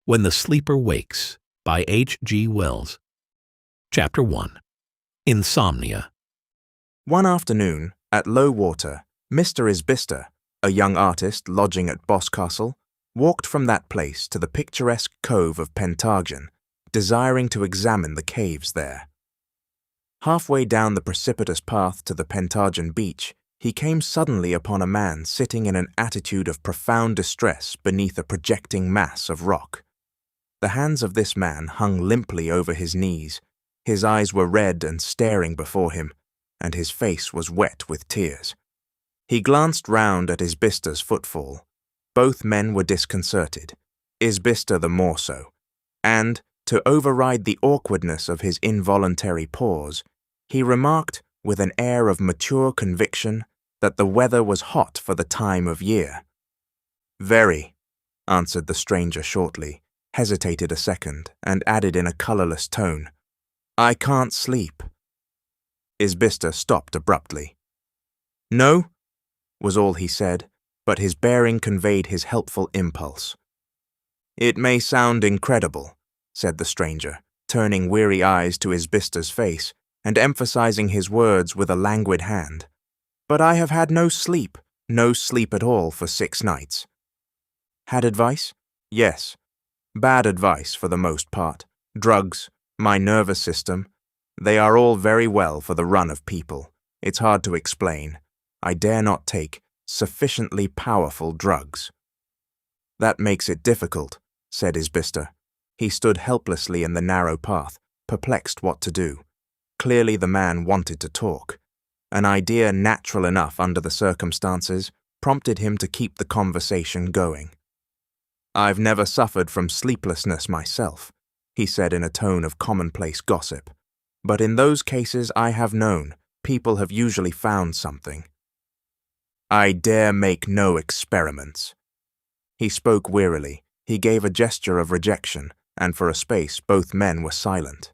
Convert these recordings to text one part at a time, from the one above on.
When the Sleeper Wakes by H.G. Wells. Chapter 1. Insomnia. One afternoon, at low water, Mr. Isbister, a young artist lodging at Boscastle, walked from that place to the picturesque cove of Pentargon, desiring to examine the caves there. Halfway down the precipitous path to the Pentargon beach, he came suddenly upon a man sitting in an attitude of profound distress beneath a projecting mass of rock. The hands of this man hung limply over his knees, his eyes were red and staring before him, and his face was wet with tears. He glanced round at Isbister's footfall. Both men were disconcerted, Isbister the more so, and, to override the awkwardness of his involuntary pause, he remarked, with an air of mature conviction, that the weather was hot for the time of year. "Very," answered the stranger shortly, hesitated a second, and added in a colourless tone, "I can't sleep." Isbister stopped abruptly. "No?" was all he said, but his bearing conveyed his helpful impulse. "It may sound incredible," said the stranger, turning weary eyes to Isbister's face and emphasizing his words with a languid hand, "but I have had no sleep at all for 6 nights. Had advice? Yes. Bad advice for the most part. Drugs, my nervous system. They are all very well for the run of people. It's hard to explain. I dare not take sufficiently powerful drugs." "That makes it difficult," said Isbister. He stood helplessly in the narrow path, perplexed what to do. Clearly the man wanted to talk. An idea natural enough under the circumstances prompted him to keep the conversation going. "I've never suffered from sleeplessness myself," he said in a tone of commonplace gossip. "But in those cases I have known, people have usually found something." "I dare make no experiments." He spoke wearily. He gave a gesture of rejection, and for a space both men were silent.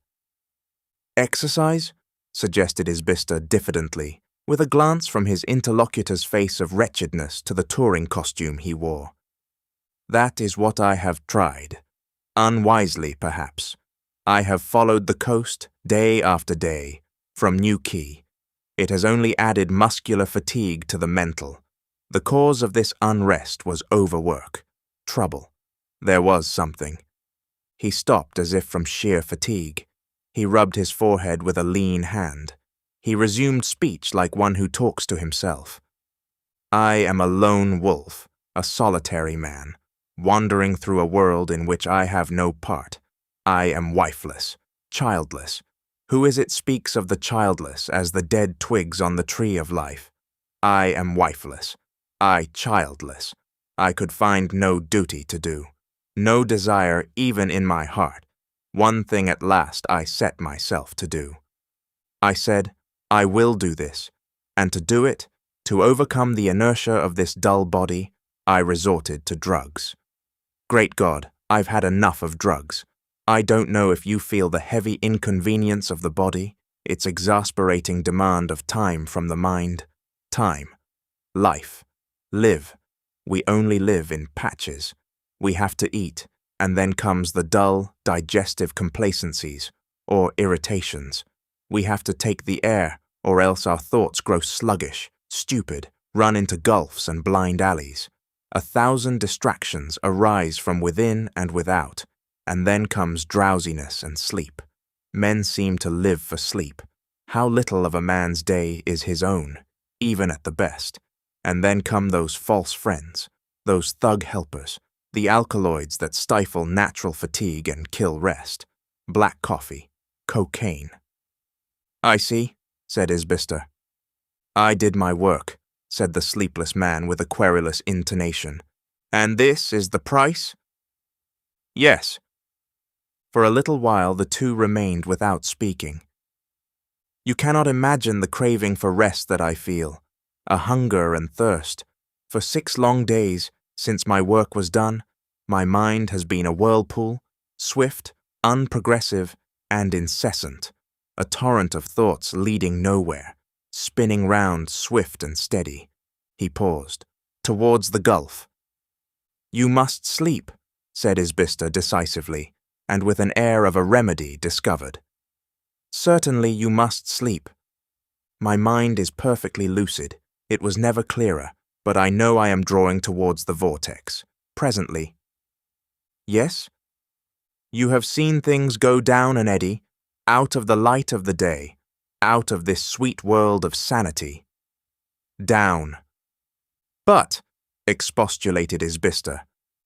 "Exercise?" suggested Isbister diffidently, with a glance from his interlocutor's face of wretchedness to the touring costume he wore. "That is what I have tried. Unwisely, perhaps. I have followed the coast day after day, from New Quay. It has only added muscular fatigue to the mental. The cause of this unrest was overwork, trouble. There was something." He stopped as if from sheer fatigue. He rubbed his forehead with a lean hand. He resumed speech like one who talks to himself. "I am a lone wolf, a solitary man, wandering through a world in which I have no part. I am wifeless, childless. Who is it speaks of the childless as the dead twigs on the tree of life? I am wifeless, I childless. I could find no duty to do, no desire even in my heart. One thing at last I set myself to do. I said, I will do this, and to do it, to overcome the inertia of this dull body, I resorted to drugs. Great God, I've had enough of drugs. I don't know if you feel the heavy inconvenience of the body, its exasperating demand of time from the mind. Time. Life. Live. We only live in patches. We have to eat, and then comes the dull, digestive complacencies, or irritations. We have to take the air, or else our thoughts grow sluggish, stupid, run into gulfs and blind alleys. 1,000 distractions arise from within and without, and then comes drowsiness and sleep. Men seem to live for sleep. How little of a man's day is his own, even at the best. And then come those false friends, those thug helpers, the alkaloids that stifle natural fatigue and kill rest. Black coffee, cocaine. "I see," said Isbister. "I did my work," said the sleepless man with a querulous intonation. "And this is the price?" "Yes." For a little while the two remained without speaking. "You cannot imagine the craving for rest that I feel, a hunger and thirst. For 6 long days, since my work was done, my mind has been a whirlpool, swift, unprogressive, and incessant, a torrent of thoughts leading nowhere, spinning round swift and steady." He paused. "Towards the gulf." "You must sleep," said Isbister decisively, and with an air of a remedy discovered. Certainly you must sleep. My mind is perfectly lucid. It was never clearer, but I know I am drawing towards the vortex. Presently. Yes? You have seen things go down and eddy, out of the light of the day, out of this sweet world of sanity. Down. But, expostulated Isbister,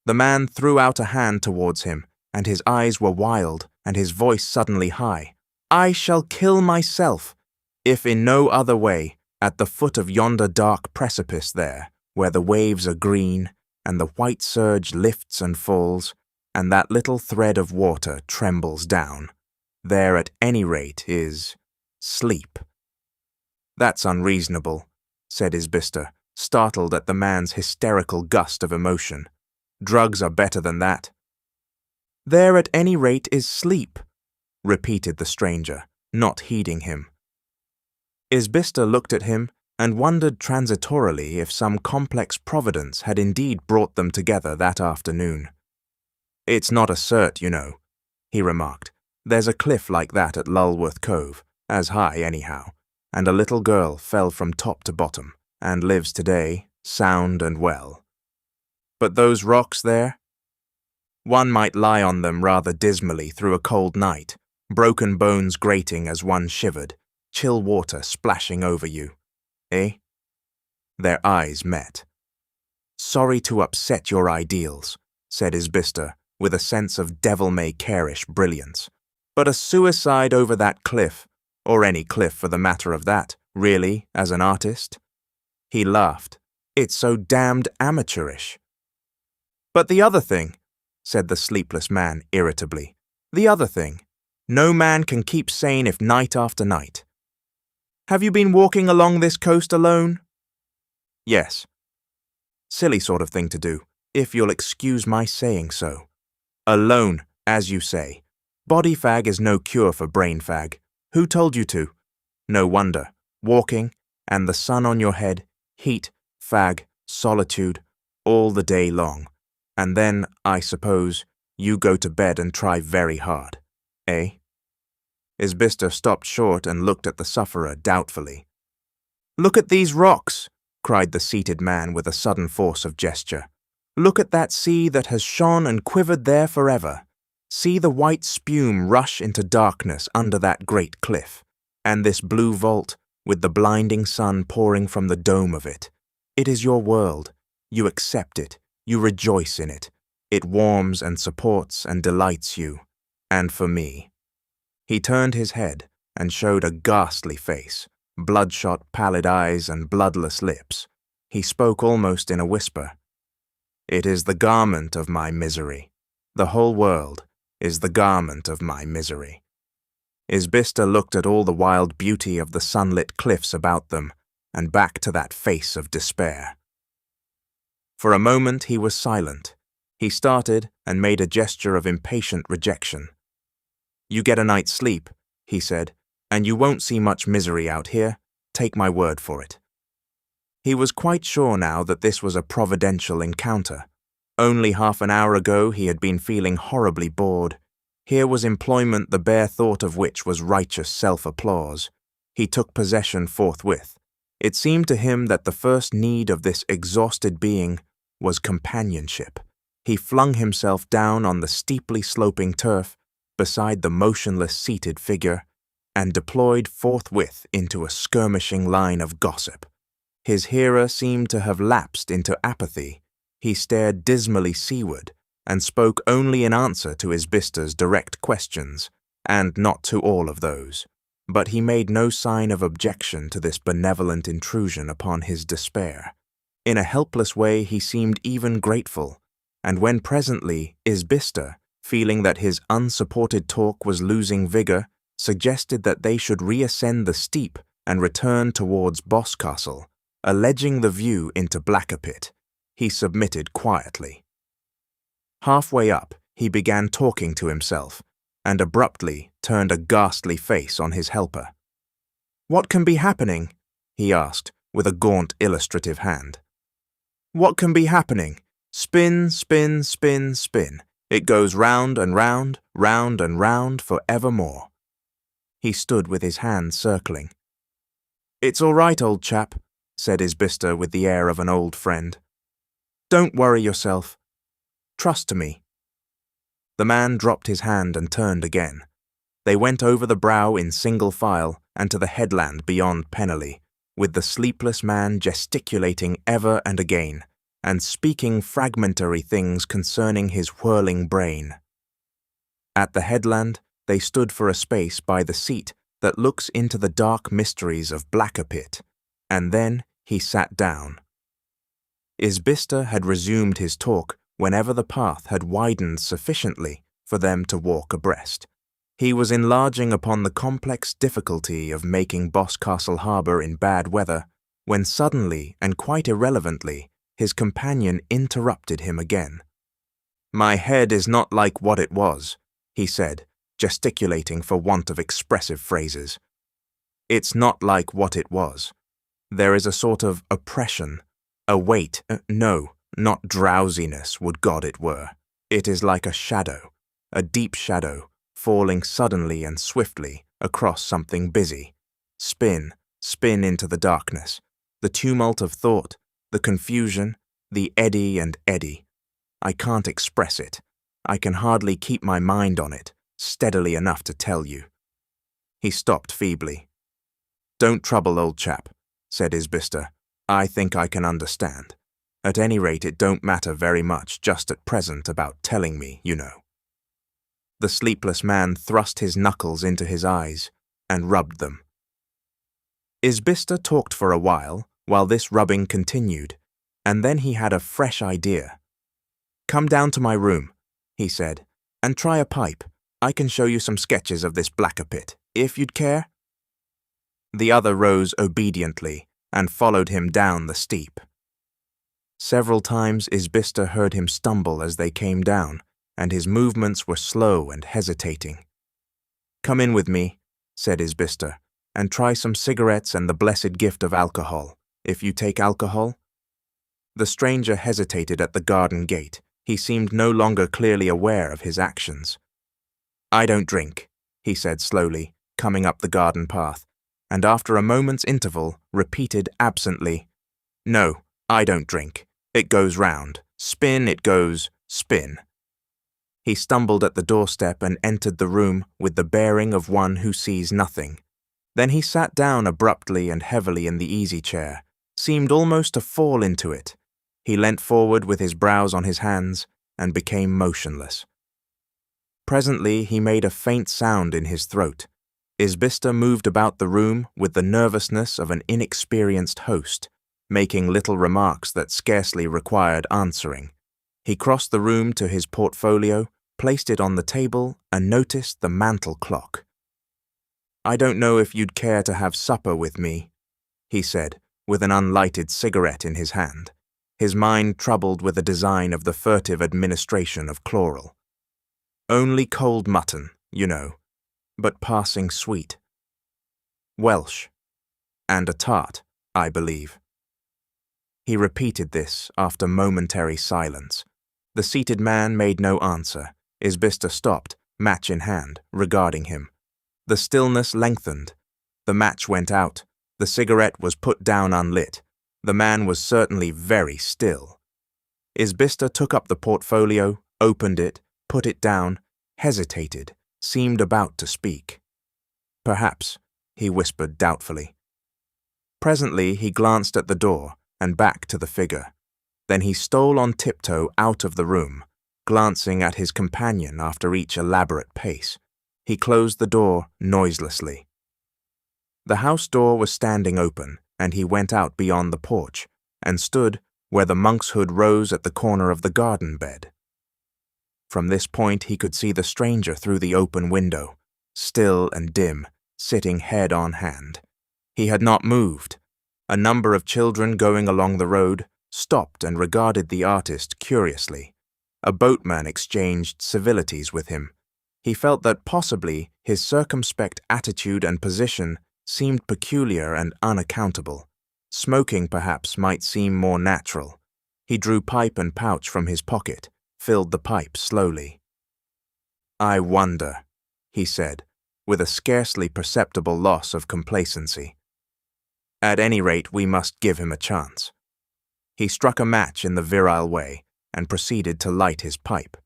the man threw out a hand towards him, and his eyes were wild, and his voice suddenly high. I shall kill myself, if in no other way, at the foot of yonder dark precipice there, where the waves are green, and the white surge lifts and falls, and that little thread of water trembles down. There at any rate is sleep. That's unreasonable, said Isbister, startled at the man's hysterical gust of emotion. Drugs are better than that. There at any rate is sleep, repeated the stranger, not heeding him. Isbister looked at him and wondered transitorily if some complex providence had indeed brought them together that afternoon. It's not a cert, you know, he remarked. There's a cliff like that at Lulworth Cove, as high anyhow, and a little girl fell from top to bottom, and lives today, sound and well. But those rocks there? One might lie on them rather dismally through a cold night, broken bones grating as one shivered, chill water splashing over you. Eh? Their eyes met. Sorry to upset your ideals, said Isbister, with a sense of devil-may-care-ish brilliance. But a suicide over that cliff, or any cliff for the matter of that, really, as an artist? He laughed. It's so damned amateurish. But the other thing, said the sleepless man irritably. The other thing. No man can keep sane if night after night. Have you been walking along this coast alone? Yes. Silly sort of thing to do, if you'll excuse my saying so. Alone, as you say. Body fag is no cure for brain fag. Who told you to? No wonder. Walking, and the sun on your head, heat, fag, solitude, all the day long. And then, I suppose, you go to bed and try very hard. Eh? Isbister stopped short and looked at the sufferer doubtfully. Look at these rocks, cried the seated man with a sudden force of gesture. Look at that sea that has shone and quivered there forever. See the white spume rush into darkness under that great cliff, and this blue vault, with the blinding sun pouring from the dome of it. It is your world. You accept it. You rejoice in it. It warms and supports and delights you. And for me. He turned his head and showed a ghastly face, bloodshot pallid eyes and bloodless lips. He spoke almost in a whisper. It is the garment of my misery. The whole world is the garment of my misery. Isbister looked at all the wild beauty of the sunlit cliffs about them, and back to that face of despair. For a moment he was silent. He started and made a gesture of impatient rejection. You get a night's sleep, he said, and you won't see much misery out here. Take my word for it. He was quite sure now that this was a providential encounter. Only half an hour ago he had been feeling horribly bored. Here was employment the bare thought of which was righteous self-applause. He took possession forthwith. It seemed to him that the first need of this exhausted being was companionship. He flung himself down on the steeply sloping turf beside the motionless seated figure and deployed forthwith into a skirmishing line of gossip. His hearer seemed to have lapsed into apathy. He stared dismally seaward and spoke only in answer to Isbister's direct questions, and not to all of those. But he made no sign of objection to this benevolent intrusion upon his despair. In a helpless way he seemed even grateful, and when presently Isbister, feeling that his unsupported talk was losing vigor, suggested that they should reascend the steep and return towards Boscastle, alleging the view into Blackapit, he submitted quietly. Halfway up, he began talking to himself, and abruptly turned a ghastly face on his helper. What can be happening? He asked, with a gaunt illustrative hand. What can be happening? Spin, spin, spin, spin. It goes round and round, round and round for evermore. He stood with his hands circling. "It's all right, old chap," said Isbister with the air of an old friend. "Don't worry yourself. Trust to me." The man dropped his hand and turned again. They went over the brow in single file and to the headland beyond Penally, with the sleepless man gesticulating ever and again, and speaking fragmentary things concerning his whirling brain. At the headland, they stood for a space by the seat that looks into the dark mysteries of Blackapit, and then he sat down. Isbister had resumed his talk whenever the path had widened sufficiently for them to walk abreast. He was enlarging upon the complex difficulty of making Boscastle Harbour in bad weather, when suddenly and quite irrelevantly his companion interrupted him again. "My head is not like what it was," he said, gesticulating for want of expressive phrases. "It's not like what it was. There is a sort of oppression, a weight, no, not drowsiness, would God it were. It is like a shadow, a deep shadow, falling suddenly and swiftly across something busy. Spin, spin into the darkness, the tumult of thought, the confusion, the eddy and eddy. I can't express it. I can hardly keep my mind on it, steadily enough to tell you." He stopped feebly. "Don't trouble, old chap," said Isbister. "I think I can understand. At any rate, it don't matter very much just at present about telling me, you know." The sleepless man thrust his knuckles into his eyes and rubbed them. Isbister talked for a while this rubbing continued, and then he had a fresh idea. "Come down to my room," he said, "and try a pipe. I can show you some sketches of this Blackapit, if you'd care." The other rose obediently and followed him down the steep. Several times Isbister heard him stumble as they came down, and his movements were slow and hesitating. "Come in with me," said Isbister, "and try some cigarettes and the blessed gift of alcohol, if you take alcohol." The stranger hesitated at the garden gate. He seemed no longer clearly aware of his actions. "I don't drink," he said slowly, coming up the garden path, and after a moment's interval repeated absently, "No, I don't drink. It goes round. Spin, it goes, spin." He stumbled at the doorstep and entered the room with the bearing of one who sees nothing. Then he sat down abruptly and heavily in the easy-chair, seemed almost to fall into it. He leant forward with his brows on his hands and became motionless. Presently he made a faint sound in his throat. Isbister moved about the room with the nervousness of an inexperienced host, making little remarks that scarcely required answering. He crossed the room to his portfolio, placed it on the table, and noticed the mantel clock. "I don't know if you'd care to have supper with me," he said, with an unlighted cigarette in his hand, his mind troubled with a design of the furtive administration of chloral. "Only cold mutton, you know, but passing sweet. Welsh, and a tart, I believe." He repeated this after momentary silence. The seated man made no answer. Isbister stopped, match in hand, regarding him. The stillness lengthened. The match went out. The cigarette was put down unlit. The man was certainly very still. Isbister took up the portfolio, opened it, put it down, hesitated, seemed about to speak. "Perhaps," he whispered doubtfully. Presently he glanced at the door and back to the figure. Then he stole on tiptoe out of the room, glancing at his companion after each elaborate pace. He closed the door noiselessly. The house door was standing open, and he went out beyond the porch and stood where the monk's hood rose at the corner of the garden bed. From this point he could see the stranger through the open window, still and dim, sitting head on hand. He had not moved. A number of children going along the road stopped and regarded the artist curiously. A boatman exchanged civilities with him. He felt that possibly his circumspect attitude and position seemed peculiar and unaccountable. Smoking, perhaps, might seem more natural. He drew pipe and pouch from his pocket, filled the pipe slowly. "I wonder," he said, with a scarcely perceptible loss of complacency. "At any rate, we must give him a chance." He struck a match in the virile way and proceeded to light his pipe.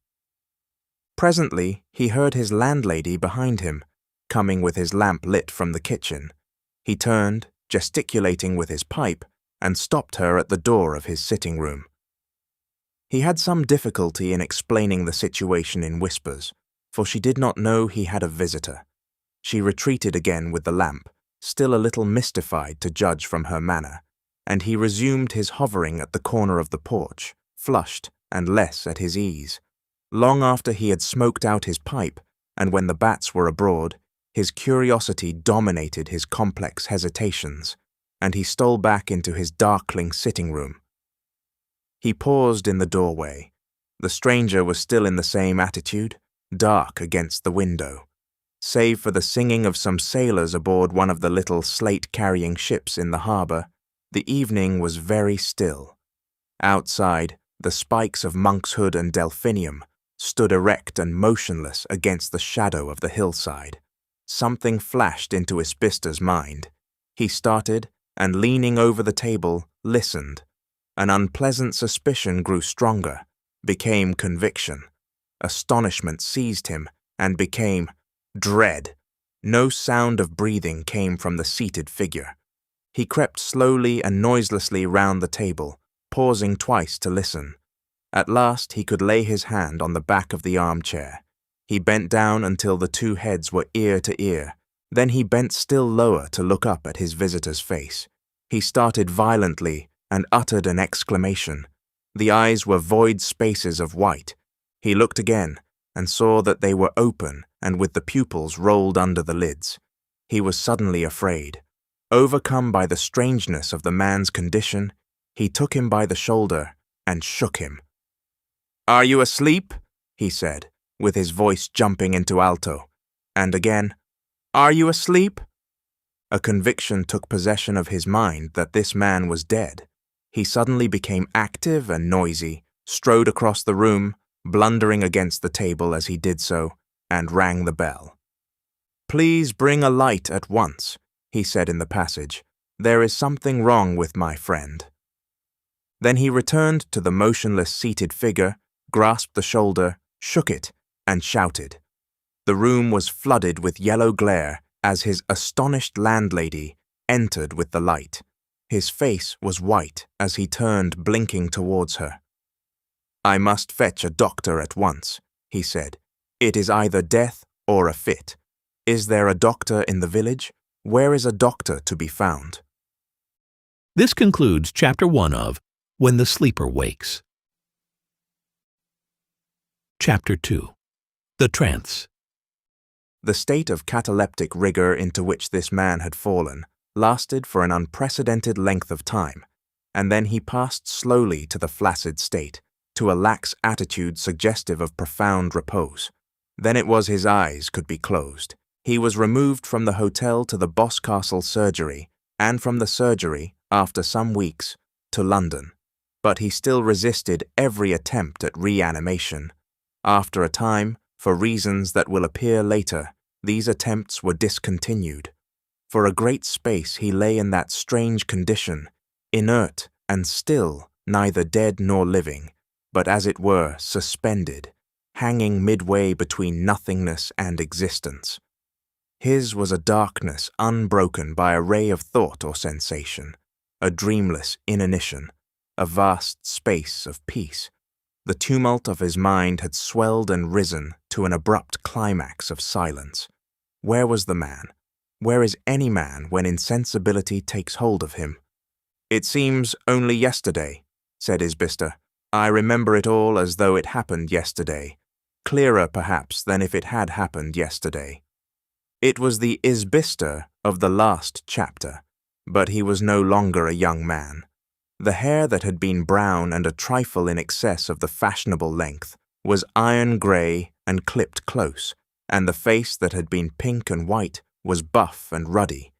Presently, he heard his landlady behind him, coming with his lamp lit from the kitchen. He turned, gesticulating with his pipe, and stopped her at the door of his sitting room. He had some difficulty in explaining the situation in whispers, for she did not know he had a visitor. She retreated again with the lamp, still a little mystified to judge from her manner, and he resumed his hovering at the corner of the porch, flushed and less at his ease. Long after he had smoked out his pipe, and when the bats were abroad, his curiosity dominated his complex hesitations, and he stole back into his darkling sitting room. He paused in the doorway. The stranger was still in the same attitude, dark against the window. Save for the singing of some sailors aboard one of the little slate-carrying ships in the harbour, the evening was very still. Outside, the spikes of monkshood and delphinium stood erect and motionless against the shadow of the hillside. Something flashed into Isbister's mind. He started, and leaning over the table, listened. An unpleasant suspicion grew stronger, became conviction. Astonishment seized him, and became dread. No sound of breathing came from the seated figure. He crept slowly and noiselessly round the table, pausing twice to listen. At last he could lay his hand on the back of the armchair. He bent down until the two heads were ear to ear. Then he bent still lower to look up at his visitor's face. He started violently and uttered an exclamation. The eyes were void spaces of white. He looked again and saw that they were open and with the pupils rolled under the lids. He was suddenly afraid. Overcome by the strangeness of the man's condition, he took him by the shoulder and shook him. "Are you asleep?" he said, with his voice jumping into alto. And again, "Are you asleep?" A conviction took possession of his mind that this man was dead. He suddenly became active and noisy, strode across the room, blundering against the table as he did so, and rang the bell. "Please bring a light at once," he said in the passage. "There is something wrong with my friend." Then he returned to the motionless seated figure, grasped the shoulder, shook it, and shouted. The room was flooded with yellow glare as his astonished landlady entered with the light. His face was white as he turned blinking towards her. "I must fetch a doctor at once," he said. "It is either death or a fit. Is there a doctor in the village? Where is a doctor to be found?" This concludes Chapter 1 of When the Sleeper Wakes. Chapter 2. The Trance. The state of cataleptic rigor into which this man had fallen lasted for an unprecedented length of time, and then he passed slowly to the flaccid state, to a lax attitude suggestive of profound repose. Then it was his eyes could be closed. He was removed from the hotel to the Boscastle surgery, and from the surgery, after some weeks, to London. But he still resisted every attempt at reanimation. After a time, for reasons that will appear later, these attempts were discontinued. For a great space he lay in that strange condition, inert and still, neither dead nor living, but as it were suspended, hanging midway between nothingness and existence. His was a darkness unbroken by a ray of thought or sensation, a dreamless inanition, a vast space of peace. The tumult of his mind had swelled and risen to an abrupt climax of silence. Where was the man? Where is any man when insensibility takes hold of him? "It seems only yesterday," said Isbister. "I remember it all as though it happened yesterday, clearer perhaps than if it had happened yesterday." It was the Isbister of the last chapter, but he was no longer a young man. The hair that had been brown and a trifle in excess of the fashionable length was iron grey and clipped close, and the face that had been pink and white was buff and ruddy.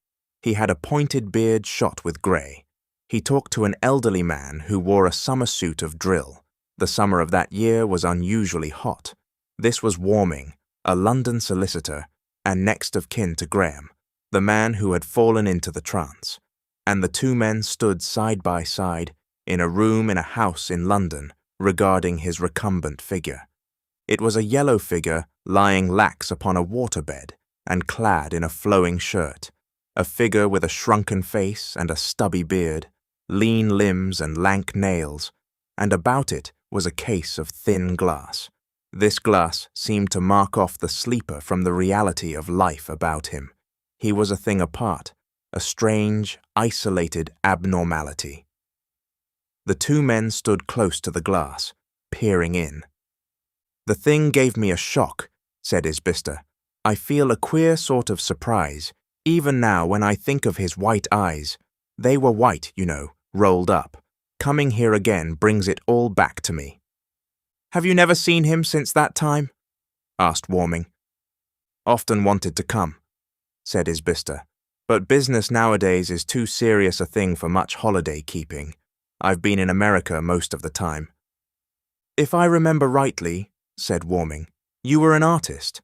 He had a pointed beard shot with grey. He talked to an elderly man who wore a summer suit of drill. The summer of that year was unusually hot. This was warming, a London solicitor and next of kin to Graham, the man who had fallen into the trance, and the two men stood side by side in a room in a house in London regarding his recumbent figure. It was a yellow figure lying lax upon a waterbed and clad in a flowing shirt, a figure with a shrunken face and a stubby beard, lean limbs and lank nails, and about it was a case of thin glass. This glass seemed to mark off the sleeper from the reality of life about him. He was a thing apart, a strange, isolated abnormality. The two men stood close to the glass, peering in. "The thing gave me a shock," said Isbister. "I feel a queer sort of surprise, even now when I think of his white eyes. They were white, you know, rolled up. Coming here again brings it all back to me." "Have you never seen him since that time?" asked Warming. "Often wanted to come," said Isbister, "but business nowadays is too serious a thing for much holiday keeping. I've been in America most of the time." "If I remember rightly," said Warming, "you were an artist."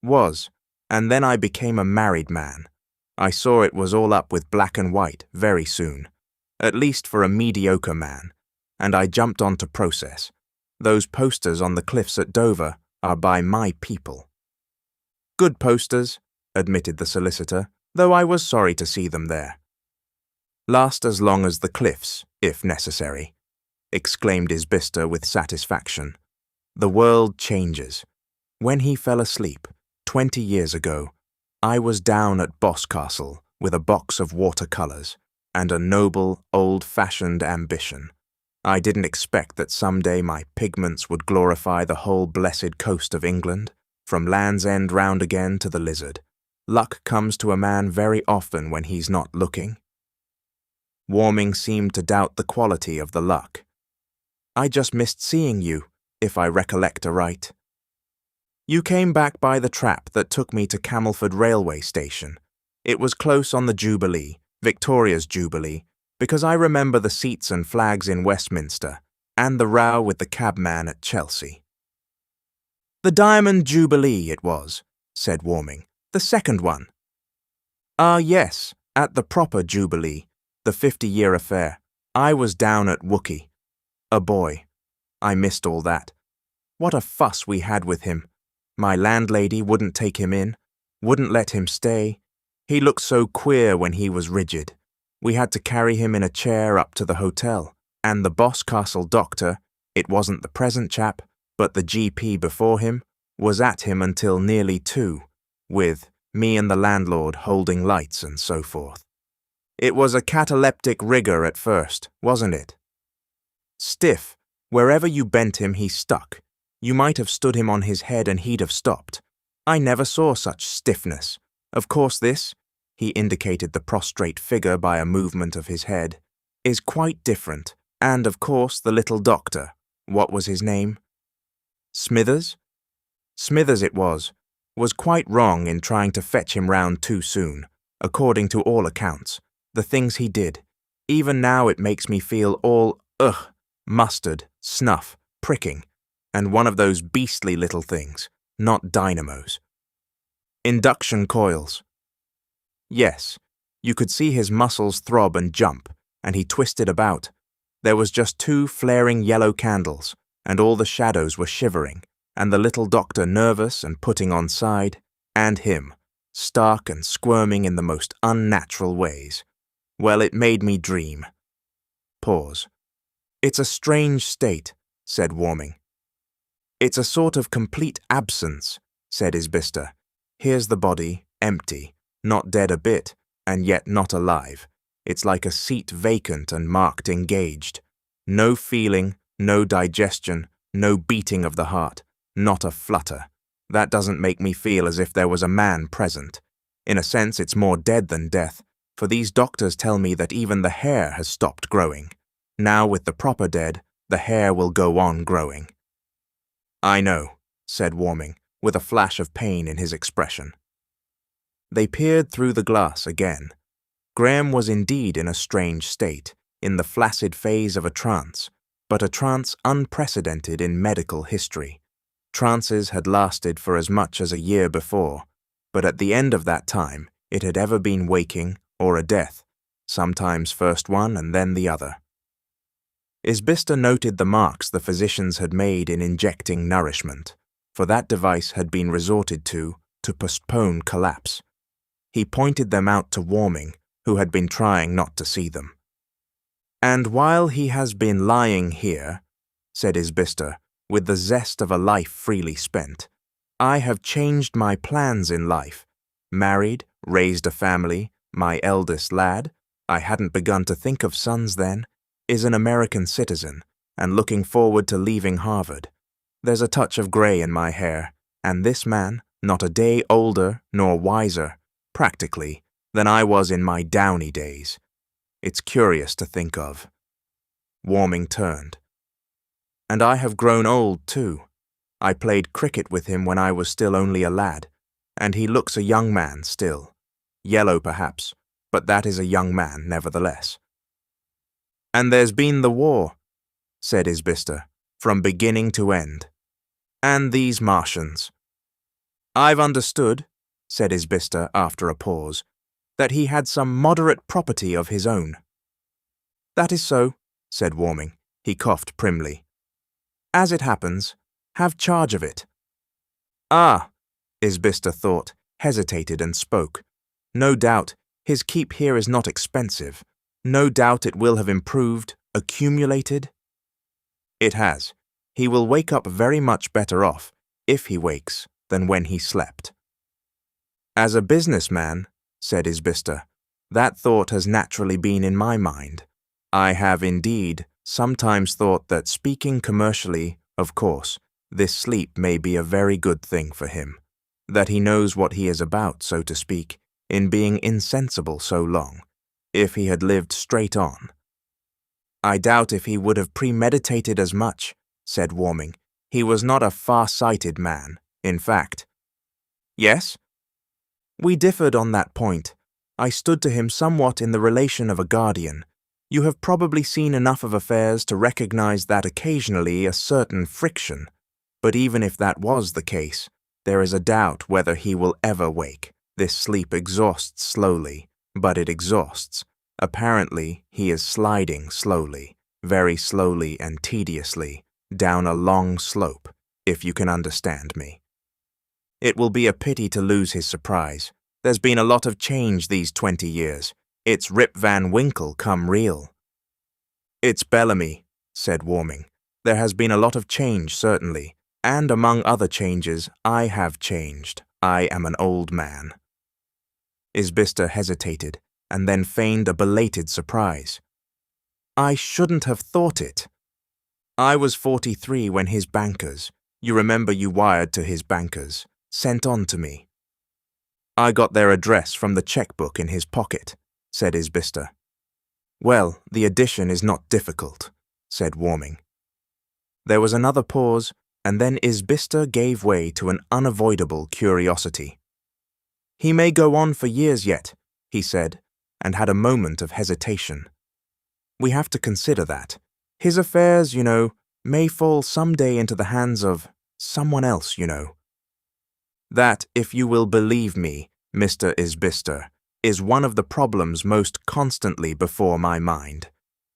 "Was, and then I became a married man. I saw it was all up with black and white very soon, at least for a mediocre man, and I jumped on to process. Those posters on the cliffs at Dover are by my people." "Good posters," admitted the solicitor, though I was sorry to see them there. "Last as long as the cliffs, if necessary," exclaimed Isbister with satisfaction. "The world changes. When he fell asleep, 20 years ago, I was down at Boscastle with a box of watercolours and a noble, old-fashioned ambition. I didn't expect that someday my pigments would glorify the whole blessed coast of England, from Land's End round again to the Lizard. Luck comes to a man very often when he's not looking." Warming seemed to doubt the quality of the luck. "I just missed seeing you, if I recollect aright." "You came back by the trap that took me to Camelford railway station. It was close on the Jubilee, Victoria's Jubilee, because I remember the seats and flags in Westminster, and the row with the cabman at Chelsea." "The Diamond Jubilee it was," said Warming. "The second one." "Ah, yes, at the proper Jubilee, the 50-year affair. I was down at Wookey. A boy. I missed all that. What a fuss we had with him. My landlady wouldn't take him in, wouldn't let him stay. He looked so queer when he was rigid. We had to carry him in a chair up to the hotel, and the Boscastle doctor, it wasn't the present chap, but the GP before him, was at him until nearly 2, with me and the landlord holding lights and so forth. It was a cataleptic rigour at first, wasn't it? Stiff. Wherever you bent him, he stuck. You might have stood him on his head and he'd have stopped. I never saw such stiffness. Of course this," he indicated the prostrate figure by a movement of his head, "is quite different. And of course the little doctor. What was his name?" "Smithers?" "Smithers it was quite wrong in trying to fetch him round too soon, according to all accounts. The things he did. Even now it makes me feel all, mustard, snuff, pricking, and one of those beastly little things, not dynamos. Induction coils. Yes, you could see his muscles throb and jump, and he twisted about. There was just 2 flaring yellow candles, and all the shadows were shivering, and the little doctor nervous and putting on side, and him, stark and squirming in the most unnatural ways. Well, it made me dream." Pause. "It's a strange state," said Warming. "It's a sort of complete absence," said Isbister. "Here's the body, empty, not dead a bit, and yet not alive. It's like a seat vacant and marked engaged. No feeling, no digestion, no beating of the heart, not a flutter. That doesn't make me feel as if there was a man present. In a sense, it's more dead than death, for these doctors tell me that even the hair has stopped growing. Now with the proper dead, the hair will go on growing." "I know," said Warming, with a flash of pain in his expression. They peered through the glass again. Graham was indeed in a strange state, in the flaccid phase of a trance, but a trance unprecedented in medical history. Trances had lasted for as much as a year before, but at the end of that time it had ever been waking or a death, sometimes first one and then the other. Isbister noted the marks the physicians had made in injecting nourishment, for that device had been resorted to postpone collapse. He pointed them out to Warming, who had been trying not to see them. "And while he has been lying here," said Isbister, with the zest of a life freely spent, "I have changed my plans in life. Married, raised a family, my eldest lad, I hadn't begun to think of sons then, is an American citizen, and looking forward to leaving Harvard. There's a touch of grey in my hair, and this man, not a day older nor wiser, practically, than I was in my downy days. It's curious to think of." Warming turned. "And I have grown old too. I played cricket with him when I was still only a lad, and he looks a young man still. Yellow perhaps, but that is a young man nevertheless." "And there's been the war," said Isbister, "from beginning to end. And these Martians." "I've understood," said Isbister after a pause, "that he had some moderate property of his own." "That is so," said Warming. He coughed primly. "As it happens, have charge of it." "Ah," Isbister thought, hesitated and spoke. "No doubt, his keep here is not expensive. No doubt it will have improved, accumulated." "It has. He will wake up very much better off, if he wakes, than when he slept." "As a businessman," said Isbister, "that thought has naturally been in my mind. I have indeed sometimes thought that, speaking commercially, of course, this sleep may be a very good thing for him, that he knows what he is about, so to speak, in being insensible so long, if he had lived straight on." "I doubt if he would have premeditated as much," said Warming. "He was not a far-sighted man, in fact." "Yes?" "We differed on that point. I stood to him somewhat in the relation of a guardian. You have probably seen enough of affairs to recognize that occasionally a certain friction, but even if that was the case, there is a doubt whether he will ever wake. This sleep exhausts slowly, but it exhausts. Apparently, he is sliding slowly, very slowly and tediously, down a long slope, if you can understand me. It will be a pity to lose his surprise. There's been a lot of change these 20 years. It's Rip Van Winkle come real." "It's Bellamy," said Warming. "There has been a lot of change, certainly, and among other changes, I have changed. I am an old man." Isbister hesitated, and then feigned a belated surprise. "I shouldn't have thought it. I was 43 when his bankers, you remember you wired to his bankers, sent on to me." "I got their address from the checkbook in his pocket," said Isbister. "Well, the addition is not difficult," said Warming. There was another pause, and then Isbister gave way to an unavoidable curiosity. "He may go on for years yet," he said, and had a moment of hesitation. "We have to consider that. His affairs, you know, may fall someday into the hands of someone else, you know. That, if you will believe me, Mr. Isbister, is one of the problems most constantly before my mind.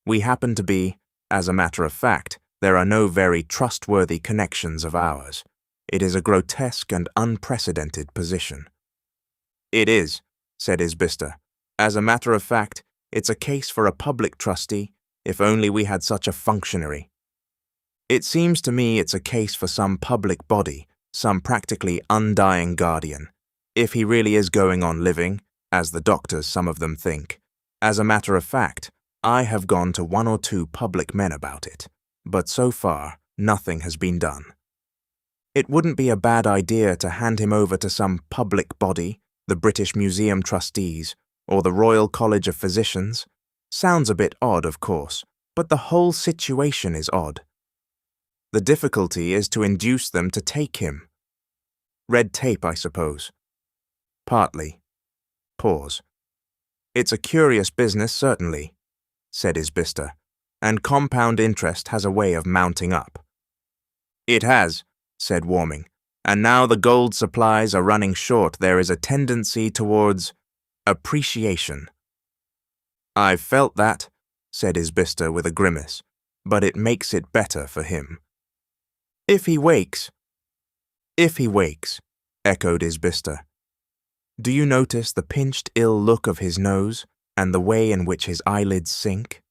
We happen to be, as a matter of fact, there are no very trustworthy connections of ours. It is a grotesque and unprecedented position." "It is," said Isbister. "As a matter of fact, it's a case for a public trustee, if only we had such a functionary. It seems to me it's a case for some public body, some practically undying guardian, if he really is going on living, as the doctors some of them think. As a matter of fact, I have gone to 1 or 2 public men about it, but so far nothing has been done. It wouldn't be a bad idea to hand him over to some public body, the British Museum Trustees, or the Royal College of Physicians. Sounds a bit odd, of course, but the whole situation is odd. The difficulty is to induce them to take him. Red tape, I suppose." "Partly." Pause. "It's a curious business, certainly," said Isbister, "and compound interest has a way of mounting up." "It has, said Warming. "And now the gold supplies are running short, there is a tendency towards appreciation." "I've felt that," said Isbister with a grimace, "but it makes it better for him." If he wakes, echoed Isbister. "Do you notice the pinched, ill look of his nose and the way in which his eyelids sink?"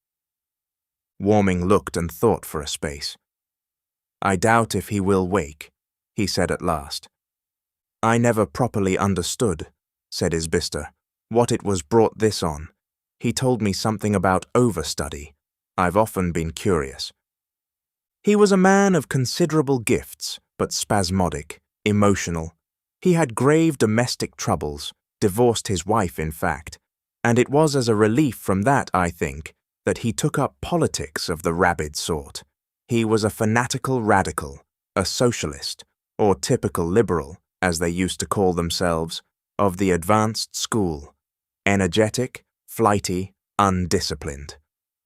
Warming looked and thought for a space. "I doubt if he will wake," he said at last. "I never properly understood," said Isbister, "what it was brought this on. He told me something about overstudy. I've often been curious." He was a man of considerable gifts, but spasmodic, emotional. He had grave domestic troubles, divorced his wife in fact, and it was as a relief from that, I think, that he took up politics of the rabid sort. He was a fanatical radical, a socialist, or typical liberal, as they used to call themselves, of the advanced school, energetic, flighty, undisciplined.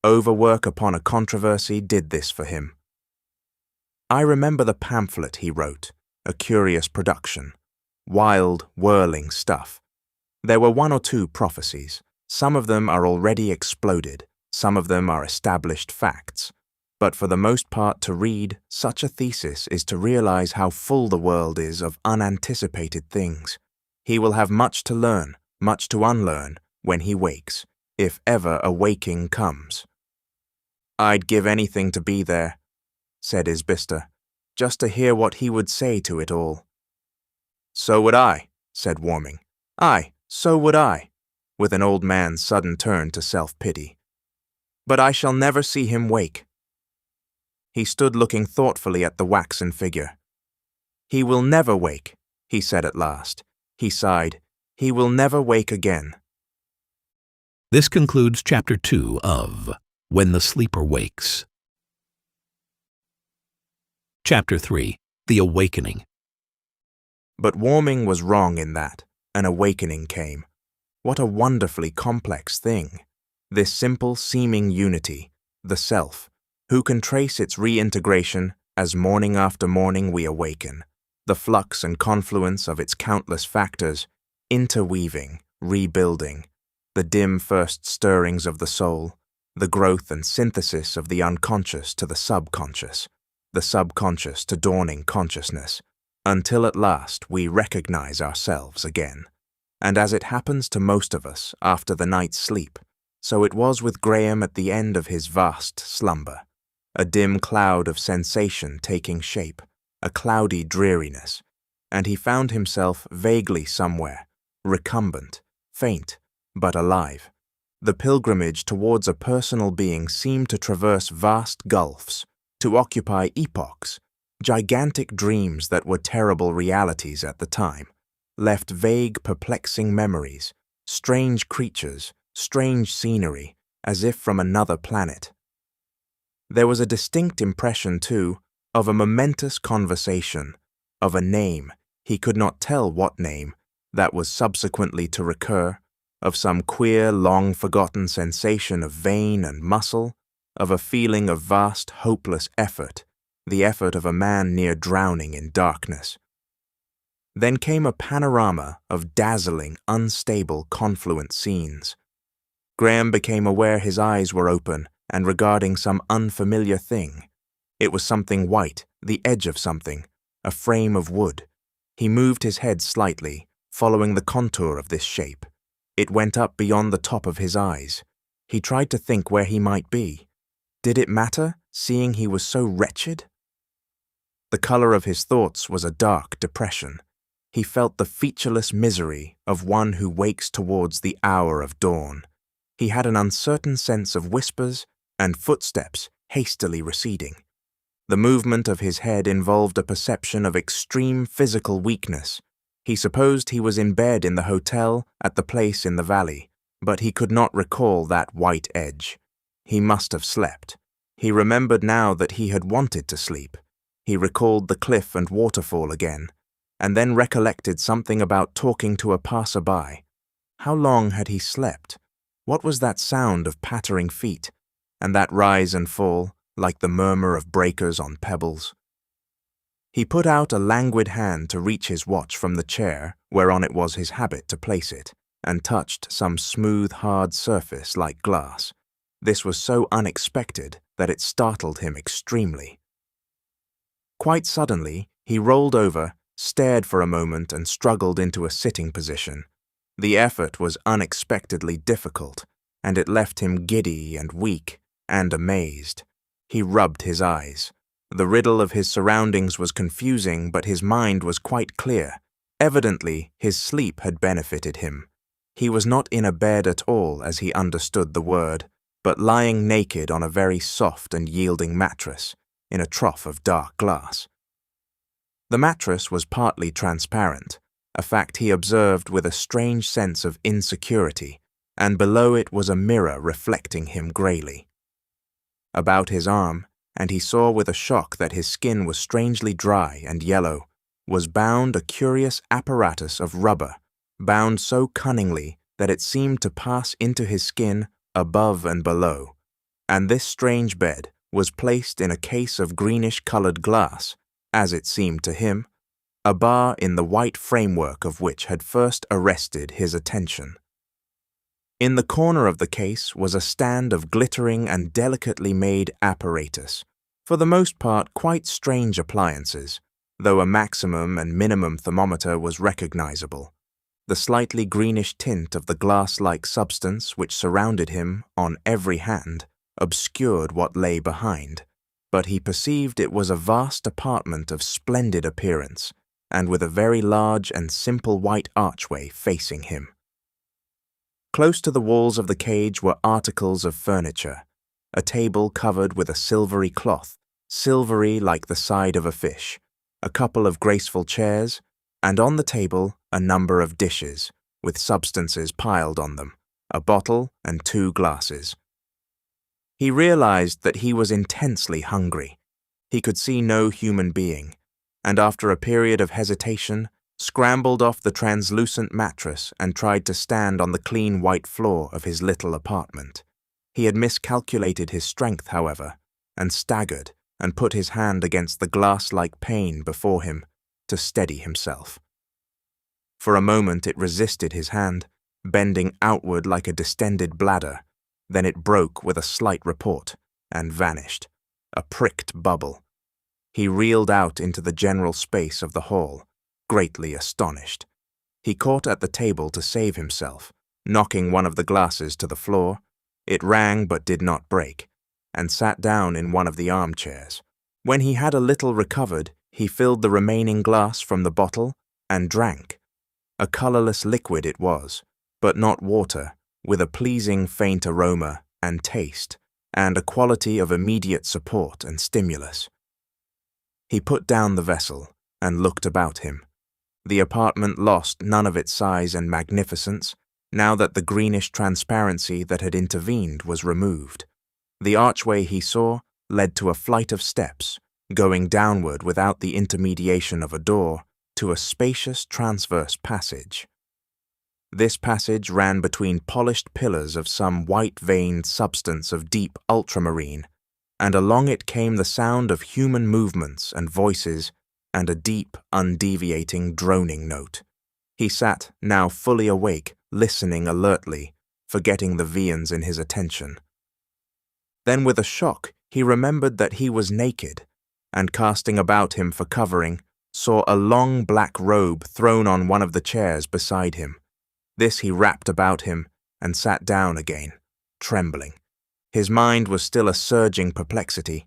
Overwork upon a controversy did this for him. I remember the pamphlet he wrote, a curious production. Wild, whirling stuff. There were 1 or 2 prophecies. Some of them are already exploded, some of them are established facts. But for the most part, to read such a thesis is to realize how full the world is of unanticipated things. He will have much to learn, much to unlearn, when he wakes, if ever a waking comes. "I'd give anything to be there," said Isbister, "just to hear what he would say to it all." "So would I," said Warming. "Aye, so would I," with an old man's sudden turn to self-pity. "But I shall never see him wake." He stood looking thoughtfully at the waxen figure. "He will never wake," he said at last. He sighed. "He will never wake again." This concludes Chapter 2 of When the Sleeper Wakes. Chapter 3. The Awakening. But Warming was wrong in that. An awakening came. What a wonderfully complex thing. This simple seeming unity, the self, who can trace its reintegration as morning after morning we awaken, the flux and confluence of its countless factors, interweaving, rebuilding, the dim first stirrings of the soul, the growth and synthesis of the unconscious to the subconscious to dawning consciousness, until at last we recognize ourselves again. And as it happens to most of us after the night's sleep, so it was with Graham at the end of his vast slumber, a dim cloud of sensation taking shape, a cloudy dreariness, and he found himself vaguely somewhere, recumbent, faint, but alive. The pilgrimage towards a personal being seemed to traverse vast gulfs, to occupy epochs, gigantic dreams that were terrible realities at the time, left vague, perplexing memories, strange creatures, strange scenery, as if from another planet. There was a distinct impression, too, of a momentous conversation, of a name, he could not tell what name, that was subsequently to recur, of some queer, long-forgotten sensation of vein and muscle, of a feeling of vast, hopeless effort, the effort of a man near drowning in darkness. Then came a panorama of dazzling, unstable, confluent scenes. Graham became aware his eyes were open and regarding some unfamiliar thing. It was something white, the edge of something, a frame of wood. He moved his head slightly, following the contour of this shape. It went up beyond the top of his eyes. He tried to think where he might be. Did it matter, seeing he was so wretched? The color of his thoughts was a dark depression. He felt the featureless misery of one who wakes towards the hour of dawn. He had an uncertain sense of whispers and footsteps hastily receding. The movement of his head involved a perception of extreme physical weakness. He supposed he was in bed in the hotel at the place in the valley, but he could not recall that white edge. He must have slept. He remembered now that he had wanted to sleep. He recalled the cliff and waterfall again, and then recollected something about talking to a passer-by. How long had he slept? What was that sound of pattering feet, and that rise and fall, like the murmur of breakers on pebbles? He put out a languid hand to reach his watch from the chair whereon it was his habit to place it, and touched some smooth, hard surface like glass. This was so unexpected that it startled him extremely. Quite suddenly, he rolled over, stared for a moment, and struggled into a sitting position. The effort was unexpectedly difficult, and it left him giddy and weak and amazed. He rubbed his eyes. The riddle of his surroundings was confusing, but his mind was quite clear. Evidently, his sleep had benefited him. He was not in a bed at all, as he understood the word, but lying naked on a very soft and yielding mattress, in a trough of dark glass. The mattress was partly transparent, a fact he observed with a strange sense of insecurity, and below it was a mirror reflecting him greyly. About his arm, and he saw with a shock that his skin was strangely dry and yellow, was bound a curious apparatus of rubber, bound so cunningly that it seemed to pass into his skin above and below, and this strange bed was placed in a case of greenish-coloured glass, as it seemed to him, a bar in the white framework of which had first arrested his attention. In the corner of the case was a stand of glittering and delicately made apparatus, for the most part quite strange appliances, though a maximum and minimum thermometer was recognizable. The slightly greenish tint of the glass-like substance which surrounded him on every hand obscured what lay behind, but he perceived it was a vast apartment of splendid appearance, and with a very large and simple white archway facing him. Close to the walls of the cage were articles of furniture, a table covered with a silvery cloth, silvery like the side of a fish, a couple of graceful chairs, and on the table a number of dishes, with substances piled on them, a bottle and 2 glasses. He realized that he was intensely hungry. He could see no human being, and after a period of hesitation, scrambled off the translucent mattress and tried to stand on the clean white floor of his little apartment. He had miscalculated his strength, however, and staggered and put his hand against the glass-like pane before him to steady himself. For a moment it resisted his hand, bending outward like a distended bladder. Then it broke with a slight report and vanished, a pricked bubble. He reeled out into the general space of the hall, greatly astonished. He caught at the table to save himself, knocking one of the glasses to the floor. It rang but did not break, and sat down in one of the armchairs. When he had a little recovered, he filled the remaining glass from the bottle and drank. A colourless liquid it was, but not water, with a pleasing faint aroma and taste, and a quality of immediate support and stimulus. He put down the vessel and looked about him. The apartment lost none of its size and magnificence, now that the greenish transparency that had intervened was removed. The archway he saw led to a flight of steps, going downward without the intermediation of a door, to a spacious transverse passage. This passage ran between polished pillars of some white-veined substance of deep ultramarine, and along it came the sound of human movements and voices, and a deep, undeviating droning note. He sat, now fully awake, listening alertly, forgetting the viands in his attention. Then with a shock he remembered that he was naked, and casting about him for covering, saw a long black robe thrown on one of the chairs beside him. This he wrapped about him and sat down again, trembling. His mind was still a surging perplexity.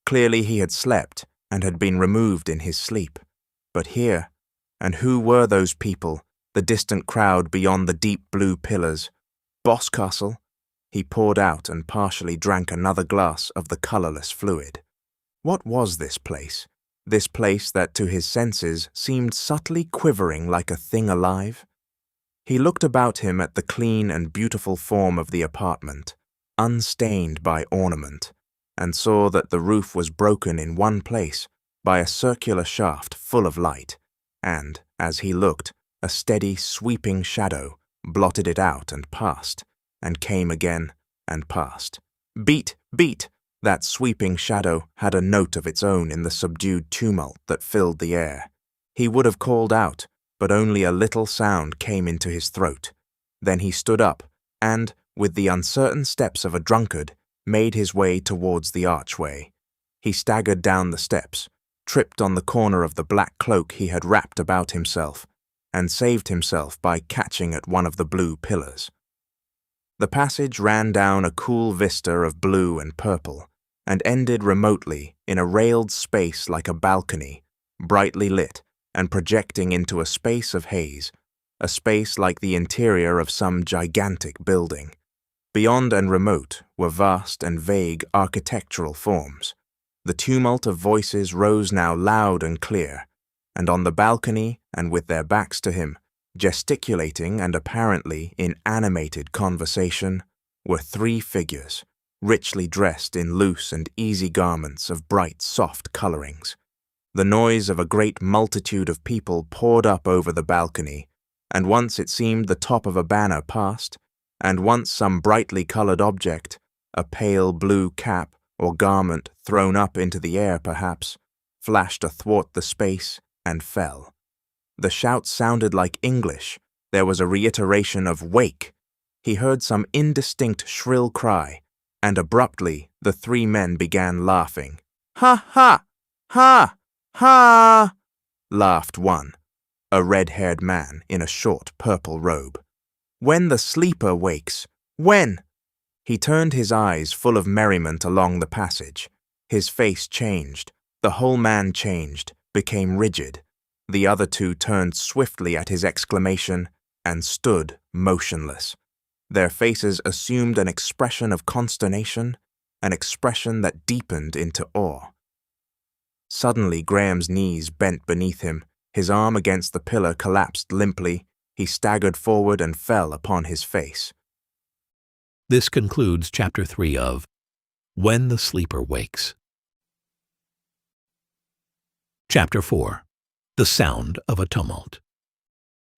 Clearly he had slept and had been removed in his sleep. But here, and who were those people, the distant crowd beyond the deep blue pillars? Boscastle? He poured out and partially drank another glass of the colourless fluid. What was this place? This place that to his senses seemed subtly quivering like a thing alive? He looked about him at the clean and beautiful form of the apartment, unstained by ornament, and saw that the roof was broken in one place by a circular shaft full of light, and, as he looked, a steady, sweeping shadow blotted it out and passed, and came again and passed. Beat! Beat! That sweeping shadow had a note of its own in the subdued tumult that filled the air. He would have called out, but only a little sound came into his throat. Then he stood up and, with the uncertain steps of a drunkard, made his way towards the archway. He staggered down the steps, tripped on the corner of the black cloak he had wrapped about himself, and saved himself by catching at one of the blue pillars. The passage ran down a cool vista of blue and purple, and ended remotely in a railed space like a balcony, brightly lit and projecting into a space of haze, a space like the interior of some gigantic building. Beyond and remote were vast and vague architectural forms. The tumult of voices rose now loud and clear, and on the balcony and with their backs to him, gesticulating and apparently in animated conversation, were three figures, richly dressed in loose and easy garments of bright, soft colorings. The noise of a great multitude of people poured up over the balcony, and once it seemed the top of a banner passed, and once some brightly colored object, a pale blue cap or garment thrown up into the air perhaps, flashed athwart the space and fell. The shouts sounded like English. There was a reiteration of "Wake!" He heard some indistinct shrill cry, and abruptly the three men began laughing. "Ha ha! Ha! Ha!" laughed one, a red-haired man in a short purple robe. "When the sleeper wakes! When?" He turned his eyes full of merriment along the passage. His face changed. The whole man changed, became rigid. The other two turned swiftly at his exclamation and stood motionless. Their faces assumed an expression of consternation, an expression that deepened into awe. Suddenly Graham's knees bent beneath him, his arm against the pillar collapsed limply, he staggered forward and fell upon his face. This concludes Chapter 3 of When the Sleeper Wakes. Chapter 4. The Sound of a Tumult.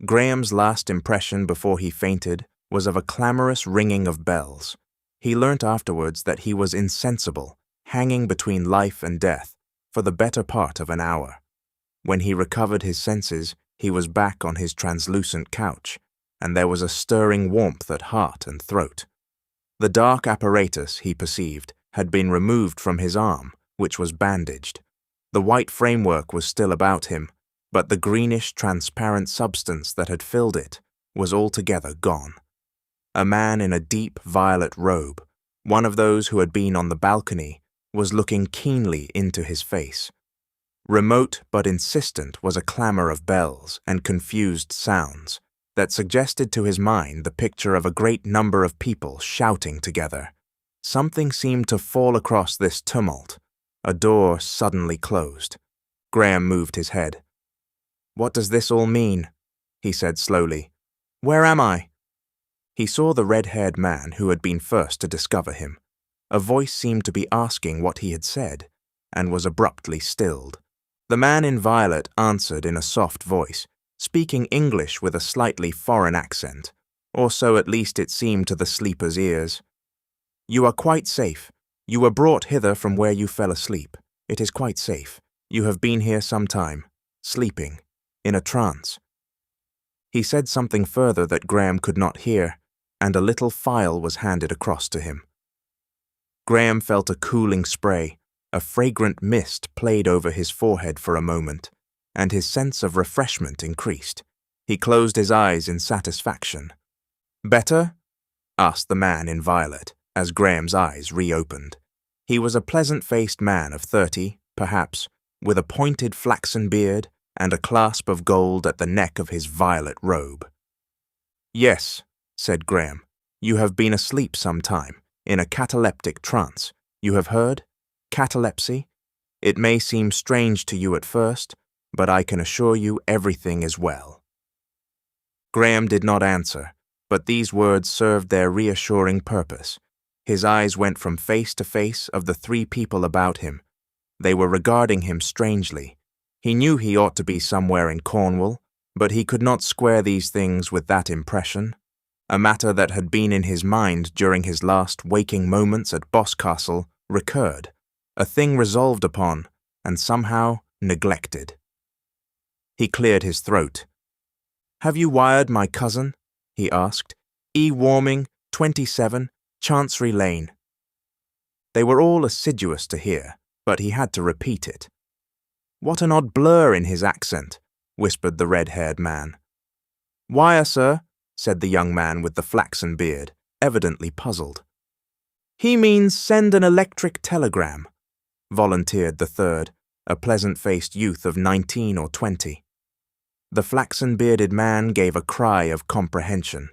Graham's last impression before he fainted was of a clamorous ringing of bells. He learnt afterwards that he was insensible, hanging between life and death, for the better part of an hour. When he recovered his senses, he was back on his translucent couch, and there was a stirring warmth at heart and throat. The dark apparatus, he perceived, had been removed from his arm, which was bandaged. The white framework was still about him, but the greenish, transparent substance that had filled it was altogether gone. A man in a deep violet robe, one of those who had been on the balcony, was looking keenly into his face. Remote but insistent was a clamor of bells and confused sounds that suggested to his mind the picture of a great number of people shouting together. Something seemed to fall across this tumult. A door suddenly closed. Graham moved his head. "What does this all mean?" he said slowly. "Where am I?" He saw the red-haired man who had been first to discover him. A voice seemed to be asking what he had said, and was abruptly stilled. The man in violet answered in a soft voice, speaking English with a slightly foreign accent, or so at least it seemed to the sleeper's ears. "You are quite safe. You were brought hither from where you fell asleep. It is quite safe. You have been here some time, sleeping, in a trance." He said something further that Graham could not hear, and a little phial was handed across to him. Graham felt a cooling spray. A fragrant mist played over his forehead for a moment, and his sense of refreshment increased. He closed his eyes in satisfaction. "Better?" asked the man in violet, as Graham's eyes reopened. He was a pleasant-faced man of 30, perhaps, with a pointed flaxen beard and a clasp of gold at the neck of his violet robe. "Yes," said Graham, "you have been asleep some time, in a cataleptic trance. You have heard? Catalepsy? It may seem strange to you at first, but I can assure you everything is well." Graham did not answer, but these words served their reassuring purpose. His eyes went from face to face of the three people about him. They were regarding him strangely. He knew he ought to be somewhere in Cornwall, but he could not square these things with that impression. A matter that had been in his mind during his last waking moments at Boscastle recurred, a thing resolved upon and somehow neglected. He cleared his throat. "Have you wired my cousin?" he asked. "E. Warming, 27, Chancery Lane." They were all assiduous to hear, but he had to repeat it. "What an odd blur in his accent," whispered the red-haired man. "Wire, sir," said the young man with the flaxen beard, evidently puzzled. "He means send an electric telegram," volunteered the third, a pleasant-faced youth of 19 or 20. The flaxen-bearded man gave a cry of comprehension.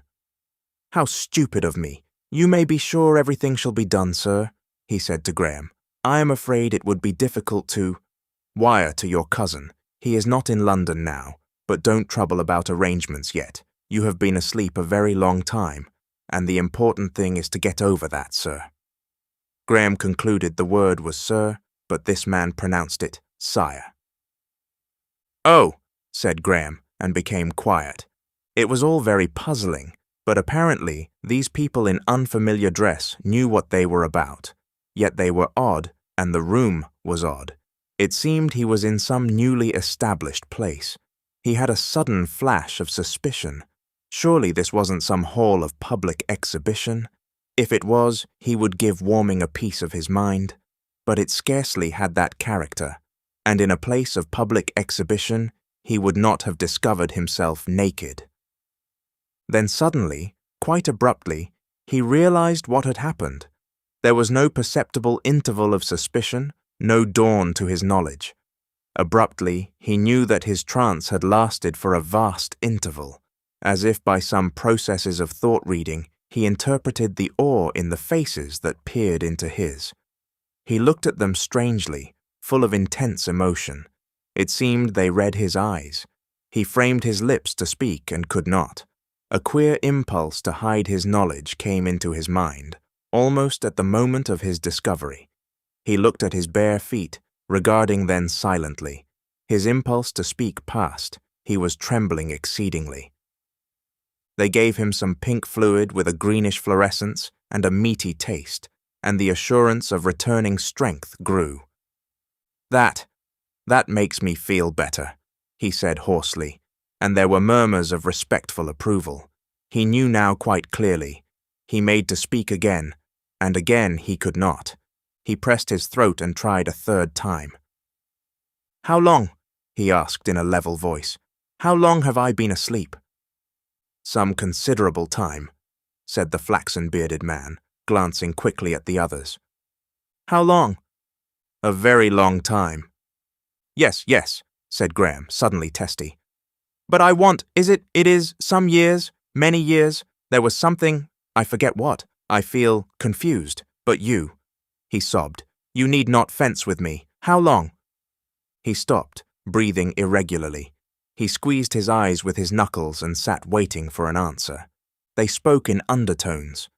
"How stupid of me! You may be sure everything shall be done, sir," he said to Graham. "I am afraid it would be difficult to wire to your cousin. He is not in London now, but don't trouble about arrangements yet. You have been asleep a very long time, and the important thing is to get over that, sir." Graham concluded the word was sir, but this man pronounced it sire. "Oh," said Graham, and became quiet. It was all very puzzling, but apparently these people in unfamiliar dress knew what they were about. Yet they were odd, and the room was odd. It seemed he was in some newly established place. He had a sudden flash of suspicion. Surely this wasn't some hall of public exhibition. If it was, he would give Warming a piece of his mind. But it scarcely had that character, and in a place of public exhibition, he would not have discovered himself naked. Then suddenly, quite abruptly, he realized what had happened. There was no perceptible interval of suspicion, no dawn to his knowledge. Abruptly, he knew that his trance had lasted for a vast interval. As if by some processes of thought-reading, he interpreted the awe in the faces that peered into his. He looked at them strangely, full of intense emotion. It seemed they read his eyes. He framed his lips to speak and could not. A queer impulse to hide his knowledge came into his mind, almost at the moment of his discovery. He looked at his bare feet, regarding them silently. His impulse to speak passed. He was trembling exceedingly. They gave him some pink fluid with a greenish fluorescence and a meaty taste, and the assurance of returning strength grew. That makes me feel better," he said hoarsely, and there were murmurs of respectful approval. He knew now quite clearly. He made to speak again, and again he could not. He pressed his throat and tried a third time. "How long?" he asked in a level voice. "How long have I been asleep?" "Some considerable time," said the flaxen-bearded man, glancing quickly at the others. "How long?" "A very long time." Yes, said Graham, suddenly testy. "But I want, it is some years, many years, there was something, I forget what, I feel confused, but you," he sobbed, "you need not fence with me. How long?" He stopped, breathing irregularly. He squeezed his eyes with his knuckles and sat waiting for an answer. They spoke in undertones.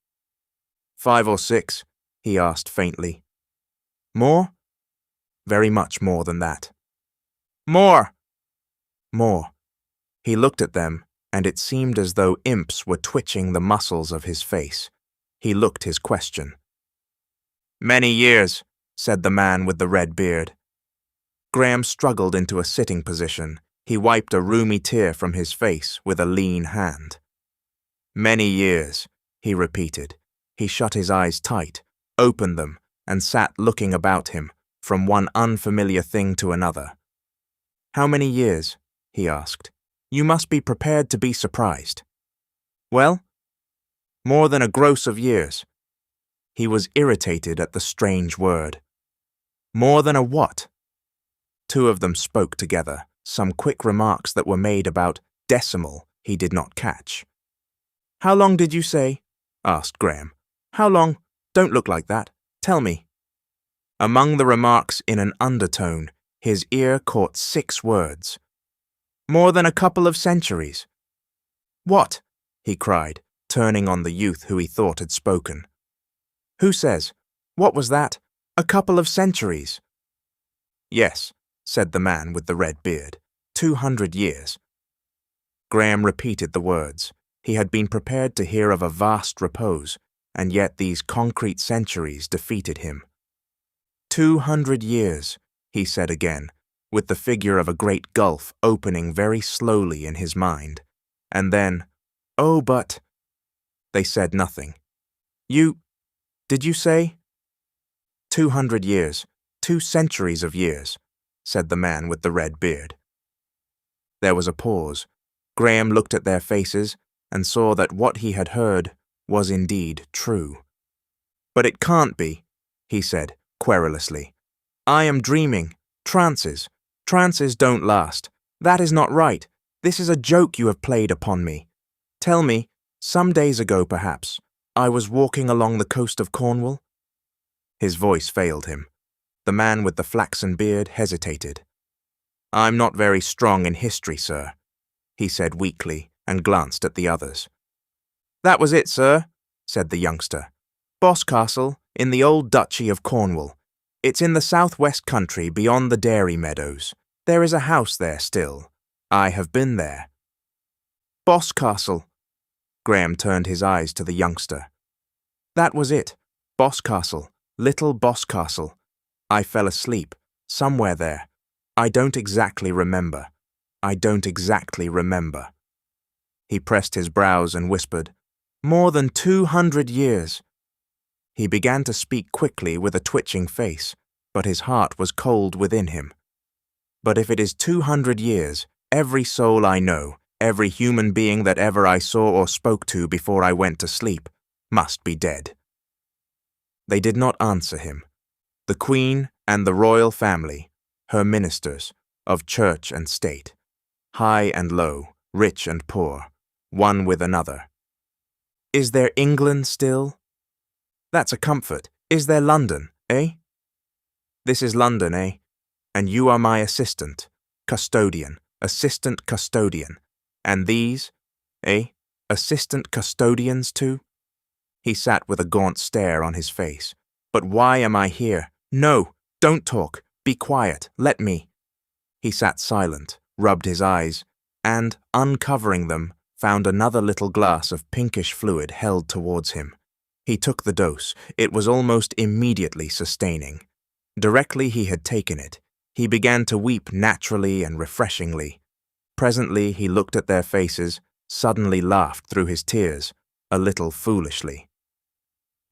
5 or 6, he asked faintly. "More?" "Very much more than that." "More!" "More." He looked at them, and it seemed as though imps were twitching the muscles of his face. He looked his question. "Many years," said the man with the red beard. Graham struggled into a sitting position. He wiped a rheumy tear from his face with a lean hand. "Many years," he repeated. He shut his eyes tight, opened them, and sat looking about him, from one unfamiliar thing to another. "How many years?" he asked. "You must be prepared to be surprised." "Well?" "More than a gross of years." He was irritated at the strange word. "More than a what?" Two of them spoke together, some quick remarks that were made about decimal he did not catch. "How long did you say?" asked Graham. "How long? Don't look like that. Tell me." Among the remarks in an undertone, his ear caught 6 words. "More than a couple of centuries." "What?" he cried, turning on the youth who he thought had spoken. "Who says? What was that? A couple of centuries?" "Yes," said the man with the red beard. 200 years. Graham repeated the words. He had been prepared to hear of a vast repose, and yet these concrete centuries defeated him. 200 years, he said again, with the figure of a great gulf opening very slowly in his mind. And then, "Oh, but—" They said nothing. Did you say? 200 years, 2 centuries of years, said the man with the red beard. There was a pause. Graham looked at their faces and saw that what he had heard was indeed true. "But it can't be," he said querulously. "I am dreaming. Trances. Trances don't last. That is not right. This is a joke you have played upon me. Tell me, some days ago perhaps, I was walking along the coast of Cornwall?" His voice failed him. The man with the flaxen beard hesitated. "I'm not very strong in history, sir," he said weakly and glanced at the others. "That was it, sir," said the youngster. "Boscastle, in the old Duchy of Cornwall. It's in the southwest country beyond the dairy meadows. There is a house there still. I have been there." "Boscastle." Graham turned his eyes to the youngster. "That was it. Boscastle. Little Boscastle. I fell asleep, somewhere there. I don't exactly remember. I don't exactly remember." He pressed his brows and whispered, "More than 200 years." He began to speak quickly with a twitching face, but his heart was cold within him. "But if it is 200 years, every soul I know, every human being that ever I saw or spoke to before I went to sleep, must be dead." They did not answer him. The Queen and the royal family, her ministers, of church and state, high and low, rich and poor, one with another. "Is there England still?" "That's a comfort. Is there London, eh?" "This is London, eh? And you are my assistant, assistant custodian. And these, eh? Assistant custodians too?" He sat with a gaunt stare on his face. "But why am I here? No, don't talk. Be quiet. Let me." He sat silent, rubbed his eyes, and, uncovering them, found another little glass of pinkish fluid held towards him. He took the dose. It was almost immediately sustaining. Directly he had taken it, he began to weep naturally and refreshingly. Presently he looked at their faces, suddenly laughed through his tears, a little foolishly.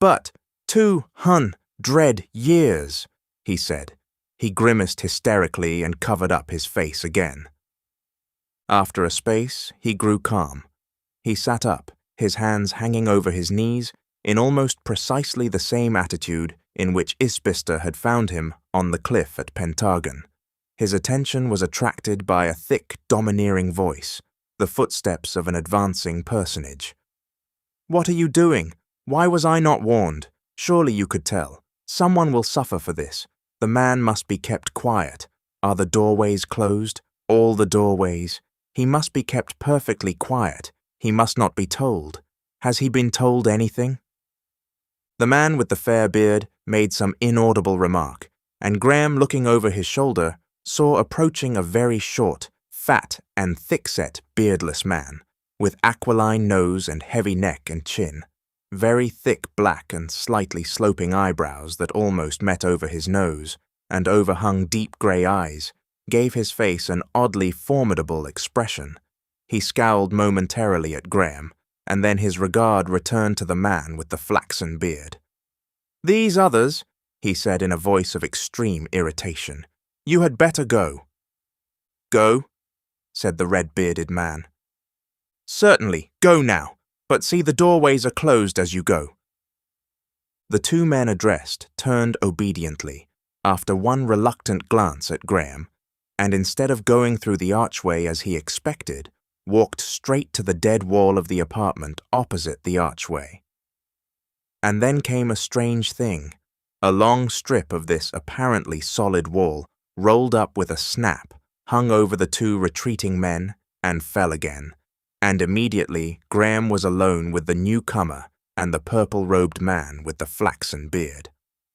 "But 200 years, he said. He grimaced hysterically and covered up his face again. After a space, he grew calm. He sat up, his hands hanging over his knees, in almost precisely the same attitude in which Isbister had found him on the cliff at Pentargon. His attention was attracted by a thick, domineering voice, the footsteps of an advancing personage. "What are you doing? Why was I not warned? Surely you could tell. Someone will suffer for this. The man must be kept quiet. Are the doorways closed? All the doorways. He must be kept perfectly quiet. He must not be told. Has he been told anything?" The man with the fair beard made some inaudible remark, and Graham, looking over his shoulder, saw approaching a very short, fat and thick-set, beardless man, with aquiline nose and heavy neck and chin, very thick black and slightly sloping eyebrows that almost met over his nose, and overhung deep grey eyes, gave his face an oddly formidable expression. He scowled momentarily at Graham, and then his regard returned to the man with the flaxen beard. "These others," he said in a voice of extreme irritation, "you had better go." "Go?" said the red-bearded man. "Certainly, go now, but see the doorways are closed as you go." The two men addressed turned obediently, after one reluctant glance at Graham, and instead of going through the archway as he expected, walked straight to the dead wall of the apartment opposite the archway. And then came a strange thing. A long strip of this apparently solid wall rolled up with a snap, hung over the two retreating men, and fell again, and immediately Graham was alone with the newcomer and the purple-robed man with the flaxen beard.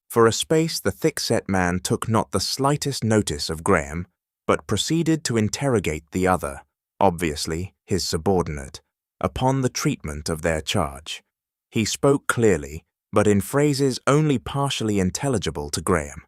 For a space the thick-set man took not the slightest notice of Graham, but proceeded to interrogate the other, obviously his subordinate, upon the treatment of their charge. He spoke clearly, but in phrases only partially intelligible to Graham.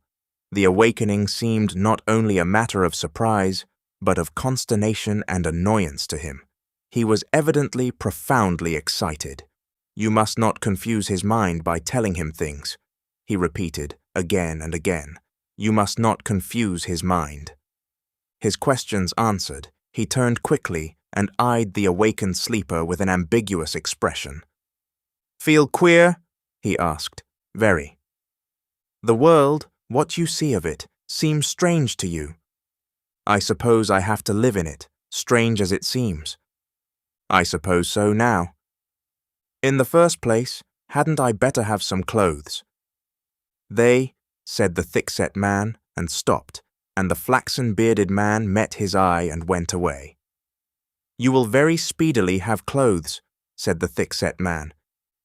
The awakening seemed not only a matter of surprise, but of consternation and annoyance to him. He was evidently profoundly excited. "You must not confuse his mind by telling him things," he repeated again and again. "You must not confuse his mind." His questions answered, he turned quickly and eyed the awakened sleeper with an ambiguous expression. "Feel queer?" he asked. "Very." "The world, what you see of it, seems strange to you." "I suppose I have to live in it, strange as it seems." "I suppose so now." "In the first place, hadn't I better have some clothes?" "They," said the thick-set man, and stopped, and the flaxen-bearded man met his eye and went away. "You will very speedily have clothes," said the thick-set man.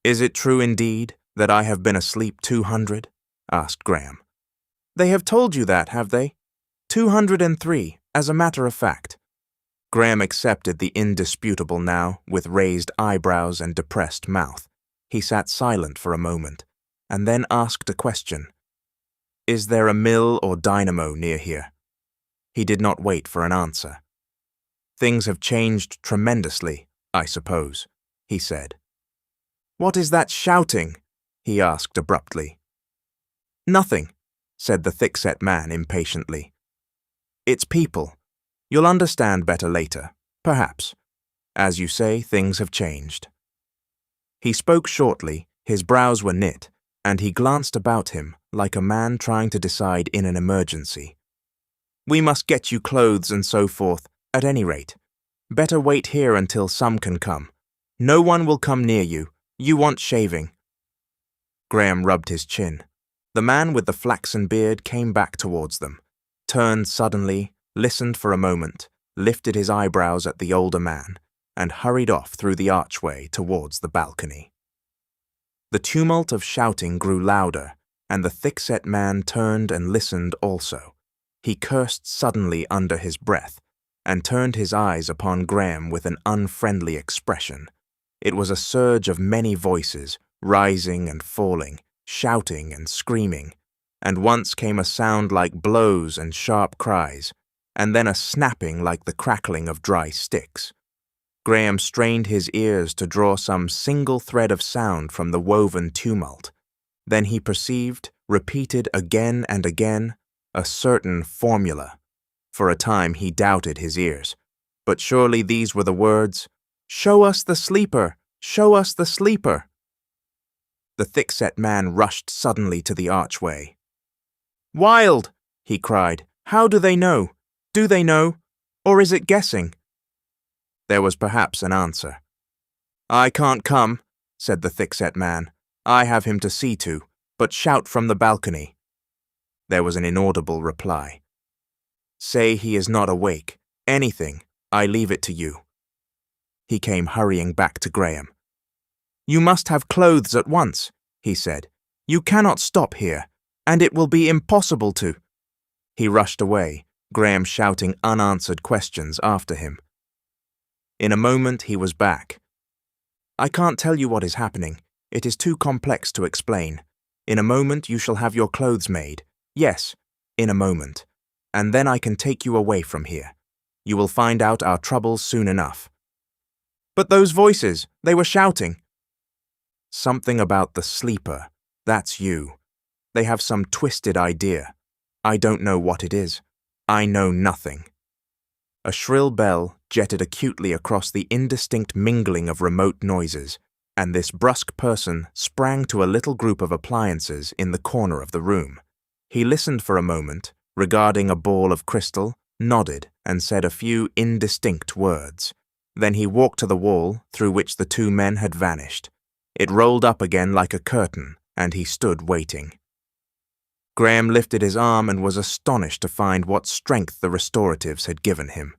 "Is it true indeed that I have been asleep 200? asked Graham. "They have told you that, have they?" 203, as a matter of fact." Graham accepted the indisputable now, with raised eyebrows and depressed mouth. He sat silent for a moment, and then asked a question. "Is there a mill or dynamo near here?" He did not wait for an answer. "Things have changed tremendously, I suppose," he said. "What is that shouting?" he asked abruptly. "Nothing," said the thick-set man impatiently. "It's people. You'll understand better later, perhaps. As you say, things have changed." He spoke shortly, his brows were knit, and he glanced about him like a man trying to decide in an emergency. "We must get you clothes and so forth, at any rate. Better wait here until some can come. No one will come near you. You want shaving." Graham rubbed his chin. The man with the flaxen beard came back towards them, turned suddenly, listened for a moment, lifted his eyebrows at the older man, and hurried off through the archway towards the balcony. The tumult of shouting grew louder, and the thick-set man turned and listened also. He cursed suddenly under his breath, and turned his eyes upon Graham with an unfriendly expression. It was a surge of many voices, rising and falling, shouting and screaming, and once came a sound like blows and sharp cries, and then a snapping like the crackling of dry sticks. Graham strained his ears to draw some single thread of sound from the woven tumult. Then he perceived, repeated again and again, a certain formula. For a time he doubted his ears, but surely these were the words, "Show us the sleeper! Show us the sleeper!" The thick-set man rushed suddenly to the archway. "Wild!" he cried. "How do they know? Do they know? Or is it guessing?" There was perhaps an answer. "I can't come," said the thick-set man. "I have him to see to, but shout from the balcony." There was an inaudible reply. "Say he is not awake. Anything. I leave it to you." He came hurrying back to Graham. "You must have clothes at once," he said. "You cannot stop here, and it will be impossible to." He rushed away, Graham shouting unanswered questions after him. In a moment he was back. "I can't tell you what is happening. It is too complex to explain. In a moment you shall have your clothes made. Yes, in a moment. And then I can take you away from here. You will find out our troubles soon enough." "But those voices, they were shouting." "Something about the sleeper. That's you. They have some twisted idea. I don't know what it is. I know nothing." A shrill bell jetted acutely across the indistinct mingling of remote noises, and this brusque person sprang to a little group of appliances in the corner of the room. He listened for a moment, regarding a ball of crystal, nodded, and said a few indistinct words. Then he walked to the wall through which the two men had vanished. It rolled up again like a curtain, and he stood waiting. Graham lifted his arm and was astonished to find what strength the restoratives had given him.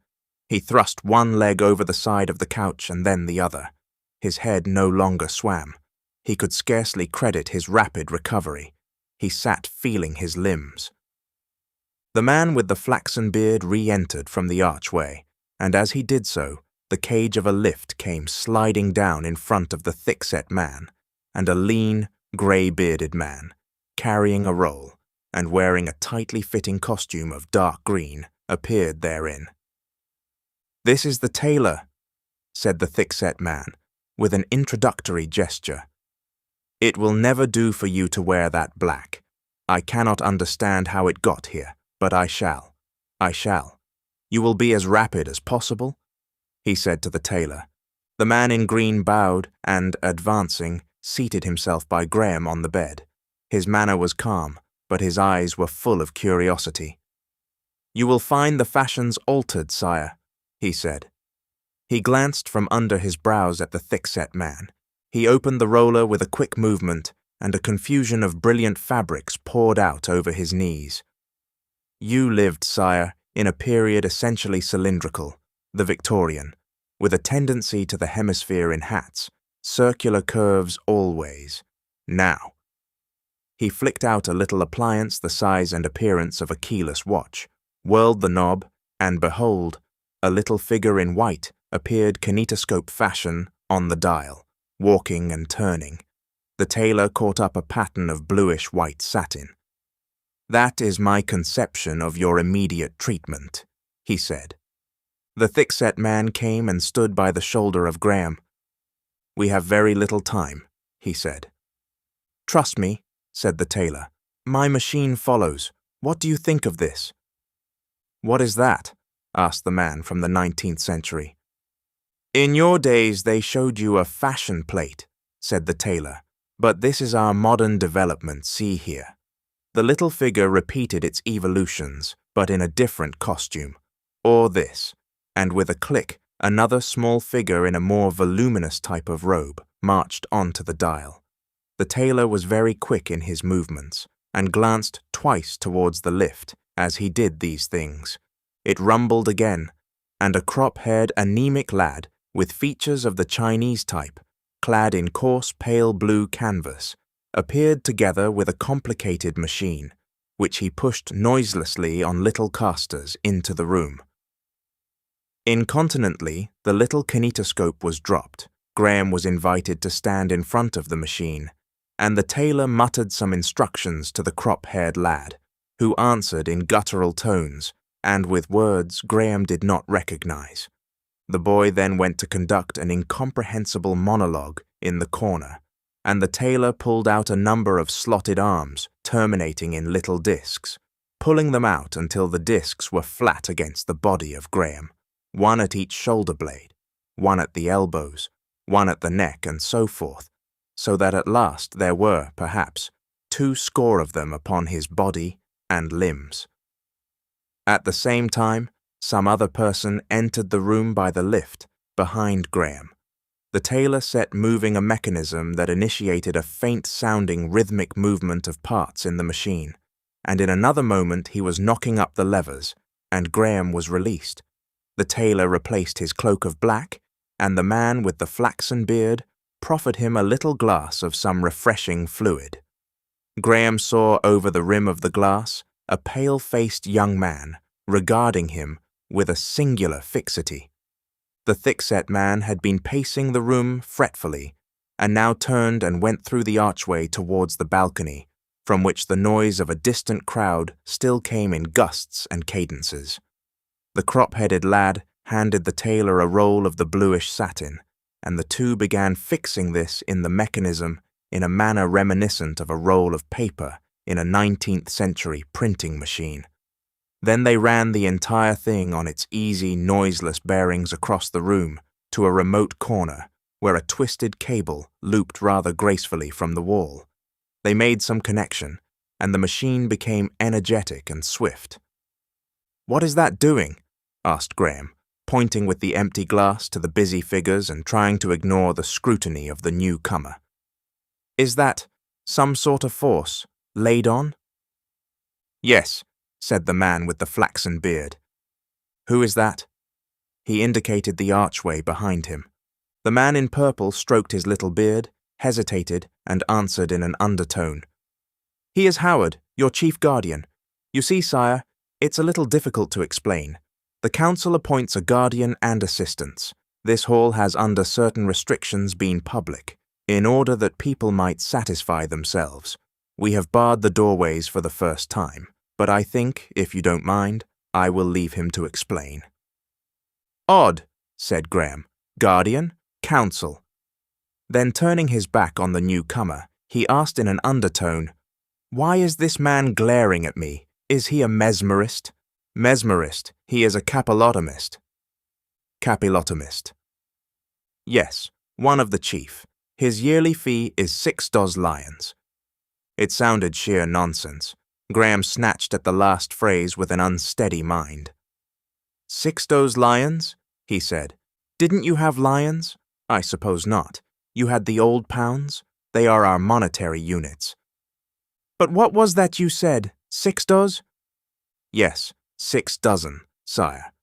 He thrust one leg over the side of the couch and then the other. His head no longer swam. He could scarcely credit his rapid recovery. He sat feeling his limbs. The man with the flaxen beard re-entered from the archway, and as he did so, the cage of a lift came sliding down in front of the thick-set man, and a lean, grey-bearded man, carrying a roll, and wearing a tightly fitting costume of dark green, appeared therein. "This is the tailor," said the thick-set man, with an introductory gesture. "It will never do for you to wear that black. I cannot understand how it got here, but I shall. I shall. You will be as rapid as possible?" he said to the tailor. The man in green bowed and, advancing, seated himself by Graham on the bed. His manner was calm, but his eyes were full of curiosity. "You will find the fashions altered, sire," he said. He glanced from under his brows at the thick-set man. He opened the roller with a quick movement, and a confusion of brilliant fabrics poured out over his knees. "You lived, sire, in a period essentially cylindrical, the Victorian, with a tendency to the hemisphere in hats, circular curves always. Now." He flicked out a little appliance the size and appearance of a keyless watch, whirled the knob, and behold, a little figure in white appeared kinetoscope fashion on the dial, walking and turning. The tailor caught up a pattern of bluish-white satin. "That is my conception of your immediate treatment," he said. The thick-set man came and stood by the shoulder of Graham. "We have very little time," he said. "Trust me," said the tailor. "My machine follows. What do you think of this?" "What is that?" asked the man from the 19th century. "In your days they showed you a fashion plate," said the tailor, "but this is our modern development, see here." The little figure repeated its evolutions, but in a different costume. Or this, and with a click, another small figure in a more voluminous type of robe marched onto the dial. The tailor was very quick in his movements, and glanced twice towards the lift as he did these things. It rumbled again, and a crop-haired, anemic lad, with features of the Chinese type, clad in coarse pale blue canvas, appeared together with a complicated machine, which he pushed noiselessly on little casters into the room. Incontinently, the little kinetoscope was dropped. Graham was invited to stand in front of the machine, and the tailor muttered some instructions to the crop-haired lad, who answered in guttural tones and with words Graham did not recognize. The boy then went to conduct an incomprehensible monologue in the corner, and the tailor pulled out a number of slotted arms terminating in little discs, pulling them out until the discs were flat against the body of Graham, one at each shoulder blade, one at the elbows, one at the neck, and so forth, so that at last there were, perhaps, 200 of them upon his body and limbs. At the same time, some other person entered the room by the lift, behind Graham. The tailor set moving a mechanism that initiated a faint-sounding rhythmic movement of parts in the machine, and in another moment he was knocking up the levers, and Graham was released. The tailor replaced his cloak of black, and the man with the flaxen beard proffered him a little glass of some refreshing fluid. Graham saw over the rim of the glass a pale-faced young man regarding him with a singular fixity. The thick-set man had been pacing the room fretfully, and now turned and went through the archway towards the balcony, from which the noise of a distant crowd still came in gusts and cadences. The crop-headed lad handed the tailor a roll of the bluish satin, and the two began fixing this in the mechanism in a manner reminiscent of a roll of paper in a 19th century printing machine. Then they ran the entire thing on its easy, noiseless bearings across the room to a remote corner where a twisted cable looped rather gracefully from the wall. They made some connection, and the machine became energetic and swift. "What is that doing?" asked Graham, pointing with the empty glass to the busy figures and trying to ignore the scrutiny of the newcomer. "Is that some sort of force laid on?" "Yes," said the man with the flaxen beard. "Who is that?" He indicated the archway behind him. The man in purple stroked his little beard, hesitated, and answered in an undertone. "He is Howard, your chief guardian. You see, sire, it's a little difficult to explain. The council appoints a guardian and assistants. This hall has under certain restrictions been public, in order that people might satisfy themselves. We have barred the doorways for the first time, but I think, if you don't mind, I will leave him to explain." "Odd," said Graham. "Guardian? Council." Then turning his back on the newcomer, he asked in an undertone, "Why is this man glaring at me? Is he a mesmerist?" "Mesmerist. He is a capillotomist." "Capillotomist." "Yes, one of the chief. His yearly fee is 6 lions." It sounded sheer nonsense. Graham snatched at the last phrase with an unsteady mind. 6 lions?" he said. "Didn't you have lions? I suppose not. You had the old pounds? They are our monetary units." "But what was that you said? 6 ?" "Yes, 6 dozen, sire.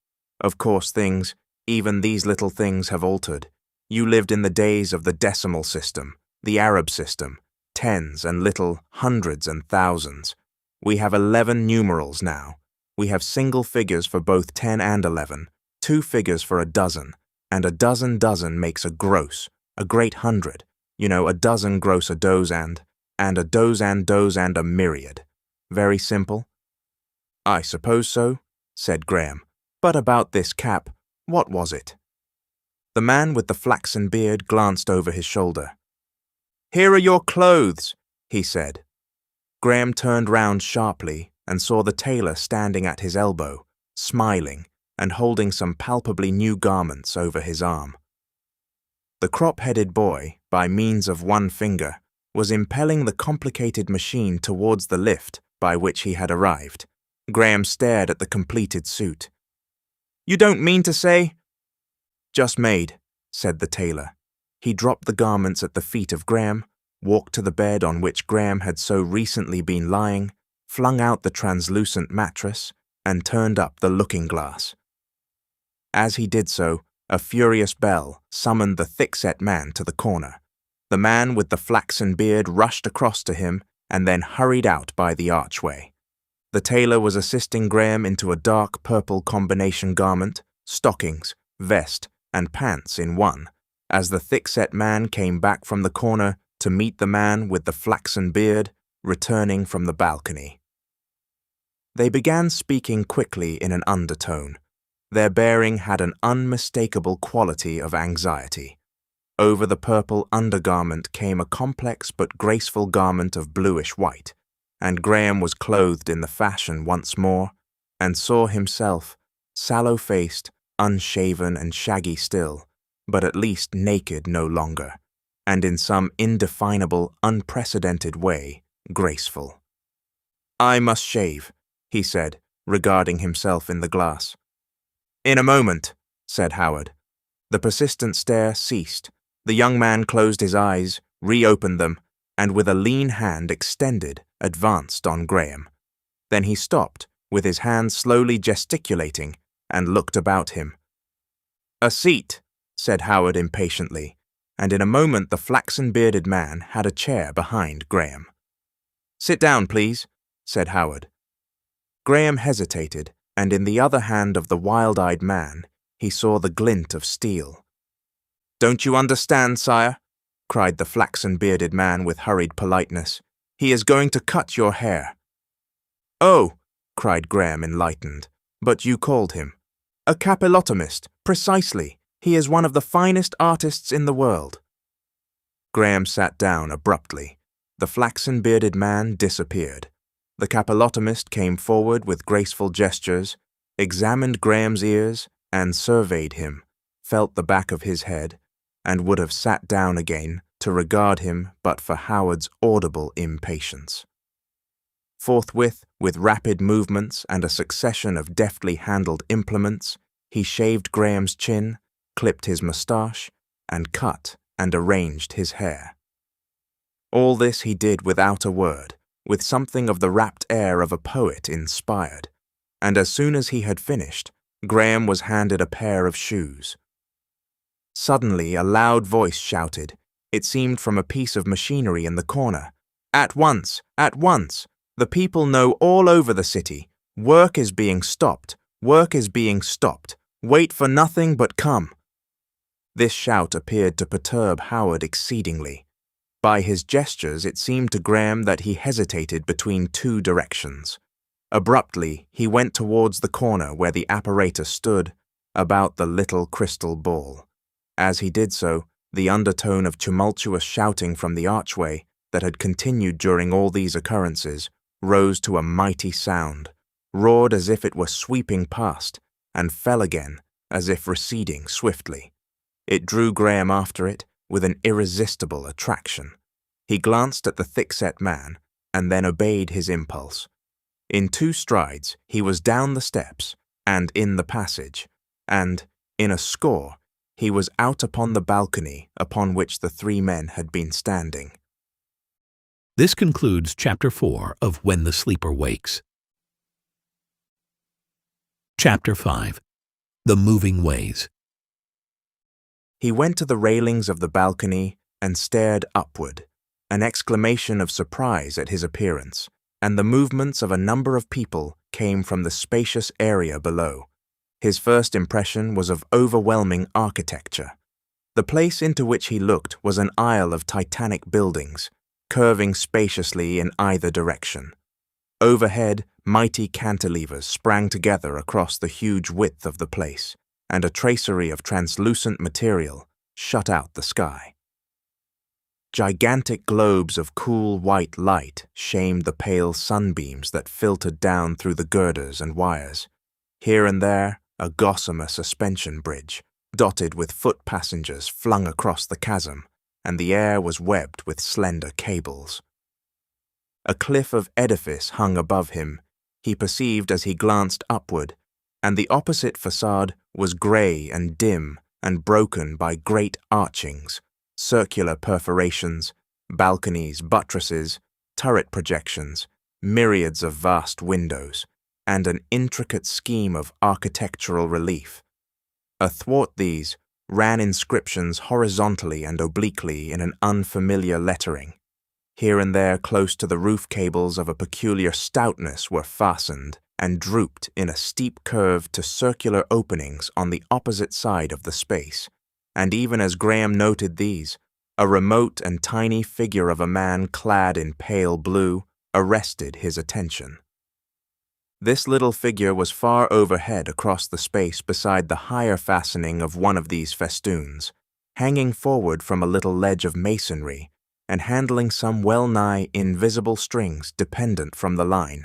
Of course things, even these little things, have altered. You lived in the days of the decimal system, the Arab system, tens and little hundreds and thousands. We have 11 numerals now. We have single figures for both 10 and 11, 2 figures for a dozen, and a dozen makes a gross, a great hundred. You know, a dozen gross a doze and a doze and a myriad. Very simple?" "I suppose so," said Graham. "But about this cap, what was it?" The man with the flaxen beard glanced over his shoulder. "Here are your clothes," he said. Graham turned round sharply and saw the tailor standing at his elbow, smiling and holding some palpably new garments over his arm. The crop-headed boy, by means of one finger, was impelling the complicated machine towards the lift by which he had arrived. Graham stared at the completed suit. "You don't mean to say—" "Just made," said the tailor. He dropped the garments at the feet of Graham, walked to the bed on which Graham had so recently been lying, flung out the translucent mattress, and turned up the looking-glass. As he did so, a furious bell summoned the thick-set man to the corner. The man with the flaxen beard rushed across to him and then hurried out by the archway. The tailor was assisting Graham into a dark purple combination garment, stockings, vest, and pants in one, as the thick-set man came back from the corner to meet the man with the flaxen beard, returning from the balcony. They began speaking quickly in an undertone. Their bearing had an unmistakable quality of anxiety. Over the purple undergarment came a complex but graceful garment of bluish-white, and Graham was clothed in the fashion once more, and saw himself, sallow-faced, unshaven and shaggy still, but at least naked no longer, and in some indefinable, unprecedented way, graceful. "I must shave," he said, regarding himself in the glass. "In a moment," said Howard. The persistent stare ceased. The young man closed his eyes, reopened them, and with a lean hand extended, advanced on Graham. Then he stopped, with his hand slowly gesticulating, and looked about him. "A seat," said Howard impatiently, and in a moment the flaxen-bearded man had a chair behind Graham. "Sit down, please," said Howard. Graham hesitated, and in the other hand of the wild-eyed man he saw the glint of steel. "Don't you understand, sire?" cried the flaxen-bearded man with hurried politeness. "He is going to cut your hair." "Oh," cried Graham, enlightened. "But you called him—" "A capillotomist, precisely. He is one of the finest artists in the world." Graham sat down abruptly. The flaxen-bearded man disappeared. The capillotomist came forward with graceful gestures, examined Graham's ears, and surveyed him, felt the back of his head, and would have sat down again to regard him but for Howard's audible impatience. Forthwith, with rapid movements and a succession of deftly handled implements, he shaved Graham's chin, clipped his moustache, and cut and arranged his hair. All this he did without a word, with something of the rapt air of a poet inspired, and as soon as he had finished, Graham was handed a pair of shoes. Suddenly a loud voice shouted, it seemed from a piece of machinery in the corner, "At once! At once! The people know all over the city. Work is being stopped. Work is being stopped. Wait for nothing but come." This shout appeared to perturb Howard exceedingly. By his gestures, it seemed to Graham that he hesitated between two directions. Abruptly, he went towards the corner where the apparatus stood, about the little crystal ball. As he did so, the undertone of tumultuous shouting from the archway that had continued during all these occurrences rose to a mighty sound, roared as if it were sweeping past, and fell again as if receding swiftly. It drew Graham after it with an irresistible attraction. He glanced at the thick-set man and then obeyed his impulse. In 2 strides, he was down the steps and in the passage, and, in a score, he was out upon the balcony upon which the 3 men had been standing. This concludes Chapter 4 of When the Sleeper Wakes. Chapter 5. The Moving Ways. He went to the railings of the balcony and stared upward, an exclamation of surprise at his appearance, and the movements of a number of people came from the spacious area below. His first impression was of overwhelming architecture. The place into which he looked was an aisle of titanic buildings, curving spaciously in either direction. Overhead, mighty cantilevers sprang together across the huge width of the place, and a tracery of translucent material shut out the sky. Gigantic globes of cool white light shamed the pale sunbeams that filtered down through the girders and wires. Here and there, a gossamer suspension bridge, dotted with foot passengers flung across the chasm, and the air was webbed with slender cables. A cliff of edifice hung above him, he perceived as he glanced upward, and the opposite facade was grey and dim and broken by great archings, circular perforations, balconies, buttresses, turret projections, myriads of vast windows, and an intricate scheme of architectural relief. Athwart these ran inscriptions horizontally and obliquely in an unfamiliar lettering. Here and there, close to the roof, cables of a peculiar stoutness were fastened and drooped in a steep curve to circular openings on the opposite side of the space, and even as Graham noted these, a remote and tiny figure of a man clad in pale blue arrested his attention. This little figure was far overhead across the space beside the higher fastening of one of these festoons, hanging forward from a little ledge of masonry and handling some well-nigh invisible strings dependent from the line.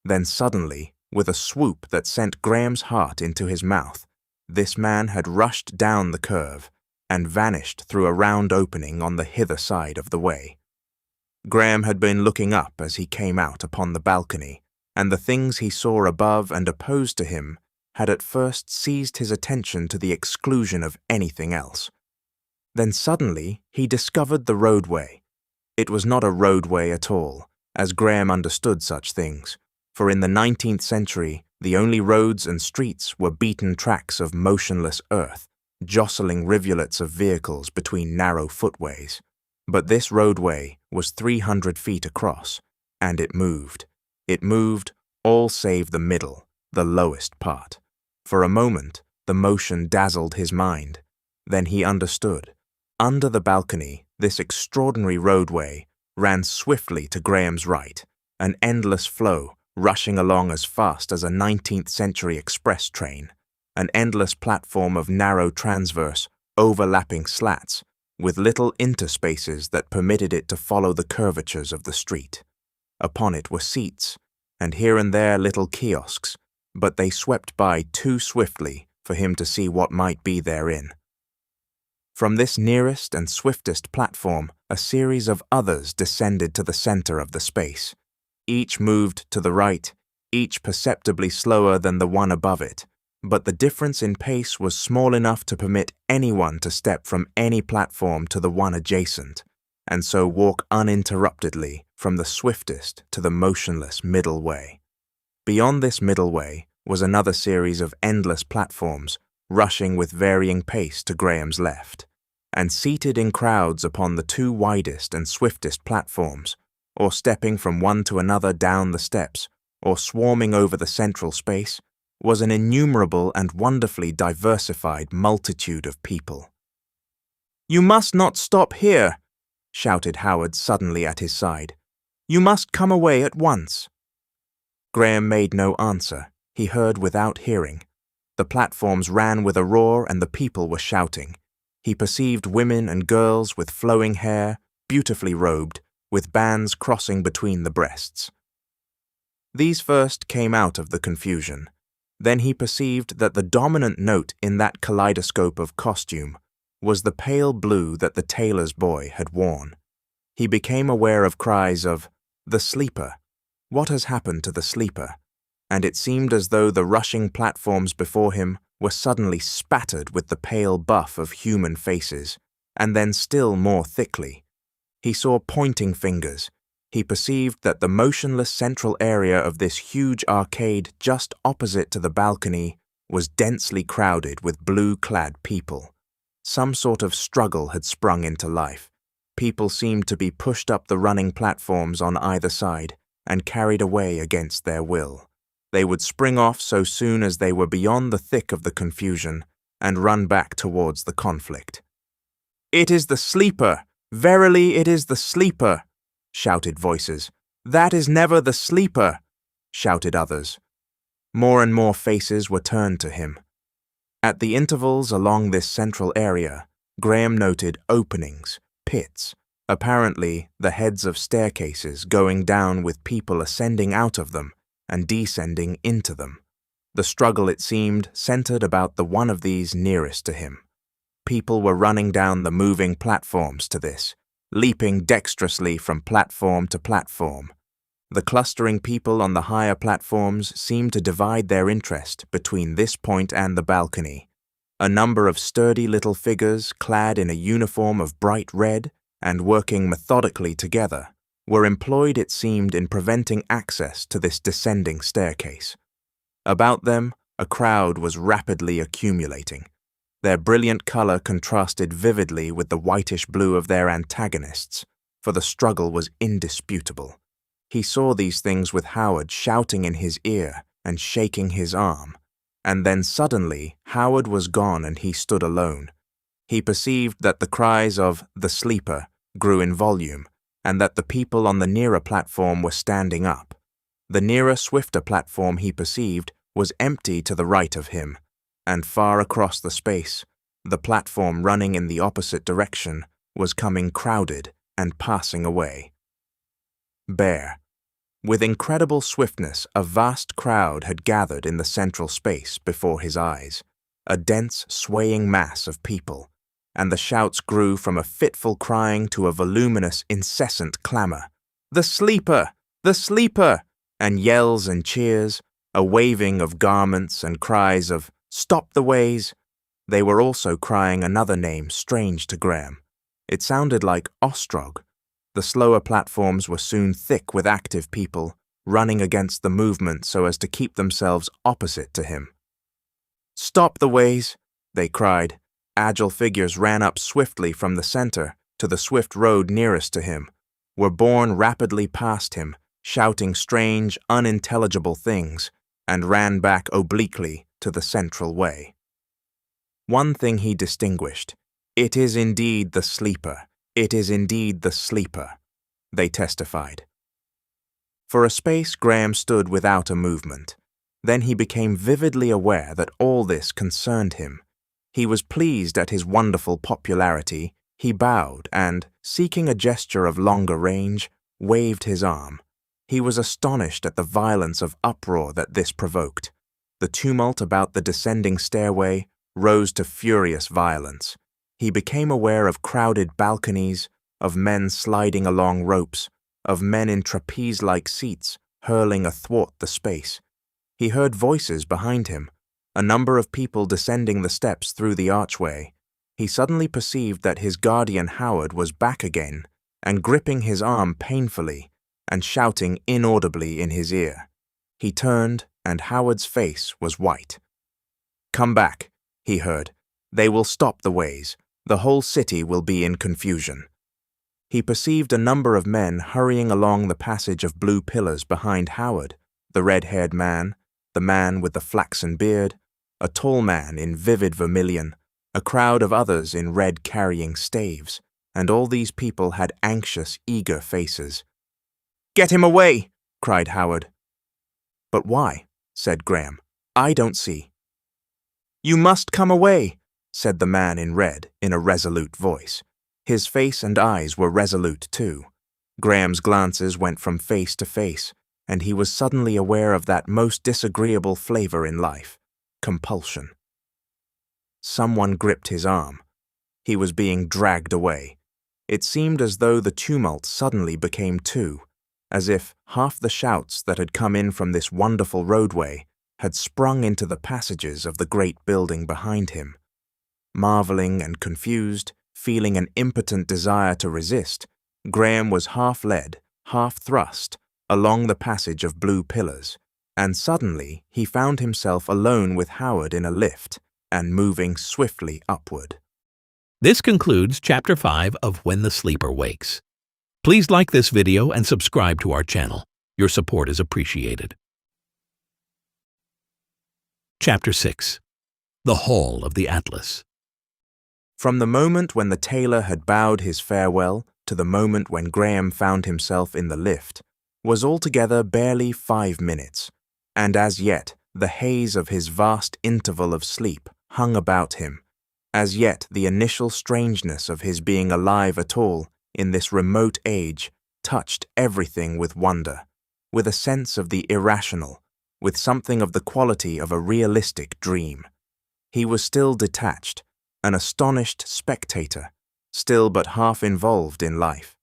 Then suddenly, with a swoop that sent Graham's heart into his mouth, this man had rushed down the curve and vanished through a round opening on the hither side of the way. Graham had been looking up as he came out upon the balcony, and the things he saw above and opposed to him had at first seized his attention to the exclusion of anything else. Then suddenly he discovered the roadway. It was not a roadway at all, as Graham understood such things, for in the 19th century the only roads and streets were beaten tracks of motionless earth, jostling rivulets of vehicles between narrow footways. But this roadway was 300 feet across, and it moved. It moved, all save the middle, the lowest part. For a moment, the motion dazzled his mind. Then he understood. Under the balcony, this extraordinary roadway ran swiftly to Graham's right, an endless flow, rushing along as fast as a 19th century express train, an endless platform of narrow transverse, overlapping slats, with little interspaces that permitted it to follow the curvatures of the street. Upon it were seats, and here and there little kiosks, but they swept by too swiftly for him to see what might be therein. From this nearest and swiftest platform, a series of others descended to the center of the space. Each moved to the right, each perceptibly slower than the one above it, but the difference in pace was small enough to permit anyone to step from any platform to the one adjacent, and so walk uninterruptedly from the swiftest to the motionless middle way. Beyond this middle way was another series of endless platforms, rushing with varying pace to Graham's left, and seated in crowds upon the 2 widest and swiftest platforms, or stepping from one to another down the steps, or swarming over the central space, was an innumerable and wonderfully diversified multitude of people. "You must not stop here," shouted Howard suddenly at his side. "You must come away at once." Graham made no answer. He heard without hearing. The platforms ran with a roar and the people were shouting. He perceived women and girls with flowing hair, beautifully robed, with bands crossing between the breasts. These first came out of the confusion. Then he perceived that the dominant note in that kaleidoscope of costume was the pale blue that the tailor's boy had worn. He became aware of cries of, "The sleeper! What has happened to the sleeper?" And it seemed as though the rushing platforms before him were suddenly spattered with the pale buff of human faces, and then still more thickly. He saw pointing fingers. He perceived that the motionless central area of this huge arcade just opposite to the balcony was densely crowded with blue-clad people. Some sort of struggle had sprung into life. People seemed to be pushed up the running platforms on either side and carried away against their will. They would spring off so soon as they were beyond the thick of the confusion and run back towards the conflict. "It is the sleeper! Verily it is the sleeper!" shouted voices. "That is never the sleeper!" shouted others. More and more faces were turned to him. At the intervals along this central area, Graham noted openings, pits, apparently the heads of staircases going down with people ascending out of them and descending into them. The struggle, it seemed, centered about the one of these nearest to him. People were running down the moving platforms to this, leaping dexterously from platform to platform. The clustering people on the higher platforms seemed to divide their interest between this point and the balcony. A number of sturdy little figures, clad in a uniform of bright red and working methodically together, were employed, it seemed, in preventing access to this descending staircase. About them, a crowd was rapidly accumulating. Their brilliant color contrasted vividly with the whitish blue of their antagonists, for the struggle was indisputable. He saw these things with Howard shouting in his ear and shaking his arm, and then suddenly Howard was gone and he stood alone. He perceived that the cries of "the sleeper" grew in volume, and that the people on the nearer platform were standing up. The nearer, swifter platform, he perceived, was empty to the right of him, and far across the space, the platform running in the opposite direction was coming crowded and passing away. Bare. With incredible swiftness, a vast crowd had gathered in the central space before his eyes, a dense, swaying mass of people, and the shouts grew from a fitful crying to a voluminous, incessant clamor. "The sleeper! The sleeper!" and yells and cheers, a waving of garments and cries of "Stop the ways!" They were also crying another name strange to Graham. It sounded like Ostrog. The slower platforms were soon thick with active people, running against the movement so as to keep themselves opposite to him. "Stop the ways!" they cried. Agile figures ran up swiftly from the center to the swift road nearest to him, were borne rapidly past him, shouting strange, unintelligible things, and ran back obliquely to the central way. One thing he distinguished. "It is indeed the sleeper. It is indeed the sleeper," they testified. For a space, Graham stood without a movement. Then he became vividly aware that all this concerned him. He was pleased at his wonderful popularity. He bowed and, seeking a gesture of longer range, waved his arm. He was astonished at the violence of uproar that this provoked. The tumult about the descending stairway rose to furious violence. He became aware of crowded balconies, of men sliding along ropes, of men in trapeze-like seats hurling athwart the space. He heard voices behind him, a number of people descending the steps through the archway. He suddenly perceived that his guardian Howard was back again and gripping his arm painfully and shouting inaudibly in his ear. He turned, and Howard's face was white. "Come back," he heard. "They will stop the ways. The whole city will be in confusion." He perceived a number of men hurrying along the passage of blue pillars behind Howard, the red-haired man, the man with the flaxen beard, a tall man in vivid vermilion, a crowd of others in red carrying staves. and all these people had anxious, eager faces. "Get him away!" cried Howard. "But why?" said Graham. "I don't see." "You must come away," said the man in red in a resolute voice. His face and eyes were resolute too. Graham's glances went from face to face, and he was suddenly aware of that most disagreeable flavor in life, compulsion. Someone gripped his arm. He was being dragged away. It seemed as though the tumult suddenly became two, as if half the shouts that had come in from this wonderful roadway had sprung into the passages of the great building behind him. Marveling and confused, feeling an impotent desire to resist, Graham was half led, half thrust, along the passage of blue pillars, and suddenly he found himself alone with Howard in a lift and moving swiftly upward. This concludes Chapter 5 of When the Sleeper Wakes. Please like this video and subscribe to our channel. Your support is appreciated. Chapter 6. The Hall of the Atlas. From the moment when the tailor had bowed his farewell to the moment when Graham found himself in the lift was altogether barely 5 minutes, and as yet the haze of his vast interval of sleep hung about him. As yet the initial strangeness of his being alive at all in this remote age touched everything with wonder, with a sense of the irrational, with something of the quality of a realistic dream. He was still detached, an astonished spectator, still but half involved in life.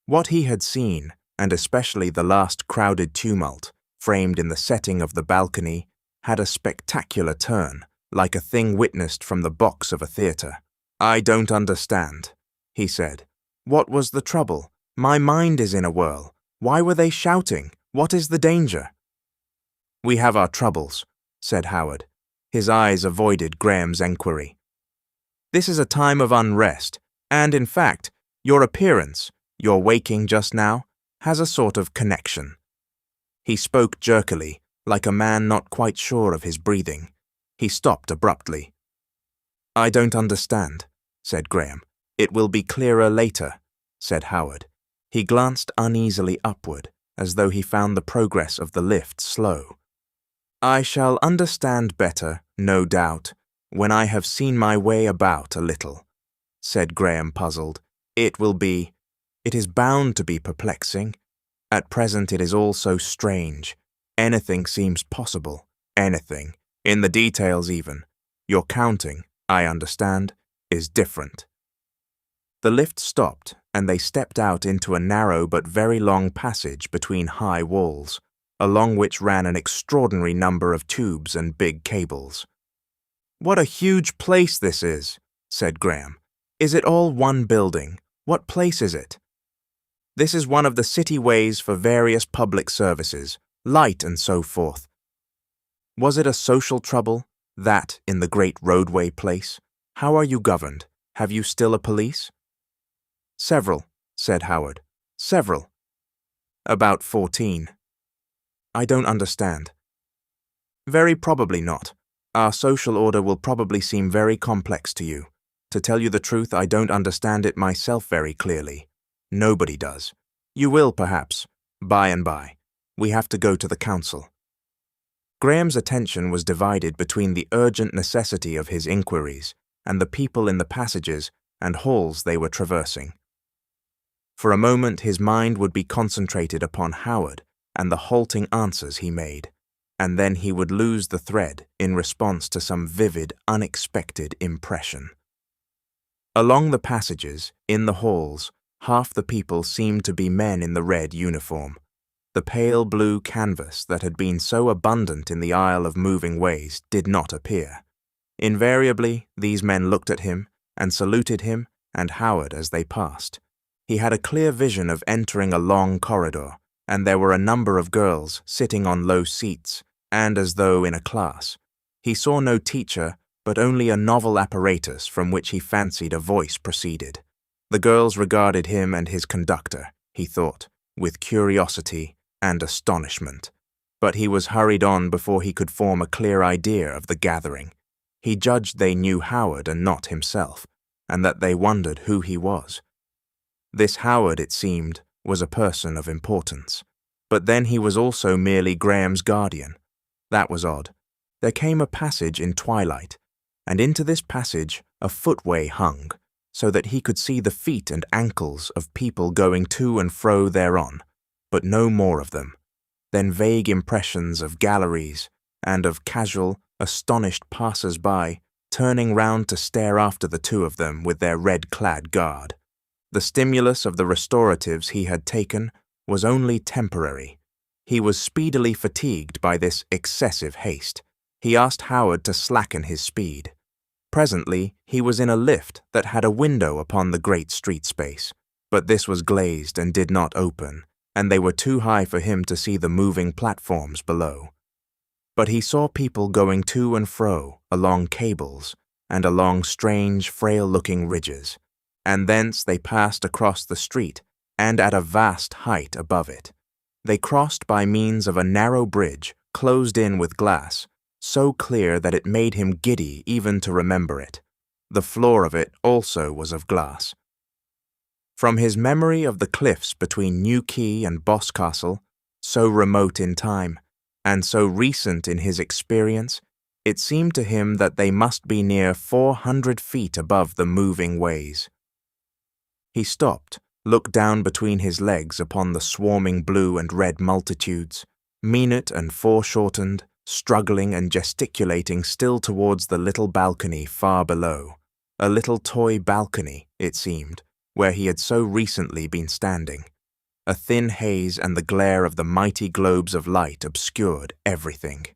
What he had seen, and especially the last crowded tumult, framed in the setting of the balcony, had a spectacular turn, like a thing witnessed from the box of a theatre. "I don't understand," he said. "What was the trouble? My mind is in a whirl. Why were they shouting? What is the danger?" "We have our troubles," said Howard. His eyes avoided Graham's enquiry. "This is a time of unrest, and in fact, your appearance, your waking just now, has a sort of connection." He spoke jerkily, like a man not quite sure of his breathing. He stopped abruptly. "I don't understand," said Graham. "It will be clearer later," said Howard. He glanced uneasily upward, as though he found the progress of the lift slow. "I shall understand better, no doubt, when I have seen my way about a little," said Graham, puzzled. It is bound to be perplexing. At present it is all so strange. Anything seems possible, anything, in the details even. Your counting, I understand, is different." The lift stopped, and they stepped out into a narrow but very long passage between high walls, along which ran an extraordinary number of tubes and big cables. "What a huge place this is," said Graham. "Is it all one building? What place is it?" "This is one of the city ways for various public services, light and so forth." "Was it a social trouble, that in the great roadway place? How are you governed? Have you still a police?" "Several," said Howard. "Several." "About 14. "I don't understand." "Very probably not. Our social order will probably seem very complex to you. To tell you the truth, I don't understand it myself very clearly. Nobody does. You will, perhaps, by and by. We have to go to the council." Graham's attention was divided between the urgent necessity of his inquiries and the people in the passages and halls they were traversing. For a moment his mind would be concentrated upon Howard and the halting answers he made, and then he would lose the thread in response to some vivid, unexpected impression. Along the passages, in the halls, half the people seemed to be men in the red uniform. The pale blue canvas that had been so abundant in the Isle of Moving Ways did not appear. Invariably, these men looked at him and saluted him and Howard as they passed. He had a clear vision of entering a long corridor, and there were a number of girls sitting on low seats, and as though in a class. He saw no teacher, but only a novel apparatus from which he fancied a voice proceeded. The girls regarded him and his conductor, he thought, with curiosity and astonishment. But he was hurried on before he could form a clear idea of the gathering. He judged they knew Howard and not himself, and that they wondered who he was. This Howard, it seemed, was a person of importance. But then he was also merely Graham's guardian. That was odd. There came a passage in twilight, and into this passage a footway hung, so that he could see the feet and ankles of people going to and fro thereon, but no more of them. Then vague impressions of galleries, and of casual, astonished passers-by, turning round to stare after the two of them with their red-clad guard. The stimulus of the restoratives he had taken was only temporary. He was speedily fatigued by this excessive haste. He asked Howard to slacken his speed. Presently, he was in a lift that had a window upon the great street space, but this was glazed and did not open, and they were too high for him to see the moving platforms below. But he saw people going to and fro along cables and along strange, frail-looking ridges, and thence they passed across the street and at a vast height above it. They crossed by means of a narrow bridge closed in with glass, so clear that it made him giddy even to remember it. The floor of it also was of glass. From his memory of the cliffs between New Quay and Boscastle, so remote in time, and so recent in his experience, it seemed to him that they must be near 400 feet above the moving ways. He stopped, looked down between his legs upon the swarming blue and red multitudes, minute and foreshortened, struggling and gesticulating still towards the little balcony far below, a little toy balcony, it seemed, where he had so recently been standing. A thin haze and the glare of the mighty globes of light obscured everything.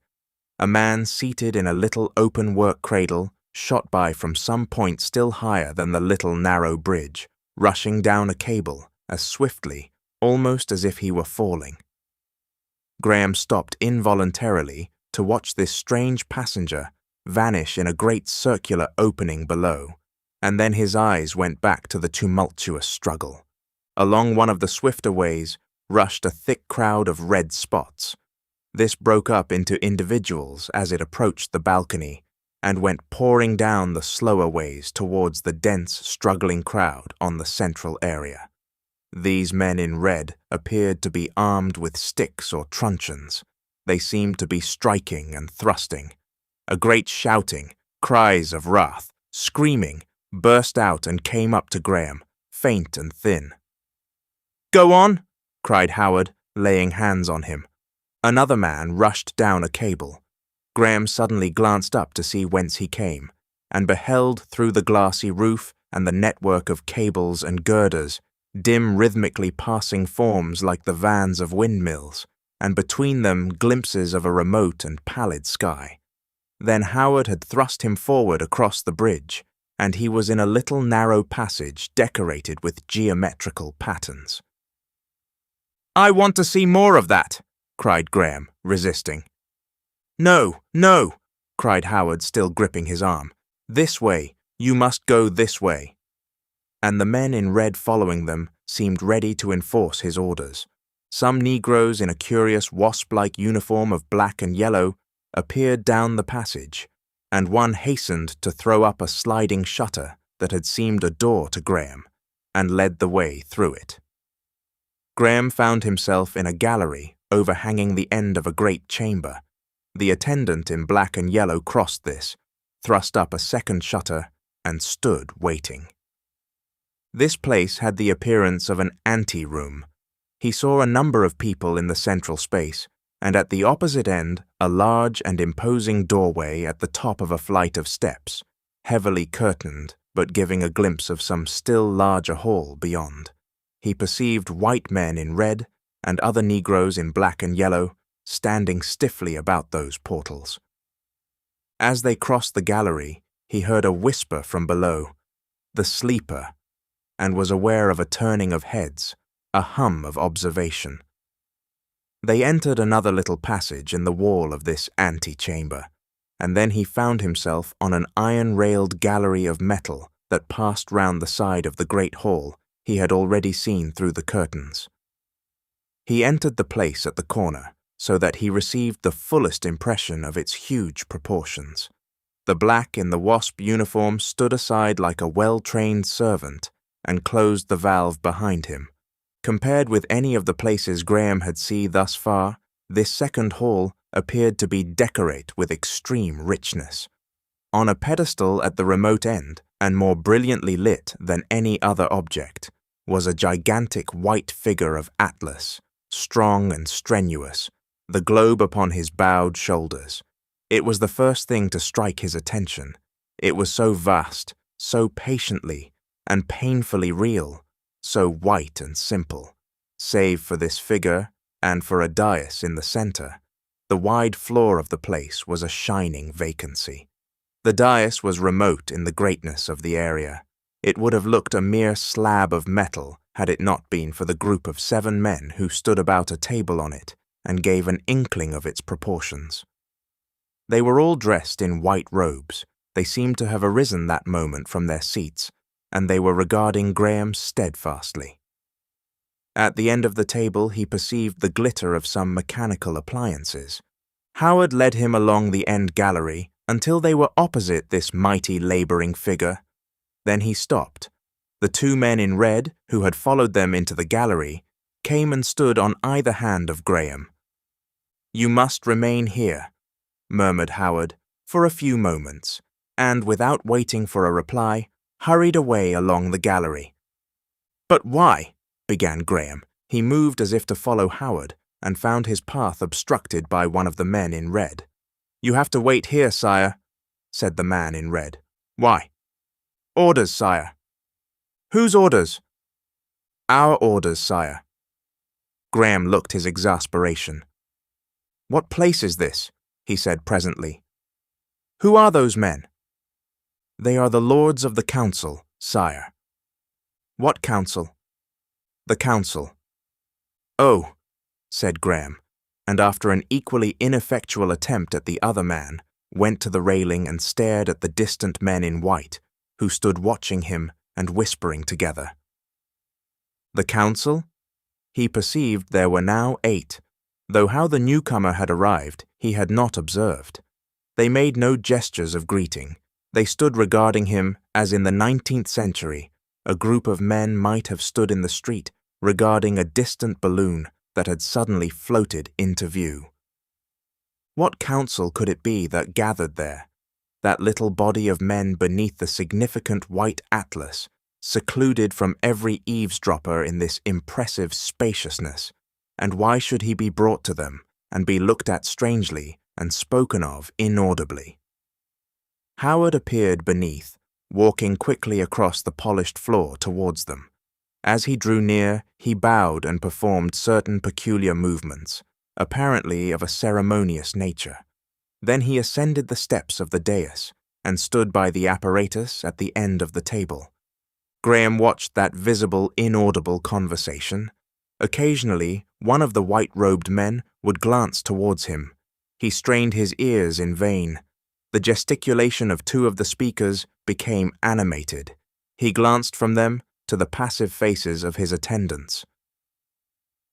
A man seated in a little open work cradle shot by from some point still higher than the little narrow bridge, rushing down a cable as swiftly, almost as if he were falling. Graham stopped involuntarily to watch this strange passenger vanish in a great circular opening below, and then his eyes went back to the tumultuous struggle. Along one of the swifter ways rushed a thick crowd of red spots. This broke up into individuals as it approached the balcony and went pouring down the slower ways towards the dense, struggling crowd on the central area. These men in red appeared to be armed with sticks or truncheons. They seemed to be striking and thrusting. A great shouting, cries of wrath, screaming, burst out and came up to Graham, faint and thin. "Go on!" cried Howard, laying hands on him. Another man rushed down a cable. Graham suddenly glanced up to see whence he came, and beheld through the glassy roof and the network of cables and girders dim rhythmically passing forms like the vans of windmills, and between them glimpses of a remote and pallid sky. Then Howard had thrust him forward across the bridge, and he was in a little narrow passage decorated with geometrical patterns. "I want to see more of that!" cried Graham, resisting. "No, no!" cried Howard, still gripping his arm. "This way! You must go this way!" And the men in red following them seemed ready to enforce his orders. Some Negroes in a curious wasp-like uniform of black and yellow appeared down the passage, and one hastened to throw up a sliding shutter that had seemed a door to Graham, and led the way through it. Graham found himself in a gallery overhanging the end of a great chamber. The attendant in black and yellow crossed this, thrust up a second shutter, and stood waiting. This place had the appearance of an ante-room. He saw a number of people in the central space, and at the opposite end a large and imposing doorway at the top of a flight of steps, heavily curtained but giving a glimpse of some still larger hall beyond. He perceived white men in red and other Negroes in black and yellow standing stiffly about those portals. As they crossed the gallery, he heard a whisper from below, "The sleeper," and was aware of a turning of heads, a hum of observation. They entered another little passage in the wall of this ante-chamber, and then he found himself on an iron-railed gallery of metal that passed round the side of the great hall he had already seen through the curtains. He entered the place at the corner, so that he received the fullest impression of its huge proportions. The black in the WASP uniform stood aside like a well-trained servant and closed the valve behind him. Compared with any of the places Graham had seen thus far, this second hall appeared to be decorate with extreme richness. On a pedestal at the remote end, and more brilliantly lit than any other object, was a gigantic white figure of Atlas, strong and strenuous, the globe upon his bowed shoulders. It was the first thing to strike his attention. It was so vast, so patiently and painfully real, so white and simple. Save for this figure and for a dais in the center, the wide floor of the place was a shining vacancy. The dais was remote in the greatness of the area. It would have looked a mere slab of metal had it not been for the group of 7 men who stood about a table on it and gave an inkling of its proportions. They were all dressed in white robes. They seemed to have arisen that moment from their seats, and they were regarding Graham steadfastly. At the end of the table he perceived the glitter of some mechanical appliances. Howard led him along the end gallery until they were opposite this mighty laboring figure. Then he stopped. The 2 men in red, who had followed them into the gallery, came and stood on either hand of Graham. "You must remain here," murmured Howard, for a few moments, and without waiting for a reply, hurried away along the gallery. "But why?" began Graham. He moved as if to follow Howard, and found his path obstructed by one of the men in red. "You have to wait here, sire," said the man in red. "Why?" "Orders, sire." "Whose orders?" "Our orders, sire." Graham looked his exasperation. "What place is this?" he said presently. "Who are those men?" "They are the lords of the council, sire." "What council?" "The council." "Oh," said Graham, and after an equally ineffectual attempt at the other man, went to the railing and stared at the distant men in white, who stood watching him and whispering together. The council? He perceived there were now 8, though how the newcomer had arrived he had not observed. They made no gestures of greeting. They stood regarding him as in the 19th century a group of men might have stood in the street regarding a distant balloon that had suddenly floated into view. What council could it be that gathered there, that little body of men beneath the significant white atlas, secluded from every eavesdropper in this impressive spaciousness, and why should he be brought to them and be looked at strangely and spoken of inaudibly? Howard appeared beneath, walking quickly across the polished floor towards them. As he drew near, he bowed and performed certain peculiar movements, apparently of a ceremonious nature. Then he ascended the steps of the dais and stood by the apparatus at the end of the table. Graham watched that visible, inaudible conversation. Occasionally, one of the white-robed men would glance towards him. He strained his ears in vain. The gesticulation of 2 of the speakers became animated. He glanced from them to the passive faces of his attendants.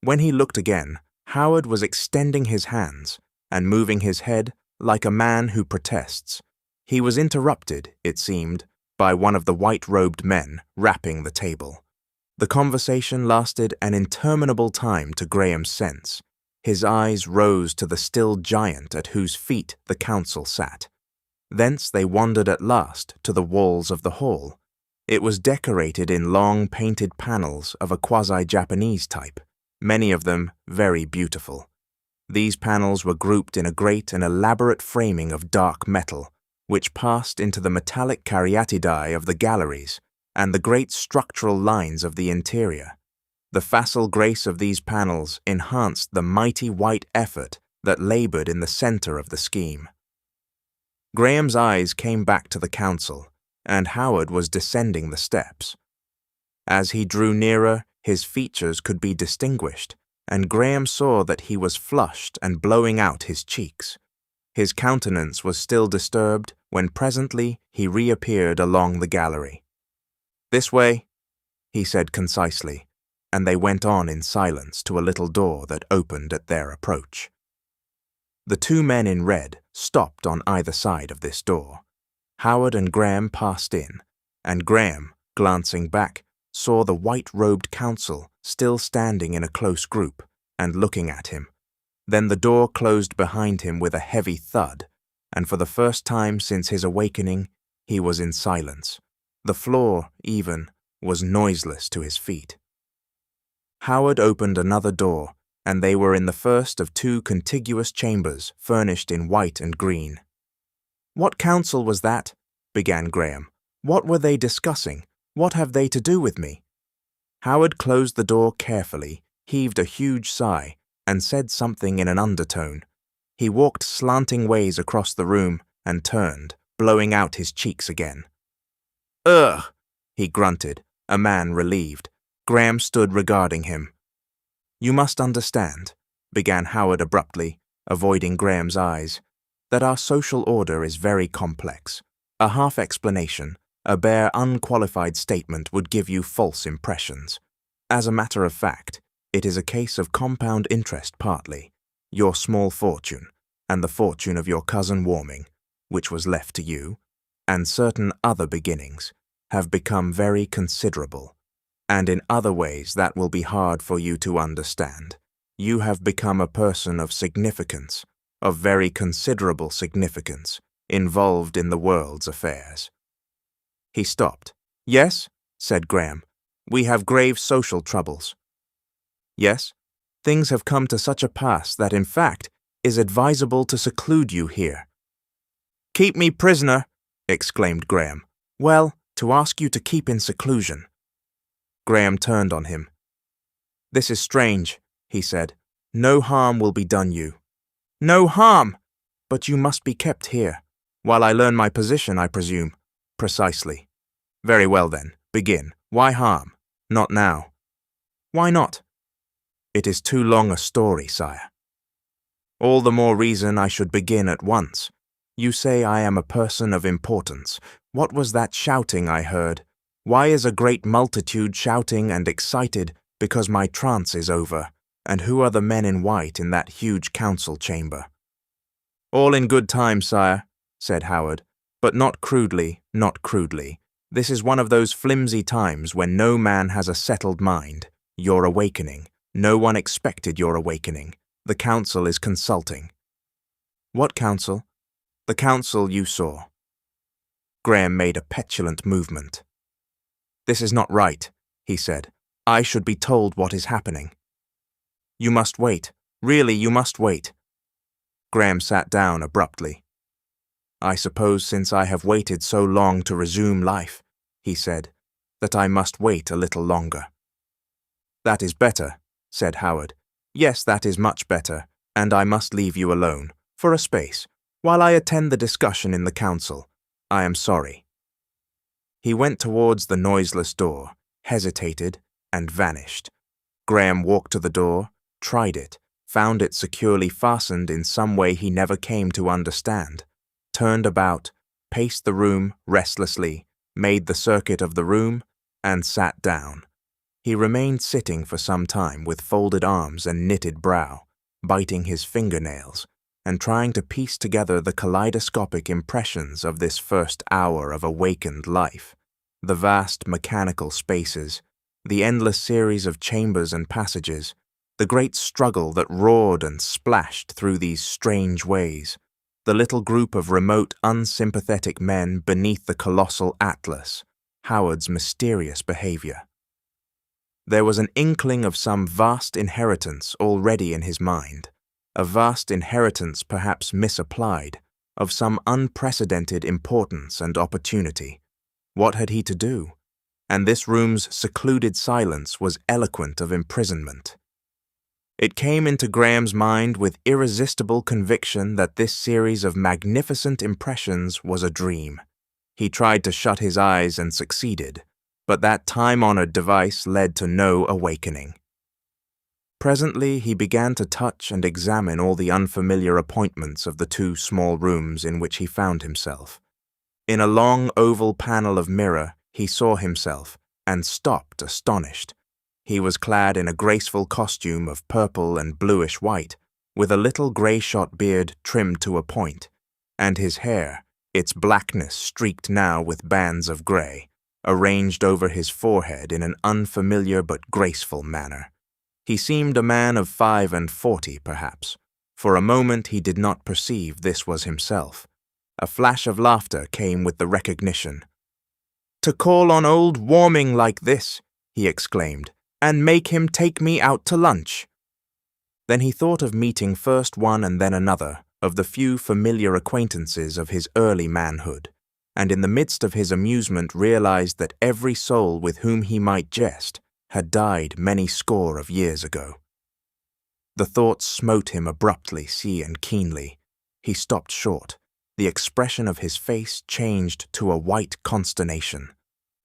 When he looked again, Howard was extending his hands and moving his head like a man who protests. He was interrupted, it seemed, by one of the white-robed men rapping the table. The conversation lasted an interminable time to Graham's sense. His eyes rose to the still giant at whose feet the council sat. Thence they wandered at last to the walls of the hall. It was decorated in long painted panels of a quasi-Japanese type, many of them very beautiful. These panels were grouped in a great and elaborate framing of dark metal, which passed into the metallic caryatidae of the galleries and the great structural lines of the interior. The facile grace of these panels enhanced the mighty white effort that labored in the center of the scheme. Graham's eyes came back to the council, and Howard was descending the steps. As he drew nearer, his features could be distinguished, and Graham saw that he was flushed and blowing out his cheeks. His countenance was still disturbed when presently he reappeared along the gallery. "This way," he said concisely, and they went on in silence to a little door that opened at their approach. The 2 men in red stopped on either side of this door. Howard and Graham passed in, and Graham, glancing back, saw the white-robed council still standing in a close group and looking at him. Then the door closed behind him with a heavy thud, and for the first time since his awakening, he was in silence. The floor, even, was noiseless to his feet. Howard opened another door, and they were in the first of two contiguous chambers furnished in white and green. "What council was that?" began Graham. "What were they discussing? What have they to do with me?" Howard closed the door carefully, heaved a huge sigh, and said something in an undertone. He walked slanting ways across the room and turned, blowing out his cheeks again. "Ugh!" he grunted, a man relieved. Graham stood regarding him. "You must understand," began Howard abruptly, avoiding Graham's eyes, "that our social order is very complex. A half explanation, a bare unqualified statement would give you false impressions. As a matter of fact, it is a case of compound interest partly, your small fortune, and the fortune of your cousin Warming, which was left to you, and certain other beginnings, have become very considerable. And in other ways that will be hard for you to understand. You have become a person of significance, of very considerable significance, involved in the world's affairs." He stopped. "Yes," said Graham, "we have grave social troubles. Yes, things have come to such a pass that, in fact, is advisable to seclude you here." "Keep me prisoner!" exclaimed Graham. "Well, to ask you to keep in seclusion." Graham turned on him. "This is strange," he said. "No harm will be done you." "No harm! But you must be kept here. While I learn my position, I presume." "Precisely." "Very well then, begin. Why harm? Not now." "Why not?" "It is too long a story, sire." "All the more reason I should begin at once. You say I am a person of importance. What was that shouting I heard? Why is a great multitude shouting and excited because my trance is over? And who are the men in white in that huge council chamber?" "All in good time, sire," said Howard, "but not crudely, not crudely. This is one of those flimsy times when no man has a settled mind. Your awakening. No one expected your awakening. The council is consulting." "What council?" "The council you saw." Graham made a petulant movement. "This is not right," he said. "I should be told what is happening." "You must wait. Really, you must wait." Graham sat down abruptly. "I suppose since I have waited so long to resume life," he said, "that I must wait a little longer." "That is better," said Howard. "Yes, that is much better, and I must leave you alone, for a space, while I attend the discussion in the council. I am sorry." He went towards the noiseless door, hesitated, and vanished. Graham walked to the door, tried it, found it securely fastened in some way he never came to understand, turned about, paced the room restlessly, made the circuit of the room, and sat down. He remained sitting for some time with folded arms and knitted brow, biting his fingernails, and trying to piece together the kaleidoscopic impressions of this first hour of awakened life, the vast mechanical spaces, the endless series of chambers and passages, the great struggle that roared and splashed through these strange ways, the little group of remote, unsympathetic men beneath the colossal atlas, Howard's mysterious behavior. There was an inkling of some vast inheritance already in his mind, a vast inheritance perhaps misapplied, of some unprecedented importance and opportunity. What had he to do? And this room's secluded silence was eloquent of imprisonment. It came into Graham's mind with irresistible conviction that this series of magnificent impressions was a dream. He tried to shut his eyes and succeeded, but that time-honored device led to no awakening. Presently he began to touch and examine all the unfamiliar appointments of the two small rooms in which he found himself. In a long oval panel of mirror he saw himself, and stopped astonished. He was clad in a graceful costume of purple and bluish-white, with a little grey-shot beard trimmed to a point, and his hair, its blackness streaked now with bands of grey, arranged over his forehead in an unfamiliar but graceful manner. He seemed a man of 45, perhaps. For a moment he did not perceive this was himself. A flash of laughter came with the recognition. "To call on old Warming like this," he exclaimed, "and make him take me out to lunch." Then he thought of meeting first one and then another of the few familiar acquaintances of his early manhood, and in the midst of his amusement realized that every soul with whom he might jest had died many score of years ago. The thought smote him abruptly and keenly. He stopped short. The expression of his face changed to a white consternation.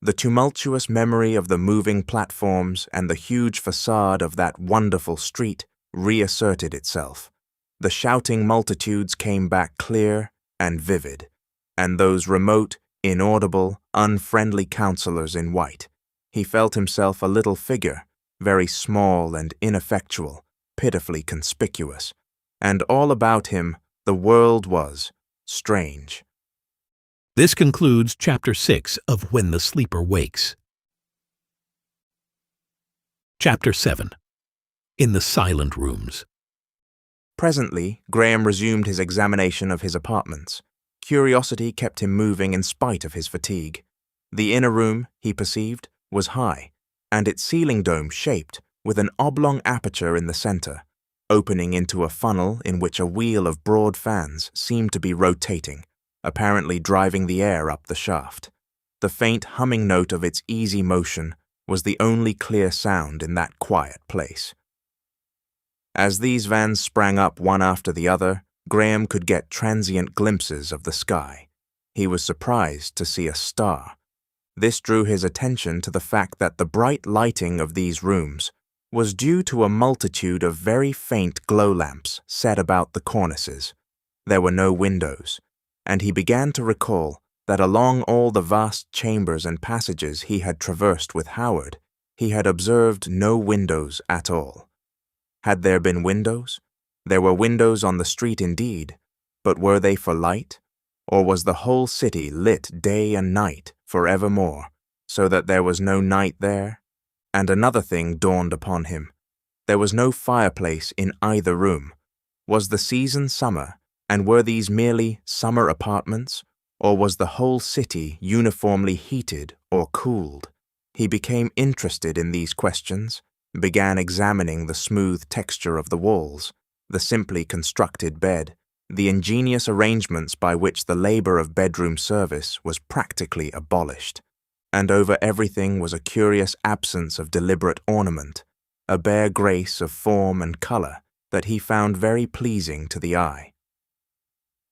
The tumultuous memory of the moving platforms and the huge facade of that wonderful street reasserted itself. The shouting multitudes came back clear and vivid, and those remote, inaudible, unfriendly counsellors in white. He felt himself a little figure, very small and ineffectual, pitifully conspicuous, and all about him the world was strange. This concludes Chapter 6 of When the Sleeper Wakes. Chapter 7. In the Silent Rooms. Presently, Graham resumed his examination of his apartments. Curiosity kept him moving in spite of his fatigue. The inner room, he perceived, was high, and its ceiling dome shaped, with an oblong aperture in the center, opening into a funnel in which a wheel of broad fans seemed to be rotating, apparently driving the air up the shaft. The faint humming note of its easy motion was the only clear sound in that quiet place. As these vans sprang up one after the other, Graham could get transient glimpses of the sky. He was surprised to see a star. This drew his attention to the fact that the bright lighting of these rooms was due to a multitude of very faint glow lamps set about the cornices. There were no windows, and he began to recall that along all the vast chambers and passages he had traversed with Howard, he had observed no windows at all. Had there been windows? There were windows on the street indeed, but were they for light? Or was the whole city lit day and night forevermore, so that there was no night there? And another thing dawned upon him. There was no fireplace in either room. Was the season summer, and were these merely summer apartments, or was the whole city uniformly heated or cooled? He became interested in these questions, began examining the smooth texture of the walls, the simply constructed bed, the ingenious arrangements by which the labor of bedroom service was practically abolished. And over everything was a curious absence of deliberate ornament, a bare grace of form and color that he found very pleasing to the eye.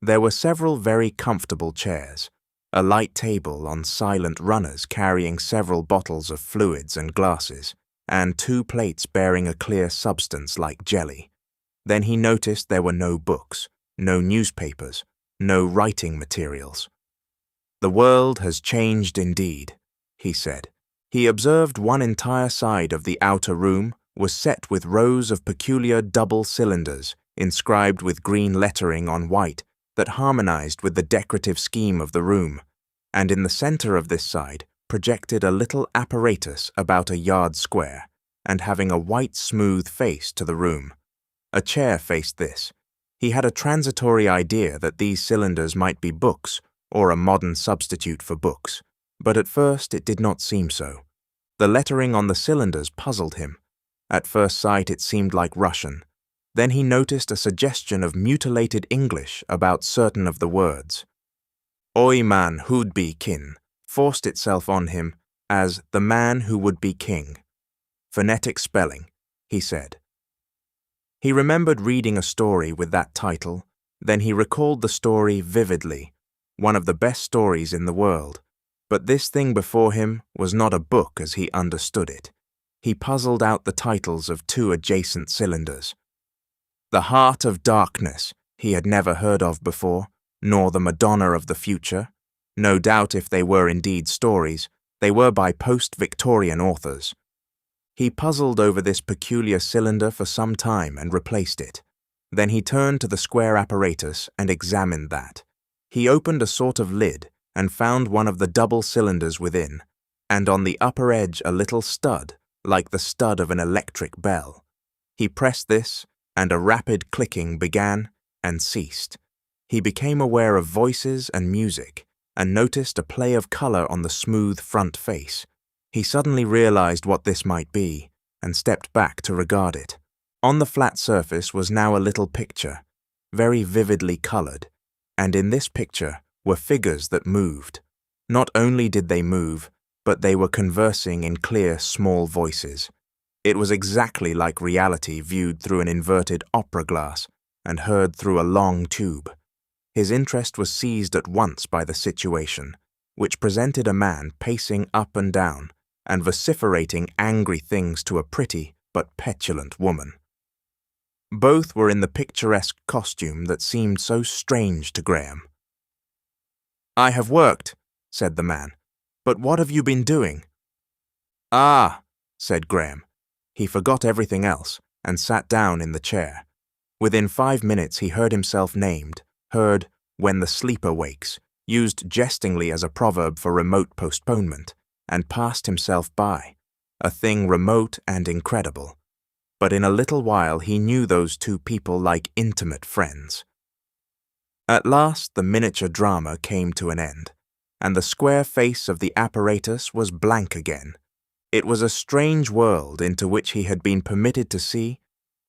There were several very comfortable chairs, a light table on silent runners carrying several bottles of fluids and glasses, and 2 plates bearing a clear substance like jelly. Then he noticed there were no books, no newspapers, no writing materials. "The world has changed indeed," he said. He observed one entire side of the outer room was set with rows of peculiar double cylinders inscribed with green lettering on white that harmonized with the decorative scheme of the room, and in the center of this side projected a little apparatus about a yard square and having a white smooth face to the room. A chair faced this. He had a transitory idea that these cylinders might be books or a modern substitute for books, but at first it did not seem so. The lettering on the cylinders puzzled him. At first sight it seemed like Russian. Then he noticed a suggestion of mutilated English about certain of the words. "Oi man who'd be kin" forced itself on him as "the man who would be king." Phonetic spelling, he said. He remembered reading a story with that title. Then he recalled the story vividly, one of the best stories in the world. But this thing before him was not a book as he understood it. He puzzled out the titles of 2 adjacent cylinders. The Heart of Darkness he had never heard of before, nor the Madonna of the Future. No doubt if they were indeed stories, they were by post-Victorian authors. He puzzled over this peculiar cylinder for some time and replaced it. Then he turned to the square apparatus and examined that. He opened a sort of lid and found one of the double cylinders within, and on the upper edge a little stud, like the stud of an electric bell. He pressed this, and a rapid clicking began and ceased. He became aware of voices and music, and noticed a play of color on the smooth front face. He suddenly realized what this might be, and stepped back to regard it. On the flat surface was now a little picture, very vividly colored, and in this picture were figures that moved. Not only did they move, but they were conversing in clear, small voices. It was exactly like reality viewed through an inverted opera glass and heard through a long tube. His interest was seized at once by the situation, which presented a man pacing up and down and vociferating angry things to a pretty but petulant woman. Both were in the picturesque costume that seemed so strange to Graham. "I have worked," said the man. "But what have you been doing?" "Ah," said Graham. He forgot everything else and sat down in the chair. Within 5 minutes he heard himself named, heard "when the sleeper wakes," used jestingly as a proverb for remote postponement, and passed himself by, a thing remote and incredible. But in a little while he knew those two people like intimate friends. At last the miniature drama came to an end, and the square face of the apparatus was blank again. It was a strange world into which he had been permitted to see,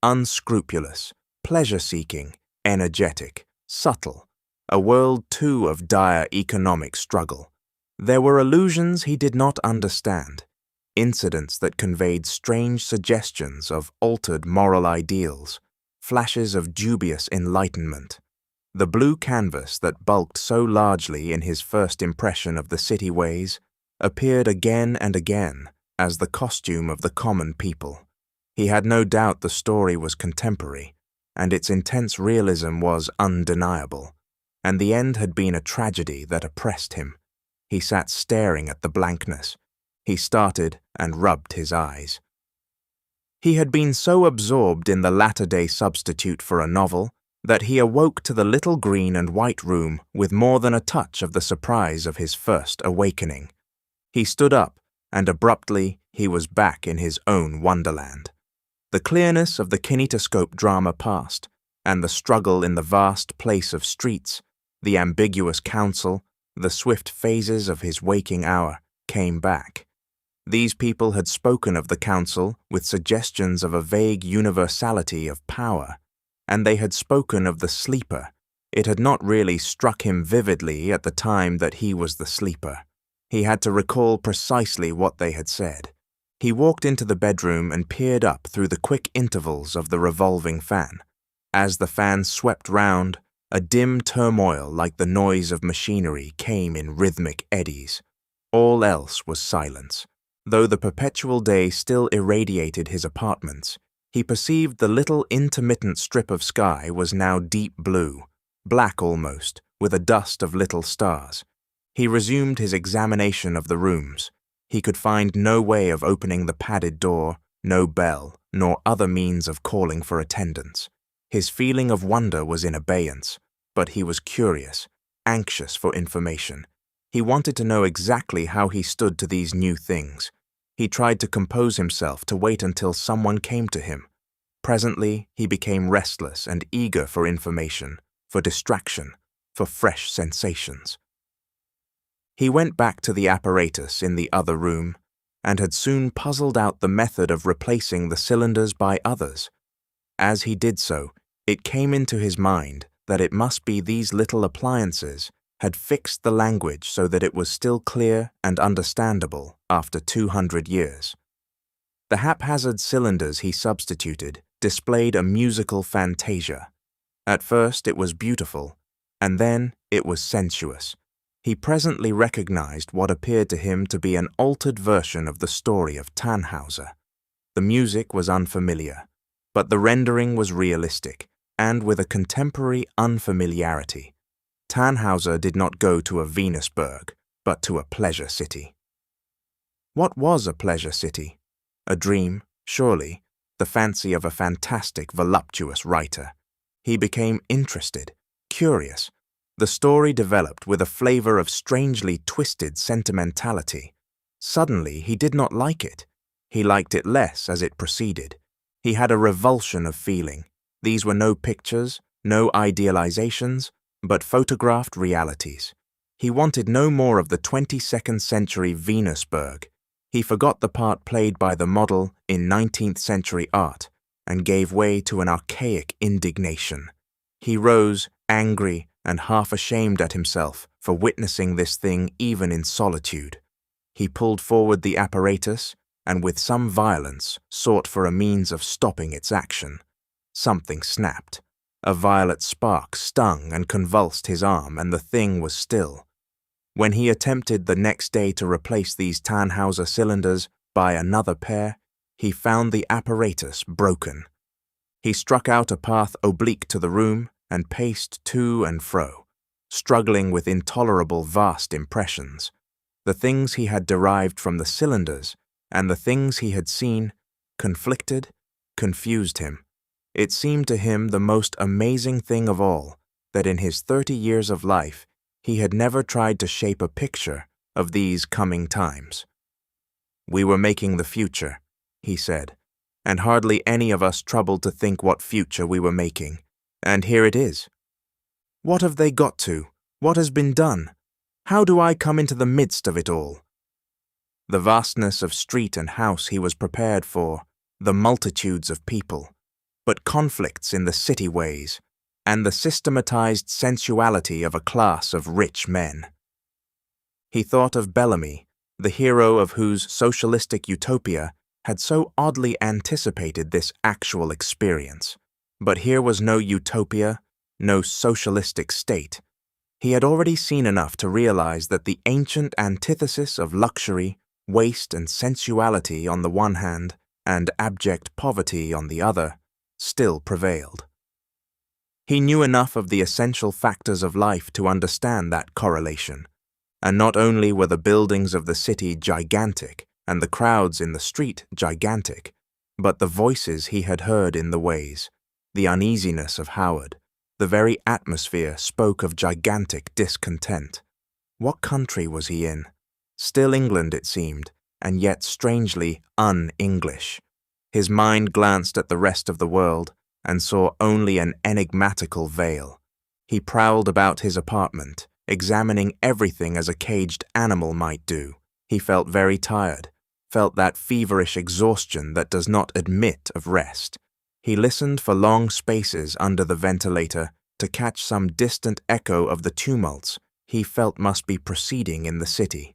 unscrupulous, pleasure-seeking, energetic, subtle, a world too of dire economic struggle. There were illusions he did not understand, incidents that conveyed strange suggestions of altered moral ideals, flashes of dubious enlightenment. The blue canvas that bulked so largely in his first impression of the city ways appeared again and again as the costume of the common people. He had no doubt the story was contemporary, and its intense realism was undeniable, and the end had been a tragedy that oppressed him. He sat staring at the blankness. He started and rubbed his eyes. He had been so absorbed in the latter-day substitute for a novel that he awoke to the little green and white room with more than a touch of the surprise of his first awakening. He stood up, and abruptly he was back in his own wonderland. The clearness of the kinetoscope drama passed, and the struggle in the vast place of streets, the ambiguous counsel, the swift phases of his waking hour came back. These people had spoken of the council with suggestions of a vague universality of power, and they had spoken of the sleeper. It had not really struck him vividly at the time that he was the sleeper. He had to recall precisely what they had said. He walked into the bedroom and peered up through the quick intervals of the revolving fan. As the fan swept round, a dim turmoil like the noise of machinery came in rhythmic eddies. All else was silence. Though the perpetual day still irradiated his apartments, he perceived the little intermittent strip of sky was now deep blue, black almost, with a dust of little stars. He resumed his examination of the rooms. He could find no way of opening the padded door, no bell, nor other means of calling for attendance. His feeling of wonder was in abeyance, but he was curious, anxious for information. He wanted to know exactly how he stood to these new things. He tried to compose himself to wait until someone came to him. Presently, he became restless and eager for information, for distraction, for fresh sensations. He went back to the apparatus in the other room, and had soon puzzled out the method of replacing the cylinders by others. As he did so, it came into his mind that it must be these little appliances had fixed the language so that it was still clear and understandable after 200 years. The haphazard cylinders he substituted displayed a musical fantasia. At first it was beautiful, and then it was sensuous. He presently recognized what appeared to him to be an altered version of the story of Tannhauser. The music was unfamiliar, but the rendering was realistic, and with a contemporary unfamiliarity. Tannhauser did not go to a Venusberg, but to a pleasure city. What was a pleasure city? A dream, surely, the fancy of a fantastic, voluptuous writer. He became interested, curious. The story developed with a flavor of strangely twisted sentimentality. Suddenly, he did not like it. He liked it less as it proceeded. He had a revulsion of feeling. These were no pictures, no idealizations, but photographed realities. He wanted no more of the 22nd century Venusberg. He forgot the part played by the model in 19th century art and gave way to an archaic indignation. He rose, angry and half ashamed at himself for witnessing this thing even in solitude. He pulled forward the apparatus and with some violence sought for a means of stopping its action. Something snapped. A violet spark stung and convulsed his arm, and the thing was still. When he attempted the next day to replace these Tannhauser cylinders by another pair, he found the apparatus broken. He struck out a path oblique to the room and paced to and fro, struggling with intolerable vast impressions. The things he had derived from the cylinders and the things he had seen conflicted, confused him. It seemed to him the most amazing thing of all that in his 30 years of life he had never tried to shape a picture of these coming times. "We were making the future," he said, "and hardly any of us troubled to think what future we were making. And here it is. What have they got to? What has been done? How do I come into the midst of it all?" The vastness of street and house he was prepared for, the multitudes of people, but conflicts in the city ways, and the systematized sensuality of a class of rich men. He thought of Bellamy, the hero of whose socialistic utopia had so oddly anticipated this actual experience. But here was no utopia, no socialistic state. He had already seen enough to realize that the ancient antithesis of luxury, waste and sensuality on the one hand, and abject poverty on the other, still prevailed. He knew enough of the essential factors of life to understand that correlation, and not only were the buildings of the city gigantic and the crowds in the street gigantic, but the voices he had heard in the ways, the uneasiness of Howard, the very atmosphere spoke of gigantic discontent. What country was he in? Still England, it seemed, and yet strangely un-English. His mind glanced at the rest of the world and saw only an enigmatical veil. He prowled about his apartment, examining everything as a caged animal might do. He felt very tired, felt that feverish exhaustion that does not admit of rest. He listened for long spaces under the ventilator to catch some distant echo of the tumults he felt must be proceeding in the city.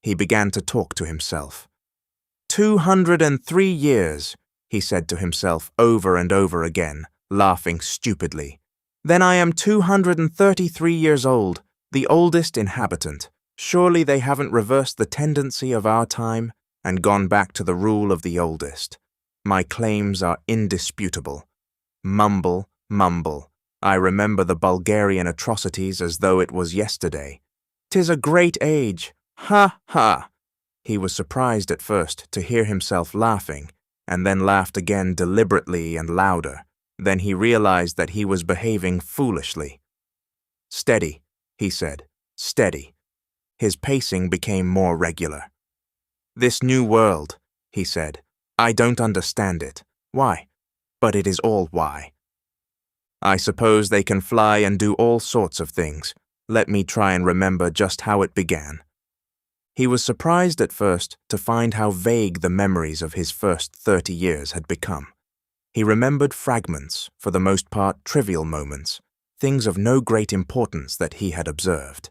He began to talk to himself. 203 years, he said to himself over and over again, laughing stupidly. Then I am 233 years old, the oldest inhabitant. Surely they haven't reversed the tendency of our time and gone back to the rule of the oldest. My claims are indisputable. Mumble, mumble. I remember the Bulgarian atrocities as though it was yesterday. 'Tis a great age. Ha, ha! He was surprised at first to hear himself laughing, and then laughed again deliberately and louder. Then he realized that he was behaving foolishly. "Steady," he said, "steady." His pacing became more regular. "This new world," he said, "I don't understand it. Why? But it is all why. I suppose they can fly and do all sorts of things. Let me try and remember just how it began." He was surprised at first to find how vague the memories of his first 30 years had become. He remembered fragments, for the most part trivial moments, things of no great importance that he had observed.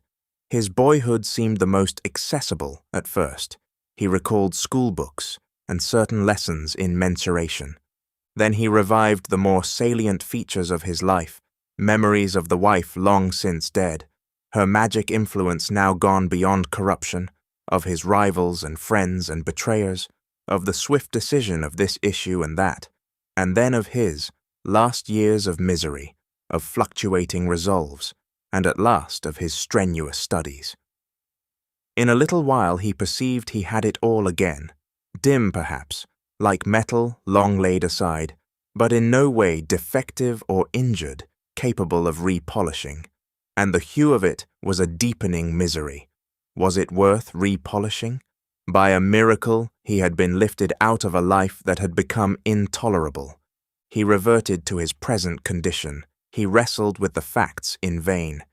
His boyhood seemed the most accessible at first. He recalled school books and certain lessons in mensuration. Then he revived the more salient features of his life, memories of the wife long since dead, her magic influence now gone beyond corruption, of his rivals and friends and betrayers, of the swift decision of this issue and that, and then of his last years of misery, of fluctuating resolves, and at last of his strenuous studies. In a little while he perceived he had it all again, dim perhaps, like metal long laid aside, but in no way defective or injured, capable of repolishing. and the hue of it was a deepening misery. Was it worth repolishing? By a miracle, he had been lifted out of a life that had become intolerable. He reverted to his present condition. He wrestled with the facts in vain.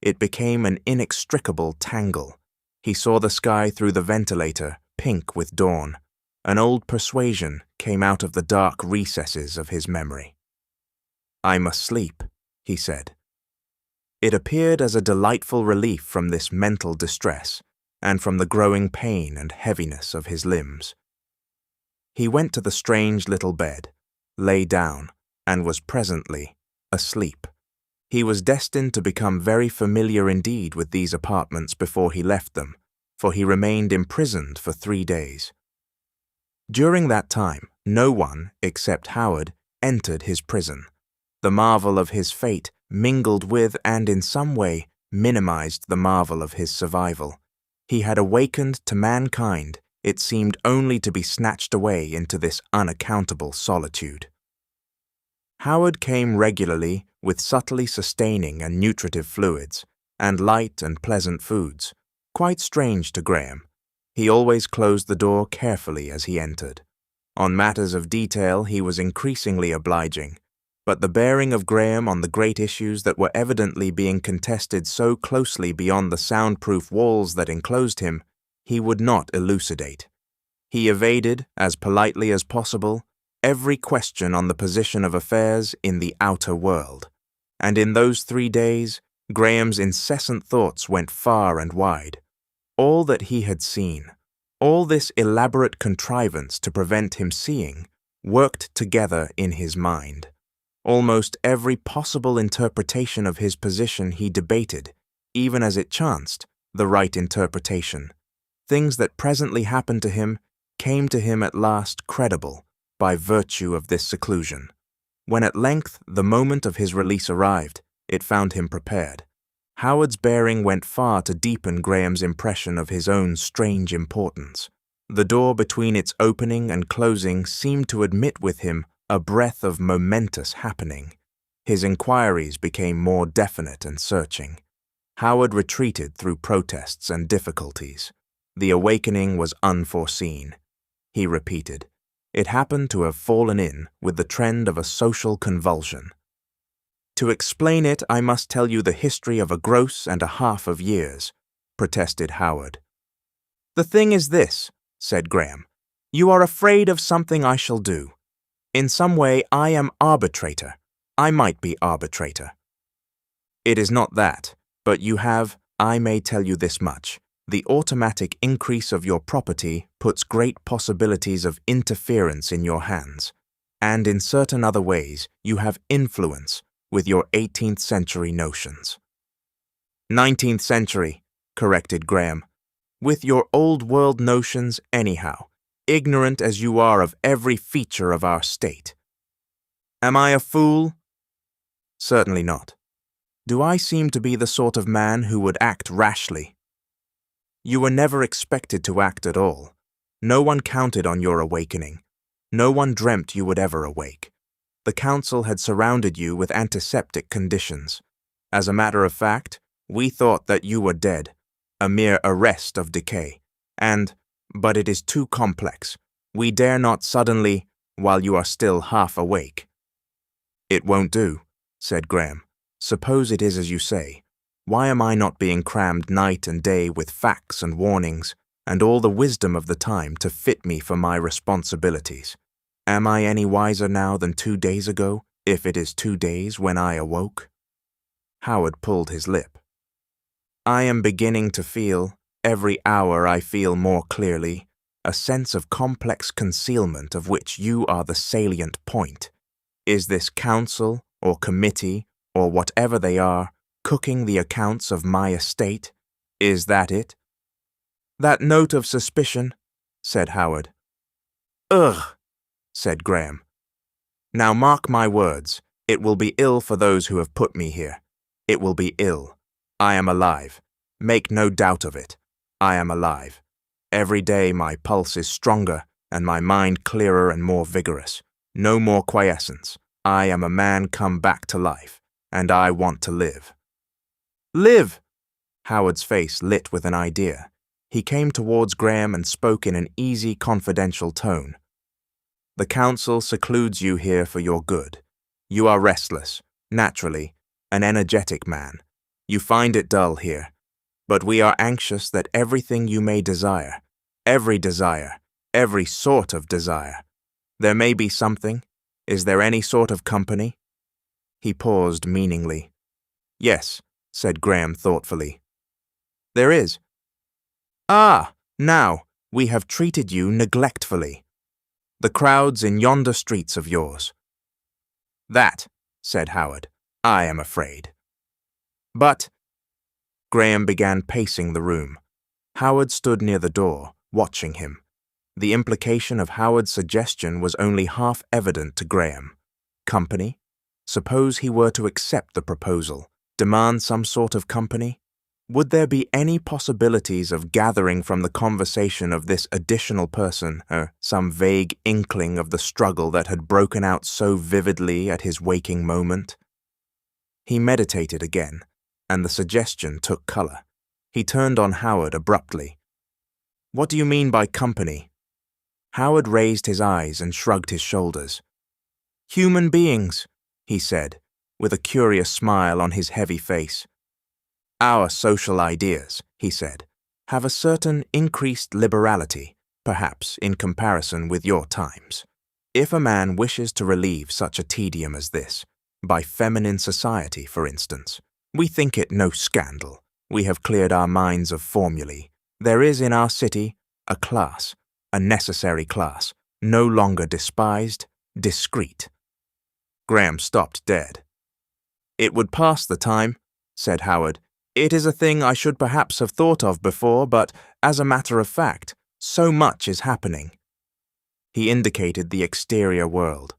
It became an inextricable tangle. He saw the sky through the ventilator, pink with dawn. An old persuasion came out of the dark recesses of his memory. "I must sleep," he said. It appeared as a delightful relief from this mental distress and from the growing pain and heaviness of his limbs. He went to the strange little bed, lay down, and was presently asleep. He was destined to become very familiar indeed with these apartments before he left them, for he remained imprisoned for 3 days. During that time, no one, except Howard, entered his prison. The marvel of his fate mingled with and in some way minimized the marvel of his survival. He had awakened to mankind. It seemed only to be snatched away into this unaccountable solitude. Howard came regularly with subtly sustaining and nutritive fluids, and light and pleasant foods, quite strange to Graham. He always closed the door carefully as he entered. On matters of detail he was increasingly obliging, but the bearing of Graham on the great issues that were evidently being contested so closely beyond the soundproof walls that enclosed him, he would not elucidate. He evaded, as politely as possible, every question on the position of affairs in the outer world. And in those 3 days, Graham's incessant thoughts went far and wide. All that he had seen, all this elaborate contrivance to prevent him seeing, worked together in his mind. Almost every possible interpretation of his position he debated, even as it chanced, the right interpretation. Things that presently happened to him came to him at last credible by virtue of this seclusion. When at length the moment of his release arrived, it found him prepared. Howard's bearing went far to deepen Graham's impression of his own strange importance. The door between its opening and closing seemed to admit with him a breath of momentous happening. His inquiries became more definite and searching. Howard retreated through protests and difficulties. The awakening was unforeseen. He repeated, it happened to have fallen in with the trend of a social convulsion. To explain it, I must tell you the history of a gross and a half of years, protested Howard. The thing is this, said Graham. You are afraid of something I shall do. In some way I am arbitrator. I might be arbitrator. It is not that, but you have, I may tell you this much, the automatic increase of your property puts great possibilities of interference in your hands, and in certain other ways you have influence with your 18th century notions. 19th century, corrected Graham. With your old world notions anyhow, ignorant as you are of every feature of our state. Am I a fool? Certainly not. Do I seem to be the sort of man who would act rashly? You were never expected to act at all. No one counted on your awakening. No one dreamt you would ever awake. The council had surrounded you with antiseptic conditions. As a matter of fact, we thought that you were dead, a mere arrest of decay, but it is too complex. We dare not suddenly, while you are still half awake. It won't do, said Graham. Suppose it is as you say. Why am I not being crammed night and day with facts and warnings, and all the wisdom of the time to fit me for my responsibilities? Am I any wiser now than 2 days ago, if it is 2 days when I awoke? Howard pulled his lip. I am beginning to feel, every hour I feel more clearly, a sense of complex concealment of which you are the salient point. Is this council, or committee, or whatever they are, cooking the accounts of my estate? Is that it? That note of suspicion, said Howard. Ugh, said Graham. Now mark my words, it will be ill for those who have put me here. It will be ill. I am alive. Make no doubt of it. I am alive. Every day my pulse is stronger and my mind clearer and more vigorous. No more quiescence. I am a man come back to life, and I want to live. Live! Howard's face lit with an idea. He came towards Graham and spoke in an easy, confidential tone. The council secludes you here for your good. You are restless, naturally, an energetic man. You find it dull here. But we are anxious that everything you may desire, every sort of desire. There may be something. Is there any sort of company? He paused meaningly. Yes, said Graham thoughtfully. There is. Ah, now, we have treated you neglectfully. The crowds in yonder streets of yours. That, said Howard, I am afraid. But, Graham began pacing the room. Howard stood near the door, watching him. The implication of Howard's suggestion was only half evident to Graham. Company? Suppose he were to accept the proposal, demand some sort of company? Would there be any possibilities of gathering from the conversation of this additional person some vague inkling of the struggle that had broken out so vividly at his waking moment? He meditated again, and the suggestion took color. He turned on Howard abruptly. What do you mean by company? Howard raised his eyes and shrugged his shoulders. Human beings, he said, with a curious smile on his heavy face. Our social ideas, he said, have a certain increased liberality, perhaps in comparison with your times. If a man wishes to relieve such a tedium as this, by feminine society, for instance, we think it no scandal. We have cleared our minds of formulae. There is in our city a class, a necessary class, no longer despised, discreet. Graham stopped dead. It would pass the time, said Howard. It is a thing I should perhaps have thought of before, but, as a matter of fact, so much is happening. He indicated the exterior world.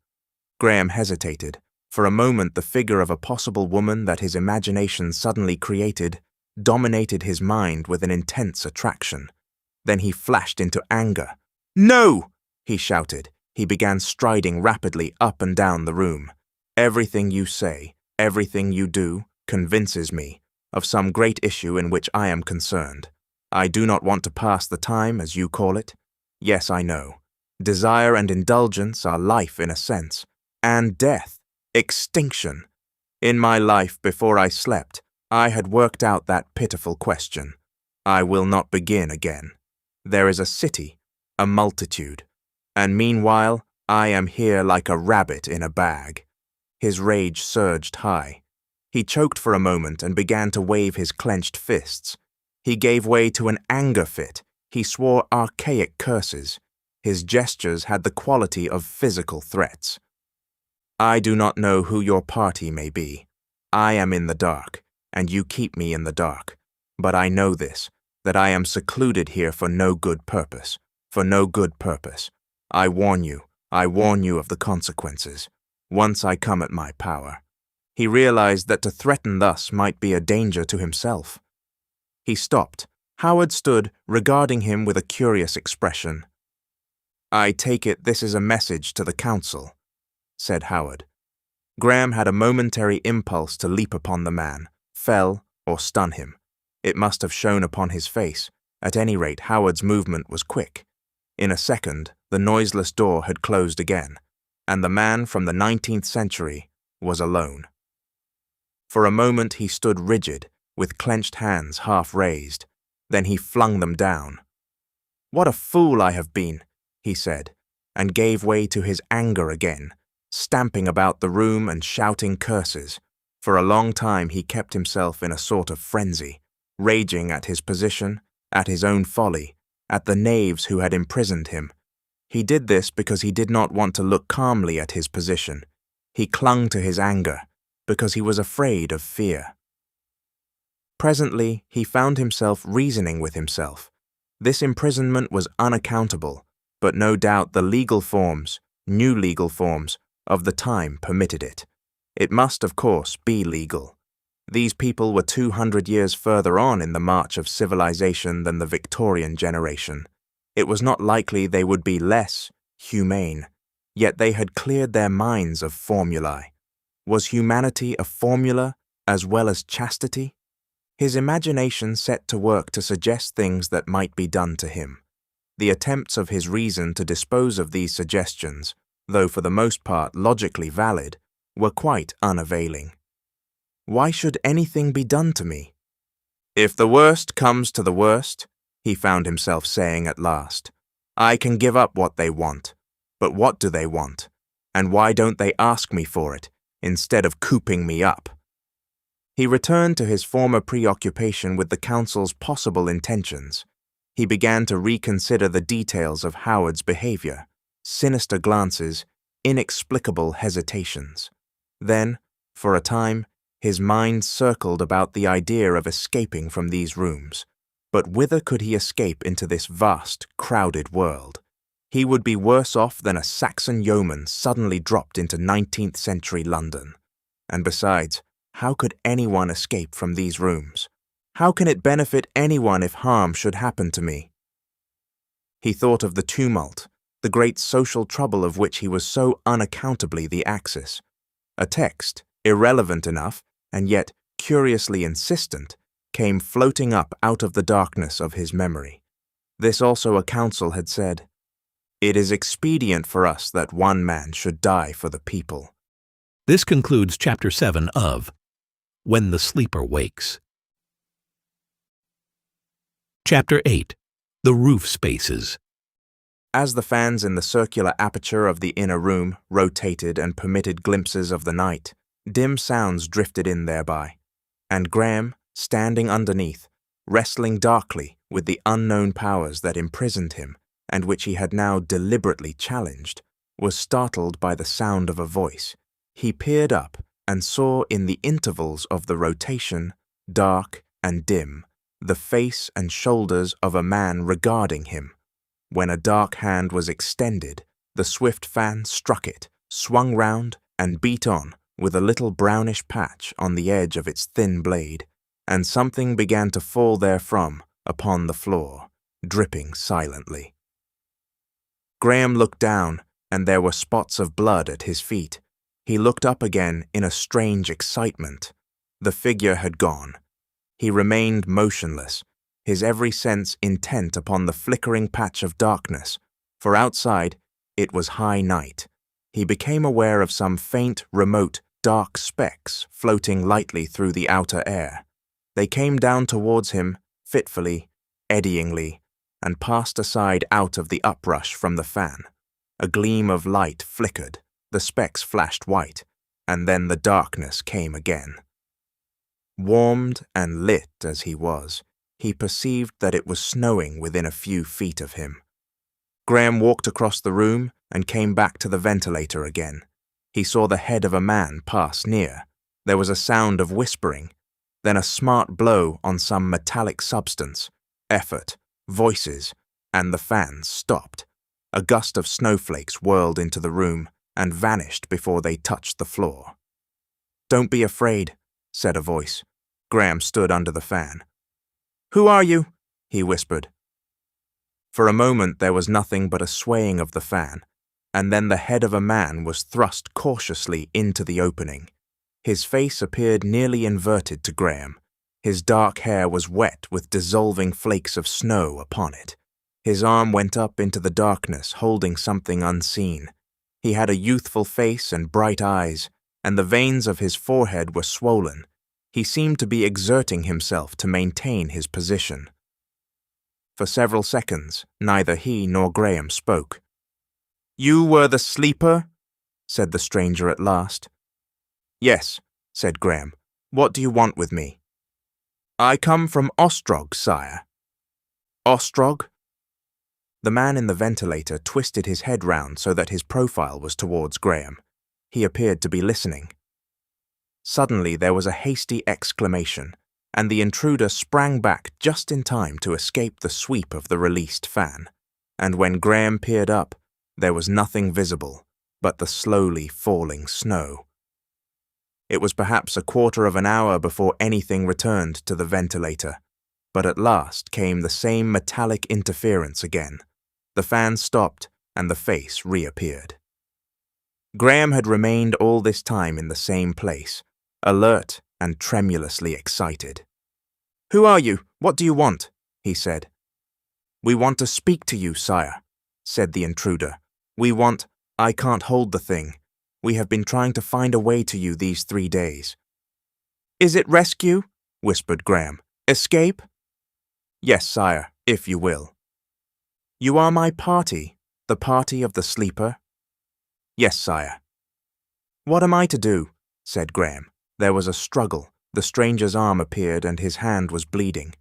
Graham hesitated. For a moment the figure of a possible woman that his imagination suddenly created dominated his mind with an intense attraction. Then he flashed into anger. No! He shouted. He began striding rapidly up and down the room. Everything you say, everything you do, convinces me of some great issue in which I am concerned. I do not want to pass the time, as you call it. Yes, I know. Desire and indulgence are life in a sense, and death, extinction. In my life before I slept, I had worked out that pitiful question. I will not begin again. There is a city, a multitude, and meanwhile I am here like a rabbit in a bag. His rage surged high. He choked for a moment and began to wave his clenched fists. He gave way to an anger fit. He swore archaic curses. His gestures had the quality of physical threats. I do not know who your party may be. I am in the dark, and you keep me in the dark. But I know this, that I am secluded here for no good purpose. For no good purpose. I warn you of the consequences, once I come at my power. He realized that to threaten thus might be a danger to himself. He stopped. Howard stood, regarding him with a curious expression. I take it this is a message to the council, said Howard. Graham had a momentary impulse to leap upon the man, fell, or stun him. It must have shown upon his face. At any rate, Howard's movement was quick. In a second, the noiseless door had closed again, and the man from the 19th century was alone. For a moment he stood rigid, with clenched hands half raised. Then he flung them down. What a fool I have been, he said, and gave way to his anger again, stamping about the room and shouting curses. For a long time he kept himself in a sort of frenzy, raging at his position, at his own folly, at the knaves who had imprisoned him. He did this because he did not want to look calmly at his position. He clung to his anger, because he was afraid of fear. Presently, he found himself reasoning with himself. This imprisonment was unaccountable, but no doubt the legal forms, new legal forms, of the time permitted it. It must, of course, be legal. These people were 200 years further on in the march of civilization than the Victorian generation. It was not likely they would be less humane, yet they had cleared their minds of formulae. Was humanity a formula as well as chastity? His imagination set to work to suggest things that might be done to him. The attempts of his reason to dispose of these suggestions, though for the most part logically valid, were quite unavailing. Why should anything be done to me? If the worst comes to the worst, he found himself saying at last, I can give up what they want. But what do they want? And why don't they ask me for it, instead of cooping me up? He returned to his former preoccupation with the council's possible intentions. He began to reconsider the details of Howard's behavior, sinister glances, inexplicable hesitations. Then, for a time, his mind circled about the idea of escaping from these rooms. But whither could he escape into this vast, crowded world? He would be worse off than a Saxon yeoman suddenly dropped into 19th century London. And besides, how could anyone escape from these rooms? How can it benefit anyone if harm should happen to me? He thought of the tumult, the great social trouble of which he was so unaccountably the axis. A text, irrelevant enough, and yet curiously insistent, came floating up out of the darkness of his memory. This also a council had said, It is expedient for us that one man should die for the people. This concludes Chapter 7 of When the Sleeper Wakes. Chapter 8. The Roof Spaces. As the fans in the circular aperture of the inner room rotated and permitted glimpses of the night, dim sounds drifted in thereby, and Graham, standing underneath, wrestling darkly with the unknown powers that imprisoned him and which he had now deliberately challenged, was startled by the sound of a voice. He peered up and saw in the intervals of the rotation, dark and dim, the face and shoulders of a man regarding him. When a dark hand was extended, the swift fan struck it, swung round, and beat on, with a little brownish patch on the edge of its thin blade, and something began to fall therefrom upon the floor, dripping silently. Graham looked down, and there were spots of blood at his feet. He looked up again in a strange excitement. The figure had gone. He remained motionless, his every sense intent upon the flickering patch of darkness, for outside it was high night. He became aware of some faint, remote, dark specks floating lightly through the outer air. They came down towards him, fitfully, eddyingly, and passed aside out of the uprush from the fan. A gleam of light flickered, the specks flashed white, and then the darkness came again. Warmed and lit as he was, he perceived that it was snowing within a few feet of him. Graham walked across the room and came back to the ventilator again. He saw the head of a man pass near. There was a sound of whispering, then a smart blow on some metallic substance, effort, voices, and the fan stopped. A gust of snowflakes whirled into the room and vanished before they touched the floor. "Don't be afraid," said a voice. Graham stood under the fan. "Who are you?" he whispered. For a moment there was nothing but a swaying of the fan, and then the head of a man was thrust cautiously into the opening. His face appeared nearly inverted to Graham. His dark hair was wet with dissolving flakes of snow upon it. His arm went up into the darkness, holding something unseen. He had a youthful face and bright eyes, and the veins of his forehead were swollen. He seemed to be exerting himself to maintain his position. For several seconds, neither he nor Graham spoke. "You were the sleeper?" said the stranger at last. "Yes," said Graham. "What do you want with me?" "I come from Ostrog, sire." "Ostrog?" The man in the ventilator twisted his head round so that his profile was towards Graham. He appeared to be listening. Suddenly there was a hasty exclamation, and the intruder sprang back just in time to escape the sweep of the released fan. And when Graham peered up, there was nothing visible but the slowly falling snow. It was perhaps a quarter of an hour before anything returned to the ventilator, but at last came the same metallic interference again. The fan stopped, and the face reappeared. Graham had remained all this time in the same place, alert and tremulously excited. "Who are you? What do you want?" he said. "We want to speak to you, sire," said the intruder. I can't hold the thing. We have been trying to find a way to you these 3 days." "Is it rescue?" whispered Graham. "Escape?" "Yes, sire, if you will." "You are my party, the party of the sleeper?" "Yes, sire." "What am I to do?" said Graham. There was a struggle. The stranger's arm appeared and his hand was bleeding.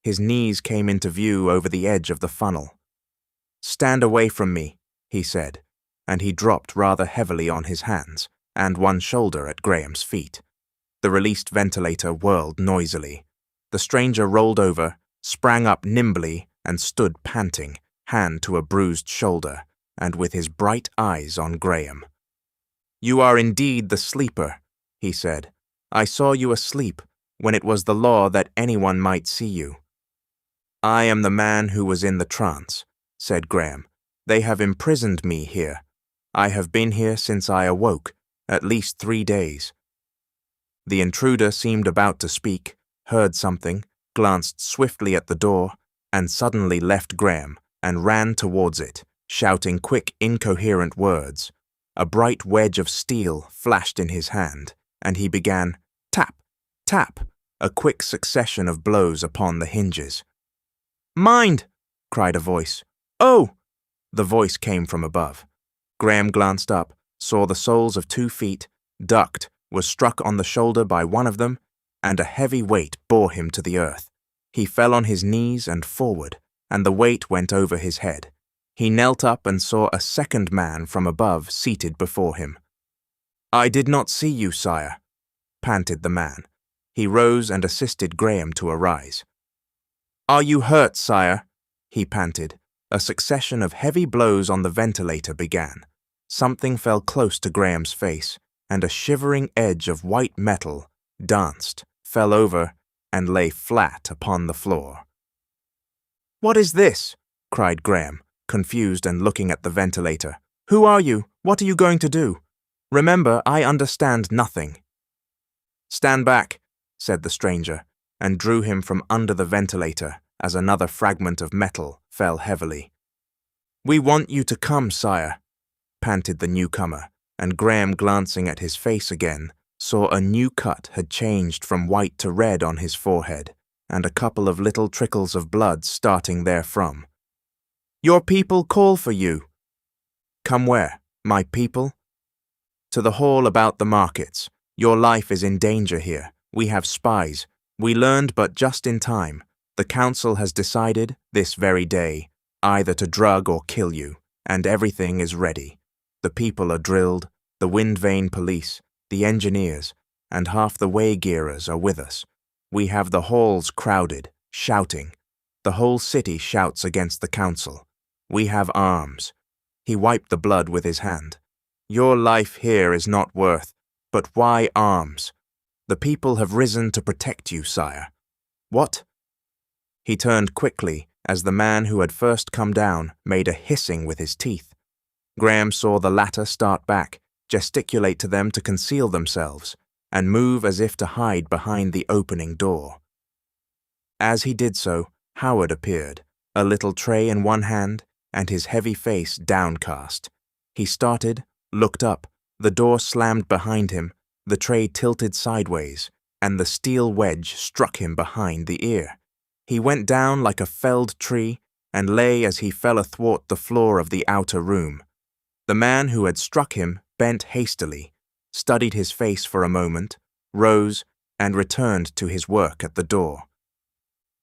His knees came into view over the edge of the funnel. "Stand away from me," he said, and he dropped rather heavily on his hands and one shoulder at Graham's feet. The released ventilator whirled noisily. The stranger rolled over, sprang up nimbly, and stood panting, hand to a bruised shoulder, and with his bright eyes on Graham. "You are indeed the sleeper," he said. "I saw you asleep when it was the law that anyone might see you." "I am the man who was in the trance," said Graham. "They have imprisoned me here. I have been here since I awoke, at least 3 days." The intruder seemed about to speak, heard something, glanced swiftly at the door, and suddenly left Graham and ran towards it, shouting quick, incoherent words. A bright wedge of steel flashed in his hand, and he began, tap, tap, a quick succession of blows upon the hinges. "Mind!" cried a voice. "Oh!" The voice came from above. Graham glanced up, saw the soles of 2 feet, ducked, was struck on the shoulder by one of them, and a heavy weight bore him to the earth. He fell on his knees and forward, and the weight went over his head. He knelt up and saw a second man from above seated before him. "I did not see you, sire," panted the man. He rose and assisted Graham to arise. "Are you hurt, sire?" he panted. A succession of heavy blows on the ventilator began. Something fell close to Graham's face, and a shivering edge of white metal danced, fell over, and lay flat upon the floor. "What is this?" cried Graham, confused and looking at the ventilator. "Who are you? What are you going to do? Remember, I understand nothing." "Stand back," said the stranger, and drew him from under the ventilator as another fragment of metal fell heavily. "We want you to come, sire," panted the newcomer, and Graham, glancing at his face again, saw a new cut had changed from white to red on his forehead, and a couple of little trickles of blood starting therefrom. "Your people call for you." "Come where? My people?" "To the hall about the markets. Your life is in danger here. We have spies. We learned but just in time. The council has decided, this very day, either to drug or kill you, and everything is ready. The people are drilled, the wind vane police, the engineers, and half the way-gearers are with us. We have the halls crowded, shouting. The whole city shouts against the council. We have arms." He wiped the blood with his hand. "Your life here is not worth, but why arms? The people have risen to protect you, sire." "What?" He turned quickly as the man who had first come down made a hissing with his teeth. Graham saw the latter start back, gesticulate to them to conceal themselves, and move as if to hide behind the opening door. As he did so, Howard appeared, a little tray in one hand, and his heavy face downcast. He started, looked up, the door slammed behind him, the tray tilted sideways, and the steel wedge struck him behind the ear. He went down like a felled tree, and lay as he fell athwart the floor of the outer room. The man who had struck him bent hastily, studied his face for a moment, rose, and returned to his work at the door.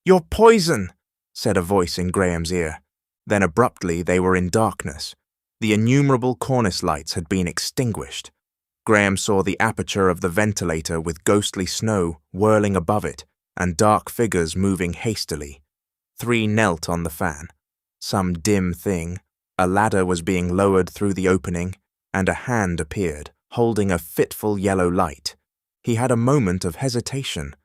"You're poison," said a voice in Graham's ear. Then abruptly they were in darkness. The innumerable cornice lights had been extinguished. Graham saw the aperture of the ventilator with ghostly snow whirling above it, and dark figures moving hastily. 3 knelt on the fan. Some dim thing, a ladder was being lowered through the opening, and a hand appeared, holding a fitful yellow light. He had a moment of hesitation,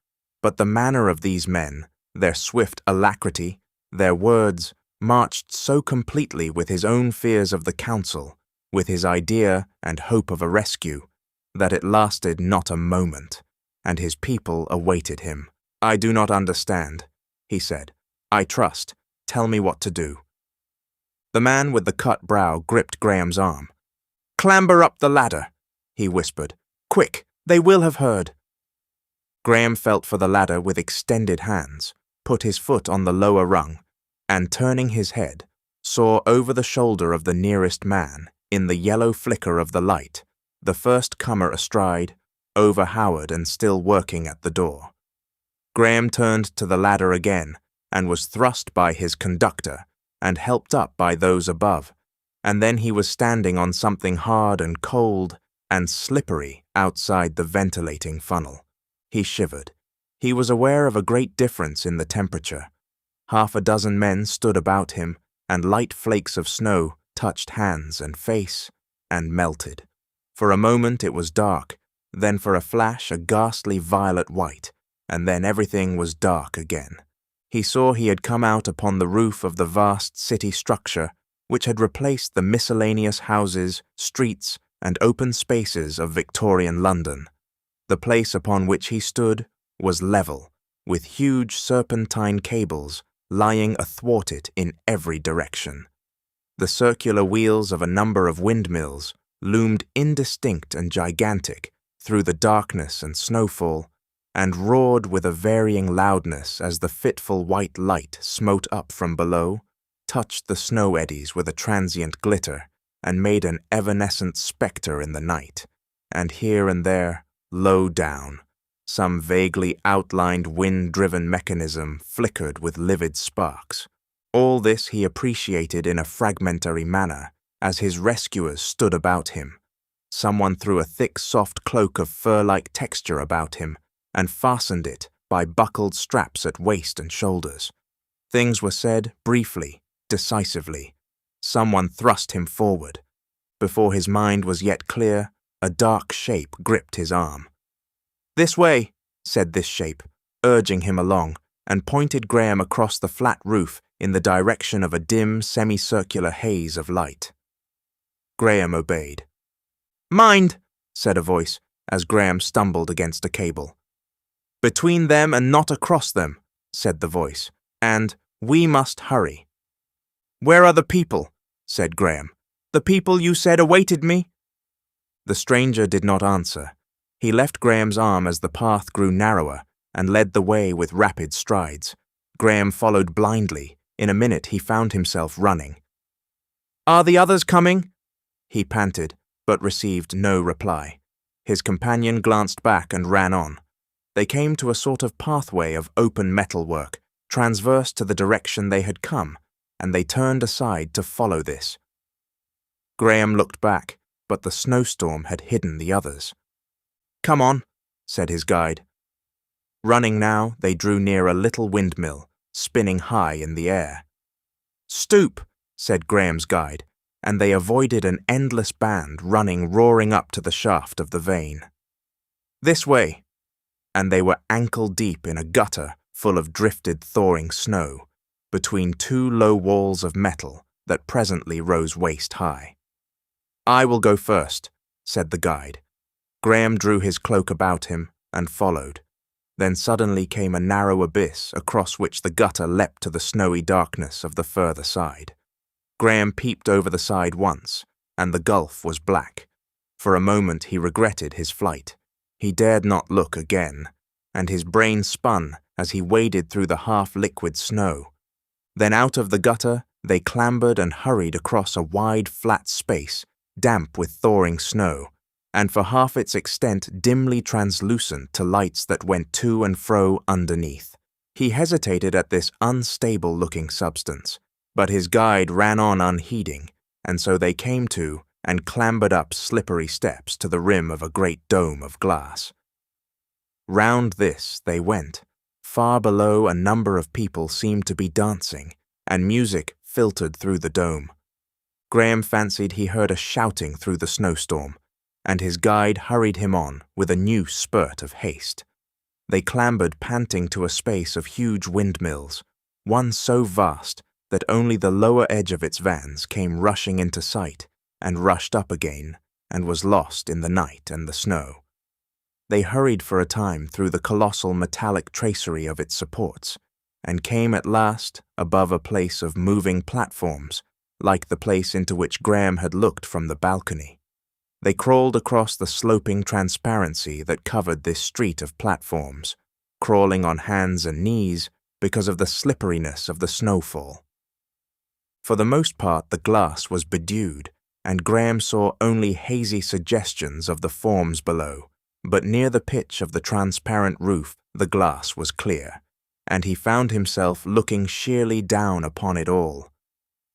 but the manner of these men, their swift alacrity, their words, marched so completely with his own fears of the council, with his idea and hope of a rescue, that it lasted not a moment, and his people awaited him. "I do not understand," he said. "I trust. Tell me what to do." The man with the cut brow gripped Graham's arm. "Clamber up the ladder," he whispered. "Quick, they will have heard." Graham felt for the ladder with extended hands, put his foot on the lower rung, and turning his head, saw over the shoulder of the nearest man, in the yellow flicker of the light, the first comer astride, overpowered and still working at the door. Graham turned to the ladder again and was thrust by his conductor and helped up by those above, and then he was standing on something hard and cold and slippery outside the ventilating funnel. He shivered. He was aware of a great difference in the temperature. Half a dozen men stood about him, and light flakes of snow touched hands and face and melted. For a moment it was dark, then for a flash a ghastly violet white, and then everything was dark again. He saw he had come out upon the roof of the vast city structure which had replaced the miscellaneous houses, streets, and open spaces of Victorian London. The place upon which he stood was level, with huge serpentine cables lying athwart it in every direction. The circular wheels of a number of windmills loomed indistinct and gigantic through the darkness and snowfall, and roared with a varying loudness as the fitful white light smote up from below, touched the snow eddies with a transient glitter, and made an evanescent spectre in the night, and here and there, low down, some vaguely outlined wind-driven mechanism flickered with livid sparks. All this he appreciated in a fragmentary manner as his rescuers stood about him. Someone threw a thick, soft cloak of fur-like texture about him and fastened it by buckled straps at waist and shoulders. Things were said briefly, decisively. Someone thrust him forward. Before his mind was yet clear, a dark shape gripped his arm. "This way," said this shape, urging him along, and pointed Graham across the flat roof in the direction of a dim, semicircular haze of light. Graham obeyed. "Mind," said a voice, as Graham stumbled against a cable. "Between them and not across them," said the voice, and "we must hurry." "Where are the people?" said Graham. "The people you said awaited me?" The stranger did not answer. He left Graham's arm as the path grew narrower and led the way with rapid strides. Graham followed blindly. In a minute he found himself running. "Are the others coming?" he panted, but received no reply. His companion glanced back and ran on. They came to a sort of pathway of open metalwork, transverse to the direction they had come, and they turned aside to follow this. Graham looked back, but the snowstorm had hidden the others. "Come on," said his guide. Running now, they drew near a little windmill, spinning high in the air. "Stoop," said Graham's guide, and they avoided an endless band running roaring up to the shaft of the vane. "This way," and they were ankle-deep in a gutter full of drifted thawing snow, between two low walls of metal that presently rose waist-high. "I will go first," said the guide. Graham drew his cloak about him and followed. Then suddenly came a narrow abyss across which the gutter leapt to the snowy darkness of the further side. Graham peeped over the side once, and the gulf was black. For a moment he regretted his flight. He dared not look again, and his brain spun as he waded through the half-liquid snow. Then out of the gutter they clambered and hurried across a wide flat space, damp with thawing snow, and for half its extent dimly translucent to lights that went to and fro underneath. He hesitated at this unstable-looking substance, but his guide ran on unheeding, and so they came to and clambered up slippery steps to the rim of a great dome of glass. Round this they went. Far below, a number of people seemed to be dancing, and music filtered through the dome. Graham fancied he heard a shouting through the snowstorm, and his guide hurried him on with a new spurt of haste. They clambered panting to a space of huge windmills, one so vast that only the lower edge of its vans came rushing into sight and rushed up again and was lost in the night and the snow. They hurried for a time through the colossal metallic tracery of its supports, and came at last above a place of moving platforms, like the place into which Graham had looked from the balcony. They crawled across the sloping transparency that covered this street of platforms, crawling on hands and knees because of the slipperiness of the snowfall. For the most part, the glass was bedewed, and Graham saw only hazy suggestions of the forms below, but near the pitch of the transparent roof the glass was clear, and he found himself looking sheerly down upon it all.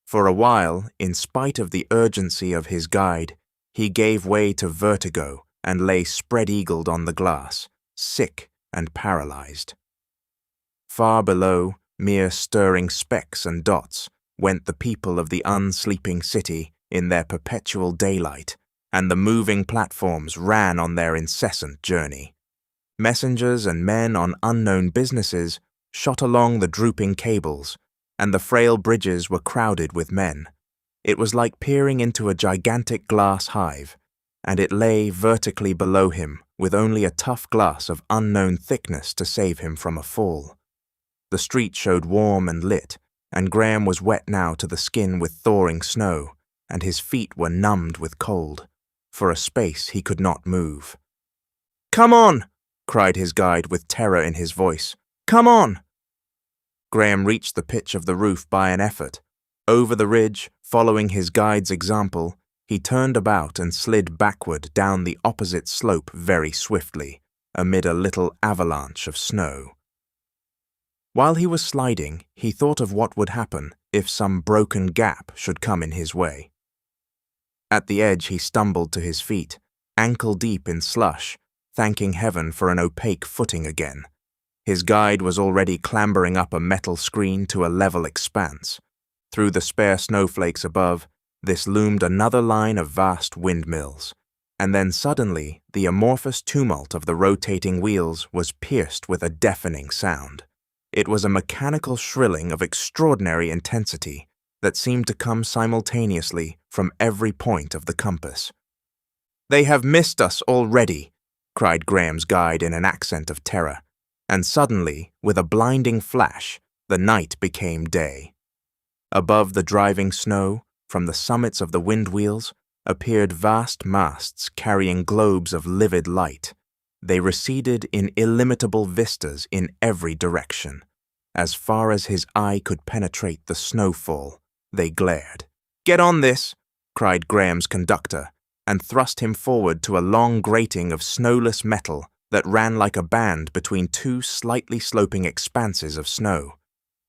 For a while, in spite of the urgency of his guide, he gave way to vertigo and lay spread-eagled on the glass, sick and paralyzed. Far below, mere stirring specks and dots, went the people of the unsleeping city in their perpetual daylight, and the moving platforms ran on their incessant journey. Messengers and men on unknown businesses shot along the drooping cables, and the frail bridges were crowded with men. It was like peering into a gigantic glass hive, and it lay vertically below him with only a tough glass of unknown thickness to save him from a fall. The street showed warm and lit, and Graham was wet now to the skin with thawing snow, and his feet were numbed with cold. For a space he could not move. "Come on!" cried his guide with terror in his voice. "Come on!" Graham reached the pitch of the roof by an effort. Over the ridge, following his guide's example, he turned about and slid backward down the opposite slope very swiftly, amid a little avalanche of snow. While he was sliding, he thought of what would happen if some broken gap should come in his way. At the edge he stumbled to his feet, ankle-deep in slush, thanking heaven for an opaque footing again. His guide was already clambering up a metal screen to a level expanse. Through the spare snowflakes above, this loomed another line of vast windmills, and then suddenly the amorphous tumult of the rotating wheels was pierced with a deafening sound. It was a mechanical shrilling of extraordinary intensity that seemed to come simultaneously from every point of the compass. "They have missed us already," cried Graham's guide in an accent of terror, and suddenly, with a blinding flash, the night became day. Above the driving snow, from the summits of the wind wheels, appeared vast masts carrying globes of livid light. They receded in illimitable vistas in every direction. As far as his eye could penetrate the snowfall, they glared. "Get on this!" cried Graham's conductor, and thrust him forward to a long grating of snowless metal that ran like a band between two slightly sloping expanses of snow.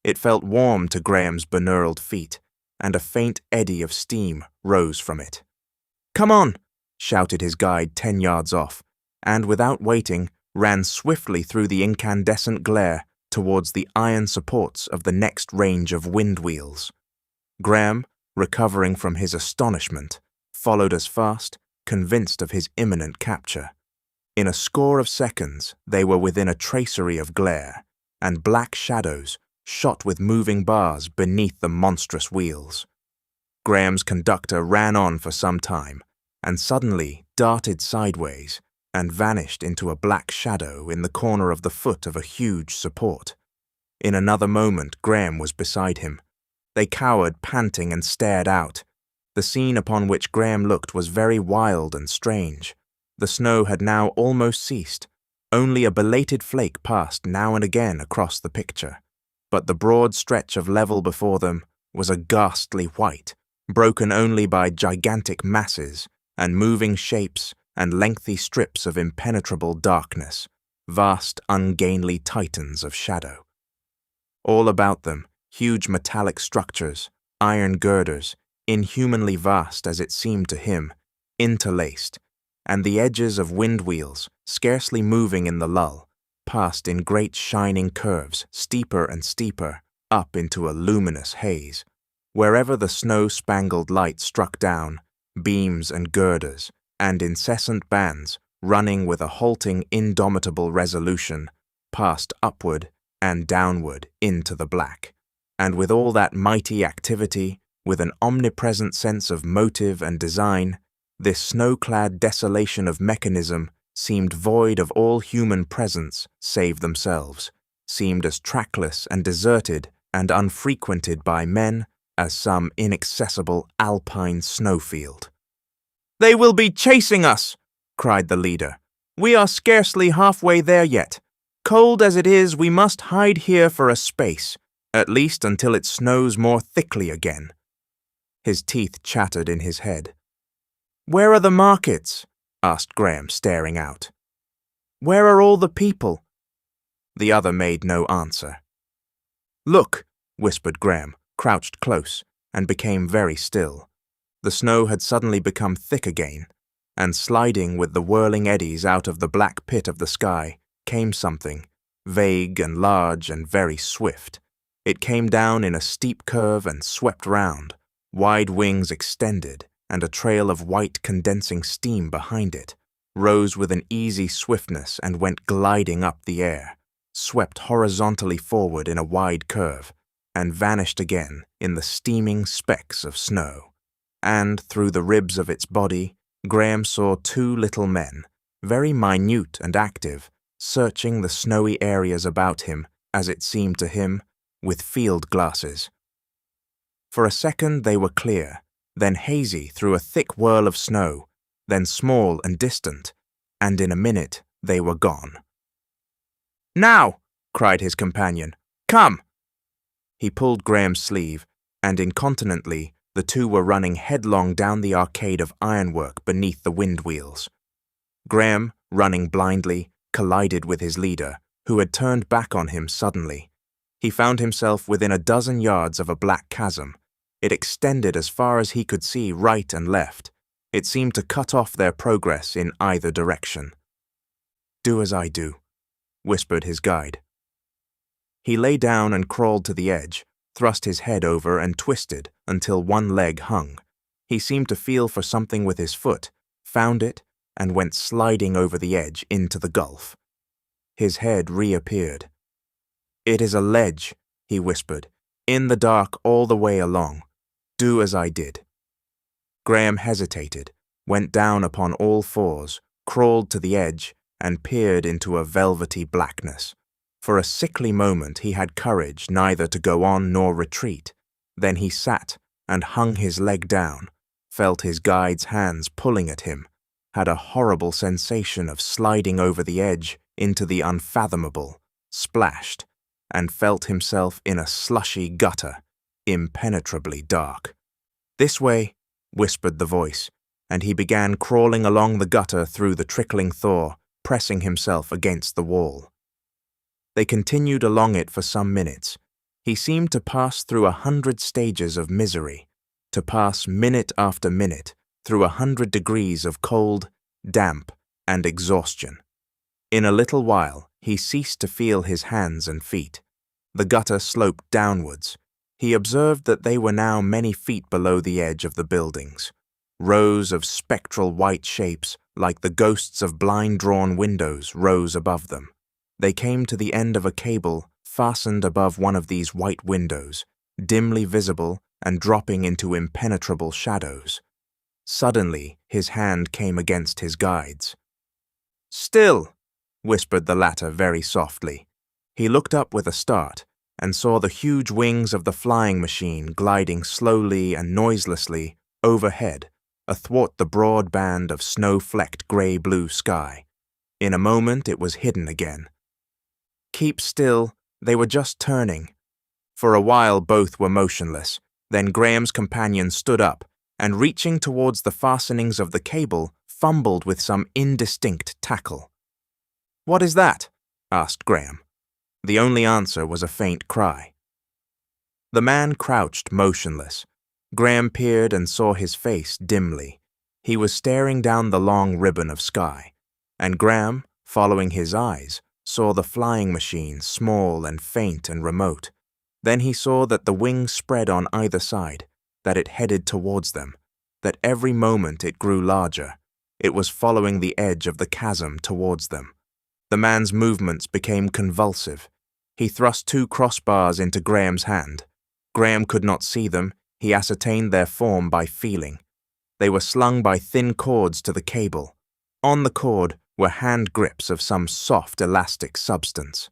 It felt warm to Graham's beknurled feet, and a faint eddy of steam rose from it. "Come on!" shouted his guide 10 yards off, and without waiting, ran swiftly through the incandescent glare towards the iron supports of the next range of wind wheels. Graham, recovering from his astonishment, followed as fast, convinced of his imminent capture. In a score of seconds, they were within a tracery of glare, and black shadows shot with moving bars beneath the monstrous wheels. Graham's conductor ran on for some time, and suddenly darted sideways and vanished into a black shadow in the corner of the foot of a huge support. In another moment, Graham was beside him. They cowered, panting, and stared out. The scene upon which Graham looked was very wild and strange. The snow had now almost ceased. Only a belated flake passed now and again across the picture. But the broad stretch of level before them was a ghastly white, broken only by gigantic masses and moving shapes and lengthy strips of impenetrable darkness, vast ungainly titans of shadow. All about them, huge metallic structures, iron girders, inhumanly vast as it seemed to him, interlaced, and the edges of wind wheels, scarcely moving in the lull, passed in great shining curves, steeper and steeper, up into a luminous haze. Wherever the snow-spangled light struck down, beams and girders, and incessant bands, running with a halting, indomitable resolution, passed upward and downward into the black. And with all that mighty activity, with an omnipresent sense of motive and design, this snow-clad desolation of mechanism seemed void of all human presence save themselves, seemed as trackless and deserted and unfrequented by men as some inaccessible alpine snowfield. "They will be chasing us!" cried the leader. "We are scarcely halfway there yet. Cold as it is, we must hide here for a space, at least until it snows more thickly again." His teeth chattered in his head. "Where are the markets?" asked Graham, staring out. "Where are all the people?" The other made no answer. "Look," whispered Graham, crouched close, and became very still. The snow had suddenly become thick again, and sliding with the whirling eddies out of the black pit of the sky came something, vague and large and very swift. It came down in a steep curve and swept round, wide wings extended, and a trail of white condensing steam behind it, rose with an easy swiftness and went gliding up the air, swept horizontally forward in a wide curve, and vanished again in the steaming specks of snow. And through the ribs of its body, Graham saw two little men, very minute and active, searching the snowy areas about him, as it seemed to him, with field glasses. For a second they were clear, then hazy through a thick whirl of snow, then small and distant, and in a minute they were gone. "Now!" cried his companion. "Come!" He pulled Graham's sleeve, and incontinently the two were running headlong down the arcade of ironwork beneath the wind wheels. Graham, running blindly, collided with his leader, who had turned back on him suddenly. He found himself within a dozen yards of a black chasm. It extended as far as he could see right and left. It seemed to cut off their progress in either direction. "Do as I do," whispered his guide. He lay down and crawled to the edge, thrust his head over and twisted until one leg hung. He seemed to feel for something with his foot, found it, and went sliding over the edge into the gulf. His head reappeared. "It is a ledge," he whispered, "in the dark all the way along. Do as I did." Graham hesitated, went down upon all fours, crawled to the edge, and peered into a velvety blackness. For a sickly moment he had courage neither to go on nor retreat. Then he sat and hung his leg down, felt his guide's hands pulling at him, had a horrible sensation of sliding over the edge into the unfathomable, splashed, and felt himself in a slushy gutter, impenetrably dark. "This way," whispered the voice, and he began crawling along the gutter through the trickling thaw, pressing himself against the wall. They continued along it for some minutes. He seemed to pass through 100 stages of misery, to pass minute after minute through 100 degrees of cold, damp, and exhaustion. In a little while, he ceased to feel his hands and feet. The gutter sloped downwards. He observed that they were now many feet below the edge of the buildings. Rows of spectral white shapes, like the ghosts of blind-drawn windows, rose above them. They came to the end of a cable fastened above one of these white windows, dimly visible and dropping into impenetrable shadows. Suddenly, his hand came against his guide's. "Still," whispered the latter very softly. He looked up with a start and saw the huge wings of the flying machine gliding slowly and noiselessly overhead, athwart the broad band of snow-flecked grey-blue sky. In a moment it was hidden again. "Keep still, they were just turning." For a while both were motionless. Then Graham's companion stood up, and reaching towards the fastenings of the cable, fumbled with some indistinct tackle. "What is that?" asked Graham. The only answer was a faint cry. The man crouched motionless. Graham peered and saw his face dimly. He was staring down the long ribbon of sky, and Graham, following his eyes, saw the flying machine small and faint and remote. Then he saw that the wings spread on either side, that it headed towards them, that every moment it grew larger. It was following the edge of the chasm towards them. The man's movements became convulsive. He thrust 2 crossbars into Graham's hand. Graham could not see them. He ascertained their form by feeling. They were slung by thin cords to the cable. On the cord were hand grips of some soft, elastic substance.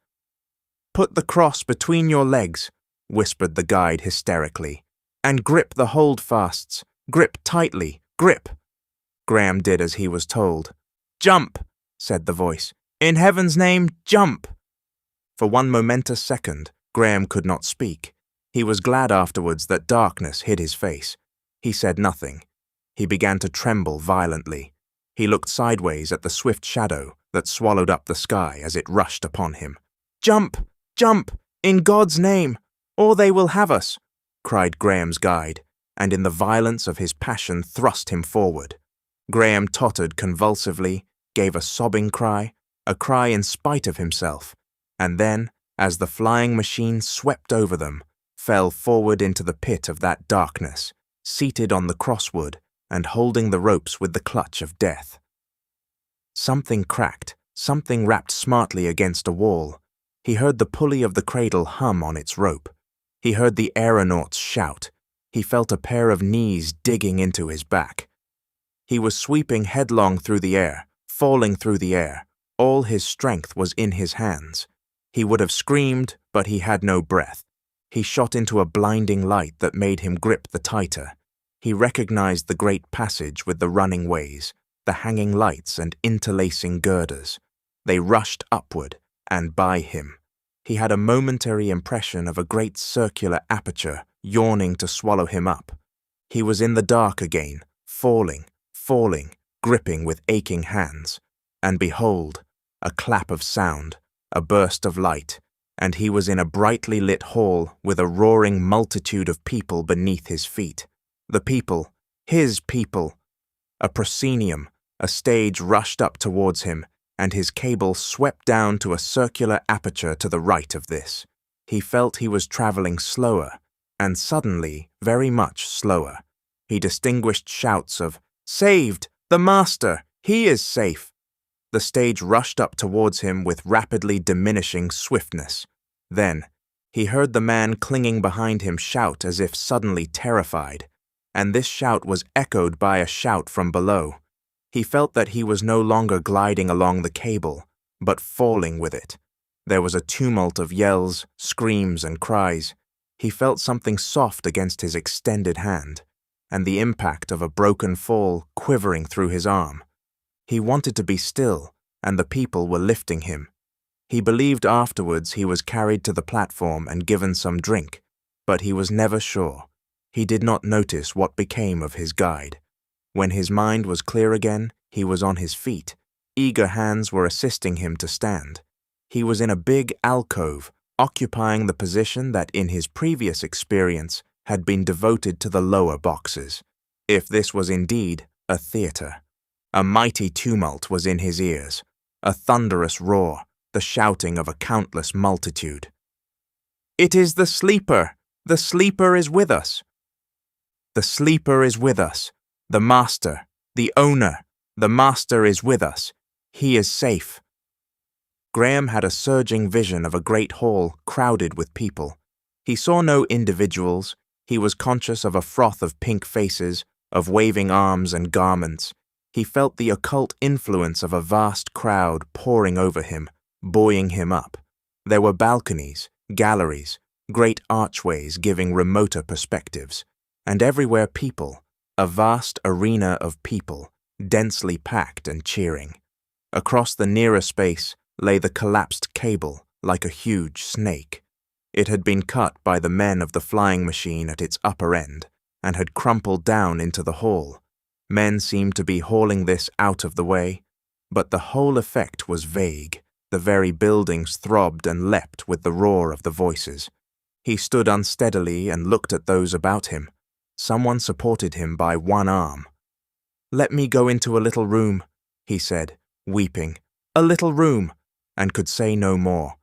"Put the cross between your legs," whispered the guide hysterically, "and grip the holdfasts. Grip tightly. Grip." Graham did as he was told. "Jump," said the voice. "In heaven's name, jump." For one momentous second, Graham could not speak. He was glad afterwards that darkness hid his face. He said nothing. He began to tremble violently. He looked sideways at the swift shadow that swallowed up the sky as it rushed upon him. "Jump! Jump! In God's name, or they will have us!" cried Graham's guide, and in the violence of his passion thrust him forward. Graham tottered convulsively, gave a sobbing cry, a cry in spite of himself, and then, as the flying machine swept over them, fell forward into the pit of that darkness, seated on the crosswood and holding the ropes with the clutch of death. Something cracked, something rapped smartly against a wall. He heard the pulley of the cradle hum on its rope. He heard the aeronauts shout. He felt a pair of knees digging into his back. He was sweeping headlong through the air, falling through the air. All his strength was in his hands. He would have screamed, but he had no breath. He shot into a blinding light that made him grip the tighter. He recognized the great passage with the running ways, the hanging lights and interlacing girders. They rushed upward and by him. He had a momentary impression of a great circular aperture yawning to swallow him up. He was in the dark again, falling, gripping with aching hands. And behold, a clap of sound, a burst of light, and he was in a brightly lit hall with a roaring multitude of people beneath his feet. The people, his people. A proscenium, a stage rushed up towards him, and his cable swept down to a circular aperture to the right of this. He felt he was traveling slower, and suddenly very much slower. He distinguished shouts of, "Saved! The master! He is safe!" The stage rushed up towards him with rapidly diminishing swiftness. Then, he heard the man clinging behind him shout as if suddenly terrified, and this shout was echoed by a shout from below. He felt that he was no longer gliding along the cable, but falling with it. There was a tumult of yells, screams, and cries. He felt something soft against his extended hand, and the impact of a broken fall quivering through his arm. He wanted to be still, and the people were lifting him. He believed afterwards he was carried to the platform and given some drink, but he was never sure. He did not notice what became of his guide. When his mind was clear again, he was on his feet. Eager hands were assisting him to stand. He was in a big alcove, occupying the position that in his previous experience had been devoted to the lower boxes, if this was indeed a theatre. A mighty tumult was in his ears, a thunderous roar, the shouting of a countless multitude. "It is the sleeper! The sleeper is with us! The sleeper is with us! The master, the owner, the master is with us! He is safe!" Graham had a surging vision of a great hall crowded with people. He saw no individuals. He was conscious of a froth of pink faces, of waving arms and garments. He felt the occult influence of a vast crowd pouring over him, buoying him up. There were balconies, galleries, great archways giving remoter perspectives, and everywhere people, a vast arena of people, densely packed and cheering. Across the nearer space lay the collapsed cable like a huge snake. It had been cut by the men of the flying machine at its upper end and had crumpled down into the hall. Men seemed to be hauling this out of the way, but the whole effect was vague. The very buildings throbbed and leapt with the roar of the voices. He stood unsteadily and looked at those about him. Someone supported him by one arm. "Let me go into a little room," he said, weeping. "A little room," and could say no more.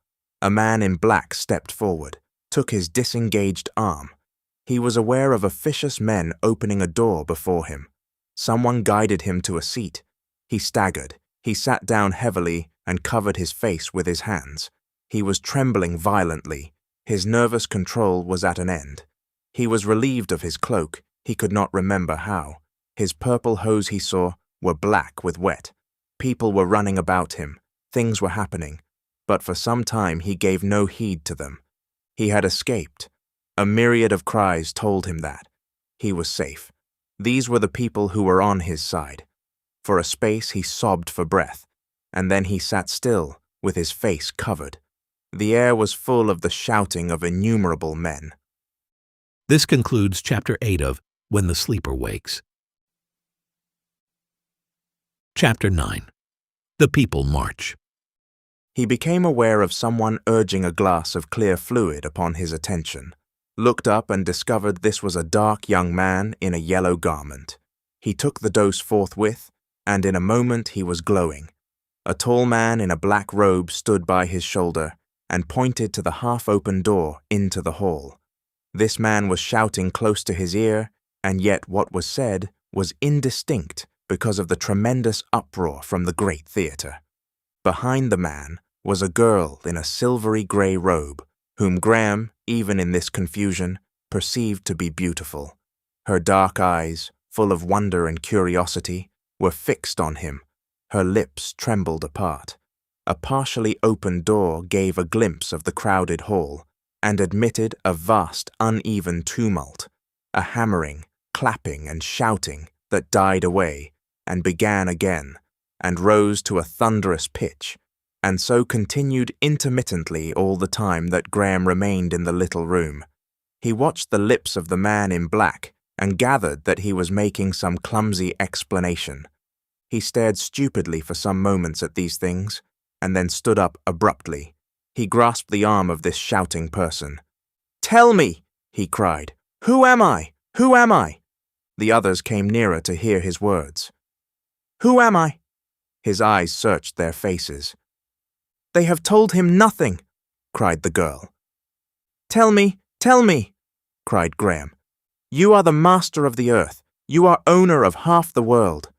A man in black stepped forward, took his disengaged arm. He was aware of officious men opening a door before him. Someone guided him to a seat. He staggered. He sat down heavily and covered his face with his hands. He was trembling violently. His nervous control was at an end. He was relieved of his cloak. He could not remember how. His purple hose, he saw, were black with wet. People were running about him. Things were happening. But for some time he gave no heed to them. He had escaped. A myriad of cries told him that. He was safe. These were the people who were on his side. For a space he sobbed for breath, and then he sat still, with his face covered. The air was full of the shouting of innumerable men. This concludes Chapter 8 of When the Sleeper Wakes. Chapter 9. The People March. He became aware of someone urging a glass of clear fluid upon his attention, looked up and discovered this was a dark young man in a yellow garment. He took the dose forthwith, and in a moment he was glowing. A tall man in a black robe stood by his shoulder and pointed to the half-open door into the hall. This man was shouting close to his ear, and yet what was said was indistinct because of the tremendous uproar from the great theatre. Behind the man was a girl in a silvery grey robe, whom Graham, even in this confusion, perceived to be beautiful. Her dark eyes, full of wonder and curiosity, were fixed on him. Her lips trembled apart. A partially open door gave a glimpse of the crowded hall, and admitted a vast, uneven tumult, a hammering, clapping, and shouting that died away, and began again, and rose to a thunderous pitch, and so continued intermittently all the time that Graham remained in the little room. He watched the lips of the man in black, and gathered that he was making some clumsy explanation. He stared stupidly for some moments at these things, and then stood up abruptly. He grasped the arm of this shouting person. "Tell me!" he cried. "Who am I? Who am I?" The others came nearer to hear his words. "Who am I?" His eyes searched their faces. "They have told him nothing," cried the girl. "Tell me, tell me," cried Graham. "You are the master of the earth. You are owner of half the world."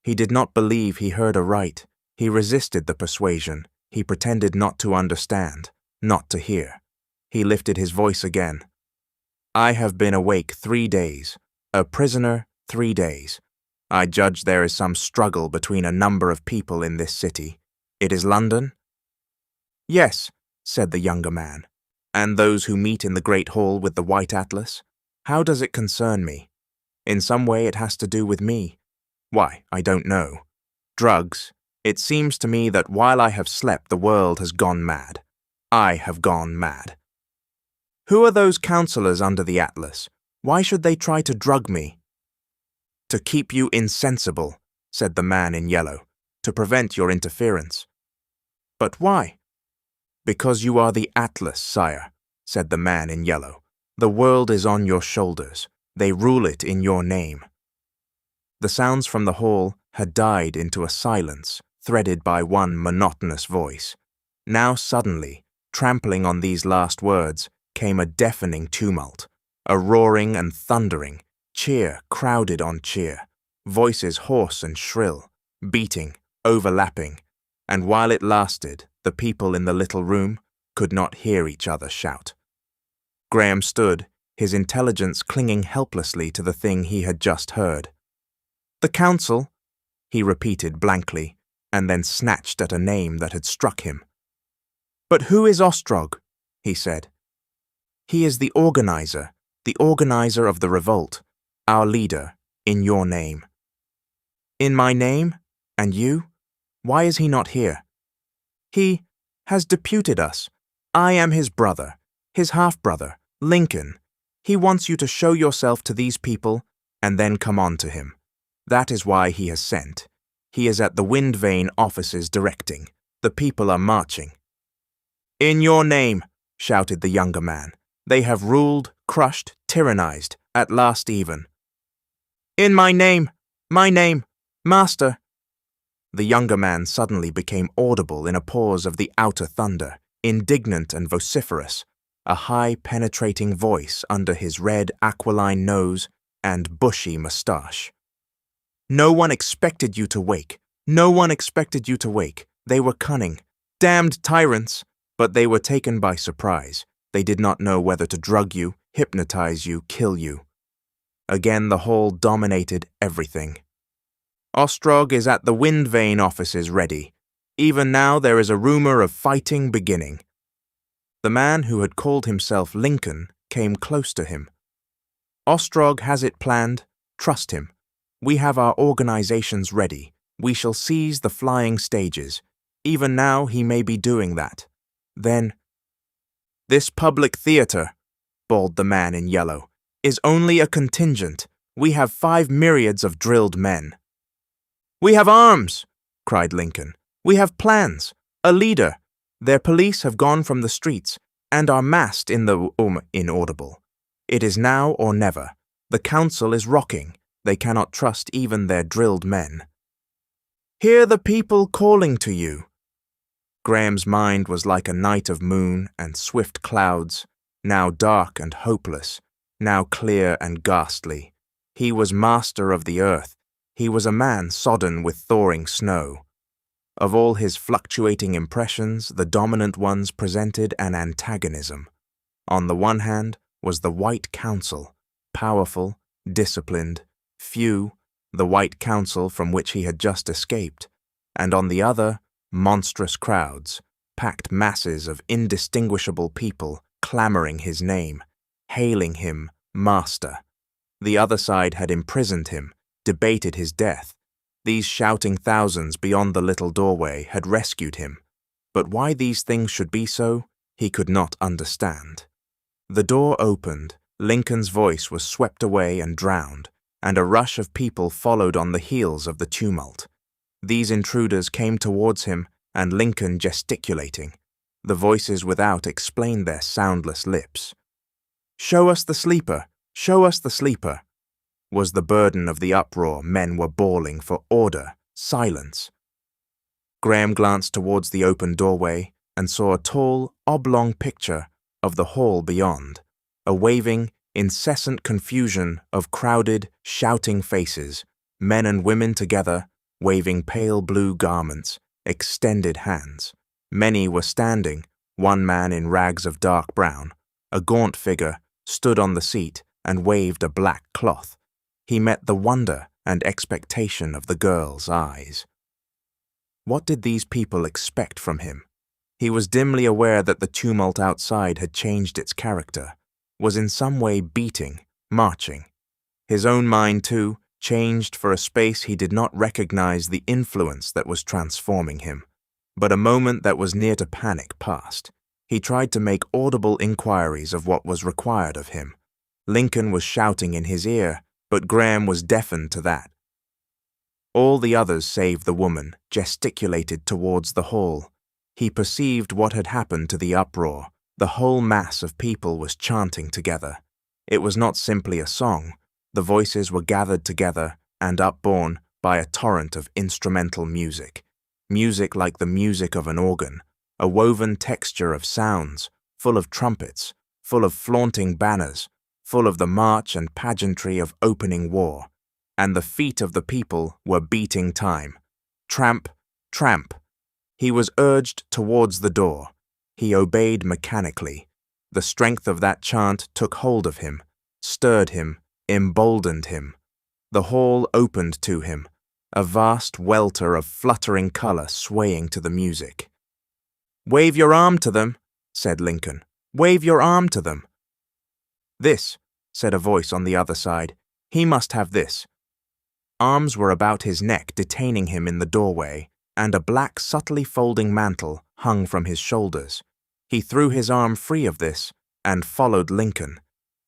He did not believe he heard aright. He resisted the persuasion. He pretended not to understand, not to hear. He lifted his voice again. "I have been awake 3 days, a prisoner 3 days. I judge there is some struggle between a number of people in this city. It is London?" "Yes," said the younger man. "And those who meet in the great hall with the white atlas? How does it concern me? In some way it has to do with me. Why, I don't know. Drugs. It seems to me that while I have slept, the world has gone mad. I have gone mad. Who are those counselors under the atlas? Why should they try to drug me?" "To keep you insensible," said the man in yellow, "to prevent your interference." "But why?" "Because you are the atlas, sire," said the man in yellow. "The world is on your shoulders. They rule it in your name." The sounds from the hall had died into a silence threaded by one monotonous voice. Now suddenly, trampling on these last words, came a deafening tumult, a roaring and thundering, cheer crowded on cheer, voices hoarse and shrill, beating, overlapping, and while it lasted, the people in the little room could not hear each other shout. Graham stood, his intelligence clinging helplessly to the thing he had just heard. "The council," he repeated blankly, and then snatched at a name that had struck him. "But who is Ostrog?" he said. "He is the organizer of the revolt, our leader, in your name." "In my name? And you? Why is he not here?" "He has deputed us. I am his brother, his half-brother, Lincoln. He wants you to show yourself to these people and then come on to him. That is why he has sent. He is at the Wind Vane offices directing. The people are marching." "In your name," shouted the younger man. "They have ruled, crushed, tyrannized, at last even." "In my name, master." The younger man suddenly became audible in a pause of the outer thunder, indignant and vociferous, a high penetrating voice under his red aquiline nose and bushy moustache. "No one expected you to wake. No one expected you to wake. They were cunning. Damned tyrants! But they were taken by surprise. They did not know whether to drug you, hypnotize you, kill you." Again the hall dominated everything. Ostrog is at the wind vane offices ready. Even now there is a rumor of fighting beginning. The man who had called himself Lincoln came close to him. Ostrog has it planned. Trust him. We have our organizations ready. We shall seize the flying stages. Even now he may be doing that. Then, "This public theater," bawled the man in yellow, "is only a contingent. We have 5 myriads of drilled men." "We have arms," cried Lincoln. "We have plans, a leader. Their police have gone from the streets and are massed in the inaudible. It is now or never. The council is rocking. They cannot trust even their drilled men." "Hear the people calling to you." Graham's mind was like a night of moon and swift clouds, now dark and hopeless, now clear and ghastly. He was master of the earth. He was a man sodden with thawing snow. Of all his fluctuating impressions, the dominant ones presented an antagonism. On the one hand was the White Council, powerful, disciplined, few, the White Council from which he had just escaped, and on the other, monstrous crowds, packed masses of indistinguishable people clamoring his name, hailing him master. The other side had imprisoned him, debated his death. These shouting thousands beyond the little doorway had rescued him, but why these things should be so, he could not understand. The door opened, Lincoln's voice was swept away and drowned, and a rush of people followed on the heels of the tumult. These intruders came towards him, and Lincoln gesticulating. The voices without explained their soundless lips. "Show us the sleeper! Show us the sleeper!" was the burden of the uproar. Men were bawling for order, silence. Graham glanced towards the open doorway and saw a tall, oblong picture of the hall beyond, a waving, incessant confusion of crowded, shouting faces, men and women together, waving pale blue garments, extended hands. Many were standing, one man in rags of dark brown, a gaunt figure, stood on the seat and waved a black cloth. He met the wonder and expectation of the girl's eyes. What did these people expect from him? He was dimly aware that the tumult outside had changed its character, was in some way beating, marching. His own mind, too, changed for a space. He did not recognize the influence that was transforming him. But a moment that was near to panic passed. He tried to make audible inquiries of what was required of him. Lincoln was shouting in his ear, but Graham was deafened to that. All the others save the woman gesticulated towards the hall. He perceived what had happened to the uproar. The whole mass of people was chanting together. It was not simply a song. The voices were gathered together and upborne by a torrent of instrumental music. Music like the music of an organ, a woven texture of sounds, full of trumpets, full of flaunting banners, full of the march and pageantry of opening war, and the feet of the people were beating time. Tramp, tramp. He was urged towards the door. He obeyed mechanically. The strength of that chant took hold of him, stirred him, emboldened him. The hall opened to him, a vast welter of fluttering color swaying to the music. "Wave your arm to them," said Lincoln. "Wave your arm to them." "This," said a voice on the other side. "He must have this." Arms were about his neck, detaining him in the doorway, and a black, subtly folding mantle hung from his shoulders. He threw his arm free of this and followed Lincoln.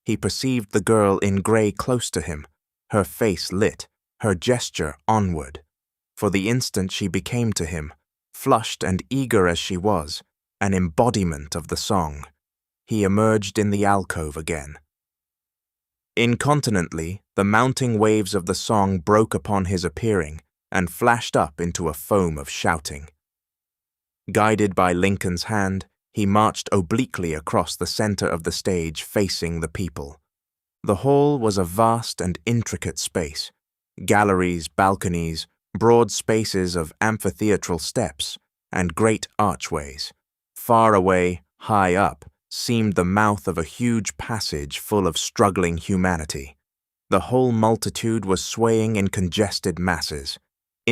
He perceived the girl in grey close to him, her face lit, her gesture onward. For the instant she became to him, flushed and eager as she was, an embodiment of the song. He emerged in the alcove again. Incontinently, the mounting waves of the song broke upon his appearing and flashed up into a foam of shouting. Guided by Lincoln's hand, he marched obliquely across the center of the stage facing the people. The hall was a vast and intricate space. Galleries, balconies, broad spaces of amphitheatral steps, and great archways. Far away, high up, seemed the mouth of a huge passage full of struggling humanity. The whole multitude was swaying in congested masses,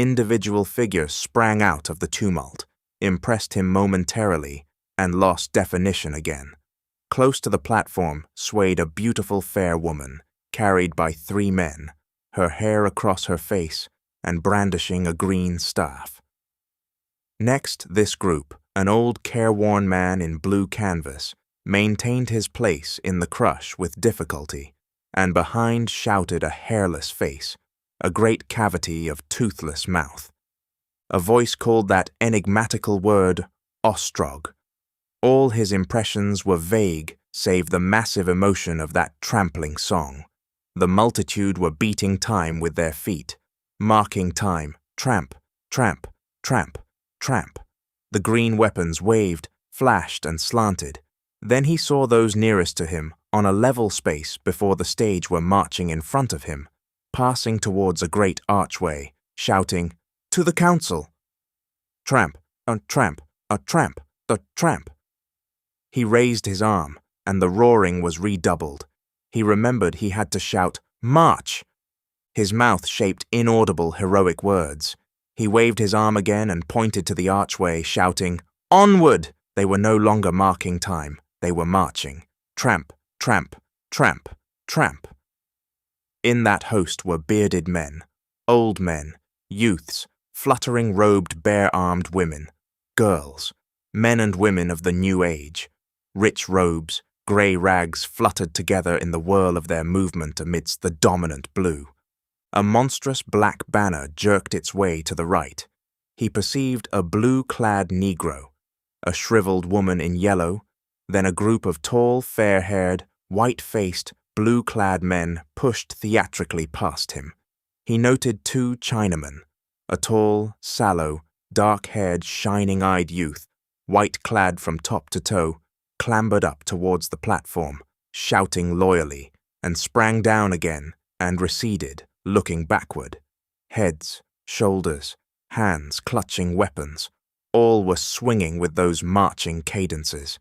individual figure sprang out of the tumult, impressed him momentarily, and lost definition again. Close to the platform swayed a beautiful fair woman, carried by 3 men, her hair across her face and brandishing a green staff. Next, this group, an old careworn man in blue canvas, maintained his place in the crush with difficulty, and behind shouted a hairless face, a great cavity of toothless mouth. A voice called that enigmatical word, Ostrog. All his impressions were vague save the massive emotion of that trampling song. The multitude were beating time with their feet, marking time, tramp, tramp, tramp, tramp. The green weapons waved, flashed, and slanted. Then he saw those nearest to him on a level space before the stage were marching in front of him, passing towards a great archway, shouting, "To the council!" Tramp, a tramp, a tramp, a tramp. He raised his arm, and the roaring was redoubled. He remembered he had to shout, "March!" His mouth shaped inaudible heroic words. He waved his arm again and pointed to the archway, shouting, "Onward!" They were no longer marking time. They were marching. Tramp, tramp, tramp, tramp. In that host were bearded men, old men, youths, fluttering robed bare-armed women, girls, men and women of the new age. Rich robes, grey rags fluttered together in the whirl of their movement amidst the dominant blue. A monstrous black banner jerked its way to the right. He perceived a blue-clad Negro, a shriveled woman in yellow, then a group of tall, fair-haired, white-faced, blue-clad men pushed theatrically past him. He noted 2 Chinamen, a tall, sallow, dark-haired, shining-eyed youth, white-clad from top to toe, clambered up towards the platform, shouting loyally, and sprang down again and receded, looking backward. Heads, shoulders, hands clutching weapons, all were swinging with those marching cadences.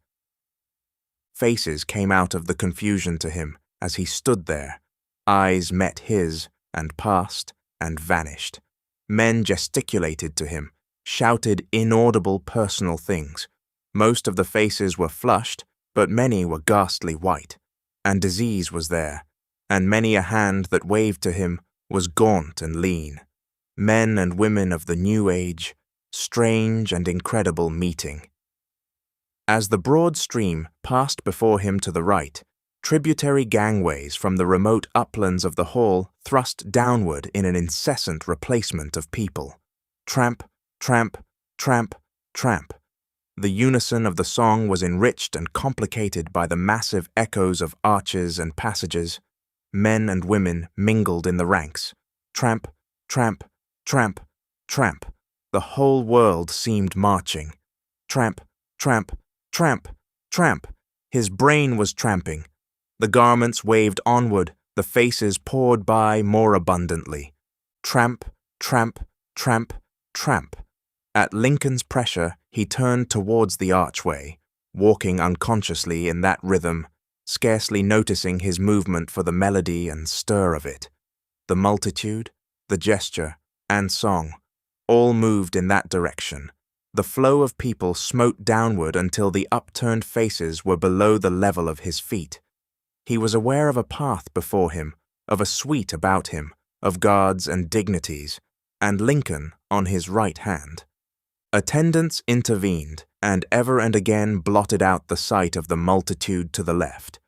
Faces came out of the confusion to him as he stood there. Eyes met his and passed and vanished. Men gesticulated to him, shouted inaudible personal things. Most of the faces were flushed, but many were ghastly white, and disease was there, and many a hand that waved to him was gaunt and lean. Men and women of the new age, strange and incredible meeting. As the broad stream passed before him to the right, tributary gangways from the remote uplands of the hall thrust downward in an incessant replacement of people. Tramp, tramp, tramp, tramp. The unison of the song was enriched and complicated by the massive echoes of arches and passages. Men and women mingled in the ranks. Tramp, tramp, tramp, tramp. The whole world seemed marching. Tramp, tramp, tramp, tramp. His brain was tramping. The garments waved onward, the faces poured by more abundantly. Tramp, tramp, tramp, tramp. At Lincoln's pressure, he turned towards the archway, walking unconsciously in that rhythm, scarcely noticing his movement for the melody and stir of it. The multitude, the gesture, and song, all moved in that direction. The flow of people smote downward until the upturned faces were below the level of his feet. He was aware of a path before him, of a suite about him, of guards and dignities, and Lincoln on his right hand. Attendants intervened, and ever and again blotted out the sight of the multitude to the left.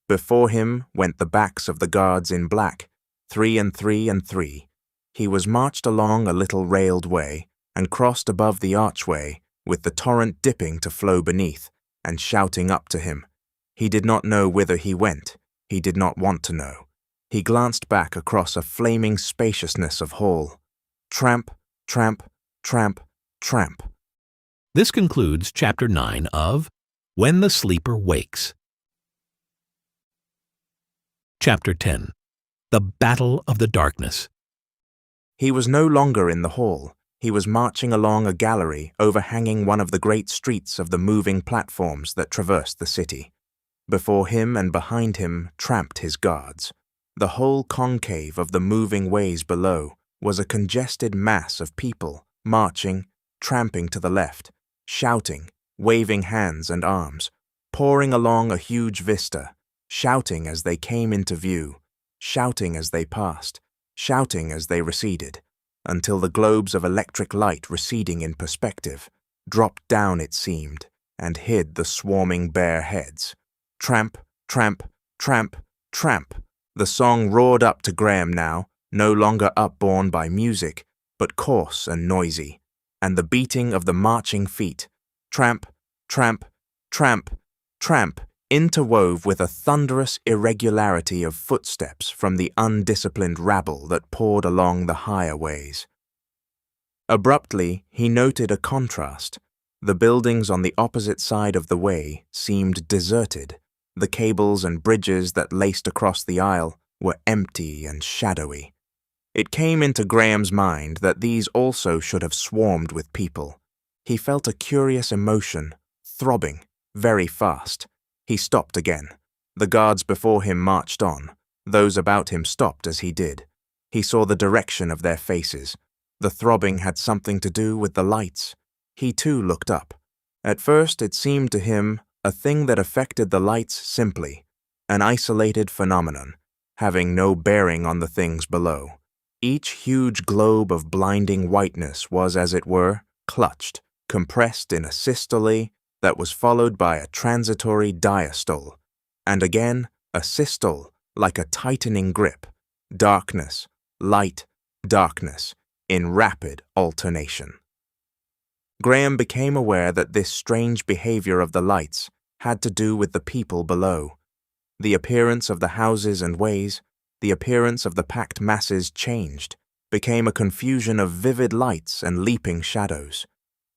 Before him went the backs of the guards in black, 3 and 3 and 3. He was marched along a little railed way, and crossed above the archway, with the torrent dipping to flow beneath, and shouting up to him. He did not know whither he went. He did not want to know. He glanced back across a flaming spaciousness of hall. Tramp, tramp, tramp, tramp. This concludes Chapter 9 of When the Sleeper Wakes. Chapter 10. The Battle of the Darkness. He was no longer in the hall. He was marching along a gallery overhanging one of the great streets of the moving platforms that traversed the city. Before him and behind him tramped his guards. The whole concave of the moving ways below was a congested mass of people marching, tramping to the left, shouting, waving hands and arms, pouring along a huge vista, shouting as they came into view, shouting as they passed, shouting as they receded, until the globes of electric light receding in perspective dropped down, it seemed, and hid the swarming bare heads. Tramp, tramp, tramp, tramp. The song roared up to Graham now, no longer upborne by music, but coarse and noisy, and the beating of the marching feet, tramp, tramp, tramp, tramp, interwove with a thunderous irregularity of footsteps from the undisciplined rabble that poured along the higher ways. Abruptly, he noted a contrast. The buildings on the opposite side of the way seemed deserted. The cables and bridges that laced across the aisle were empty and shadowy. It came into Graham's mind that these also should have swarmed with people. He felt a curious emotion, throbbing, very fast. He stopped again. The guards before him marched on. Those about him stopped as he did. He saw the direction of their faces. The throbbing had something to do with the lights. He too looked up. At first it seemed to him a thing that affected the lights simply, an isolated phenomenon, having no bearing on the things below. Each huge globe of blinding whiteness was, as it were, clutched, compressed in a systole that was followed by a transitory diastole, and again a systole like a tightening grip, darkness, light, darkness, in rapid alternation. Graham became aware that this strange behavior of the lights had to do with the people below. The appearance of the houses and ways, the appearance of the packed masses changed, became a confusion of vivid lights and leaping shadows.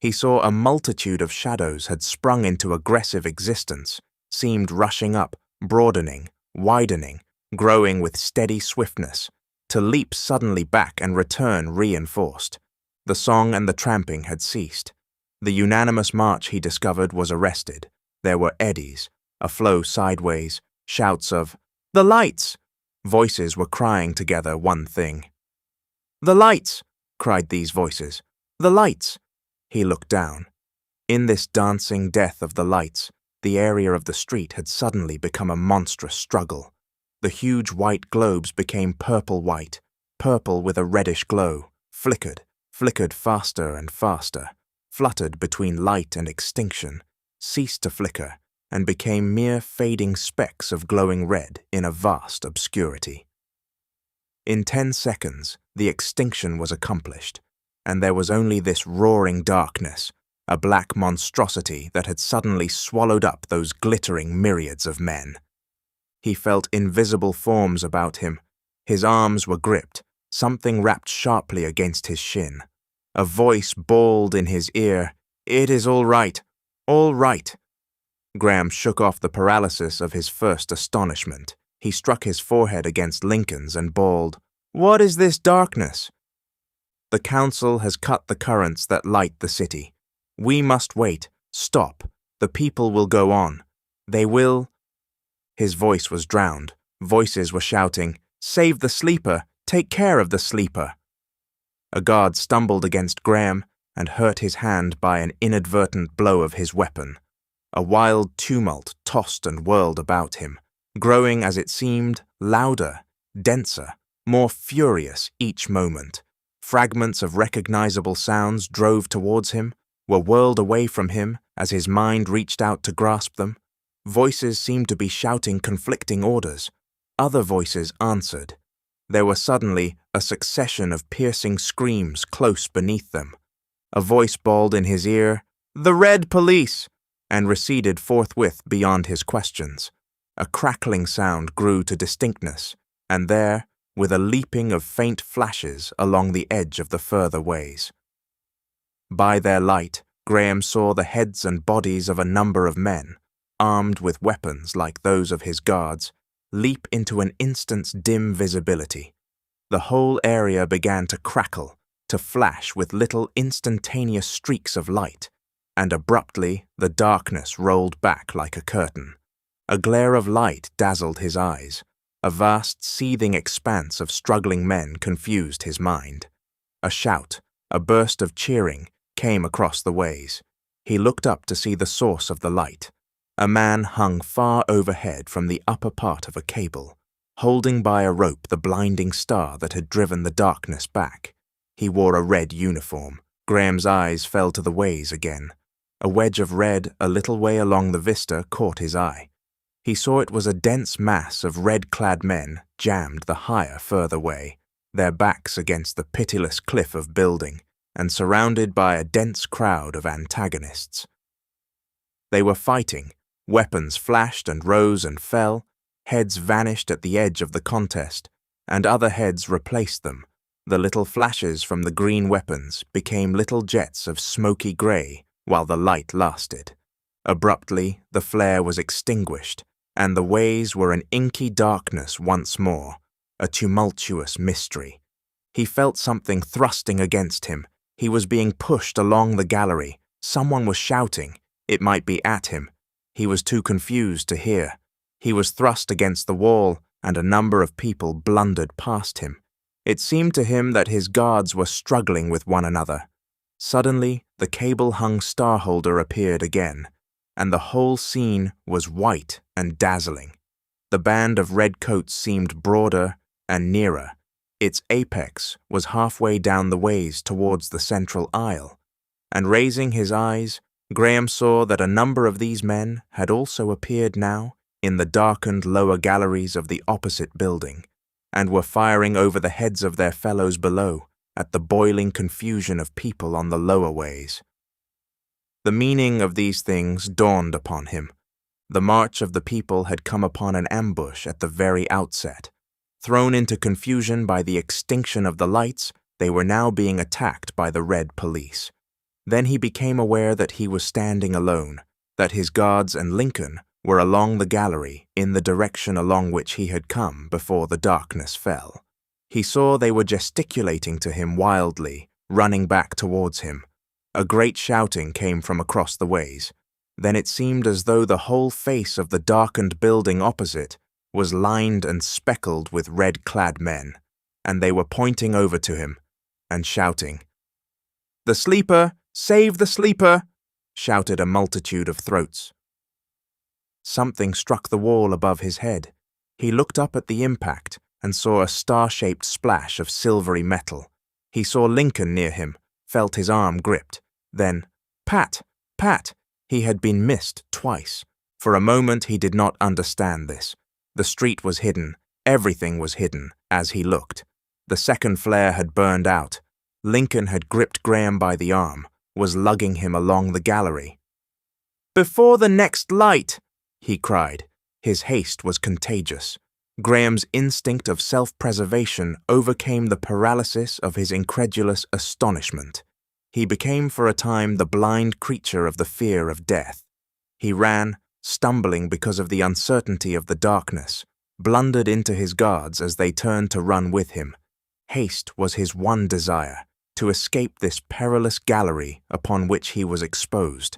He saw a multitude of shadows had sprung into aggressive existence, seemed rushing up, broadening, widening, growing with steady swiftness, to leap suddenly back and return reinforced. The song and the tramping had ceased. The unanimous march, he discovered, was arrested. There were eddies, a flow sideways, shouts of, "The lights!" Voices were crying together one thing. "The lights!" cried these voices. "The lights!" He looked down. In this dancing death of the lights, the area of the street had suddenly become a monstrous struggle. The huge white globes became purple-white, purple with a reddish glow, flickered faster and faster, fluttered between light and extinction, ceased to flicker, and became mere fading specks of glowing red in a vast obscurity. In 10 seconds, the extinction was accomplished, and there was only this roaring darkness, a black monstrosity that had suddenly swallowed up those glittering myriads of men. He felt invisible forms about him. His arms were gripped, something rapped sharply against his shin. A voice bawled in his ear, "It is all right, all right." Graham shook off the paralysis of his first astonishment. He struck his forehead against Lincoln's and bawled, "What is this darkness?" "The council has cut the currents that light the city. We must wait, stop. The people will go on. They will—" His voice was drowned. Voices were shouting, "Save the sleeper! Take care of the sleeper!" A guard stumbled against Graham and hurt his hand by an inadvertent blow of his weapon. A wild tumult tossed and whirled about him, growing, as it seemed, louder, denser, more furious each moment. Fragments of recognizable sounds drove towards him, were whirled away from him as his mind reached out to grasp them. Voices seemed to be shouting conflicting orders. Other voices answered. There were suddenly a succession of piercing screams close beneath them. A voice bawled in his ear, "The Red Police!" and receded forthwith beyond his questions. A crackling sound grew to distinctness, and there, with a leaping of faint flashes along the edge of the further ways. By their light, Graham saw the heads and bodies of a number of men, armed with weapons like those of his guards, leap into an instant's dim visibility. The whole area began to crackle, to flash with little instantaneous streaks of light, and abruptly the darkness rolled back like a curtain. A glare of light dazzled his eyes. A vast, seething expanse of struggling men confused his mind. A shout, a burst of cheering, came across the ways. He looked up to see the source of the light. A man hung far overhead from the upper part of a cable, holding by a rope the blinding star that had driven the darkness back. He wore a red uniform. Graham's eyes fell to the ways again. A wedge of red a little way along the vista caught his eye. He saw it was a dense mass of red-clad men jammed the higher further way, their backs against the pitiless cliff of building, and surrounded by a dense crowd of antagonists. They were fighting. Weapons flashed and rose and fell. Heads vanished at the edge of the contest, and other heads replaced them. The little flashes from the green weapons became little jets of smoky grey while the light lasted. Abruptly, the flare was extinguished, and the ways were an inky darkness once more, a tumultuous mystery. He felt something thrusting against him. He was being pushed along the gallery. Someone was shouting. It might be at him. He was too confused to hear. He was thrust against the wall, and a number of people blundered past him. It seemed to him that his guards were struggling with one another. Suddenly, the cable-hung star-holder appeared again, and the whole scene was white and dazzling. The band of red coats seemed broader and nearer. Its apex was halfway down the ways towards the central aisle, and raising his eyes, Graham saw that a number of these men had also appeared now in the darkened lower galleries of the opposite building, and were firing over the heads of their fellows below at the boiling confusion of people on the lower ways. The meaning of these things dawned upon him. The march of the people had come upon an ambush at the very outset. Thrown into confusion by the extinction of the lights, they were now being attacked by the red police. Then he became aware that he was standing alone, that his guards and Lincoln were along the gallery in the direction along which he had come before the darkness fell. He saw they were gesticulating to him wildly, running back towards him. A great shouting came from across the ways. Then it seemed as though the whole face of the darkened building opposite was lined and speckled with red-clad men, and they were pointing over to him and shouting. "The sleeper! Save the sleeper!" shouted a multitude of throats. Something struck the wall above his head. He looked up at the impact and saw a star-shaped splash of silvery metal. He saw Lincoln near him, felt his arm gripped. Then, "Pat! Pat!" He had been missed twice. For a moment he did not understand this. The street was hidden. Everything was hidden as he looked. The second flare had burned out. Lincoln had gripped Graham by the arm, was lugging him along the gallery. "Before the next light!" he cried. His haste was contagious. Graham's instinct of self-preservation overcame the paralysis of his incredulous astonishment. He became for a time the blind creature of the fear of death. He ran, stumbling because of the uncertainty of the darkness, blundered into his guards as they turned to run with him. Haste was his one desire, to escape this perilous gallery upon which he was exposed.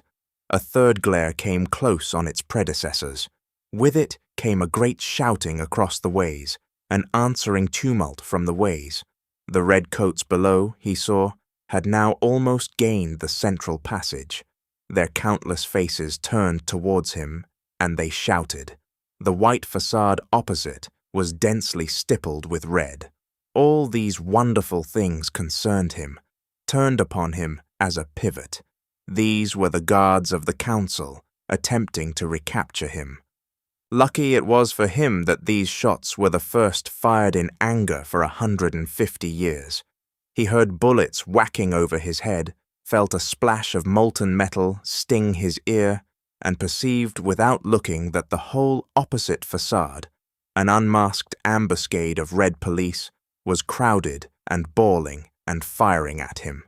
A third glare came close on its predecessors. With it came a great shouting across the ways, an answering tumult from the ways. The red coats below, he saw, had now almost gained the central passage. Their countless faces turned towards him, and they shouted. The white facade opposite was densely stippled with red. All these wonderful things concerned him, turned upon him as a pivot. These were the guards of the council, attempting to recapture him. Lucky it was for him that these shots were the first fired in anger for 150 years. He heard bullets whacking over his head, felt a splash of molten metal sting his ear, and perceived without looking that the whole opposite facade, an unmasked ambuscade of red police, was crowded and bawling and firing at him.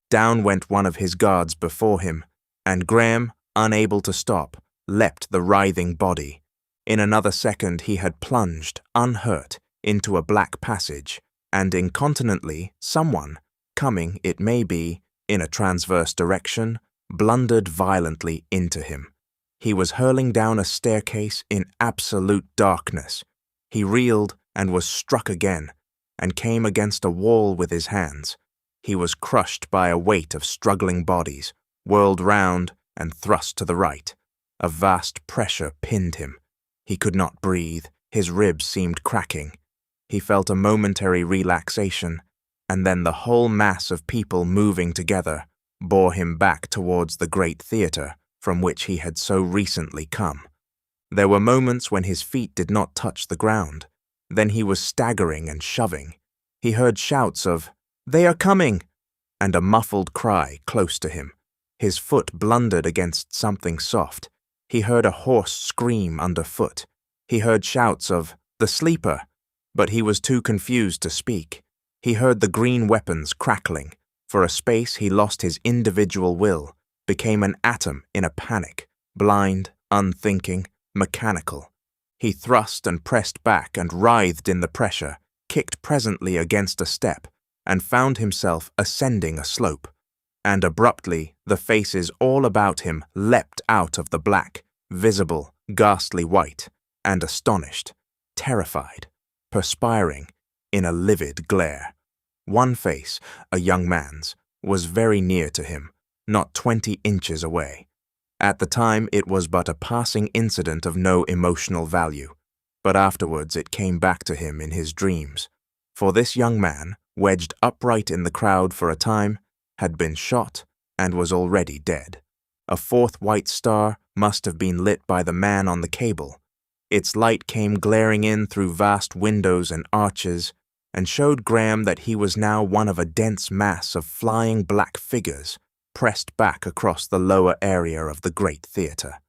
Down went one of his guards before him, and Graham, unable to stop, leapt the writhing body. In another second he had plunged, unhurt, into a black passage, and incontinently someone, coming, it may be, in a transverse direction, blundered violently into him. He was hurling down a staircase in absolute darkness. He reeled and was struck again. and came against a wall with his hands. He was crushed by a weight of struggling bodies, whirled round and thrust to the right. A vast pressure pinned him. He could not breathe. His ribs seemed cracking. He felt a momentary relaxation, and then the whole mass of people moving together bore him back towards the great theatre from which he had so recently come. There were moments when his feet did not touch the ground. Then he was staggering and shoving. He heard shouts of, "They are coming!" and a muffled cry close to him. His foot blundered against something soft. He heard a hoarse scream underfoot. He heard shouts of, "The sleeper!" but he was too confused to speak. He heard the green weapons crackling. For a space he lost his individual will, became an atom in a panic, blind, unthinking, mechanical. He thrust and pressed back and writhed in the pressure, kicked presently against a step, and found himself ascending a slope. And abruptly, the faces all about him leapt out of the black, visible, ghastly white, and astonished, terrified, perspiring, in a livid glare. One face, a young man's, was very near to him, not 20 inches away. At the time it was but a passing incident of no emotional value, but afterwards it came back to him in his dreams. For this young man, wedged upright in the crowd for a time, had been shot and was already dead. A fourth white star must have been lit by the man on the cable. Its light came glaring in through vast windows and arches, and showed Graham that he was now one of a dense mass of flying black figures pressed back across the lower area of the great theatre.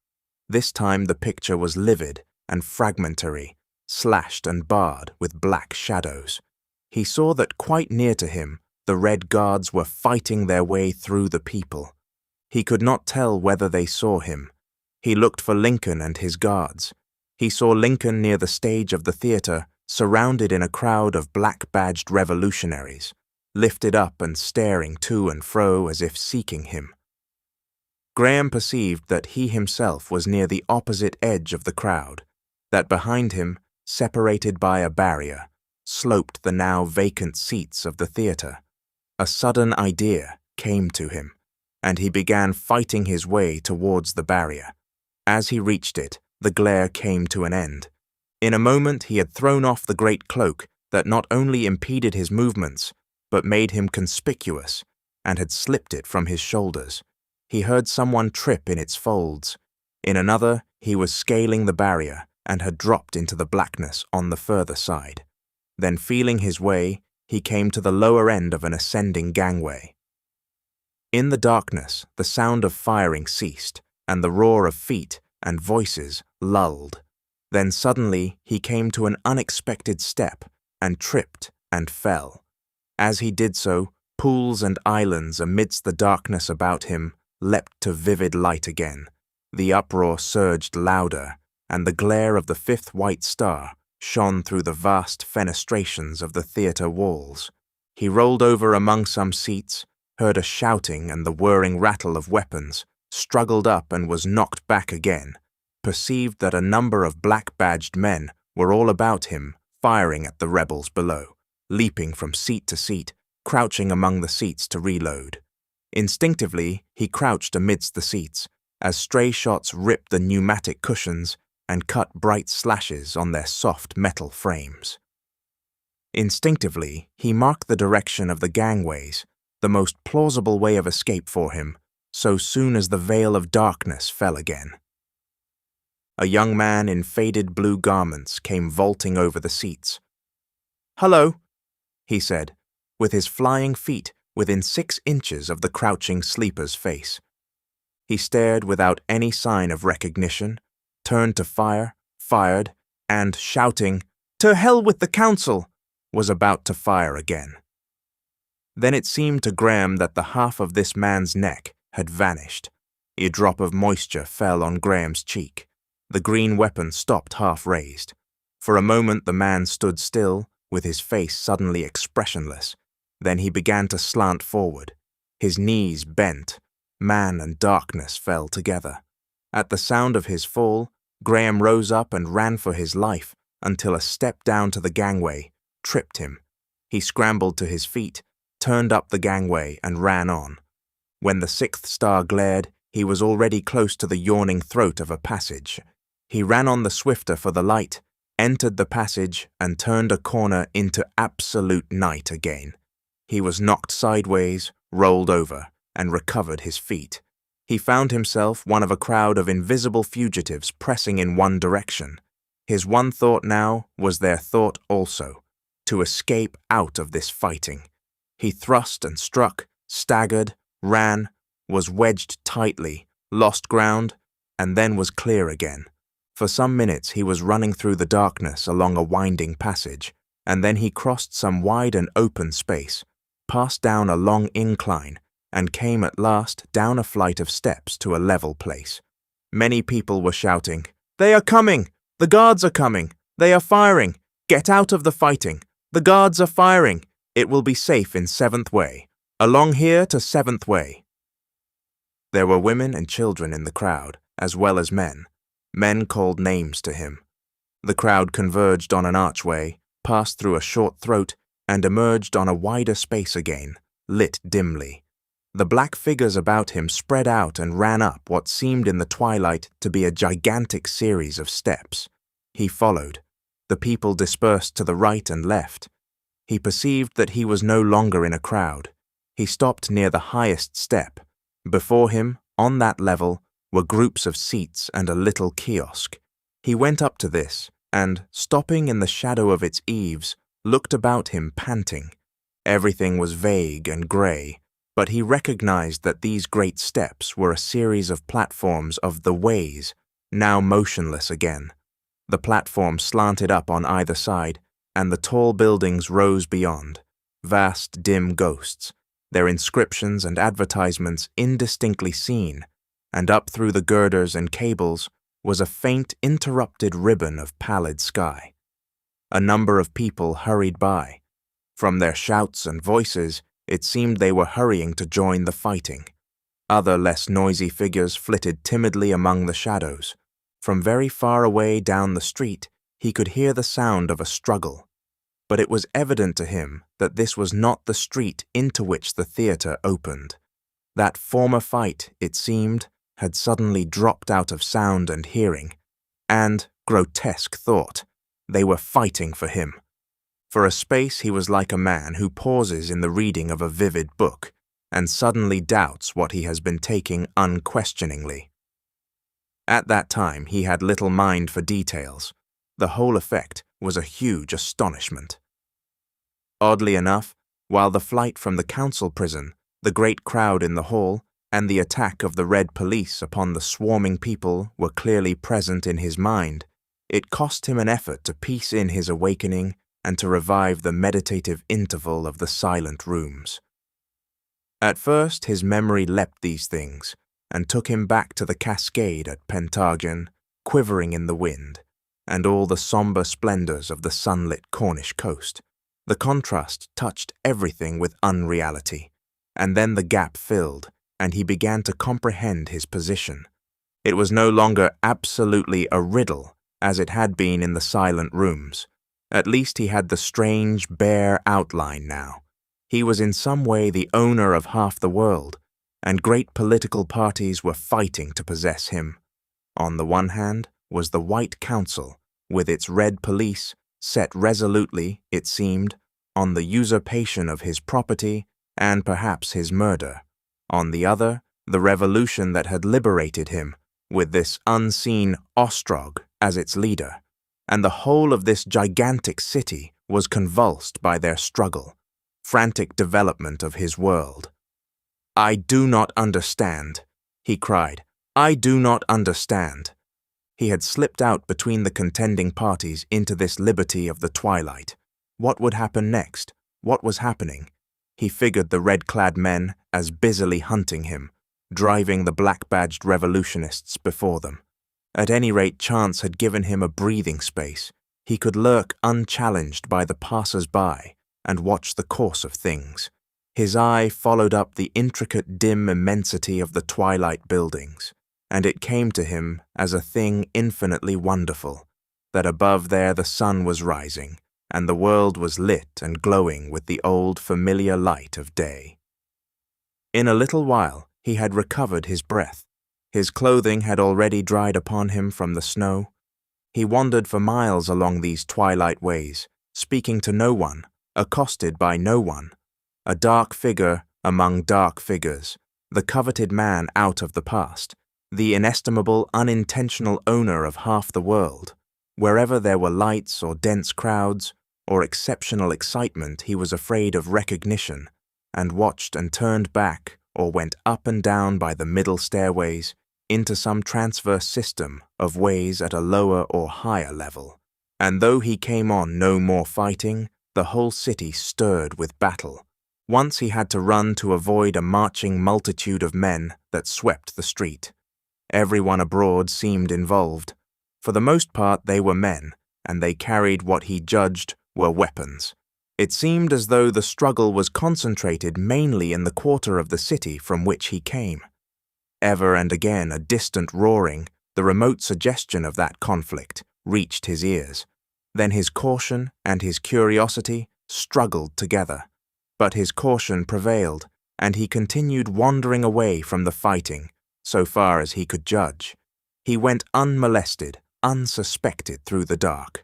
This time the picture was livid and fragmentary, slashed and barred with black shadows. He saw that quite near to him the Red Guards were fighting their way through the people. He could not tell whether they saw him. He looked for Lincoln and his guards. He saw Lincoln near the stage of the theatre, surrounded in a crowd of black-badged revolutionaries, lifted up and staring to and fro as if seeking him. Graham perceived that he himself was near the opposite edge of the crowd, that behind him, separated by a barrier, sloped the now vacant seats of the theatre. A sudden idea came to him, and he began fighting his way towards the barrier. As he reached it, the glare came to an end. In a moment he had thrown off the great cloak that not only impeded his movements, but made him conspicuous, and had slipped it from his shoulders. He heard someone trip in its folds. In another, he was scaling the barrier and had dropped into the blackness on the further side. Then, feeling his way, he came to the lower end of an ascending gangway. In the darkness, the sound of firing ceased, and the roar of feet and voices lulled. Then suddenly he came to an unexpected step and tripped and fell. As he did so, pools and islands amidst the darkness about him leapt to vivid light again. The uproar surged louder, and the glare of the fifth white star shone through the vast fenestrations of the theatre walls. He rolled over among some seats, heard a shouting and the whirring rattle of weapons, struggled up and was knocked back again, perceived that a number of black-badged men were all about him, firing at the rebels below, leaping from seat to seat, crouching among the seats to reload. Instinctively, he crouched amidst the seats, as stray shots ripped the pneumatic cushions and cut bright slashes on their soft metal frames. Instinctively, he marked the direction of the gangways, the most plausible way of escape for him, so soon as the veil of darkness fell again. A young man in faded blue garments came vaulting over the seats. "Hello," he said, with his flying feet within 6 inches of the crouching sleeper's face. He stared without any sign of recognition, turned to fire, fired, and, shouting, "To hell with the council!" was about to fire again. Then it seemed to Graham that the half of this man's neck had vanished. A drop of moisture fell on Graham's cheek. The green weapon stopped half raised. For a moment the man stood still, with his face suddenly expressionless. Then he began to slant forward. His knees bent. Man and darkness fell together. At the sound of his fall, Graham rose up and ran for his life until a step down to the gangway tripped him. He scrambled to his feet, turned up the gangway, and ran on. When the sixth star glared, he was already close to the yawning throat of a passage. He ran on the swifter for the light, entered the passage, and turned a corner into absolute night again. He was knocked sideways, rolled over, and recovered his feet. He found himself one of a crowd of invisible fugitives pressing in one direction. His one thought now was their thought also, to escape out of this fighting. He thrust and struck, staggered, ran, was wedged tightly, lost ground, and then was clear again. For some minutes he was running through the darkness along a winding passage, and then he crossed some wide and open space, passed down a long incline, and came at last down a flight of steps to a level place. Many people were shouting, "They are coming! The guards are coming! They are firing! Get out of the fighting! The guards are firing! It will be safe in 7th Way. Along here to 7th Way." There were women and children in the crowd, as well as men. Men called names to him. The crowd converged on an archway, passed through a short throat, and emerged on a wider space again, lit dimly. The black figures about him spread out and ran up what seemed in the twilight to be a gigantic series of steps. He followed. The people dispersed to the right and left. He perceived that he was no longer in a crowd. He stopped near the highest step. Before him, on that level, were groups of seats and a little kiosk. He went up to this, and, stopping in the shadow of its eaves, looked about him panting. Everything was vague and grey, but he recognized that these great steps were a series of platforms of the ways, now motionless again. The platform slanted up on either side, and the tall buildings rose beyond, vast dim ghosts, their inscriptions and advertisements indistinctly seen, and up through the girders and cables was a faint interrupted ribbon of pallid sky. A number of people hurried by. From their shouts and voices, it seemed they were hurrying to join the fighting. Other less noisy figures flitted timidly among the shadows. From very far away down the street, he could hear the sound of a struggle. But it was evident to him that this was not the street into which the theatre opened. That former fight, it seemed, had suddenly dropped out of sound and hearing, and, grotesque thought, they were fighting for him. For a space he was like a man who pauses in the reading of a vivid book and suddenly doubts what he has been taking unquestioningly. At that time he had little mind for details. The whole effect was a huge astonishment. Oddly enough, while the flight from the council prison, the great crowd in the hall, and the attack of the Red Police upon the swarming people were clearly present in his mind, it cost him an effort to piece in his awakening and to revive the meditative interval of the silent rooms. At first his memory leapt these things, and took him back to the cascade at Pentargen, quivering in the wind, and all the sombre splendours of the sunlit Cornish coast. The contrast touched everything with unreality, and then the gap filled, and he began to comprehend his position. It was no longer absolutely a riddle, as it had been in the silent rooms. At least he had the strange, bare outline now. He was in some way the owner of half the world, and great political parties were fighting to possess him. On the one hand was the White Council, with its Red Police, set resolutely, it seemed, on the usurpation of his property and perhaps his murder. On the other, the revolution that had liberated him, with this unseen Ostrog as its leader, and the whole of this gigantic city was convulsed by their struggle, frantic development of his world. "I do not understand," he cried. "I do not understand." He had slipped out between the contending parties into this liberty of the twilight. What would happen next? What was happening? He figured the red-clad men as busily hunting him, driving the black-badged revolutionists before them. At any rate, chance had given him a breathing space. He could lurk unchallenged by the passers-by and watch the course of things. His eye followed up the intricate dim immensity of the twilight buildings, and it came to him as a thing infinitely wonderful, that above there the sun was rising, and the world was lit and glowing with the old familiar light of day. In a little while he had recovered his breath. His clothing had already dried upon him from the snow. He wandered for miles along these twilight ways, speaking to no one, accosted by no one, a dark figure among dark figures, the coveted man out of the past, the inestimable unintentional owner of half the world. Wherever there were lights or dense crowds or exceptional excitement, he was afraid of recognition and watched and turned back or went up and down by the middle stairways into some transverse system of ways at a lower or higher level. And though he came on no more fighting, the whole city stirred with battle. Once he had to run to avoid a marching multitude of men that swept the street. Everyone abroad seemed involved. For the most part they were men, and they carried what he judged were weapons. It seemed as though the struggle was concentrated mainly in the quarter of the city from which he came. Ever and again a distant roaring, the remote suggestion of that conflict, reached his ears. Then his caution and his curiosity struggled together. But his caution prevailed, and he continued wandering away from the fighting, so far as he could judge. He went unmolested, unsuspected through the dark.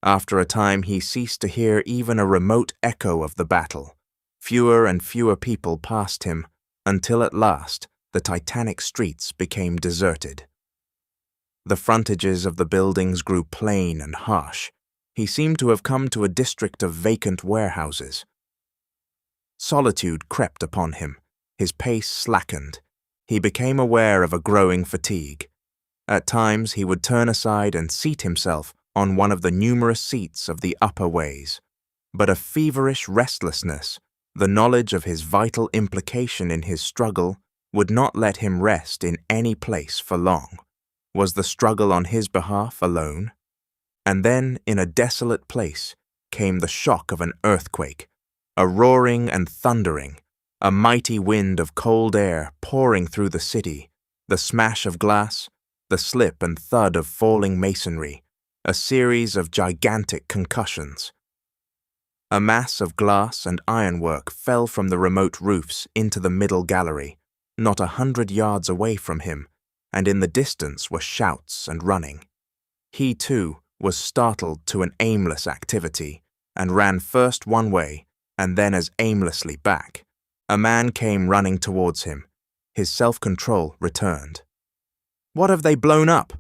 After a time he ceased to hear even a remote echo of the battle. Fewer and fewer people passed him, until at last the titanic streets became deserted. The frontages of the buildings grew plain and harsh. He seemed to have come to a district of vacant warehouses. Solitude crept upon him. His pace slackened. He became aware of a growing fatigue. At times he would turn aside and seat himself on one of the numerous seats of the upper ways. But a feverish restlessness, the knowledge of his vital implication in his struggle, would not let him rest in any place for long. Was the struggle on his behalf alone? And then, in a desolate place, came the shock of an earthquake, a roaring and thundering, a mighty wind of cold air pouring through the city, the smash of glass, the slip and thud of falling masonry, a series of gigantic concussions. A mass of glass and ironwork fell from the remote roofs into the middle gallery, not 100 yards away from him, and in the distance were shouts and running. He, too, was startled to an aimless activity, and ran first one way, and then as aimlessly back. A man came running towards him. His self-control returned. "What have they blown up?"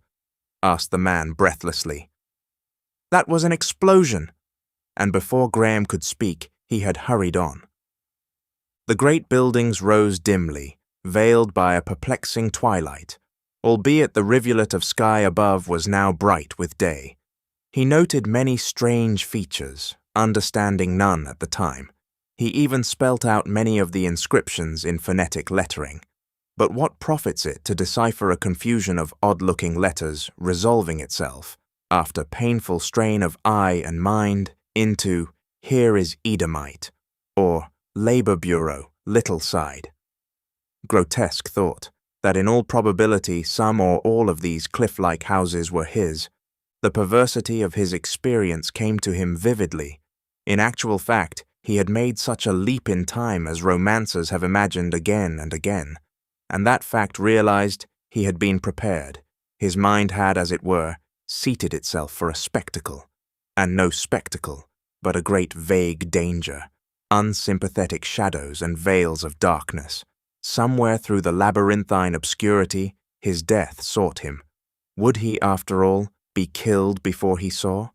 asked the man breathlessly. "That was an explosion." And before Graham could speak, he had hurried on. The great buildings rose dimly, veiled by a perplexing twilight, albeit the rivulet of sky above was now bright with day. He noted many strange features, understanding none at the time. He even spelt out many of the inscriptions in phonetic lettering. But what profits it to decipher a confusion of odd-looking letters resolving itself, after painful strain of eye and mind, into "Here is Edomite," or "Labor Bureau, Little Side"? Grotesque thought, that in all probability some or all of these cliff-like houses were his. The perversity of his experience came to him vividly. In actual fact, he had made such a leap in time as romancers have imagined again and again, and that fact realized, he had been prepared. His mind had, as it were, seated itself for a spectacle, and no spectacle, but a great vague danger, unsympathetic shadows and veils of darkness. Somewhere through the labyrinthine obscurity, his death sought him. Would he, after all, be killed before he saw?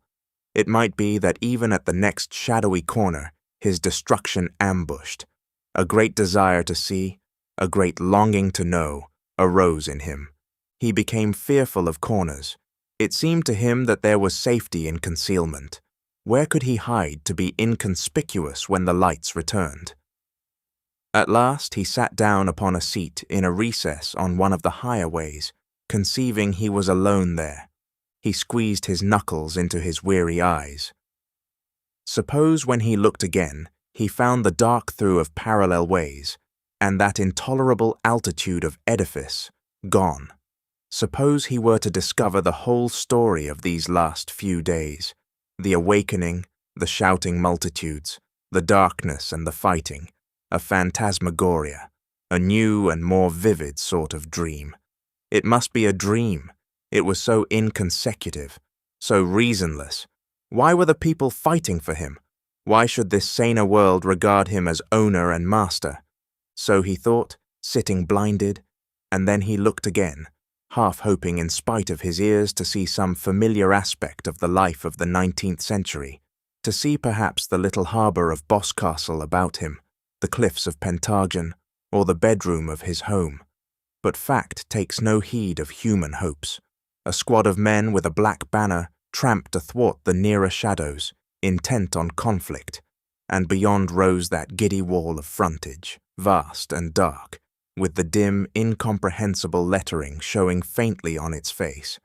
It might be that even at the next shadowy corner, his destruction ambushed. A great desire to see, a great longing to know, arose in him. He became fearful of corners. It seemed to him that there was safety in concealment. Where could he hide to be inconspicuous when the lights returned? At last he sat down upon a seat in a recess on one of the higher ways, conceiving he was alone there. He squeezed his knuckles into his weary eyes. Suppose when he looked again, he found the dark through of parallel ways, and that intolerable altitude of edifice gone. Suppose he were to discover the whole story of these last few days. The awakening, the shouting multitudes, the darkness and the fighting, a phantasmagoria, a new and more vivid sort of dream. It must be a dream. It was so inconsecutive, so reasonless. Why were the people fighting for him? Why should this saner world regard him as owner and master? So he thought, sitting blinded, and then he looked again, half hoping in spite of his ears to see some familiar aspect of the life of the 19th century, to see perhaps the little harbour of Boscastle about him, the cliffs of Pentargon, or the bedroom of his home. But fact takes no heed of human hopes. A squad of men with a black banner tramped athwart the nearer shadows, intent on conflict, and beyond rose that giddy wall of frontage, vast and dark, with the dim, incomprehensible lettering showing faintly on its face.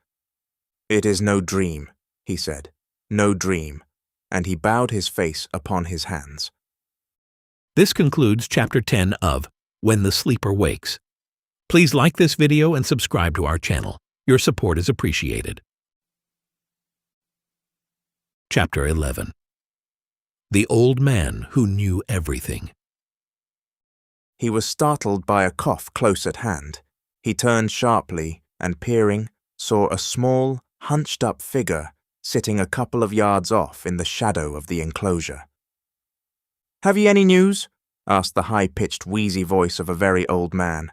"It is no dream," he said, "no dream," and he bowed his face upon his hands. This concludes Chapter 10 of When the Sleeper Wakes. Please like this video and subscribe to our channel. Your support is appreciated. Chapter 11. The Old Man Who Knew Everything. He was startled by a cough close at hand. He turned sharply and, peering, saw a small, hunched-up figure sitting a couple of yards off in the shadow of the enclosure. "Have ye any news?" asked the high-pitched, wheezy voice of a very old man.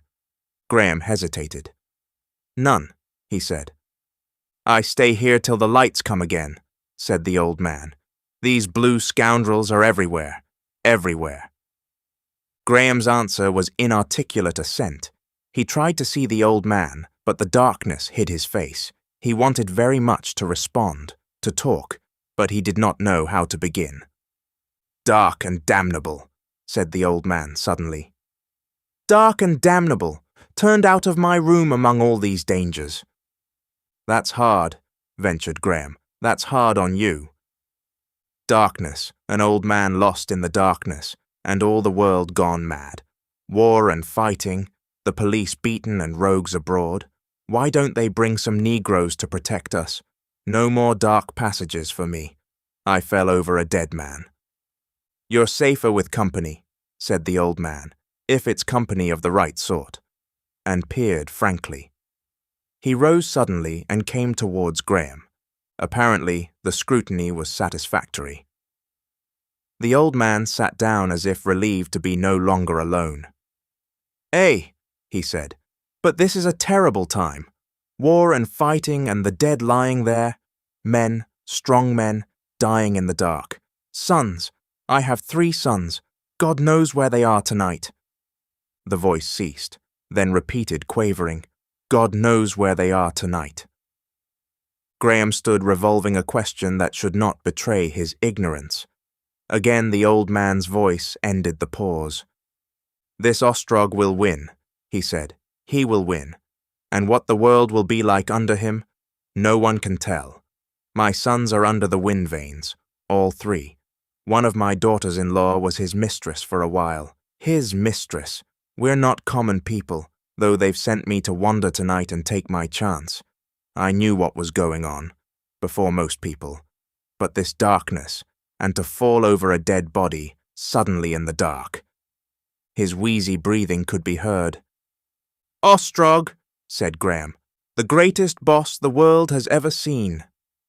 Graham hesitated. "None," he said. "I stay here till the lights come again," said the old man. "These blue scoundrels are everywhere, everywhere." Graham's answer was inarticulate assent. He tried to see the old man, but the darkness hid his face. He wanted very much to respond, to talk, but he did not know how to begin. "Dark and damnable," said the old man suddenly. "Dark and damnable, turned out of my room among all these dangers." "That's hard," ventured Graham. "That's hard on you." Darkness, an old man lost in the darkness, and all the world gone mad. War and fighting, the police beaten and rogues abroad. Why don't they bring some Negroes to protect us? No more dark passages for me. I fell over a dead man. "You're safer with company," said the old man, "if it's company of the right sort," and peered frankly. He rose suddenly and came towards Graham. Apparently, the scrutiny was satisfactory. The old man sat down as if relieved to be no longer alone. "Eh," he said, "but this is a terrible time. War and fighting and the dead lying there. Men, strong men, dying in the dark. Sons, I have 3 sons. God knows where they are tonight." The voice ceased, then repeated quavering, "God knows where they are tonight." Graham stood revolving a question that should not betray his ignorance. Again the old man's voice ended the pause. "This Ostrog will win," he said. "He will win. And what the world will be like under him, no one can tell. My sons are under the wind vanes, all 3. One of my daughters-in-law was his mistress for a while. His mistress. We're not common people, though they've sent me to wander tonight and take my chance. I knew what was going on, before most people. But this darkness, and to fall over a dead body, suddenly in the dark." His wheezy breathing could be heard. "Ostrog," said Graham. "The greatest boss the world has ever seen,"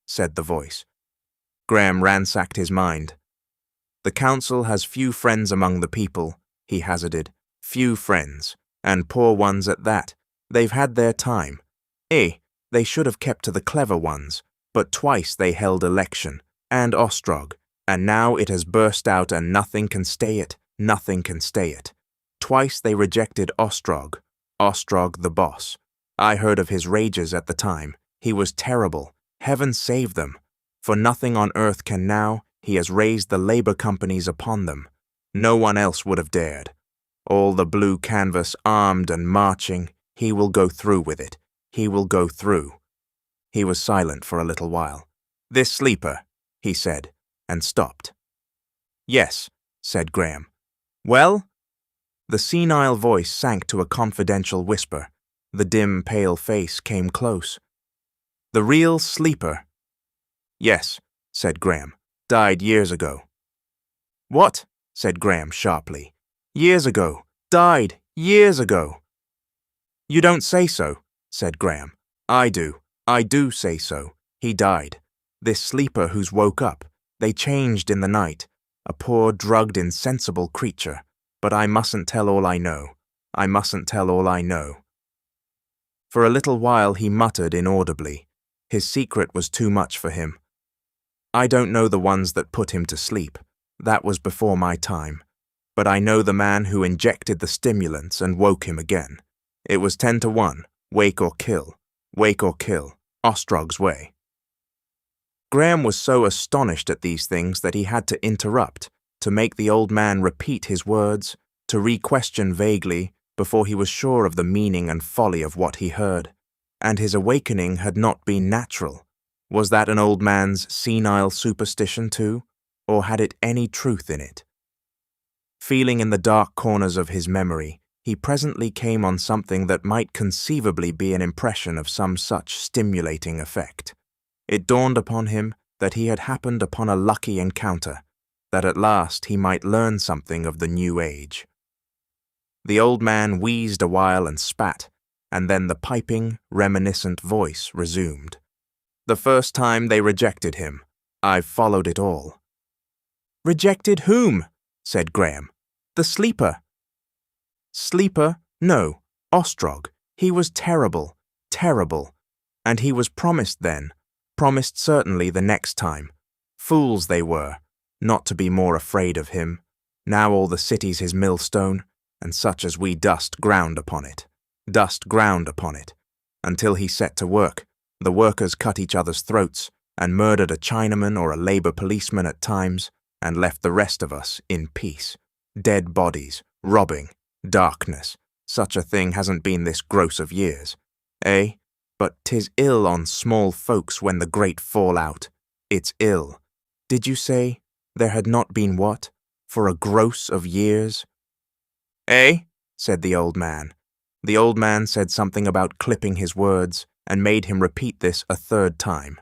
said the voice. Graham ransacked his mind. "The council has few friends among the people," he hazarded. "Few friends, and poor ones at that. They've had their time. They should have kept to the clever ones, but twice they held election, and Ostrog, and now it has burst out and nothing can stay it, nothing can stay it. Twice they rejected Ostrog, Ostrog the boss. I heard of his rages at the time. He was terrible. Heaven save them. For nothing on earth can now, he has raised the labor companies upon them. No one else would have dared. All the blue canvas armed and marching, he will go through with it. He will go through." He was silent for a little while. "This sleeper," he said, and stopped. "Yes," said Graham. "Well?" The senile voice sank to a confidential whisper. The dim, pale face came close. "The real sleeper?" "Yes," said Graham. "Died years ago." "What?" said Graham sharply. "Years ago. Died years ago." "You don't say so," said Graham. "I do. I do say so. He died. This sleeper who's woke up. They changed in the night. A poor, drugged, insensible creature. But I mustn't tell all I know. I mustn't tell all I know." For a little while he muttered inaudibly. His secret was too much for him. "I don't know the ones that put him to sleep. That was before my time. But I know the man who injected the stimulants and woke him again. It was 10-1, wake or kill, Ostrog's way." Graham was so astonished at these things that he had to interrupt, to make the old man repeat his words, to re-question vaguely before he was sure of the meaning and folly of what he heard. And his awakening had not been natural. Was that an old man's senile superstition too, or had it any truth in it? Feeling in the dark corners of his memory, he presently came on something that might conceivably be an impression of some such stimulating effect. It dawned upon him that he had happened upon a lucky encounter, that at last he might learn something of the new age. The old man wheezed a while and spat, and then the piping, reminiscent voice resumed. "The first time they rejected him, I've followed it all." "Rejected whom?" said Graham. "The sleeper." "Sleeper? No, Ostrog. He was terrible, terrible. And he was promised then, promised certainly the next time. Fools they were, not to be more afraid of him. Now all the city's his millstone, and such as we dust ground upon it, until he set to work. The workers cut each other's throats, and murdered a Chinaman or a Labour policeman at times, and left the rest of us in peace. Dead bodies, robbing, darkness. Such a thing hasn't been this gross of years. Eh? But 'tis ill on small folks when the great fall out. It's ill. Did you say there had not been what? For a gross of years? "Eh?" said the old man. The old man said something about clipping his words, and made him repeat this a third time.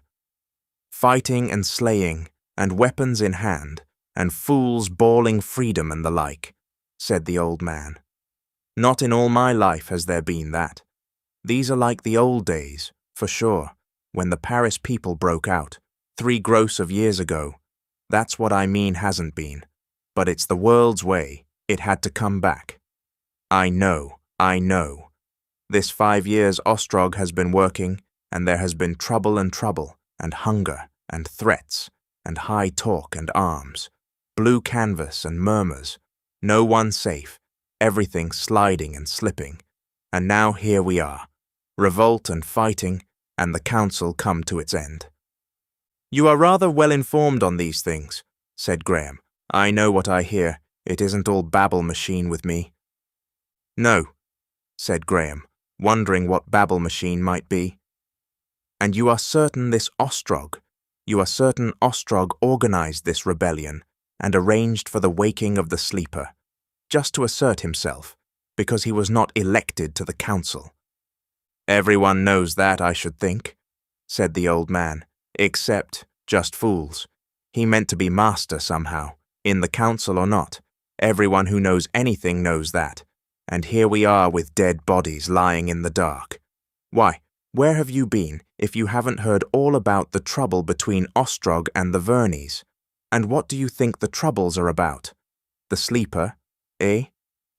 "Fighting and slaying, and weapons in hand, and fools bawling freedom and the like," said the old man. "Not in all my life has there been that. These are like the old days, for sure, when the Paris people broke out, 3 gross of years ago. That's what I mean hasn't been. But it's the world's way. It had to come back. I know. This 5 years Ostrog has been working, and there has been trouble, and hunger, and threats, and high talk and arms, blue canvas and murmurs, no one safe, everything sliding and slipping. And now here we are, revolt and fighting, and the council come to its end." "You are rather well informed on these things," said Graham. "I know what I hear. It isn't all babble machine with me." "No," said Graham, wondering what babble machine might be. "And you are certain Ostrog organized this rebellion and arranged for the waking of the sleeper, just to assert himself, because he was not elected to the council?" "Everyone knows that, I should think," said the old man, "except just fools. He meant to be master somehow, in the council or not. Everyone who knows anything knows that. And here we are with dead bodies lying in the dark. Why, where have you been if you haven't heard all about the trouble between Ostrog and the Vernies? And what do you think the troubles are about? The sleeper, eh?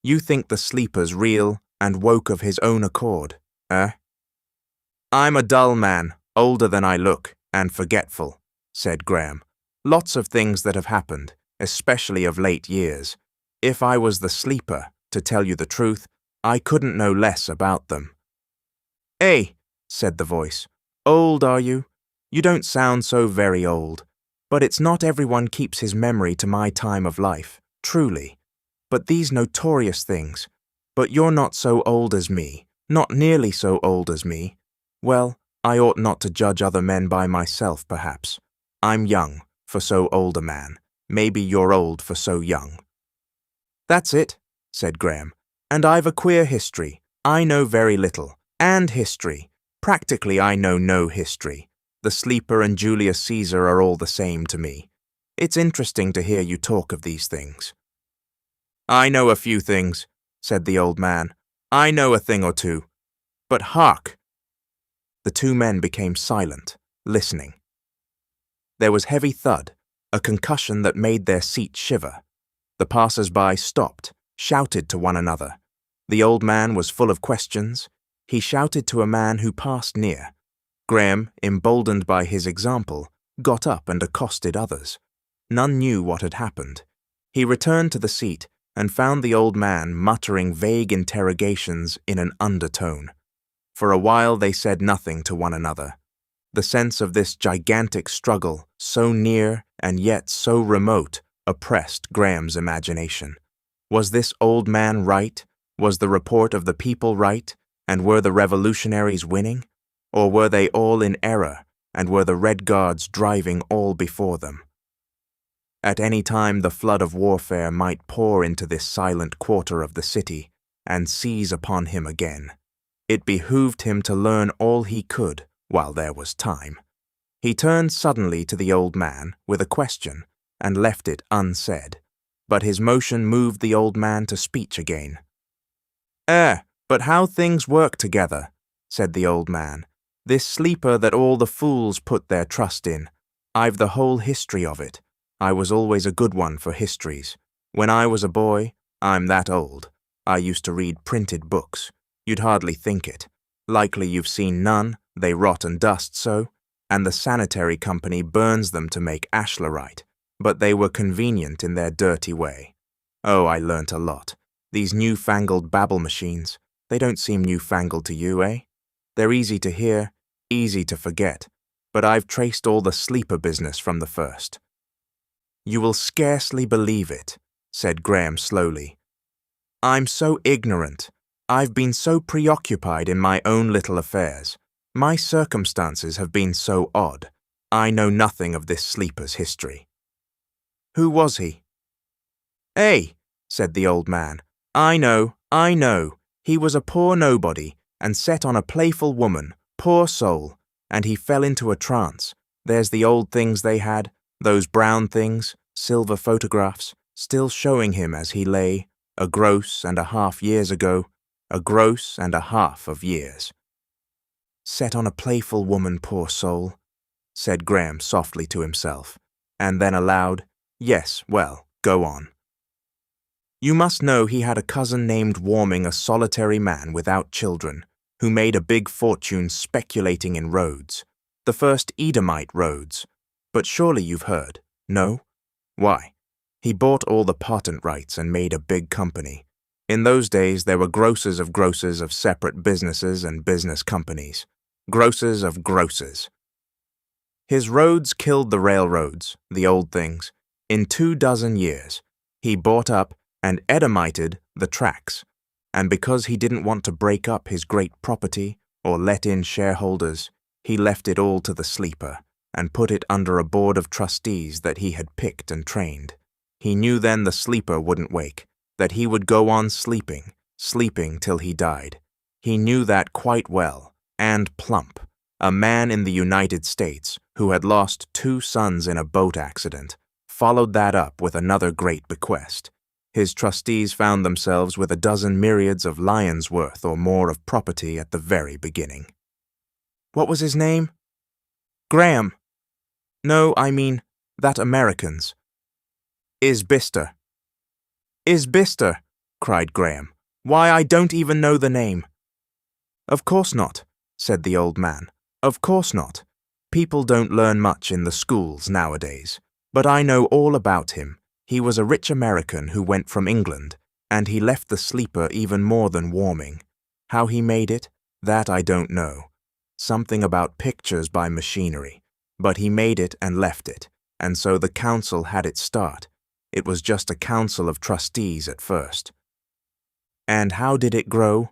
You think the sleeper's real and woke of his own accord, eh?" "I'm a dull man, older than I look, and forgetful," said Graham. "Lots of things that have happened, especially of late years. If I was the sleeper, to tell you the truth, I couldn't know less about them." "Eh," said the voice. "Old, are you? You don't sound so very old. But it's not everyone keeps his memory to my time of life, truly. But these notorious things. But you're not so old as me, not nearly so old as me. Well, I ought not to judge other men by myself, perhaps. I'm young, for so old a man. Maybe you're old for so young." "That's it," said Graham. "And I've a queer history. I know very little. And history. Practically I know no history. The sleeper and Julius Caesar are all the same to me. It's interesting to hear you talk of these things." "I know a few things," said the old man. "I know a thing or two. But hark!" The two men became silent, listening. There was heavy thud, a concussion that made their seats shiver. The passers-by stopped, shouted to one another. The old man was full of questions. He shouted to a man who passed near. Graham, emboldened by his example, got up and accosted others. None knew what had happened. He returned to the seat and found the old man muttering vague interrogations in an undertone. For a while they said nothing to one another. The sense of this gigantic struggle, so near and yet so remote, oppressed Graham's imagination. Was this old man right? Was the report of the people right? And were the revolutionaries winning? Or were they all in error, and were the Red Guards driving all before them? At any time the flood of warfare might pour into this silent quarter of the city and seize upon him again. It behooved him to learn all he could while there was time. He turned suddenly to the old man with a question and left it unsaid, but his motion moved the old man to speech again. But how things work together," said the old man. "This sleeper that all the fools put their trust in. I've the whole history of it. I was always a good one for histories. When I was a boy, I'm that old, I used to read printed books. You'd hardly think it. Likely you've seen none, they rot and dust so, and the sanitary company burns them to make ashlarite, but they were convenient in their dirty way. Oh, I learnt a lot. These newfangled babble machines, they don't seem newfangled to you, eh? They're easy to hear, easy to forget, but I've traced all the sleeper business from the first." "You will scarcely believe it," said Graham slowly. "I'm so ignorant. I've been so preoccupied in my own little affairs. My circumstances have been so odd. I know nothing of this sleeper's history." "Who was he?" Said the old man. I know. He was a poor nobody, and set on a playful woman, poor soul, and he fell into a trance. There's the old things they had, those brown things, silver photographs, still showing him as he lay, a gross and a half years ago, a gross and a half of years. "Set on a playful woman, poor soul," said Graham softly to himself, and then aloud, "Yes, well, go on." "You must know he had a cousin named Warming, a solitary man without children, who made a big fortune speculating in roads, the first Edomite roads. But surely you've heard, no? Why, he bought all the patent rights and made a big company. In those days there were grocers of separate businesses and business companies. Grocers of grocers. His roads killed the railroads, the old things. In 24 years, he bought up and Edomited the tracks, and because he didn't want to break up his great property or let in shareholders, he left it all to the sleeper and put it under a board of trustees that he had picked and trained. He knew then the sleeper wouldn't wake, that he would go on sleeping till he died. He knew that quite well, and plump, a man in the United States who had lost 2 sons in a boat accident, followed that up with another great bequest. His trustees found themselves with 12 myriads of lions' worth or more of property at the very beginning. "What was his name?" "Graham. No, I mean, that American's." "Isbister." "Isbister," cried Graham. "Why, I don't even know the name." "Of course not," said the old man. "Of course not. People don't learn much in the schools nowadays. But I know all about him. He was a rich American who went from England, and he left the sleeper even more than Warming. How he made it, that I don't know. Something about pictures by machinery. But he made it and left it, and so the council had its start. It was just a council of trustees at first." "And how did it grow?"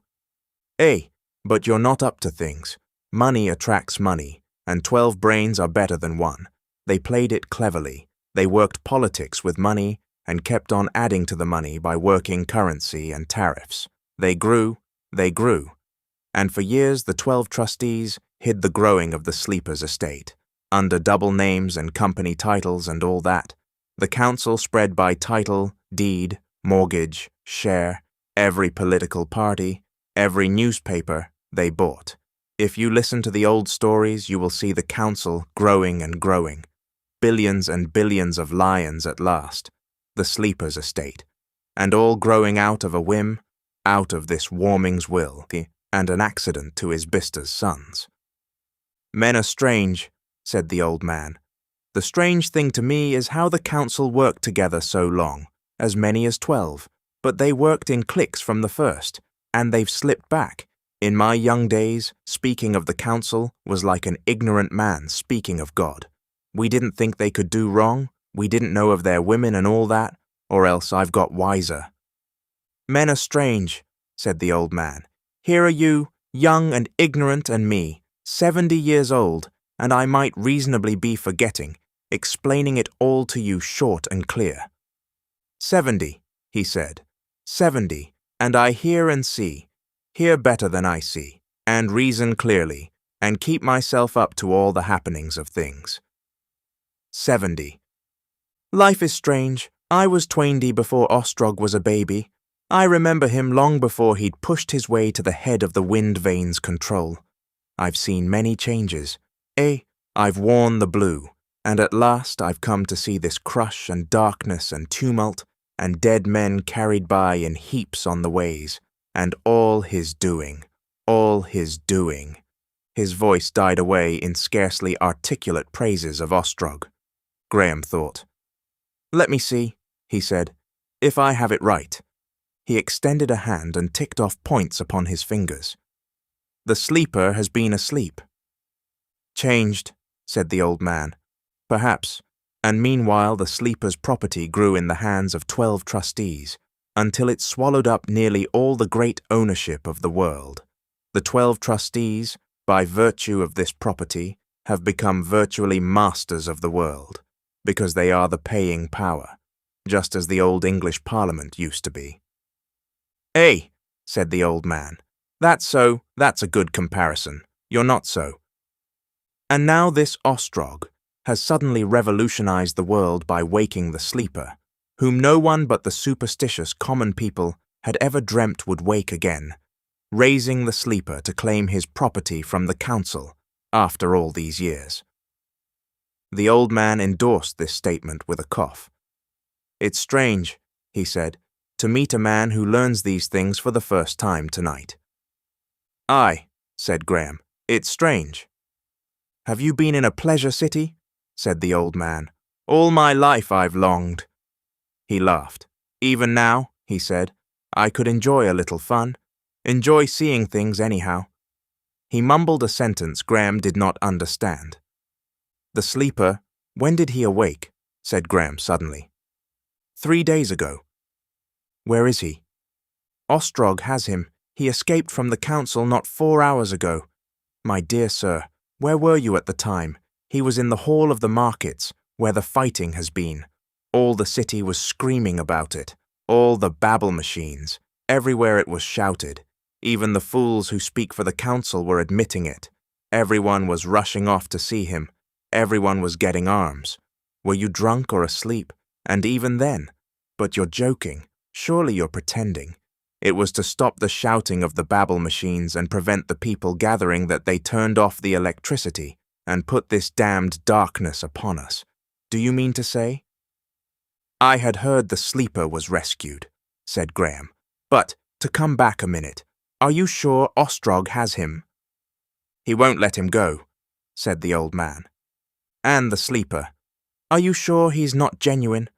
But you're not up to things. Money attracts money, and 12 brains are better than 1. They played it cleverly. They worked politics with money and kept on adding to the money by working currency and tariffs. They grew, and for years the 12 trustees hid the growing of the sleeper's estate. under double names and company titles and all that. The council spread by title, deed, mortgage, share, every political party, every newspaper they bought. If you listen to the old stories, you will see the council growing and growing. Billions and billions of lions at last, the sleeper's estate, and all growing out of a whim, out of this warming's will, and an accident to his Bista's sons. Men are strange, said the old man. The strange thing to me is how the council worked together so long, as many as 12, but they worked in cliques from the first, and they've slipped back. In my young days, speaking of the council was like an ignorant man speaking of God. We didn't think they could do wrong, we didn't know of their women and all that, or else I've got wiser. Men are strange, said the old man. Here are you, young and ignorant, and me, 70 years old, and I might reasonably be forgetting, explaining it all to you short and clear. 70, he said. 70, and I hear and see, hear better than I see, and reason clearly, and keep myself up to all the happenings of things. 70. Life is strange. I was 20 before Ostrog was a baby. I remember him long before he'd pushed his way to the head of the wind vane's control. I've seen many changes. I've worn the blue, and at last I've come to see this crush and darkness and tumult, and dead men carried by in heaps on the ways, and all his doing, all his doing. His voice died away in scarcely articulate praises of Ostrog. Graham thought. Let me see, he said, if I have it right. He extended a hand and ticked off points upon his fingers. The sleeper has been asleep. Changed, said the old man. Perhaps, and meanwhile the sleeper's property grew in the hands of 12 trustees, until it swallowed up nearly all the great ownership of the world. The 12 trustees, by virtue of this property, have become virtually masters of the world, because they are the paying power, just as the old English Parliament used to be. Said the old man. That's so, that's a good comparison. You're not so. And now this Ostrog has suddenly revolutionized the world by waking the sleeper, whom no one but the superstitious common people had ever dreamt would wake again, raising the sleeper to claim his property from the council after all these years. The old man endorsed this statement with a cough. It's strange, he said, to meet a man who learns these things for the first time tonight. Aye, said Graham, it's strange. Have you been in a pleasure city? Said the old man. All my life I've longed. He laughed. Even now, he said, I could enjoy a little fun. Enjoy seeing things anyhow. He mumbled a sentence Graham did not understand. The sleeper, when did he awake? Said Graham suddenly. 3 days ago. Where is he? Ostrog has him. He escaped from the council not 4 hours ago. My dear sir, where were you at the time? He was in the hall of the markets, where the fighting has been. All the city was screaming about it. All the babble machines. Everywhere it was shouted. Even the fools who speak for the council were admitting it. Everyone was rushing off to see him. Everyone was getting arms. Were you drunk or asleep? And even then? But you're joking. Surely you're pretending. It was to stop the shouting of the babble machines and prevent the people gathering that they turned off the electricity and put this damned darkness upon us. Do you mean to say? I had heard the sleeper was rescued, said Graham. But, to come back a minute, are you sure Ostrog has him? He won't let him go, said the old man. And the sleeper. Are you sure he's not genuine?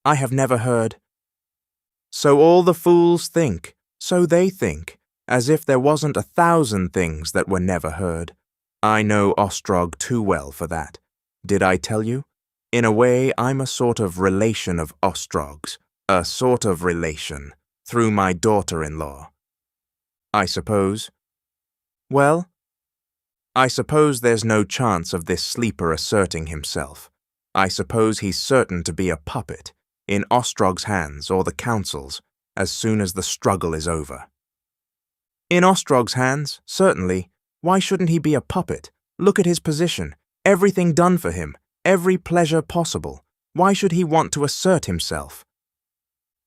I have never heard. So all the fools think, so they think, as if there wasn't 1,000 things that were never heard. I know Ostrog too well for that. Did I tell you? In a way, I'm a sort of relation of Ostrog's, a sort of relation, through my daughter-in-law. I suppose. Well, I suppose there's no chance of this sleeper asserting himself. I suppose he's certain to be a puppet, in Ostrog's hands or the council's, as soon as the struggle is over. In Ostrog's hands, certainly. Why shouldn't he be a puppet? Look at his position. Everything done for him, every pleasure possible. Why should he want to assert himself?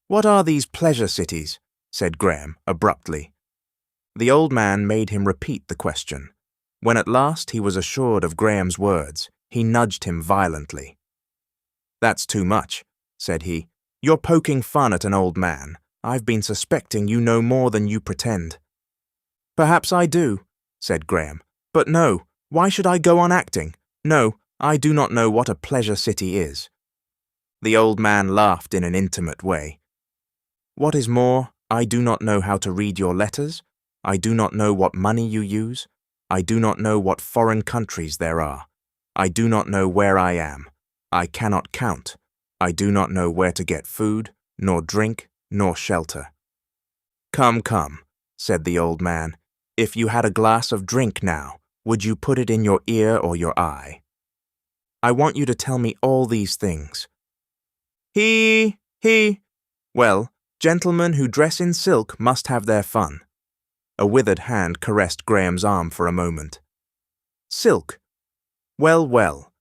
"What are these pleasure cities?" said Graham abruptly. The old man made him repeat the question. When at last he was assured of Graham's words, he nudged him violently. "That's too much," said he. "You're poking fun at an old man. I've been suspecting you know more than you pretend." "Perhaps I do," said Graham. "But no, why should I go on acting? No, I do not know what a pleasure city is." The old man laughed in an intimate way. "What is more, I do not know how to read your letters. I do not know what money you use. I do not know what foreign countries there are. I do not know where I am. I cannot count. I do not know where to get food, nor drink, nor shelter." "Come, come," said the old man. "If you had a glass of drink now, would you put it in your ear or your eye? I want you to tell me all these things." He. Well, gentlemen who dress in silk must have their fun." A withered hand caressed Graham's arm for a moment. "Silk? Well, well.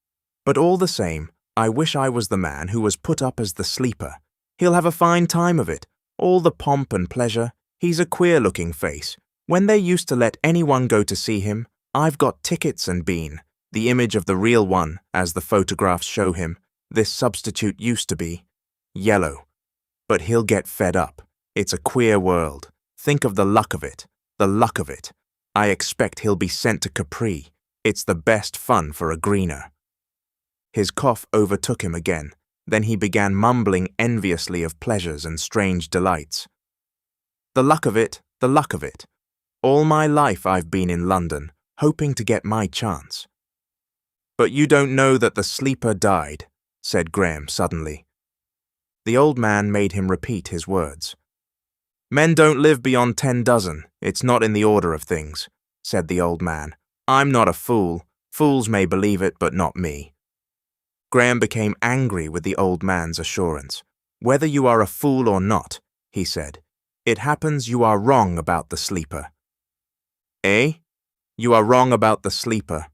But all the same, I wish I was the man who was put up as the sleeper. He'll have a fine time of it, all the pomp and pleasure. He's a queer-looking face. When they used to let anyone go to see him, I've got tickets and been, the image of the real one, as the photographs show him. This substitute used to be yellow. But he'll get fed up. It's a queer world. Think of the luck of it. The luck of it. I expect he'll be sent to Capri. It's the best fun for a greener." His cough overtook him again. Then he began mumbling enviously of pleasures and strange delights. "The luck of it, the luck of it. All my life I've been in London, hoping to get my chance." "But you don't know that the sleeper died," said Graham suddenly. The old man made him repeat his words. "Men don't live beyond 10 dozen. It's not in the order of things," said the old man. "I'm not a fool. Fools may believe it, but not me." Graham became angry with the old man's assurance. "Whether you are a fool or not," he said, "it happens you are wrong about the sleeper." "Eh? You are wrong about the sleeper.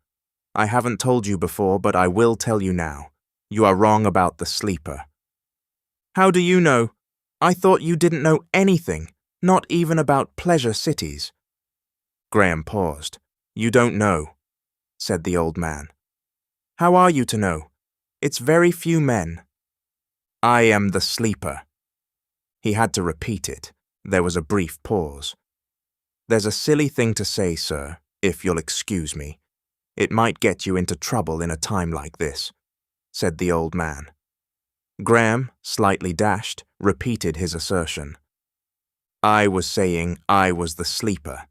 I haven't told you before, but I will tell you now. You are wrong about the sleeper." "How do you know? I thought you didn't know anything, not even about pleasure cities." Graham paused. "You don't know," said the old man. "How are you to know? It's very few men." "I am the sleeper." He had to repeat it. There was a brief pause. "There's a silly thing to say, sir, if you'll excuse me. It might get you into trouble in a time like this," said the old man. Graham, slightly dashed, repeated his assertion. "I was saying I was the sleeper,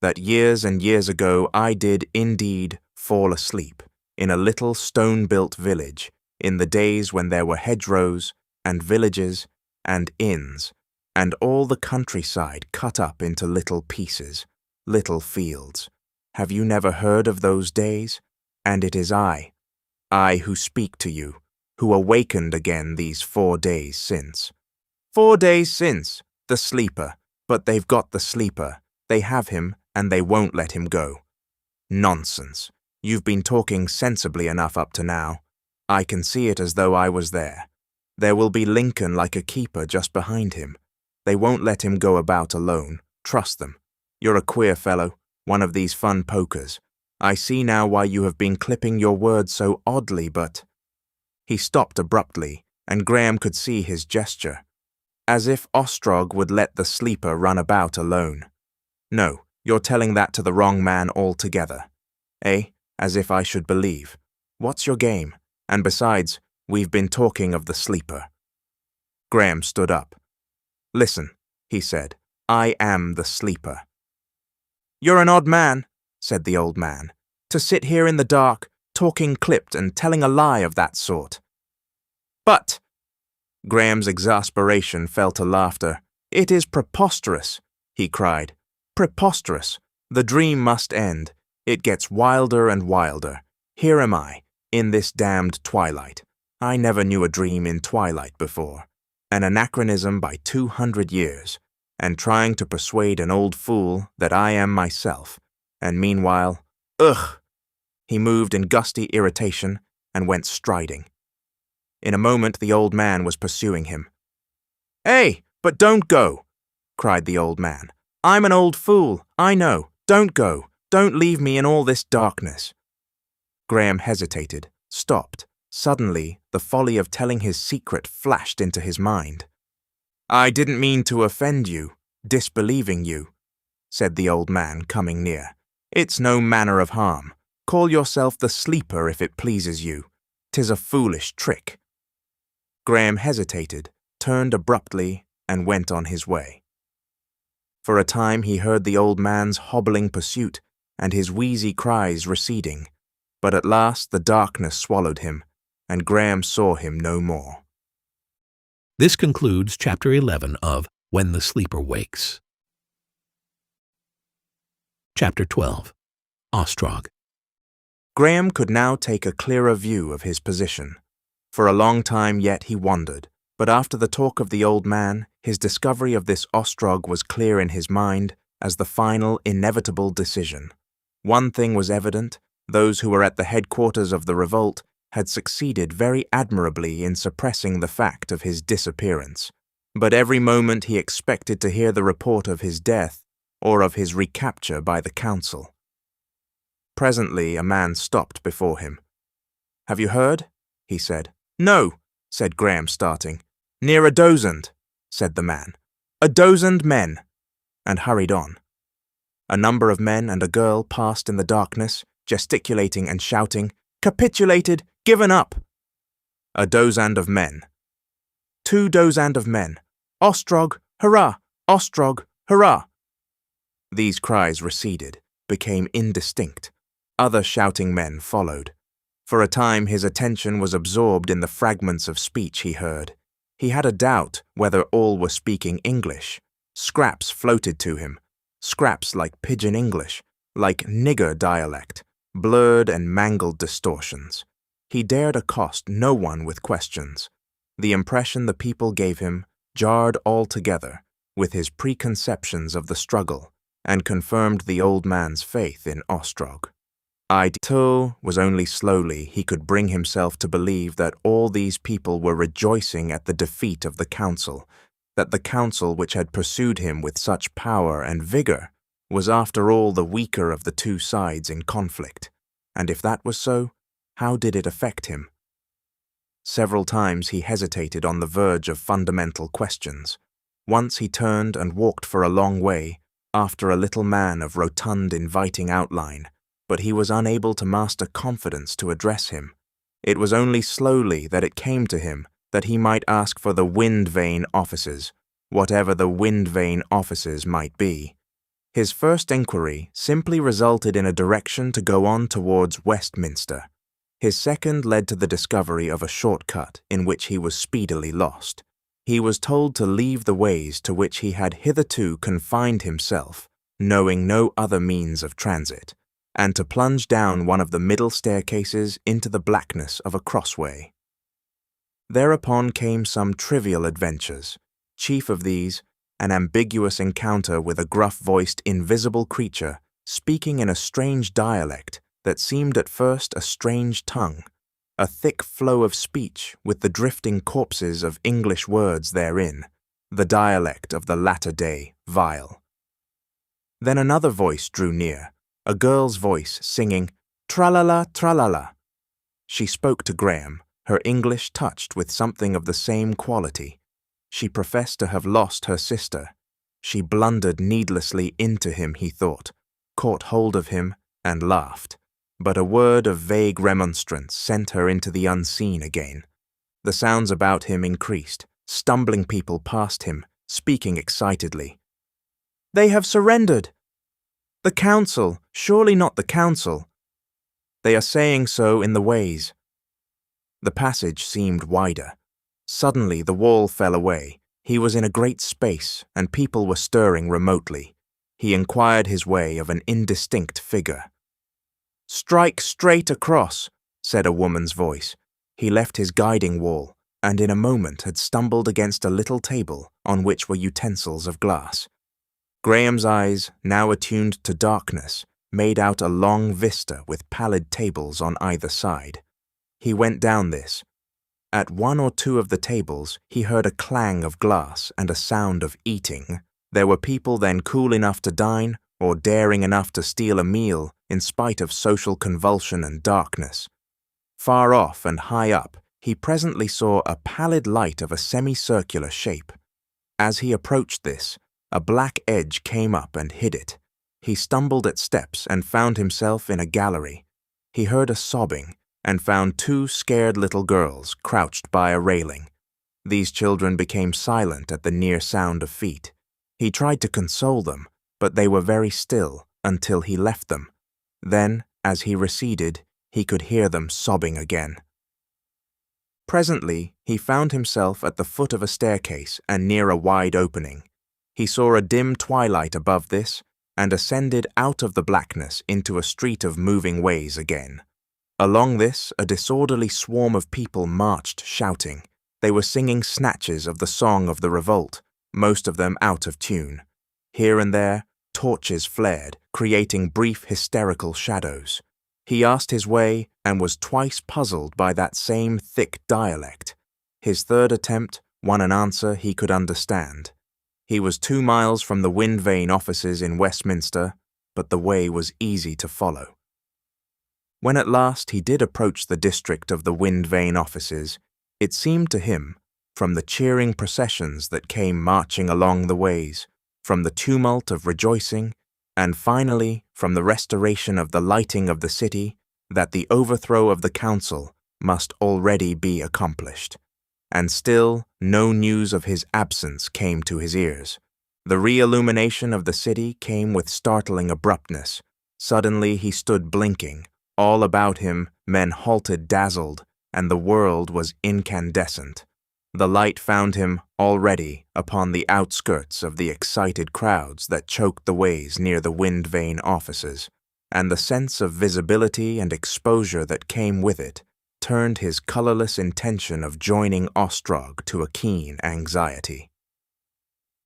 that years and years ago I did indeed fall asleep in a little stone-built village in the days when there were hedgerows and villages and inns, and all the countryside cut up into little pieces, little fields. Have you never heard of those days? And it is I who speak to you, who awakened again these 4 days since." 4 days since, the sleeper. But they've got the sleeper. They have him, and they won't let him go. Nonsense. You've been talking sensibly enough up to now. I can see it as though I was there. There will be Lincoln like a keeper just behind him. They won't let him go about alone. Trust them. You're a queer fellow, one of these fun pokers. I see now why you have been clipping your words so oddly, but— He stopped abruptly, and Graham could see his gesture. As if Ostrog would let the sleeper run about alone. "No, you're telling that to the wrong man altogether. Eh? As if I should believe. What's your game? And besides, we've been talking of the sleeper." Graham stood up. "Listen," he said, "I am the sleeper." "You're an odd man," said the old man, "to sit here in the dark, talking clipped and telling a lie of that sort." "But—" Graham's exasperation fell to laughter. "It is preposterous," he cried. "Preposterous. The dream must end. It gets wilder and wilder. Here am I, in this damned twilight. I never knew a dream in twilight before. An anachronism by 200 years, and trying to persuade an old fool that I am myself. And meanwhile, ugh! He moved in gusty irritation and went striding. In a moment the old man was pursuing him. "Hey, but don't go!" cried the old man. "I'm an old fool, I know. Don't go. Don't leave me in all this darkness." Graham hesitated, stopped. Suddenly, the folly of telling his secret flashed into his mind. "I didn't mean to offend you, disbelieving you," said the old man, coming near. "It's no manner of harm. Call yourself the sleeper if it pleases you. 'Tis a foolish trick." Graham hesitated, turned abruptly, and went on his way. For a time he heard the old man's hobbling pursuit and his wheezy cries receding, but at last the darkness swallowed him, and Graham saw him no more. This concludes Chapter 11 of When the Sleeper Wakes. Chapter 12. Ostrog. Graham could now take a clearer view of his position. For a long time yet he wandered, but after the talk of the old man, his discovery of this Ostrog was clear in his mind as the final, inevitable decision. One thing was evident: those who were at the headquarters of the revolt had succeeded very admirably in suppressing the fact of his disappearance. But every moment he expected to hear the report of his death or of his recapture by the council. Presently a man stopped before him. "Have you heard?" he said. "No," said Graham, starting. "Near a dozen," said the man. "A dozen men," and hurried on. A number of men and a girl passed in the darkness, gesticulating and shouting, "Capitulated! Given up!" A dozen of men. 2 dozen of men. "Ostrog, hurrah! Ostrog, hurrah!" These cries receded, became indistinct. Other shouting men followed. For a time his attention was absorbed in the fragments of speech he heard. He had a doubt whether all were speaking English. Scraps floated to him, scraps like pidgin English, like nigger dialect, blurred and mangled distortions. He dared accost no one with questions. The impression the people gave him jarred altogether with his preconceptions of the struggle and confirmed the old man's faith in Ostrog. Till was only slowly he could bring himself to believe that all these people were rejoicing at the defeat of the council, that the council which had pursued him with such power and vigor was after all the weaker of the two sides in conflict, and if that was so, how did it affect him? Several times he hesitated on the verge of fundamental questions. Once he turned and walked for a long way after a little man of rotund, inviting outline, but he was unable to master confidence to address him. It was only slowly that it came to him that he might ask for the wind vane offices, whatever the wind vane offices might be. His first inquiry simply resulted in a direction to go on towards Westminster. His second led to the discovery of a shortcut in which he was speedily lost. He was told to leave the ways to which he had hitherto confined himself, knowing no other means of transit, and to plunge down one of the middle staircases into the blackness of a crossway. Thereupon came some trivial adventures. Chief of these, an ambiguous encounter with a gruff-voiced, invisible creature speaking in a strange dialect that seemed at first a strange tongue, a thick flow of speech with the drifting corpses of English words therein, the dialect of the latter-day vile. Then another voice drew near, a girl's voice singing, "Tra-la-la, tra-la-la." She spoke to Graham, her English touched with something of the same quality. She professed to have lost her sister. She blundered needlessly into him, he thought, caught hold of him, and laughed. But a word of vague remonstrance sent her into the unseen again. The sounds about him increased. Stumbling people passed him, speaking excitedly. "They have surrendered! The council, surely not the council. They are saying so in the ways." The passage seemed wider. Suddenly the wall fell away. He was in a great space, and people were stirring remotely. He inquired his way of an indistinct figure. "Strike straight across," said a woman's voice. He left his guiding wall, and in a moment had stumbled against a little table on which were utensils of glass. Graham's eyes, now attuned to darkness, made out a long vista with pallid tables on either side. He went down this. At one or two of the tables, he heard a clang of glass and a sound of eating. There were people then cool enough to dine or daring enough to steal a meal in spite of social convulsion and darkness. Far off and high up, he presently saw a pallid light of a semicircular shape. As he approached this, a black edge came up and hid it. He stumbled at steps and found himself in a gallery. He heard a sobbing and found two scared little girls crouched by a railing. These children became silent at the near sound of feet. He tried to console them, but they were very still until he left them. Then, as he receded, he could hear them sobbing again. Presently, he found himself at the foot of a staircase and near a wide opening. He saw a dim twilight above this and ascended out of the blackness into a street of moving ways again. Along this, a disorderly swarm of people marched shouting. They were singing snatches of the song of the revolt, most of them out of tune. Here and there, torches flared, creating brief hysterical shadows. He asked his way and was twice puzzled by that same thick dialect. His third attempt won an answer he could understand. He was 2 miles from the Wind Vane offices in Westminster, but the way was easy to follow. When at last he did approach the district of the Wind Vane offices, it seemed to him, from the cheering processions that came marching along the ways, from the tumult of rejoicing, and finally from the restoration of the lighting of the city, that the overthrow of the council must already be accomplished. And still no news of his absence came to his ears. The re-illumination of the city came with startling abruptness. Suddenly he stood blinking. All about him men halted dazzled, and the world was incandescent. The light found him already upon the outskirts of the excited crowds that choked the ways near the Wind Vane offices, and the sense of visibility and exposure that came with it turned his colorless intention of joining Ostrog to a keen anxiety.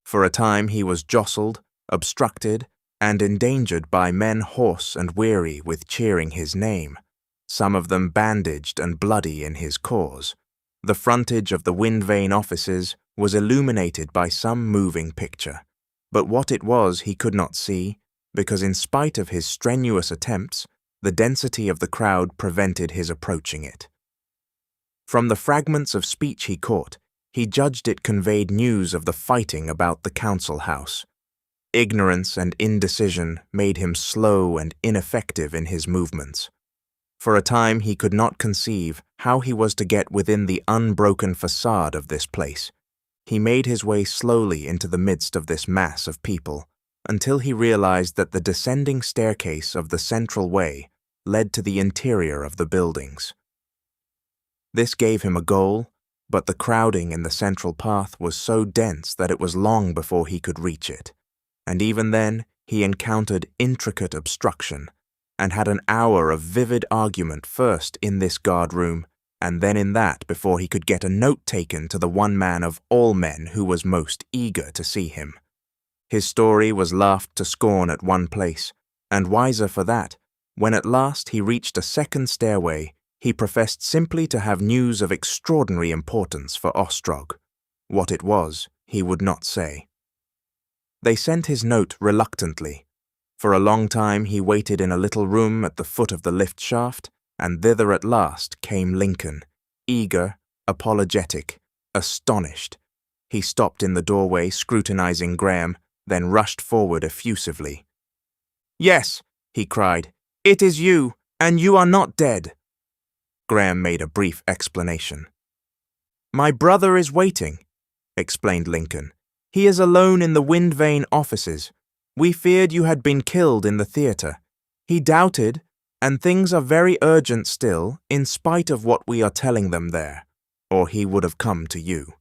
For a time he was jostled, obstructed, and endangered by men hoarse and weary with cheering his name, some of them bandaged and bloody in his cause. The frontage of the Wind Vane offices was illuminated by some moving picture, but what it was he could not see, because in spite of his strenuous attempts, the density of the crowd prevented his approaching it. From the fragments of speech he caught, he judged it conveyed news of the fighting about the council house. Ignorance and indecision made him slow and ineffective in his movements. For a time he could not conceive how he was to get within the unbroken facade of this place. He made his way slowly into the midst of this mass of people, until he realized that the descending staircase of the central way led to the interior of the buildings. This gave him a goal, but the crowding in the central path was so dense that it was long before he could reach it, and even then he encountered intricate obstruction, and had an hour of vivid argument first in this guard-room, and then in that before he could get a note taken to the one man of all men who was most eager to see him. His story was laughed to scorn at one place, and wiser for that, when at last he reached a second stairway, he professed simply to have news of extraordinary importance for Ostrog. What it was, he would not say. They sent his note reluctantly. For a long time he waited in a little room at the foot of the lift shaft, and thither at last came Lincoln, eager, apologetic, astonished. He stopped in the doorway, scrutinizing Graham, then rushed forward effusively. "Yes," he cried, "it is you, and you are not dead." Graham made a brief explanation. "My brother is waiting," explained Lincoln. "He is alone in the Wind Vane offices. We feared you had been killed in the theatre. He doubted, and things are very urgent still, in spite of what we are telling them there, or he would have come to you."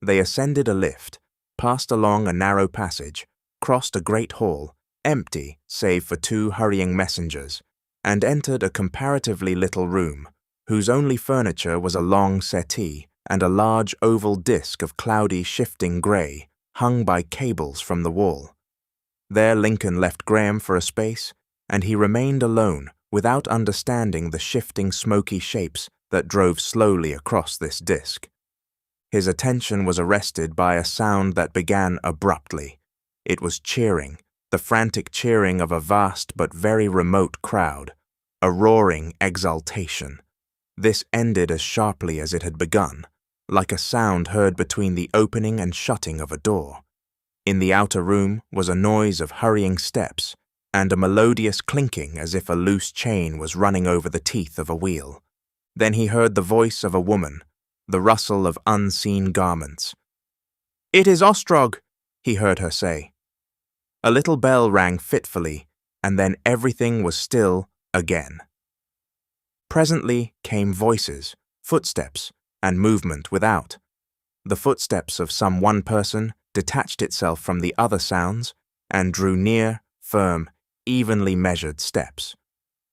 They ascended a lift, passed along a narrow passage, crossed a great hall, empty save for 2 hurrying messengers, and entered a comparatively little room, whose only furniture was a long settee and a large oval disk of cloudy shifting grey, hung by cables from the wall. There Lincoln left Graham for a space and he remained alone without understanding the shifting smoky shapes that drove slowly across this disk. His attention was arrested by a sound that began abruptly. It was cheering, the frantic cheering of a vast but very remote crowd, a roaring exultation. This ended as sharply as it had begun, like a sound heard between the opening and shutting of a door. In the outer room was a noise of hurrying steps and a melodious clinking as if a loose chain was running over the teeth of a wheel. Then he heard the voice of a woman, the rustle of unseen garments. "It is Ostrog," he heard her say. A little bell rang fitfully, and then everything was still again. Presently came voices, footsteps, and movement without. The footsteps of some one person detached itself from the other sounds and drew near, firm, evenly measured steps.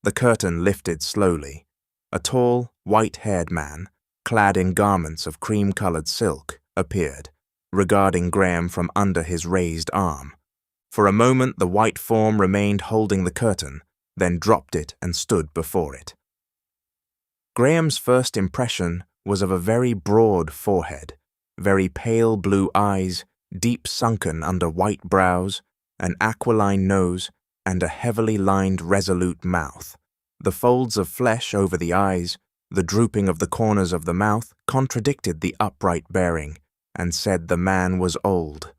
The curtain lifted slowly. A tall, white-haired man, clad in garments of cream-colored silk, appeared, regarding Graham from under his raised arm. For a moment the white form remained holding the curtain, then dropped it and stood before it. Graham's first impression was of a very broad forehead, very pale blue eyes, deep sunken under white brows, an aquiline nose, and a heavily lined resolute mouth. The folds of flesh over the eyes, the drooping of the corners of the mouth contradicted the upright bearing, and said the man was old.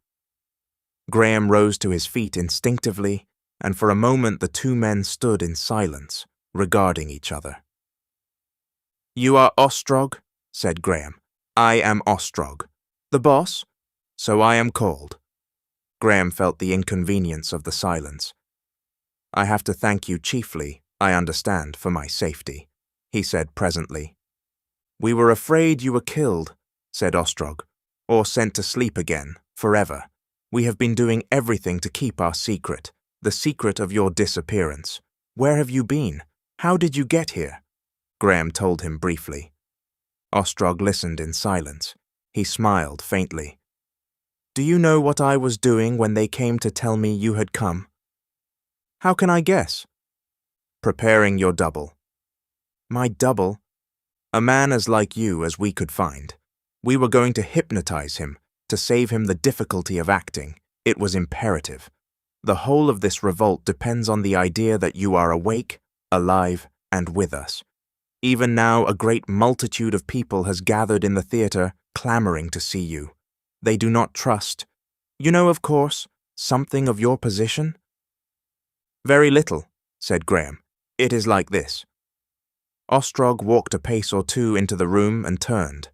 Graham rose to his feet instinctively, and for a moment the two men stood in silence, regarding each other. "You are Ostrog?" said Graham. "I am Ostrog. The boss? So I am called." Graham felt the inconvenience of the silence. "I have to thank you chiefly, I understand, for my safety," he said presently. "We were afraid you were killed," said Ostrog, "or sent to sleep again, forever. We have been doing everything to keep our secret, the secret of your disappearance. Where have you been? How did you get here?" Graham told him briefly. Ostrog listened in silence. He smiled faintly. "Do you know what I was doing when they came to tell me you had come?" "How can I guess?" "Preparing your double." "My double?" "A man as like you as we could find. We were going to hypnotize him, to save him the difficulty of acting. It was imperative. The whole of this revolt depends on the idea that you are awake, alive, and with us. Even now a great multitude of people has gathered in the theater, clamoring to see you. They do not trust. You know, of course, something of your position?" "Very little," said Graham. "It is like this." Ostrog walked a pace or two into the room and turned.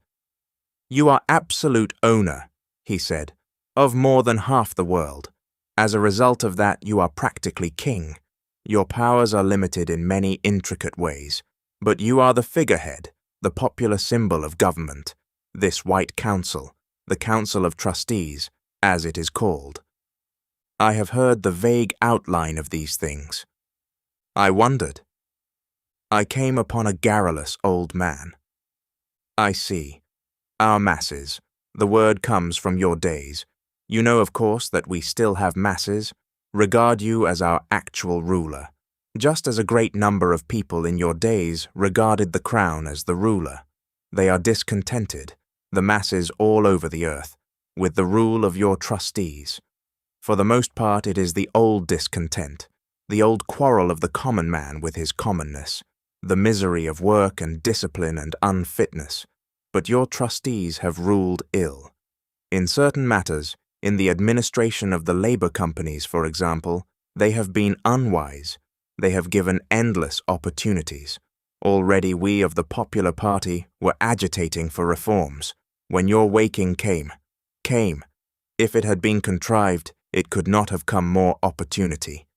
"You are absolute owner," he said, "of more than half the world. As a result of that, you are practically king. Your powers are limited in many intricate ways, but you are the figurehead, the popular symbol of government, this White Council, the Council of Trustees, as it is called. I have heard the vague outline of these things. I wondered. I came upon a garrulous old man. I see. Our masses. The word comes from your days. You know, of course, that we still have masses. Regard you as our actual ruler, just as a great number of people in your days regarded the crown as the ruler. They are discontented, the masses all over the earth, with the rule of your trustees. For the most part it is the old discontent, the old quarrel of the common man with his commonness, the misery of work and discipline and unfitness. But your trustees have ruled ill. In certain matters, in the administration of the labor companies, for example, they have been unwise. They have given endless opportunities. Already we of the popular party were agitating for reforms, when your waking came. If it had been contrived, it could not have come more opportunity.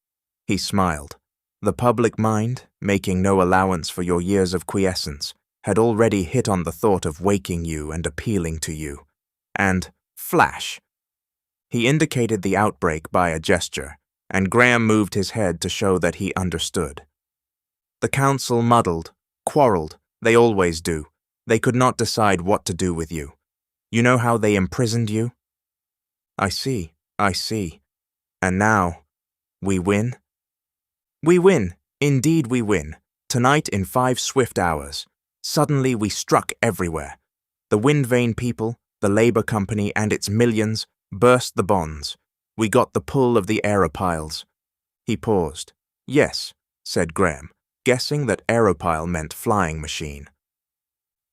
He smiled. The public mind, making no allowance for your years of quiescence, had already hit on the thought of waking you and appealing to you. And, flash! He indicated the outbreak by a gesture, and Graham moved his head to show that he understood. The council muddled, quarreled, they always do. They could not decide what to do with you. You know how they imprisoned you? I see. And now, we win? We win. Indeed we win. Tonight in 5 swift hours. Suddenly we struck everywhere. The wind vane people, the Labour Company and its millions, burst the bonds. We got the pull of the Aerophiles. He paused. Yes, said Graham, guessing that Aerophile meant flying machine.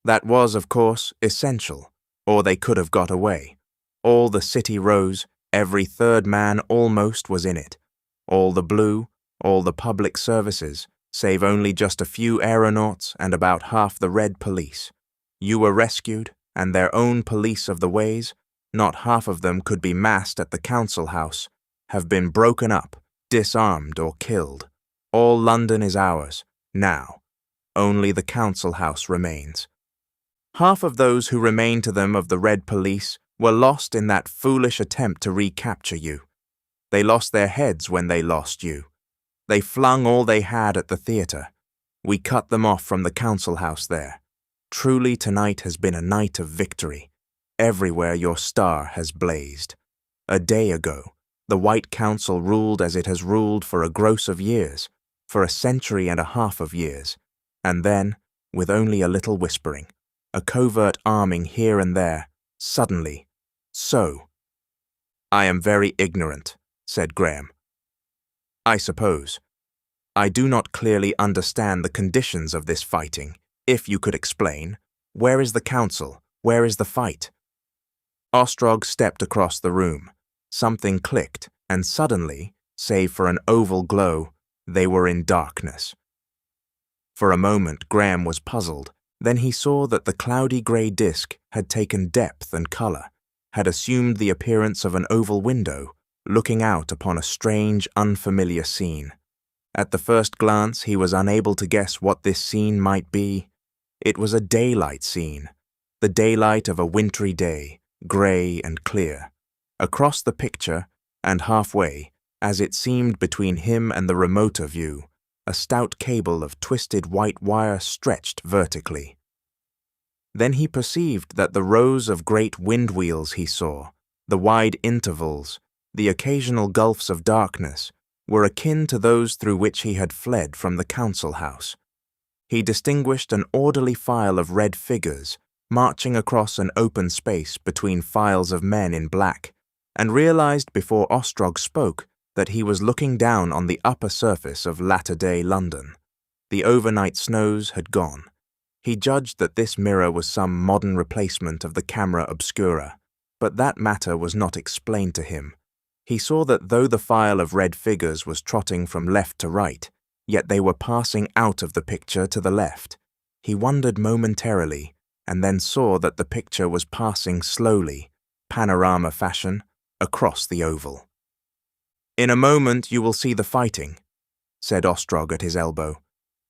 That was, of course, essential, or they could have got away. All the city rose, every third man almost was in it. All the blue, all the public services, save only just a few aeronauts and about half the red police. You were rescued, and their own police of the ways, not half of them could be massed at the council house, have been broken up, disarmed or killed. All London is ours, now. Only the council house remains. Half of those who remain to them of the red police were lost in that foolish attempt to recapture you. They lost their heads when they lost you. They flung all they had at the theatre. We cut them off from the council house there. Truly tonight has been a night of victory. Everywhere your star has blazed. A day ago, the White Council ruled as it has ruled for a gross of years, for a century and a half of years, and then, with only a little whispering, a covert arming here and there, suddenly, so. I am very ignorant, said Graham. I suppose. I do not clearly understand the conditions of this fighting. If you could explain, where is the council? Where is the fight? Ostrog stepped across the room. Something clicked, and suddenly, save for an oval glow, they were in darkness. For a moment Graham was puzzled. Then he saw that the cloudy grey disk had taken depth and colour, had assumed the appearance of an oval window, looking out upon a strange, unfamiliar scene. At the first glance he was unable to guess what this scene might be. It was a daylight scene, the daylight of a wintry day, grey and clear. Across the picture, and halfway, as it seemed between him and the remoter view, a stout cable of twisted white wire stretched vertically. Then he perceived that the rows of great wind wheels he saw, the wide intervals, the occasional gulfs of darkness, were akin to those through which he had fled from the council house. He distinguished an orderly file of red figures marching across an open space between files of men in black, and realized before Ostrog spoke that he was looking down on the upper surface of latter-day London. The overnight snows had gone. He judged that this mirror was some modern replacement of the camera obscura, but that matter was not explained to him. He saw that though the file of red figures was trotting from left to right, yet they were passing out of the picture to the left. He wondered momentarily, and then saw that the picture was passing slowly, panorama fashion, across the oval. "In a moment you will see the fighting," said Ostrog at his elbow.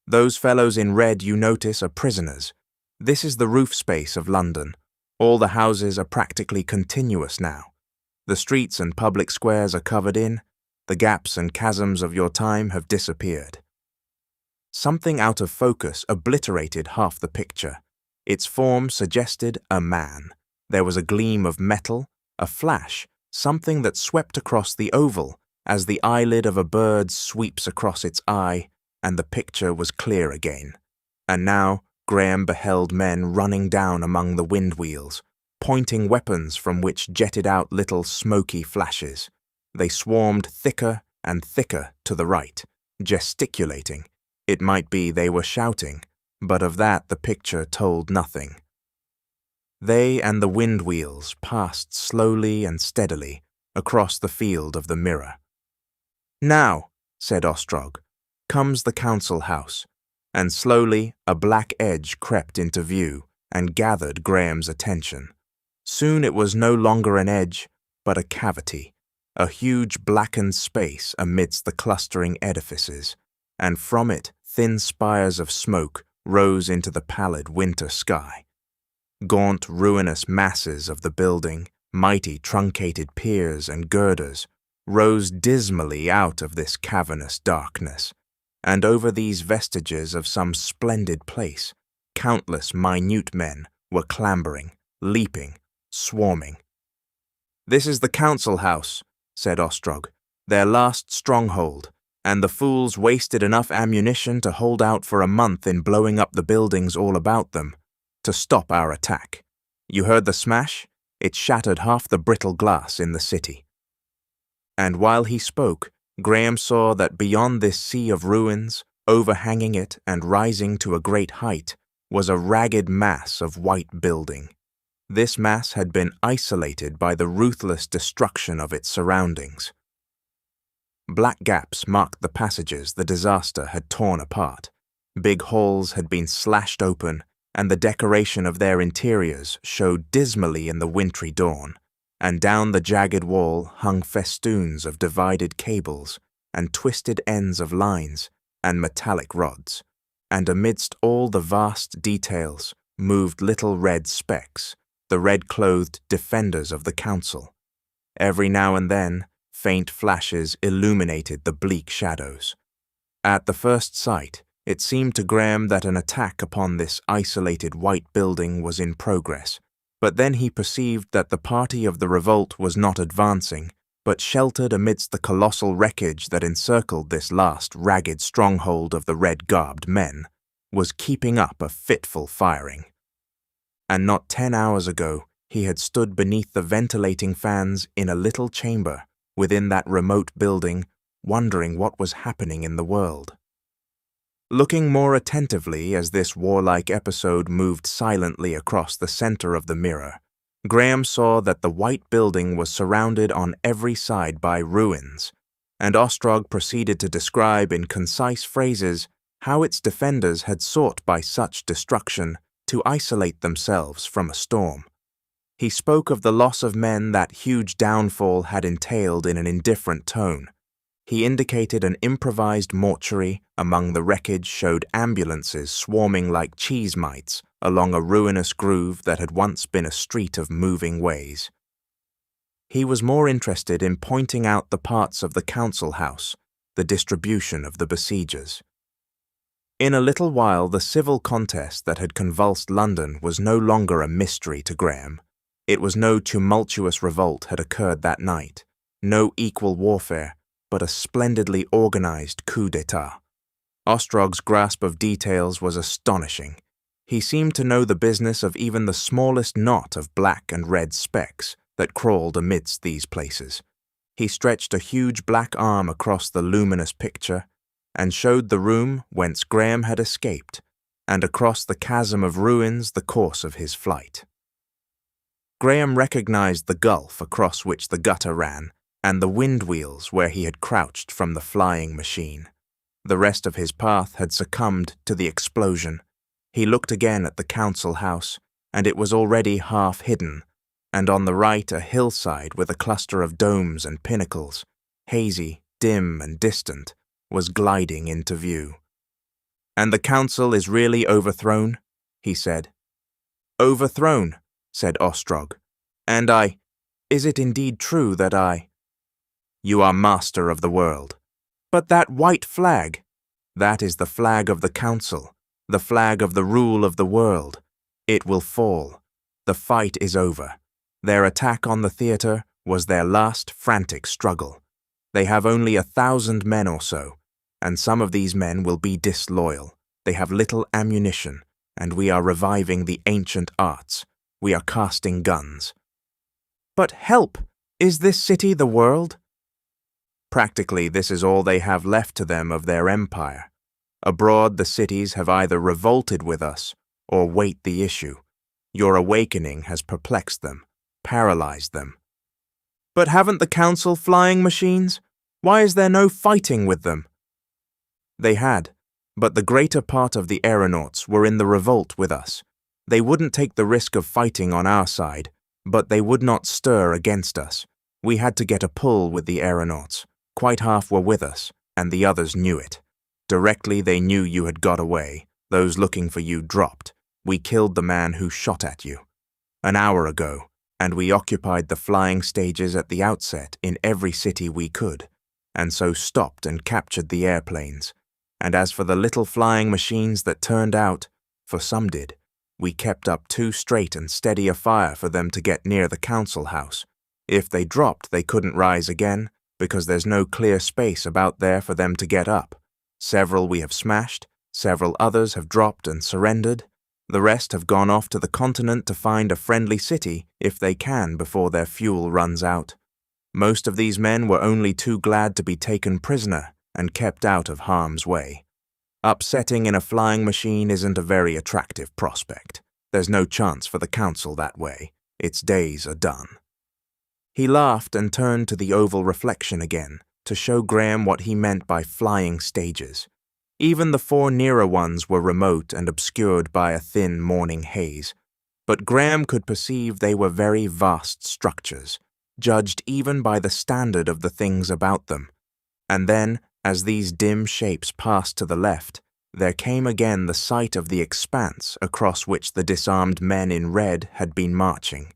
"Those fellows in red you notice are prisoners. This is the roof space of London. All the houses are practically continuous now. The streets and public squares are covered in. The gaps and chasms of your time have disappeared." Something out of focus obliterated half the picture. Its form suggested a man. There was a gleam of metal, a flash, something that swept across the oval as the eyelid of a bird sweeps across its eye, and the picture was clear again. And now Graham beheld men running down among the wind wheels, pointing weapons from which jetted out little smoky flashes. They swarmed thicker and thicker to the right, gesticulating. It might be they were shouting, but of that the picture told nothing. They and the wind wheels passed slowly and steadily across the field of the mirror. "Now," said Ostrog, "comes the council house," and slowly a black edge crept into view and gathered Graham's attention. Soon it was no longer an edge, but a cavity, a huge blackened space amidst the clustering edifices, and from it thin spires of smoke rose into the pallid winter sky. Gaunt, ruinous masses of the building, mighty truncated piers and girders, rose dismally out of this cavernous darkness, and over these vestiges of some splendid place, countless minute men were clambering, leaping, swarming. "This is the council house," said Ostrog, "their last stronghold, and the fools wasted enough ammunition to hold out for a month in blowing up the buildings all about them, to stop our attack. You heard the smash? It shattered half the brittle glass in the city. And while he spoke, Graham saw that beyond this sea of ruins, overhanging it and rising to a great height, was a ragged mass of white building. This mass had been isolated by the ruthless destruction of its surroundings. Black gaps marked the passages the disaster had torn apart. Big holes had been slashed open, and the decoration of their interiors showed dismally in the wintry dawn, and down the jagged wall hung festoons of divided cables and twisted ends of lines and metallic rods, and amidst all the vast details moved little red specks, the red-clothed defenders of the council. Every now and then, faint flashes illuminated the bleak shadows. At the first sight, it seemed to Graham that an attack upon this isolated white building was in progress, but then he perceived that the party of the revolt was not advancing, but sheltered amidst the colossal wreckage that encircled this last ragged stronghold of the red-garbed men, was keeping up a fitful firing. And not 10 hours ago, he had stood beneath the ventilating fans in a little chamber within that remote building, wondering what was happening in the world. Looking more attentively as this warlike episode moved silently across the center of the mirror, Graham saw that the white building was surrounded on every side by ruins, and Ostrog proceeded to describe in concise phrases how its defenders had sought by such destruction to isolate themselves from a storm. He spoke of the loss of men that huge downfall had entailed in an indifferent tone. He indicated an improvised mortuary among the wreckage, showed ambulances swarming like cheese mites along a ruinous groove that had once been a street of moving ways. He was more interested in pointing out the parts of the council house, the distribution of the besiegers. In a little while, the civil contest that had convulsed London was no longer a mystery to Graham. It was no tumultuous revolt had occurred that night, no equal warfare, but a splendidly organized coup d'etat. Ostrog's grasp of details was astonishing. He seemed to know the business of even the smallest knot of black and red specks that crawled amidst these places. He stretched a huge black arm across the luminous picture and showed the room whence Graham had escaped, and across the chasm of ruins the course of his flight. Graham recognized the gulf across which the gutter ran, and the wind wheels where he had crouched from the flying machine. The rest of his path had succumbed to the explosion. He looked again at the council house, and it was already half hidden, and on the right a hillside with a cluster of domes and pinnacles, hazy, dim and distant, was gliding into view. "And the council is really overthrown?" he said. "Overthrown," said Ostrog. "And is it indeed true that You are master of the world. But that white flag, that is the flag of the council, the flag of the rule of the world. It will fall. The fight is over. Their attack on the theatre was their last frantic struggle. They have only 1,000 men or so, and some of these men will be disloyal. They have little ammunition, and we are reviving the ancient arts. We are casting guns." "But help! Is this city the world?" "Practically, this is all they have left to them of their empire. Abroad, the cities have either revolted with us or wait the issue. Your awakening has perplexed them, paralyzed them." "But haven't the council flying machines? Why is there no fighting with them?" "They had, but the greater part of the aeronauts were in the revolt with us. They wouldn't take the risk of fighting on our side, but they would not stir against us. We had to get a pull with the aeronauts. Quite half were with us, and the others knew it. Directly they knew you had got away, those looking for you dropped. We killed the man who shot at you. An hour ago, and we occupied the flying stages at the outset in every city we could, and so stopped and captured the airplanes. And as for the little flying machines that turned out, for some did, we kept up too straight and steady a fire for them to get near the council house. If they dropped, they couldn't rise again, because there's no clear space about there for them to get up. Several we have smashed, several others have dropped and surrendered. The rest have gone off to the continent to find a friendly city if they can before their fuel runs out. Most of these men were only too glad to be taken prisoner and kept out of harm's way. Upsetting in a flying machine isn't a very attractive prospect. There's no chance for the council that way. Its days are done. He laughed and turned to the oval reflection again to show Graham what he meant by flying stages. Even the 4 nearer ones were remote and obscured by a thin morning haze, but Graham could perceive they were very vast structures, judged even by the standard of the things about them. And then, as these dim shapes passed to the left, there came again the sight of the expanse across which the disarmed men in red had been marching,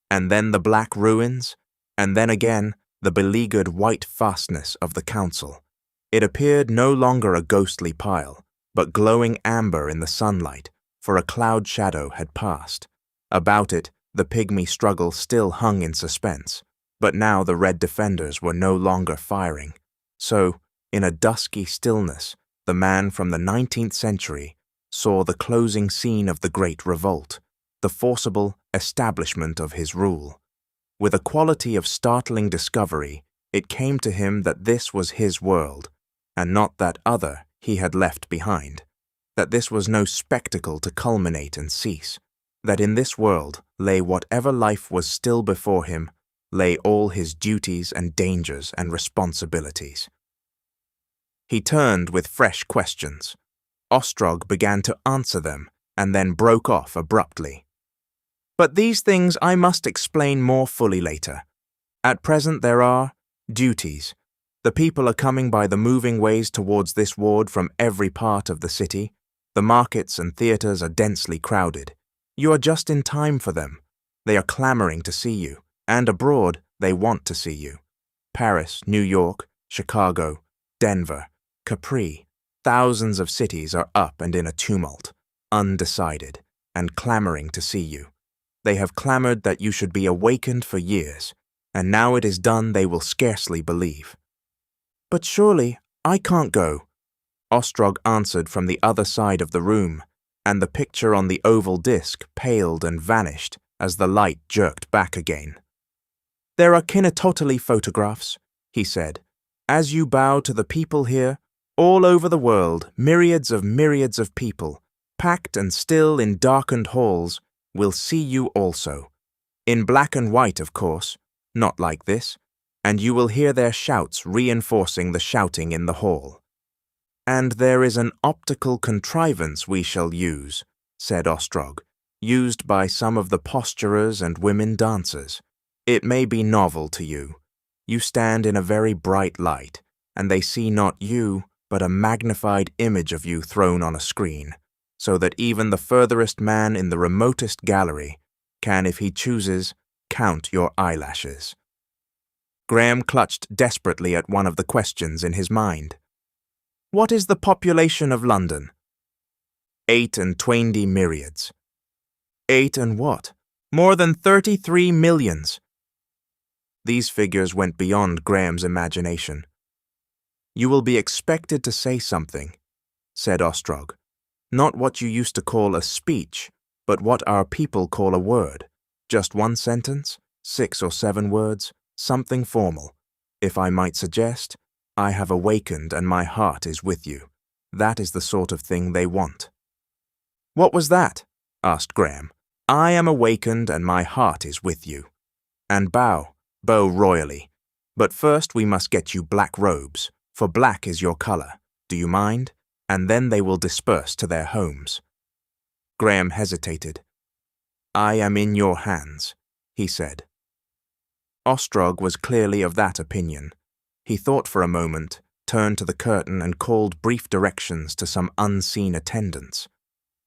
and then the black ruins, and then again the beleaguered white fastness of the council. It appeared no longer a ghostly pile, but glowing amber in the sunlight, for a cloud shadow had passed. About it, the pygmy struggle still hung in suspense, but now the red defenders were no longer firing. So, in a dusky stillness, the man from the 19th century saw the closing scene of the Great Revolt, the forcible establishment of his rule. With a quality of startling discovery, it came to him that this was his world, and not that other he had left behind, that this was no spectacle to culminate and cease, that in this world lay whatever life was still before him, lay all his duties and dangers and responsibilities. He turned with fresh questions. Ostrog began to answer them, and then broke off abruptly. But these things I must explain more fully later. At present there are duties. The people are coming by the moving ways towards this ward from every part of the city. The markets and theatres are densely crowded. You are just in time for them. They are clamoring to see you, and abroad they want to see you. Paris, New York, Chicago, Denver, Capri, thousands of cities are up and in a tumult, undecided, and clamoring to see you. They have clamored that you should be awakened for years, and now it is done they will scarcely believe. But surely I can't go, Ostrog answered from the other side of the room, and the picture on the oval disc paled and vanished as the light jerked back again. There are kinetotally photographs, he said. As you bow to the people here, all over the world, myriads of people, packed and still in darkened halls, will see you also. In black and white, of course, not like this, and you will hear their shouts reinforcing the shouting in the hall. And there is an optical contrivance we shall use, said Ostrog, used by some of the posturers and women dancers. It may be novel to you. You stand in a very bright light, and they see not you, but a magnified image of you thrown on a screen, so that even the furthest man in the remotest gallery can, if he chooses, count your eyelashes. Graham clutched desperately at one of the questions in his mind. What is the population of London? 28 myriads. 8 and what? More than 33 millions. These figures went beyond Graham's imagination. You will be expected to say something, said Ostrog. Not what you used to call a speech, but what our people call a word. Just one sentence, 6 or 7 words, something formal. If I might suggest, I have awakened and my heart is with you. That is the sort of thing they want. What was that? Asked Graham. I am awakened and my heart is with you. And bow royally. But first we must get you black robes, for black is your colour. Do you mind? And then they will disperse to their homes. Graham hesitated. I am in your hands, he said. Ostrog was clearly of that opinion. He thought for a moment, turned to the curtain and called brief directions to some unseen attendants.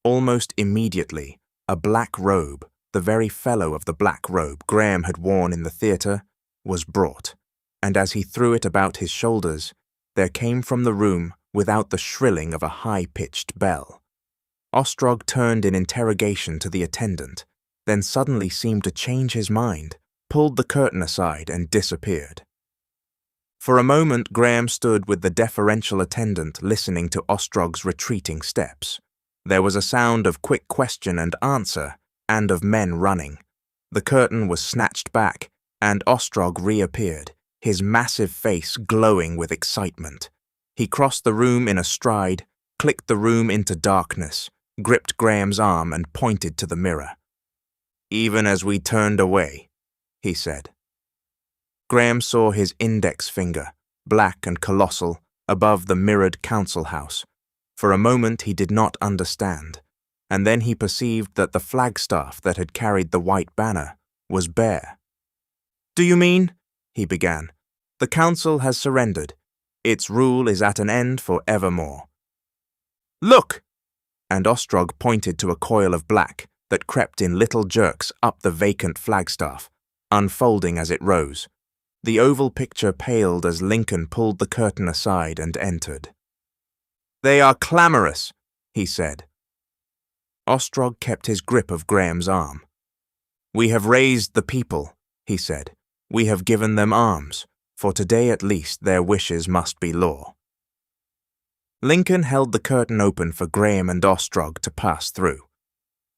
Almost immediately, a black robe, the very fellow of the black robe Graham had worn in the theatre, was brought, and as he threw it about his shoulders, there came from the room, without the shrilling of a high-pitched bell. Ostrog turned in interrogation to the attendant, then suddenly seemed to change his mind, pulled the curtain aside and disappeared. For a moment, Graham stood with the deferential attendant listening to Ostrog's retreating steps. There was a sound of quick question and answer, and of men running. The curtain was snatched back, and Ostrog reappeared, his massive face glowing with excitement. He crossed the room in a stride, clicked the room into darkness, gripped Graham's arm and pointed to the mirror. "Even as we turned away," he said. Graham saw his index finger, black and colossal, above the mirrored council house. For a moment he did not understand, and then he perceived that the flagstaff that had carried the white banner was bare. "Do you mean?" he began. "The council has surrendered. Its rule is at an end for evermore." "Look!" And Ostrog pointed to a coil of black that crept in little jerks up the vacant flagstaff, unfolding as it rose. The oval picture paled as Lincoln pulled the curtain aside and entered. "They are clamorous," he said. Ostrog kept his grip of Graham's arm. "We have raised the people," he said. "We have given them arms. For today at least their wishes must be law." Lincoln held the curtain open for Graham and Ostrog to pass through.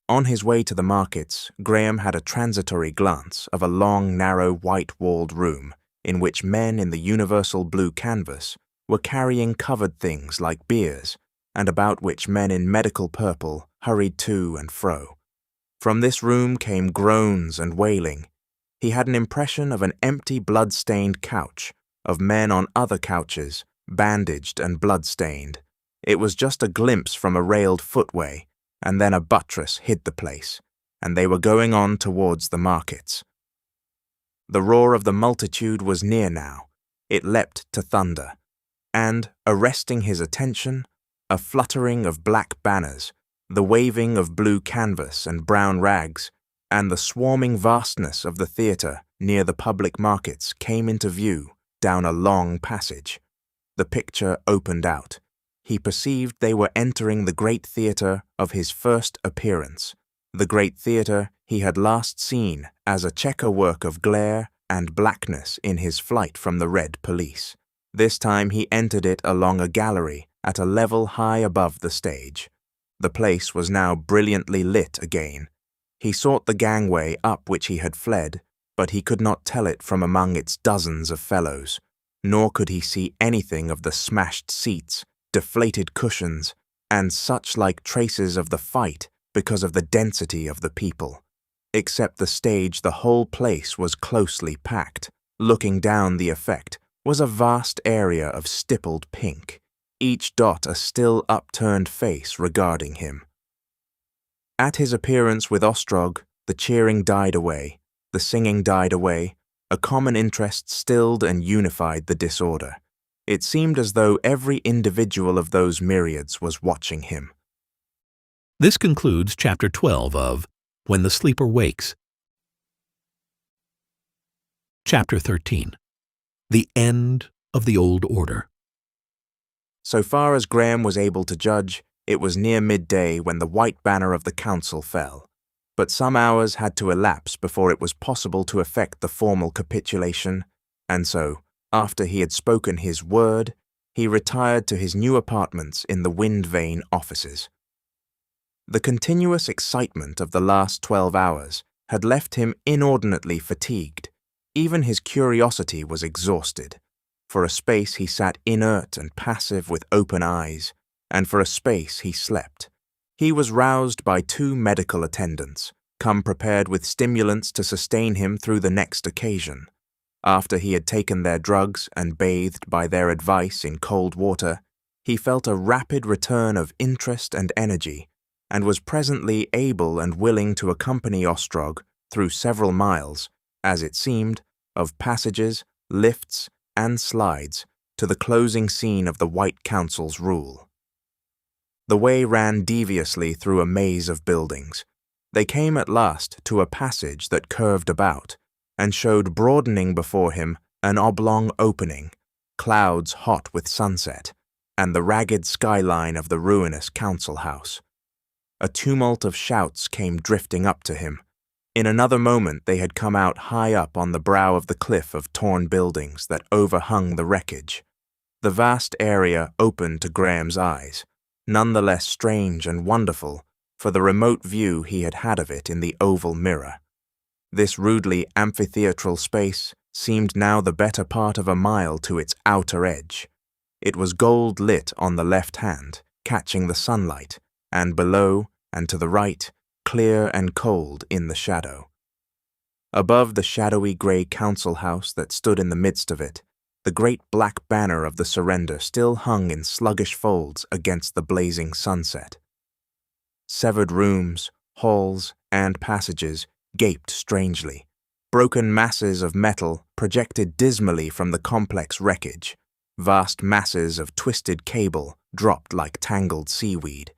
On his way to the markets, Graham had a transitory glance of a long, narrow, white-walled room in which men in the universal blue canvas were carrying covered things like biers, and about which men in medical purple hurried to and fro. From this room came groans and wailing. He had an impression of an empty blood-stained couch, of men on other couches, bandaged and blood-stained. It was just a glimpse from a railed footway, and then a buttress hid the place, and they were going on towards the markets. The roar of the multitude was near now. It leapt to thunder, and, arresting his attention, a fluttering of black banners, the waving of blue canvas and brown rags, and the swarming vastness of the theatre near the public markets came into view down a long passage. The picture opened out. He perceived they were entering the great theatre of his first appearance, the great theatre he had last seen as a checker-work of glare and blackness in his flight from the Red Police. This time he entered it along a gallery at a level high above the stage. The place was now brilliantly lit again. He sought the gangway up which he had fled, but he could not tell it from among its dozens of fellows, nor could he see anything of the smashed seats, deflated cushions, and such like traces of the fight because of the density of the people. Except the stage, the whole place was closely packed. Looking down the effect was a vast area of stippled pink, each dot a still upturned face regarding him. At his appearance with Ostrog, the cheering died away, the singing died away, a common interest stilled and unified the disorder. It seemed as though every individual of those myriads was watching him. This concludes Chapter 12 of When the Sleeper Wakes. Chapter 13. The End of the Old Order. So far as Graham was able to judge, it was near midday when the white banner of the council fell, but some hours had to elapse before it was possible to effect the formal capitulation, and so, after he had spoken his word, he retired to his new apartments in the Wind Vane offices. The continuous excitement of the last 12 hours had left him inordinately fatigued. Even his curiosity was exhausted. For a space he sat inert and passive with open eyes, and for a space he slept. He was roused by 2 medical attendants, come prepared with stimulants to sustain him through the next occasion. After he had taken their drugs and bathed by their advice in cold water, he felt a rapid return of interest and energy, and was presently able and willing to accompany Ostrog through several miles, as it seemed, of passages, lifts, and slides to the closing scene of the White Council's rule. The way ran deviously through a maze of buildings. They came at last to a passage that curved about, and showed broadening before him an oblong opening, clouds hot with sunset, and the ragged skyline of the ruinous council house. A tumult of shouts came drifting up to him. In another moment they had come out high up on the brow of the cliff of torn buildings that overhung the wreckage. The vast area opened to Graham's eyes, none the less strange and wonderful for the remote view he had had of it in the oval mirror. This rudely amphitheatral space seemed now the better part of a mile to its outer edge. It was gold lit on the left hand, catching the sunlight, and below and to the right, clear and cold in the shadow. Above the shadowy grey council house that stood in the midst of it, the great black banner of the surrender still hung in sluggish folds against the blazing sunset. Severed rooms, halls, and passages gaped strangely. Broken masses of metal projected dismally from the complex wreckage. Vast masses of twisted cable dropped like tangled seaweed,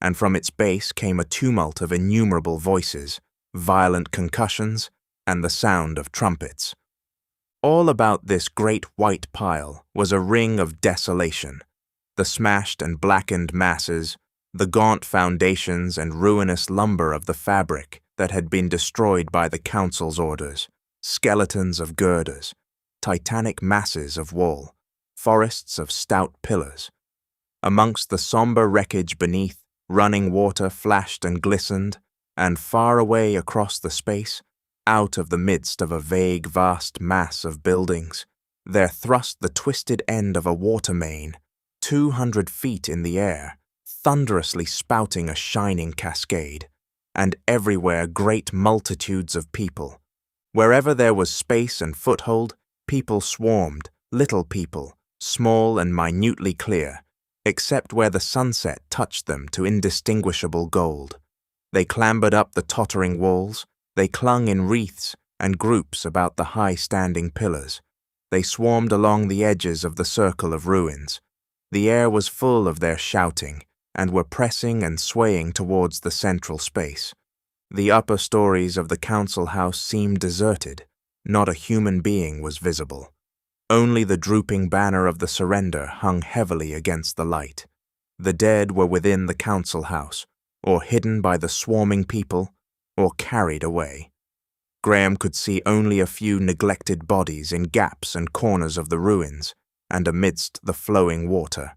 and from its base came a tumult of innumerable voices, violent concussions, and the sound of trumpets. All about this great white pile was a ring of desolation. The smashed and blackened masses, the gaunt foundations and ruinous lumber of the fabric that had been destroyed by the council's orders, skeletons of girders, titanic masses of wall, forests of stout pillars. Amongst the somber wreckage beneath, running water flashed and glistened, and far away across the space, out of the midst of a vague, vast mass of buildings, there thrust the twisted end of a water main, 200 feet in the air, thunderously spouting a shining cascade, and everywhere great multitudes of people. Wherever there was space and foothold, people swarmed, little people, small and minutely clear, except where the sunset touched them to indistinguishable gold. They clambered up the tottering walls, they clung in wreaths and groups about the high-standing pillars. They swarmed along the edges of the circle of ruins. The air was full of their shouting, and were pressing and swaying towards the central space. The upper stories of the council house seemed deserted. Not a human being was visible. Only the drooping banner of the surrender hung heavily against the light. The dead were within the council house, or hidden by the swarming people, or carried away. Graham could see only a few neglected bodies in gaps and corners of the ruins, and amidst the flowing water.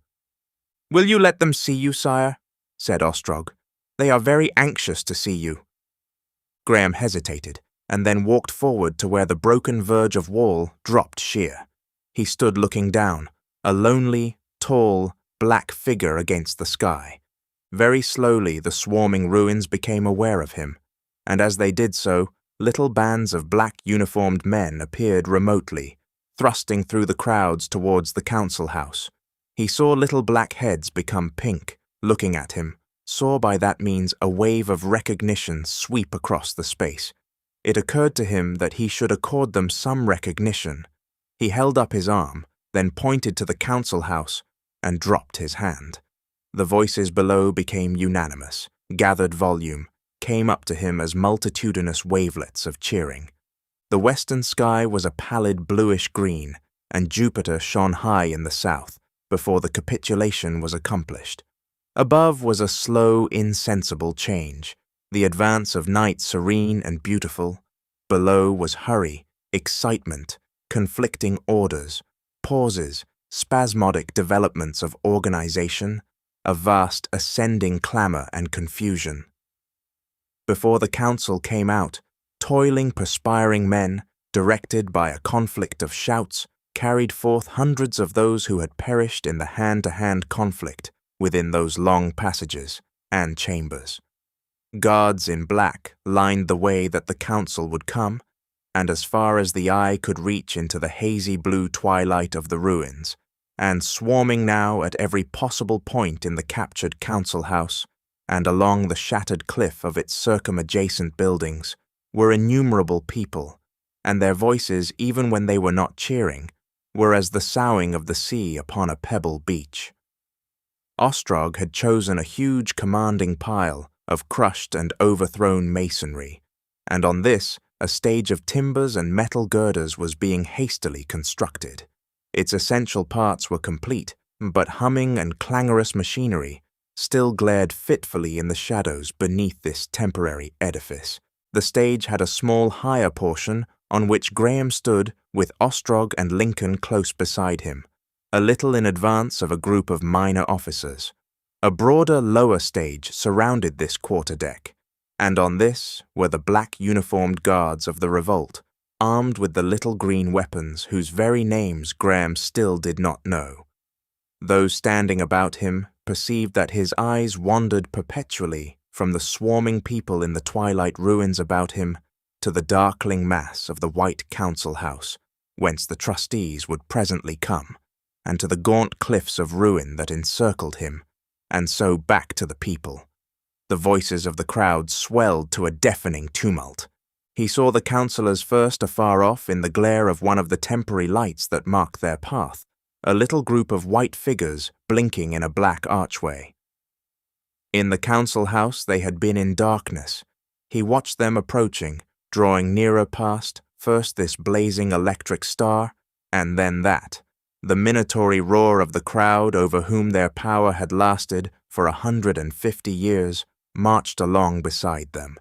"Will you let them see you, sire?" said Ostrog. "They are very anxious to see you." Graham hesitated, and then walked forward to where the broken verge of wall dropped sheer. He stood looking down, a lonely, tall, black figure against the sky. Very slowly the swarming ruins became aware of him, and as they did so, little bands of black uniformed men appeared remotely, thrusting through the crowds towards the council house. He saw little black heads become pink, looking at him, saw by that means a wave of recognition sweep across the space. It occurred to him that he should accord them some recognition. He held up his arm, then pointed to the council house, and dropped his hand. The voices below became unanimous, gathered volume, came up to him as multitudinous wavelets of cheering. The western sky was a pallid bluish-green, and Jupiter shone high in the south, before the capitulation was accomplished. Above was a slow, insensible change, the advance of night serene and beautiful. Below was hurry, excitement, conflicting orders, pauses, spasmodic developments of organization, a vast ascending clamor and confusion. Before the council came out, toiling, perspiring men, directed by a conflict of shouts, carried forth hundreds of those who had perished in the hand-to-hand conflict within those long passages and chambers. Guards in black lined the way that the council would come, and as far as the eye could reach into the hazy blue twilight of the ruins, and swarming now at every possible point in the captured council house, and along the shattered cliff of its circumadjacent buildings, were innumerable people, and their voices, even when they were not cheering, were as the soughing of the sea upon a pebble beach. Ostrog had chosen a huge commanding pile of crushed and overthrown masonry, and on this a stage of timbers and metal girders was being hastily constructed. Its essential parts were complete, but humming and clangorous machinery still glared fitfully in the shadows beneath this temporary edifice, The stage had a small higher portion on which Graham stood with Ostrog and Lincoln close beside him, a little in advance of a group of minor officers. A broader lower stage surrounded this quarterdeck, and on this were the black uniformed guards of the revolt, armed with the little green weapons whose very names Graham still did not know. Those standing about him perceived that his eyes wandered perpetually from the swarming people in the twilight ruins about him to the darkling mass of the white council house, whence the trustees would presently come, and to the gaunt cliffs of ruin that encircled him, and so back to the people. The voices of the crowd swelled to a deafening tumult. He saw the councillors first afar off in the glare of one of the temporary lights that marked their path, a little group of white figures blinking in a black archway. In the council house they had been in darkness. He watched them approaching, drawing nearer past first this blazing electric star, and then that, the minatory roar of the crowd over whom their power had lasted for 150 years, marched along beside them.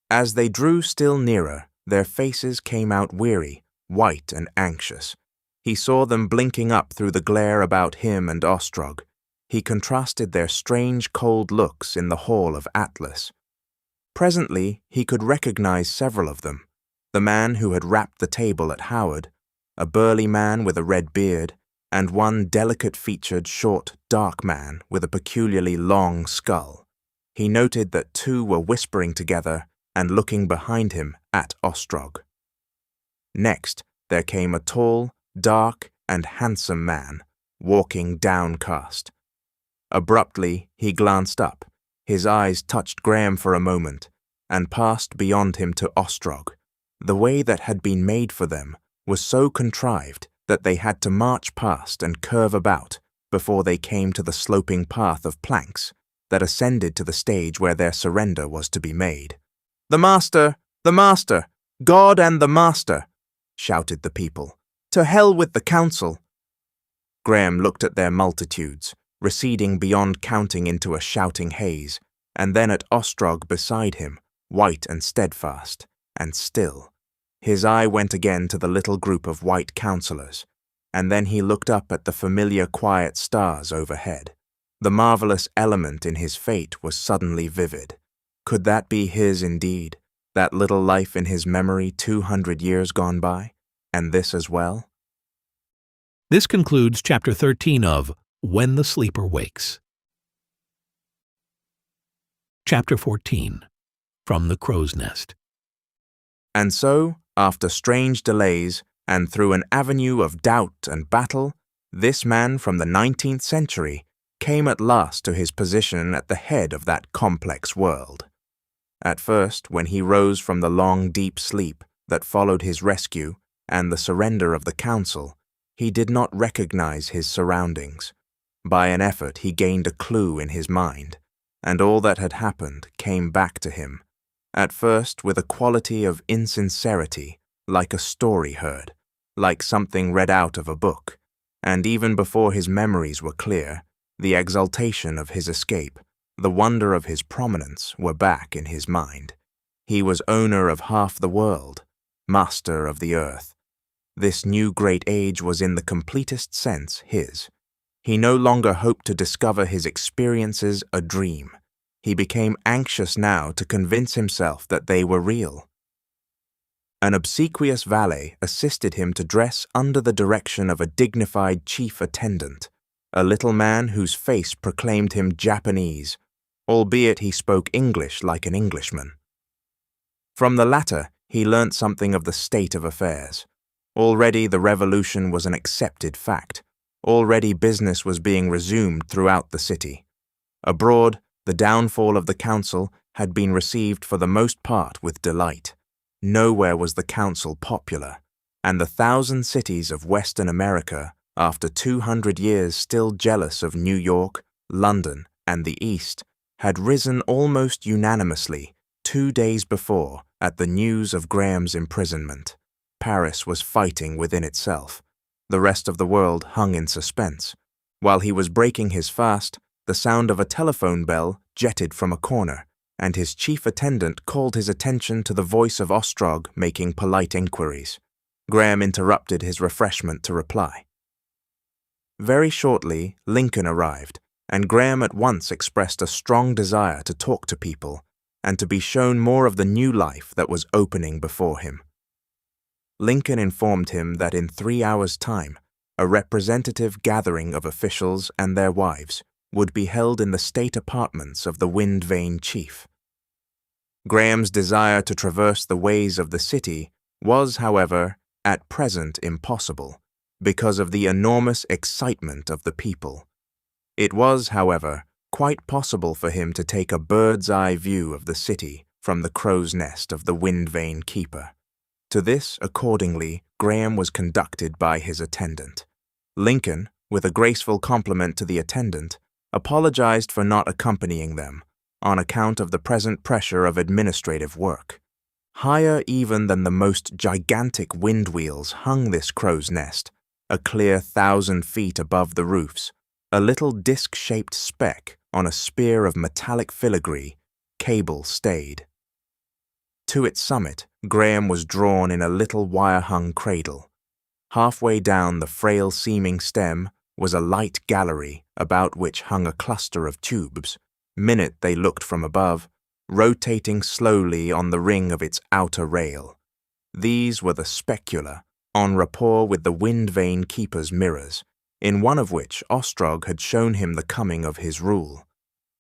As they drew still nearer, their faces came out weary, white and anxious. He saw them blinking up through the glare about him and Ostrog. He contrasted their strange cold looks in the hall of Atlas. Presently he could recognize several of them. The man who had rapped the table at Howard, a burly man with a red beard, and one delicate-featured, short, dark man with a peculiarly long skull. He noted that two were whispering together and looking behind him at Ostrog. Next, there came a tall, dark, and handsome man, walking downcast. Abruptly, he glanced up. His eyes touched Graham for a moment, and passed beyond him to Ostrog. The way that had been made for them was so contrived that they had to march past and curve about before they came to the sloping path of planks that ascended to the stage where their surrender was to be made. "The Master! The Master! God and the Master!" shouted the people. "To hell with the council!" Graham looked at their multitudes, receding beyond counting into a shouting haze, and then at Ostrog beside him, white and steadfast, and still. His eye went again to the little group of white councillors, and then he looked up at the familiar quiet stars overhead. The marvellous element in his fate was suddenly vivid. Could that be his indeed, that little life in his memory 200 years gone by, and this as well? This concludes Chapter 13 of When the Sleeper Wakes. Chapter 14. From the Crow's Nest. And so, after strange delays, and through an avenue of doubt and battle, this man from the 19th century came at last to his position at the head of that complex world. At first, when he rose from the long, deep sleep that followed his rescue and the surrender of the council, he did not recognize his surroundings. By an effort he gained a clue in his mind, and all that had happened came back to him, at first with a quality of insincerity, like a story heard, like something read out of a book, and even before his memories were clear, the exultation of his escape, the wonder of his prominence were back in his mind. He was owner of half the world, master of the earth. This new great age was in the completest sense his. He no longer hoped to discover his experiences a dream. He became anxious now to convince himself that they were real. An obsequious valet assisted him to dress under the direction of a dignified chief attendant, a little man whose face proclaimed him Japanese, albeit he spoke English like an Englishman. From the latter, he learnt something of the state of affairs. Already the revolution was an accepted fact. Already business was being resumed throughout the city. Abroad, the downfall of the council had been received for the most part with delight. Nowhere was the council popular, and the 1,000 cities of Western America, after 200 years still jealous of New York, London, and the East, had risen almost unanimously 2 days before at the news of Graham's imprisonment. Paris was fighting within itself. The rest of the world hung in suspense. While he was breaking his fast, the sound of a telephone bell jetted from a corner, and his chief attendant called his attention to the voice of Ostrog making polite inquiries. Graham interrupted his refreshment to reply. Very shortly, Lincoln arrived, and Graham at once expressed a strong desire to talk to people and to be shown more of the new life that was opening before him. Lincoln informed him that in 3 hours' time, a representative gathering of officials and their wives would be held in the state apartments of the Wind Vane chief. Graham's desire to traverse the ways of the city was, however, at present impossible, because of the enormous excitement of the people. It was, however, quite possible for him to take a bird's-eye view of the city from the crow's nest of the Wind Vane keeper. To this, accordingly, Graham was conducted by his attendant. Lincoln, with a graceful compliment to the attendant, apologized for not accompanying them, on account of the present pressure of administrative work. Higher even than the most gigantic wind wheels hung this crow's nest, a clear 1,000 feet above the roofs, a little disc-shaped speck on a spear of metallic filigree, cable-stayed. To its summit, Graham was drawn in a little wire-hung cradle. Halfway down the frail-seeming stem was a light gallery about which hung a cluster of tubes, minute they looked from above, rotating slowly on the ring of its outer rail. These were the specula, en rapport with the Wind Vane keeper's mirrors, in one of which Ostrog had shown him the coming of his rule.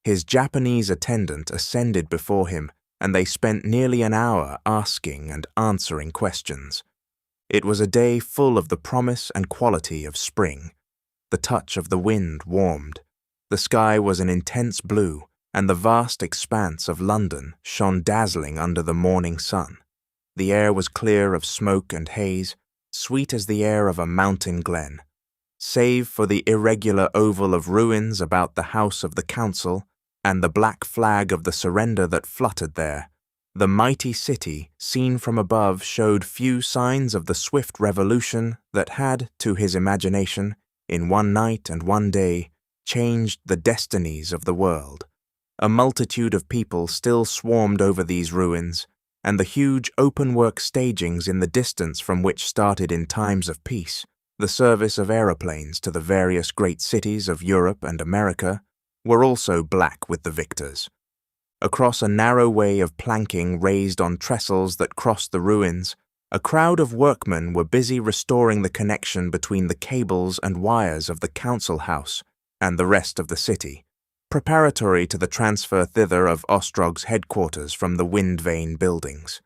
His Japanese attendant ascended before him, and they spent nearly an hour asking and answering questions. It was a day full of the promise and quality of spring. The touch of the wind warmed. The sky was an intense blue, and the vast expanse of London shone dazzling under the morning sun. The air was clear of smoke and haze, sweet as the air of a mountain glen. Save for the irregular oval of ruins about the house of the council and the black flag of the surrender that fluttered there, the mighty city, seen from above, showed few signs of the swift revolution that had, to his imagination, in one night and one day, changed the destinies of the world. A multitude of people still swarmed over these ruins, and the huge open-work stagings in the distance from which started in times of peace the service of aeroplanes to the various great cities of Europe and America, were also black with the victors. Across a narrow way of planking raised on trestles that crossed the ruins, a crowd of workmen were busy restoring the connection between the cables and wires of the council house and the rest of the city, preparatory to the transfer thither of Ostrog's headquarters from the Wind Vane buildings.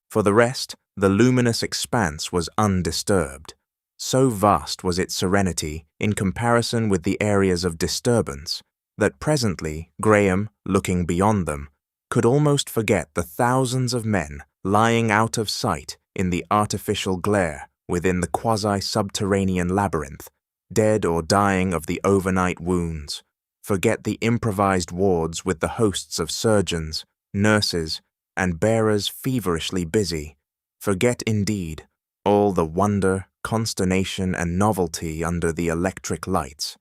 For the rest, the luminous expanse was undisturbed. So vast was its serenity in comparison with the areas of disturbance that presently Graham, looking beyond them, could almost forget the thousands of men lying out of sight in the artificial glare within the quasi-subterranean labyrinth, dead or dying of the overnight wounds, forget the improvised wards with the hosts of surgeons, nurses, and bearers feverishly busy, forget indeed all the wonder, consternation, and novelty under the electric lights.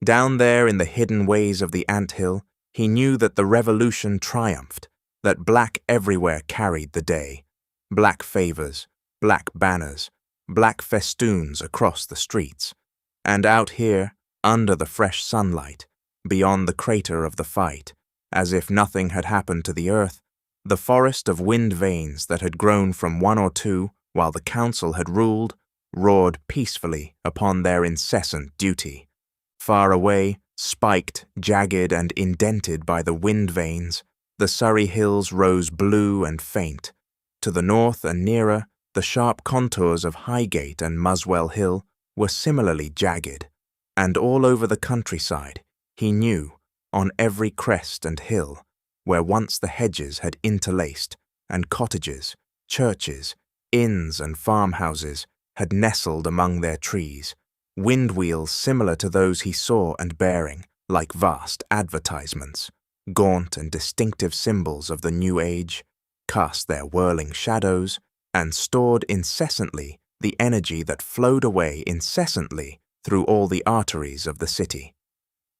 Down there in the hidden ways of the ant-hill, he knew that the revolution triumphed, that black everywhere carried the day. Black favors, black banners, black festoons across the streets. And out here, under the fresh sunlight, beyond the crater of the fight, as if nothing had happened to the earth, the forest of wind vanes that had grown from one or two while the council had ruled, roared peacefully upon their incessant duty. Far away, spiked, jagged, and indented by the wind vanes, the Surrey hills rose blue and faint. To the north and nearer, the sharp contours of Highgate and Muswell Hill were similarly jagged, and all over the countryside, he knew, on every crest and hill, where once the hedges had interlaced, and cottages, churches, inns and farmhouses had nestled among their trees, wind-wheels similar to those he saw and bearing, like vast advertisements, gaunt and distinctive symbols of the new age, cast their whirling shadows, and stored incessantly the energy that flowed away incessantly through all the arteries of the city.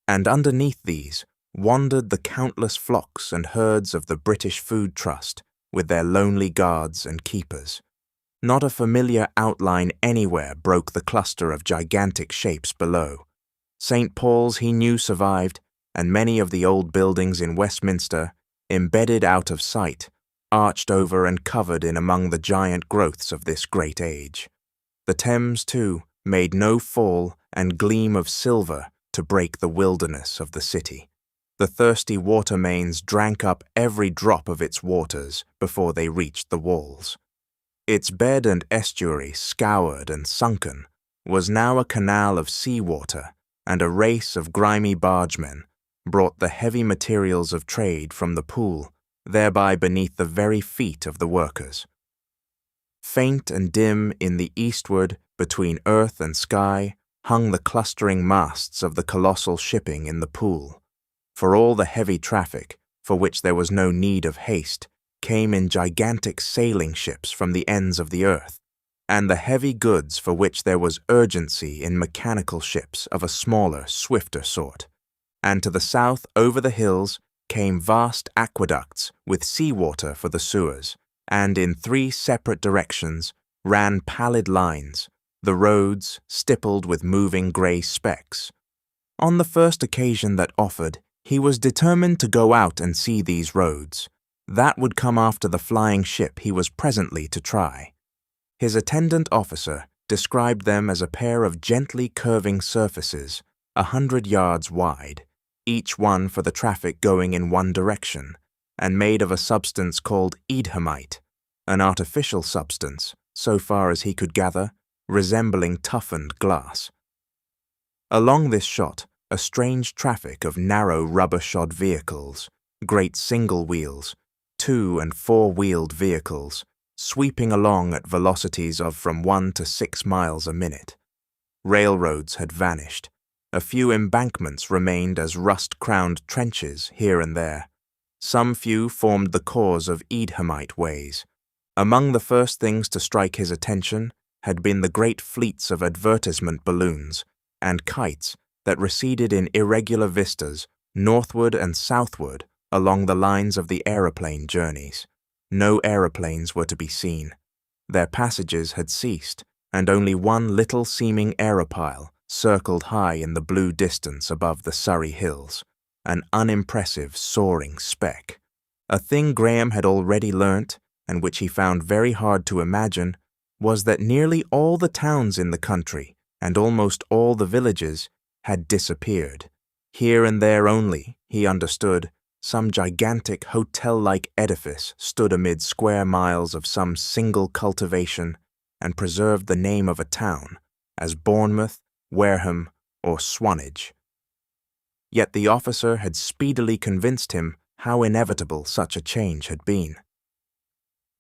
And underneath these, wandered the countless flocks and herds of the British Food Trust with their lonely guards and keepers. Not a familiar outline anywhere broke the cluster of gigantic shapes below. St. Paul's he knew survived, and many of the old buildings in Westminster, embedded out of sight, arched over and covered in among the giant growths of this great age. The Thames, too, made no fall and gleam of silver to break the wilderness of the city. The thirsty water mains drank up every drop of its waters before they reached the walls. Its bed and estuary, scoured and sunken, was now a canal of sea-water, and a race of grimy bargemen brought the heavy materials of trade from the pool, thereby beneath the very feet of the workers. Faint and dim in the eastward, between earth and sky, hung the clustering masts of the colossal shipping in the pool. For all the heavy traffic, for which there was no need of haste, came in gigantic sailing ships from the ends of the earth, and the heavy goods for which there was urgency in mechanical ships of a smaller, swifter sort. And to the south, over the hills, came vast aqueducts with sea-water for the sewers, and in 3 separate directions ran pallid lines, the roads stippled with moving grey specks. On the first occasion that offered, he was determined to go out and see these roads. That would come after the flying ship he was presently to try. His attendant officer described them as a pair of gently curving surfaces, 100 yards wide, each one for the traffic going in one direction, and made of a substance called edamite, an artificial substance, so far as he could gather, resembling toughened glass. Along this shot, a strange traffic of narrow rubber-shod vehicles, great single wheels, 2- and 4-wheeled vehicles, sweeping along at velocities of from 1 to 6 miles a minute. Railroads had vanished. A few embankments remained as rust-crowned trenches here and there. Some few formed the cores of edamite ways. Among the first things to strike his attention had been the great fleets of advertisement balloons and kites that receded in irregular vistas northward and southward along the lines of the aeroplane journeys. No aeroplanes were to be seen. Their passages had ceased, and only one little seeming aerophile circled high in the blue distance above the Surrey hills, an unimpressive soaring speck. A thing Graham had already learnt, and which he found very hard to imagine, was that nearly all the towns in the country, and almost all the villages, had disappeared. Here and there only, he understood, some gigantic hotel-like edifice stood amid square miles of some single cultivation and preserved the name of a town, as Bournemouth, Wareham, or Swanage. Yet the officer had speedily convinced him how inevitable such a change had been.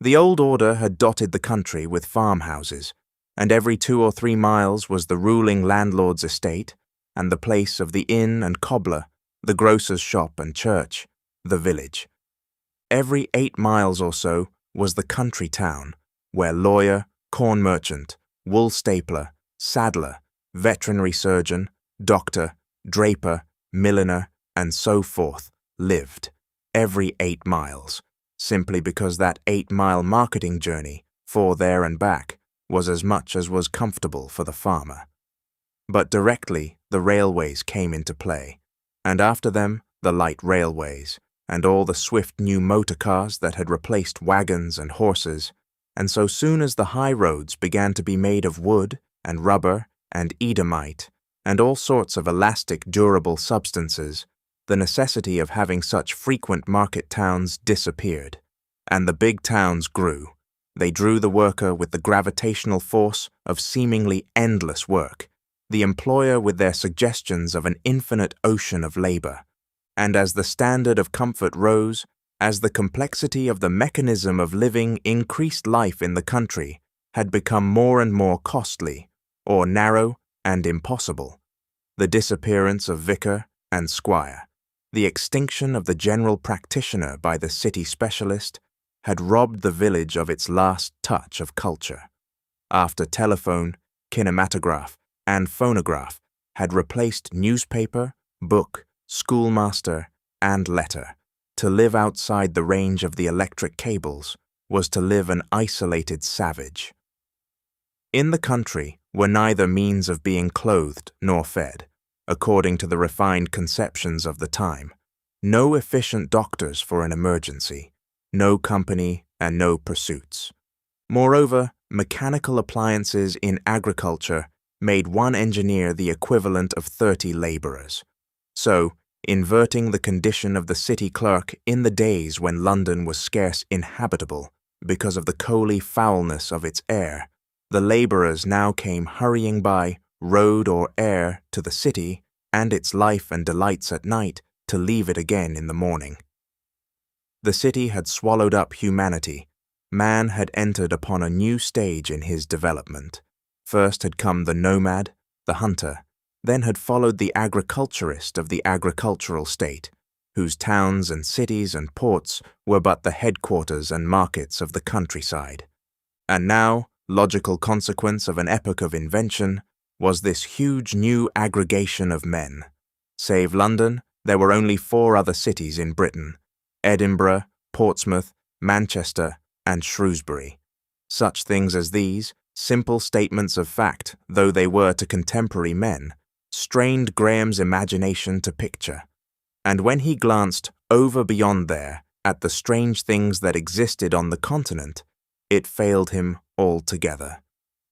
The old order had dotted the country with farmhouses, and every 2 or 3 miles was the ruling landlord's estate, and the place of the inn and cobbler, the grocer's shop and church, the village. Every 8 miles or so was the country town, where lawyer, corn merchant, wool stapler, saddler, veterinary surgeon, doctor, draper, milliner, and so forth lived, every 8 miles, simply because that 8-mile marketing journey, for there and back, was as much as was comfortable for the farmer. But directly the railways came into play, and after them the light railways, and all the swift new motor cars that had replaced wagons and horses, and so soon as the high roads began to be made of wood and rubber and edamite and all sorts of elastic, durable substances, the necessity of having such frequent market towns disappeared, and the big towns grew. They drew the worker with the gravitational force of seemingly endless work, the employer with their suggestions of an infinite ocean of labor. And as the standard of comfort rose, as the complexity of the mechanism of living increased, life in the country had become more and more costly, or narrow and impossible. The disappearance of vicar and squire, the extinction of the general practitioner by the city specialist, had robbed the village of its last touch of culture. After telephone, kinematograph, and phonograph had replaced newspaper, book, schoolmaster, and letter. To live outside the range of the electric cables was to live an isolated savage. In the country were neither means of being clothed nor fed, according to the refined conceptions of the time, no efficient doctors for an emergency, no company and no pursuits. Moreover, mechanical appliances in agriculture made one engineer the equivalent of 30 laborers. So, inverting the condition of the city clerk in the days when London was scarce inhabitable because of the coaly foulness of its air, the laborers now came hurrying by, road or air, to the city and its life and delights at night to leave it again in the morning. The city had swallowed up humanity. Man had entered upon a new stage in his development. First had come the nomad, the hunter, then had followed the agriculturist of the agricultural state, whose towns and cities and ports were but the headquarters and markets of the countryside. And now, logical consequence of an epoch of invention, was this huge new aggregation of men. Save London, there were only 4 other cities in Britain: Edinburgh, Portsmouth, Manchester, and Shrewsbury. Such things as these, simple statements of fact, though they were to contemporary men, strained Graham's imagination to picture. And when he glanced over beyond there at the strange things that existed on the continent, it failed him altogether.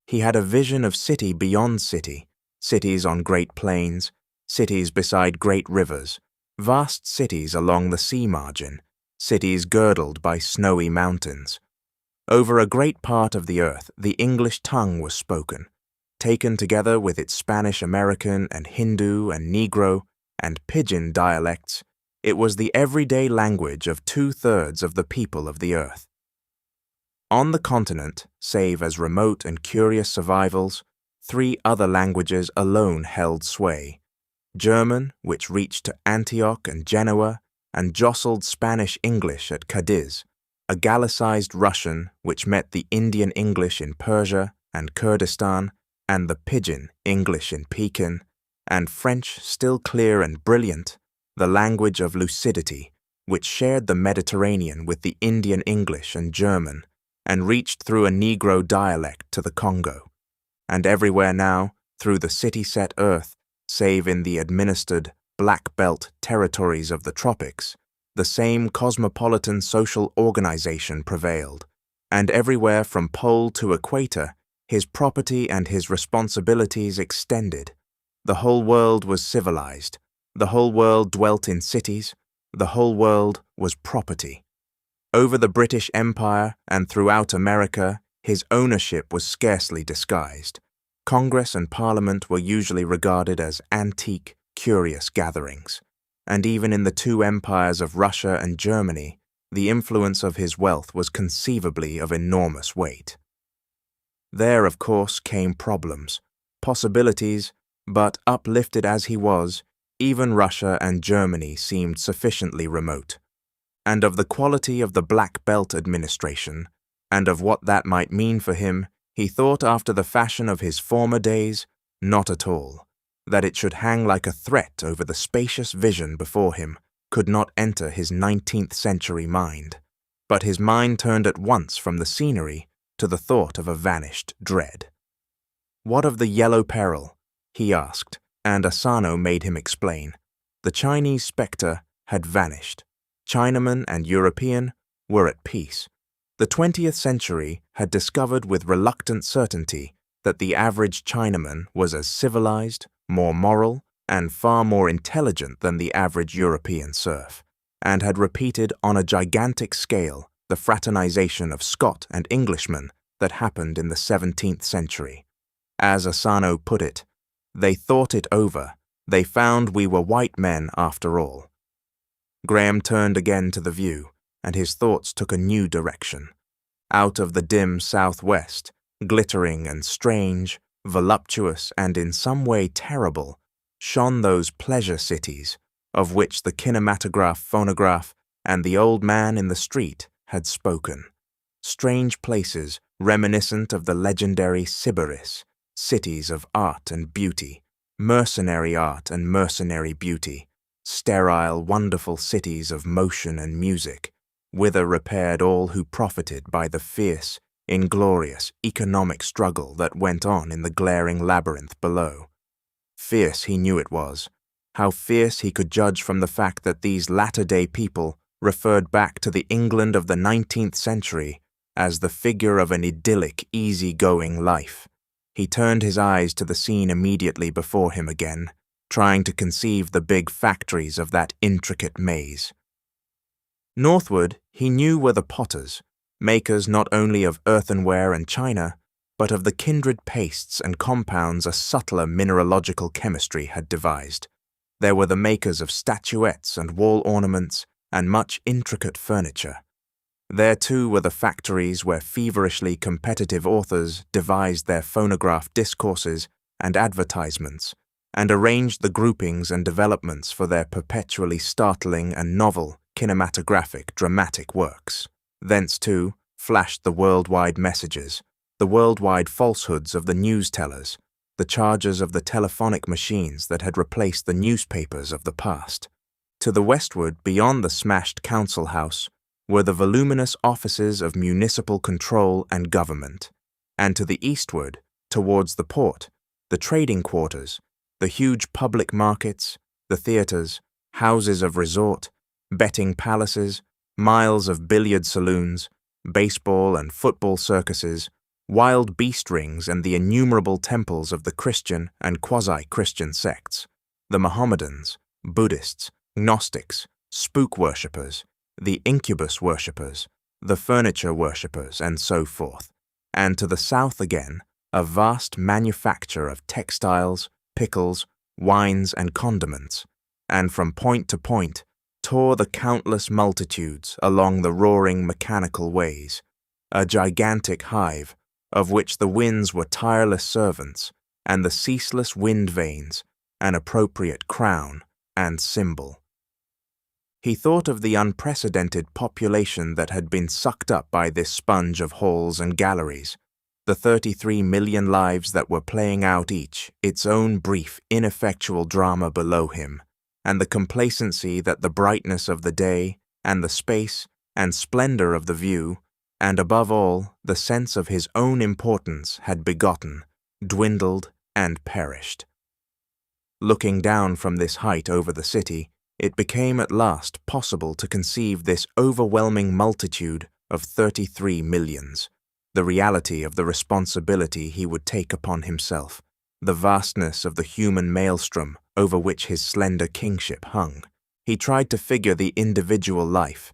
He had a vision of city beyond city, cities on great plains, cities beside great rivers, vast cities along the sea margin, cities girdled by snowy mountains. Over a great part of the earth the English tongue was spoken. Taken together with its Spanish-American and Hindu and Negro and Pidgin dialects, it was the everyday language of 2/3 of the people of the earth. On the continent, save as remote and curious survivals, 3 other languages alone held sway: German, which reached to Antioch and Genoa and jostled Spanish English at Cadiz; a Gallicized Russian, which met the Indian English in Persia and Kurdistan, and the Pidgin English in Pekin; and French, still clear and brilliant, the language of lucidity, which shared the Mediterranean with the Indian English and German, and reached through a Negro dialect to the Congo. And everywhere now, through the city-set earth, save in the administered black belt territories of the tropics, the same cosmopolitan social organization prevailed, and everywhere from pole to equator, his property and his responsibilities extended. The whole world was civilized, the whole world dwelt in cities, the whole world was property. Over the British Empire and throughout America, his ownership was scarcely disguised. Congress and Parliament were usually regarded as antique, curious gatherings, and even in the 2 empires of Russia and Germany, the influence of his wealth was conceivably of enormous weight. There, of course, came problems, possibilities, but uplifted as he was, even Russia and Germany seemed sufficiently remote. And of the quality of the Black Belt administration, and of what that might mean for him, he thought after the fashion of his former days, not at all. That it should hang like a threat over the spacious vision before him could not enter his 19th century mind, but his mind turned at once from the scenery to the thought of a vanished dread. What of the yellow peril? He asked, and Asano made him explain. The Chinese spectre had vanished. Chinaman and European were at peace. The 20th century had discovered with reluctant certainty that the average Chinaman was as civilized, more moral, and far more intelligent than the average European serf, and had repeated on a gigantic scale the fraternization of Scot and Englishman that happened in the 17th century. As Asano put it, they thought it over. They found we were white men after all. Graham turned again to the view, and his thoughts took a new direction. Out of the dim southwest, glittering and strange, voluptuous and in some way terrible, shone those pleasure cities, of which the kinematograph phonograph and the old man in the street had spoken. Strange places reminiscent of the legendary Sybaris, cities of art and beauty, mercenary art and mercenary beauty, sterile, wonderful cities of motion and music, whither repaired all who profited by the fierce, inglorious economic struggle that went on in the glaring labyrinth below. Fierce he knew it was. How fierce he could judge from the fact that these latter-day people referred back to the England of the 19th century as the figure of an idyllic, easy-going life. He turned his eyes to the scene immediately before him again, trying to conceive the big factories of that intricate maze. Northward, he knew were the potters, makers not only of earthenware and china, but of the kindred pastes and compounds a subtler mineralogical chemistry had devised. There were the makers of statuettes and wall ornaments and much intricate furniture. There too were the factories where feverishly competitive authors devised their phonograph discourses and advertisements, and arranged the groupings and developments for their perpetually startling and novel kinematographic dramatic works. Thence too flashed the worldwide messages, the worldwide falsehoods of the news-tellers, the charges of the telephonic machines that had replaced the newspapers of the past. To the westward, beyond the smashed council house, were the voluminous offices of municipal control and government, and to the eastward, towards the port, the trading quarters, the huge public markets, the theatres, houses of resort, betting palaces, miles of billiard saloons, baseball and football circuses, wild beast rings and the innumerable temples of the Christian and quasi-Christian sects, the Mohammedans, Buddhists, Gnostics, spook worshippers, the incubus worshippers, the furniture worshippers, and so forth, and to the south again, a vast manufacture of textiles, pickles, wines, and condiments, and from point to point tore the countless multitudes along the roaring mechanical ways, a gigantic hive, of which the winds were tireless servants, and the ceaseless wind vanes an appropriate crown and symbol. He thought of the unprecedented population that had been sucked up by this sponge of halls and galleries, the 33 million lives that were playing out each its own brief, ineffectual drama below him, and the complacency that the brightness of the day, and the space and splendor of the view, and above all, the sense of his own importance had begotten, dwindled, and perished. Looking down from this height over the city, it became at last possible to conceive this overwhelming multitude of 33 millions, the reality of the responsibility he would take upon himself, the vastness of the human maelstrom over which his slender kingship hung. He tried to figure the individual life.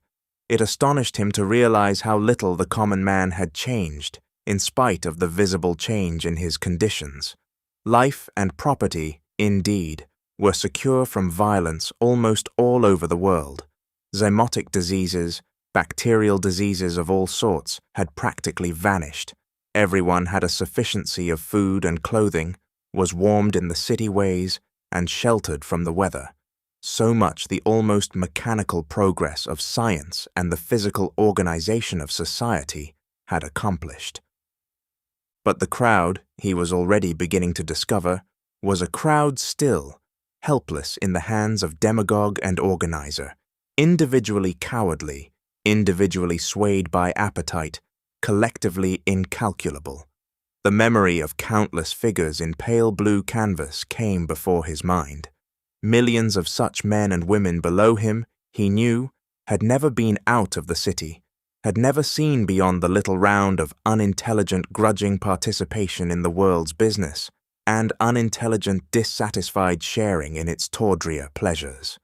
It astonished him to realize how little the common man had changed, in spite of the visible change in his conditions. Life and property, indeed, were secure from violence almost all over the world. Zymotic diseases, bacterial diseases of all sorts had practically vanished. Everyone had a sufficiency of food and clothing, was warmed in the city ways, and sheltered from the weather. So much the almost mechanical progress of science and the physical organization of society had accomplished. But the crowd, he was already beginning to discover, was a crowd still, helpless in the hands of demagogue and organizer, individually cowardly, individually swayed by appetite, collectively incalculable. The memory of countless figures in pale blue canvas came before his mind. Millions of such men and women below him, he knew, had never been out of the city, had never seen beyond the little round of unintelligent grudging participation in the world's business, and unintelligent dissatisfied sharing in its tawdrier pleasures.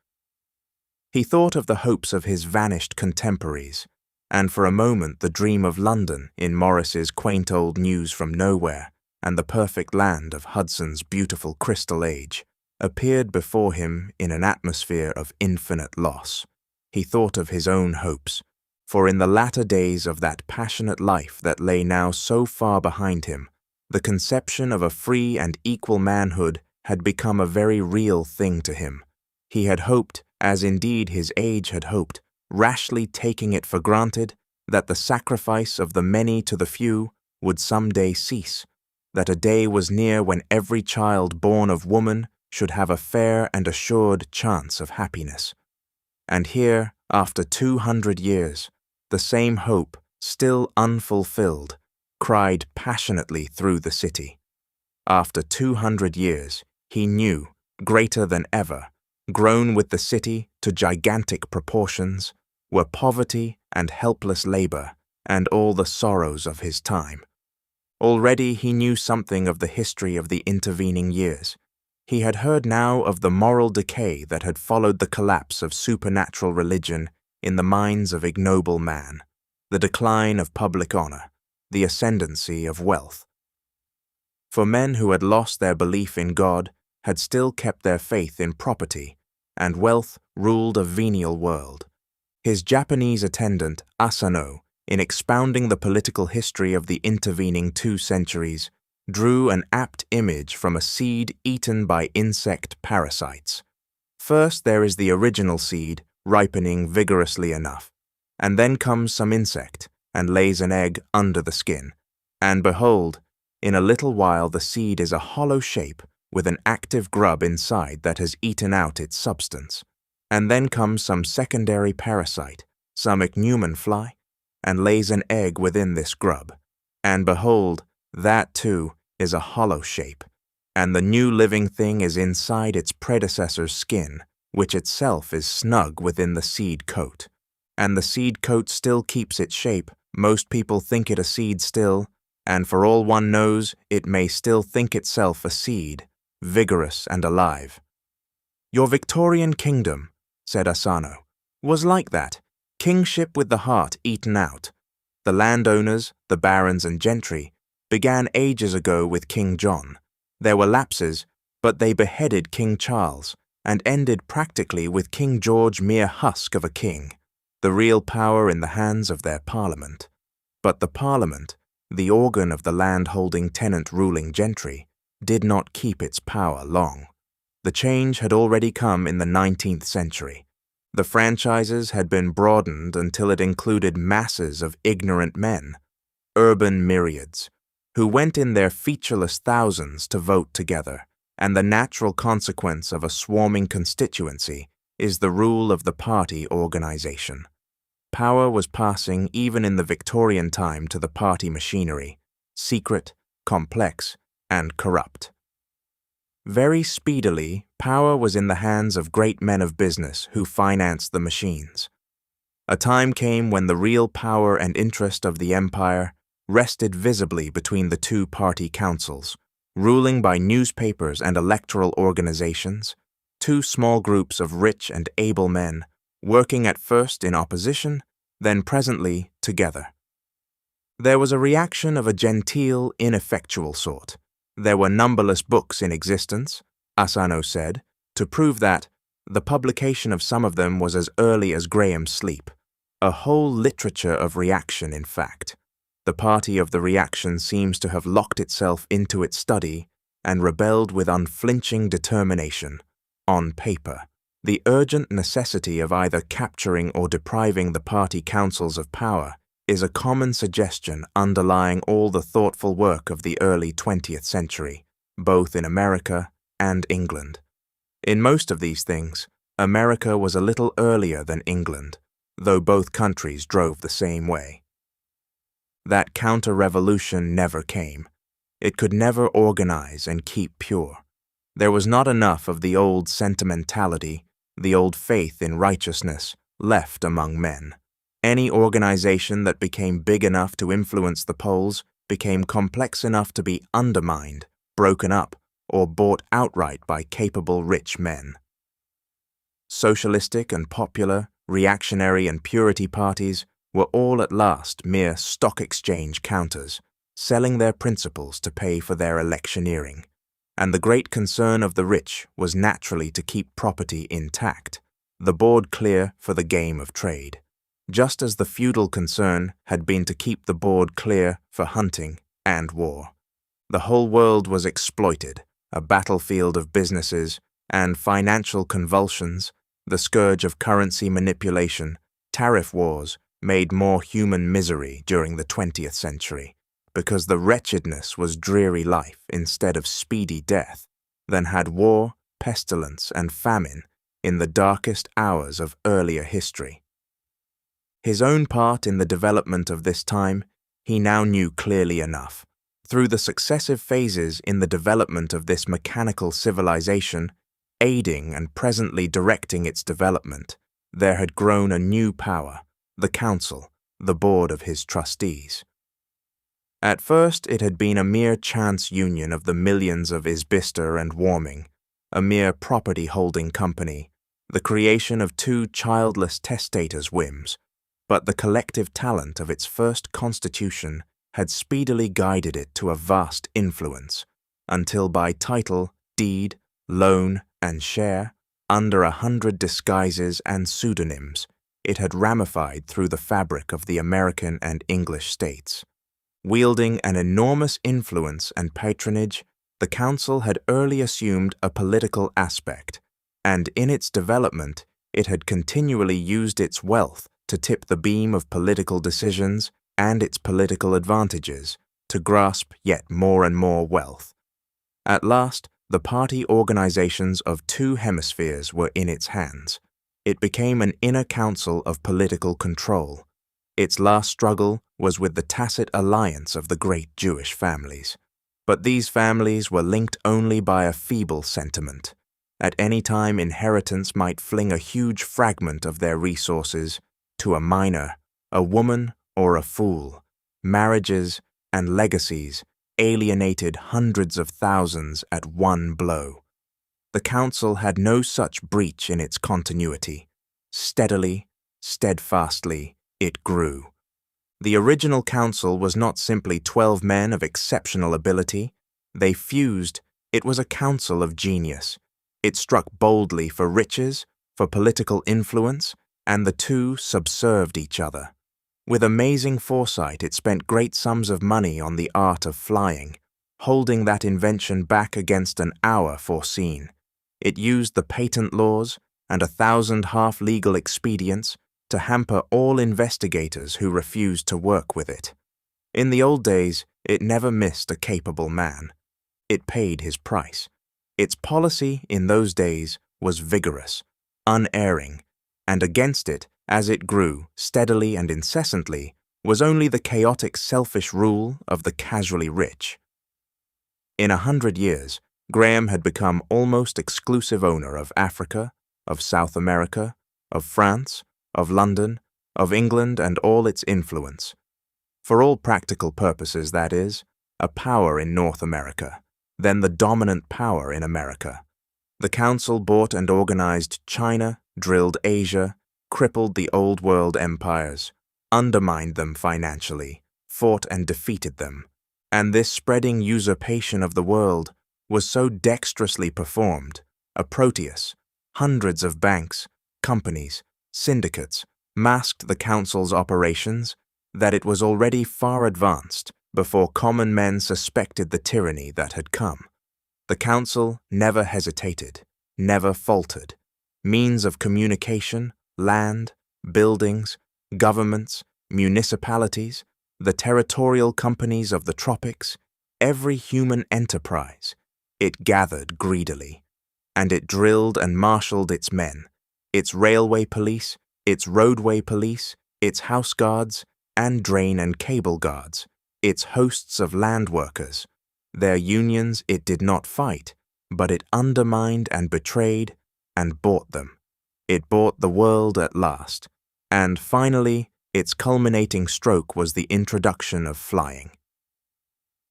He thought of the hopes of his vanished contemporaries, and for a moment the dream of London in Morris's quaint old News from Nowhere and the perfect land of Hudson's beautiful Crystal Age appeared before him in an atmosphere of infinite loss. He thought of his own hopes, for in the latter days of that passionate life that lay now so far behind him, the conception of a free and equal manhood had become a very real thing to him. He had hoped, as indeed his age had hoped, rashly taking it for granted, that the sacrifice of the many to the few would some day cease, that a day was near when every child born of woman should have a fair and assured chance of happiness. And here, after 200 years, the same hope, still unfulfilled, cried passionately through the city. After 200 years, he knew, greater than ever, grown with the city to gigantic proportions, were poverty and helpless labor and all the sorrows of his time. Already he knew something of the history of the intervening years. He had heard now of the moral decay that had followed the collapse of supernatural religion in the minds of ignoble man, the decline of public honor, the ascendancy of wealth. For men who had lost their belief in God had still kept their faith in property, and wealth ruled a venial world. His Japanese attendant, Asano, in expounding the political history of the intervening 2 centuries, drew an apt image from a seed eaten by insect parasites. First there is the original seed, ripening vigorously enough, and then comes some insect, and lays an egg under the skin. And behold, in a little while the seed is a hollow shape with an active grub inside that has eaten out its substance. And then comes some secondary parasite, some ichneumon fly, and lays an egg within this grub. And behold, that too is a hollow shape, and the new living thing is inside its predecessor's skin, which itself is snug within the seed coat. And the seed coat still keeps its shape. Most people think it a seed still, and for all one knows, it may still think itself a seed, vigorous and alive. Your Victorian kingdom, said Asano, was like that, kingship with the heart eaten out. The landowners, the barons and gentry, began ages ago with King John. There were lapses, but they beheaded King Charles, and ended practically with King George mere husk of a king, the real power in the hands of their parliament. But the parliament, the organ of the land-holding tenant-ruling gentry, did not keep its power long. The change had already come in the 19th century. The franchises had been broadened until it included masses of ignorant men, urban myriads, who went in their featureless thousands to vote together, and the natural consequence of a swarming constituency is the rule of the party organization. Power was passing even in the Victorian time to the party machinery, secret, complex, and corrupt. Very speedily, power was in the hands of great men of business who financed the machines. A time came when the real power and interest of the empire rested visibly between the 2 party councils, ruling by newspapers and electoral organizations, 2 small groups of rich and able men, working at first in opposition, then presently together. There was a reaction of a genteel, ineffectual sort. There were numberless books in existence, Asano said, to prove that the publication of some of them was as early as Graham's sleep. A whole literature of reaction, in fact. The party of the reaction seems to have locked itself into its study and rebelled with unflinching determination. On paper, the urgent necessity of either capturing or depriving the party councils of power is a common suggestion underlying all the thoughtful work of the early 20th century, both in America and England. In most of these things, America was a little earlier than England, though both countries drove the same way. That counter-revolution never came. It could never organize and keep pure. There was not enough of the old sentimentality, the old faith in righteousness, left among men. Any organization that became big enough to influence the polls became complex enough to be undermined, broken up, or bought outright by capable rich men. Socialistic and popular, reactionary and purity parties were all at last mere stock exchange counters, selling their principles to pay for their electioneering. And the great concern of the rich was naturally to keep property intact, the board clear for the game of trade, just as the feudal concern had been to keep the board clear for hunting and war. The whole world was exploited, a battlefield of businesses and financial convulsions, the scourge of currency manipulation, tariff wars made more human misery during the 20th century, because the wretchedness was dreary life instead of speedy death, than had war, pestilence and famine in the darkest hours of earlier history. His own part in the development of this time he now knew clearly enough. Through the successive phases in the development of this mechanical civilization, aiding and presently directing its development, there had grown a new power, the council, the board of his trustees. At first it had been a mere chance union of the millions of Isbister and Warming, a mere property-holding company, the creation of two childless testators' whims, but the collective talent of its first constitution had speedily guided it to a vast influence, until by title, deed, loan, and share, under 100 disguises and pseudonyms, it had ramified through the fabric of the American and English states. Wielding an enormous influence and patronage, the council had early assumed a political aspect, and in its development it had continually used its wealth to tip the beam of political decisions and its political advantages to grasp yet more and more wealth. At last, the party organizations of two hemispheres were in its hands. It became an inner council of political control. Its last struggle was with the tacit alliance of the great Jewish families. But these families were linked only by a feeble sentiment. At any time, inheritance might fling a huge fragment of their resources to a minor, a woman, or a fool. Marriages and legacies alienated hundreds of thousands at one blow. The council had no such breach in its continuity. Steadily, steadfastly, it grew. The original council was not simply 12 men of exceptional ability. They fused. It was a council of genius. It struck boldly for riches, for political influence, and the two subserved each other. With amazing foresight, it spent great sums of money on the art of flying, holding that invention back against an hour foreseen. It used the patent laws and 1,000 half-legal expedients to hamper all investigators who refused to work with it. In the old days, it never missed a capable man. It paid his price. Its policy in those days was vigorous, unerring, and against it, as it grew steadily and incessantly, was only the chaotic selfish rule of the casually rich. In 100 years, Graham had become almost exclusive owner of Africa, of South America, of France, of London, of England and all its influence. For all practical purposes, that is, a power in North America, then the dominant power in America. The council bought and organized China, drilled Asia, crippled the old world empires, undermined them financially, fought and defeated them, and this spreading usurpation of the world was so dexterously performed, a Proteus, hundreds of banks, companies, syndicates masked the council's operations, that it was already far advanced before common men suspected the tyranny that had come. The council never hesitated, never faltered. Means of communication, land, buildings, governments, municipalities, the territorial companies of the tropics, every human enterprise, it gathered greedily, and it drilled and marshaled its men, its railway police, its roadway police, its house guards, and drain and cable guards, its hosts of land workers. Their unions it did not fight, but it undermined and betrayed and bought them. It bought the world at last, and finally, its culminating stroke was the introduction of flying.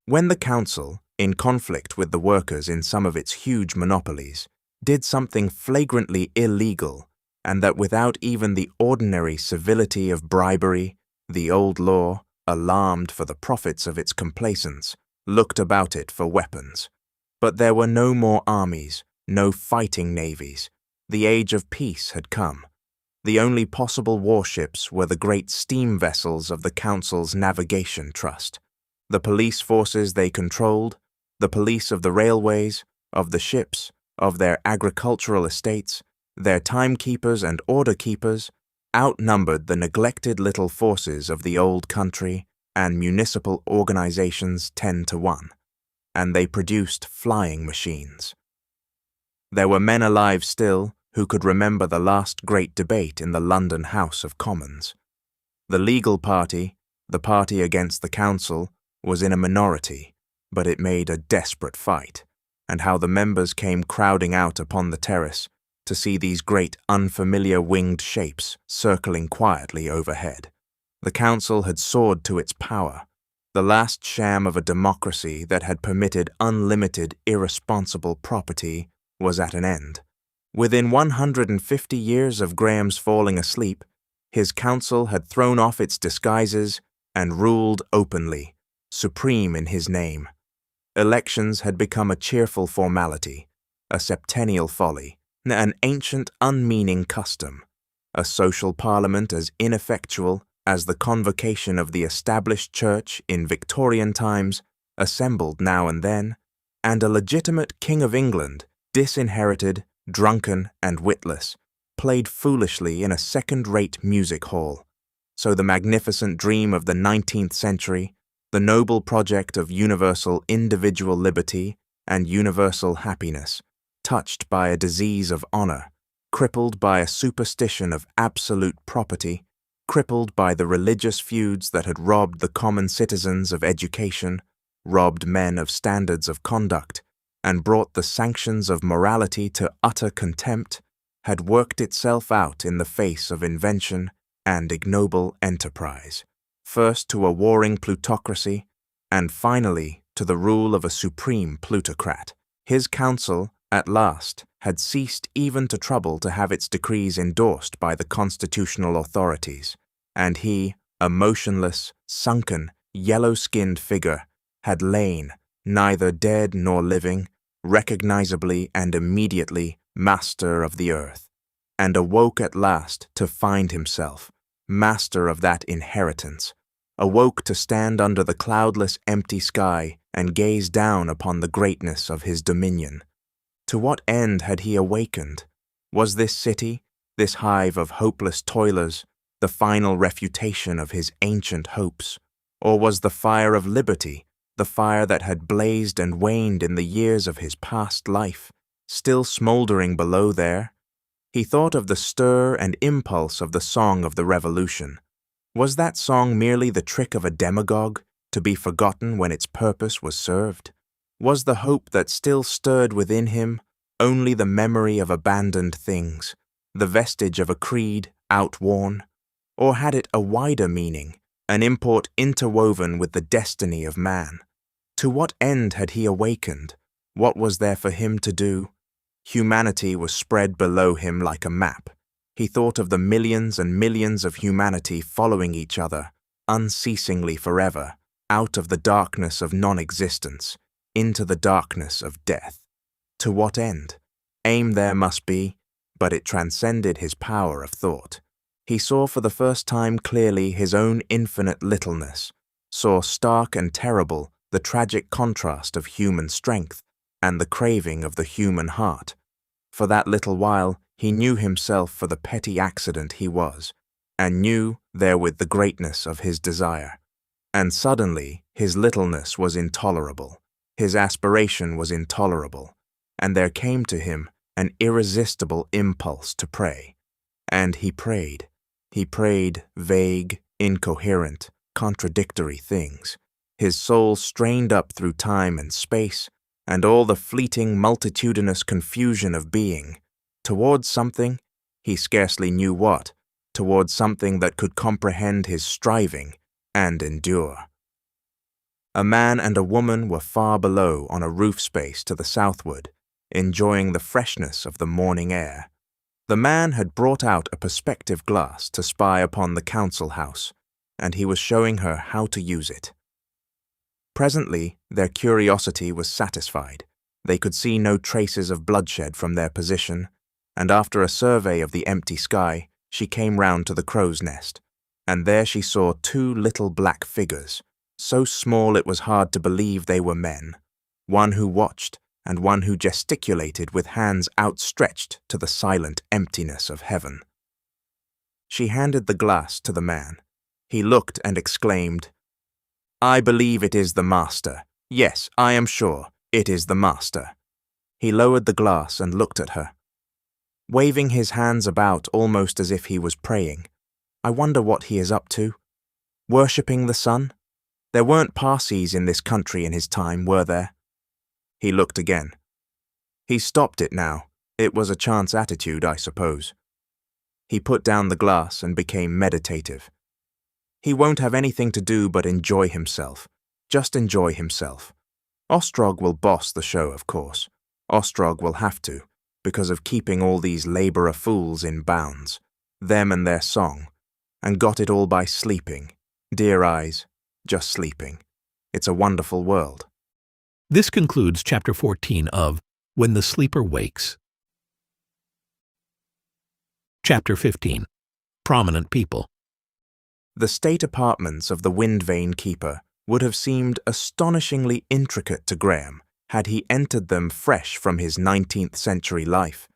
When the council, in conflict with the workers in some of its huge monopolies, did something flagrantly illegal, and that without even the ordinary civility of bribery, the old law, alarmed for the profits of its complacents, looked about it for weapons. But there were no more armies, no fighting navies. The age of peace had come. The only possible warships were the great steam vessels of the Council's Navigation Trust, the police forces they controlled, the police of the railways, of the ships, of their agricultural estates, their timekeepers and order keepers, outnumbered the neglected little forces of the old country and municipal organizations 10 to 1, and they produced flying machines. There were men alive still who could remember the last great debate in the London House of Commons. The legal party, the party against the council, was in a minority, but it made a desperate fight, and how the members came crowding out upon the terrace to see these great unfamiliar winged shapes circling quietly overhead. The council had soared to its power. The last sham of a democracy that had permitted unlimited, irresponsible property was at an end. Within 150 years of Graham's falling asleep, his council had thrown off its disguises and ruled openly, supreme in his name. Elections had become a cheerful formality, a septennial folly, an ancient, unmeaning custom, a social parliament as ineffectual as the convocation of the established church in Victorian times, assembled now and then, and a legitimate King of England, disinherited, drunken, and witless, played foolishly in a second-rate music hall. So the magnificent dream of the 19th century, the noble project of universal individual liberty and universal happiness, touched by a disease of honor, crippled by a superstition of absolute property, crippled by the religious feuds that had robbed the common citizens of education, robbed men of standards of conduct, and brought the sanctions of morality to utter contempt, had worked itself out in the face of invention and ignoble enterprise, first to a warring plutocracy, and finally to the rule of a supreme plutocrat. His council, at last, had ceased even to trouble to have its decrees endorsed by the constitutional authorities, and he, a motionless, sunken, yellow-skinned figure, had lain, neither dead nor living, recognizably and immediately master of the earth, and awoke at last to find himself master of that inheritance, awoke to stand under the cloudless empty sky and gaze down upon the greatness of his dominion. To what end had he awakened? Was this city, this hive of hopeless toilers, the final refutation of his ancient hopes? Or was the fire of liberty, the fire that had blazed and waned in the years of his past life, still smouldering below there? He thought of the stir and impulse of the song of the Revolution. Was that song merely the trick of a demagogue, to be forgotten when its purpose was served? Was the hope that still stirred within him only the memory of abandoned things, the vestige of a creed outworn? Or had it a wider meaning, an import interwoven with the destiny of man? To what end had he awakened? What was there for him to do? Humanity was spread below him like a map. He thought of the millions and millions of humanity following each other, unceasingly forever, out of the darkness of non-existence, into the darkness of death. To what end? Aim there must be, but it transcended his power of thought. He saw for the first time clearly his own infinite littleness, saw stark and terrible the tragic contrast of human strength and the craving of the human heart. For that little while he knew himself for the petty accident he was, and knew therewith the greatness of his desire. And suddenly his littleness was intolerable, his aspiration was intolerable, and there came to him an irresistible impulse to pray. And he prayed. He prayed vague, incoherent, contradictory things. His soul strained up through time and space, and all the fleeting, multitudinous confusion of being, towards something, he scarcely knew what, towards something that could comprehend his striving and endure. A man and a woman were far below on a roof space to the southward, enjoying the freshness of the morning air. The man had brought out a perspective glass to spy upon the council house, and he was showing her how to use it. Presently, their curiosity was satisfied. They could see no traces of bloodshed from their position, and after a survey of the empty sky, she came round to the crow's nest, and there she saw two little black figures, so small it was hard to believe they were men, one who watched and one who gesticulated with hands outstretched to the silent emptiness of heaven. She handed the glass to the man. He looked and exclaimed, "I believe it is the master. Yes, I am sure it is the master." He lowered the glass and looked at her, waving his hands about almost as if he was praying. I wonder what he is up to. Worshipping the sun? There weren't Parsis in this country in his time, were there? He looked again. He stopped it now. It was a chance attitude, I suppose. He put down the glass and became meditative. He won't have anything to do but enjoy himself. Just enjoy himself. Ostrog will boss the show, of course. Ostrog will have to, because of keeping all these labourer fools in bounds, them and their song, and got it all by sleeping. Dear eyes, just sleeping. It's a wonderful world. This concludes Chapter 14 of When the Sleeper Wakes. Chapter 15. Prominent People. The state apartments of the Wind Vane Keeper would have seemed astonishingly intricate to Graham had he entered them fresh from his 19th century life,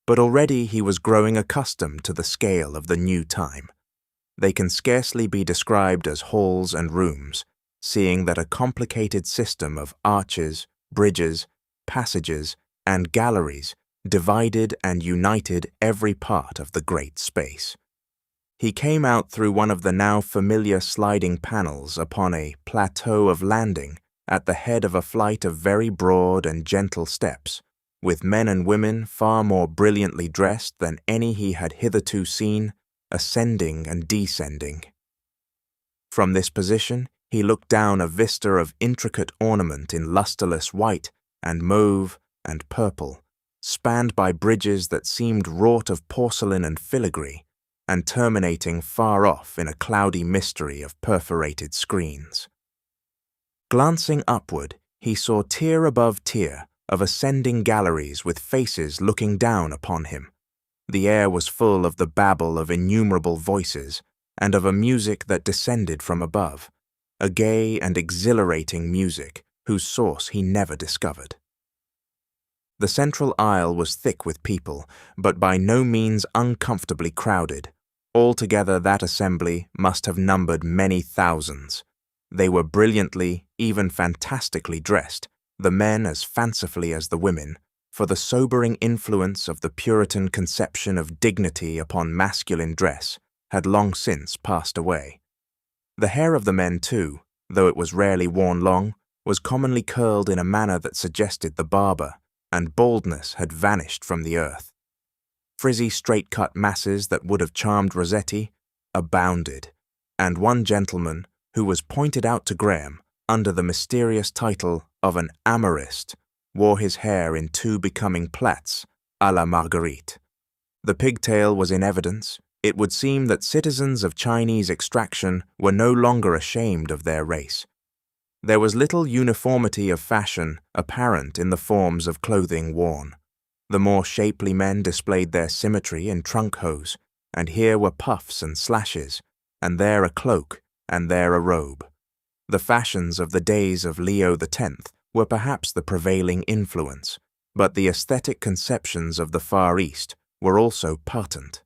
but already he was growing accustomed to the scale of the new time. They can scarcely be described as halls and rooms, seeing that a complicated system of arches, bridges, passages, and galleries divided and united every part of the great space. He came out through one of the now familiar sliding panels upon a plateau of landing at the head of a flight of very broad and gentle steps, with men and women far more brilliantly dressed than any he had hitherto seen, ascending and descending. From this position, he looked down a vista of intricate ornament in lustreless white and mauve and purple, spanned by bridges that seemed wrought of porcelain and filigree, and terminating far off in a cloudy mystery of perforated screens. Glancing upward, he saw tier above tier of ascending galleries with faces looking down upon him. The air was full of the babble of innumerable voices and of a music that descended from above, a gay and exhilarating music whose source he never discovered. The central aisle was thick with people, but by no means uncomfortably crowded. Altogether that assembly must have numbered many thousands. They were brilliantly, even fantastically dressed, the men as fancifully as the women, for the sobering influence of the Puritan conception of dignity upon masculine dress had long since passed away. The hair of the men, too, though it was rarely worn long, was commonly curled in a manner that suggested the barber, and baldness had vanished from the earth. Frizzy straight-cut masses that would have charmed Rossetti abounded, and one gentleman, who was pointed out to Graham under the mysterious title of an amorist, wore his hair in two becoming plaits à la Marguerite. The pigtail was in evidence. It would seem that citizens of Chinese extraction were no longer ashamed of their race. There was little uniformity of fashion apparent in the forms of clothing worn. The more shapely men displayed their symmetry in trunk hose, and here were puffs and slashes, and there a cloak, and there a robe. The fashions of the days of Leo X were perhaps the prevailing influence, but the aesthetic conceptions of the Far East were also patent.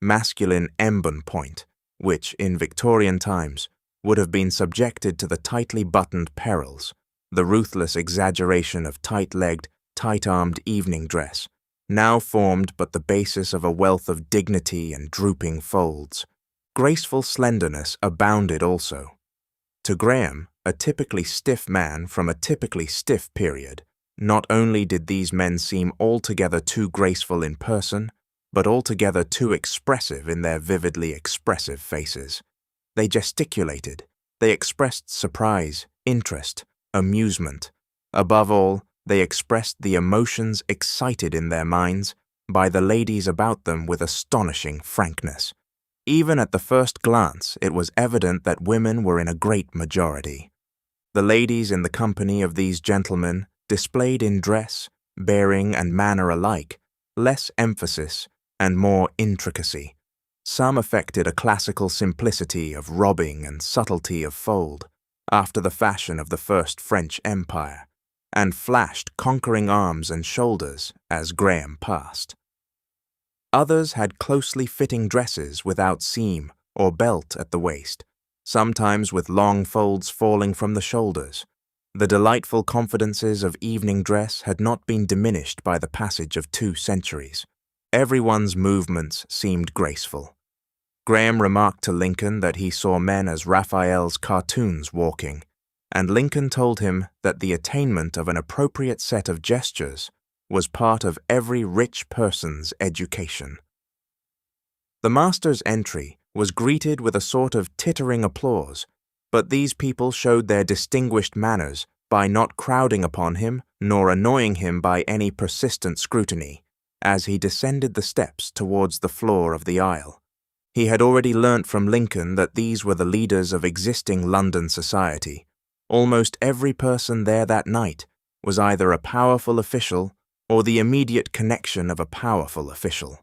Masculine embonpoint, which, in Victorian times, would have been subjected to the tightly buttoned perils, the ruthless exaggeration of tight-legged, tight-armed evening dress, now formed but the basis of a wealth of dignity and drooping folds. Graceful slenderness abounded also. To Graham, a typically stiff man from a typically stiff period, not only did these men seem altogether too graceful in person, but altogether too expressive in their vividly expressive faces. They gesticulated, they expressed surprise, interest, amusement. Above all, they expressed the emotions excited in their minds by the ladies about them with astonishing frankness. Even at the first glance, it was evident that women were in a great majority. The ladies in the company of these gentlemen displayed in dress, bearing, and manner alike less emphasis and more intricacy. Some affected a classical simplicity of robbing and subtlety of fold, after the fashion of the First French Empire, and flashed conquering arms and shoulders as Graham passed. Others had closely fitting dresses without seam or belt at the waist, sometimes with long folds falling from the shoulders. The delightful confidences of evening dress had not been diminished by the passage of 2 centuries. Everyone's movements seemed graceful. Graham remarked to Lincoln that he saw men as Raphael's cartoons walking, and Lincoln told him that the attainment of an appropriate set of gestures was part of every rich person's education. The master's entry was greeted with a sort of tittering applause, but these people showed their distinguished manners by not crowding upon him nor annoying him by any persistent scrutiny, as he descended the steps towards the floor of the aisle. He had already learnt from Lincoln that these were the leaders of existing London society. Almost every person there that night was either a powerful official or the immediate connection of a powerful official.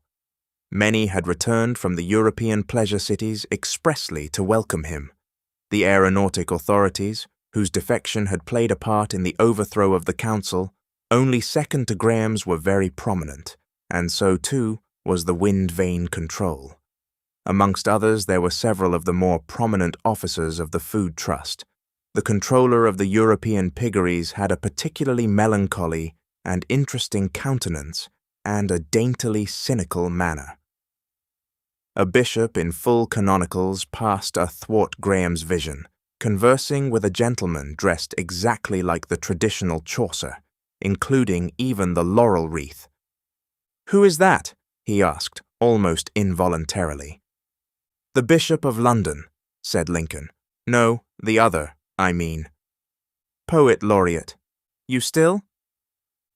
Many had returned from the European pleasure cities expressly to welcome him. The aeronautic authorities, whose defection had played a part in the overthrow of the council, only second to Graham's, were very prominent, and so too was the wind vane control. Amongst others, there were several of the more prominent officers of the Food Trust. The controller of the European piggeries had a particularly melancholy and interesting countenance and a daintily cynical manner. A bishop in full canonicals passed athwart Graham's vision, conversing with a gentleman dressed exactly like the traditional Chaucer, including even the laurel wreath. "Who is that?" he asked, almost involuntarily. "The Bishop of London," said Lincoln. "No, the other, I mean. Poet laureate. You still?"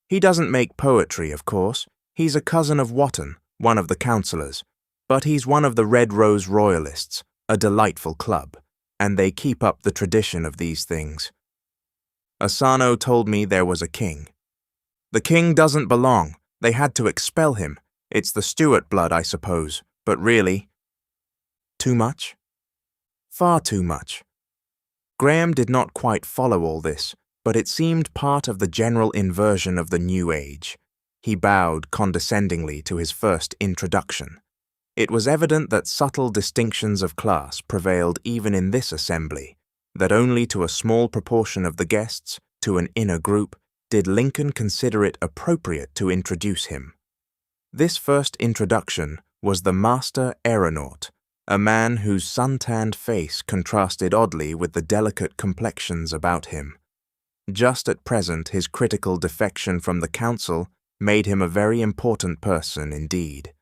"He doesn't make poetry, of course. He's a cousin of Wotton, one of the councillors, but he's one of the Red Rose Royalists, a delightful club, and they keep up the tradition of these things. Asano told me there was a king. The king doesn't belong. They had to expel him. It's the Stuart blood, I suppose, but really..." Too much? Far too much. Graham did not quite follow all this, but it seemed part of the general inversion of the new age. He bowed condescendingly to his first introduction. It was evident that subtle distinctions of class prevailed even in this assembly, that only to a small proportion of the guests, to an inner group, did Lincoln consider it appropriate to introduce him. This first introduction was the master aeronaut, a man whose sun-tanned face contrasted oddly with the delicate complexions about him. Just at present, his critical defection from the council made him a very important person indeed.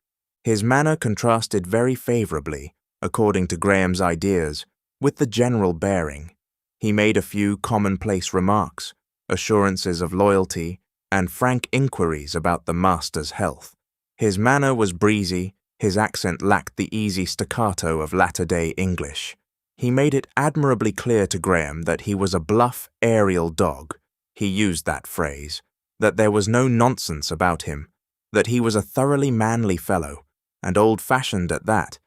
His manner contrasted very favourably, according to Graham's ideas, with the general bearing. He made a few commonplace remarks, assurances of loyalty, and frank inquiries about the master's health. His manner was breezy, his accent lacked the easy staccato of latter-day English. He made it admirably clear to Graham that he was a bluff, aerial dog. He used that phrase, that there was no nonsense about him, that he was a thoroughly manly fellow, and old-fashioned at that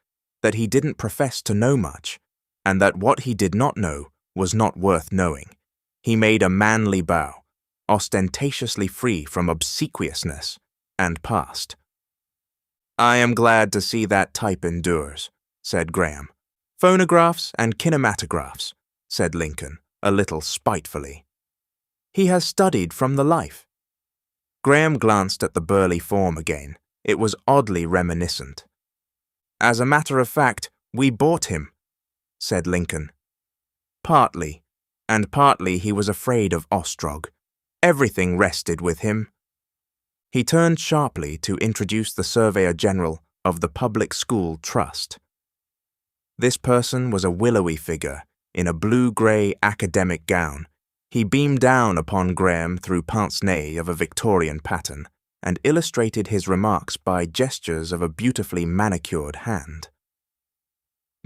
he didn't profess to know much, and that what he did not know was not worth knowing. He made a manly bow, ostentatiously free from obsequiousness, and passed. "I am glad to see that type endures," said Graham. "Phonographs and kinematographs," said Lincoln, a little spitefully. "He has studied from the life." Graham glanced at the burly form again. It was oddly reminiscent. "As a matter of fact, we bought him," said Lincoln. "Partly, and partly he was afraid of Ostrog. Everything rested with him." He turned sharply to introduce the Surveyor General of the Public School Trust. This person was a willowy figure in a blue-grey academic gown. He beamed down upon Graham through pince-nez of a Victorian pattern and illustrated his remarks by gestures of a beautifully manicured hand.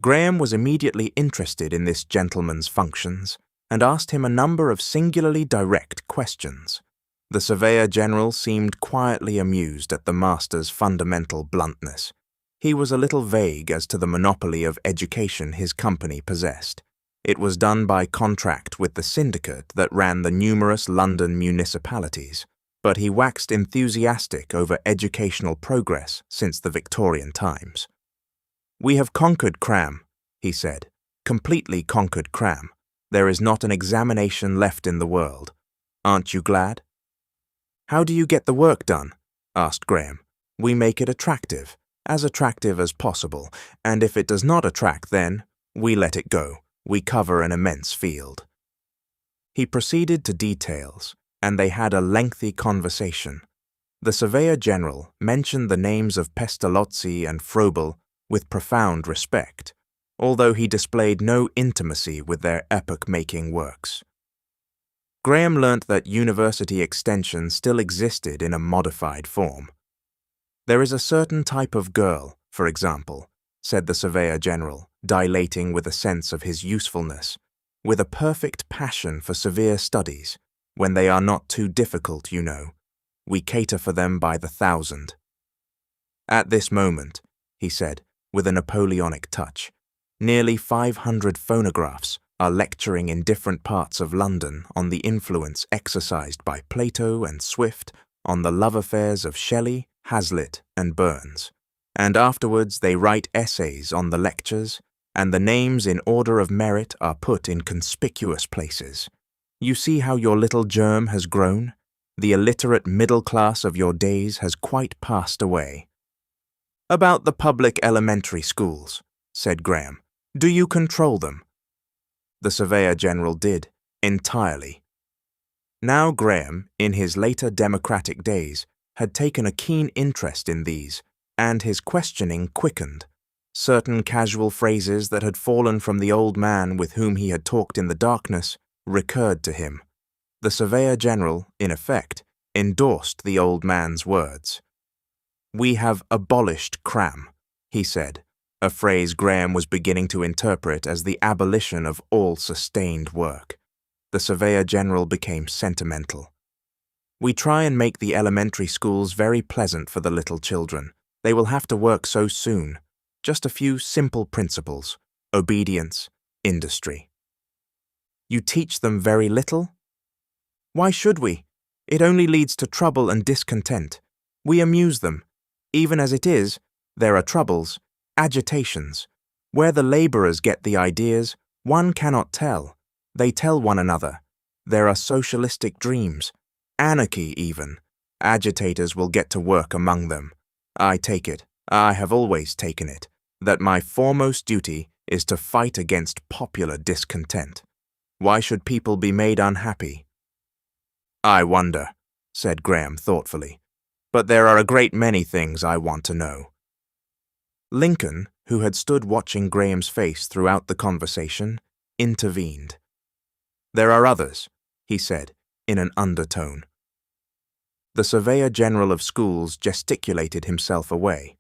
Graham was immediately interested in this gentleman's functions and asked him a number of singularly direct questions. The Surveyor General seemed quietly amused at the master's fundamental bluntness. He was a little vague as to the monopoly of education his company possessed. It was done by contract with the syndicate that ran the numerous London municipalities, but he waxed enthusiastic over educational progress since the Victorian times. "We have conquered Cram," he said, "completely conquered Cram. There is not an examination left in the world. Aren't you glad?" "How do you get the work done?" asked Graham. "We make it attractive as possible, and if it does not attract, then we let it go. We cover an immense field." He proceeded to details, and they had a lengthy conversation. The Surveyor General mentioned the names of Pestalozzi and Froebel with profound respect, although he displayed no intimacy with their epoch-making works. Graham learnt that university extension still existed in a modified form. "There is a certain type of girl, for example," said the Surveyor General, dilating with a sense of his usefulness, "with a perfect passion for severe studies, when they are not too difficult, you know. We cater for them by the thousand." "At this moment," he said, with a Napoleonic touch, "nearly 500 phonographs are lecturing in different parts of London on the influence exercised by Plato and Swift on the love affairs of Shelley, Hazlitt, and Burns, and afterwards they write essays on the lectures, and the names in order of merit are put in conspicuous places. You see how your little germ has grown? The illiterate middle class of your days has quite passed away." "About the public elementary schools," said Graham. "Do you control them?" The Surveyor General did, entirely. Now Graham, in his later democratic days, had taken a keen interest in these, and his questioning quickened. Certain casual phrases that had fallen from the old man with whom he had talked in the darkness recurred to him. The Surveyor General, in effect, endorsed the old man's words. "We have abolished cram," he said, a phrase Graham was beginning to interpret as the abolition of all sustained work. The Surveyor General became sentimental. "We try and make the elementary schools very pleasant for the little children. They will have to work so soon. Just a few simple principles: obedience, industry." "You teach them very little?" "Why should we? It only leads to trouble and discontent. We amuse them. Even as it is, there are troubles, agitations. Where the labourers get the ideas, one cannot tell. They tell one another. There are socialistic dreams, anarchy even. Agitators will get to work among them. I take it, I have always taken it, that my foremost duty is to fight against popular discontent. Why should people be made unhappy?" "I wonder," said Graham thoughtfully, "but there are a great many things I want to know." Lincoln, who had stood watching Graham's face throughout the conversation, intervened. "There are others," he said, in an undertone. The Surveyor General of Schools gesticulated himself away.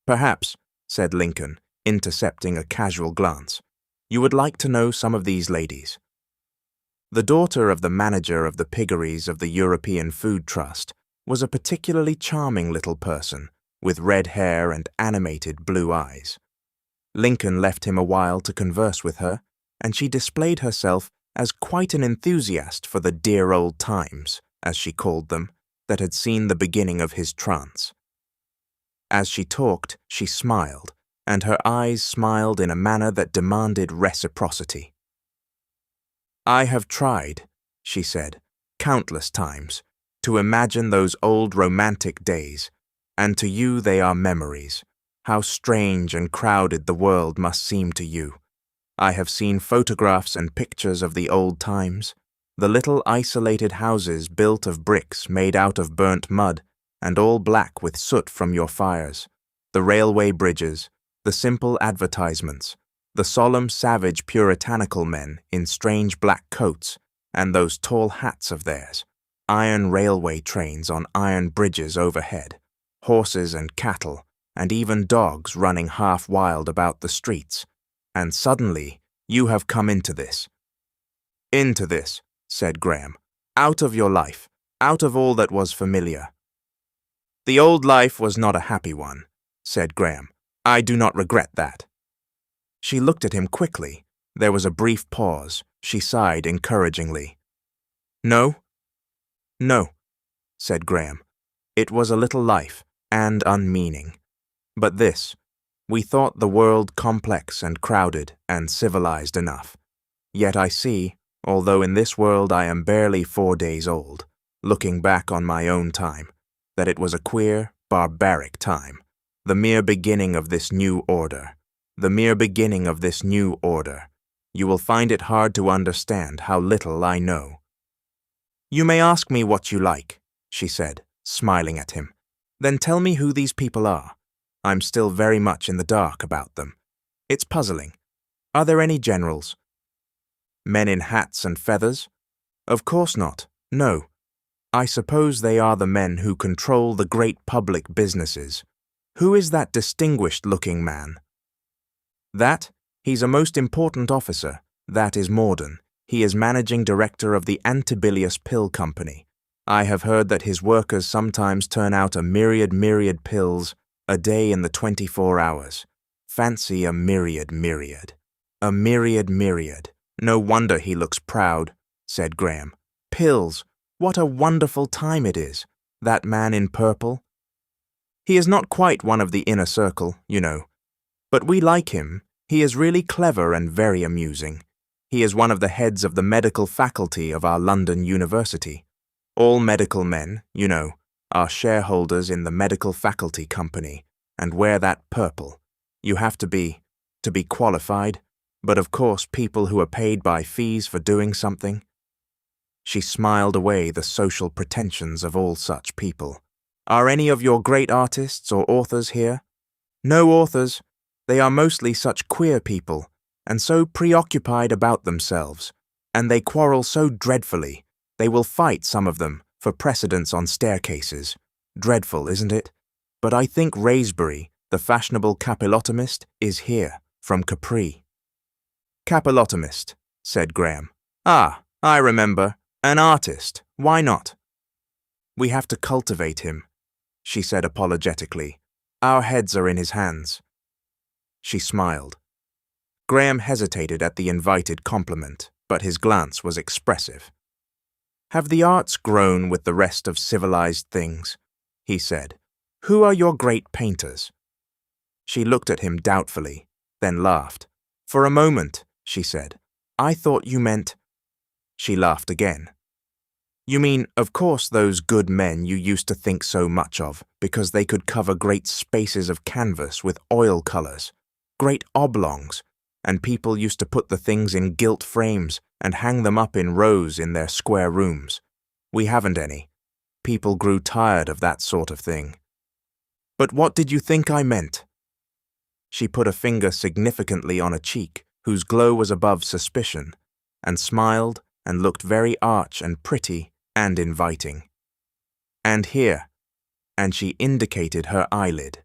"Perhaps," said Lincoln, intercepting a casual glance, "you would like to know some of these ladies." The daughter of the manager of the piggeries of the European Food Trust was a particularly charming little person, with red hair and animated blue eyes. Lincoln left him a while to converse with her, and she displayed herself as quite an enthusiast for the dear old times, as she called them, that had seen the beginning of his trance. As she talked, she smiled, and her eyes smiled in a manner that demanded reciprocity. "I have tried," she said, "countless times, to imagine those old romantic days, and to you they are memories. How strange and crowded the world must seem to you. I have seen photographs and pictures of the old times, the little isolated houses built of bricks made out of burnt mud and all black with soot from your fires, the railway bridges, the simple advertisements, the solemn savage puritanical men in strange black coats and those tall hats of theirs, iron railway trains on iron bridges overhead, horses and cattle, and even dogs running half wild about the streets, and suddenly you have come into this." "Into this," said Graham, "out of your life, out of all that was familiar." "The old life was not a happy one," said Graham. "I do not regret that." She looked at him quickly. There was a brief pause. She sighed encouragingly. "No?" "No," said Graham. "It was a little life, and unmeaning. But this, we thought the world complex and crowded and civilized enough. Yet I see, although in this world I am barely 4 days old, looking back on my own time, that it was a queer, barbaric time, the mere beginning of this new order, the mere beginning of this new order. You will find it hard to understand how little I know. You may ask me what you like, she said, smiling at him. Then tell me who these people are. I'm still very much in the dark about them. It's puzzling. Are there any generals? Men in hats and feathers? Of course not, no. I suppose they are the men who control the great public businesses. Who is that distinguished-looking man? That? He's a most important officer. That is Morden. He is managing director of the Antibilious Pill Company. I have heard that his workers sometimes turn out a myriad pills a day in the 24 hours. Fancy a myriad. A myriad. No wonder he looks proud, said Graham. Pills. What a wonderful time it is. That man in purple. He is not quite one of the inner circle, you know. But we like him. He is really clever and very amusing. He is one of the heads of the medical faculty of our London University. All medical men, you know, are shareholders in the medical faculty company and wear that purple. You have to be qualified, but of course people who are paid by fees for doing something. She smiled away the social pretensions of all such people. Are any of your great artists or authors here? No authors. They are mostly such queer people, and so preoccupied about themselves, and they quarrel so dreadfully. They will fight, some of them, for precedence on staircases. Dreadful, isn't it? But I think Raysbury, the fashionable capillotomist, is here, from Capri. Capillotomist, said Graham. Ah, I remember. An artist. Why not? We have to cultivate him, she said apologetically. Our heads are in his hands. She smiled. Graham hesitated at the invited compliment, but his glance was expressive. Have the arts grown with the rest of civilized things? He said. Who are your great painters? She looked at him doubtfully, then laughed. For a moment, she said, I thought you meant... She laughed again. You mean, of course, those good men you used to think so much of, because they could cover great spaces of canvas with oil colors, great oblongs, and people used to put the things in gilt frames and hang them up in rows in their square rooms. We haven't any. People grew tired of that sort of thing. But what did you think I meant? She put a finger significantly on a cheek whose glow was above suspicion, and smiled and looked very arch and pretty and inviting. And here, and she indicated her eyelid.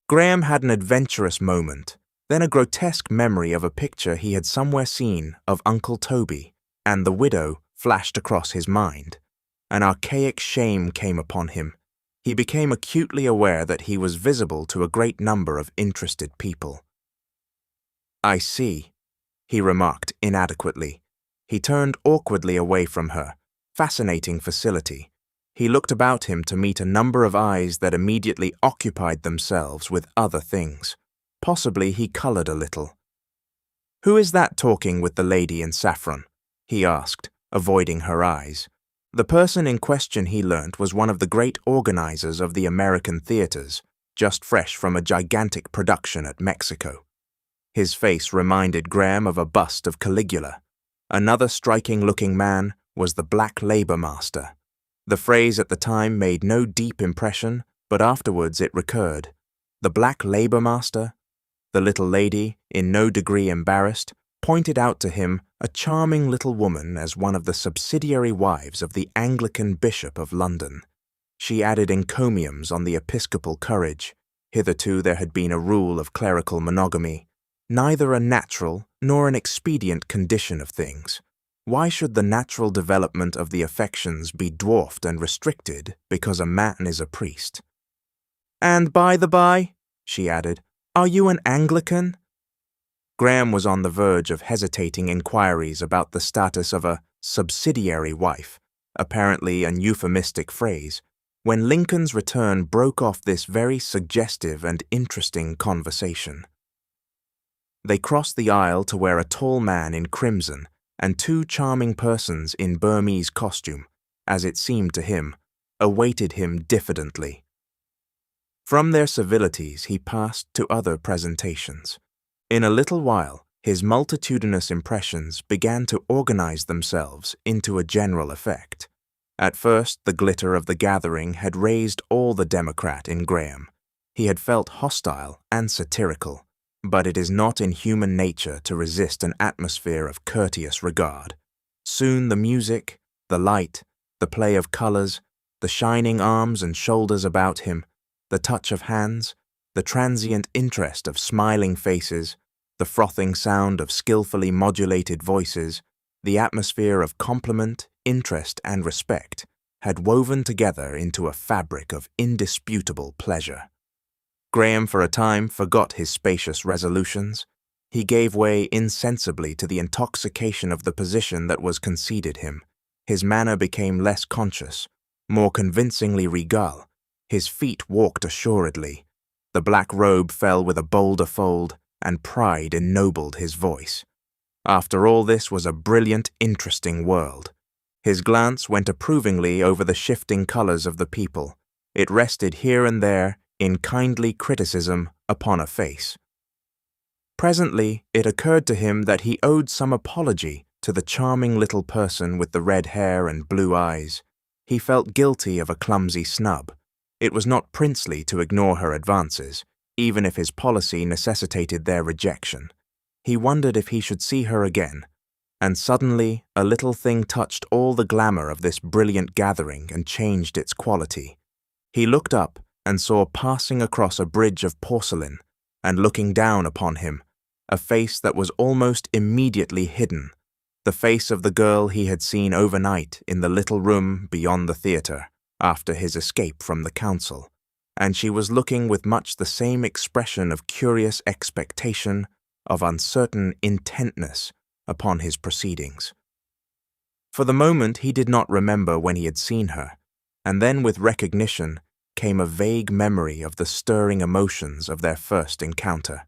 Graham had an adventurous moment, then a grotesque memory of a picture he had somewhere seen of Uncle Toby, and the widow flashed across his mind. An archaic shame came upon him. He became acutely aware that he was visible to a great number of interested people. I see, he remarked inadequately. He turned awkwardly away from her. Fascinating facility. He looked about him to meet a number of eyes that immediately occupied themselves with other things. Possibly he colored a little. Who is that talking with the lady in saffron? He asked, avoiding her eyes. The person in question, he learnt, was one of the great organizers of the American theaters, just fresh from a gigantic production at Mexico. His face reminded Graham of a bust of Caligula. Another striking-looking man was the Black Labour Master. The phrase at the time made no deep impression, but afterwards it recurred. The Black Labour Master? The little lady, in no degree embarrassed, pointed out to him a charming little woman as one of the subsidiary wives of the Anglican Bishop of London. She added encomiums on the episcopal courage. Hitherto there had been a rule of clerical monogamy, neither a natural nor an expedient condition of things. Why should the natural development of the affections be dwarfed and restricted because a man is a priest? And by the by, she added, are you an Anglican? Graham was on the verge of hesitating inquiries about the status of a subsidiary wife, apparently an euphemistic phrase, when Lincoln's return broke off this very suggestive and interesting conversation. They crossed the aisle to where a tall man in crimson and two charming persons in Burmese costume, as it seemed to him, awaited him diffidently. From their civilities he passed to other presentations. In a little while, his multitudinous impressions began to organize themselves into a general effect. At first, the glitter of the gathering had raised all the democrat in Graham. He had felt hostile and satirical, but it is not in human nature to resist an atmosphere of courteous regard. Soon the music, the light, the play of colors, the shining arms and shoulders about him, the touch of hands, the transient interest of smiling faces, the frothing sound of skillfully modulated voices, the atmosphere of compliment, interest, and respect had woven together into a fabric of indisputable pleasure. Graham for a time forgot his spacious resolutions. He gave way insensibly to the intoxication of the position that was conceded him. His manner became less conscious, more convincingly regal. His feet walked assuredly. The black robe fell with a bolder fold, and pride ennobled his voice. After all, this was a brilliant, interesting world. His glance went approvingly over the shifting colors of the people. It rested here and there, in kindly criticism, upon a face. Presently, it occurred to him that he owed some apology to the charming little person with the red hair and blue eyes. He felt guilty of a clumsy snub. It was not princely to ignore her advances, even if his policy necessitated their rejection. He wondered if he should see her again, and suddenly a little thing touched all the glamour of this brilliant gathering and changed its quality. He looked up and saw passing across a bridge of porcelain, and looking down upon him, a face that was almost immediately hidden, the face of the girl he had seen overnight in the little room beyond the theatre after his escape from the council, and she was looking with much the same expression of curious expectation, of uncertain intentness upon his proceedings. For the moment he did not remember when he had seen her, and then with recognition came a vague memory of the stirring emotions of their first encounter.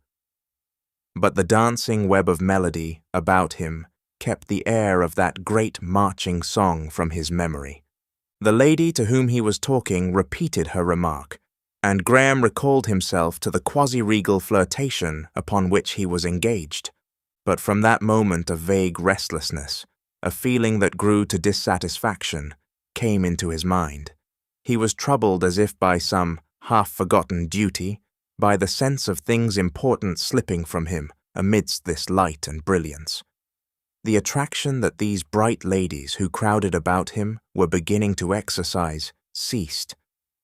But the dancing web of melody about him kept the air of that great marching song from his memory. The lady to whom he was talking repeated her remark, and Graham recalled himself to the quasi-regal flirtation upon which he was engaged. But from that moment a vague restlessness, a feeling that grew to dissatisfaction, came into his mind. He was troubled as if by some half-forgotten duty, by the sense of things important slipping from him amidst this light and brilliance. The attraction that these bright ladies who crowded about him were beginning to exercise ceased.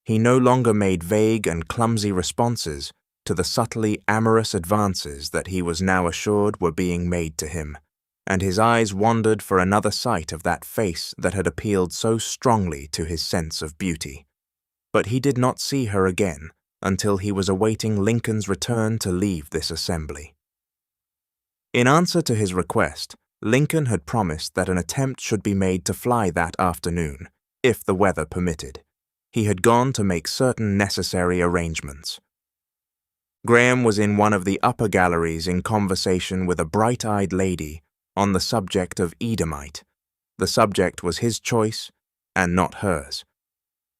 He no longer made vague and clumsy responses to the subtly amorous advances that he was now assured were being made to him, and his eyes wandered for another sight of that face that had appealed so strongly to his sense of beauty. But he did not see her again until he was awaiting Lincoln's return to leave this assembly. In answer to his request, Lincoln had promised that an attempt should be made to fly that afternoon, if the weather permitted. He had gone to make certain necessary arrangements. Graham was in one of the upper galleries in conversation with a bright-eyed lady on the subject of Edomite. The subject was his choice, and not hers.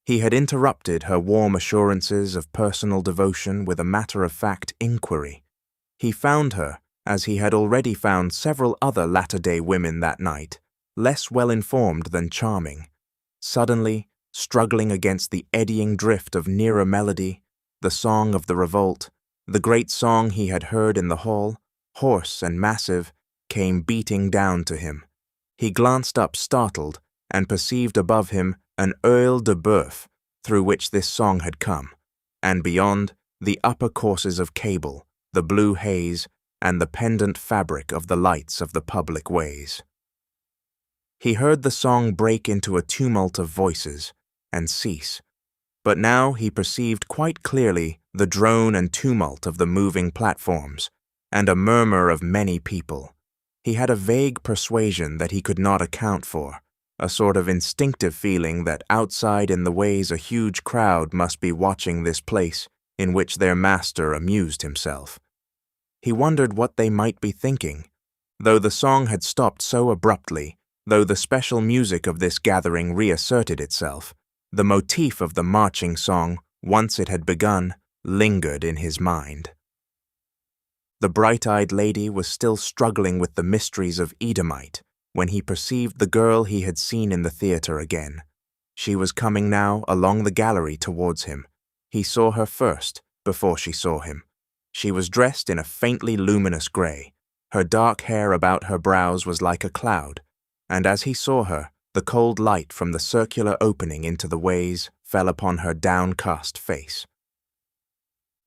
He had interrupted her warm assurances of personal devotion with a matter-of-fact inquiry. He found her, as he had already found several other latter-day women that night, less well-informed than charming. Suddenly, struggling against the eddying drift of nearer melody, the song of the revolt, the great song he had heard in the hall, hoarse and massive, came beating down to him. He glanced up startled and perceived above him an oeil de boeuf through which this song had come, and beyond, the upper courses of cable, the blue haze, and the pendant fabric of the lights of the public ways. He heard the song break into a tumult of voices and cease, but now he perceived quite clearly the drone and tumult of the moving platforms, and a murmur of many people. He had a vague persuasion that he could not account for, a sort of instinctive feeling that outside in the ways a huge crowd must be watching this place in which their master amused himself. He wondered what they might be thinking. Though the song had stopped so abruptly, though the special music of this gathering reasserted itself, the motif of the marching song, once it had begun, lingered in his mind. The bright-eyed lady was still struggling with the mysteries of Edomite when he perceived the girl he had seen in the theater again. She was coming now along the gallery towards him. He saw her first, before she saw him. She was dressed in a faintly luminous grey. Her dark hair about her brows was like a cloud, and as he saw her, the cold light from the circular opening into the ways fell upon her downcast face.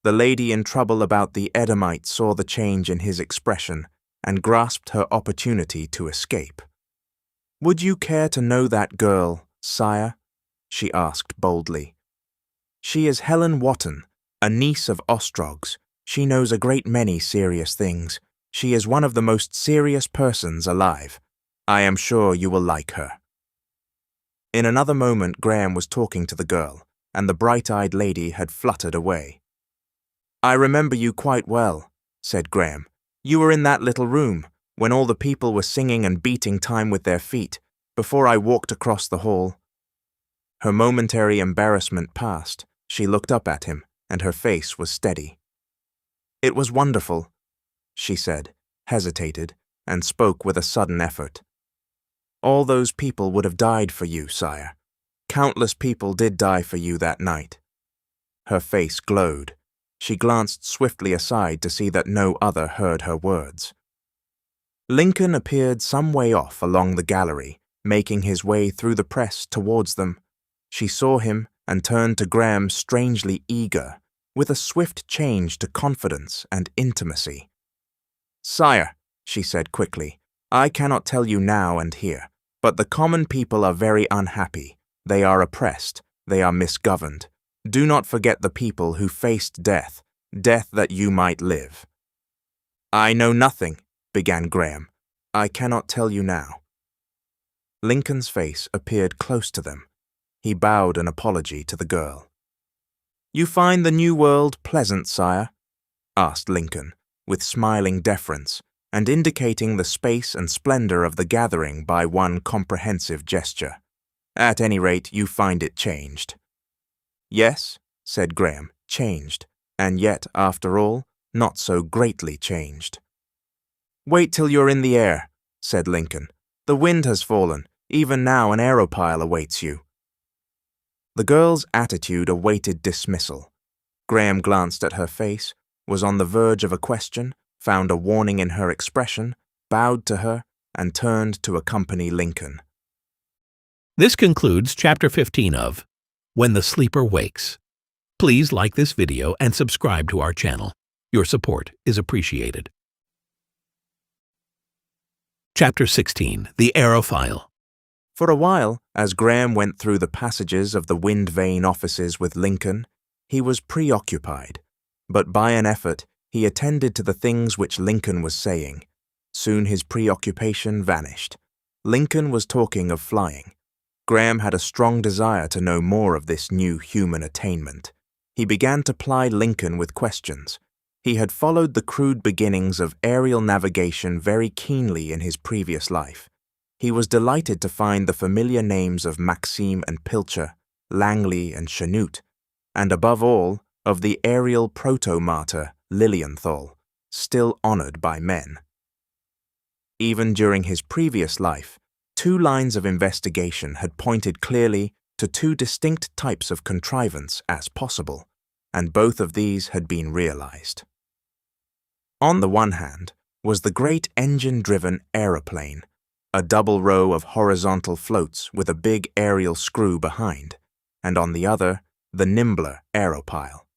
The lady in trouble about the Edomite saw the change in his expression and grasped her opportunity to escape. "Would you care to know that girl, sire?" she asked boldly. "She is Helen Wotton, a niece of Ostrog's. She knows a great many serious things. She is one of the most serious persons alive. I am sure you will like her." In another moment Graham was talking to the girl, and the bright-eyed lady had fluttered away. "I remember you quite well," said Graham. "You were in that little room, when all the people were singing and beating time with their feet, before I walked across the hall." Her momentary embarrassment passed. She looked up at him, and her face was steady. "It was wonderful," she said, hesitated, and spoke with a sudden effort. "All those people would have died for you, sire. Countless people did die for you that night." Her face glowed. She glanced swiftly aside to see that no other heard her words. Lincoln appeared some way off along the gallery, making his way through the press towards them. She saw him and turned to Graham strangely eager, with a swift change to confidence and intimacy. "Sire," she said quickly, "I cannot tell you now and here, but the common people are very unhappy. They are oppressed. They are misgoverned. Do not forget the people who faced death, death that you might live." "I know nothing," began Graham. "I cannot tell you now." Lincoln's face appeared close to them. He bowed an apology to the girl. "You find the New World pleasant, sire?" asked Lincoln, with smiling deference, and indicating the space and splendor of the gathering by one comprehensive gesture. "At any rate, you find it changed." "Yes," said Graham, "changed, and yet, after all, not so greatly changed." "Wait till you're in the air," said Lincoln. "The wind has fallen. Even now an aerophile awaits you." The girl's attitude awaited dismissal. Graham glanced at her face, was on the verge of a question, found a warning in her expression, bowed to her, and turned to accompany Lincoln. This concludes Chapter 15 of When the Sleeper Wakes. Please like this video and subscribe to our channel. Your support is appreciated. Chapter 16. The Aerophile. For a while, as Graham went through the passages of the wind vane offices with Lincoln, he was preoccupied, but by an effort he attended to the things which Lincoln was saying. Soon his preoccupation vanished. Lincoln was talking of flying. Graham had a strong desire to know more of this new human attainment. He began to ply Lincoln with questions. He had followed the crude beginnings of aerial navigation very keenly in his previous life. He was delighted to find the familiar names of Maxime and Pilcher, Langley and Chanute, and above all, of the aerial proto-martyr Lilienthal, still honored by men. Even during his previous life, 2 lines of investigation had pointed clearly to 2 distinct types of contrivance as possible, and both of these had been realized. On the one hand was the great engine-driven aeroplane, a double row of horizontal floats with a big aerial screw behind, and on the other, the nimbler Aerophile.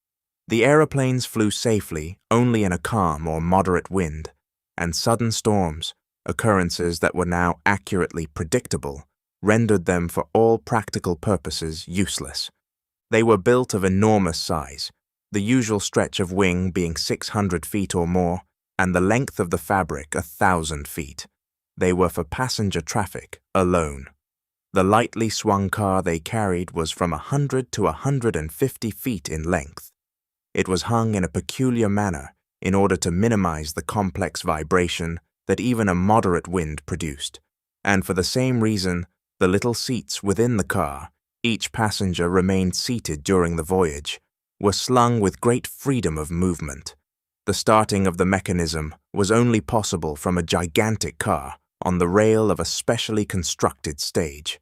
The aeroplanes flew safely only in a calm or moderate wind, and sudden storms, occurrences that were now accurately predictable, rendered them for all practical purposes useless. They were built of enormous size, the usual stretch of wing being 600 feet or more, and the length of the fabric 1,000 feet. They were for passenger traffic alone. The lightly swung car they carried was from 100 to 150 feet in length. It was hung in a peculiar manner, in order to minimize the complex vibration that even a moderate wind produced, and for the same reason, the little seats within the car, each passenger remained seated during the voyage, were slung with great freedom of movement. The starting of the mechanism was only possible from a gigantic car on the rail of a specially constructed stage.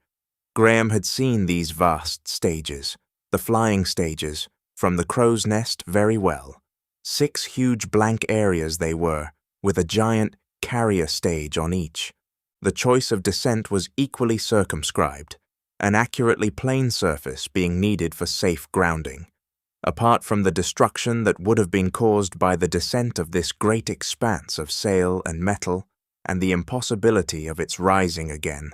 Graham had seen these vast stages, the flying stages, from the crow's nest very well. 6 huge blank areas they were, with a giant carrier stage on each. The choice of descent was equally circumscribed, an accurately plane surface being needed for safe grounding. Apart from the destruction that would have been caused by the descent of this great expanse of sail and metal, and the impossibility of its rising again,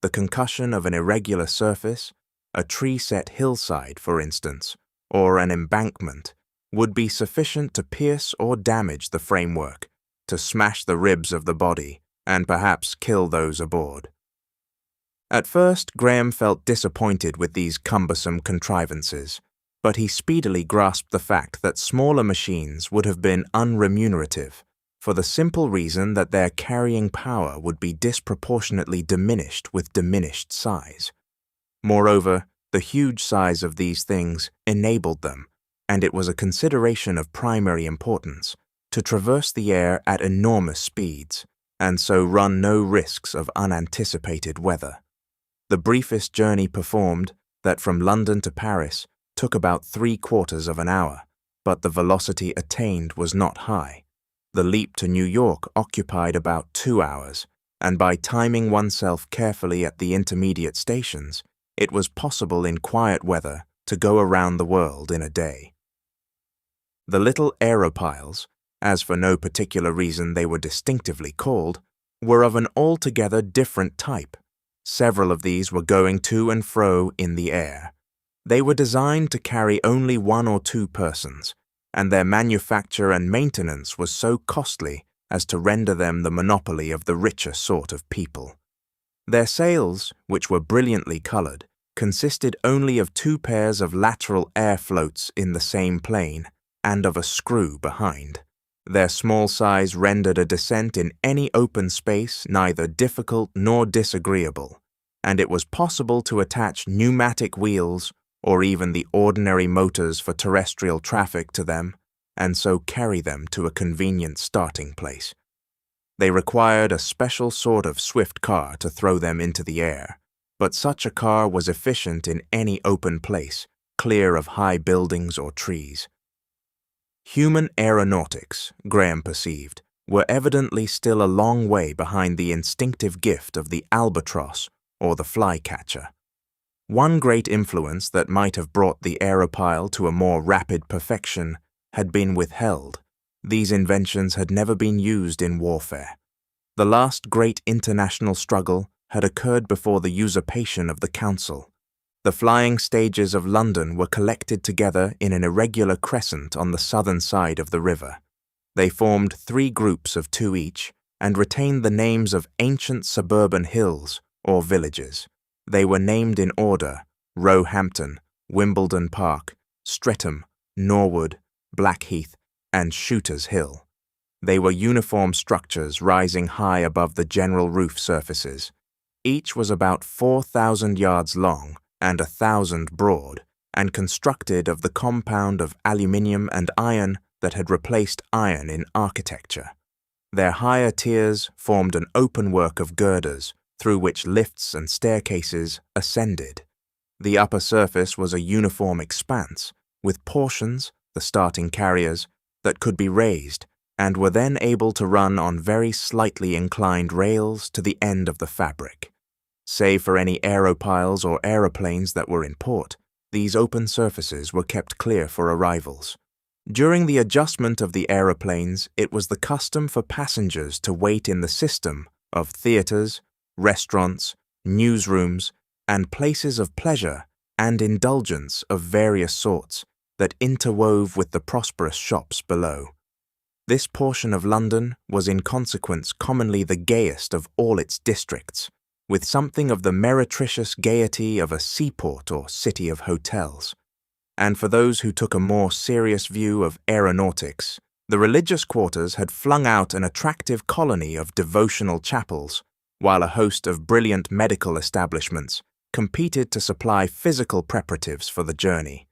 the concussion of an irregular surface, a tree-set hillside, for instance, or an embankment, would be sufficient to pierce or damage the framework, to smash the ribs of the body, and perhaps kill those aboard. At first, Graham felt disappointed with these cumbersome contrivances, but he speedily grasped the fact that smaller machines would have been unremunerative, for the simple reason that their carrying power would be disproportionately diminished with diminished size. Moreover, the huge size of these things enabled them, and it was a consideration of primary importance, to traverse the air at enormous speeds, and so run no risks of unanticipated weather. The briefest journey performed, that from London to Paris, took about 3/4 of an hour, but the velocity attained was not high. The leap to New York occupied about 2 hours, and by timing oneself carefully at the intermediate stations, it was possible in quiet weather to go around the world in a day. The little Aerophiles, as for no particular reason they were distinctively called, were of an altogether different type. Several of these were going to and fro in the air. They were designed to carry only 1 or 2 persons, and their manufacture and maintenance was so costly as to render them the monopoly of the richer sort of people. Their sails, which were brilliantly colored, consisted only of 2 pairs of lateral air floats in the same plane and of a screw behind. Their small size rendered a descent in any open space neither difficult nor disagreeable, and it was possible to attach pneumatic wheels or even the ordinary motors for terrestrial traffic to them, and so carry them to a convenient starting place. They required a special sort of swift car to throw them into the air, but such a car was efficient in any open place, clear of high buildings or trees. Human aeronautics, Graham perceived, were evidently still a long way behind the instinctive gift of the albatross or the flycatcher. One great influence that might have brought the Aerophile to a more rapid perfection had been withheld. These inventions had never been used in warfare. The last great international struggle had occurred before the usurpation of the Council. The flying stages of London were collected together in an irregular crescent on the southern side of the river. They formed 3 groups of 2 each and retained the names of ancient suburban hills or villages. They were named in order: Roehampton, Wimbledon Park, Streatham, Norwood, Blackheath, and Shooter's Hill. They were uniform structures rising high above the general roof surfaces. Each was about 4,000 yards long and 1,000 broad, and constructed of the compound of aluminium and iron that had replaced iron in architecture. Their higher tiers formed an openwork of girders through which lifts and staircases ascended. The upper surface was a uniform expanse, with portions, the starting carriers, that could be raised, and were then able to run on very slightly inclined rails to the end of the fabric. Save for any aerophiles or aeroplanes that were in port, these open surfaces were kept clear for arrivals. During the adjustment of the aeroplanes, it was the custom for passengers to wait in the system of theatres, restaurants, newsrooms, and places of pleasure and indulgence of various sorts that interwove with the prosperous shops below. This portion of London was in consequence commonly the gayest of all its districts, with something of the meretricious gaiety of a seaport or city of hotels. And for those who took a more serious view of aeronautics, The religious quarters had flung out an attractive colony of devotional chapels, while a host of brilliant medical establishments competed to supply physical preparatives for the journey.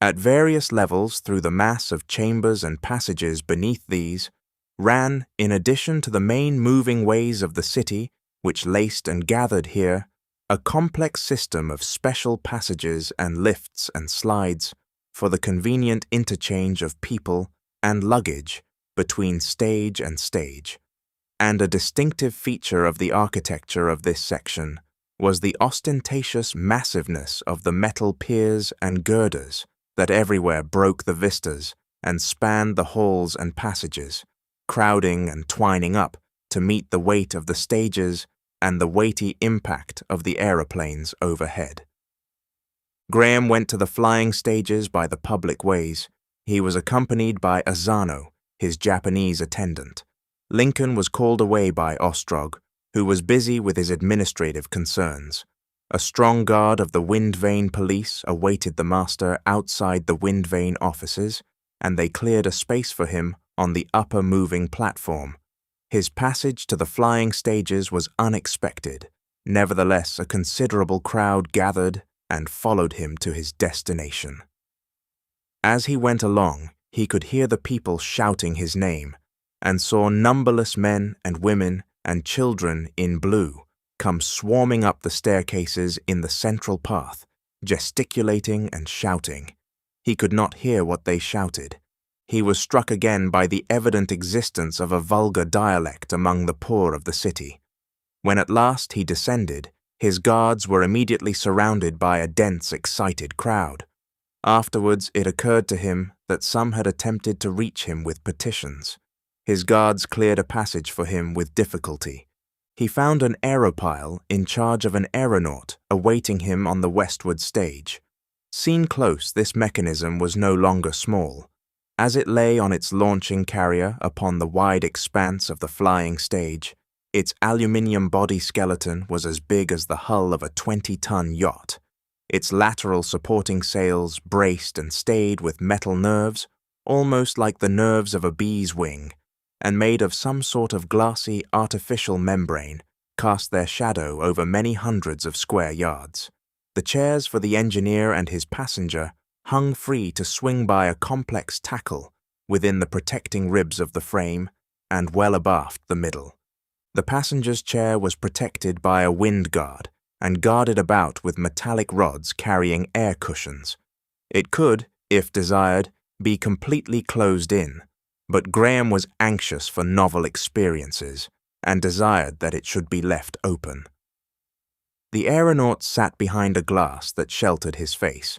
At various levels through the mass of chambers and passages beneath these, ran, in addition to the main moving ways of the city, which laced and gathered here, a complex system of special passages and lifts and slides for the convenient interchange of people and luggage between stage and stage. And a distinctive feature of the architecture of this section was the ostentatious massiveness of the metal piers and girders that everywhere broke the vistas and spanned the halls and passages, crowding and twining up to meet the weight of the stages and the weighty impact of the aeroplanes overhead. Graham went to the flying stages by the public ways. He was accompanied by Asano, his Japanese attendant. Lincoln was called away by Ostrog, who was busy with his administrative concerns. A strong guard of the Wind Vane police awaited the master outside the Wind Vane offices, and they cleared a space for him on the upper moving platform. His passage to the flying stages was unexpected. Nevertheless, a considerable crowd gathered and followed him to his destination. As he went along, he could hear the people shouting his name, and saw numberless men and women and children in blue come swarming up the staircases in the central path, gesticulating and shouting. He could not hear what they shouted. He was struck again by the evident existence of a vulgar dialect among the poor of the city. When at last he descended, his guards were immediately surrounded by a dense, excited crowd. Afterwards, it occurred to him that some had attempted to reach him with petitions. His guards cleared a passage for him with difficulty. He found an Aerophile in charge of an aeronaut awaiting him on the westward stage. Seen close, this mechanism was no longer small. As it lay on its launching carrier upon the wide expanse of the flying stage, its aluminium body skeleton was as big as the hull of a 20-ton yacht. Its lateral supporting sails braced and stayed with metal nerves, almost like the nerves of a bee's wing, and made of some sort of glassy artificial membrane, cast their shadow over many hundreds of square yards. The chairs for the engineer and his passenger hung free to swing by a complex tackle within the protecting ribs of the frame and well abaft the middle. The passenger's chair was protected by a wind guard and guarded about with metallic rods carrying air cushions. It could, if desired, be completely closed in, but Graham was anxious for novel experiences and desired that it should be left open. The aeronaut sat behind a glass that sheltered his face.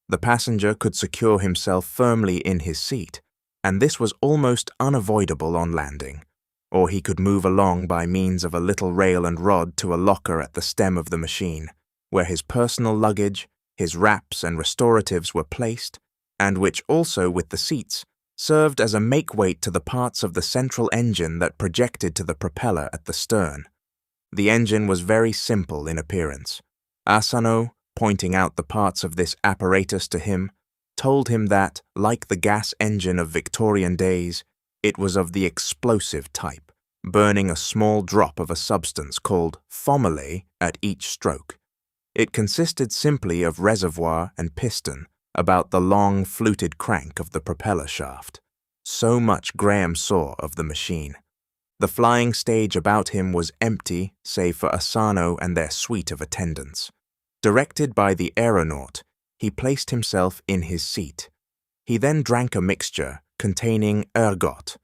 The passenger could secure himself firmly in his seat, and this was almost unavoidable on landing, or he could move along by means of a little rail and rod to a locker at the stem of the machine, where his personal luggage, his wraps and restoratives were placed, and which also, with the seats, served as a make-weight to the parts of the central engine that projected to the propeller at the stern. The engine was very simple in appearance. Asano, pointing out the parts of this apparatus to him, told him that, like the gas engine of Victorian days, it was of the explosive type, burning a small drop of a substance called formulae at each stroke. It consisted simply of reservoir and piston about the long fluted crank of the propeller shaft. So much Graham saw of the machine. The flying stage about him was empty save for Asano and their suite of attendants. Directed by the aeronaut, he placed himself in his seat. He then drank a mixture containing ergot,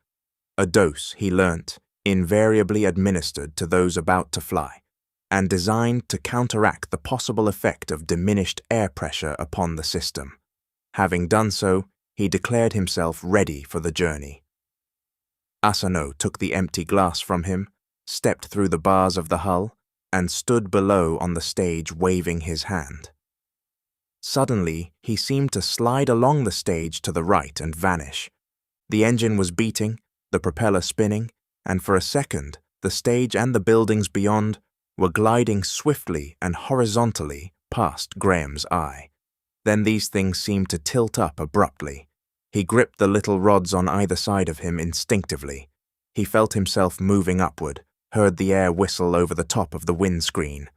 a dose, he learnt, invariably administered to those about to fly, and designed to counteract the possible effect of diminished air pressure upon the system. Having done so, he declared himself ready for the journey. Asano took the empty glass from him, stepped through the bars of the hull, and stood below on the stage waving his hand. Suddenly, he seemed to slide along the stage to the right and vanish. The engine was beating, the propeller spinning, and for a second, the stage and the buildings beyond were gliding swiftly and horizontally past Graham's eye. Then these things seemed to tilt up abruptly. He gripped the little rods on either side of him instinctively. He felt himself moving upward, heard the air whistle over the top of the windscreen.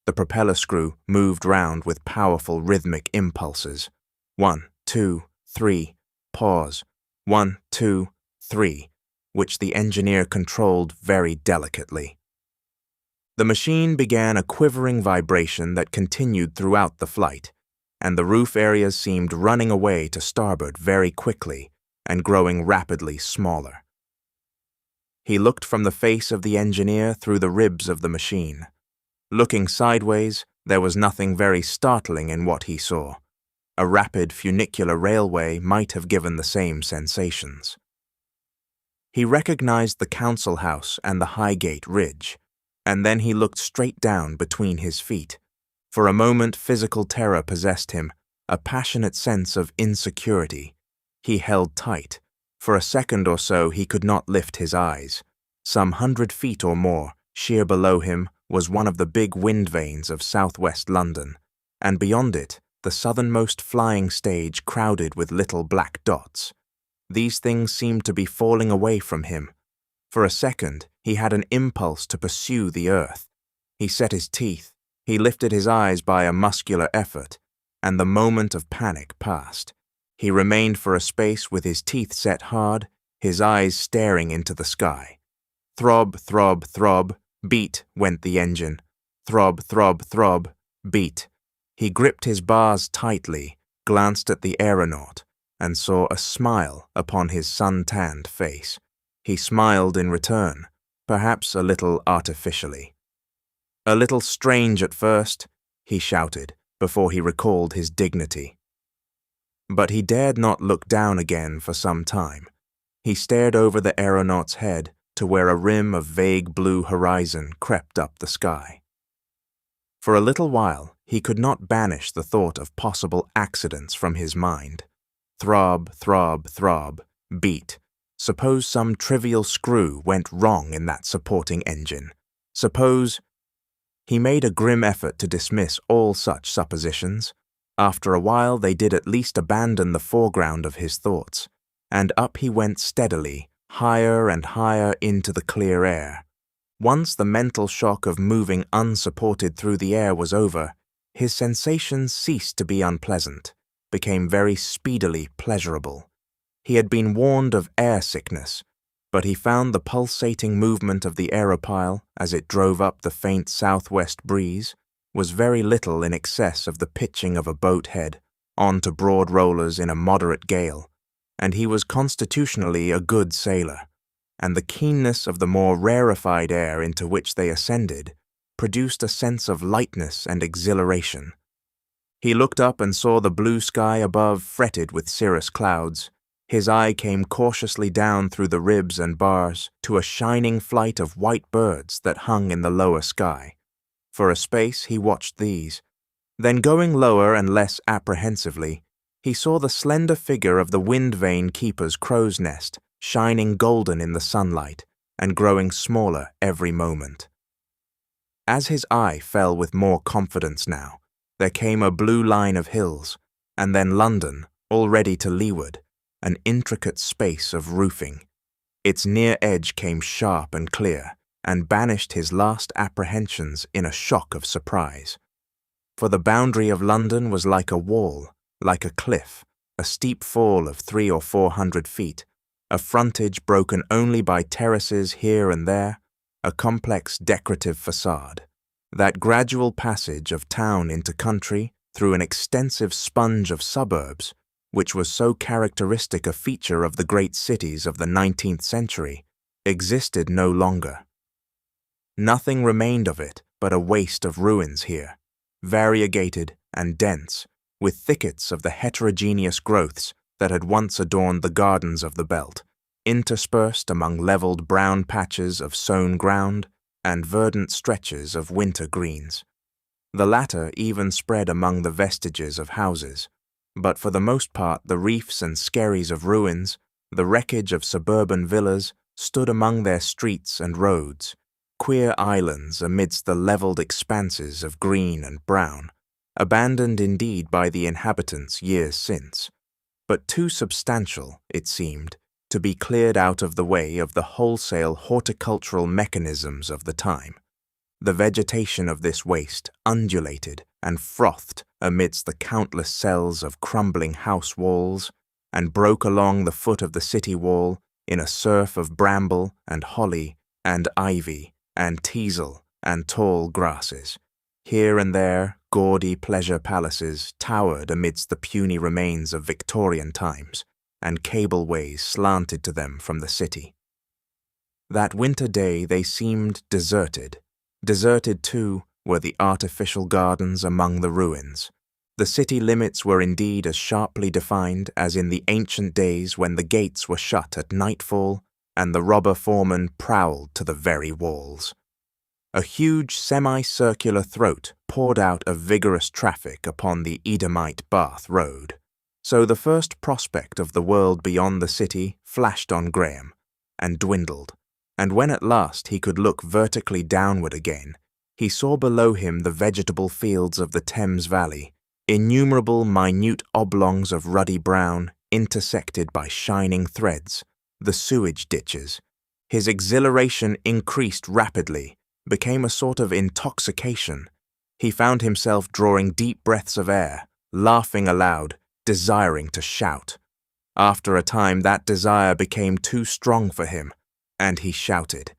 The propeller screw moved round with powerful rhythmic impulses. 1, 2, 3, pause. 1, 2, 3, which the engineer controlled very delicately. The machine began a quivering vibration that continued throughout the flight, and the roof areas seemed running away to starboard very quickly and growing rapidly smaller. He looked from the face of the engineer through the ribs of the machine. Looking sideways, there was nothing very startling in what he saw. A rapid funicular railway might have given the same sensations. He recognized the council house and the Highgate Ridge, and then he looked straight down between his feet. For a moment physical terror possessed him, a passionate sense of insecurity. He held tight. For a second or so he could not lift his eyes. Some 100 feet or more, sheer below him, was one of the big wind vanes of southwest London, and beyond it, the southernmost flying stage crowded with little black dots. These things seemed to be falling away from him. For a second, he had an impulse to pursue the earth. He set his teeth. He lifted his eyes by a muscular effort, and the moment of panic passed. He remained for a space with his teeth set hard, his eyes staring into the sky. Throb, throb, throb, beat went the engine. Throb, throb, throb, beat. He gripped his bars tightly, glanced at the aeronaut, and saw a smile upon his sun-tanned face. He smiled in return, perhaps a little artificially. "A little strange at first," he shouted, before he recalled his dignity. But he dared not look down again for some time. He stared over the aeronaut's head to where a rim of vague blue horizon crept up the sky. For a little while, he could not banish the thought of possible accidents from his mind. Throb, throb, throb, beat. Suppose some trivial screw went wrong in that supporting engine. Suppose... He made a grim effort to dismiss all such suppositions. After a while, they did at least abandon the foreground of his thoughts, and up he went steadily, higher and higher into the clear air. Once the mental shock of moving unsupported through the air was over, his sensations ceased to be unpleasant, became very speedily pleasurable. He had been warned of air sickness, but he found the pulsating movement of the Aerophile as it drove up the faint southwest breeze was very little in excess of the pitching of a boat head onto broad rollers in a moderate gale, and he was constitutionally a good sailor, and the keenness of the more rarefied air into which they ascended produced a sense of lightness and exhilaration. He looked up and saw the blue sky above fretted with cirrus clouds. His eye came cautiously down through the ribs and bars to a shining flight of white birds that hung in the lower sky. For a space he watched these. Then going lower and less apprehensively, he saw the slender figure of the wind vane keeper's crow's nest, shining golden in the sunlight and growing smaller every moment. As his eye fell with more confidence now, there came a blue line of hills, and then London, already to leeward, an intricate space of roofing. Its near edge came sharp and clear, and banished his last apprehensions in a shock of surprise. For the boundary of London was like a wall, like a cliff, a steep fall of 300 or 400 feet, a frontage broken only by terraces here and there, a complex decorative facade. That gradual passage of town into country through an extensive sponge of suburbs, which was so characteristic a feature of the great cities of the 19th century, existed no longer. Nothing remained of it but a waste of ruins here, variegated and dense, with thickets of the heterogeneous growths that had once adorned the gardens of the belt, interspersed among leveled brown patches of sown ground and verdant stretches of winter greens. The latter even spread among the vestiges of houses, but for the most part the reefs and skerries of ruins, the wreckage of suburban villas, stood among their streets and roads, queer islands amidst the levelled expanses of green and brown, abandoned indeed by the inhabitants years since. but too substantial, it seemed, to be cleared out of the way of the wholesale horticultural mechanisms of the time. The vegetation of this waste undulated and frothed amidst the countless cells of crumbling house walls, and broke along the foot of the city wall in a surf of bramble and holly and ivy and teasel and tall grasses. Here and there, gaudy pleasure palaces towered amidst the puny remains of Victorian times, and cableways slanted to them from the city. That winter day they seemed deserted. Deserted, too, were the artificial gardens among the ruins. The city limits were indeed as sharply defined as in the ancient days when the gates were shut at nightfall and the robber foreman prowled to the very walls. A huge semicircular throat poured out of vigorous traffic upon the Edomite Bath Road. So the first prospect of the world beyond the city flashed on Graham, and dwindled, and when at last he could look vertically downward again, he saw below him the vegetable fields of the Thames Valley, innumerable minute oblongs of ruddy brown intersected by shining threads, the sewage ditches. His exhilaration increased rapidly, became a sort of intoxication. He found himself drawing deep breaths of air, laughing aloud, desiring to shout. After a time that desire became too strong for him, and he shouted.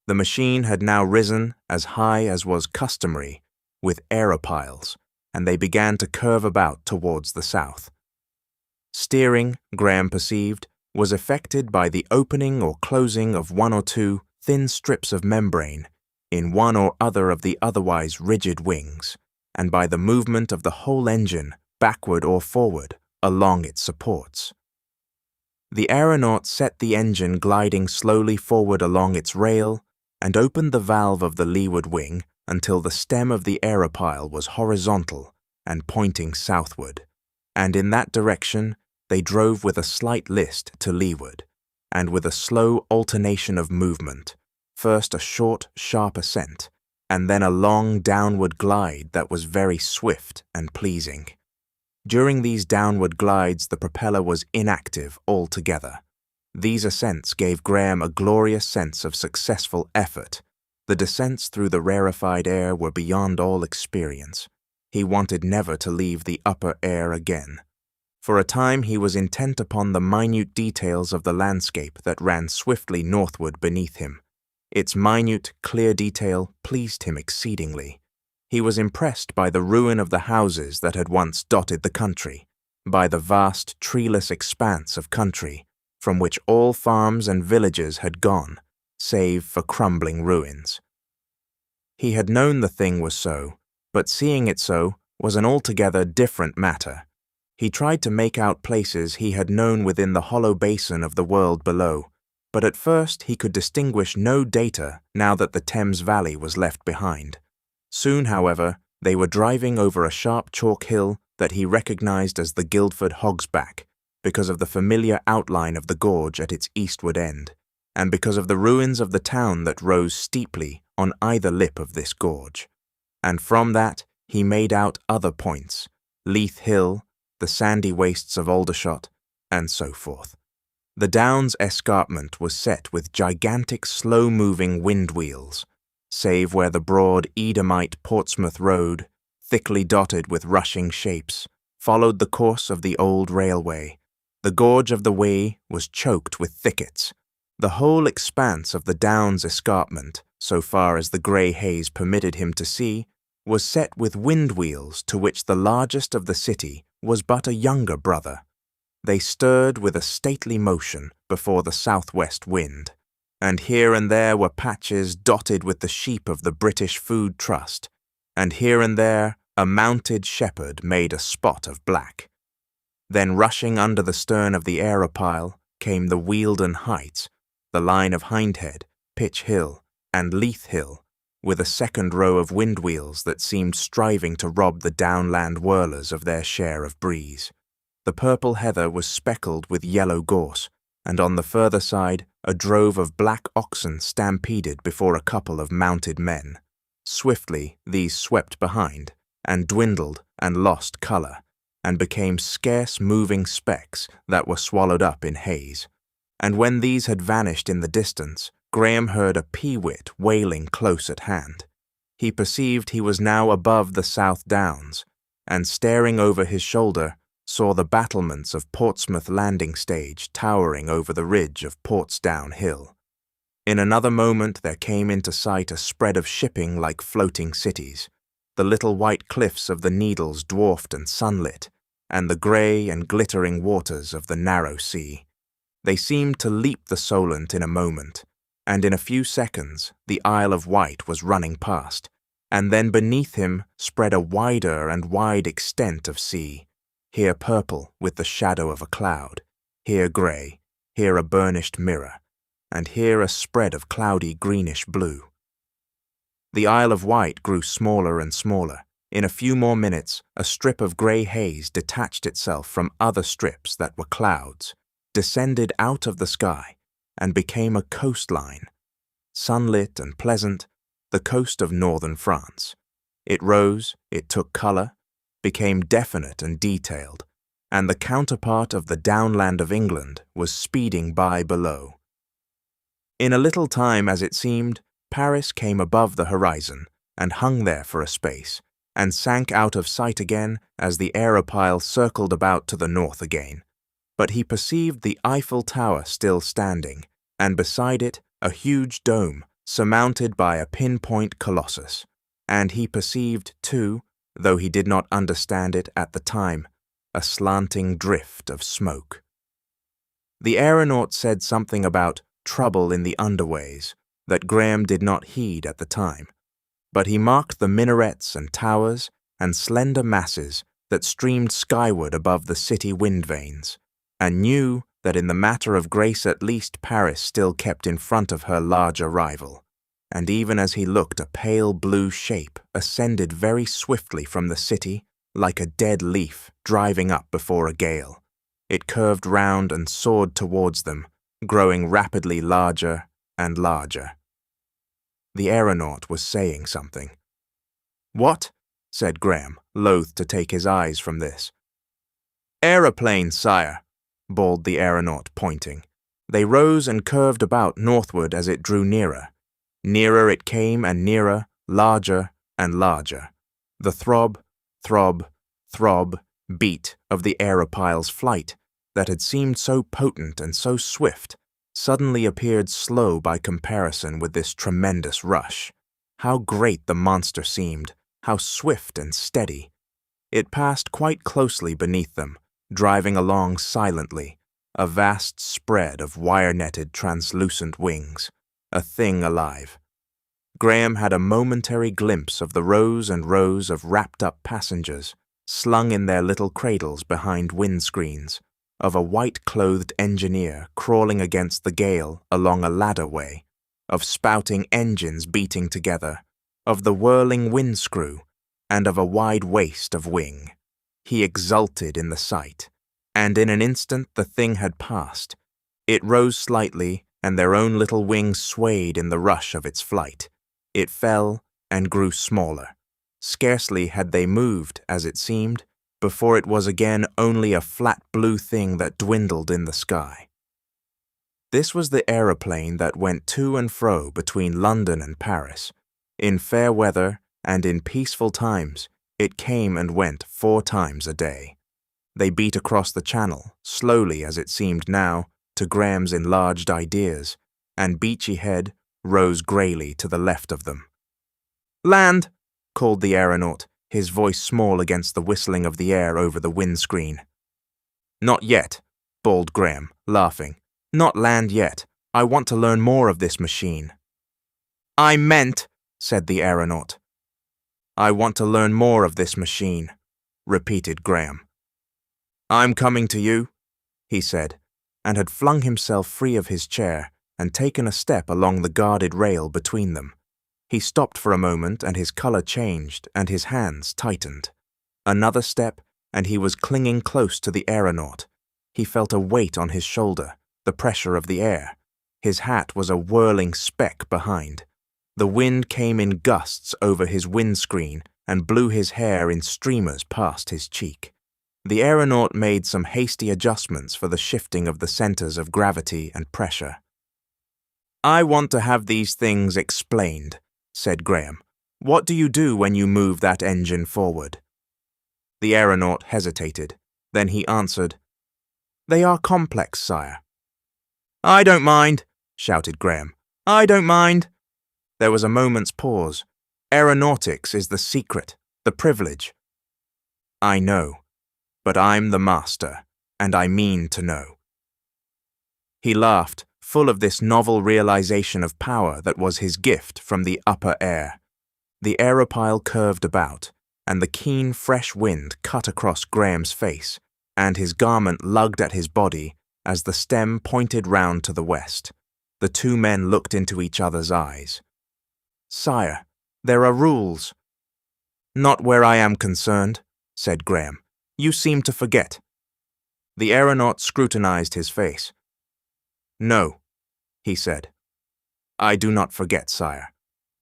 The machine had now risen as high as was customary, with aeropiles, and they began to curve about towards the south. Steering, Graham perceived, was effected by the opening or closing of one or two thin strips of membrane in one or other of the otherwise rigid wings, and by the movement of the whole engine, backward or forward, along its supports. The aeronaut set the engine gliding slowly forward along its rail and opened the valve of the leeward wing until the stem of the aeropile was horizontal and pointing southward, and in that direction they drove with a slight list to leeward, and with a slow alternation of movement, first a short, sharp ascent, and then a long downward glide that was very swift and pleasing. During these downward glides the propeller was inactive altogether. These ascents gave Graham a glorious sense of successful effort. The descents through the rarefied air were beyond all experience. He wanted never to leave the upper air again. For a time he was intent upon the minute details of the landscape that ran swiftly northward beneath him. Its minute, clear detail pleased him exceedingly. He was impressed by the ruin of the houses that had once dotted the country, by the vast treeless expanse of country, from which all farms and villages had gone, save for crumbling ruins. He had known the thing was so, but seeing it so was an altogether different matter. He tried to make out places he had known within the hollow basin of the world below, but at first he could distinguish no data now that the Thames Valley was left behind. Soon, however, they were driving over a sharp chalk hill that he recognized as the Guildford Hogsback, because of the familiar outline of the gorge at its eastward end, and because of the ruins of the town that rose steeply on either lip of this gorge. And from that he made out other points, Leith Hill, the sandy wastes of Aldershot, and so forth. The Downs escarpment was set with gigantic slow-moving wind wheels, save where the broad Edomite Portsmouth Road, thickly dotted with rushing shapes, followed the course of the old railway. The gorge of the Wey was choked with thickets. The whole expanse of the Downs escarpment, so far as the grey haze permitted him to see, was set with wind wheels to which the largest of the city was but a younger brother. They stirred with a stately motion before the southwest wind, and here and there were patches dotted with the sheep of the British Food Trust, and here and there a mounted shepherd made a spot of black. Then rushing under the stern of the Aerophile came the Wealden Heights, the line of Hindhead, Pitch Hill, and Leith Hill, with a second row of wind wheels that seemed striving to rob the downland whirlers of their share of breeze. The purple heather was speckled with yellow gorse, and on the further side a drove of black oxen stampeded before a couple of mounted men. Swiftly these swept behind, and dwindled and lost colour, and became scarce moving specks that were swallowed up in haze. And when these had vanished in the distance, Graham heard a peewit wailing close at hand. He perceived he was now above the South Downs, and staring over his shoulder, saw the battlements of Portsmouth landing stage towering over the ridge of Portsdown Hill. In another moment there came into sight a spread of shipping like floating cities, the little white cliffs of the Needles dwarfed and sunlit, and the grey and glittering waters of the narrow sea. They seemed to leap the Solent in a moment, and in a few seconds the Isle of Wight was running past, and then beneath him spread a wider and wide extent of sea, here purple with the shadow of a cloud, here grey, here a burnished mirror, and here a spread of cloudy greenish blue. The Isle of Wight grew smaller and smaller. In a few more minutes, a strip of grey haze detached itself from other strips that were clouds, descended out of the sky, and became a coastline. Sunlit and pleasant, the coast of northern France. It rose, it took colour, became definite and detailed, and the counterpart of the downland of England was speeding by below. In a little time, as it seemed, Paris came above the horizon and hung there for a space, and sank out of sight again as the Aerophile circled about to the north again. But he perceived the Eiffel Tower still standing, and beside it a huge dome surmounted by a pinpoint colossus, and he perceived, too, though he did not understand it at the time, a slanting drift of smoke. The aeronaut said something about trouble in the underways that Graham did not heed at the time, but he marked the minarets and towers and slender masses that streamed skyward above the city wind vanes, and knew that in the matter of grace at least Paris still kept in front of her larger rival, and even as he looked a pale blue shape ascended very swiftly from the city like a dead leaf driving up before a gale. It curved round and soared towards them, growing rapidly larger and larger. The aeronaut was saying something. "What?" said Graham, loath to take his eyes from this. "Aeroplanes, sire," bawled the aeronaut, pointing. They rose and curved about northward as it drew nearer. Nearer it came and nearer, larger and larger. The throb, throb, throb, beat of the Aerophile's flight, that had seemed so potent and so swift, suddenly appeared slow by comparison with this tremendous rush. How great the monster seemed, how swift and steady. It passed quite closely beneath them, driving along silently, a vast spread of wire-netted translucent wings, a thing alive. Graham had a momentary glimpse of the rows and rows of wrapped-up passengers, slung in their little cradles behind windscreens, of a white-clothed engineer crawling against the gale along a ladder-way, of spouting engines beating together, of the whirling windscrew, and of a wide waste of wing. He exulted in the sight, and in an instant the thing had passed. It rose slightly, and their own little wings swayed in the rush of its flight. It fell and grew smaller. Scarcely had they moved, as it seemed, before it was again only a flat blue thing that dwindled in the sky. This was the aeroplane that went to and fro between London and Paris. In fair weather and in peaceful times, it came and went 4 times a day. They beat across the channel, slowly as it seemed now, to Graham's enlarged ideas, and Beachy Head rose greyly to the left of them. "Land!" called the aeronaut, his voice small against the whistling of the air over the windscreen. "Not yet," bawled Graham, laughing. "Not land yet. I want to learn more of this machine." "I meant," said the aeronaut. "I want to learn more of this machine," repeated Graham. "I'm coming to you," he said, and had flung himself free of his chair and taken a step along the guarded rail between them. He stopped for a moment, and his colour changed, and his hands tightened. Another step, and he was clinging close to the aeronaut. He felt a weight on his shoulder, the pressure of the air. His hat was a whirling speck behind. The wind came in gusts over his windscreen and blew his hair in streamers past his cheek. The aeronaut made some hasty adjustments for the shifting of the centers of gravity and pressure. "I want to have these things explained," said Graham. "What do you do when you move that engine forward?" The aeronaut hesitated. Then he answered, "They are complex, sire." "I don't mind," shouted Graham. "I don't mind." There was a moment's pause. "Aeronautics is the secret, the privilege." "I know, but I'm the master, and I mean to know." He laughed, full of this novel realization of power that was his gift from the upper air. The aerophile curved about, and the keen, fresh wind cut across Graham's face, and his garment lugged at his body as the stem pointed round to the west. The two men looked into each other's eyes. "Sire, there are rules." "Not where I am concerned," said Graham. "You seem to forget." The aeronaut scrutinized his face. "No," he said. "I do not forget, sire.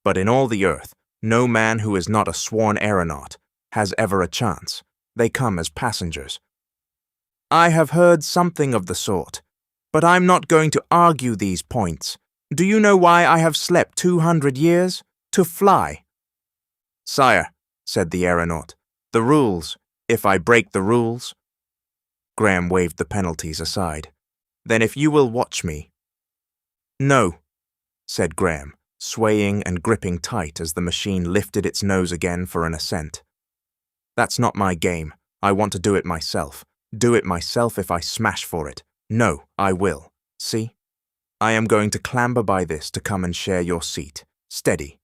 But in all the earth, no man who is not a sworn aeronaut has ever a chance. They come as passengers." "I have heard something of the sort, but I'm not going to argue these points. Do you know why I have slept 200 years? To fly." "Sire," said the aeronaut, "the rules, if I break the rules." Graham waved the penalties aside. "Then if you will watch me." "No," said Graham, swaying and gripping tight as the machine lifted its nose again for an ascent. "That's not my game. I want to do it myself. Do it myself if I smash for it. No, I will. See? I am going to clamber by this to come and share your seat. Steady.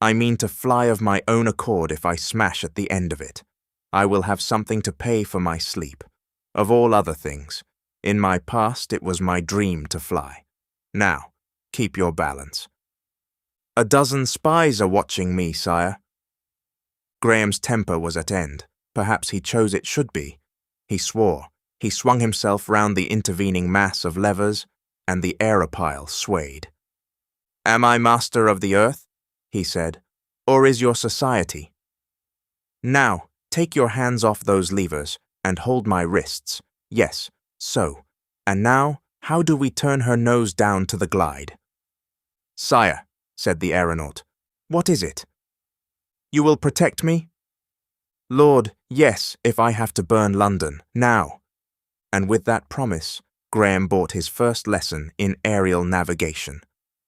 I mean to fly of my own accord if I smash at the end of it. I will have something to pay for my sleep. Of all other things, in my past it was my dream to fly. Now, keep your balance." "A dozen spies are watching me, sire." Graham's temper was at end. Perhaps he chose it should be. He swore. He swung himself round the intervening mass of levers, and the aerophile swayed. "Am I master of the earth?" he said. "Or is your society? Now, take your hands off those levers and hold my wrists. Yes, so. And now, how do we turn her nose down to the glide?" "Sire," said the aeronaut, "what is it?" "You will protect me?" "Lord, yes, if I have to burn London, now." And with that promise, Graham bought his first lesson in aerial navigation.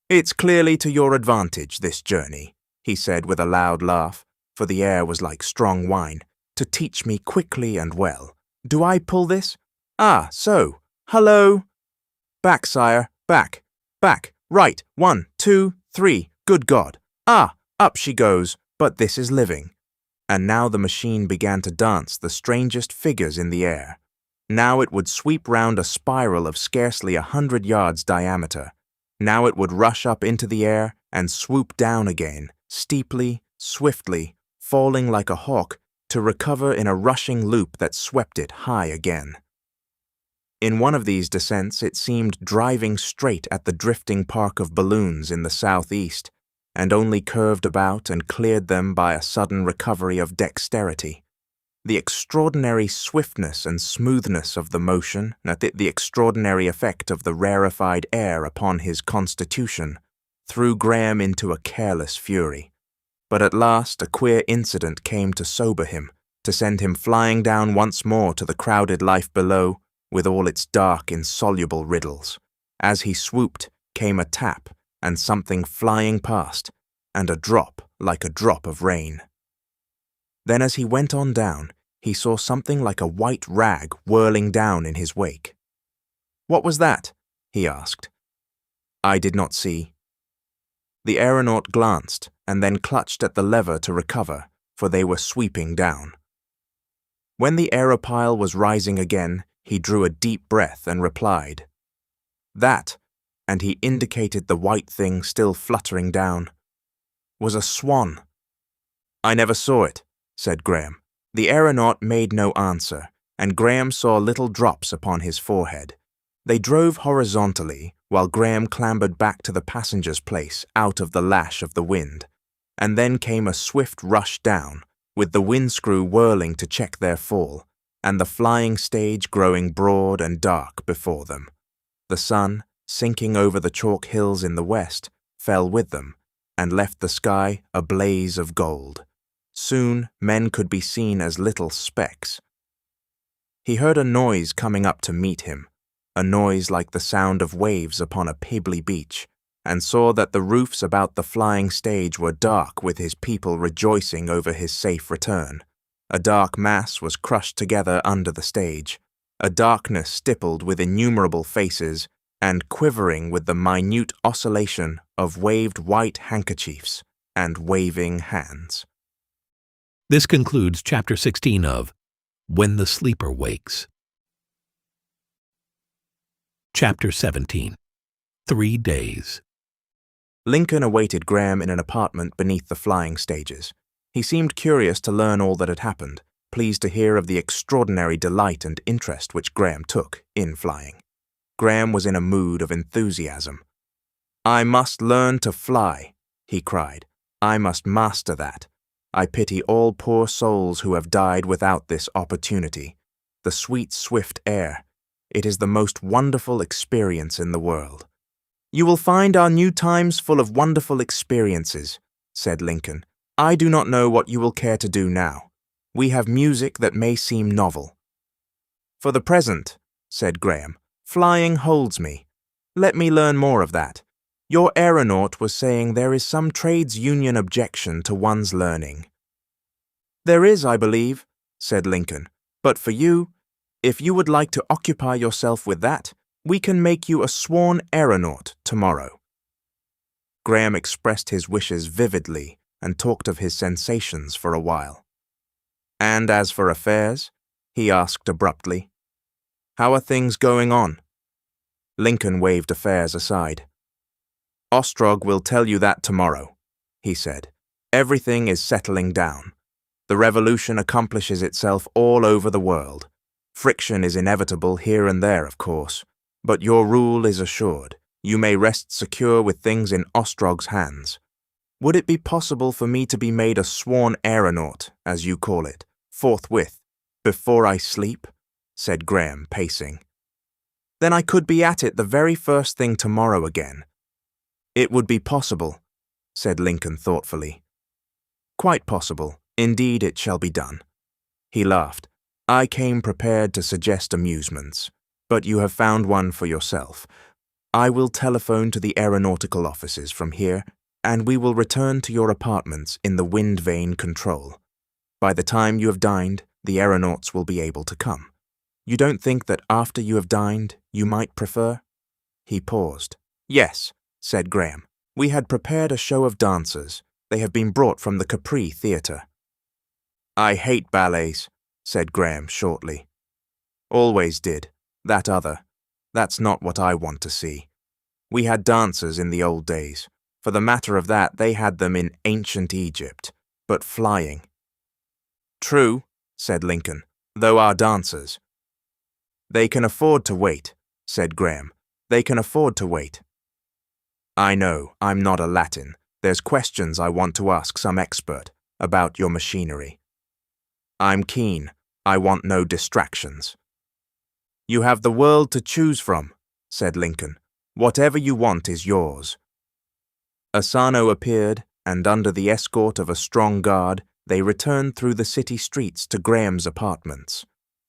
"It's clearly to your advantage, this journey," he said with a loud laugh, for the air was like strong wine, "to teach me quickly and well. Do I pull this? Ah, so. Hullo! Back, sire, back, back, right, 1, 2, 3, good God. Ah, up she goes, but this is living." And now the machine began to dance the strangest figures in the air. Now it would sweep round a spiral of scarcely 100 yards diameter. Now it would rush up into the air and swoop down again, steeply, swiftly, falling like a hawk, to recover in a rushing loop that swept it high again. In one of these descents it seemed driving straight at the drifting park of balloons in the southeast, and only curved about and cleared them by a sudden recovery of dexterity. The extraordinary swiftness and smoothness of the motion, and the extraordinary effect of the rarefied air upon his constitution, threw Graham into a careless fury. But at last a queer incident came to sober him, to send him flying down once more to the crowded life below, with all its dark, insoluble riddles. As he swooped, came a tap, and something flying past, and a drop like a drop of rain. Then as he went on down, he saw something like a white rag whirling down in his wake. "What was that?" he asked. "I did not see." The aeronaut glanced, and then clutched at the lever to recover, for they were sweeping down. When the aerophile was rising again, he drew a deep breath and replied, "That," and he indicated the white thing still fluttering down, "was a swan." "I never saw it," said Graham. The aeronaut made no answer, and Graham saw little drops upon his forehead. They drove horizontally, while Graham clambered back to the passenger's place out of the lash of the wind, and then came a swift rush down, with the windscrew whirling to check their fall, and the flying stage growing broad and dark before them. The sun, sinking over the chalk hills in the west, fell with them and left the sky a blaze of gold. Soon men could be seen as little specks. He heard a noise coming up to meet him, a noise like the sound of waves upon a pebbly beach, and saw that the roofs about the flying stage were dark with his people rejoicing over his safe return. A dark mass was crushed together under the stage, a darkness stippled with innumerable faces and quivering with the minute oscillation of waved white handkerchiefs and waving hands. This concludes Chapter 16 of When the Sleeper Wakes. Chapter 17. 3 Days. Lincoln awaited Graham in an apartment beneath the flying stages. He seemed curious to learn all that had happened, pleased to hear of the extraordinary delight and interest which Graham took in flying. Graham was in a mood of enthusiasm. "I must learn to fly," he cried. "I must master that. I pity all poor souls who have died without this opportunity. The sweet, swift air. It is the most wonderful experience in the world." "You will find our new times full of wonderful experiences," said Lincoln. "I do not know what you will care to do now. We have music that may seem novel." "For the present," said Graham, "flying holds me. Let me learn more of that. Your aeronaut was saying there is some trades union objection to one's learning." "There is, I believe," said Lincoln. "But for you, if you would like to occupy yourself with that, we can make you a sworn aeronaut tomorrow." Graham expressed his wishes vividly and talked of his sensations for a while. "And as for affairs?" he asked abruptly. "How are things going on?" Lincoln waved affairs aside. "Ostrog will tell you that tomorrow," he said. "Everything is settling down. The revolution accomplishes itself all over the world. Friction is inevitable here and there, of course, but your rule is assured. You may rest secure with things in Ostrog's hands. Would it be possible for me to be made a sworn aeronaut, as you call it, forthwith, before I sleep?" said Graham, pacing. "Then I could be at it the very first thing tomorrow again." "It would be possible," said Lincoln thoughtfully. "Quite possible. Indeed, it shall be done." He laughed. "I came prepared to suggest amusements, but you have found one for yourself. I will telephone to the aeronautical offices from here, and we will return to your apartments in the wind vane control. By the time you have dined, the aeronauts will be able to come. You don't think that after you have dined, you might prefer?" He paused. "Yes," said Graham. "We had prepared a show of dancers. They have been brought from the Capri Theatre." "I hate ballets," said Graham shortly. "Always did. That other. That's not what I want to see. We had dancers in the old days. For the matter of that, they had them in ancient Egypt. But flying." "True," said Lincoln, "though our dancers." "They can afford to wait," said Graham. "They can afford to wait." "I know, I'm not a Latin. There's questions I want to ask some expert about your machinery." "I'm keen. I want no distractions." "You have the world to choose from," said Lincoln. "Whatever you want is yours." Asano appeared, and under the escort of a strong guard, they returned through the city streets to Graham's apartments.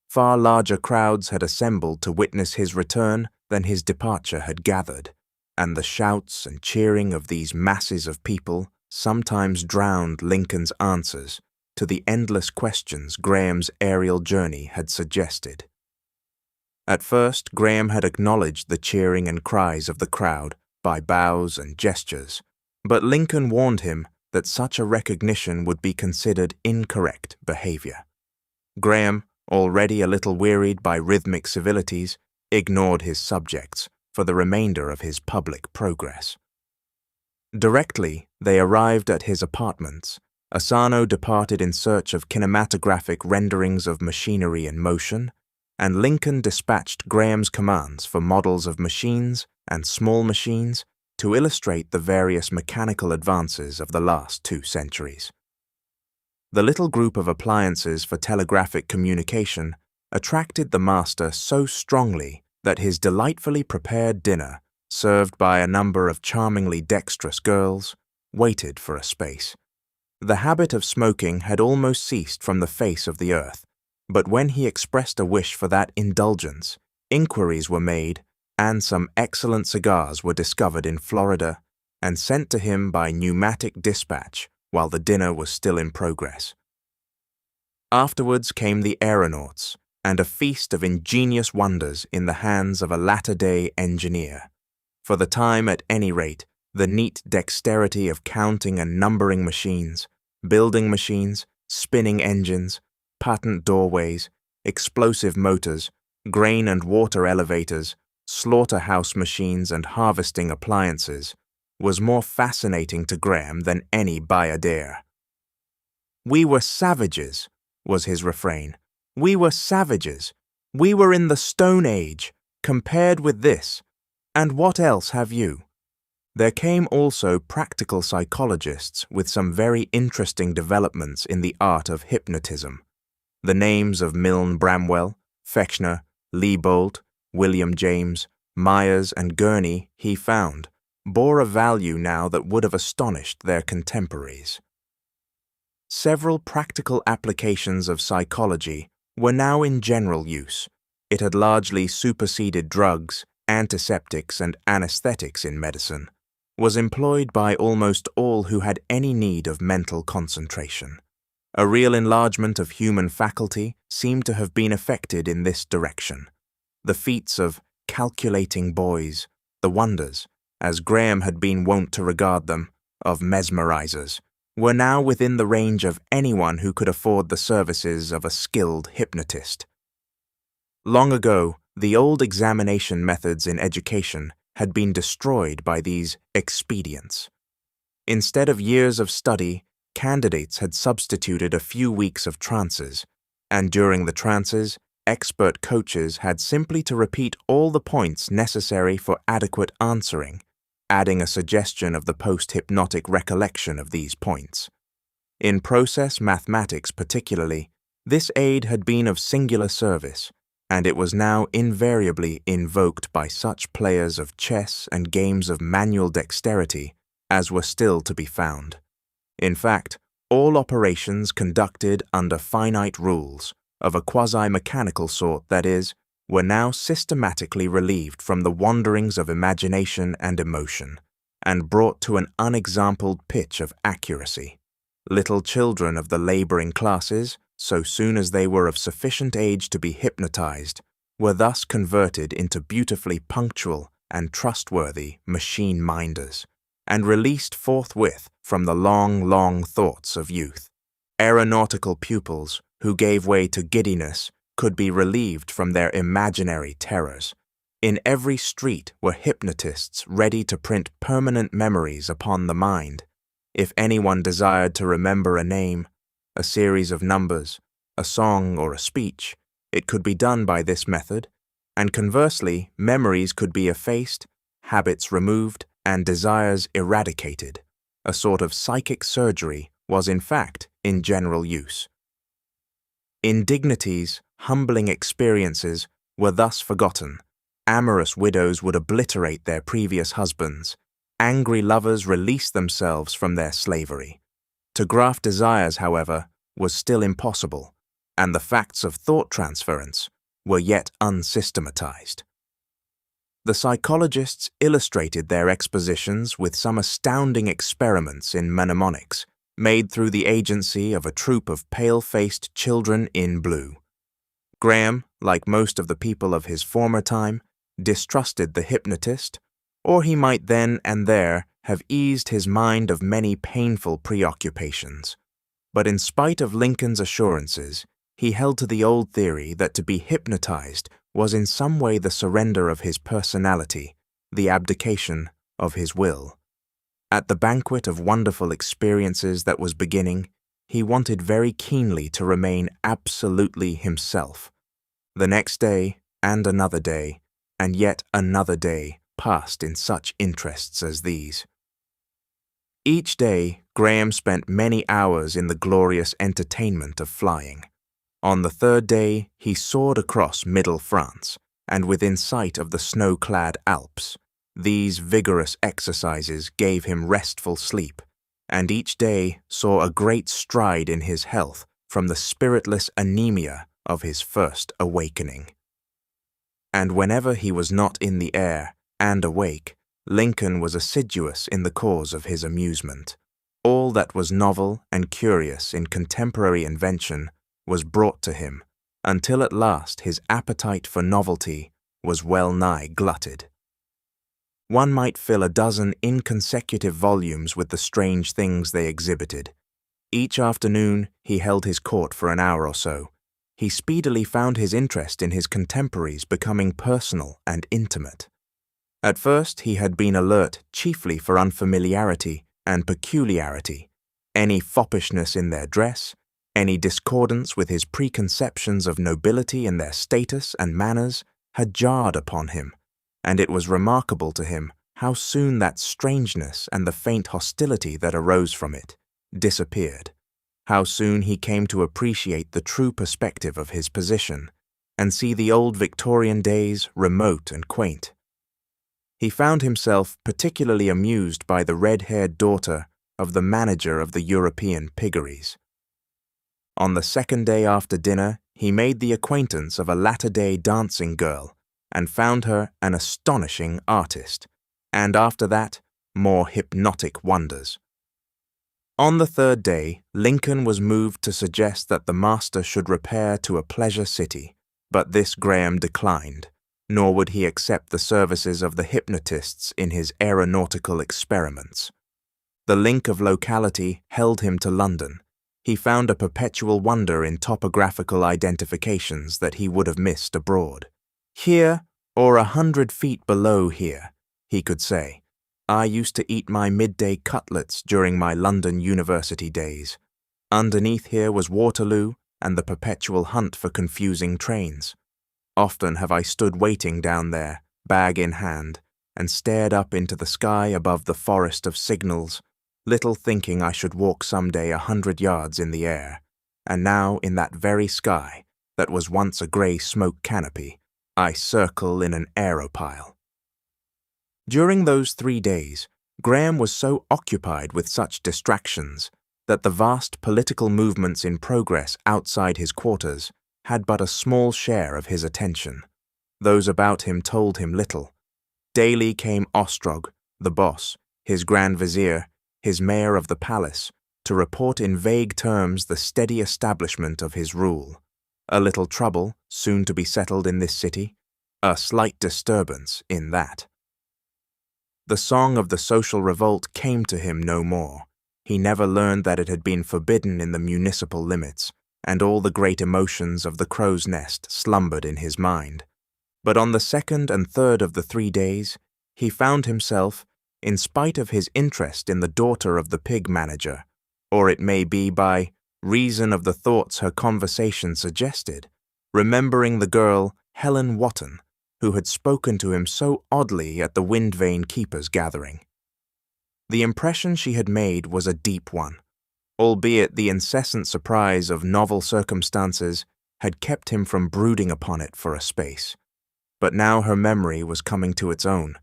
Far larger crowds had assembled to witness his return than his departure had gathered, and the shouts and cheering of these masses of people sometimes drowned Lincoln's answers to the endless questions Graham's aerial journey had suggested. At first, Graham had acknowledged the cheering and cries of the crowd by bows and gestures, but Lincoln warned him that such a recognition would be considered incorrect behavior. Graham, already a little wearied by rhythmic civilities, ignored his subjects for the remainder of his public progress. Directly they arrived at his apartments, Asano departed in search of kinematographic renderings of machinery in motion, and Lincoln dispatched Graham's commands for models of machines and small machines to illustrate the various mechanical advances of the last 2 centuries. The little group of appliances for telegraphic communication attracted the master so strongly that his delightfully prepared dinner, served by a number of charmingly dexterous girls, waited for a space. The habit of smoking had almost ceased from the face of the earth, but when he expressed a wish for that indulgence, inquiries were made, and some excellent cigars were discovered in Florida and sent to him by pneumatic dispatch while the dinner was still in progress. Afterwards came the aeronauts, and a feast of ingenious wonders in the hands of a latter-day engineer. For the time, at any rate, the neat dexterity of counting and numbering machines, building machines, spinning engines, patent doorways, explosive motors, grain and water elevators, slaughterhouse machines and harvesting appliances was more fascinating to Graham than any bayadere. "We were savages," was his refrain. "We were savages. We were in the Stone Age, compared with this. And what else have you?" There came also practical psychologists with some very interesting developments in the art of hypnotism. The names of Milne Bramwell, Fechner, Liebold, William James, Myers, and Gurney, he found, bore a value now that would have astonished their contemporaries. Several practical applications of psychology were now in general use. It had largely superseded drugs, antiseptics, and anesthetics in medicine, was employed by almost all who had any need of mental concentration. A real enlargement of human faculty seemed to have been effected in this direction. The feats of calculating boys, the wonders, as Graham had been wont to regard them, of mesmerizers, were now within the range of anyone who could afford the services of a skilled hypnotist. Long ago, the old examination methods in education had been destroyed by these expedients. Instead of years of study, candidates had substituted a few weeks of trances, and during the trances, expert coaches had simply to repeat all the points necessary for adequate answering, adding a suggestion of the post-hypnotic recollection of these points. In process mathematics particularly, this aid had been of singular service, and it was now invariably invoked by such players of chess and games of manual dexterity as were still to be found. In fact, all operations conducted under finite rules, of a quasi-mechanical sort that is, were now systematically relieved from the wanderings of imagination and emotion, and brought to an unexampled pitch of accuracy. Little children of the laboring classes, so soon as they were of sufficient age to be hypnotized, were thus converted into beautifully punctual and trustworthy machine-minders, and released forthwith from the long thoughts of youth. Aeronautical pupils, who gave way to giddiness, could be relieved from their imaginary terrors. In every street were hypnotists ready to print permanent memories upon the mind. If anyone desired to remember a name, a series of numbers, a song, or a speech, it could be done by this method, and conversely, memories could be effaced, habits removed, and desires eradicated. A sort of psychic surgery was in fact in general use. Indignities, humbling experiences were thus forgotten. Amorous widows would obliterate their previous husbands. Angry lovers released themselves from their slavery. To graft desires, however, was still impossible, and the facts of thought transference were yet unsystematized. The psychologists illustrated their expositions with some astounding experiments in mnemonics, made through the agency of a troupe of pale-faced children in blue. Graham, like most of the people of his former time, distrusted the hypnotist, or he might then and there have eased his mind of many painful preoccupations. But in spite of Lincoln's assurances, he held to the old theory that to be hypnotized was in some way the surrender of his personality, the abdication of his will. At the banquet of wonderful experiences that was beginning, he wanted very keenly to remain absolutely himself. The next day, and yet another day passed in such interests as these. Each day, Graham spent many hours in the glorious entertainment of flying. On the third day, he soared across middle France, and within sight of the snow-clad Alps. These vigorous exercises gave him restful sleep, and each day saw a great stride in his health from the spiritless anemia of his first awakening. And whenever he was not in the air and awake, Lincoln was assiduous in the cause of his amusement. All that was novel and curious in contemporary invention was brought to him, until at last his appetite for novelty was well nigh glutted. One might fill a dozen inconsecutive volumes with the strange things they exhibited. Each afternoon he held his court for an hour or so. He speedily found his interest in his contemporaries becoming personal and intimate. At first he had been alert chiefly for unfamiliarity and peculiarity, any foppishness in their dress, any discordance with his preconceptions of nobility in their status and manners had jarred upon him, and it was remarkable to him how soon that strangeness and the faint hostility that arose from it disappeared, how soon he came to appreciate the true perspective of his position and see the old Victorian days remote and quaint. He found himself particularly amused by the red-haired daughter of the manager of the European piggeries. On the second day after dinner, he made the acquaintance of a latter-day dancing girl and found her an astonishing artist, and after that, more hypnotic wonders. On the third day, Lincoln was moved to suggest that the master should repair to a pleasure city, but this Graham declined, nor would he accept the services of the hypnotists in his aeronautical experiments. The link of locality held him to London. He found a perpetual wonder in topographical identifications that he would have missed abroad. Here, or 100 feet below here, he could say, I used to eat my midday cutlets during my London university days. Underneath here was Waterloo and the perpetual hunt for confusing trains. Often have I stood waiting down there, bag in hand, and stared up into the sky above the forest of signals, little thinking I should walk some day 100 yards in the air, and now in that very sky, that was once a grey smoke canopy, I circle in an aerophile. During those 3 days, Graham was so occupied with such distractions that the vast political movements in progress outside his quarters had but a small share of his attention. Those about him told him little. Daily came Ostrog, the boss, his Grand Vizier, his mayor of the palace, to report in vague terms the steady establishment of his rule. A little trouble, soon to be settled in this city, a slight disturbance in that. The song of the social revolt came to him no more. He never learned that it had been forbidden in the municipal limits, and all the great emotions of the crow's nest slumbered in his mind. But on the second and third of the 3 days, he found himself, in spite of his interest in the daughter of the pig manager, or it may be by reason of the thoughts her conversation suggested, remembering the girl Helen Wotton, who had spoken to him so oddly at the Wind Vane Keepers' gathering. The impression she had made was a deep one, albeit the incessant surprise of novel circumstances had kept him from brooding upon it for a space. But now her memory was coming to its own.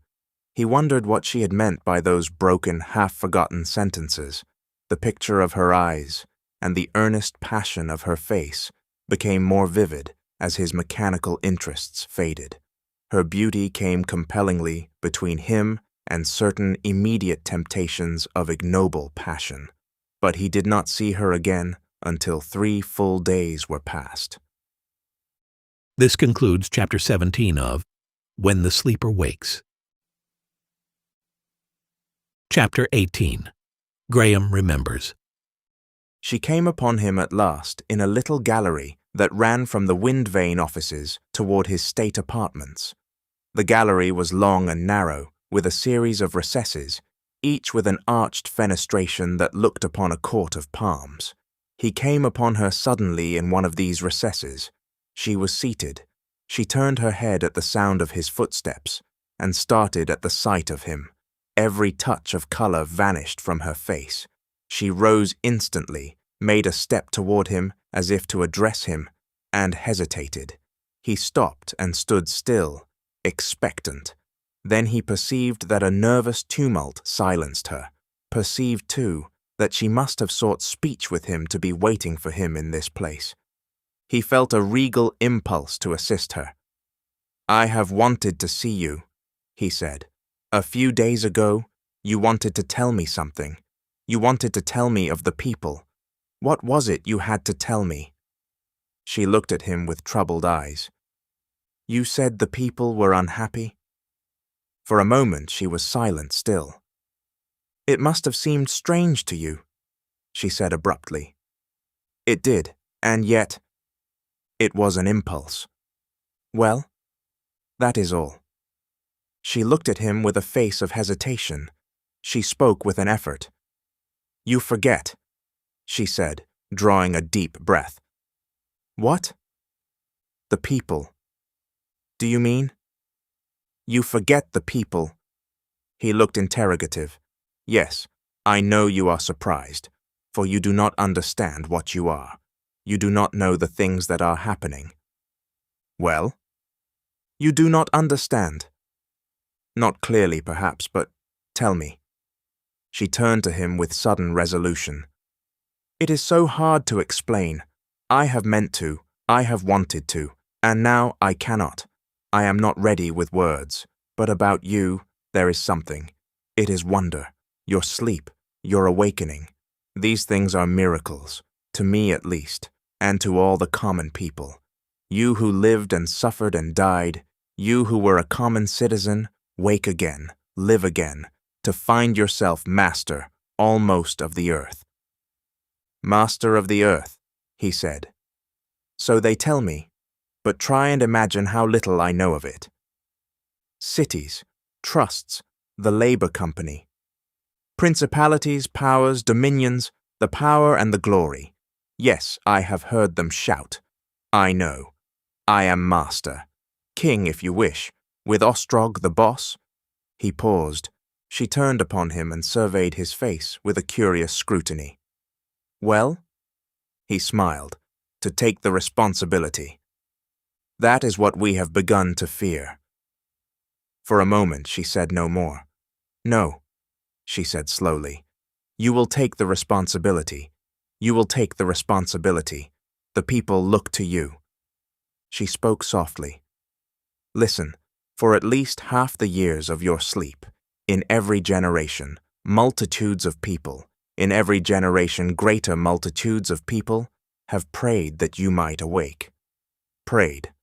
He wondered what she had meant by those broken, half-forgotten sentences. The picture of her eyes and the earnest passion of her face became more vivid as his mechanical interests faded. Her beauty came compellingly between him and certain immediate temptations of ignoble passion. But he did not see her again until 3 full days were past. This concludes Chapter 17 of When the Sleeper Wakes. Chapter 18. Graham Remembers. She came upon him at last in a little gallery that ran from the Wind Vane offices toward his state apartments. The gallery was long and narrow, with a series of recesses, each with an arched fenestration that looked upon a court of palms. He came upon her suddenly in one of these recesses. She was seated. She turned her head at the sound of his footsteps, and started at the sight of him. Every touch of color vanished from her face. She rose instantly, made a step toward him as if to address him, and hesitated. He stopped and stood still, expectant. Then he perceived that a nervous tumult silenced her, perceived, too, that she must have sought speech with him to be waiting for him in this place. He felt a regal impulse to assist her. "I have wanted to see you," he said. "A few days ago, you wanted to tell me something. You wanted to tell me of the people. What was it you had to tell me?" She looked at him with troubled eyes. "You said the people were unhappy?" For a moment she was silent still. "It must have seemed strange to you," she said abruptly. "It did, and yet—" "It was an impulse." "Well, that is all." She looked at him with a face of hesitation. She spoke with an effort. "You forget," she said, drawing a deep breath. "What?" "The people." "Do you mean?" "You forget the people." He looked interrogative. "Yes, I know you are surprised, for you do not understand what you are. You do not know the things that are happening." "Well?" "You do not understand." "Not clearly, perhaps, but tell me." She turned to him with sudden resolution. "It is so hard to explain. I have meant to, I have wanted to, and now I cannot. I am not ready with words. But about you, there is something. It is wonder, your sleep, your awakening. These things are miracles, to me at least, and to all the common people. You who lived and suffered and died, you who were a common citizen, wake again, live again, to find yourself master, almost of the earth." "Master of the earth," he said. "So they tell me, but try and imagine how little I know of it. Cities, trusts, the labor company. Principalities, powers, dominions, the power and the glory. Yes, I have heard them shout. I know. I am master. King, if you wish, with Ostrog the boss." He paused. She turned upon him and surveyed his face with a curious scrutiny. "Well?" He smiled. "To take the responsibility. That is what we have begun to fear." For a moment she said no more. "No," she said slowly. "You will take the responsibility. You will take the responsibility. The people look to you." She spoke softly. "Listen, for at least half the years of your sleep, in every generation, multitudes of people, in every generation greater multitudes of people, have prayed that you might awake. Prayed."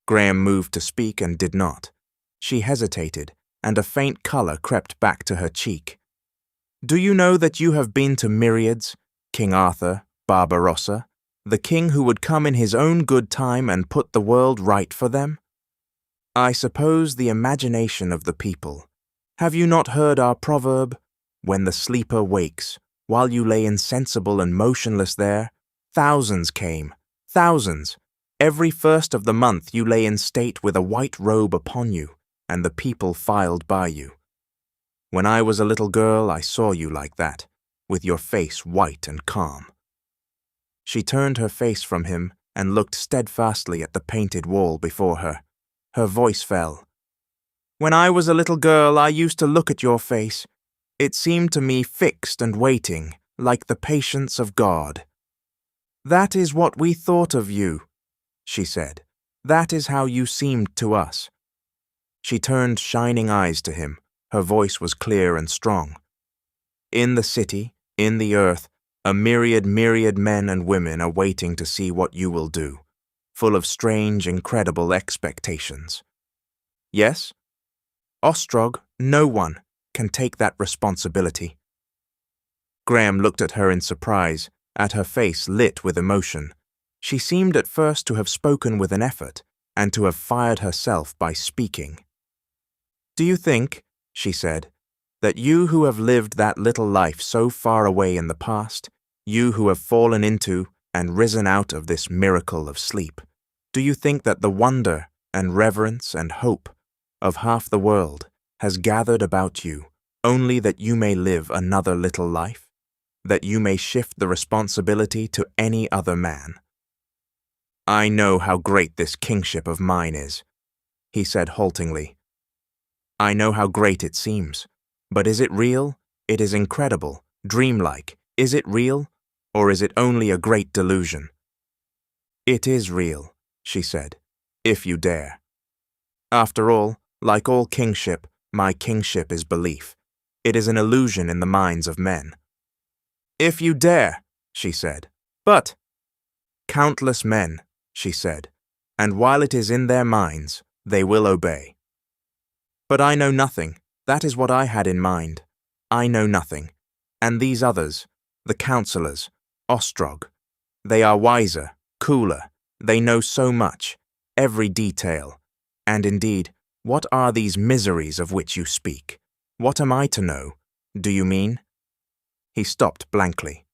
Graham moved to speak and did not. She hesitated, and a faint color crept back to her cheek. "Do you know that you have been to myriads, King Arthur, Barbarossa, the king who would come in his own good time and put the world right for them? I suppose the imagination of the people. Have you not heard our proverb? When the sleeper wakes, while you lay insensible and motionless there, thousands came, thousands. Every first of the month you lay in state with a white robe upon you, and the people filed by you. When I was a little girl, I saw you like that, with your face white and calm." She turned her face from him and looked steadfastly at the painted wall before her. Her voice fell. "When I was a little girl, I used to look at your face. It seemed to me fixed and waiting, like the patience of God. That is what we thought of you," she said. "That is how you seemed to us." She turned shining eyes to him. Her voice was clear and strong. "In the city, in the earth, a myriad men and women are waiting to see what you will do, full of strange, incredible expectations. Yes? Ostrog, no one, can take that responsibility." Graham looked at her in surprise, at her face lit with emotion. She seemed at first to have spoken with an effort, and to have fired herself by speaking. "Do you think," she said, "that you who have lived that little life so far away in the past, you who have fallen into and risen out of this miracle of sleep, do you think that the wonder and reverence and hope of half the world has gathered about you only that you may live another little life, that you may shift the responsibility to any other man? I know how great this kingship of mine is, he said haltingly. I know how great it seems, but is it real? It is incredible, dreamlike. Is it real, or is it only a great delusion? It is real, she said, if you dare. After all, like all kingship, my kingship is belief. It is an illusion in the minds of men. If you dare, she said. But countless men, she said, and while it is in their minds, they will obey. But I know nothing. That is what I had in mind. I know nothing. And these others, the counselors, Ostrog, they are wiser, cooler. They know so much, every detail. And indeed, what are these miseries of which you speak? What am I to know? Do you mean? He stopped blankly.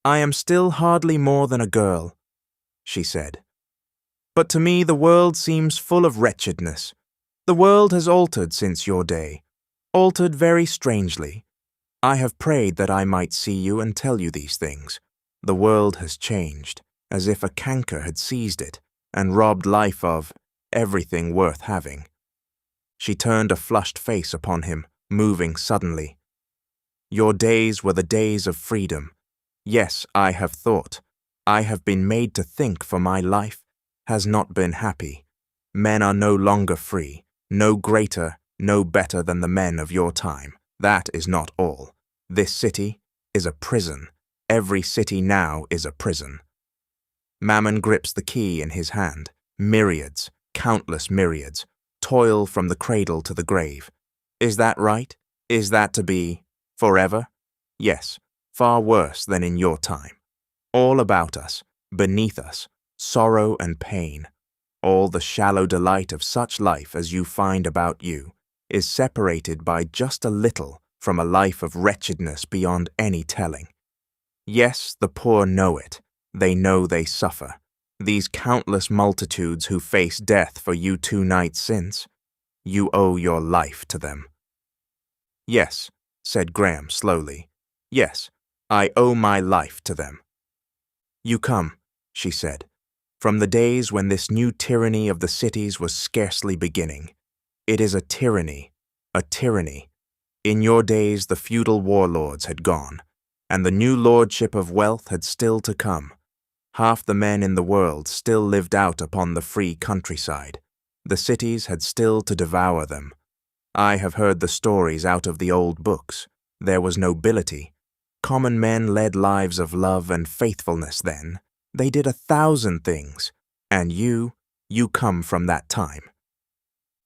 I am still hardly more than a girl, she said. But to me the world seems full of wretchedness. The world has altered since your day, altered very strangely. I have prayed that I might see you and tell you these things. The world has changed, as if a canker had seized it and robbed life of everything worth having. She turned a flushed face upon him, moving suddenly. Your days were the days of freedom. Yes, I have thought. I have been made to think, for my life has not been happy. Men are no longer free, no greater, no better than the men of your time. That is not all. This city is a prison. Every city now is a prison. Mammon grips the key in his hand. Myriads, countless myriads, toil from the cradle to the grave. Is that right? Is that to be forever? Yes, far worse than in your time. All about us, beneath us, sorrow and pain. All the shallow delight of such life as you find about you is separated by just a little from a life of wretchedness beyond any telling. Yes, the poor know it. They know they suffer. These countless multitudes who face death for you 2 nights since, you owe your life to them. Yes, said Graham slowly. Yes, I owe my life to them. You come, she said, from the days when this new tyranny of the cities was scarcely beginning. It is a tyranny, a tyranny. In your days the feudal warlords had gone, and the new lordship of wealth had still to come. Half the men in the world still lived out upon the free countryside. The cities had still to devour them. I have heard the stories out of the old books. There was nobility. Common men led lives of love and faithfulness then. They did 1,000 things, and you come from that time.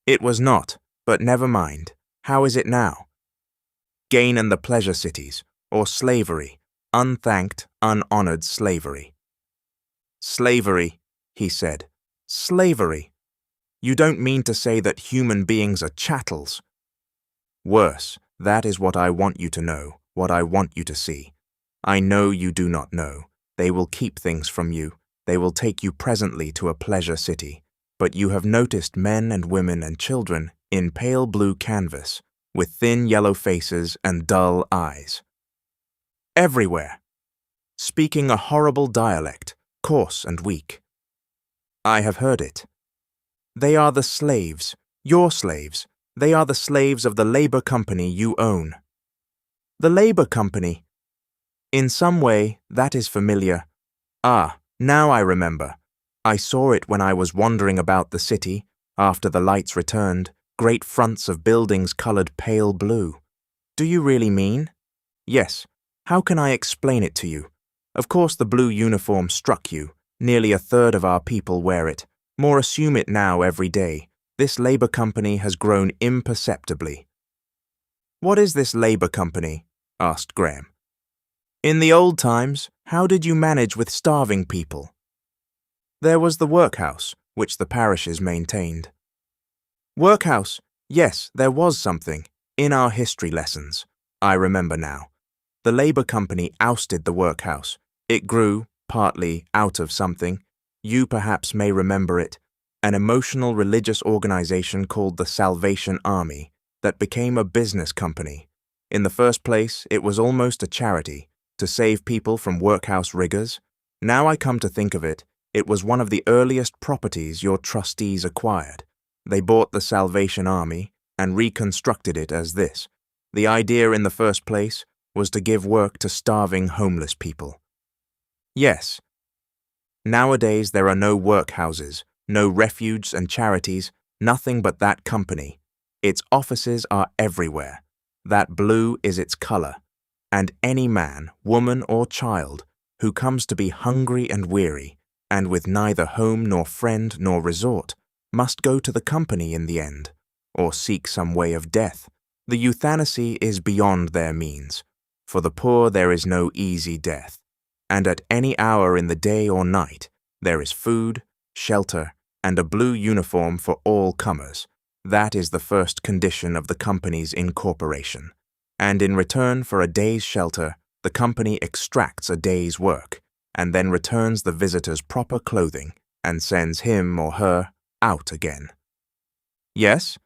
It was not, but never mind. How is it now? Gain and the pleasure cities, or slavery, unthanked, unhonored slavery. Slavery, he said. Slavery. You don't mean to say that human beings are chattels? Worse, that is what I want you to know, what I want you to see. I know you do not know. They will keep things from you. They will take you presently to a pleasure city. But you have noticed men and women and children in pale blue canvas, with thin yellow faces and dull eyes. Everywhere. Speaking a horrible dialect, coarse and weak. I have heard it. They are the slaves, your slaves. They are the slaves of the labor company you own. The labor company. In some way, that is familiar. Ah, now I remember. I saw it when I was wandering about the city, after the lights returned, great fronts of buildings colored pale blue. Do you really mean? Yes. How can I explain it to you? Of course the blue uniform struck you. Nearly 1/3 of our people wear it. More assume it now every day. This labor company has grown imperceptibly. What is this labor company? Asked Graham. In the old times, how did you manage with starving people? There was the workhouse, which the parishes maintained. Workhouse, yes, there was something, in our history lessons. I remember now. The labor company ousted the workhouse. It grew, partly, out of something. You perhaps may remember it. An emotional religious organization called the Salvation Army that became a business company. In the first place, it was almost a charity, to save people from workhouse rigors. Now I come to think of it, It was one of the earliest properties your trustees acquired. They bought the Salvation Army and reconstructed it as this. The idea in the first place was to give work to starving homeless people. Yes. Nowadays there are no workhouses, no refuges and charities, nothing but that company. Its offices are everywhere. That blue is its color. And any man, woman, or child who comes to be hungry and weary, and with neither home nor friend nor resort, must go to the company in the end, or seek some way of death. The euthanacy is beyond their means. For the poor there is no easy death, and at any hour in the day or night there is food, shelter, and a blue uniform for all comers. That is the first condition of the company's incorporation. And in return for a day's shelter, the company extracts a day's work, and then returns the visitor's proper clothing and sends him or her out again. Yes?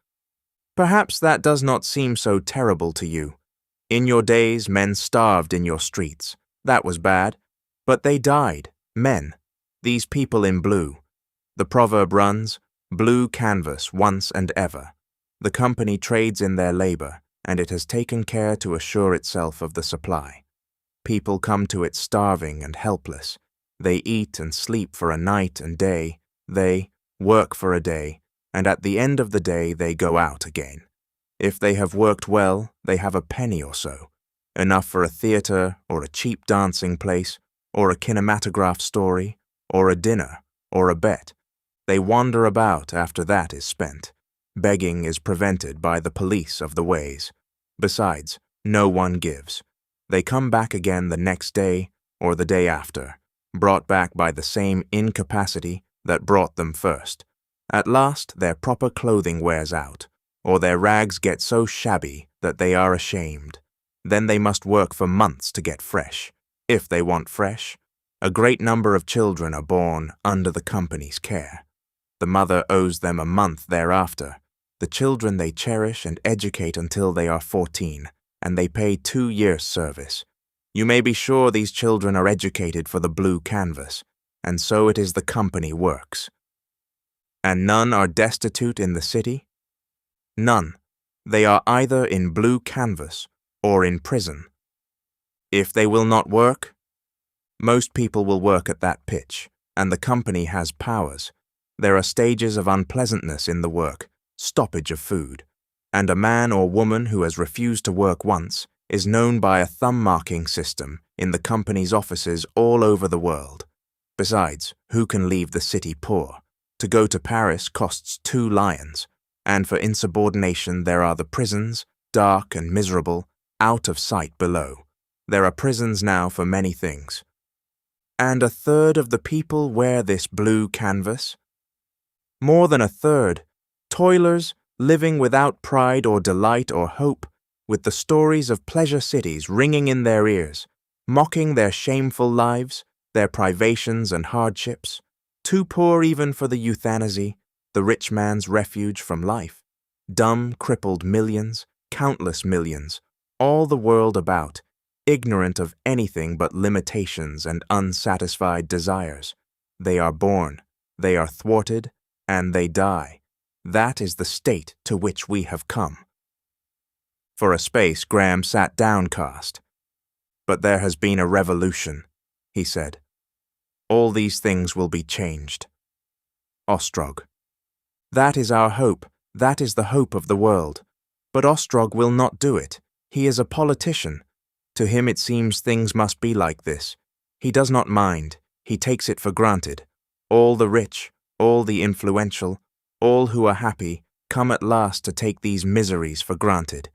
Perhaps that does not seem so terrible to you. In your days, men starved in your streets. That was bad. But they died, men, these people in blue. The proverb runs, blue canvas once and ever. The company trades in their labor, and it has taken care to assure itself of the supply. People come to it starving and helpless. They eat and sleep for a night and day. They work for a day, and at the end of the day they go out again. If they have worked well, they have a penny or so, enough for a theater or a cheap dancing place, or a kinematograph story, or a dinner, or a bet. They wander about after that is spent. Begging is prevented by the police of the ways. Besides, no one gives. They come back again the next day or the day after, brought back by the same incapacity that brought them first. At last their proper clothing wears out, or their rags get so shabby that they are ashamed. Then they must work for months to get fresh. If they want fresh, a great number of children are born under the company's care. The mother owes them a month thereafter. The children they cherish and educate until they are 14, and they pay 2 years' service. You may be sure these children are educated for the blue canvas, and so it is the company works. And none are destitute in the city? None. They are either in blue canvas or in prison. If they will not work, most people will work at that pitch, and the company has powers. There are stages of unpleasantness in the work, stoppage of food, and a man or woman who has refused to work once is known by a thumb-marking system in the company's offices all over the world. Besides, who can leave the city poor? To go to Paris costs 2 lions, and for insubordination there are the prisons, dark and miserable, out of sight below. There are prisons now for many things. And 1/3 of the people wear this blue canvas? More than 1/3. Toilers, living without pride or delight or hope, with the stories of pleasure cities ringing in their ears, mocking their shameful lives, their privations and hardships, too poor even for the euthanasie, the rich man's refuge from life. Dumb, crippled millions, countless millions, all the world about, ignorant of anything but limitations and unsatisfied desires. They are born, they are thwarted, and they die. That is the state to which we have come. For a space, Graham sat downcast. But there has been a revolution, he said. All these things will be changed. Ostrog. That is our hope. That is the hope of the world. But Ostrog will not do it. He is a politician. To him it seems things must be like this. He does not mind. He takes it for granted. All the rich, all the influential, all who are happy, come at last to take these miseries for granted.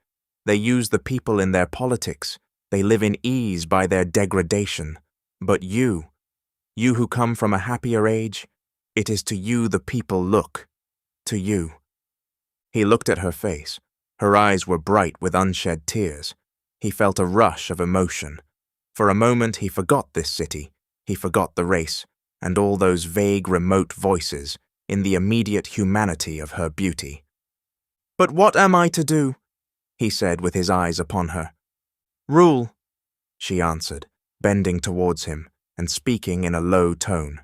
They use the people in their politics. They live in ease by their degradation. But you who come from a happier age, it is to you the people look. To you. He looked at her face. Her eyes were bright with unshed tears. He felt a rush of emotion. For a moment he forgot this city. He forgot the race, and all those vague, remote voices in the immediate humanity of her beauty. "But what am I to do?" he said with his eyes upon her. "Rule," she answered, bending towards him and speaking in a low tone.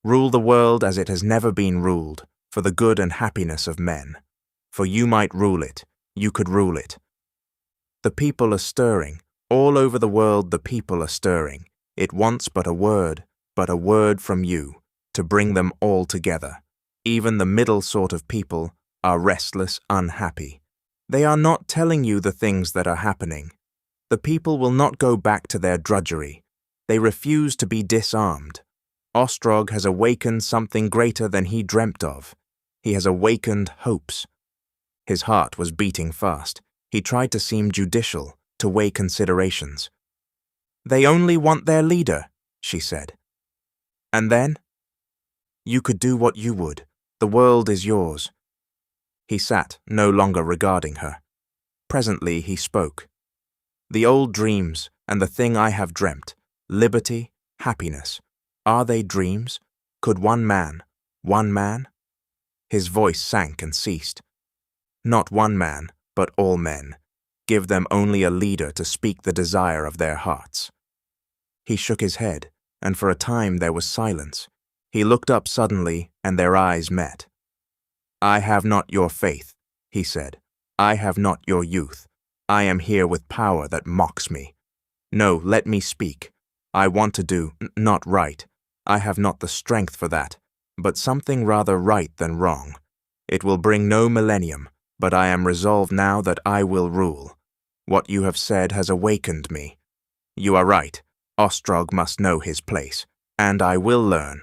Rule the world as it has never been ruled, for the good and happiness of men. For you might rule it, you could rule it. The people are stirring. All over the world the people are stirring. It wants but a word from you, to bring them all together. Even the middle sort of people are restless, unhappy. They are not telling you the things that are happening. The people will not go back to their drudgery. They refuse to be disarmed. Ostrog has awakened something greater than he dreamt of. He has awakened hopes. His heart was beating fast. He tried to seem judicial, to weigh considerations. They only want their leader, she said. And then? You could do what you would. The world is yours. He sat, no longer regarding her. Presently he spoke. The old dreams and the thing I have dreamt, liberty, happiness, are they dreams? Could one man? His voice sank and ceased. Not one man, but all men. Give them only a leader to speak the desire of their hearts. He shook his head, and for a time there was silence. He looked up suddenly, and their eyes met. I have not your faith, he said. I have not your youth. I am here with power that mocks me. No, let me speak. I want to do, not right. I have not the strength for that, but something rather right than wrong. It will bring no millennium, but I am resolved now that I will rule. What you have said has awakened me. You are right. Ostrog must know his place, and I will learn.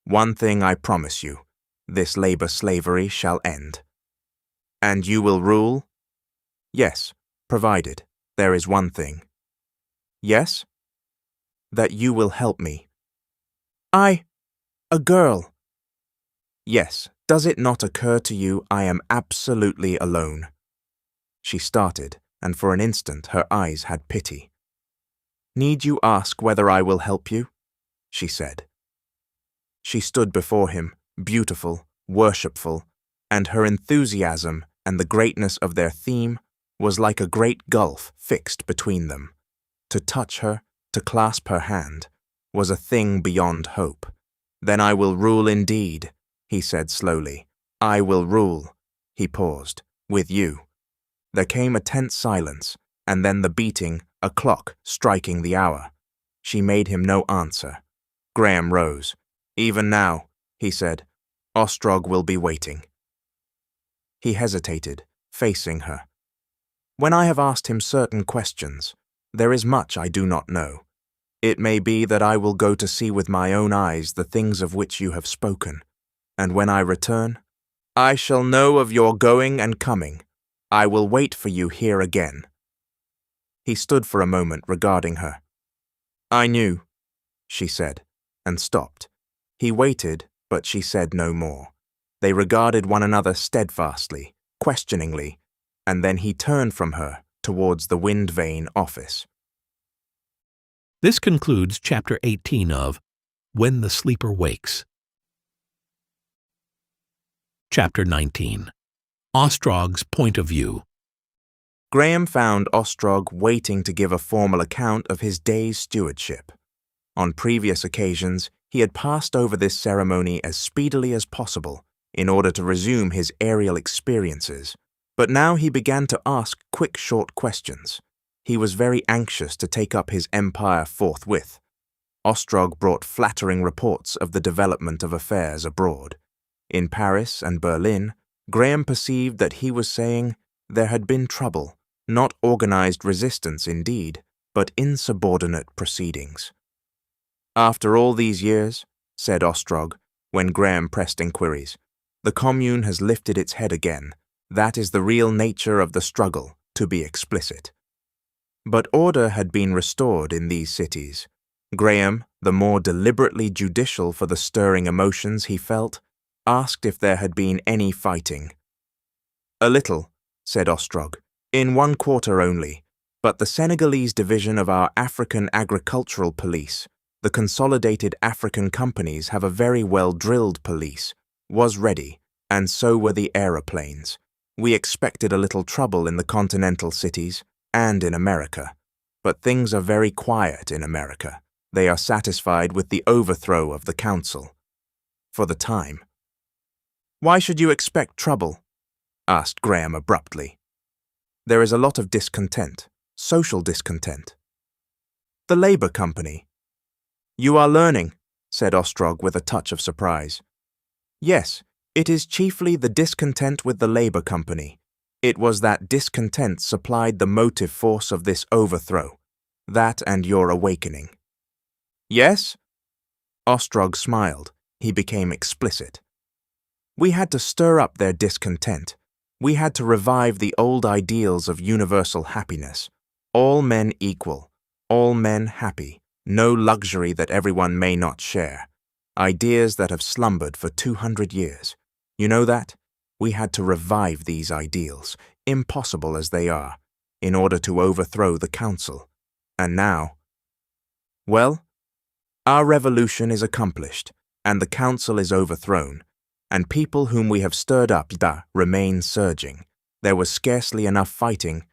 One thing I promise you. This labor slavery shall end. And you will rule? Yes, provided there is one thing. Yes? That you will help me. A girl. Yes, does it not occur to you I am absolutely alone? She started, and for an instant her eyes had pity. Need you ask whether I will help you? She said. She stood before him, beautiful, worshipful, and her enthusiasm and the greatness of their theme was like a great gulf fixed between them. To touch her, to clasp her hand, was a thing beyond hope. Then I will rule indeed, he said slowly. I will rule, he paused, with you. There came a tense silence, and then the beating, a clock striking the hour. She made him no answer. Graham rose. Even now, he said, Ostrog will be waiting. He hesitated, facing her. When I have asked him certain questions, there is much I do not know. It may be that I will go to see with my own eyes the things of which you have spoken, and when I return, I shall know of your going and coming. I will wait for you here again. He stood for a moment regarding her. I knew, she said, and stopped. He waited, but she said no more. They regarded one another steadfastly, questioningly, and then he turned from her towards the wind vane office. This concludes Chapter 18 of When the Sleeper Wakes. Chapter 19. Ostrog's Point of View. Graham found Ostrog waiting to give a formal account of his day's stewardship. On previous occasions, he had passed over this ceremony as speedily as possible in order to resume his aerial experiences, but now he began to ask quick, short questions. He was very anxious to take up his empire forthwith. Ostrog brought flattering reports of the development of affairs abroad. In Paris and Berlin, Graham perceived that he was saying there had been trouble, not organized resistance indeed, but insubordinate proceedings. After all these years, said Ostrog, when Graham pressed inquiries, the commune has lifted its head again. That is the real nature of the struggle, to be explicit. But order had been restored in these cities. Graham, the more deliberately judicial for the stirring emotions he felt, asked if there had been any fighting. A little, said Ostrog, in one quarter only, but the Senegalese division of our African Agricultural Police, the Consolidated African Companies have a very well-drilled police, was ready, and so were the Aeroplanes. We expected a little trouble in the continental cities and in America, but things are very quiet in America. They are satisfied with the overthrow of the council. for the time. "Why should you expect trouble?" asked Graham abruptly. "There is a lot of discontent, social discontent." "The Labour Company." "You are learning," said Ostrog with a touch of surprise. "Yes, it is chiefly the discontent with the Labour Company. It was that discontent supplied the motive force of this overthrow, that and your awakening." "Yes?" Ostrog smiled. He became explicit. "We had to stir up their discontent. We had to revive the old ideals of universal happiness. All men equal, all men happy, no luxury that everyone may not share. Ideas that have slumbered for 200 years. You know that? We had to revive these ideals, impossible as they are, in order to overthrow the council. And now, well, our revolution is accomplished, and the council is overthrown, and people whom we have stirred up remain surging. There was scarcely enough fighting.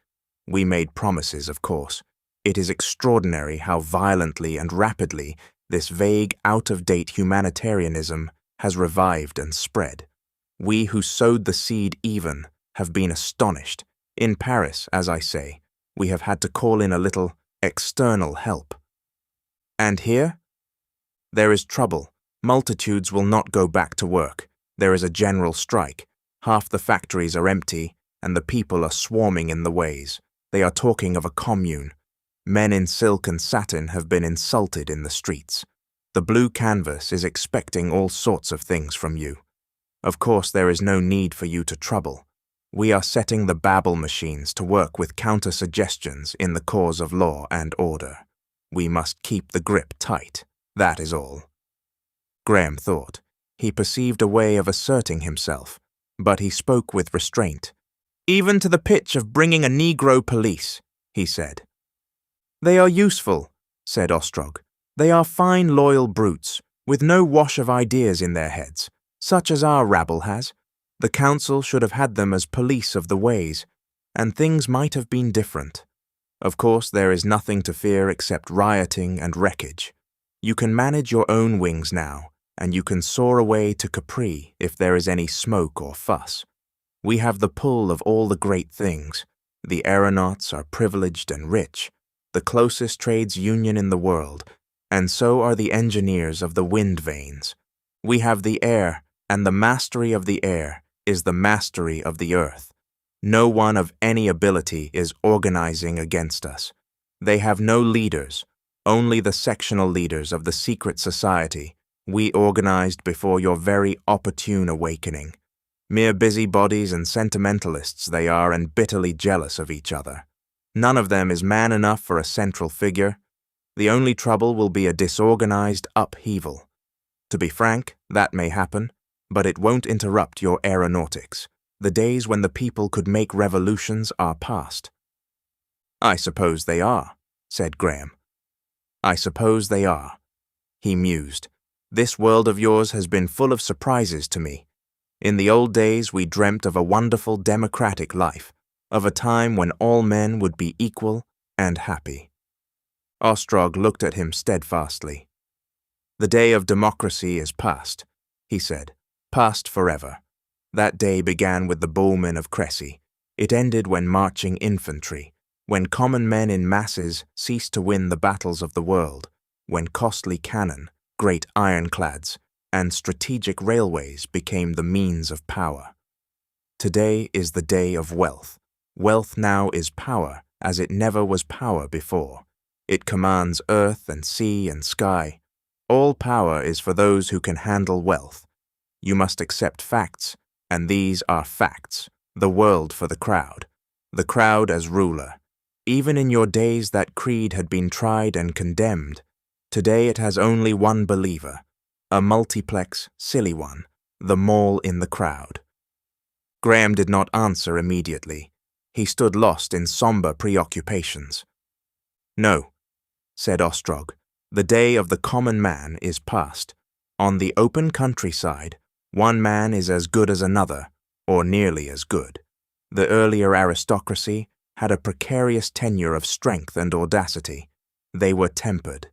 We made promises, of course. It is extraordinary how violently and rapidly this vague, out-of-date humanitarianism has revived and spread. We who sowed the seed even have been astonished. In Paris, as I say, we have had to call in a little external help. And here? There is trouble. Multitudes will not go back to work. There is a general strike. Half the factories are empty, and the people are swarming in the ways. They are talking of a commune. Men in silk and satin have been insulted in the streets. The blue canvas is expecting all sorts of things from you. Of course, there is no need for you to trouble. We are setting the Babel machines to work with counter-suggestions in the cause of law and order. We must keep the grip tight, that is all." Graham thought. He perceived a way of asserting himself, but he spoke with restraint. "Even to the pitch of bringing a Negro police," he said. "They are useful," said Ostrog. "They are fine, loyal brutes, with no wash of ideas in their heads, such as our rabble has. The council should have had them as police of the ways, and things might have been different. Of course, there is nothing to fear except rioting and wreckage. You can manage your own wings now, and you can soar away to Capri if there is any smoke or fuss. We have the pull of all the great things. The aeronauts are privileged and rich, the closest trades union in the world, and so are the engineers of the wind vanes. We have the air, and the mastery of the air is the mastery of the earth. No one of any ability is organizing against us. They have no leaders, only the sectional leaders of the secret society we organized before your very opportune awakening. Mere busybodies and sentimentalists they are, and bitterly jealous of each other. None of them is man enough for a central figure. The only trouble will be a disorganized upheaval. To be frank, that may happen, but it won't interrupt your aeronautics. The days when the people could make revolutions are past." "I suppose they are," said Graham. "I suppose they are." He mused. "This world of yours has been full of surprises to me. In the old days we dreamt of a wonderful democratic life, of a time when all men would be equal and happy." Ostrog looked at him steadfastly. "The day of democracy is past," he said. "Past forever. That day began with the bowmen of Cressy. It ended when marching infantry, when common men in masses ceased to win the battles of the world, when costly cannon, great ironclads, and strategic railways became the means of power. Today is the day of wealth. Wealth now is power as it never was power before. It commands earth and sea and sky. All power is for those who can handle wealth. You must accept facts, and these are facts. The world for the crowd as ruler. Even in your days that creed had been tried and condemned. Today it has only one believer, a multiplex, silly one, the mole in the crowd." Graham did not answer immediately. He stood lost in somber preoccupations. "No," said Ostrog, "the day of the common man is past. On the open countryside, one man is as good as another, or nearly as good. The earlier aristocracy had a precarious tenure of strength and audacity. They were tempered.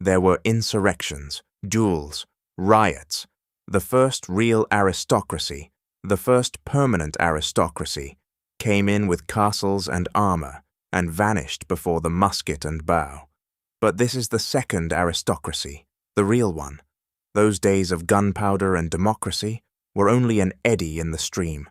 There were insurrections, duels, riots, the first real aristocracy, the first permanent aristocracy, came in with castles and armor and vanished before the musket and bow. But this is the second aristocracy, the real one. Those days of gunpowder and democracy were only an eddy in the stream.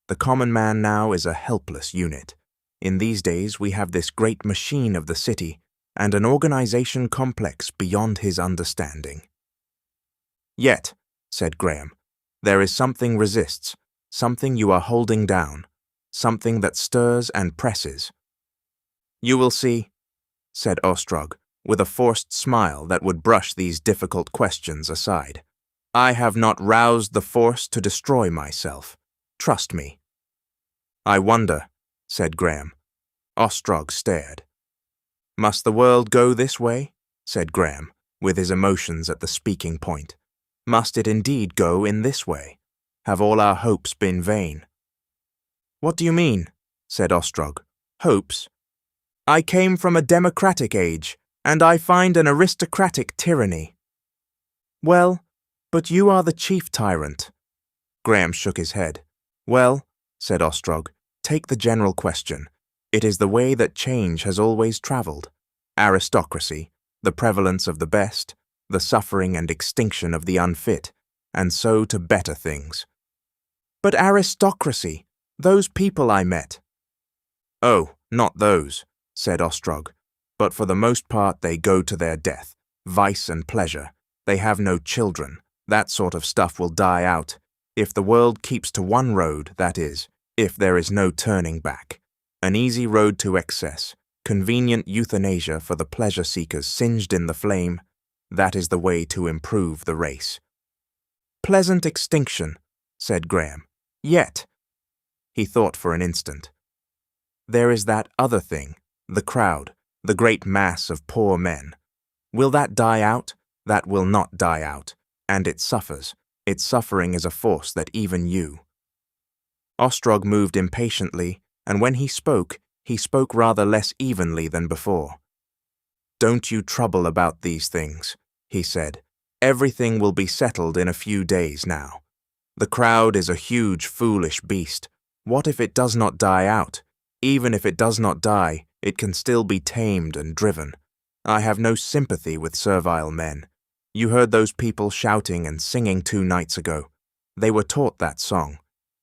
The common man now is a helpless unit. In these days we have this great machine of the city and an organization complex beyond his understanding. Yet, said Graham, there is something resists, something you are holding down, something that stirs and presses. You will see, said Ostrog, with a forced smile that would brush these difficult questions aside. I have not roused the force to destroy myself. Trust me. I wonder, said Graham. Ostrog stared. Must the world go this way? Said Graham, with his emotions at the speaking point. Must it indeed go in this way? Have all our hopes been vain? What do you mean? Said Ostrog. Hopes? I came from a democratic age, and I find an aristocratic tyranny. Well, but you are the chief tyrant. Graham shook his head. Well, said Ostrog, take the general question. It is the way that change has always travelled. Aristocracy, the prevalence of the best, the suffering and extinction of the unfit, and so to better things. But aristocracy, those people I met. Oh, not those, said Ostrog, but for the most part they go to their death, vice and pleasure. They have no children. That sort of stuff will die out. If the world keeps to one road, that is, if there is no turning back. An easy road to excess, convenient euthanasia for the pleasure seekers singed in the flame, that is the way to improve the race. Pleasant extinction, said Graham. Yet. He thought for an instant. There is that other thing, the crowd, the great mass of poor men. Will that die out? That will not die out, and it suffers. Its suffering is a force that even you. Ostrog moved impatiently, and when he spoke rather less evenly than before. Don't you trouble about these things, he said. Everything will be settled in a few days now. The crowd is a huge, foolish beast. What if it does not die out? Even if it does not die, it can still be tamed and driven. I have no sympathy with servile men. You heard those people shouting and singing 2 nights ago. They were taught that song.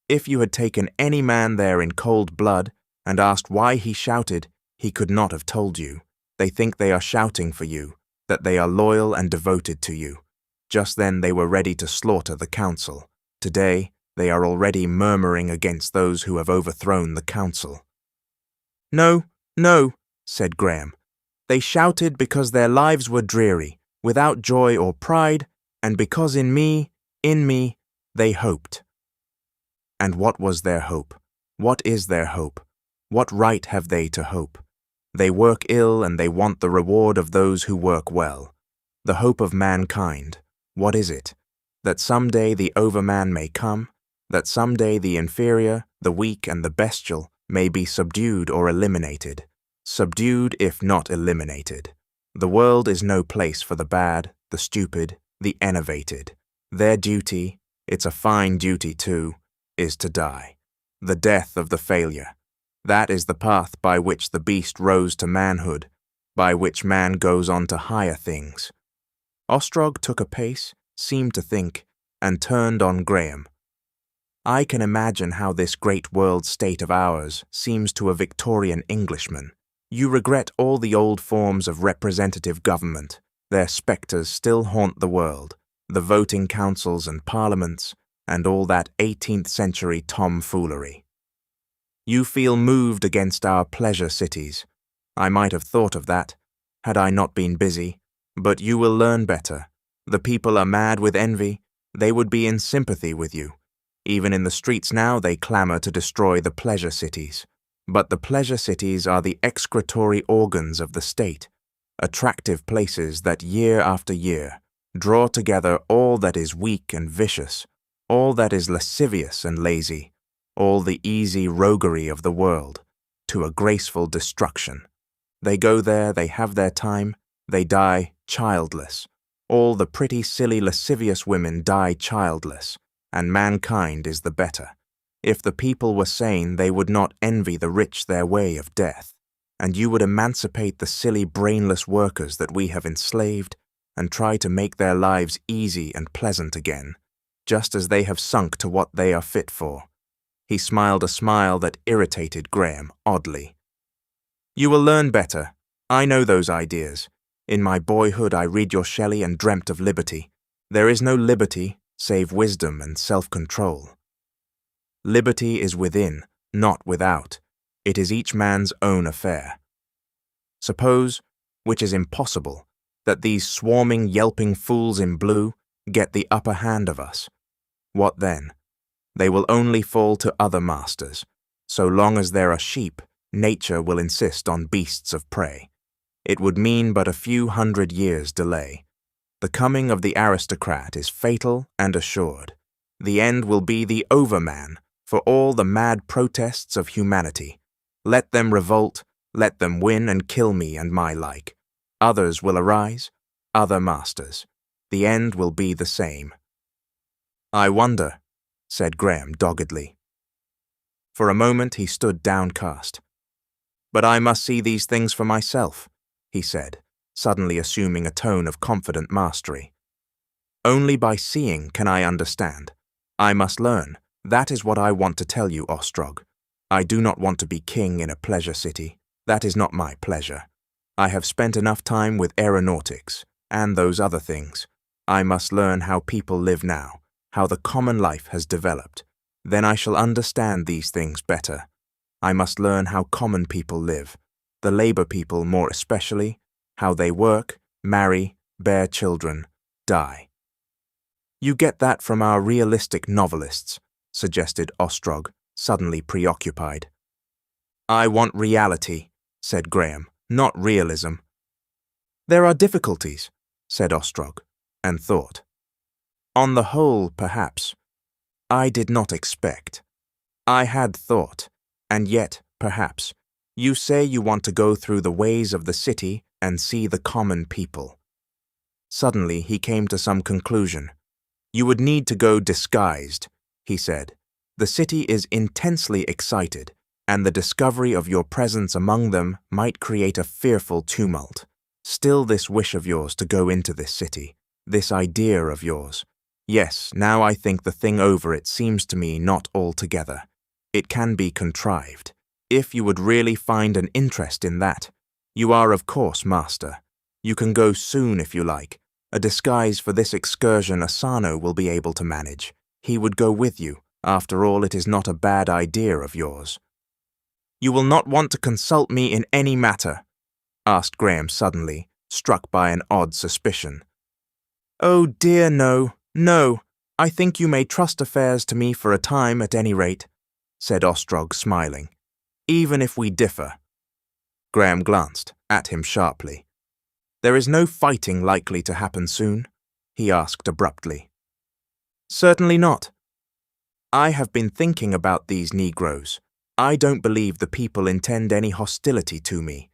If you had taken any man there in cold blood and asked why he shouted, he could not have told you. They think they are shouting for you, that they are loyal and devoted to you. Just then they were ready to slaughter the council. Today, they are already murmuring against those who have overthrown the council. No, no, said Graham. They shouted because their lives were dreary, without joy or pride, and because in me, they hoped. And what was their hope? What is their hope? What right have they to hope? They work ill and they want the reward of those who work well. The hope of mankind, what is it? That someday the overman may come, that someday the inferior, the weak and the bestial may be subdued or eliminated. Subdued if not eliminated. The world is no place for the bad, the stupid, the enervated. Their duty, it's a fine duty too, is to die. The death of the failure. That is the path by which the beast rose to manhood, by which man goes on to higher things. Ostrog took a pace, seemed to think, and turned on Graham. I can imagine how this great world state of ours seems to a Victorian Englishman. You regret all the old forms of representative government. Their spectres still haunt the world, the voting councils and parliaments, and all that 18th century tomfoolery. You feel moved against our pleasure cities. I might have thought of that, had I not been busy, but you will learn better. The people are mad with envy. They would be in sympathy with you. Even in the streets now they clamour to destroy the pleasure cities. But the pleasure cities are the excretory organs of the state, attractive places that year after year draw together all that is weak and vicious, all that is lascivious and lazy, all the easy roguery of the world, to a graceful destruction. They go there, they have their time, they die childless. All the pretty, silly, lascivious women die childless, and mankind is the better. If the people were sane, they would not envy the rich their way of death, and you would emancipate the silly, brainless workers that we have enslaved and try to make their lives easy and pleasant again, just as they have sunk to what they are fit for. He smiled a smile that irritated Graham oddly. You will learn better. I know those ideas. In my boyhood I read your Shelley and dreamt of liberty. There is no liberty save wisdom and self-control. Liberty is within, not without. It is each man's own affair. Suppose, which is impossible, that these swarming, yelping fools in blue get the upper hand of us. What then? They will only fall to other masters. So long as there are sheep, nature will insist on beasts of prey. It would mean but a few 100 years' delay. The coming of the aristocrat is fatal and assured. The end will be the overman for all the mad protests of humanity. Let them revolt, let them win and kill me and my like. Others will arise, other masters. The end will be the same. I wonder, said Graham doggedly. For a moment he stood downcast. But I must see these things for myself, he said, suddenly assuming a tone of confident mastery. Only by seeing can I understand. I must learn. That is what I want to tell you, Ostrog. I do not want to be king in a pleasure city. That is not my pleasure. I have spent enough time with aeronautics and those other things. I must learn how people live now, how the common life has developed. Then I shall understand these things better. I must learn how common people live, the labor people more especially, how they work, marry, bear children, die. You get that from our realistic novelists, suggested Ostrog, suddenly preoccupied. I want reality, said Graham, not realism. There are difficulties, said Ostrog, and thought. On the whole, perhaps. I did not expect. I had thought, and yet, perhaps, you say you want to go through the ways of the city and see the common people. Suddenly he came to some conclusion. You would need to go disguised, he said. The city is intensely excited, and the discovery of your presence among them might create a fearful tumult. Still this wish of yours to go into this city, this idea of yours. Yes, now I think the thing over, it seems to me not altogether. It can be contrived. If you would really find an interest in that, you are of course master. You can go soon if you like. A disguise for this excursion Asano will be able to manage. He would go with you. After all, it is not a bad idea of yours. You will not want to consult me in any matter? Asked Graham suddenly, struck by an odd suspicion. Oh dear, no, no. I think you may trust affairs to me for a time at any rate, said Ostrog, smiling. Even if we differ. Graham glanced at him sharply. There is no fighting likely to happen soon? He asked abruptly. Certainly not. I have been thinking about these Negroes. I don't believe the people intend any hostility to me.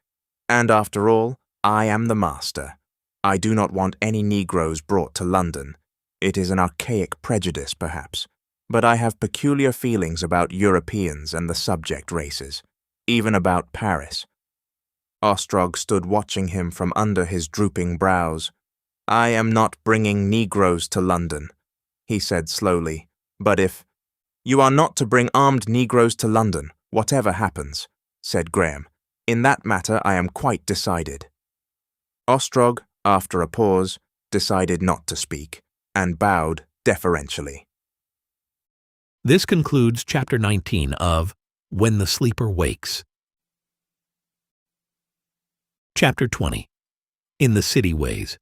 And after all, I am the master. I do not want any Negroes brought to London. It is an archaic prejudice, perhaps, but I have peculiar feelings about Europeans and the subject races, even about Paris. Ostrog stood watching him from under his drooping brows. I am not bringing Negroes to London, he said slowly, but if... You are not to bring armed Negroes to London, whatever happens, said Graham. In that matter I am quite decided. Ostrog, after a pause, decided not to speak, and bowed deferentially. This concludes Chapter 19 of When the Sleeper Wakes. Chapter 20. In the City Ways.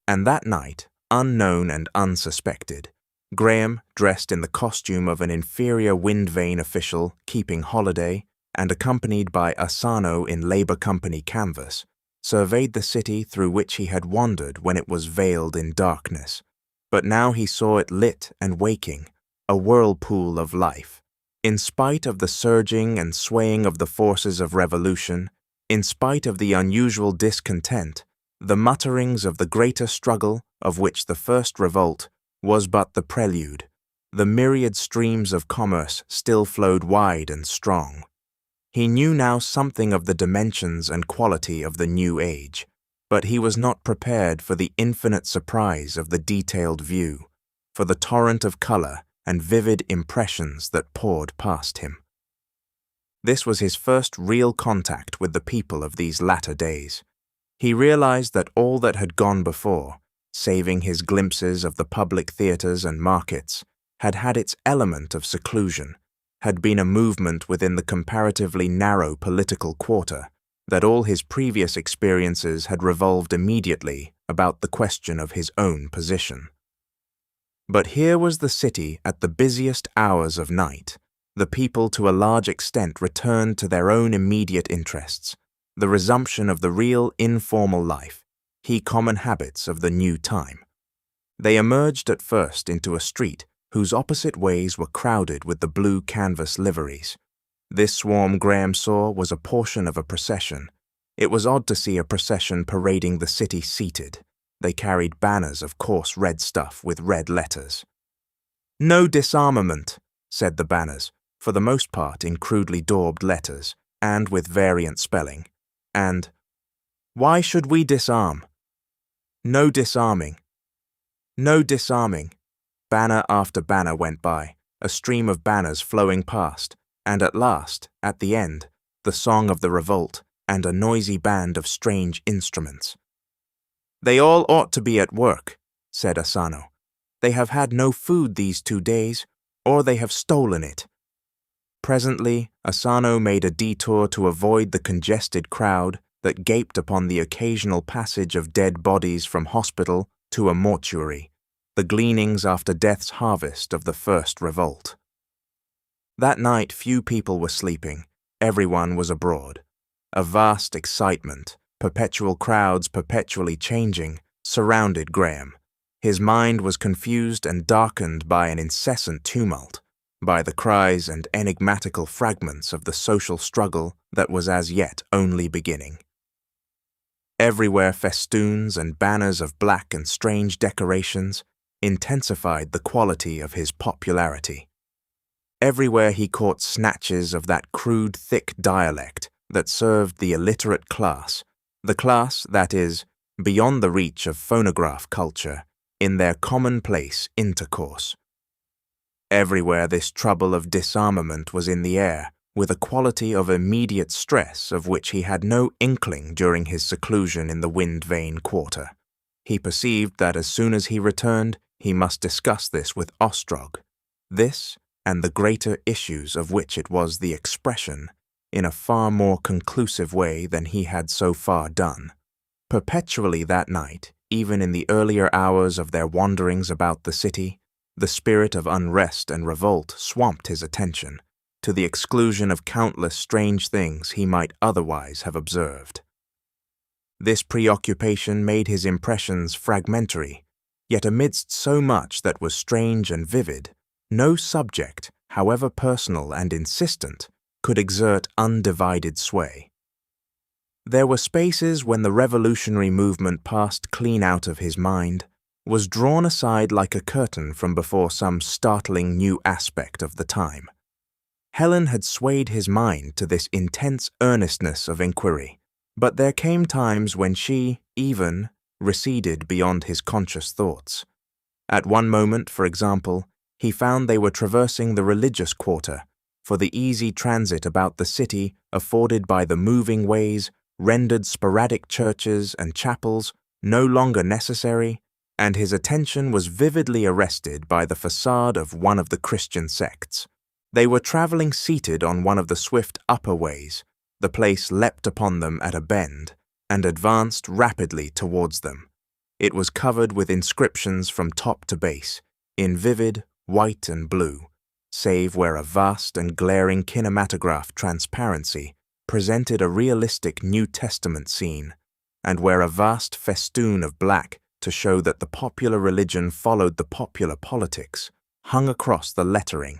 And that night, unknown and unsuspected, Graham, dressed in the costume of an inferior wind vane official keeping holiday and accompanied by Asano in Labour Company canvas, surveyed the city through which he had wandered when it was veiled in darkness. But now he saw it lit and waking, a whirlpool of life. In spite of the surging and swaying of the forces of revolution, in spite of the unusual discontent, the mutterings of the greater struggle of which the first revolt was but the prelude. The myriad streams of commerce still flowed wide and strong. He knew now something of the dimensions and quality of the new age, but he was not prepared for the infinite surprise of the detailed view, for the torrent of color and vivid impressions that poured past him. This was his first real contact with the people of these latter days. He realized that all that had gone before, saving his glimpses of the public theaters and markets, had had its element of seclusion, had been a movement within the comparatively narrow political quarter, that all his previous experiences had revolved immediately about the question of his own position. But here was the city at the busiest hours of night. The people to a large extent returned to their own immediate interests, the resumption of the real informal life, common habits of the new time. They emerged at first into a street whose opposite ways were crowded with the blue canvas liveries. This swarm, Graham saw, was a portion of a procession. It was odd to see a procession parading the city seated. They carried banners of coarse red stuff with red letters. "No disarmament," said the banners, for the most part in crudely daubed letters and with variant spelling, and "Why should we disarm?" "No disarming." "No disarming." Banner after banner went by, a stream of banners flowing past, and at last, at the end, the song of the revolt and a noisy band of strange instruments. "They all ought to be at work," said Asano. "They have had no food these 2 days, or they have stolen it." Presently, Asano made a detour to avoid the congested crowd that gaped upon the occasional passage of dead bodies from hospital to a mortuary, the gleanings after death's harvest of the first revolt. That night few people were sleeping, everyone was abroad. A vast excitement, perpetual crowds perpetually changing, surrounded Graham. His mind was confused and darkened by an incessant tumult, by the cries and enigmatical fragments of the social struggle that was as yet only beginning. Everywhere festoons and banners of black and strange decorations intensified the quality of his popularity. Everywhere he caught snatches of that crude, thick dialect that served the illiterate class, the class, that is, beyond the reach of phonograph culture, in their commonplace intercourse. Everywhere this trouble of disarmament was in the air, with a quality of immediate stress of which he had no inkling during his seclusion in the wind-vane quarter. He perceived that as soon as he returned, he must discuss this with Ostrog, this and the greater issues of which it was the expression, in a far more conclusive way than he had so far done. Perpetually that night, even in the earlier hours of their wanderings about the city, the spirit of unrest and revolt swamped his attention, to the exclusion of countless strange things he might otherwise have observed. This preoccupation made his impressions fragmentary, yet amidst so much that was strange and vivid, no subject, however personal and insistent, could exert undivided sway. There were spaces when the revolutionary movement passed clean out of his mind, was drawn aside like a curtain from before some startling new aspect of the time. Helen had swayed his mind to this intense earnestness of inquiry, but there came times when she, even, receded beyond his conscious thoughts. At one moment, for example, he found they were traversing the religious quarter, for the easy transit about the city afforded by the moving ways rendered sporadic churches and chapels no longer necessary, and his attention was vividly arrested by the facade of one of the Christian sects. They were traveling seated on one of the swift upper ways. The place leapt upon them at a bend and advanced rapidly towards them. It was covered with inscriptions from top to base, in vivid white and blue, save where a vast and glaring kinematograph transparency presented a realistic New Testament scene, and where a vast festoon of black to show that the popular religion followed the popular politics hung across the lettering.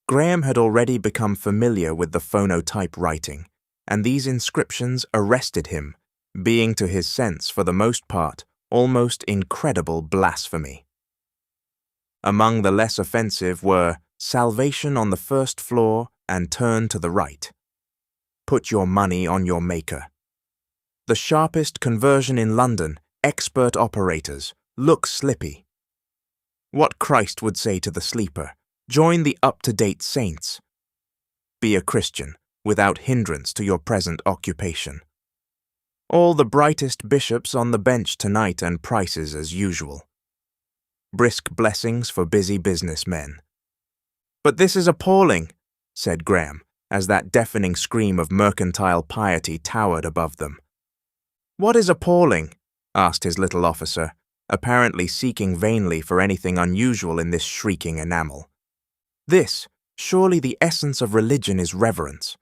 Graham had already become familiar with the phonotype writing, and these inscriptions arrested him, being to his sense, for the most part, almost incredible blasphemy. Among the less offensive were salvation on the first floor and turn to the right. Put your money on your maker. The sharpest conversion in London, expert operators, look slippy. What Christ would say to the sleeper, join the up-to-date saints. Be a Christian, without hindrance to your present occupation. All the brightest bishops on the bench tonight and prices as usual. Brisk blessings for busy businessmen. But this is appalling, said Graham, as that deafening scream of mercantile piety towered above them. What is appalling? Asked his little officer, apparently seeking vainly for anything unusual in this shrieking enamel. This, surely the essence of religion is reverence.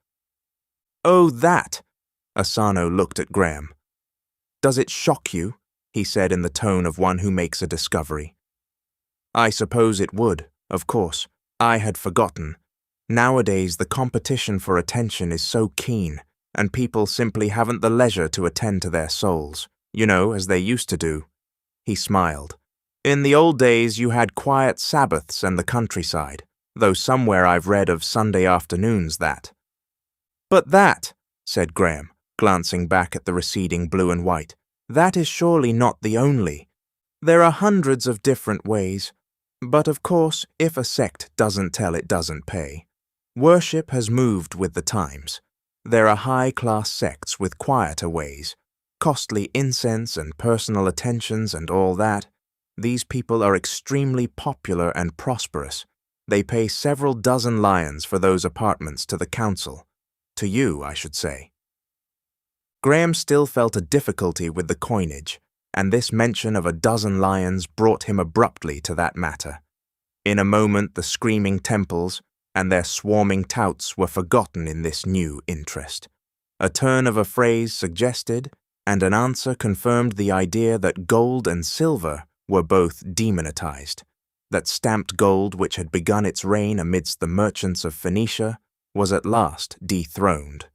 Oh, that! Asano looked at Graham. Does it shock you? He said in the tone of one who makes a discovery. I suppose it would, of course. I had forgotten. Nowadays the competition for attention is so keen, and people simply haven't the leisure to attend to their souls, as they used to do. He smiled. In the old days you had quiet Sabbaths and the countryside, though somewhere I've read of Sunday afternoons that. But that, said Graham, glancing back at the receding blue and white, that is surely not the only. There are hundreds of different ways. But of course, if a sect doesn't tell, it doesn't pay. Worship has moved with the times. There are high-class sects with quieter ways, costly incense and personal attentions and all that. These people are extremely popular and prosperous. They pay several dozen lions for those apartments to the council. To you, I should say. Graham still felt a difficulty with the coinage, and this mention of a dozen lions brought him abruptly to that matter. In a moment the screaming temples and their swarming touts were forgotten in this new interest. A turn of a phrase suggested, and an answer confirmed the idea that gold and silver were both demonetized, that stamped gold which had begun its reign amidst the merchants of Phoenicia was at last dethroned.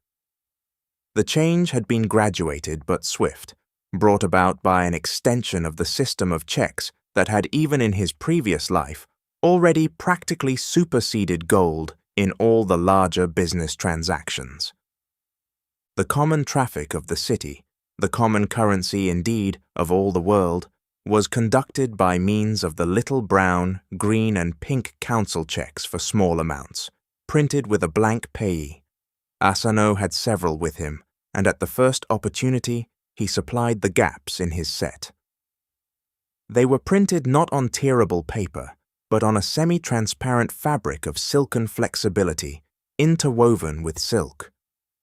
The change had been graduated but swift, brought about by an extension of the system of checks that had even in his previous life already practically superseded gold in all the larger business transactions. The common traffic of the city, the common currency indeed of all the world, was conducted by means of the little brown, green and pink council checks for small amounts, printed with a blank payee. Asano had several with him, and at the first opportunity he supplied the gaps in his set. They were printed not on tearable paper, but on a semi-transparent fabric of silken flexibility, interwoven with silk.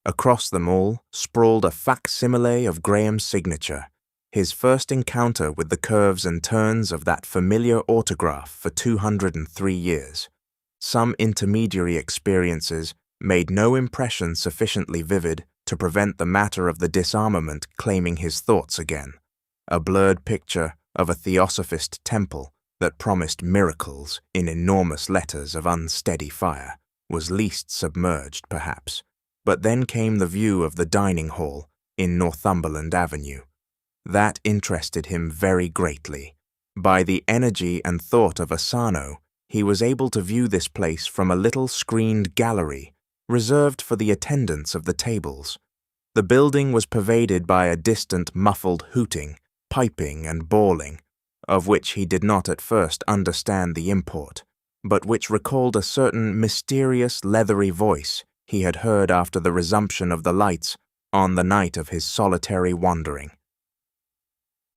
Across them all sprawled a facsimile of Graham's signature, his first encounter with the curves and turns of that familiar autograph for 203 years. Some intermediary experiences made no impression sufficiently vivid to prevent the matter of the disarmament claiming his thoughts again. A blurred picture of a theosophist temple that promised miracles in enormous letters of unsteady fire was least submerged, perhaps. But then came the view of the dining hall in Northumberland Avenue. That interested him very greatly. By the energy and thought of Asano, he was able to view this place from a little screened gallery reserved for the attendants of the tables. The building was pervaded by a distant muffled hooting, piping and bawling, of which he did not at first understand the import, but which recalled a certain mysterious leathery voice he had heard after the resumption of the lights on the night of his solitary wandering.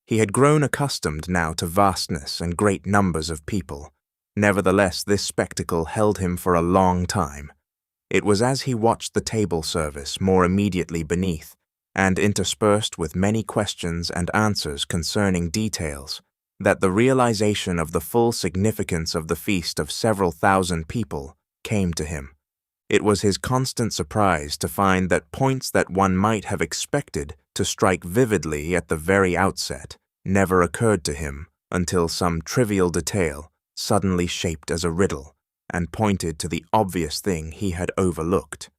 He had grown accustomed now to vastness and great numbers of people. Nevertheless, this spectacle held him for a long time. It was as he watched the table service more immediately beneath, and interspersed with many questions and answers concerning details, that the realization of the full significance of the feast of several thousand people came to him. It was his constant surprise to find that points that one might have expected to strike vividly at the very outset never occurred to him until some trivial detail suddenly shaped as a riddle and pointed to the obvious thing he had overlooked.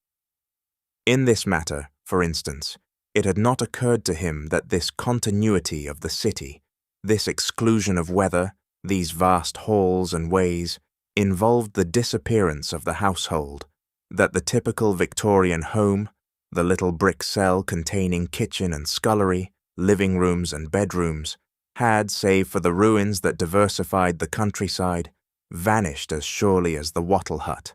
In this matter, for instance, It had not occurred to him that this continuity of the city, this exclusion of weather, these vast halls and ways, involved the disappearance of the household, that the typical Victorian home, the little brick cell containing kitchen and scullery, living rooms and bedrooms, had, save for the ruins that diversified the countryside, vanished as surely as the wattle hut.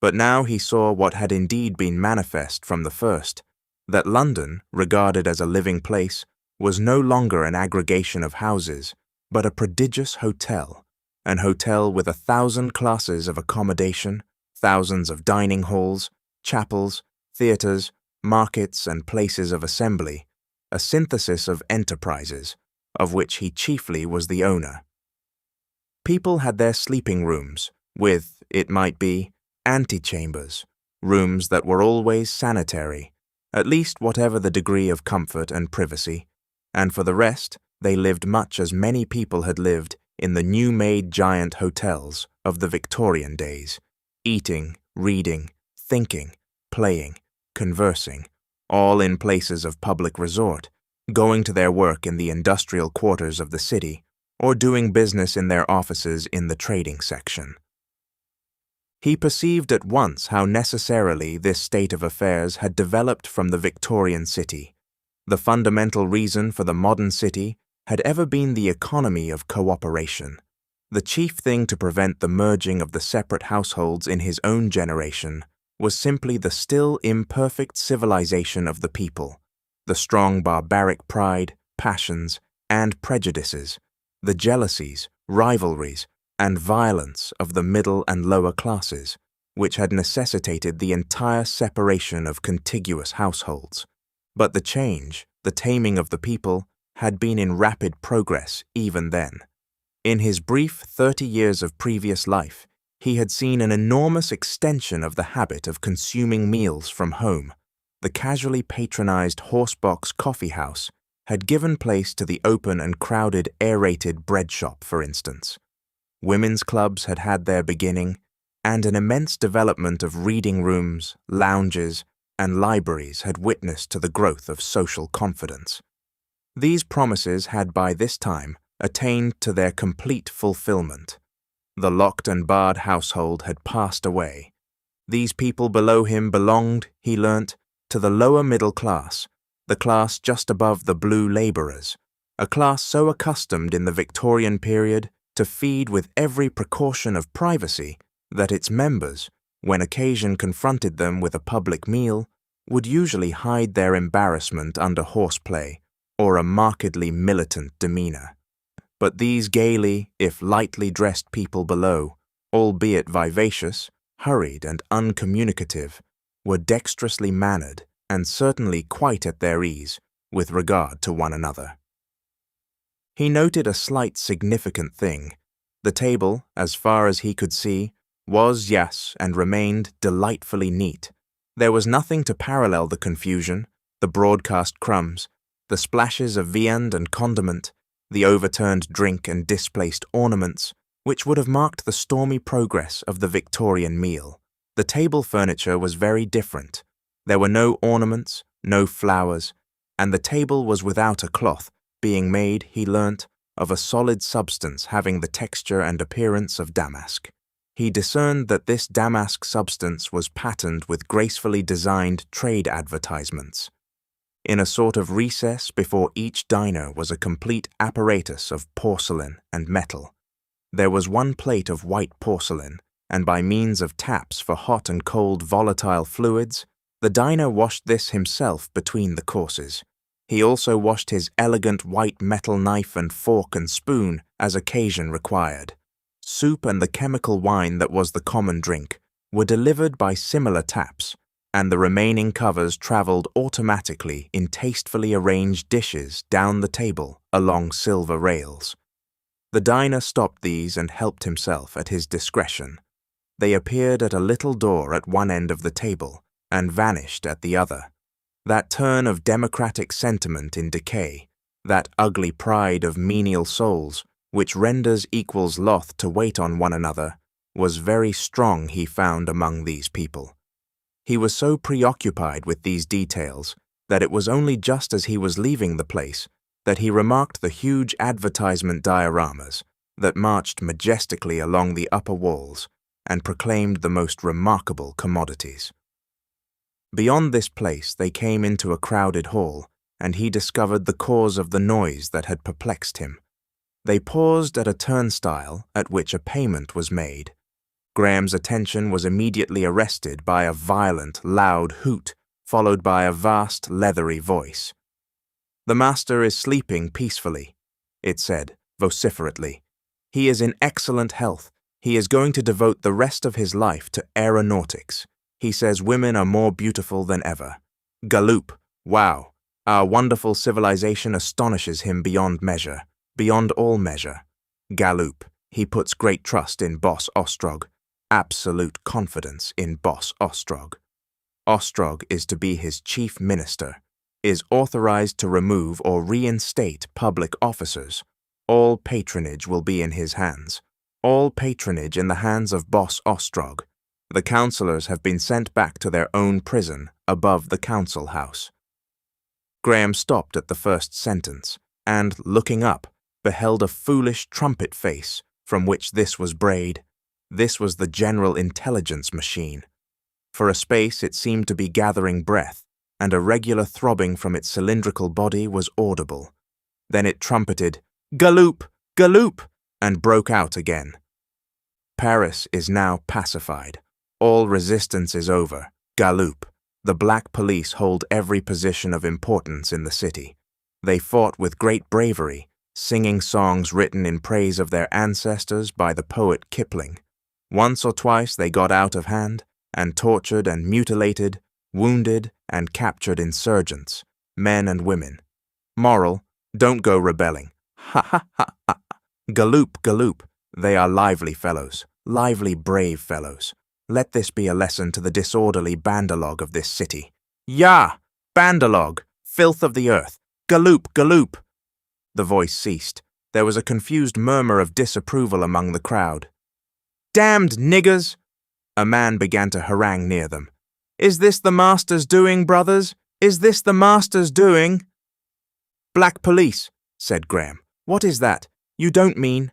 But now he saw what had indeed been manifest from the first, that London, regarded as a living place, was no longer an aggregation of houses, but a prodigious hotel, an hotel with 1,000 classes of accommodation, thousands of dining halls, chapels, theatres, markets and places of assembly, a synthesis of enterprises, of which he chiefly was the owner. People had their sleeping rooms, with, it might be, antechambers, rooms that were always sanitary, at least whatever the degree of comfort and privacy, and for the rest they lived much as many people had lived in the new-made giant hotels of the Victorian days, eating, reading, thinking, playing, conversing, all in places of public resort, going to their work in the industrial quarters of the city, or doing business in their offices in the trading section. He perceived at once how necessarily this state of affairs had developed from the Victorian city. The fundamental reason for the modern city had ever been the economy of cooperation. The chief thing to prevent the merging of the separate households in his own generation was simply the still imperfect civilization of the people, the strong barbaric pride, passions, and prejudices, the jealousies, rivalries, and violence of the middle and lower classes, which had necessitated the entire separation of contiguous households. But the change, the taming of the people, had been in rapid progress even then. In his brief 30 years of previous life, he had seen an enormous extension of the habit of consuming meals from home. The casually patronized horsebox coffee house had given place to the open and crowded aerated bread shop, for instance. Women's clubs had had their beginning, and an immense development of reading rooms, lounges, and libraries had witnessed to the growth of social confidence. These promises had by this time attained to their complete fulfillment. The locked and barred household had passed away. These people below him belonged, he learnt, to the lower middle class, the class just above the blue labourers, a class so accustomed in the Victorian period to feed with every precaution of privacy that its members, when occasion confronted them with a public meal, would usually hide their embarrassment under horseplay or a markedly militant demeanour. But these gaily, if lightly dressed people below, albeit vivacious, hurried and uncommunicative, were dexterously mannered and certainly quite at their ease with regard to one another. He noted a slight significant thing. The table, as far as he could see, was, yes, and remained delightfully neat. There was nothing to parallel the confusion, the broadcast crumbs, the splashes of viand and condiment, the overturned drink and displaced ornaments, which would have marked the stormy progress of the Victorian meal. The table furniture was very different. There were no ornaments, no flowers, and the table was without a cloth, being made, he learnt, of a solid substance having the texture and appearance of damask. He discerned that this damask substance was patterned with gracefully designed trade advertisements. In a sort of recess before each diner was a complete apparatus of porcelain and metal. There was one plate of white porcelain, and by means of taps for hot and cold volatile fluids, the diner washed this himself between the courses. He also washed his elegant white metal knife and fork and spoon as occasion required. Soup and the chemical wine that was the common drink were delivered by similar taps, and the remaining covers travelled automatically in tastefully arranged dishes down the table along silver rails. The diner stopped these and helped himself at his discretion. They appeared at a little door at one end of the table and vanished at the other. That turn of democratic sentiment in decay, that ugly pride of menial souls, which renders equals loth to wait on one another, was very strong, he found, among these people. He was so preoccupied with these details that it was only just as he was leaving the place that he remarked the huge advertisement dioramas that marched majestically along the upper walls and proclaimed the most remarkable commodities. Beyond this place they came into a crowded hall, and he discovered the cause of the noise that had perplexed him. They paused at a turnstile at which a payment was made. Graham's attention was immediately arrested by a violent, loud hoot, followed by a vast, leathery voice. "The master is sleeping peacefully," it said, vociferately. "He is in excellent health. He is going to devote the rest of his life to aeronautics. He says women are more beautiful than ever. Galoop, wow, our wonderful civilization astonishes him beyond measure, beyond all measure. Galoop, he puts great trust in Boss Ostrog, absolute confidence in Boss Ostrog. Ostrog is to be his chief minister, is authorized to remove or reinstate public officers. All patronage will be in his hands. All patronage in the hands of Boss Ostrog. The councillors have been sent back to their own prison above the council house." Graham stopped at the first sentence, and, looking up, beheld a foolish trumpet face from which this was brayed. This was the General Intelligence Machine. For a space it seemed to be gathering breath, and a regular throbbing from its cylindrical body was audible. Then it trumpeted, "Galoop! Galoop!" and broke out again. Paris is now pacified. All resistance is over. Galoop. The black police hold every position of importance in the city. They fought with great bravery, singing songs written in praise of their ancestors by the poet Kipling. Once or twice they got out of hand, and tortured and mutilated, wounded and captured insurgents, men and women. Moral, don't go rebelling. Ha ha ha ha. Galoop, galoop. They are lively fellows, lively brave fellows. Let this be a lesson to the disorderly bandalog of this city. Yah! Bandalog! Filth of the earth! Galoop, galoop! The voice ceased. There was a confused murmur of disapproval among the crowd. "Damned niggers!" A man began to harangue near them. "Is this the master's doing, brothers? Is this the master's doing?" "Black police," said Graham. "What is that? You don't mean—"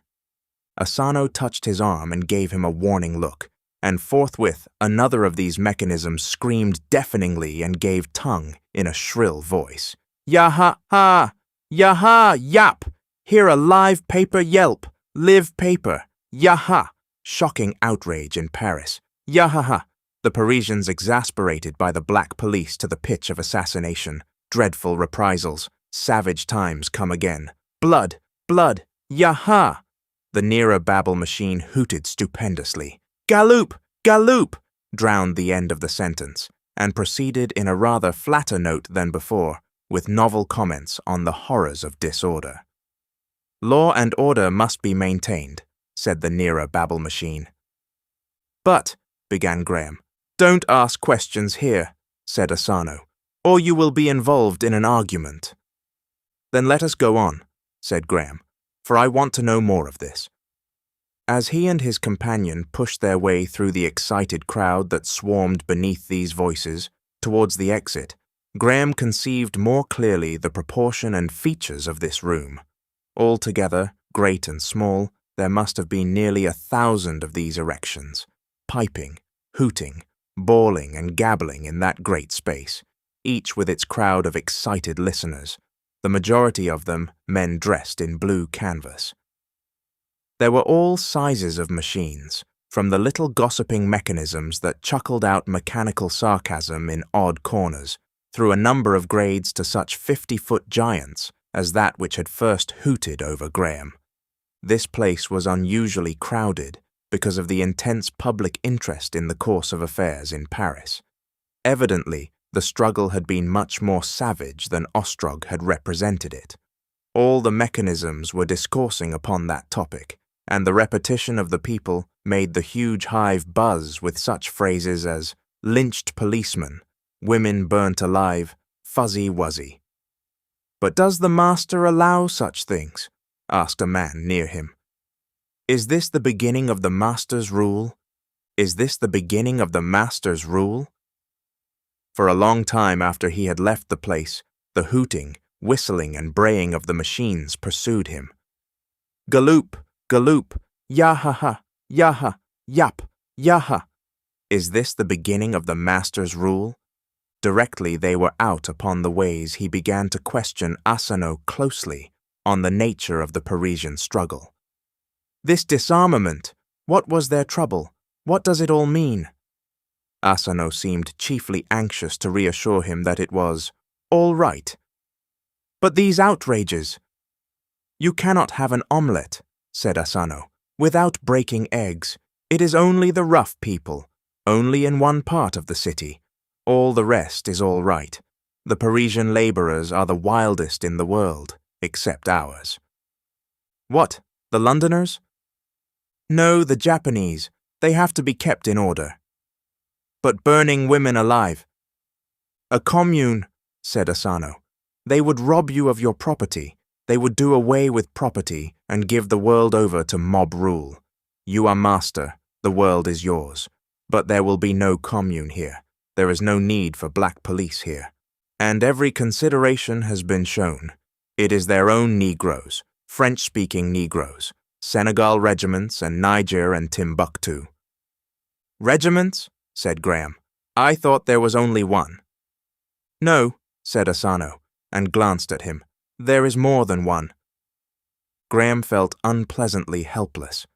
Asano touched his arm and gave him a warning look, and forthwith another of these mechanisms screamed deafeningly and gave tongue in a shrill voice. "Yaha-ha! Yaha! Yap! Hear a live paper yelp! Live paper! Yaha!" Shocking outrage in Paris. Yaha-ha! The Parisians exasperated by the black police to the pitch of assassination. Dreadful reprisals. Savage times come again. Blood! Blood! Yaha! The nearer babble machine hooted stupendously. "Galoop! Galoop!" drowned the end of the sentence, and proceeded in a rather flatter note than before, with novel comments on the horrors of disorder. "Law and order must be maintained," said the nearer babble machine. "But," began Graham. "Don't ask questions here," said Asano, "or you will be involved in an argument." "Then let us go on," said Graham, "for I want to know more of this." As he and his companion pushed their way through the excited crowd that swarmed beneath these voices, towards the exit, Graham conceived more clearly the proportion and features of this room. Altogether, great and small, there must have been nearly 1,000 of these erections, piping, hooting, bawling and gabbling in that great space, each with its crowd of excited listeners, the majority of them men dressed in blue canvas. There were all sizes of machines, from the little gossiping mechanisms that chuckled out mechanical sarcasm in odd corners, through a number of grades to such 50-foot giants as that which had first hooted over Graham. This place was unusually crowded because of the intense public interest in the course of affairs in Paris. Evidently, the struggle had been much more savage than Ostrog had represented it. All the mechanisms were discoursing upon that topic, and the repetition of the people made the huge hive buzz with such phrases as lynched policeman, women burnt alive, fuzzy wuzzy. "But does the master allow such things?" asked a man near him. "Is this the beginning of the master's rule? Is this the beginning of the master's rule?" For a long time after he had left the place, the hooting, whistling, and braying of the machines pursued him. Galoop, galoop, yaha-ha, yaha, yap, yaha. Is this the beginning of the master's rule? Directly they were out upon the ways, he began to question Asano closely on the nature of the Parisian struggle. This disarmament, what was their trouble? What does it all mean? Asano seemed chiefly anxious to reassure him that it was all right. But these outrages! You cannot have an omelette, said Asano, without breaking eggs. It is only the rough people, only in one part of the city. All the rest is all right. The Parisian labourers are the wildest in the world, except ours. What, the Londoners? No, the Japanese. They have to be kept in order. But burning women alive. A commune, said Asano. They would rob you of your property. They would do away with property and give the world over to mob rule. You are master, the world is yours. But there will be no commune here. There is no need for black police here. And every consideration has been shown. It is their own Negroes, French-speaking Negroes, Senegal regiments and Niger and Timbuktu. Regiments? Said Graham. I thought there was only one. No, said Asano, and glanced at him. There is more than one. Graham felt unpleasantly helpless.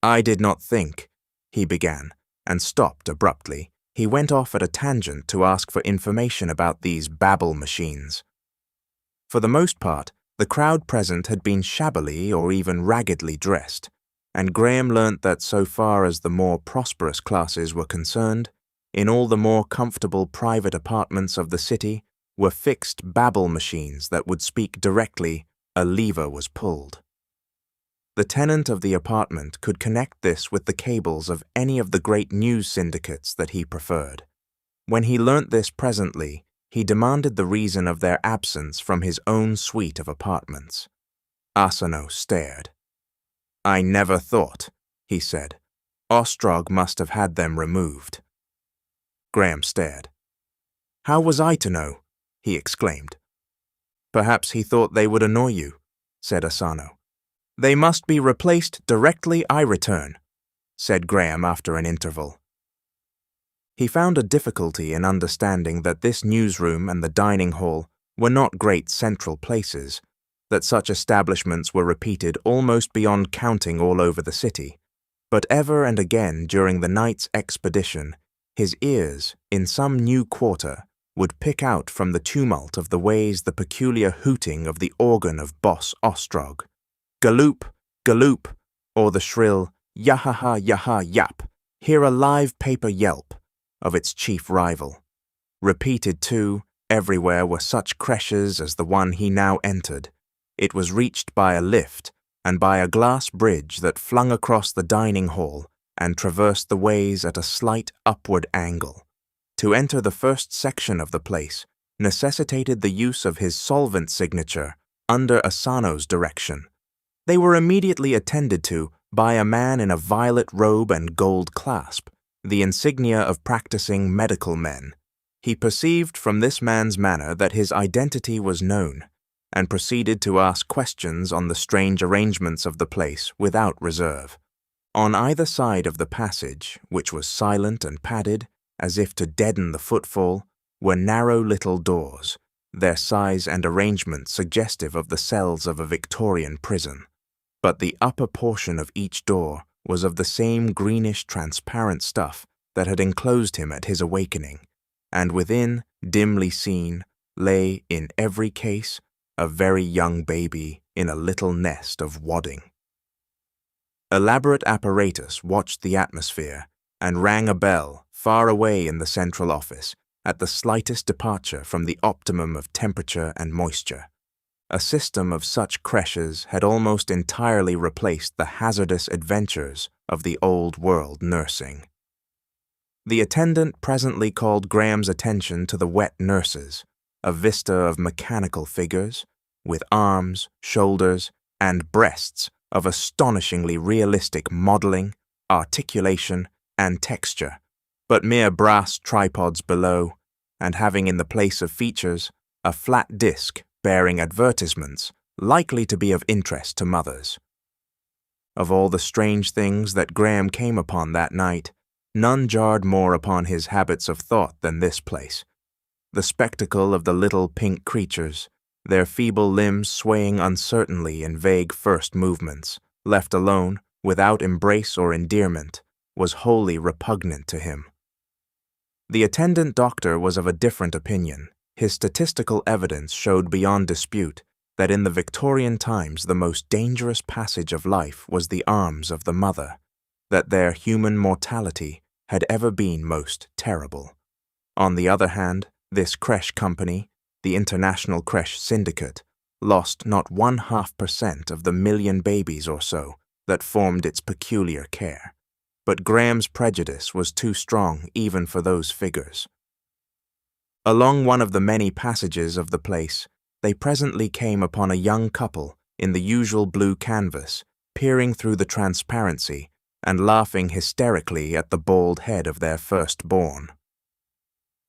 I did not think, he began, and stopped abruptly. He went off at a tangent to ask for information about these babble machines. For the most part, the crowd present had been shabbily or even raggedly dressed, and Graham learnt that so far as the more prosperous classes were concerned, in all the more comfortable private apartments of the city were fixed babble machines that would speak directly, a lever was pulled. The tenant of the apartment could connect this with the cables of any of the great news syndicates that he preferred. When he learnt this presently, he demanded the reason of their absence from his own suite of apartments. Asano stared. I never thought, he said. Ostrog must have had them removed. Graham stared. How was I to know? He exclaimed. Perhaps he thought they would annoy you, said Asano. They must be replaced directly I return, said Graham after an interval. He found a difficulty in understanding that this newsroom and the dining hall were not great central places, that such establishments were repeated almost beyond counting all over the city, but ever and again during the night's expedition, his ears, in some new quarter, would pick out from the tumult of the ways the peculiar hooting of the organ of Boss Ostrog, galoop, galoop, or the shrill yaha-ha, yaha, yap, hear a live paper yelp of its chief rival. Repeated, too, everywhere were such creches as the one he now entered. It was reached by a lift and by a glass bridge that flung across the dining hall and traversed the ways at a slight upward angle. To enter the first section of the place necessitated the use of his solvent signature under Asano's direction. They were immediately attended to by a man in a violet robe and gold clasp, the insignia of practicing medical men. He perceived from this man's manner that his identity was known, and proceeded to ask questions on the strange arrangements of the place without reserve. On either side of the passage, which was silent and padded, as if to deaden the footfall, were narrow little doors, their size and arrangement suggestive of the cells of a Victorian prison. But the upper portion of each door was of the same greenish transparent stuff that had enclosed him at his awakening, and within, dimly seen, lay, in every case, a very young baby in a little nest of wadding. Elaborate apparatus watched the atmosphere and rang a bell far away in the central office at the slightest departure from the optimum of temperature and moisture. A system of such creches had almost entirely replaced the hazardous adventures of the old world nursing. The attendant presently called Graham's attention to the wet nurses, a vista of mechanical figures, with arms, shoulders, and breasts of astonishingly realistic modeling, articulation, and texture, but mere brass tripods below, and having in the place of features a flat disc bearing advertisements likely to be of interest to mothers. Of all the strange things that Graham came upon that night, none jarred more upon his habits of thought than this place. The spectacle of the little pink creatures, their feeble limbs swaying uncertainly in vague first movements, left alone, without embrace or endearment, was wholly repugnant to him. The attendant doctor was of a different opinion. His statistical evidence showed beyond dispute that in the Victorian times the most dangerous passage of life was the arms of the mother, that their human mortality had ever been most terrible. On the other hand, this creche company, the International Creche Syndicate, lost not 0.5% of the 1,000,000 babies or so that formed its peculiar care. But Graham's prejudice was too strong even for those figures. Along one of the many passages of the place, they presently came upon a young couple in the usual blue canvas, peering through the transparency and laughing hysterically at the bald head of their firstborn.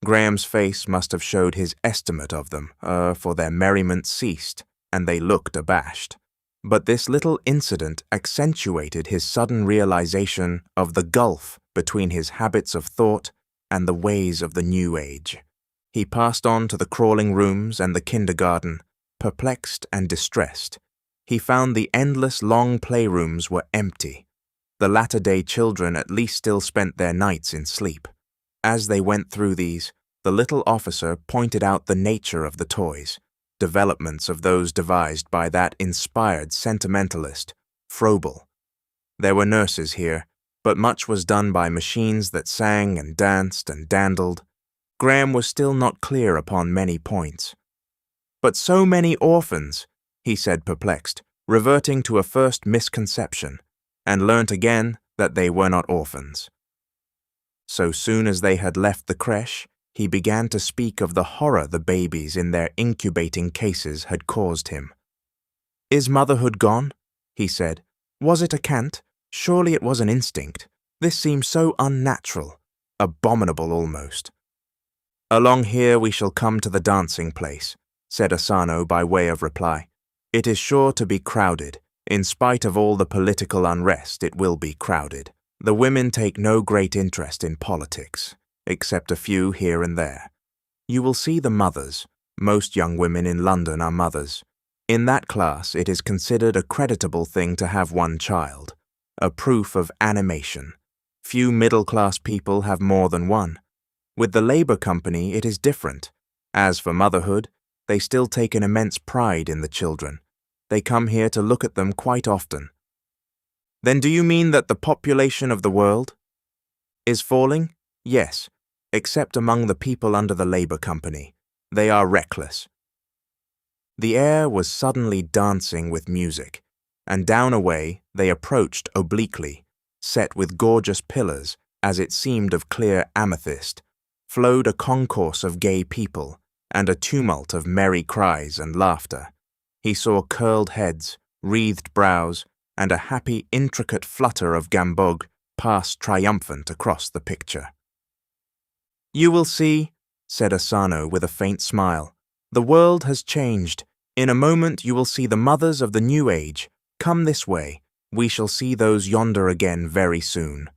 Graham's face must have showed his estimate of them, for their merriment ceased, and they looked abashed. But this little incident accentuated his sudden realization of the gulf between his habits of thought and the ways of the new age. He passed on to the crawling rooms and the kindergarten, perplexed and distressed. He found the endless long playrooms were empty. The latter-day children at least still spent their nights in sleep. As they went through these, the little officer pointed out the nature of the toys, developments of those devised by that inspired sentimentalist, Froebel. There were nurses here, but much was done by machines that sang and danced and dandled. Graham was still not clear upon many points. "But so many orphans," he said perplexed, reverting to a first misconception, and learnt again that they were not orphans. So soon as they had left the creche, he began to speak of the horror the babies in their incubating cases had caused him. "Is motherhood gone?" he said. "Was it a cant? Surely it was an instinct. This seems so unnatural, abominable almost." "Along here we shall come to the dancing place," said Asano by way of reply. "It is sure to be crowded. In spite of all the political unrest, it will be crowded. The women take no great interest in politics, except a few here and there. You will see the mothers. Most young women in London are mothers. In that class, it is considered a creditable thing to have one child, a proof of animation. Few middle-class people have more than one. With the Labour Company, it is different. As for motherhood, they still take an immense pride in the children. They come here to look at them quite often." "Then do you mean that the population of the world is falling?" "Yes, except among the people under the Labour Company. They are reckless." The air was suddenly dancing with music, and down a way they approached obliquely, set with gorgeous pillars, as it seemed of clear amethyst, flowed a concourse of gay people, and a tumult of merry cries and laughter. He saw curled heads, wreathed brows, and a happy, intricate flutter of gambog pass triumphant across the picture. "You will see," said Asano with a faint smile. "The world has changed. In a moment you will see the mothers of the new age. Come this way. We shall see those yonder again very soon."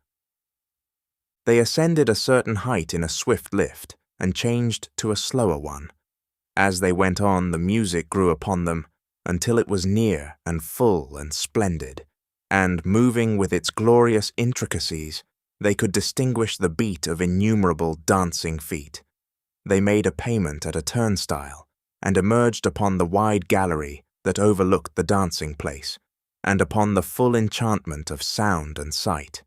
They ascended a certain height in a swift lift, and changed to a slower one. As they went on, the music grew upon them, until it was near and full and splendid, and, moving with its glorious intricacies, they could distinguish the beat of innumerable dancing feet. They made a payment at a turnstile, and emerged upon the wide gallery that overlooked the dancing place, and upon the full enchantment of sound and sight.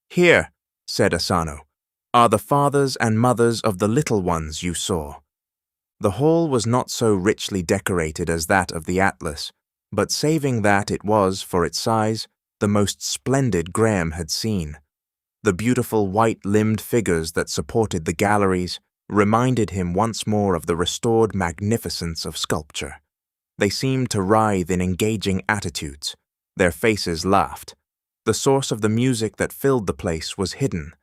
"Here," said Asano, "are the fathers and mothers of the little ones you saw." The hall was not so richly decorated as that of the Atlas, but saving that it was, for its size, the most splendid Graham had seen. The beautiful white-limbed figures that supported the galleries reminded him once more of the restored magnificence of sculpture. They seemed to writhe in engaging attitudes. Their faces laughed. The source of the music that filled the place was hidden,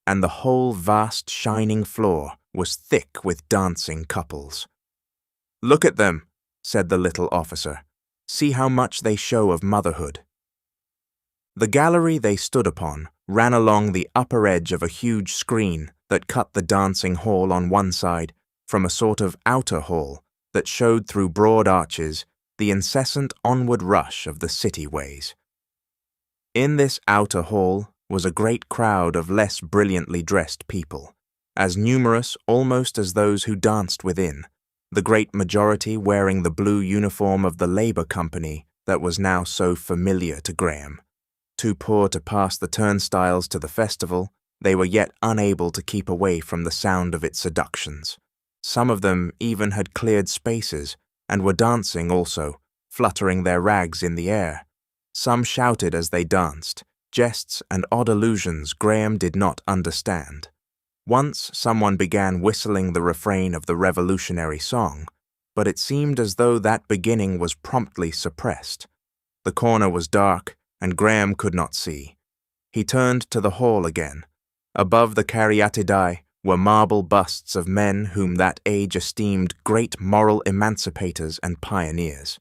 and the whole vast shining floor was thick with dancing couples. "Look at them," said the little officer. "See how much they show of motherhood." The gallery they stood upon ran along the upper edge of a huge screen that cut the dancing hall on one side from a sort of outer hall that showed through broad arches the incessant onward rush of the city ways. In this outer hall was a great crowd of less brilliantly dressed people, as numerous almost as those who danced within, the great majority wearing the blue uniform of the Labour Company that was now so familiar to Graham. Too poor to pass the turnstiles to the festival, they were yet unable to keep away from the sound of its seductions. Some of them even had cleared spaces and were dancing also, fluttering their rags in the air. Some shouted as they danced, jests and odd allusions Graham did not understand. Once someone began whistling the refrain of the revolutionary song, but it seemed as though that beginning was promptly suppressed. The corner was dark, and Graham could not see. He turned to the hall again. Above the caryatidae were marble busts of men whom that age esteemed great moral emancipators and pioneers.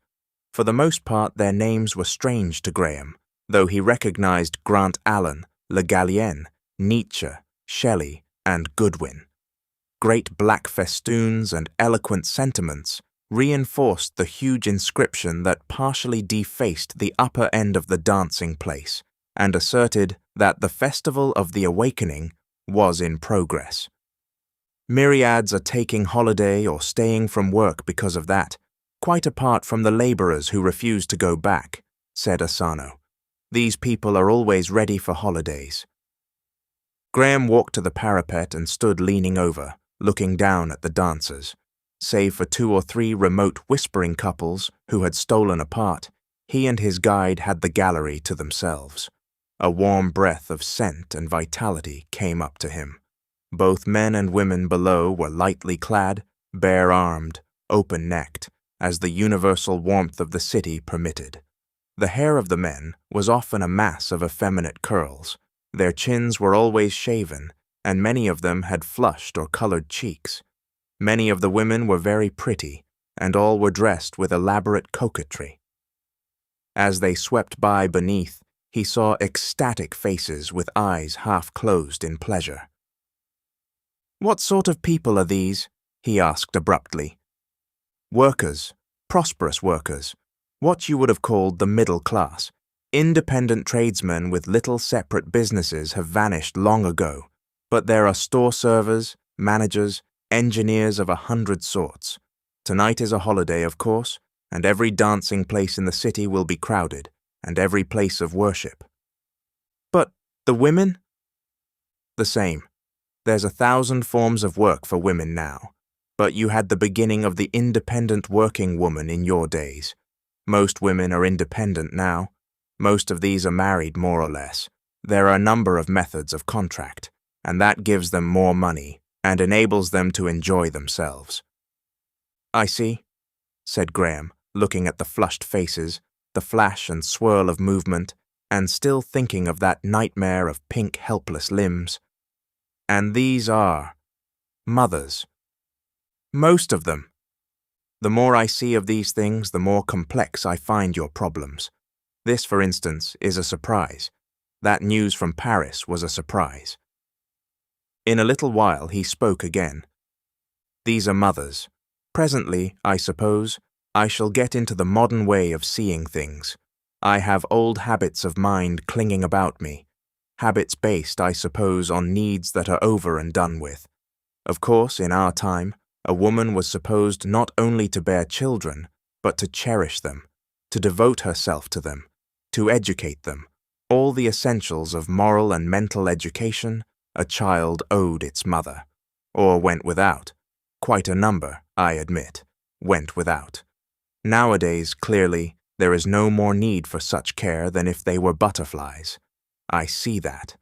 For the most part their names were strange to Graham, though he recognized Grant Allen, Le Gallienne, Nietzsche, Shelley, and Goodwin. Great black festoons and eloquent sentiments reinforced the huge inscription that partially defaced the upper end of the dancing place and asserted that the Festival of the Awakening was in progress. Myriads are taking holiday or staying from work because of that, quite apart from the labourers who refuse to go back, said Asano. These people are always ready for holidays. Graham walked to the parapet and stood leaning over, looking down at the dancers. Save for 2 or 3 remote whispering couples who had stolen apart, he and his guide had the gallery to themselves. A warm breath of scent and vitality came up to him. Both men and women below were lightly clad, bare-armed, open-necked, as the universal warmth of the city permitted. The hair of the men was often a mass of effeminate curls. Their chins were always shaven, and many of them had flushed or colored cheeks. Many of the women were very pretty, and all were dressed with elaborate coquetry. As they swept by beneath, he saw ecstatic faces with eyes half closed in pleasure. "What sort of people are these?" he asked abruptly. "Workers, prosperous workers, what you would have called the middle class. Independent tradesmen with little separate businesses have vanished long ago, but there are store servers, managers, engineers of 100 sorts. Tonight is a holiday, of course, and every dancing place in the city will be crowded, and every place of worship." "But the women?" "The same. There's 1,000 forms of work for women now, but you had the beginning of the independent working woman in your days. Most women are independent now. Most of these are married more or less. There are a number of methods of contract, and that gives them more money and enables them to enjoy themselves." "I see," said Graham, looking at the flushed faces, the flash and swirl of movement, and still thinking of that nightmare of pink helpless limbs. "And these are mothers." "Most of them. The more I see of these things, the more complex I find your problems. This, for instance, is a surprise. That news from Paris was a surprise." In a little while he spoke again. "These are mothers. Presently, I suppose, I shall get into the modern way of seeing things. I have old habits of mind clinging about me, habits based, I suppose, on needs that are over and done with. Of course, in our time, a woman was supposed not only to bear children, but to cherish them, to devote herself to them, to educate them. All the essentials of moral and mental education a child owed its mother, or went without. Quite a number, I admit, went without. Nowadays, clearly, there is no more need for such care than if they were butterflies. I see that.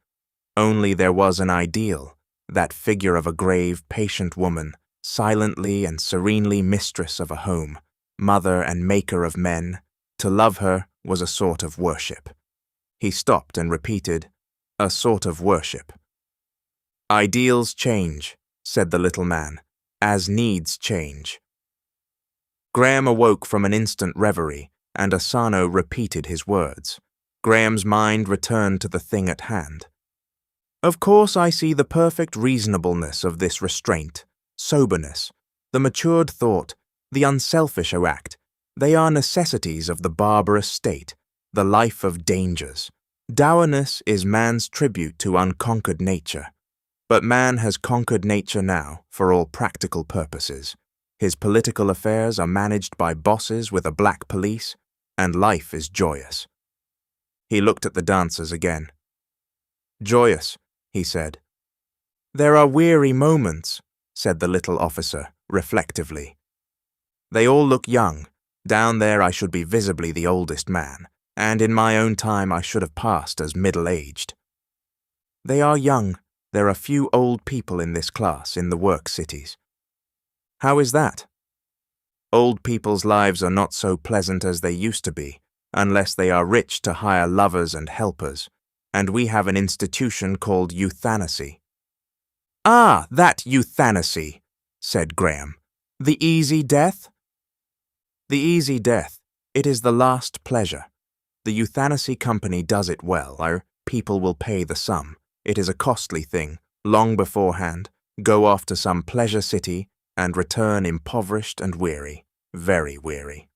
Only there was an ideal, that figure of a grave, patient woman, silently and serenely mistress of a home, mother and maker of men. To love her was a sort of worship. He stopped and repeated, "A sort of worship." "Ideals change," said the little man, as needs change. Graham awoke from an instant reverie, and Asano repeated his words. Graham's mind returned to the thing at hand. Of course I see the perfect reasonableness of this restraint, soberness, the matured thought, the unselfish act. They are necessities of the barbarous state, the life of dangers. Dourness is man's tribute to unconquered nature. But man has conquered nature now, for all practical purposes. His political affairs are managed by bosses with a black police, and life is joyous. He looked at the dancers again. Joyous, he said. There are weary moments, said the little officer, reflectively. They all look young. Down there I should be visibly the oldest man, and in my own time I should have passed as middle-aged. They are young. There are few old people in this class in the work cities. How is that? Old people's lives are not so pleasant as they used to be, unless they are rich to hire lovers and helpers, and we have an institution called euthanacy. Ah, that euthanacy, said Graham. The easy death? The easy death. It is the last pleasure. The euthanacy company does it well. Our people will pay the sum. It is a costly thing, long beforehand, go off to some pleasure city, and return impoverished and weary, very weary.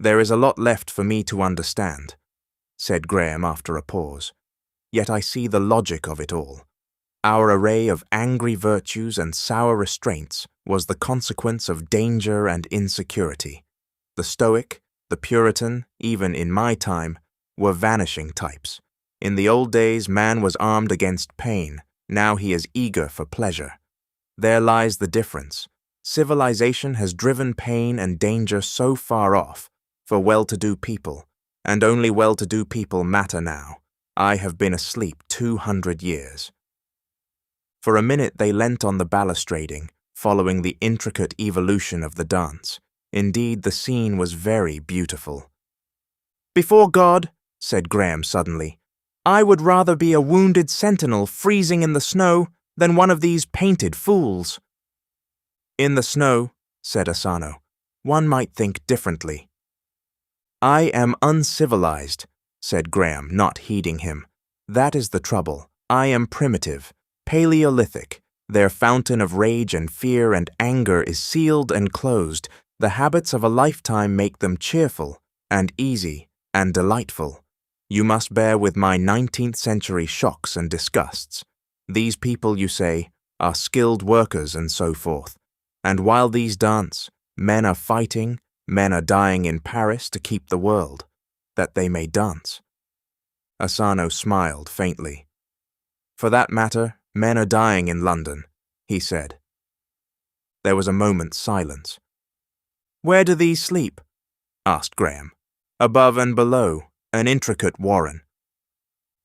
There is a lot left for me to understand, said Graham after a pause. Yet I see the logic of it all. Our array of angry virtues and sour restraints was the consequence of danger and insecurity. The Stoic, the Puritan, even in my time, were vanishing types. In the old days, man was armed against pain. Now he is eager for pleasure. There lies the difference. Civilization has driven pain and danger so far off for well-to-do people, and only well-to-do people matter now. I have been asleep 200 years. For a minute they leant on the balustrading, following the intricate evolution of the dance. Indeed, the scene was very beautiful. Before God, said Graham suddenly, I would rather be a wounded sentinel freezing in the snow than one of these painted fools. In the snow, said Asano, one might think differently. I am uncivilized, said Graham, not heeding him. That is the trouble. I am primitive, Paleolithic. Their fountain of rage and fear and anger is sealed and closed. The habits of a lifetime make them cheerful and easy and delightful. You must bear with my 19th century shocks and disgusts. These people, you say, are skilled workers and so forth. And while these dance, men are fighting, men are dying in Paris to keep the world, that they may dance. Asano smiled faintly. For that matter, men are dying in London, he said. There was a moment's silence. Where do these sleep? Asked Graham. Above and below, an intricate warren.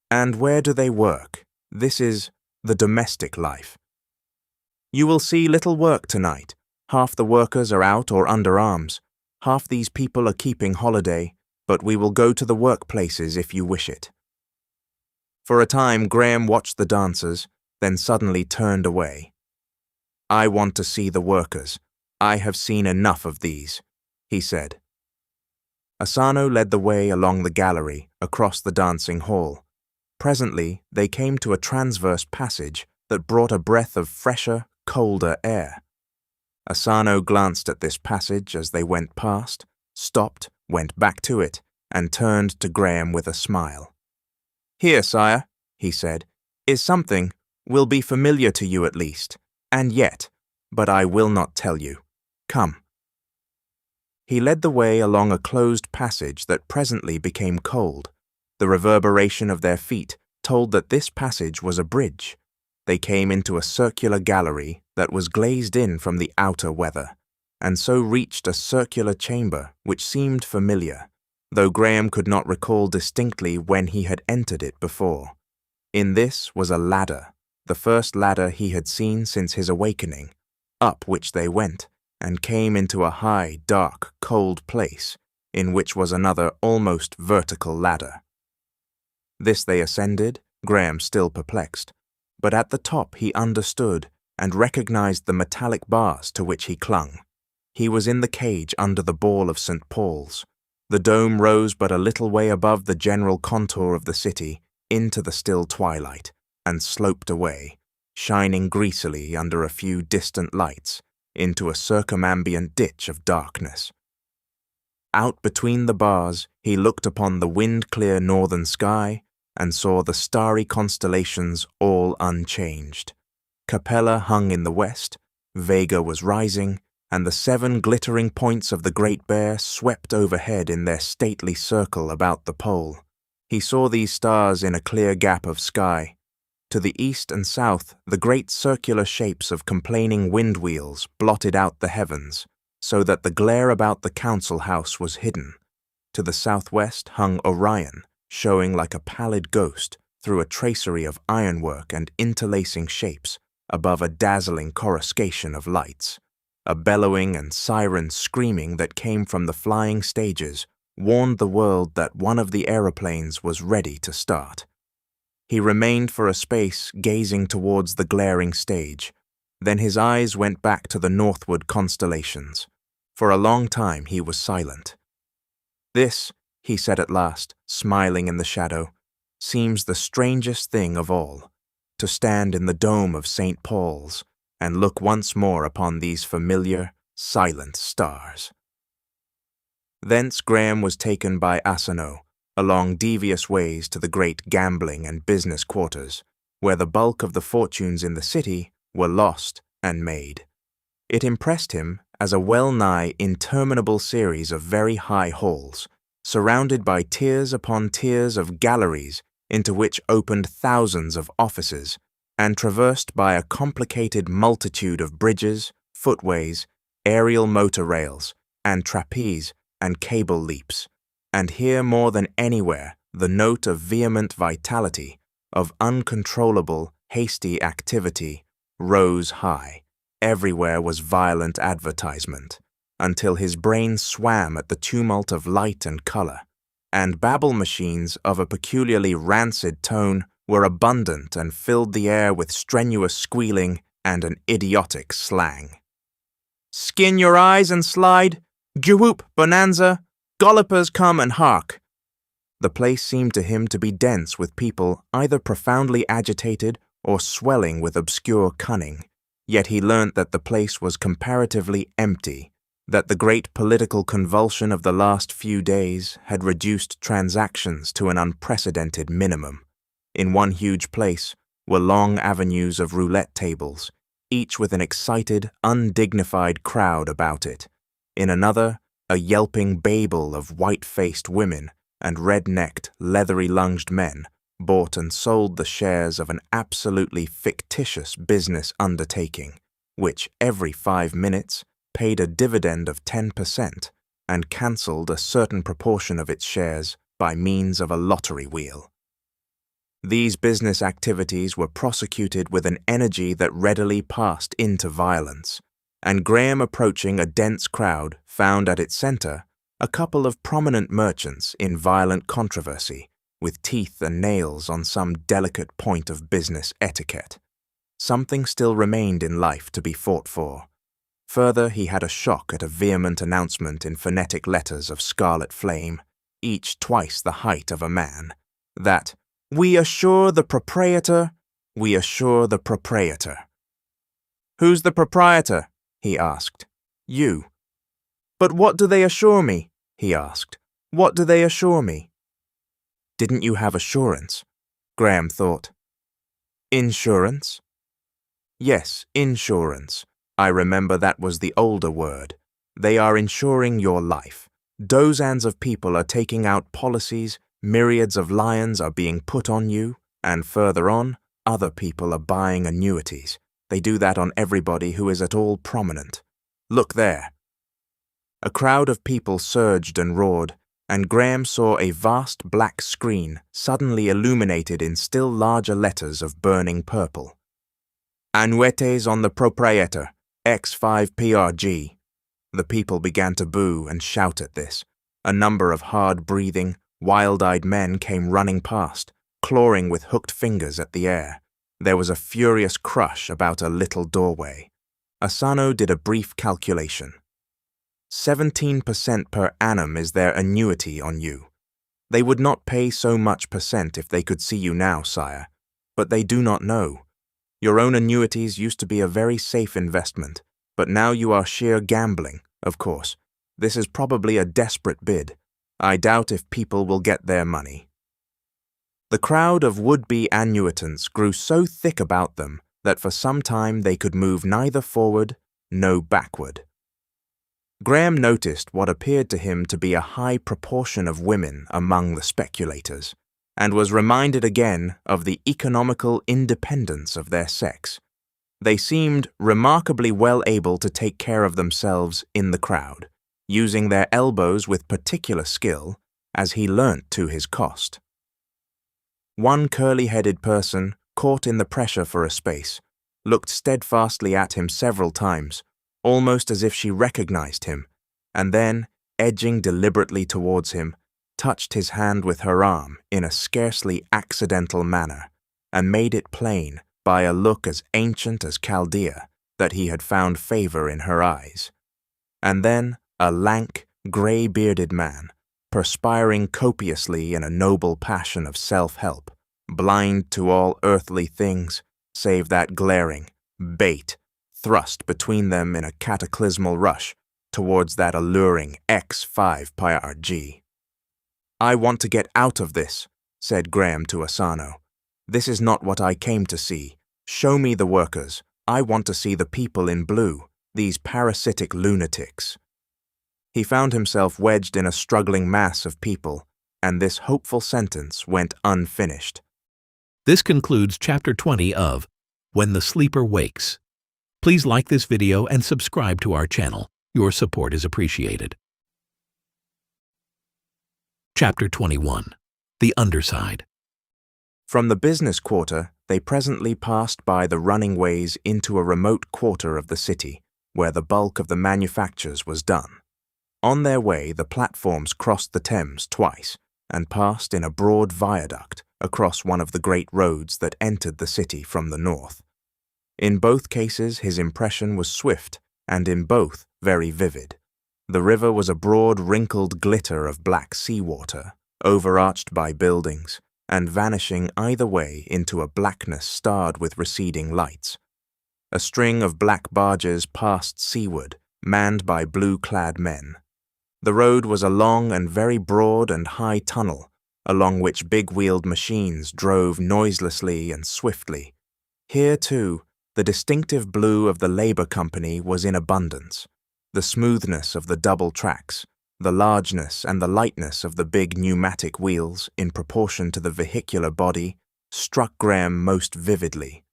And where do they work? This is the domestic life. You will see little work tonight. Half the workers are out or under arms. Half these people are keeping holiday, but we will go to the workplaces if you wish it. For a time, Graham watched the dancers, then suddenly turned away. I want to see the workers. I have seen enough of these, he said. Asano led the way along the gallery, across the dancing hall. Presently, they came to a transverse passage that brought a breath of fresher, colder air. Asano glanced at this passage as they went past, stopped, went back to it, and turned to Graham with a smile. Here, sire, he said, is something, will be familiar to you at least, and yet, but I will not tell you. Come. He led the way along a closed passage that presently became cold. The reverberation of their feet told that this passage was a bridge. They came into a circular gallery that was glazed in from the outer weather, and so reached a circular chamber which seemed familiar, though Graham could not recall distinctly when he had entered it before. In this was a ladder, the first ladder he had seen since his awakening, up which they went, and came into a high, dark, cold place, in which was another almost vertical ladder. This they ascended, Graham still perplexed, but at the top he understood, and recognized the metallic bars to which he clung. He was in the cage under the ball of St. Paul's. The dome rose but a little way above the general contour of the city into the still twilight and sloped away, shining greasily under a few distant lights into a circumambient ditch of darkness. Out between the bars, he looked upon the wind-clear northern sky and saw the starry constellations all unchanged. Capella hung in the west, Vega was rising, and the 7 glittering points of the Great Bear swept overhead in their stately circle about the pole. He saw these stars in a clear gap of sky. To the east and south, the great circular shapes of complaining wind wheels blotted out the heavens, so that the glare about the council house was hidden. To the southwest hung Orion, showing like a pallid ghost through a tracery of ironwork and interlacing shapes above a dazzling coruscation of lights. A bellowing and siren screaming that came from the flying stages warned the world that one of the aeroplanes was ready to start. He remained for a space gazing towards the glaring stage. Then his eyes went back to the northward constellations. For a long time he was silent. "This," he said at last, smiling in the shadow, "seems the strangest thing of all, to stand in the dome of St. Paul's and look once more upon these familiar, silent stars." Thence Graham was taken by Asano along devious ways to the great gambling and business quarters, where the bulk of the fortunes in the city were lost and made. It impressed him as a well-nigh interminable series of very high halls, surrounded by tiers upon tiers of galleries into which opened thousands of offices, and traversed by a complicated multitude of bridges, footways, aerial motor rails, and trapeze and cable leaps. And here more than anywhere the note of vehement vitality, of uncontrollable, hasty activity, rose high. Everywhere was violent advertisement, until his brain swam at the tumult of light and color, and babble machines of a peculiarly rancid tone were abundant and filled the air with strenuous squealing and an idiotic slang. "Skin your eyes and slide, Gewhoop bonanza, Gollopers come and hark." The place seemed to him to be dense with people either profoundly agitated or swelling with obscure cunning, yet he learnt that the place was comparatively empty, that the great political convulsion of the last few days had reduced transactions to an unprecedented minimum. In one huge place were long avenues of roulette tables, each with an excited, undignified crowd about it. In another, a yelping babel of white-faced women and red-necked, leathery-lunged men bought and sold the shares of an absolutely fictitious business undertaking, which every 5 minutes paid a dividend of 10% and cancelled a certain proportion of its shares by means of a lottery wheel. These business activities were prosecuted with an energy that readily passed into violence, and Graham, approaching a dense crowd, found at its center a couple of prominent merchants in violent controversy, with teeth and nails on some delicate point of business etiquette. Something still remained in life to be fought for. Further, he had a shock at a vehement announcement in phonetic letters of scarlet flame, each twice the height of a man, that "We assure the proprietor, we assure the proprietor." "Who's the proprietor?" he asked. "You." "But what do they assure me?" he asked. "What do they assure me?" Didn't you have assurance? Graham thought. Insurance? Yes, insurance. I remember that was the older word. They are insuring your life. Dozens of people are taking out policies, myriads of lions are being put on you, and further on, other people are buying annuities. They do that on everybody who is at all prominent. Look there. A crowd of people surged and roared, and Graham saw a vast black screen suddenly illuminated in still larger letters of burning purple. Annuities on the proprietor, X5PRG. The people began to boo and shout at this. A number of hard-breathing, wild-eyed men came running past, clawing with hooked fingers at the air. There was a furious crush about a little doorway. Asano did a brief calculation. 17% per annum is their annuity on you. They would not pay so much percent if they could see you now, sire, but they do not know. Your own annuities used to be a very safe investment, but now you are sheer gambling, of course. This is probably a desperate bid. I doubt if people will get their money. The crowd of would-be annuitants grew so thick about them that for some time they could move neither forward nor backward. Graham noticed what appeared to him to be a high proportion of women among the speculators, and was reminded again of the economical independence of their sex. They seemed remarkably well able to take care of themselves in the crowd, using their elbows with particular skill, as he learnt to his cost. One curly-headed person, caught in the pressure for a space, looked steadfastly at him several times, almost as if she recognized him, and then, edging deliberately towards him, touched his hand with her arm in a scarcely accidental manner, and made it plain, by a look as ancient as Chaldea, that he had found favor in her eyes. And then a lank, grey-bearded man, perspiring copiously in a noble passion of self-help, blind to all earthly things, save that glaring bait thrust between them in a cataclysmal rush towards that alluring X5PRG. "I want to get out of this," said Graham to Asano. "This is not what I came to see. Show me the workers. I want to see the people in blue, these parasitic lunatics." He found himself wedged in a struggling mass of people, and this hopeful sentence went unfinished. This concludes Chapter 20 of When the Sleeper Wakes. Please like this video and subscribe to our channel. Your support is appreciated. Chapter 21. The Underside. From the business quarter, they presently passed by the running ways into a remote quarter of the city, where the bulk of the manufactures was done. On their way, the platforms crossed the Thames twice, and passed in a broad viaduct across one of the great roads that entered the city from the north. In both cases his impression was swift, and in both very vivid. The river was a broad wrinkled glitter of black seawater, overarched by buildings, and vanishing either way into a blackness starred with receding lights. A string of black barges passed seaward, manned by blue-clad men. The road was a long and very broad and high tunnel, along which big-wheeled machines drove noiselessly and swiftly. Here, too, the distinctive blue of the Labour Company was in abundance. The smoothness of the double tracks, the largeness and the lightness of the big pneumatic wheels in proportion to the vehicular body, struck Graham most vividly.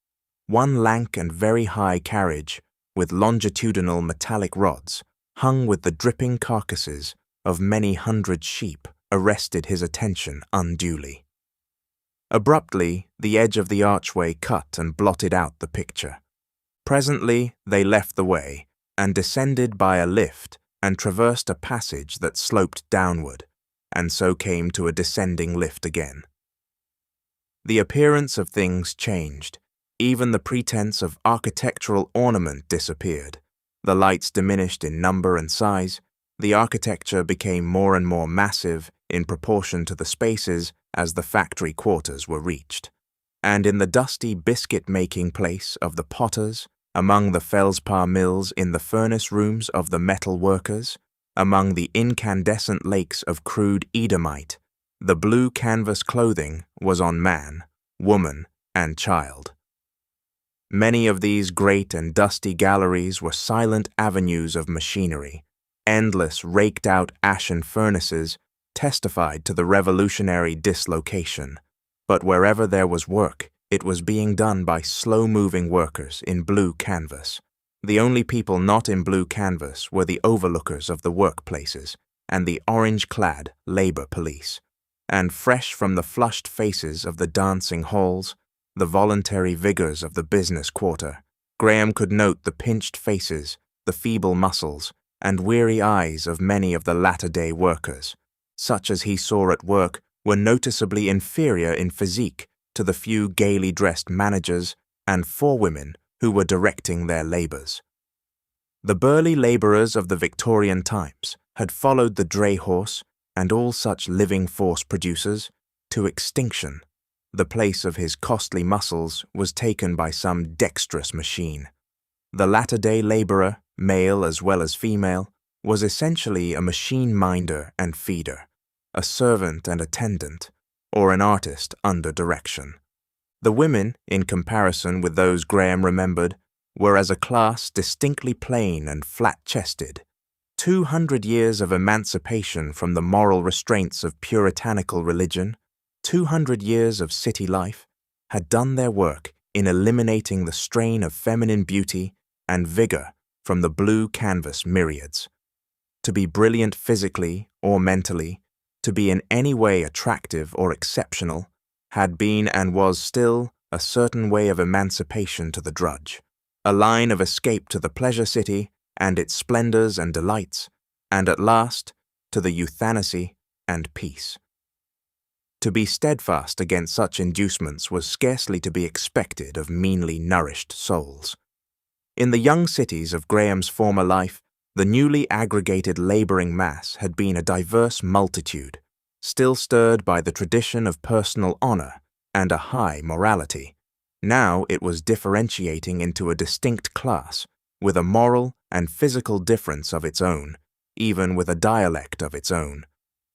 One lank and very high carriage, with longitudinal metallic rods, hung with the dripping carcasses of many hundred sheep, arrested his attention unduly. Abruptly, the edge of the archway cut and blotted out the picture. Presently, they left the way, and descended by a lift, and traversed a passage that sloped downward, and so came to a descending lift again. The appearance of things changed. Even the pretense of architectural ornament disappeared. The lights diminished in number and size. The architecture became more and more massive in proportion to the spaces as the factory quarters were reached. And in the dusty biscuit-making place of the potters, among the feldspar mills in the furnace rooms of the metal workers, among the incandescent lakes of crude Edomite, the blue canvas clothing was on man, woman, and child. Many of these great and dusty galleries were silent avenues of machinery. Endless raked-out ashen furnaces testified to the revolutionary dislocation, but wherever there was work, it was being done by slow-moving workers in blue canvas. The only people not in blue canvas were the overlookers of the workplaces and the orange-clad labor police, and fresh from the flushed faces of the dancing halls, the voluntary vigors of the business quarter, Graham could note the pinched faces, the feeble muscles, and weary eyes of many of the latter-day workers. Such as he saw at work were noticeably inferior in physique to the few gaily dressed managers and 4 women who were directing their labours. The burly labourers of the Victorian times had followed the dray horse and all such living force producers to extinction. The place of his costly muscles was taken by some dexterous machine. The latter-day labourer, male as well as female, was essentially a machine minder and feeder, a servant and attendant, or an artist under direction. The women, in comparison with those Graham remembered, were as a class distinctly plain and flat-chested. 200 years of emancipation from the moral restraints of puritanical religion, 200 years of city life, had done their work in eliminating the strain of feminine beauty and vigour from the blue canvas myriads. To be brilliant physically or mentally, to be in any way attractive or exceptional, had been and was still a certain way of emancipation to the drudge, a line of escape to the pleasure city and its splendours and delights, and at last to the euthanacy and peace. To be steadfast against such inducements was scarcely to be expected of meanly nourished souls. In the young cities of Graham's former life, the newly aggregated labouring mass had been a diverse multitude, still stirred by the tradition of personal honour and a high morality. Now it was differentiating into a distinct class, with a moral and physical difference of its own, even with a dialect of its own.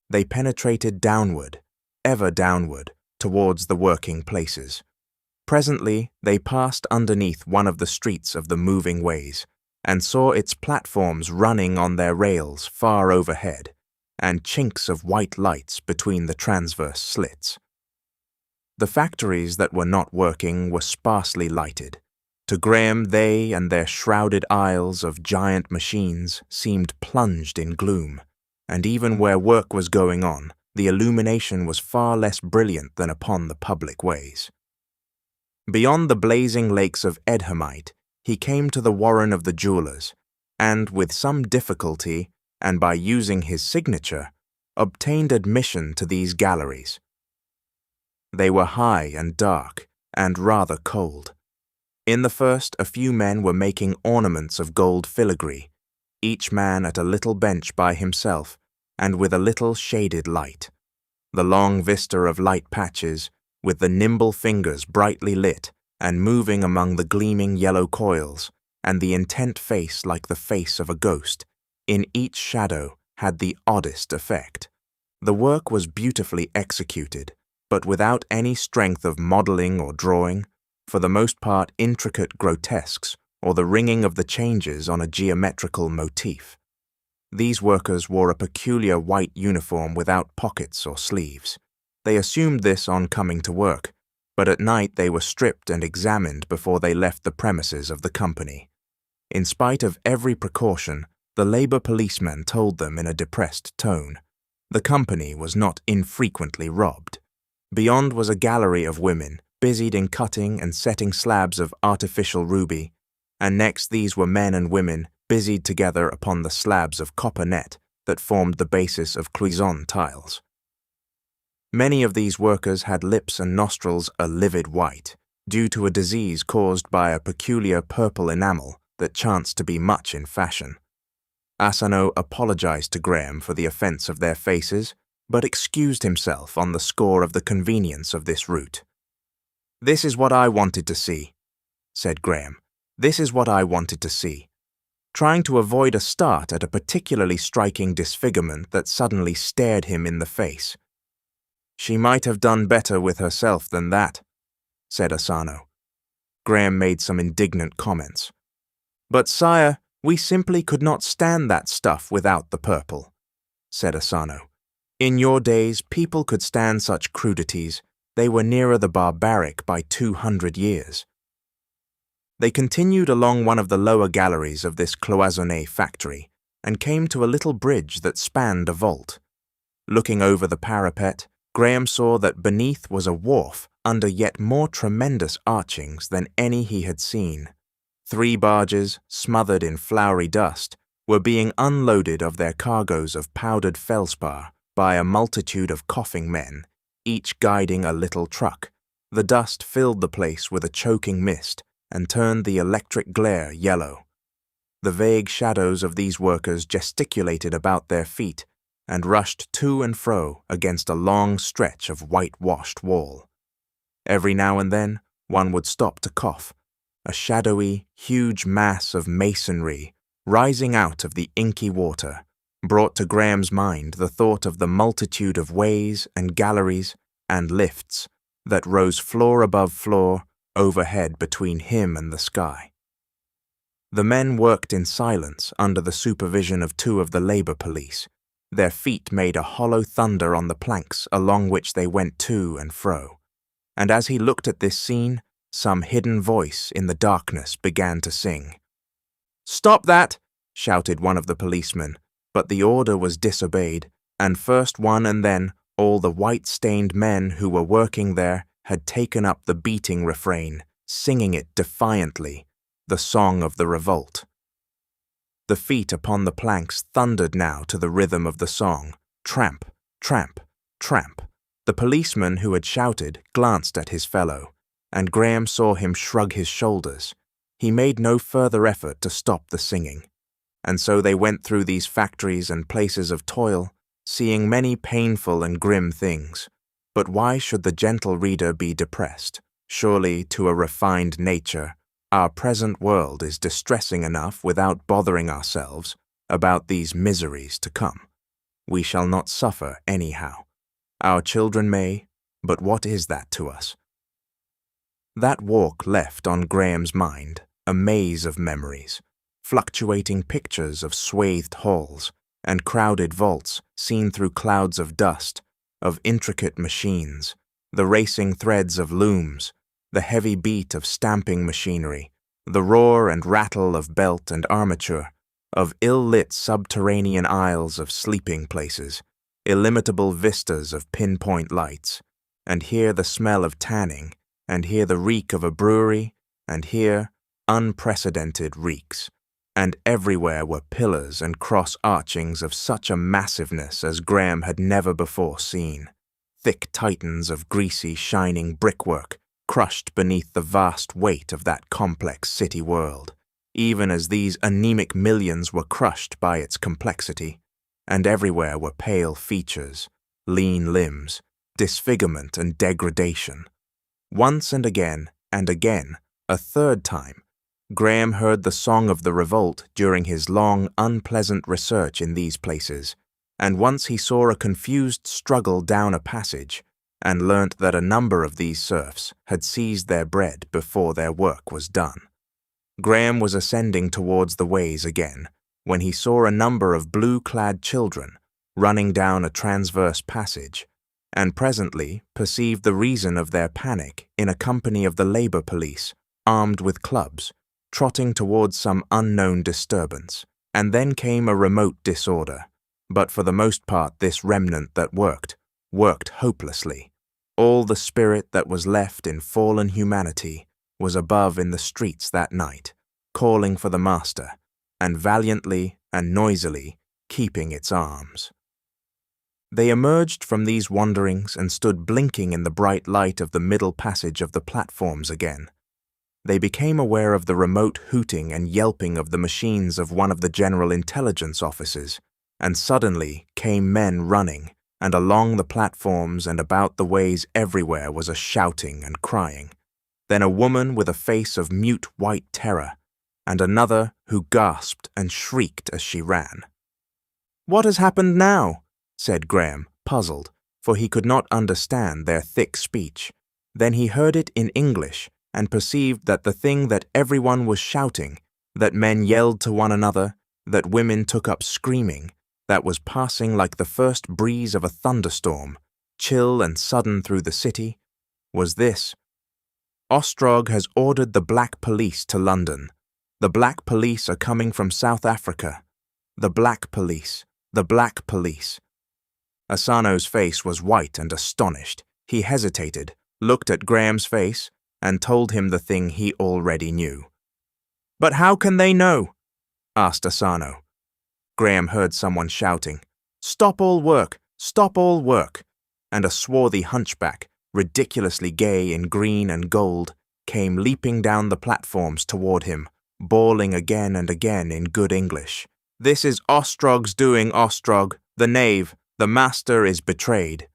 They penetrated downward, ever downward, towards the working places. Presently they passed underneath one of the streets of the moving ways, and saw its platforms running on their rails far overhead, and chinks of white lights between the transverse slits. The factories that were not working were sparsely lighted. To Graham they and their shrouded aisles of giant machines seemed plunged in gloom, and even where work was going on, the illumination was far less brilliant than upon the public ways. Beyond the blazing lakes of Edhamite, he came to the warren of the jewellers, and with some difficulty, and by using his signature, obtained admission to these galleries. They were high and dark, and rather cold. In the first, a few men were making ornaments of gold filigree, each man at a little bench by himself, and with a little shaded light. The long vista of light patches, with the nimble fingers brightly lit and moving among the gleaming yellow coils, and the intent face like the face of a ghost, in each shadow had the oddest effect. The work was beautifully executed, but without any strength of modelling or drawing, for the most part intricate grotesques, or the ringing of the changes on a geometrical motif. These workers wore a peculiar white uniform without pockets or sleeves. They assumed this on coming to work, but at night they were stripped and examined before they left the premises of the company. In spite of every precaution, the labour policeman told them in a depressed tone. The company was not infrequently robbed. Beyond was a gallery of women, busied in cutting and setting slabs of artificial ruby, and next these were men and women busied together upon the slabs of copper net that formed the basis of cloison tiles. Many of these workers had lips and nostrils a livid white, due to a disease caused by a peculiar purple enamel that chanced to be much in fashion. Asano apologized to Graham for the offence of their faces, but excused himself on the score of the convenience of this route. "This is what I wanted to see," said Graham. "This is what I wanted to see," trying to avoid a start at a particularly striking disfigurement that suddenly stared him in the face. "She might have done better with herself than that," said Asano. Graham made some indignant comments. "But sire, we simply could not stand that stuff without the purple," said Asano. "In your days, people could stand such crudities. They were nearer the barbaric by 200 years. They continued along one of the lower galleries of this cloisonné factory and came to a little bridge that spanned a vault. Looking over the parapet, Graham saw that beneath was a wharf under yet more tremendous archings than any he had seen. 3 barges, smothered in flowery dust, were being unloaded of their cargoes of powdered feldspar by a multitude of coughing men, each guiding a little truck, The dust filled the place with a choking mist and turned the electric glare yellow. The vague shadows of these workers gesticulated about their feet and rushed to and fro against a long stretch of whitewashed wall. Every now and then, one would stop to cough, a shadowy, huge mass of masonry rising out of the inky water brought to Graham's mind the thought of the multitude of ways and galleries and lifts that rose floor above floor overhead between him and the sky. The men worked in silence under the supervision of two of the labor police. Their feet made a hollow thunder on the planks along which they went to and fro. And as he looked at this scene, some hidden voice in the darkness began to sing. "Stop that!" shouted one of the policemen, but the order was disobeyed, and first one and then all the white-stained men who were working there had taken up the beating refrain, singing it defiantly, the song of the revolt. The feet upon the planks thundered now to the rhythm of the song, tramp, tramp, tramp. The policeman who had shouted glanced at his fellow, and Graham saw him shrug his shoulders. He made no further effort to stop the singing. And so they went through these factories and places of toil, seeing many painful and grim things. But why should the gentle reader be depressed? Surely, to a refined nature, our present world is distressing enough without bothering ourselves about these miseries to come. We shall not suffer anyhow. Our children may, but what is that to us? That walk left on Graham's mind a maze of memories, fluctuating pictures of swathed halls and crowded vaults seen through clouds of dust, of intricate machines, the racing threads of looms, the heavy beat of stamping machinery, the roar and rattle of belt and armature, of ill-lit subterranean aisles of sleeping places, illimitable vistas of pinpoint lights, and here the smell of tanning, and here the reek of a brewery, and here unprecedented reeks. And everywhere were pillars and cross-archings of such a massiveness as Graham had never before seen, thick titans of greasy, shining brickwork, crushed beneath the vast weight of that complex city world, even as these anemic millions were crushed by its complexity, and everywhere were pale features, lean limbs, disfigurement and degradation. Once and again, a third time, Graham heard the song of the revolt during his long, unpleasant research in these places, and once he saw a confused struggle down a passage, and learnt that a number of these serfs had seized their bread before their work was done. Graham was ascending towards the ways again, when he saw a number of blue-clad children running down a transverse passage, and presently perceived the reason of their panic in a company of the labor police, armed with clubs, trotting towards some unknown disturbance. And then came a remote disorder, but for the most part this remnant that worked hopelessly. All the spirit that was left in fallen humanity was above in the streets that night, calling for the master, and valiantly and noisily keeping its arms. They emerged from these wanderings and stood blinking in the bright light of the middle passage of the platforms again. They became aware of the remote hooting and yelping of the machines of one of the General Intelligence offices, and suddenly came men running, and along the platforms and about the ways everywhere was a shouting and crying. Then a woman with a face of mute white terror, and another who gasped and shrieked as she ran. "What has happened now?" said Graham, puzzled, for he could not understand their thick speech. Then he heard it in English, and perceived that the thing that everyone was shouting, that men yelled to one another, that women took up screaming, that was passing like the first breeze of a thunderstorm, chill and sudden through the city, was this: "Ostrog has ordered the black police to London. The black police are coming from South Africa. The black police, the black police." Asano's face was white and astonished. He hesitated, looked at Graham's face, and told him the thing he already knew. "But how can they know?" asked Asano. Graham heard someone shouting, "Stop all work! Stop all work!" and a swarthy hunchback, ridiculously gay in green and gold, came leaping down the platforms toward him, bawling again and again in good English. "This is Ostrog's doing, Ostrog, the knave. The master is betrayed."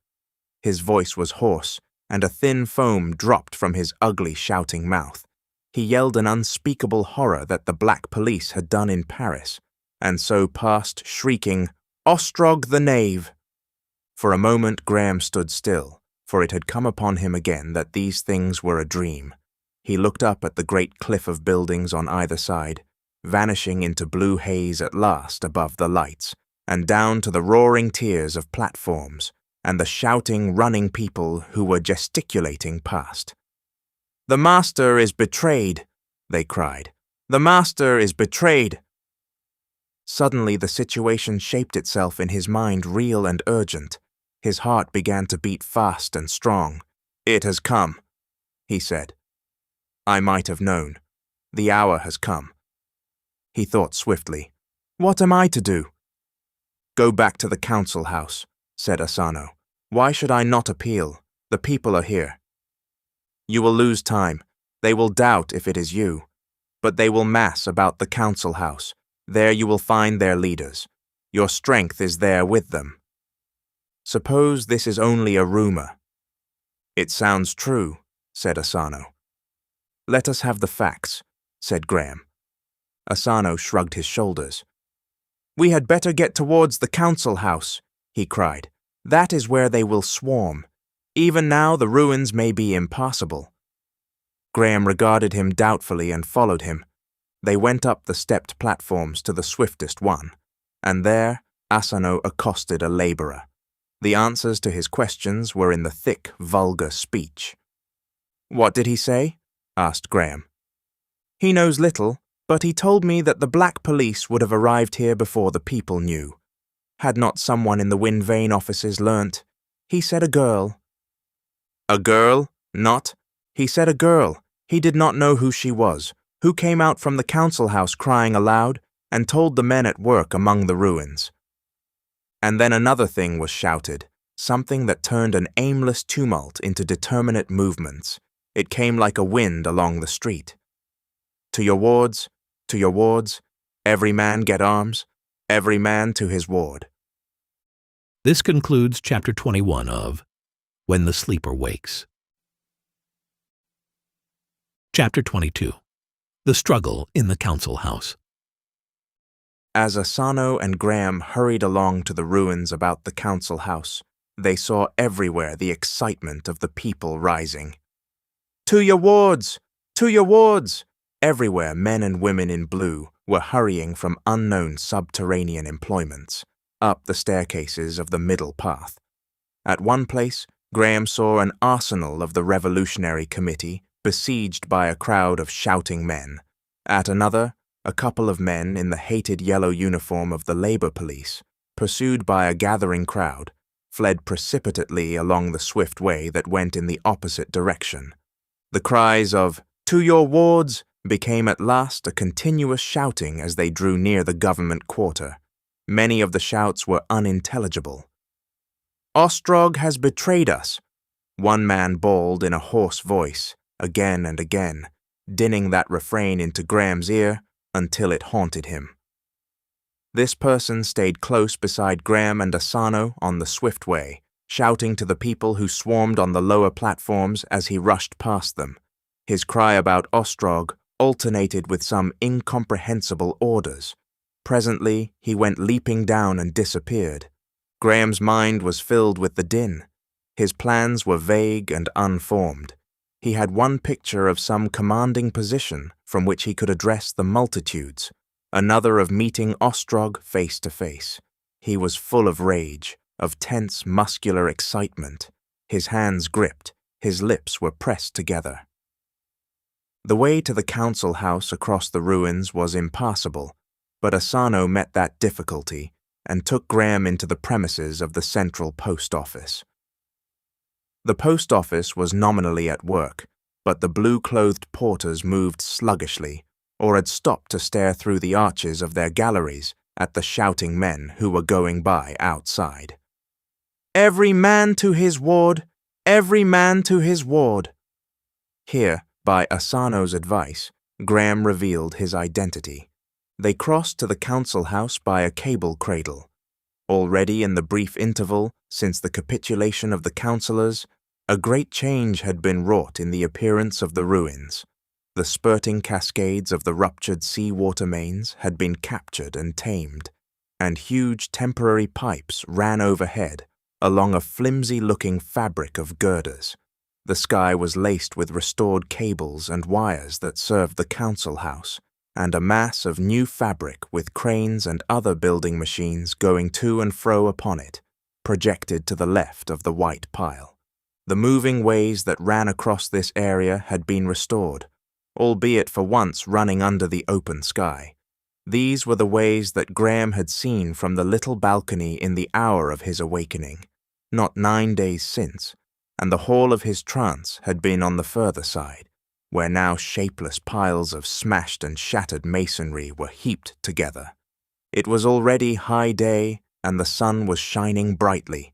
His voice was hoarse, and a thin foam dropped from his ugly, shouting mouth. He yelled an unspeakable horror that the black police had done in Paris, and so passed, shrieking, "Ostrog the knave!" For a moment Graham stood still, for it had come upon him again that these things were a dream. He looked up at the great cliff of buildings on either side, vanishing into blue haze at last above the lights, and down to the roaring tiers of platforms, and the shouting, running people who were gesticulating past. "The master is betrayed," they cried. "The master is betrayed." Suddenly the situation shaped itself in his mind real and urgent. His heart began to beat fast and strong. "It has come," he said. "I might have known. The hour has come." He thought swiftly. "What am I to do?" "Go back to the council house," said Asano. "Why should I not appeal? The people are here." "You will lose time. They will doubt if it is you. But they will mass about the council house. There you will find their leaders. Your strength is there with them. Suppose this is only a rumor." "It sounds true," said Asano. "Let us have the facts," said Graham. Asano shrugged his shoulders. "We had better get towards the council house," he cried. "That is where they will swarm. Even now the ruins may be impassable." Graham regarded him doubtfully and followed him. They went up the stepped platforms to the swiftest one, and there Asano accosted a laborer. The answers to his questions were in the thick, vulgar speech. "What did he say?" asked Graham. "He knows little, but he told me that the black police would have arrived here before the people knew. Had not someone in the Wind Vane offices learnt? He said a girl." "A girl? Not?" "He said a girl. He did not know who she was, who came out from the council house crying aloud and told the men at work among the ruins." And then another thing was shouted, something that turned an aimless tumult into determinate movements. It came like a wind along the street. "To your wards, to your wards, every man get arms, every man to his ward." This concludes Chapter 21 of When the Sleeper Wakes. Chapter 22. The Struggle in the Council House. As Asano and Graham hurried along to the ruins about the council house, they saw everywhere the excitement of the people rising. "To your wards! To your wards!" Everywhere men and women in blue were hurrying from unknown subterranean employments, up the staircases of the middle path. At one place, Graham saw an arsenal of the Revolutionary Committee besieged by a crowd of shouting men. At another, a couple of men in the hated yellow uniform of the Labor Police, pursued by a gathering crowd, fled precipitately along the swift way that went in the opposite direction. The cries of "To your wards!" became at last a continuous shouting as they drew near the government quarter. Many of the shouts were unintelligible. "Ostrog has betrayed us," one man bawled in a hoarse voice, again and again, dinning that refrain into Graham's ear until it haunted him. This person stayed close beside Graham and Asano on the swift way, shouting to the people who swarmed on the lower platforms as he rushed past them. His cry about Ostrog alternated with some incomprehensible orders. Presently, he went leaping down and disappeared. Graham's mind was filled with the din. His plans were vague and unformed. He had one picture of some commanding position from which he could address the multitudes, another of meeting Ostrog face to face. He was full of rage, of tense muscular excitement. His hands gripped, his lips were pressed together. The way to the council house across the ruins was impassable, but Asano met that difficulty and took Graham into the premises of the central post office. The post office was nominally at work, but the blue-clothed porters moved sluggishly, or had stopped to stare through the arches of their galleries at the shouting men who were going by outside. "Every man to his ward! Every man to his ward." Here, by Asano's advice, Graham revealed his identity. They crossed to the council house by a cable cradle. Already in the brief interval since the capitulation of the councillors, a great change had been wrought in the appearance of the ruins. The spurting cascades of the ruptured sea-water mains had been captured and tamed, and huge temporary pipes ran overhead along a flimsy-looking fabric of girders. The sky was laced with restored cables and wires that served the council house, and a mass of new fabric with cranes and other building machines going to and fro upon it, projected to the left of the white pile. The moving ways that ran across this area had been restored, albeit for once running under the open sky. These were the ways that Graham had seen from the little balcony in the hour of his awakening, not 9 days since, and the hall of his trance had been on the further side, where now shapeless piles of smashed and shattered masonry were heaped together. It was already high day, and the sun was shining brightly.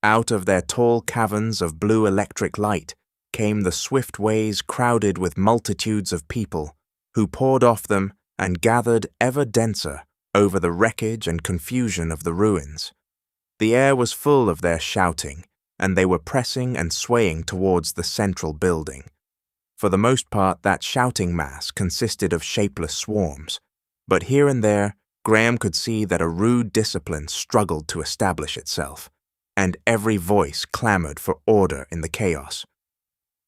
Out of their tall caverns of blue electric light came the swift ways crowded with multitudes of people, who poured off them and gathered ever denser over the wreckage and confusion of the ruins. The air was full of their shouting, and they were pressing and swaying towards the central building. For the most part, that shouting mass consisted of shapeless swarms, but here and there Graham could see that a rude discipline struggled to establish itself, and every voice clamored for order in the chaos.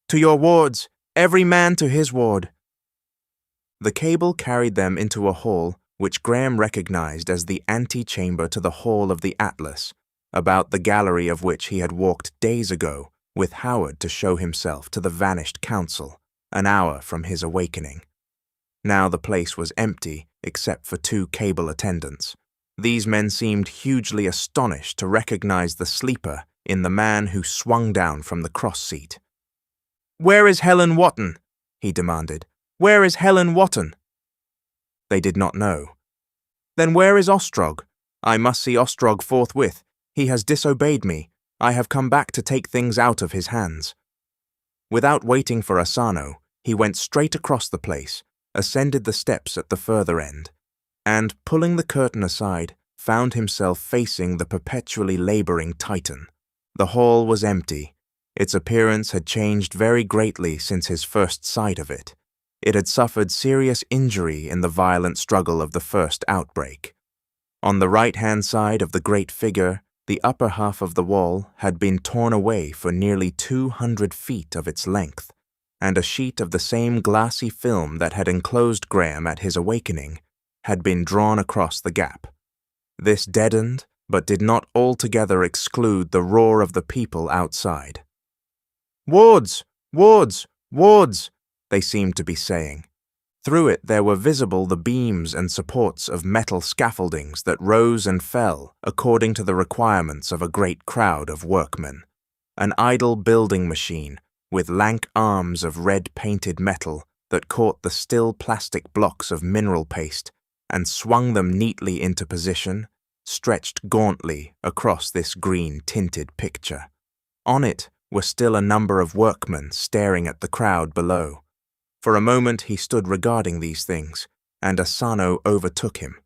"To your wards, every man to his ward." The cable carried them into a hall which Graham recognized as the antechamber to the Hall of the Atlas, about the gallery of which he had walked days ago with Howard to show himself to the vanished council, an hour from his awakening. Now the place was empty except for 2 cable attendants. These men seemed hugely astonished to recognize the sleeper in the man who swung down from the cross seat. "Where is Helen Wotton?" he demanded. "Where is Helen Wotton?" They did not know. "Then where is Ostrog? I must see Ostrog forthwith. He has disobeyed me. I have come back to take things out of his hands." Without waiting for Asano, he went straight across the place, ascended the steps at the further end, and, pulling the curtain aside, found himself facing the perpetually laboring Titan. The hall was empty. Its appearance had changed very greatly since his first sight of it. It had suffered serious injury in the violent struggle of the first outbreak. On the right-hand side of the great figure, the upper half of the wall had been torn away for nearly 200 feet of its length, and a sheet of the same glassy film that had enclosed Graham at his awakening had been drawn across the gap. This deadened, but did not altogether exclude the roar of the people outside. "Wards! Wards! Wards!" they seemed to be saying. Through it there were visible the beams and supports of metal scaffoldings that rose and fell according to the requirements of a great crowd of workmen. An idle building machine with lank arms of red-painted metal that caught the still plastic blocks of mineral paste and swung them neatly into position, stretched gauntly across this green-tinted picture. On it were still a number of workmen staring at the crowd below. For a moment he stood regarding these things, and Asano overtook him.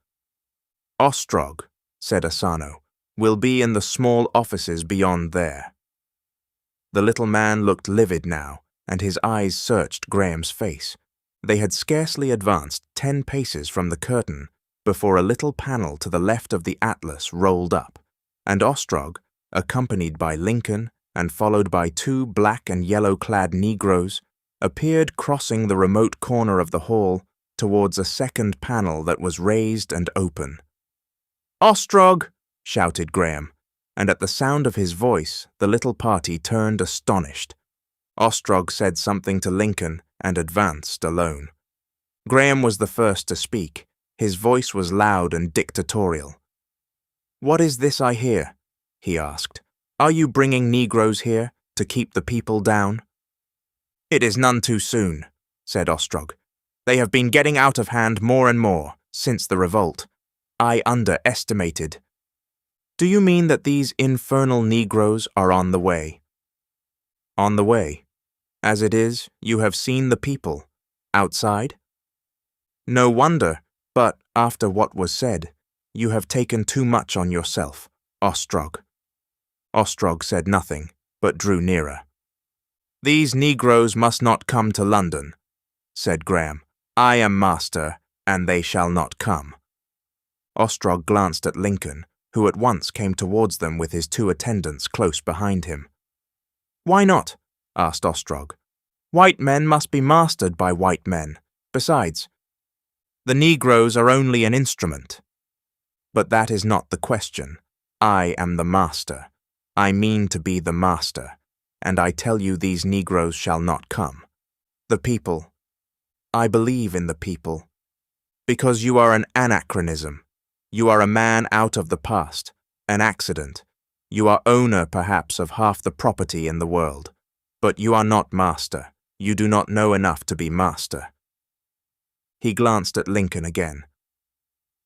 "Ostrog," said Asano, "will be in the small offices beyond there." The little man looked livid now, and his eyes searched Graham's face. They had scarcely advanced 10 paces from the curtain before a little panel to the left of the Atlas rolled up, and Ostrog, accompanied by Lincoln and followed by 2 black and yellow-clad Negroes, appeared crossing the remote corner of the hall towards a second panel that was raised and open. "Ostrog!" shouted Graham, and at the sound of his voice the little party turned astonished. Ostrog said something to Lincoln and advanced alone. Graham was the first to speak. His voice was loud and dictatorial. "What is this I hear?" he asked. "Are you bringing Negroes here to keep the people down?" "It is none too soon," said Ostrog. "They have been getting out of hand more and more since the revolt. I underestimated." "Do you mean that these infernal Negroes are on the way?" On the way. As it is, you have seen the people. Outside? No wonder, but after what was said, you have taken too much on yourself, Ostrog. Ostrog said nothing, but drew nearer. These Negroes must not come to London, said Graham. I am master, and they shall not come. Ostrog glanced at Lincoln, who at once came towards them with his 2 attendants close behind him. Why not? Asked Ostrog. White men must be mastered by white men. Besides, the Negroes are only an instrument. But that is not the question. I am the master. I mean to be the master, and I tell you these Negroes shall not come. The people. I believe in the people. Because you are an anachronism. You are a man out of the past, an accident. You are owner, perhaps, of half the property in the world. But you are not master. You do not know enough to be master. He glanced at Lincoln again.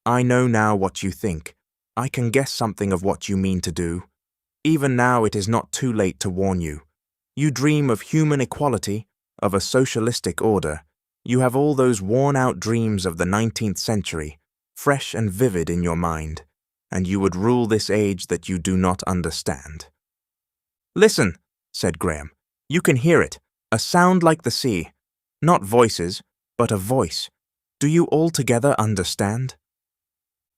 I know now what you think. I can guess something of what you mean to do. Even now it is not too late to warn you. You dream of human equality, of a socialistic order. You have all those worn-out dreams of the 19th century, fresh and vivid in your mind, and you would rule this age that you do not understand. Listen, said Graham. You can hear it, a sound like the sea. Not voices, but a voice. Do you altogether understand?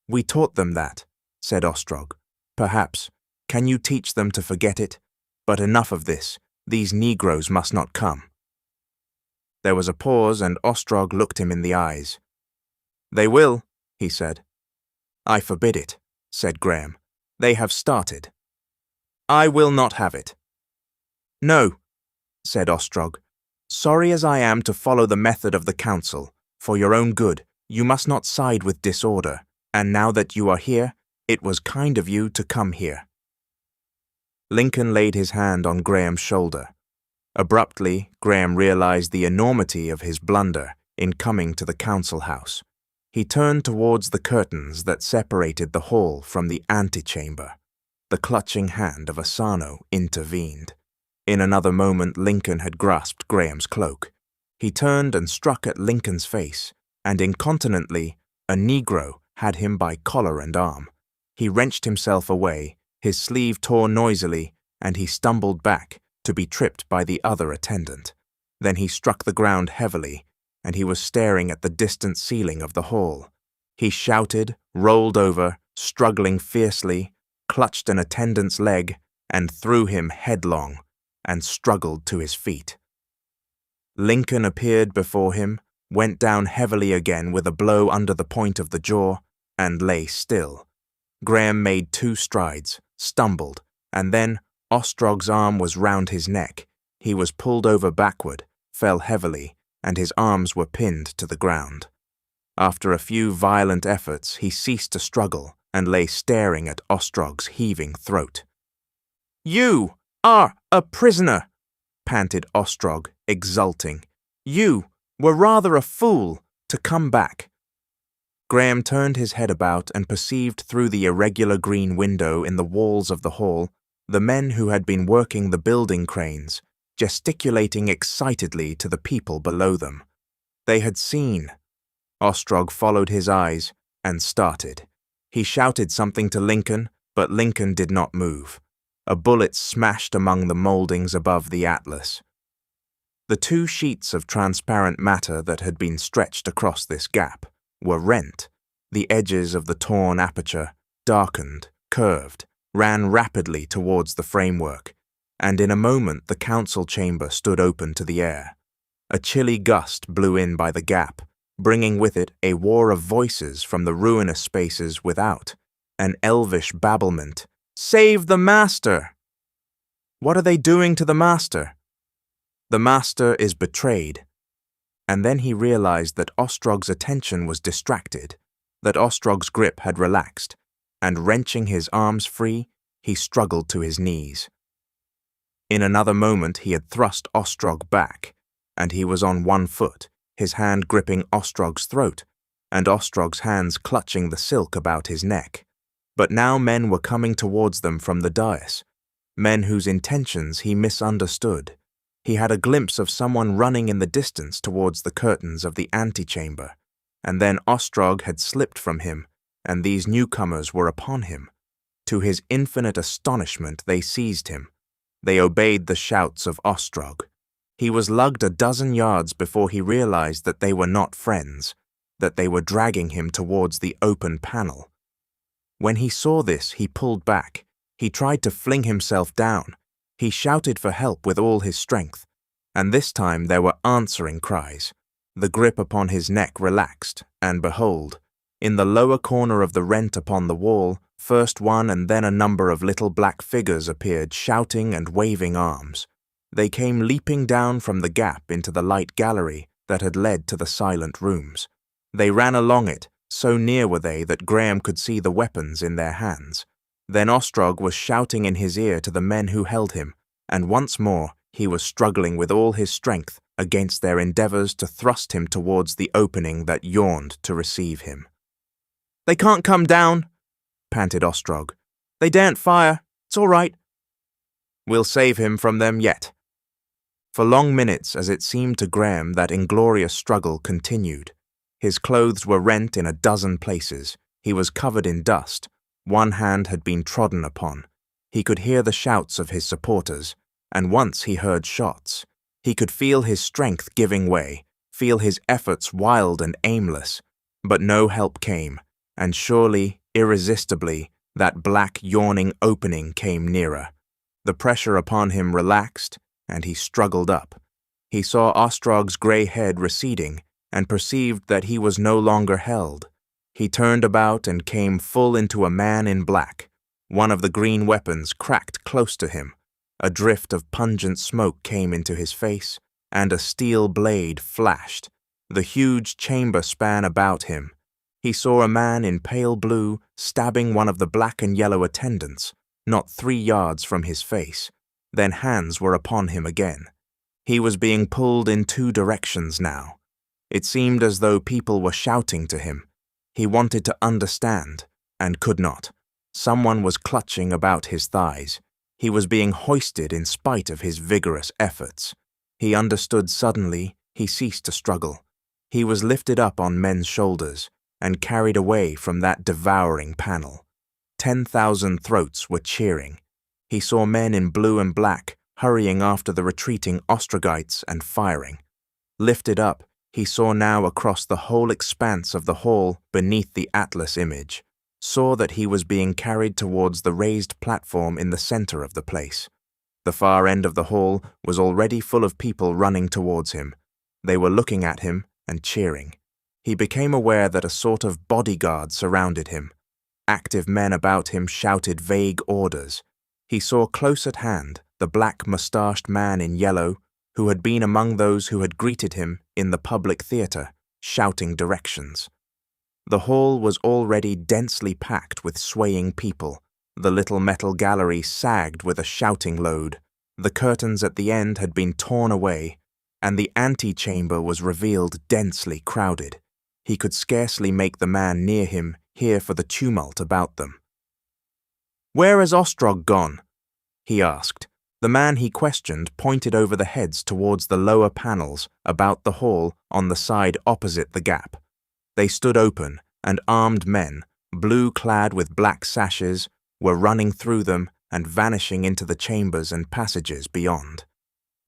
We taught them that, said Ostrog. Perhaps. Can you teach them to forget it? But enough of this. These Negroes must not come. There was a pause, and Ostrog looked him in the eyes. They will, he said. I forbid it, said Graham. They have started. I will not have it. No, said Ostrog. Sorry as I am to follow the method of the council, for your own good, you must not side with disorder, and now that you are here, it was kind of you to come here. Lincoln laid his hand on Graham's shoulder. Abruptly, Graham realized the enormity of his blunder in coming to the council house. He turned towards the curtains that separated the hall from the antechamber. The clutching hand of Asano intervened. In another moment, Lincoln had grasped Graham's cloak. He turned and struck at Lincoln's face, and incontinently, a Negro had him by collar and arm. He wrenched himself away, his sleeve tore noisily, and he stumbled back, to be tripped by the other attendant. Then he struck the ground heavily, and he was staring at the distant ceiling of the hall. He shouted, rolled over, struggling fiercely, clutched an attendant's leg, and threw him headlong, and struggled to his feet. Lincoln appeared before him, went down heavily again with a blow under the point of the jaw, and lay still. Graham made 2 strides, stumbled, and then Ostrog's arm was round his neck. He was pulled over backward, fell heavily, and his arms were pinned to the ground. After a few violent efforts, he ceased to struggle and lay staring at Ostrog's heaving throat. You are a prisoner, panted Ostrog, exulting. You were rather a fool to come back. Graham turned his head about and perceived through the irregular green window in the walls of the hall the men who had been working the building cranes, gesticulating excitedly to the people below them. They had seen. Ostrog followed his eyes and started. He shouted something to Lincoln, but Lincoln did not move. A bullet smashed among the mouldings above the Atlas. The 2 sheets of transparent matter that had been stretched across this gap were rent. The edges of the torn aperture, darkened, curved, ran rapidly towards the framework, and in a moment the council chamber stood open to the air. A chilly gust blew in by the gap, bringing with it a war of voices from the ruinous spaces without, an elvish babblement. Save the master! What are they doing to the master? The master is betrayed. And then he realized that Ostrog's attention was distracted, that Ostrog's grip had relaxed, and wrenching his arms free, he struggled to his knees. In another moment he had thrust Ostrog back, and he was on 1 foot, his hand gripping Ostrog's throat, and Ostrog's hands clutching the silk about his neck. But now men were coming towards them from the dais, men whose intentions he misunderstood, He had a glimpse of someone running in the distance towards the curtains of the antechamber, and then Ostrog had slipped from him, and these newcomers were upon him. To his infinite astonishment, they seized him. They obeyed the shouts of Ostrog. He was lugged a dozen yards before he realized that they were not friends, that they were dragging him towards the open panel. When he saw this, he pulled back. He tried to fling himself down. He shouted for help with all his strength, and this time there were answering cries. The grip upon his neck relaxed, and behold, in the lower corner of the rent upon the wall, first one and then a number of little black figures appeared, shouting and waving arms. They came leaping down from the gap into the light gallery that had led to the silent rooms. They ran along it, so near were they that Graham could see the weapons in their hands. Then Ostrog was shouting in his ear to the men who held him, and once more he was struggling with all his strength against their endeavors to thrust him towards the opening that yawned to receive him. "They can't come down," panted Ostrog. "They daren't fire. It's all right. We'll save him from them yet." For long minutes, as it seemed to Graham, that inglorious struggle continued. His clothes were rent in a dozen places. He was covered in dust. One hand had been trodden upon. He could hear the shouts of his supporters, and once he heard shots. He could feel his strength giving way, feel his efforts wild and aimless, but no help came, and surely, irresistibly, that black yawning opening came nearer. The pressure upon him relaxed, and he struggled up. He saw Ostrog's grey head receding, and perceived that he was no longer held. He turned about and came full into a man in black. One of the green weapons cracked close to him. A drift of pungent smoke came into his face, and a steel blade flashed. The huge chamber span about him. He saw a man in pale blue stabbing one of the black and yellow attendants, not 3 yards from his face. Then hands were upon him again. He was being pulled in 2 directions now. It seemed as though people were shouting to him. He wanted to understand, and could not. Someone was clutching about his thighs. He was being hoisted in spite of his vigorous efforts. He understood suddenly. He ceased to struggle. He was lifted up on men's shoulders and carried away from that devouring panel. 10,000 throats were cheering. He saw men in blue and black hurrying after the retreating Ostrogites and firing. Lifted up, he saw now across the whole expanse of the hall beneath the Atlas image, saw that he was being carried towards the raised platform in the center of the place. The far end of the hall was already full of people running towards him. They were looking at him and cheering. He became aware that a sort of bodyguard surrounded him. Active men about him shouted vague orders. He saw close at hand the black-moustached man in yellow, who had been among those who had greeted him in the public theatre, shouting directions. The hall was already densely packed with swaying people. The little metal gallery sagged with a shouting load. The curtains at the end had been torn away, and the antechamber was revealed densely crowded. He could scarcely make the man near him hear for the tumult about them. "Where has Ostrog gone?" he asked. The man he questioned pointed over the heads towards the lower panels about the hall on the side opposite the gap. They stood open, and armed men, blue-clad with black sashes, were running through them and vanishing into the chambers and passages beyond.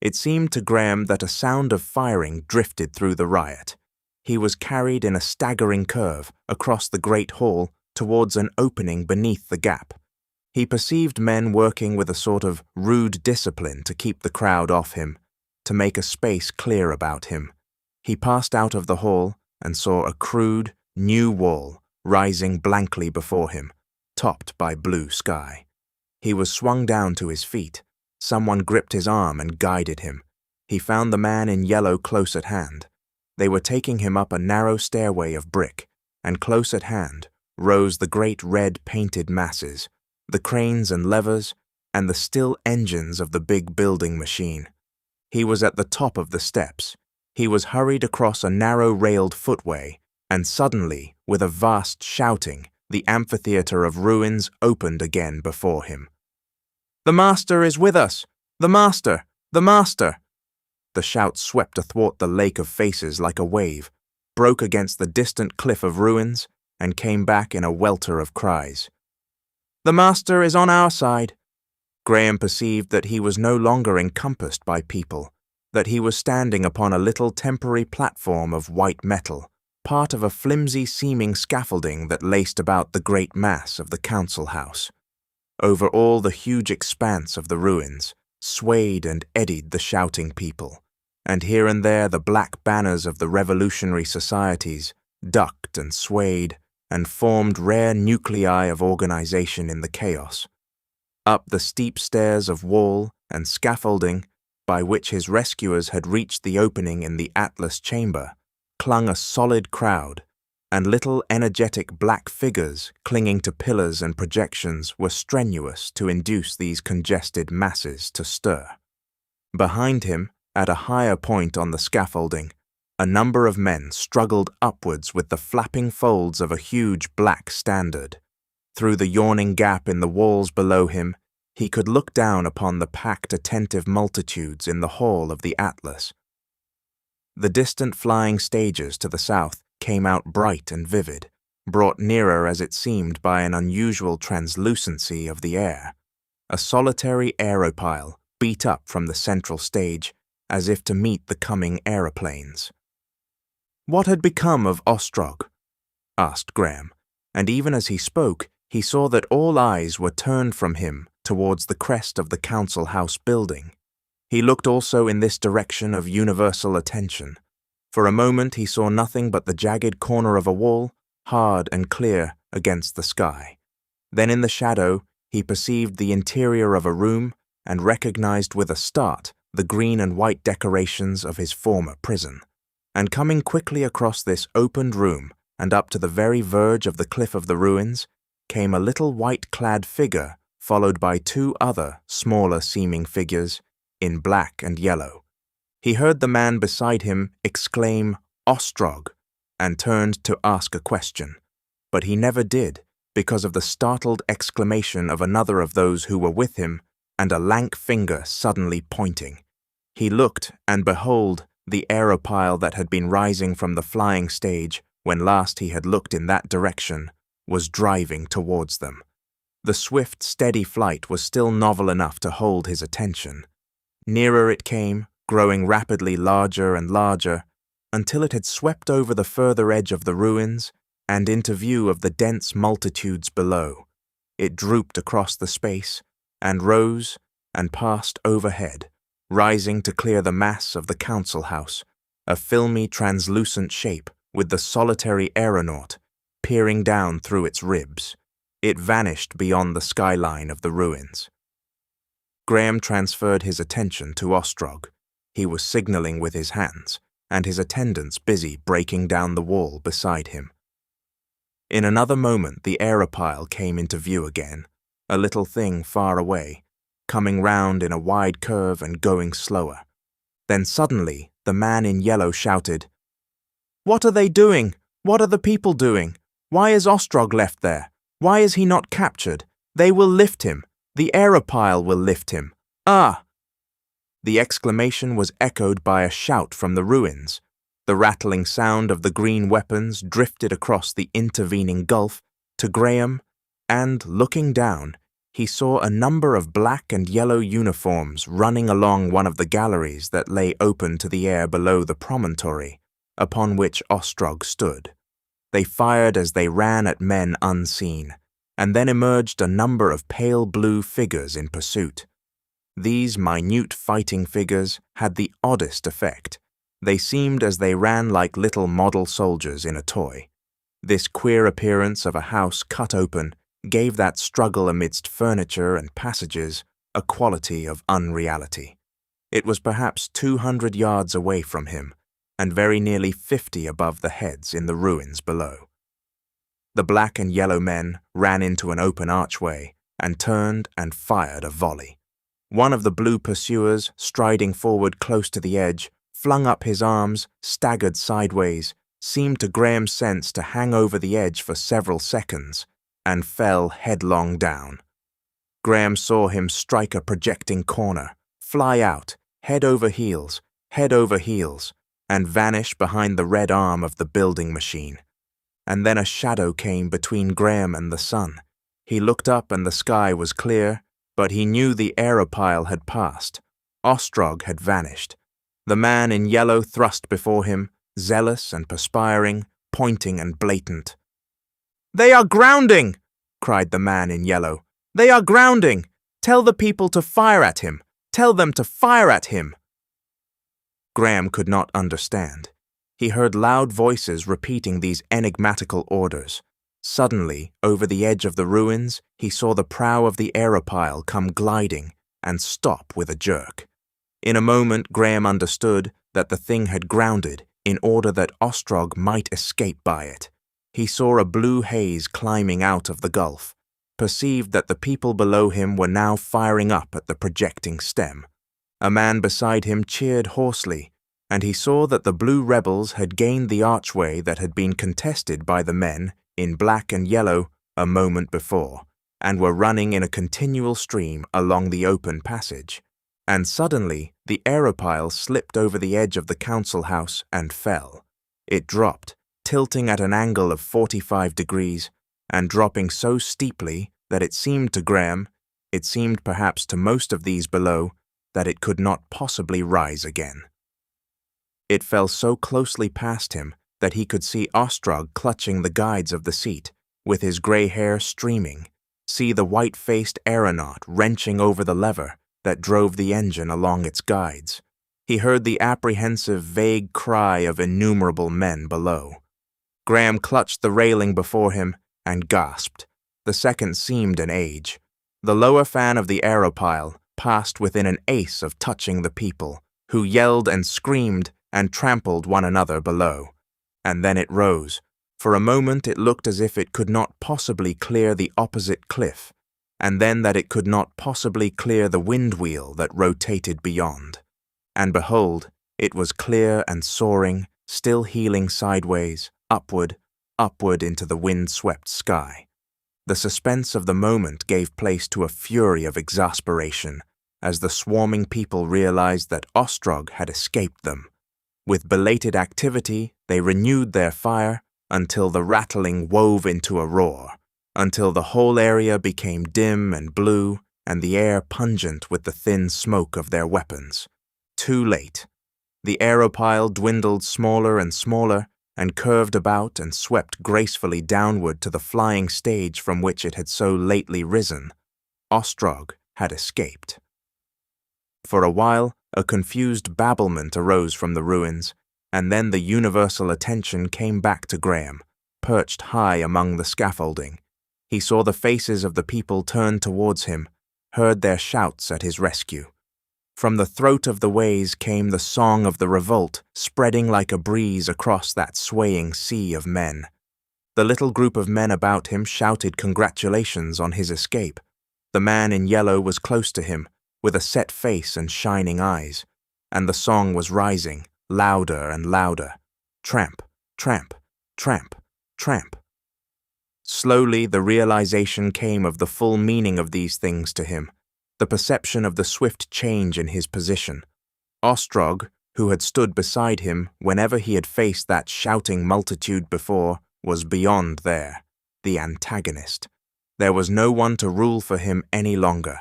It seemed to Graham that a sound of firing drifted through the riot. He was carried in a staggering curve across the great hall towards an opening beneath the gap. He perceived men working with a sort of rude discipline to keep the crowd off him, to make a space clear about him. He passed out of the hall and saw a crude, new wall rising blankly before him, topped by blue sky. He was swung down to his feet. Someone gripped his arm and guided him. He found the man in yellow close at hand. They were taking him up a narrow stairway of brick, and close at hand rose the great red painted masses, the cranes and levers, and the still engines of the big building machine. He was at the top of the steps. He was hurried across a narrow-railed footway, and suddenly, with a vast shouting, the amphitheatre of ruins opened again before him. "The Master is with us! The Master! The Master!" the shout swept athwart the lake of faces like a wave, broke against the distant cliff of ruins, and came back in a welter of cries. "The Master is on our side." Graham perceived that he was no longer encompassed by people, that he was standing upon a little temporary platform of white metal, part of a flimsy-seeming scaffolding that laced about the great mass of the council house. Over all the huge expanse of the ruins swayed and eddied the shouting people, and here and there the black banners of the revolutionary societies ducked and swayed and formed rare nuclei of organization in the chaos. Up the steep stairs of wall and scaffolding by which his rescuers had reached the opening in the Atlas chamber clung a solid crowd, and little energetic black figures clinging to pillars and projections were strenuous to induce these congested masses to stir. Behind him, at a higher point on the scaffolding, a number of men struggled upwards with the flapping folds of a huge black standard. Through the yawning gap in the walls below him, he could look down upon the packed, attentive multitudes in the hall of the Atlas. The distant flying stages to the south came out bright and vivid, brought nearer as it seemed by an unusual translucency of the air. A solitary aerophile beat up from the central stage as if to meet the coming aeroplanes. "What had become of Ostrog?" asked Graham, and even as he spoke, he saw that all eyes were turned from him towards the crest of the council house building. He looked also in this direction of universal attention. For a moment he saw nothing but the jagged corner of a wall, hard and clear against the sky. Then in the shadow he perceived the interior of a room and recognized with a start the green and white decorations of his former prison. And coming quickly across this opened room and up to the very verge of the cliff of the ruins, came a little white-clad figure followed by two other, smaller-seeming figures in black and yellow. He heard the man beside him exclaim, "Ostrog," and turned to ask a question, but he never did because of the startled exclamation of another of those who were with him and a lank finger suddenly pointing. He looked, and behold, the aerophile that had been rising from the flying stage when last he had looked in that direction was driving towards them. The swift, steady flight was still novel enough to hold his attention. Nearer it came, growing rapidly larger and larger, until it had swept over the further edge of the ruins and into view of the dense multitudes below. It drooped across the space, and rose and passed overhead, rising to clear the mass of the council house, a filmy, translucent shape with the solitary aeronaut peering down through its ribs. It vanished beyond the skyline of the ruins. Graham transferred his attention to Ostrog. He was signaling with his hands, and his attendants busy breaking down the wall beside him. In another moment the aerophile came into view again, a little thing far away, coming round in a wide curve and going slower. Then suddenly the man in yellow shouted, "What are they doing? What are the people doing? Why is Ostrog left there? Why is he not captured? They will lift him. The aerophile will lift him. Ah!" The exclamation was echoed by a shout from the ruins. The rattling sound of the green weapons drifted across the intervening gulf to Graham, and, looking down, he saw a number of black and yellow uniforms running along one of the galleries that lay open to the air below the promontory, upon which Ostrog stood. They fired as they ran at men unseen, and then emerged a number of pale blue figures in pursuit. These minute fighting figures had the oddest effect. They seemed as they ran like little model soldiers in a toy. This queer appearance of a house cut open gave that struggle amidst furniture and passages a quality of unreality. It was perhaps 200 yards away from him, and very nearly 50 above the heads in the ruins below. The black and yellow men ran into an open archway and turned and fired a volley. One of the blue pursuers, striding forward close to the edge, flung up his arms, staggered sideways, seemed to Graham's sense to hang over the edge for several seconds, and fell headlong down. Graham saw him strike a projecting corner, fly out, head over heels, head over heels, and vanish behind the red arm of the building machine. And then a shadow came between Graham and the sun. He looked up and the sky was clear, but he knew the Aerophile had passed. Ostrog had vanished. The man in yellow thrust before him, zealous and perspiring, pointing and blatant. "They are grounding!" cried the man in yellow. "They are grounding! Tell the people to fire at him! Tell them to fire at him!" Graham could not understand. He heard loud voices repeating these enigmatical orders. Suddenly, over the edge of the ruins, he saw the prow of the Aerophile come gliding and stop with a jerk. In a moment, Graham understood that the thing had grounded in order that Ostrog might escape by it. He saw a blue haze climbing out of the gulf, perceived that the people below him were now firing up at the projecting stem. A man beside him cheered hoarsely, and he saw that the blue rebels had gained the archway that had been contested by the men in black and yellow a moment before, and were running in a continual stream along the open passage. And suddenly the Aerophile slipped over the edge of the council house and fell. It dropped, tilting at an angle of 45 degrees, and dropping so steeply that it seemed to Graham, it seemed perhaps to most of these below, that it could not possibly rise again. It fell so closely past him that he could see Ostrog clutching the guides of the seat, with his grey hair streaming, see the white-faced aeronaut wrenching over the lever that drove the engine along its guides. He heard the apprehensive, vague cry of innumerable men below. Graham clutched the railing before him and gasped. The second seemed an age. The lower fan of the Aerophile passed within an ace of touching the people, who yelled and screamed and trampled one another below. And then it rose. For a moment it looked as if it could not possibly clear the opposite cliff, and then that it could not possibly clear the wind wheel that rotated beyond. And behold, it was clear and soaring, still heeling sideways, upward, upward into the wind-swept sky. The suspense of the moment gave place to a fury of exasperation as the swarming people realized that Ostrog had escaped them. With belated activity, they renewed their fire until the rattling wove into a roar, until the whole area became dim and blue and the air pungent with the thin smoke of their weapons. Too late. The Aerophile dwindled smaller and smaller and curved about and swept gracefully downward to the flying stage from which it had so lately risen. Ostrog had escaped. For a while, a confused babblement arose from the ruins, and then the universal attention came back to Graham, perched high among the scaffolding. He saw the faces of the people turn towards him, heard their shouts at his rescue. From the throat of the ways came the song of the revolt, spreading like a breeze across that swaying sea of men. The little group of men about him shouted congratulations on his escape. The man in yellow was close to him, with a set face and shining eyes, and the song was rising, louder and louder. Tramp, tramp, tramp, tramp. Slowly the realization came of the full meaning of these things to him, the perception of the swift change in his position. Ostrog, who had stood beside him whenever he had faced that shouting multitude before, was beyond there, the antagonist. There was no one to rule for him any longer.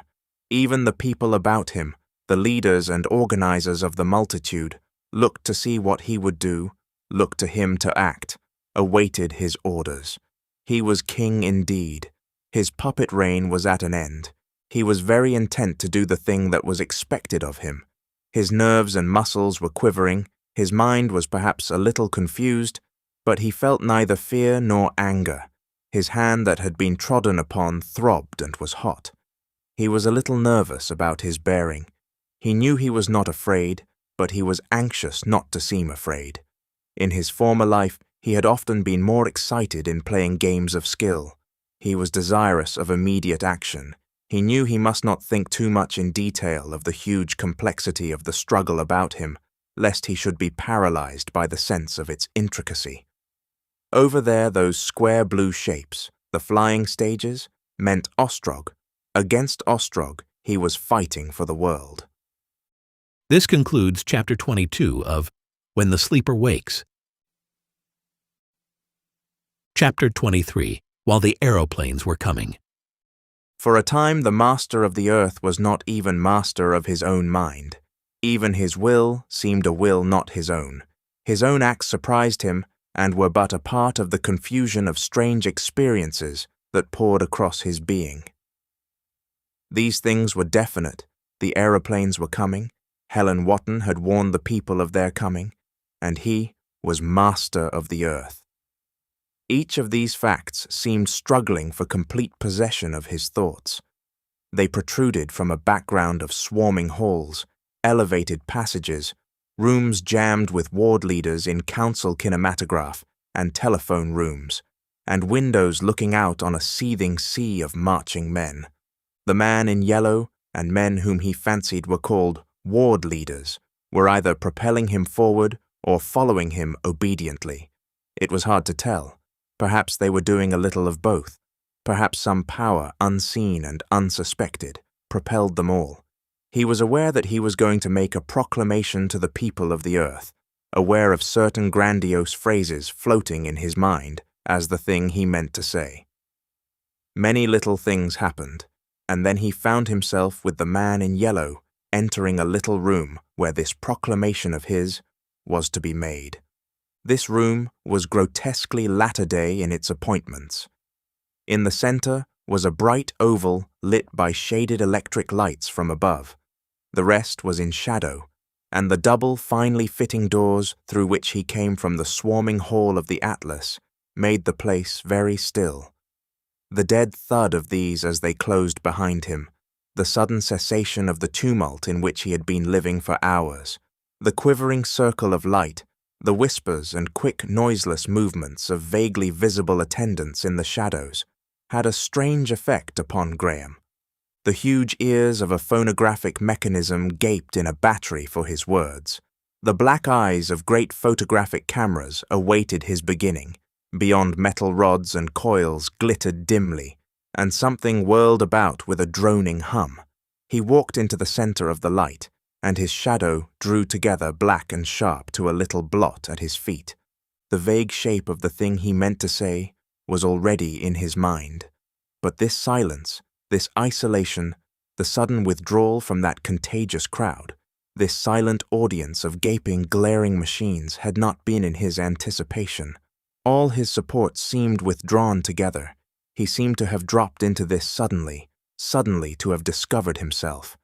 Even the people about him, the leaders and organizers of the multitude, looked to see what he would do, looked to him to act, awaited his orders. He was king indeed. His puppet reign was at an end. He was very intent to do the thing that was expected of him. His nerves and muscles were quivering, his mind was perhaps a little confused, but he felt neither fear nor anger. His hand that had been trodden upon throbbed and was hot. He was a little nervous about his bearing. He knew he was not afraid, but he was anxious not to seem afraid. In his former life, he had often been more excited in playing games of skill. He was desirous of immediate action. He knew he must not think too much in detail of the huge complexity of the struggle about him, lest he should be paralyzed by the sense of its intricacy. Over there, those square blue shapes, the flying stages, meant Ostrog. Against Ostrog, he was fighting for the world. This concludes Chapter 22 of When the Sleeper Wakes. Chapter 23, While the Aeroplanes Were Coming. For a time the master of the earth was not even master of his own mind. Even his will seemed a will not his own. His own acts surprised him and were but a part of the confusion of strange experiences that poured across his being. These things were definite. The aeroplanes were coming. Helen Wotton had warned the people of their coming, and he was master of the earth. Each of these facts seemed struggling for complete possession of his thoughts. They protruded from a background of swarming halls, elevated passages, rooms jammed with ward leaders in council kinematograph and telephone rooms, and windows looking out on a seething sea of marching men. The man in yellow and men whom he fancied were called ward leaders were either propelling him forward or following him obediently. It was hard to tell. Perhaps they were doing a little of both. Perhaps some power, unseen and unsuspected, propelled them all. He was aware that he was going to make a proclamation to the people of the earth, aware of certain grandiose phrases floating in his mind as the thing he meant to say. Many little things happened, and then he found himself with the man in yellow entering a little room where this proclamation of his was to be made. This room was grotesquely latter-day in its appointments. In the center was a bright oval lit by shaded electric lights from above. The rest was in shadow, and the double finely fitting doors through which he came from the swarming hall of the Atlas made the place very still. The dead thud of these as they closed behind him, the sudden cessation of the tumult in which he had been living for hours, the quivering circle of light, the whispers and quick noiseless movements of vaguely visible attendants in the shadows, had a strange effect upon Graham. The huge ears of a phonographic mechanism gaped in a battery for his words. The black eyes of great photographic cameras awaited his beginning. Beyond metal rods and coils glittered dimly, and something whirled about with a droning hum. He walked into the center of the light, and his shadow drew together black and sharp to a little blot at his feet. The vague shape of the thing he meant to say was already in his mind. But this silence, this isolation, the sudden withdrawal from that contagious crowd, this silent audience of gaping, glaring machines had not been in his anticipation. All his supports seemed withdrawn together. He seemed to have dropped into this suddenly to have discovered himself.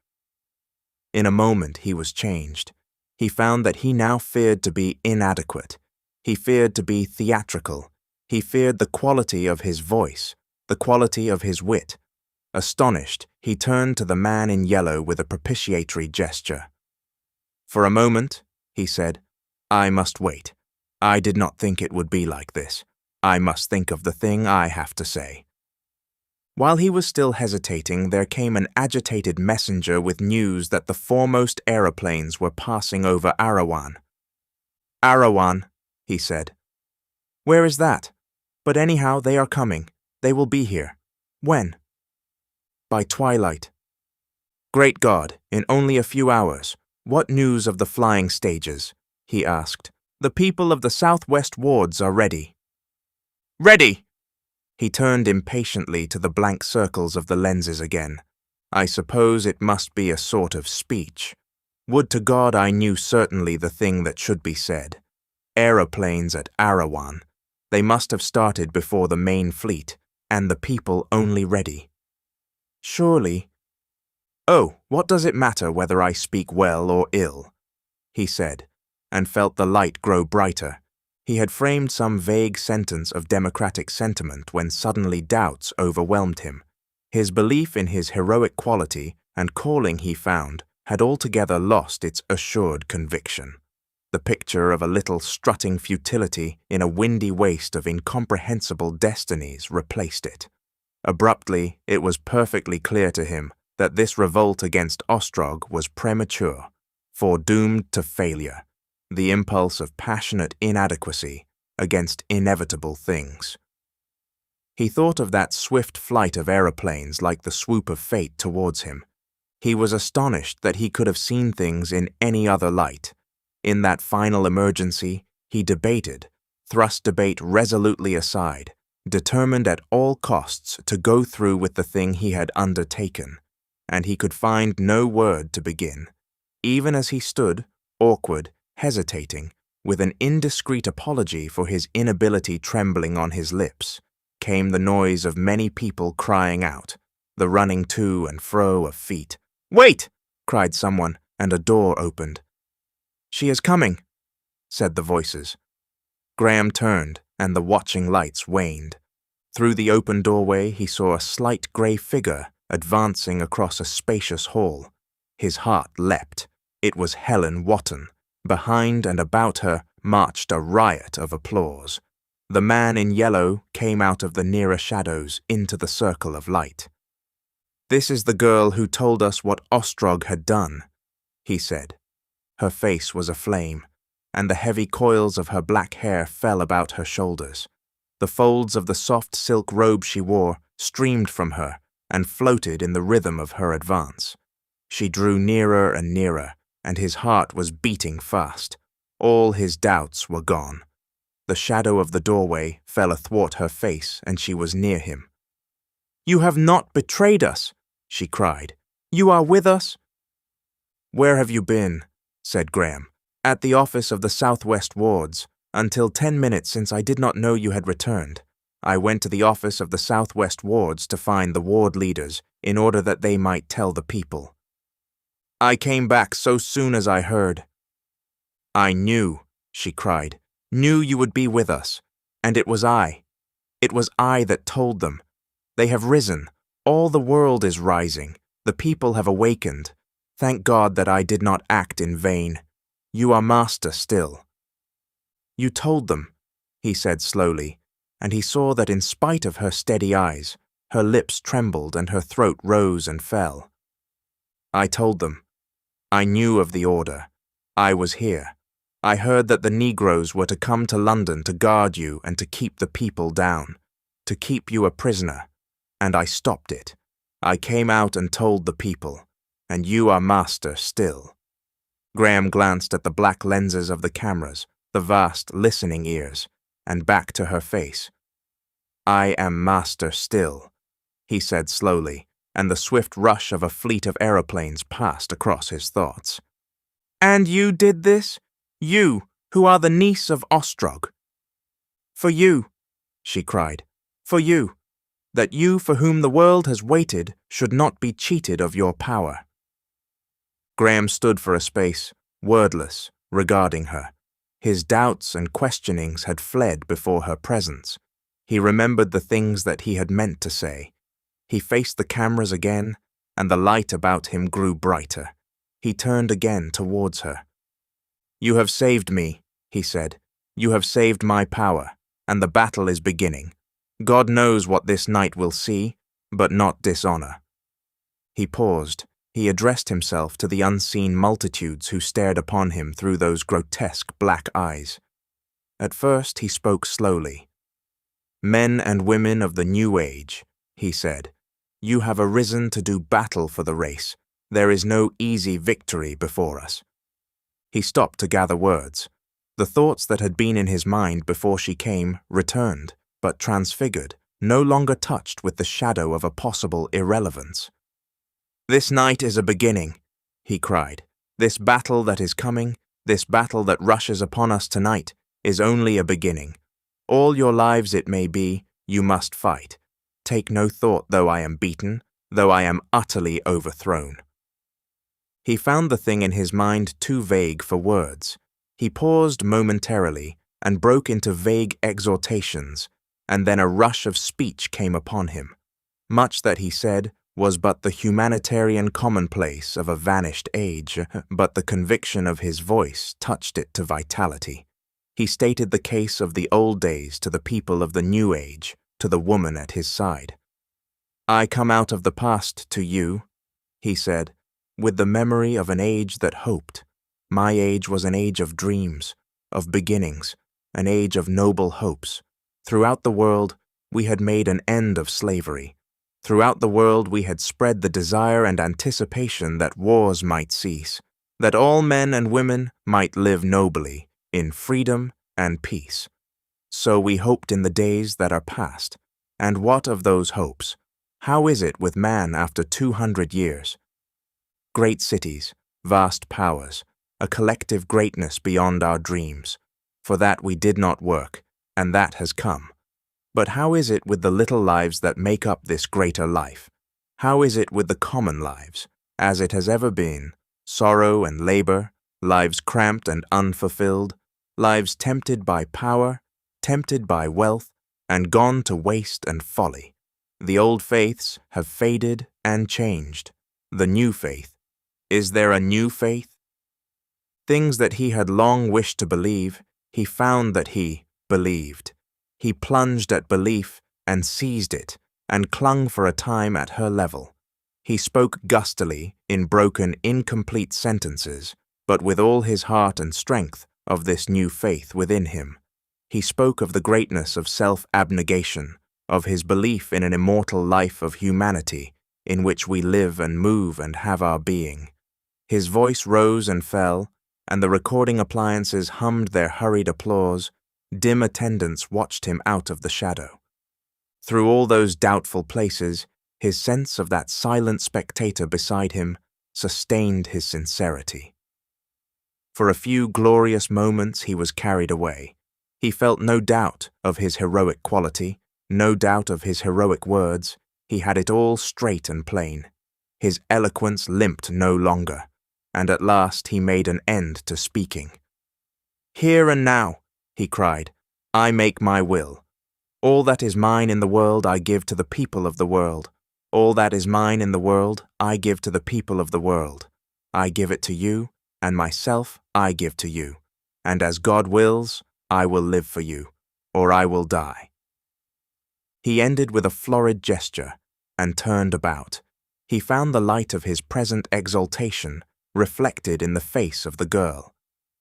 In a moment he was changed. He found that he now feared to be inadequate. He feared to be theatrical. He feared the quality of his voice, the quality of his wit. Astonished, he turned to the man in yellow with a propitiatory gesture. "For a moment," he said, "I must wait. I did not think it would be like this. I must think of the thing I have to say." While he was still hesitating, there came an agitated messenger with news that the foremost aeroplanes were passing over Arawan. "Arawan," he said. "Where is that? But anyhow, they are coming. They will be here. When?" "By twilight." "Great God, in only a few hours. What news of the flying stages?" he asked. "The people of the southwest wards are ready." "Ready!" He turned impatiently to the blank circles of the lenses again. "I suppose it must be a sort of speech. Would to God I knew certainly the thing that should be said. Aeroplanes at Arawan. They must have started before the main fleet, and the people only ready. Surely— Oh, what does it matter whether I speak well or ill?" he said, and felt the light grow brighter. He had framed some vague sentence of democratic sentiment when suddenly doubts overwhelmed him. His belief in his heroic quality and calling, he found, had altogether lost its assured conviction. The picture of a little strutting futility in a windy waste of incomprehensible destinies replaced it. Abruptly, it was perfectly clear to him that this revolt against Ostrog was premature, foredoomed to failure. The impulse of passionate inadequacy against inevitable things. He thought of that swift flight of aeroplanes like the swoop of fate towards him. He was astonished that he could have seen things in any other light. In that final emergency, he debated, thrust debate resolutely aside, determined at all costs to go through with the thing he had undertaken, and he could find no word to begin. Even as he stood, awkward, hesitating, with an indiscreet apology for his inability trembling on his lips, came the noise of many people crying out, the running to and fro of feet. "Wait!" cried someone, and a door opened. "She is coming," said the voices. Graham turned, and the watching lights waned. Through the open doorway he saw a slight grey figure advancing across a spacious hall. His heart leapt. It was Helen Wotton. Behind and about her marched a riot of applause. The man in yellow came out of the nearer shadows into the circle of light. "This is the girl who told us what Ostrog had done," he said. Her face was aflame, and the heavy coils of her black hair fell about her shoulders. The folds of the soft silk robe she wore streamed from her and floated in the rhythm of her advance. She drew nearer and nearer, and his heart was beating fast. All his doubts were gone. The shadow of the doorway fell athwart her face, and she was near him. "You have not betrayed us," she cried. "You are with us." "Where have you been?" said Graham. "At the office of the Southwest Wards. Until 10 minutes since I did not know you had returned. I went to the office of the Southwest Wards to find the ward leaders in order that they might tell the people. I came back so soon as I heard." "I knew," she cried, "knew you would be with us. And it was I. It was I that told them. They have risen. All the world is rising. The people have awakened. Thank God that I did not act in vain. You are master still." "You told them," he said slowly, and he saw that in spite of her steady eyes, her lips trembled and her throat rose and fell. "I told them. I knew of the order. I was here. I heard that the Negroes were to come to London to guard you and to keep the people down, to keep you a prisoner, and I stopped it. I came out and told the people, and you are master still." Graham glanced at the black lenses of the cameras, the vast listening ears, and back to her face. "I am master still," he said slowly, and the swift rush of a fleet of aeroplanes passed across his thoughts. "And you did this? You, who are the niece of Ostrog?" "For you," she cried, "for you, that you for whom the world has waited should not be cheated of your power." Graham stood for a space, wordless, regarding her. His doubts and questionings had fled before her presence. He remembered the things that he had meant to say. He faced the cameras again, and the light about him grew brighter. He turned again towards her. "You have saved me," he said. "You have saved my power, and the battle is beginning. God knows what this night will see, but not dishonor." He paused. He addressed himself to the unseen multitudes who stared upon him through those grotesque black eyes. At first he spoke slowly. "Men and women of the New Age," he said, "you have arisen to do battle for the race. There is no easy victory before us." He stopped to gather words. The thoughts that had been in his mind before she came returned, but transfigured, no longer touched with the shadow of a possible irrelevance. "This night is a beginning," he cried. "This battle that is coming, this battle that rushes upon us tonight, is only a beginning. All your lives it may be, you must fight. Take no thought though I am beaten, though I am utterly overthrown." He found the thing in his mind too vague for words. He paused momentarily and broke into vague exhortations, and then a rush of speech came upon him. Much that he said was but the humanitarian commonplace of a vanished age, but the conviction of his voice touched it to vitality. He stated the case of the old days to the people of the New Age, to the woman at his side. "I come out of the past to you," he said, "with the memory of an age that hoped. My age was an age of dreams, of beginnings, an age of noble hopes. Throughout the world, we had made an end of slavery. Throughout the world we had spread the desire and anticipation that wars might cease, that all men and women might live nobly, in freedom and peace. So we hoped in the days that are past. And what of those hopes? How is it with man after 200 years? Great cities, vast powers, a collective greatness beyond our dreams. For that we did not work, and that has come. But how is it with the little lives that make up this greater life? How is it with the common lives, as it has ever been, sorrow and labor, lives cramped and unfulfilled, lives tempted by power, tempted by wealth, and gone to waste and folly? The old faiths have faded and changed. The new faith. Is there a new faith? Things that he had long wished to believe, he found that he believed. He plunged at belief and seized it, and clung for a time at her level. He spoke gustily, in broken, incomplete sentences, but with all his heart and strength, of this new faith within him. He spoke of the greatness of self-abnegation, of his belief in an immortal life of humanity, in which we live and move and have our being. His voice rose and fell, and the recording appliances hummed their hurried applause. Dim attendants watched him out of the shadow. Through all those doubtful places, his sense of that silent spectator beside him sustained his sincerity. For a few glorious moments he was carried away. He felt no doubt of his heroic quality, no doubt of his heroic words. He had it all straight and plain. His eloquence limped no longer, and at last he made an end to speaking. "Here and now," he cried, "I make my will. All that is mine in the world I give to the people of the world. All that is mine in the world I give to the people of the world. I give it to you, and myself I give to you. And as God wills, I will live for you, or I will die." He ended with a florid gesture, and turned about. He found the light of his present exaltation reflected in the face of the girl.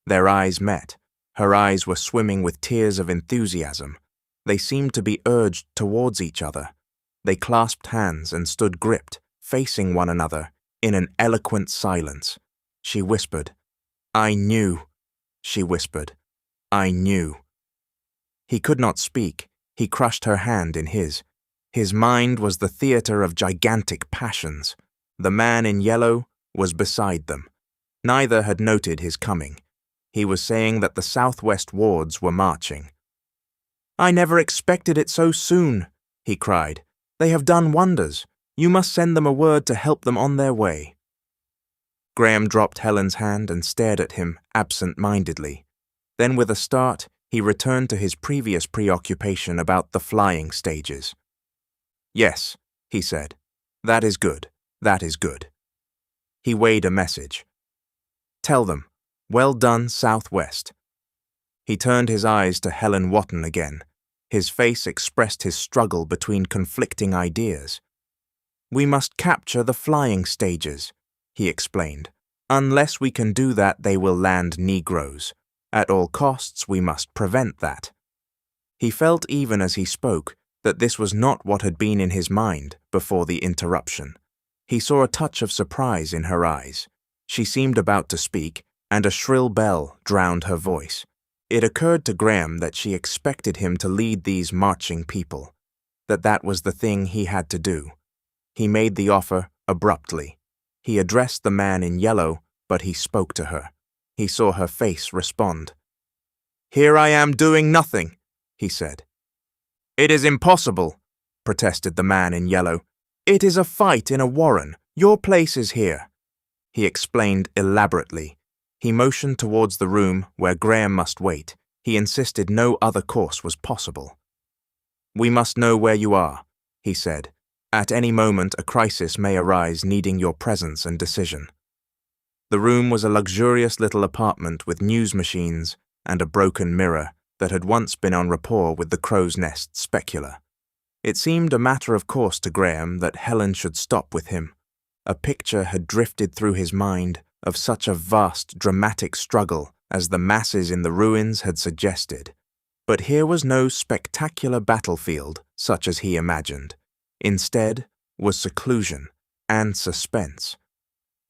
Their eyes met. Her eyes were swimming with tears of enthusiasm. They seemed to be urged towards each other. They clasped hands and stood gripped, facing one another, in an eloquent silence. She whispered, "I knew." She whispered, "I knew." He could not speak. He crushed her hand in his. His mind was the theater of gigantic passions. The man in yellow was beside them. Neither had noted his coming. He was saying that the southwest wards were marching. "I never expected it so soon," he cried. "They have done wonders. You must send them a word to help them on their way." Graham dropped Helen's hand and stared at him absent-mindedly. Then with a start, he returned to his previous preoccupation about the flying stages. "Yes," he said. "That is good. That is good." He weighed a message. "Tell them, well done, Southwest." He turned his eyes to Helen Wotton again. His face expressed his struggle between conflicting ideas. "We must capture the flying stages," he explained. "Unless we can do that, they will land Negroes. At all costs, we must prevent that." He felt even as he spoke that this was not what had been in his mind before the interruption. He saw a touch of surprise in her eyes. She seemed about to speak, and a shrill bell drowned her voice. It occurred to Graham that she expected him to lead these marching people, that that was the thing he had to do. He made the offer abruptly. He addressed the man in yellow, but he spoke to her. He saw her face respond. "Here I am doing nothing," he said. "It is impossible," protested the man in yellow. "It is a fight in a warren. Your place is here." He explained elaborately. He motioned towards the room where Graham must wait. He insisted no other course was possible. "We must know where you are," he said. "At any moment a crisis may arise needing your presence and decision." The room was a luxurious little apartment with news machines and a broken mirror that had once been on rapport with the crow's nest specula. It seemed a matter of course to Graham that Helen should stop with him. A picture had drifted through his mind of such a vast, dramatic struggle as the masses in the ruins had suggested. But here was no spectacular battlefield such as he imagined. Instead, was seclusion and suspense.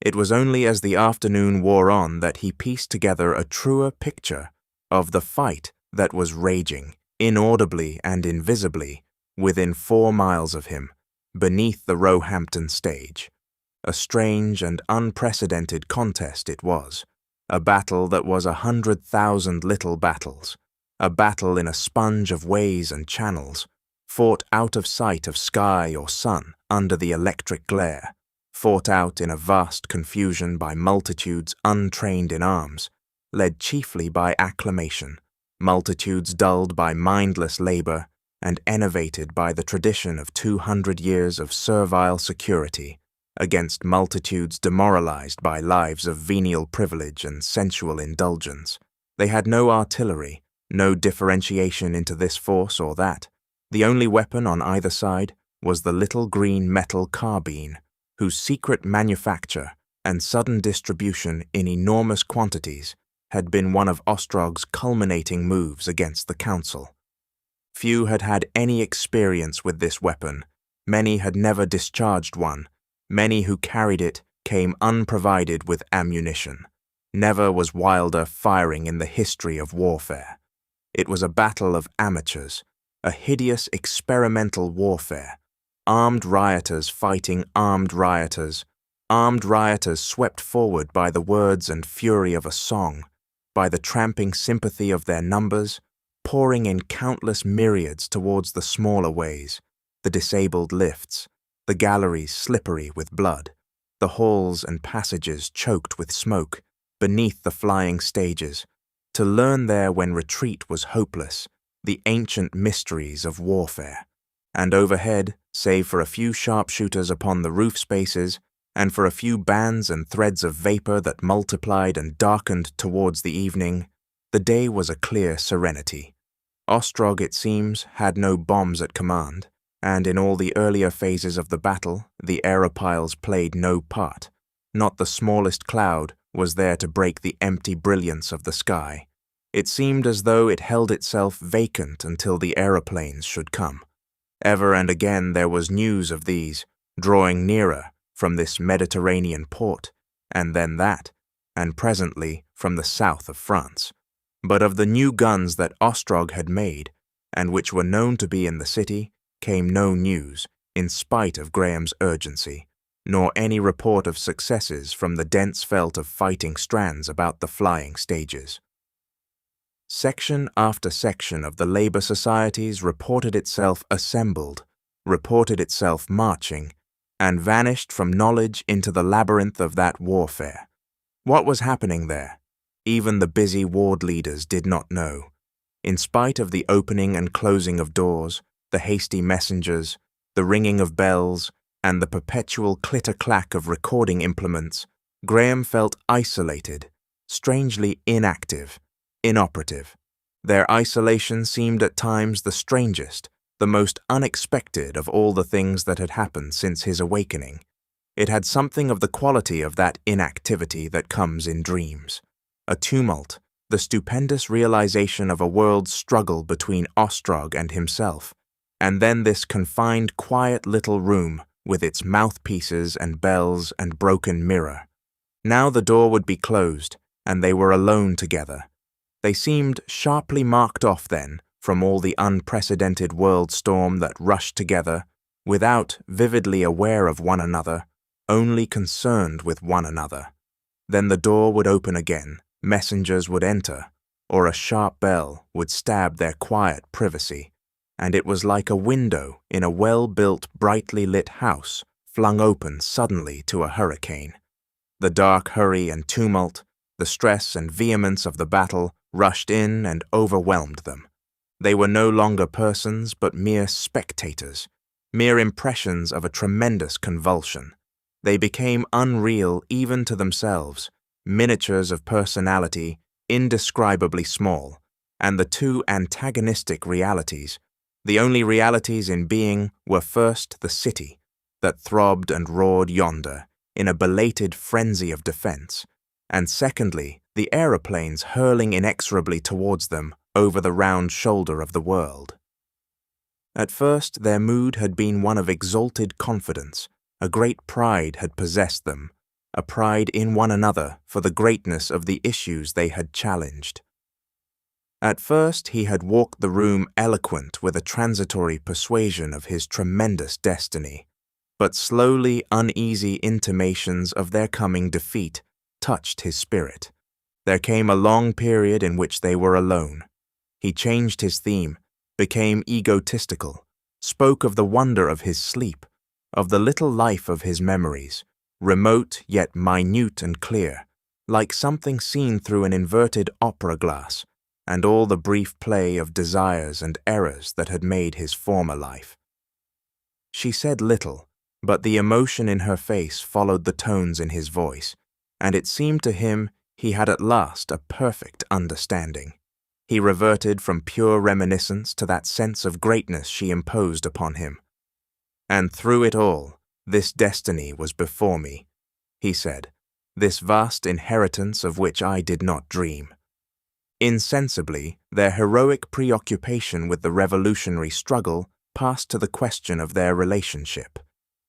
It was only as the afternoon wore on that he pieced together a truer picture of the fight that was raging, inaudibly and invisibly, within 4 miles of him, beneath the Roehampton stage. A strange and unprecedented contest it was, a battle that was 100,000 little battles, a battle in a sponge of ways and channels, fought out of sight of sky or sun under the electric glare, fought out in a vast confusion by multitudes untrained in arms, led chiefly by acclamation, multitudes dulled by mindless labor and enervated by the tradition of 200 years of servile security, against multitudes demoralized by lives of venial privilege and sensual indulgence. They had no artillery, no differentiation into this force or that. The only weapon on either side was the little green metal carbine, whose secret manufacture and sudden distribution in enormous quantities had been one of Ostrog's culminating moves against the Council. Few had had any experience with this weapon, many had never discharged one, many who carried it came unprovided with ammunition. Never was wilder firing in the history of warfare. It was a battle of amateurs, a hideous experimental warfare, armed rioters fighting armed rioters swept forward by the words and fury of a song, by the tramping sympathy of their numbers, pouring in countless myriads towards the smaller ways, the disabled lifts, the galleries slippery with blood, the halls and passages choked with smoke, beneath the flying stages, to learn there when retreat was hopeless, the ancient mysteries of warfare. And overhead, save for a few sharpshooters upon the roof spaces, and for a few bands and threads of vapor that multiplied and darkened towards the evening, the day was a clear serenity. Ostrog, it seems, had no bombs at command, and in all the earlier phases of the battle, the Aerophiles played no part. Not the smallest cloud was there to break the empty brilliance of the sky. It seemed as though it held itself vacant until the Aeroplanes should come. Ever and again there was news of these, drawing nearer from this Mediterranean port, and then that, and presently from the south of France. But of the new guns that Ostrog had made, and which were known to be in the city, came no news, in spite of Graham's urgency, nor any report of successes from the dense felt of fighting strands about the flying stages. Section after section of the labor societies reported itself assembled, reported itself marching, and vanished from knowledge into the labyrinth of that warfare. What was happening there? Even the busy ward leaders did not know. In spite of the opening and closing of doors, the hasty messengers, the ringing of bells, and the perpetual clitter-clack of recording implements, Graham felt isolated, strangely inactive, inoperative. Their isolation seemed at times the strangest, the most unexpected of all the things that had happened since his awakening. It had something of the quality of that inactivity that comes in dreams. A tumult, the stupendous realization of a world struggle between Ostrog and himself, and then this confined, quiet little room with its mouthpieces and bells and broken mirror. Now the door would be closed, and they were alone together. They seemed sharply marked off then from all the unprecedented world storm that rushed together, without vividly aware of one another, only concerned with one another. Then the door would open again, messengers would enter, or a sharp bell would stab their quiet privacy, and it was like a window in a well-built, brightly lit house flung open suddenly to a hurricane. The dark hurry and tumult, the stress and vehemence of the battle rushed in and overwhelmed them. They were no longer persons but mere spectators, mere impressions of a tremendous convulsion. They became unreal even to themselves, miniatures of personality indescribably small, and the two antagonistic realities, the only realities in being, were first the city, that throbbed and roared yonder in a belated frenzy of defense, and secondly, the aeroplanes hurling inexorably towards them over the round shoulder of the world. At first, their mood had been one of exalted confidence. A great pride had possessed them, a pride in one another for the greatness of the issues they had challenged. At first, he had walked the room eloquent with a transitory persuasion of his tremendous destiny, but slowly uneasy intimations of their coming defeat touched his spirit. There came a long period in which they were alone. He changed his theme, became egotistical, spoke of the wonder of his sleep, of the little life of his memories, remote yet minute and clear, like something seen through an inverted opera glass, and all the brief play of desires and errors that had made his former life. She said little, but the emotion in her face followed the tones in his voice, and it seemed to him he had at last a perfect understanding. He reverted from pure reminiscence to that sense of greatness she imposed upon him. And through it all, this destiny was before me, he said, this vast inheritance of which I did not dream. Insensibly, their heroic preoccupation with the revolutionary struggle passed to the question of their relationship.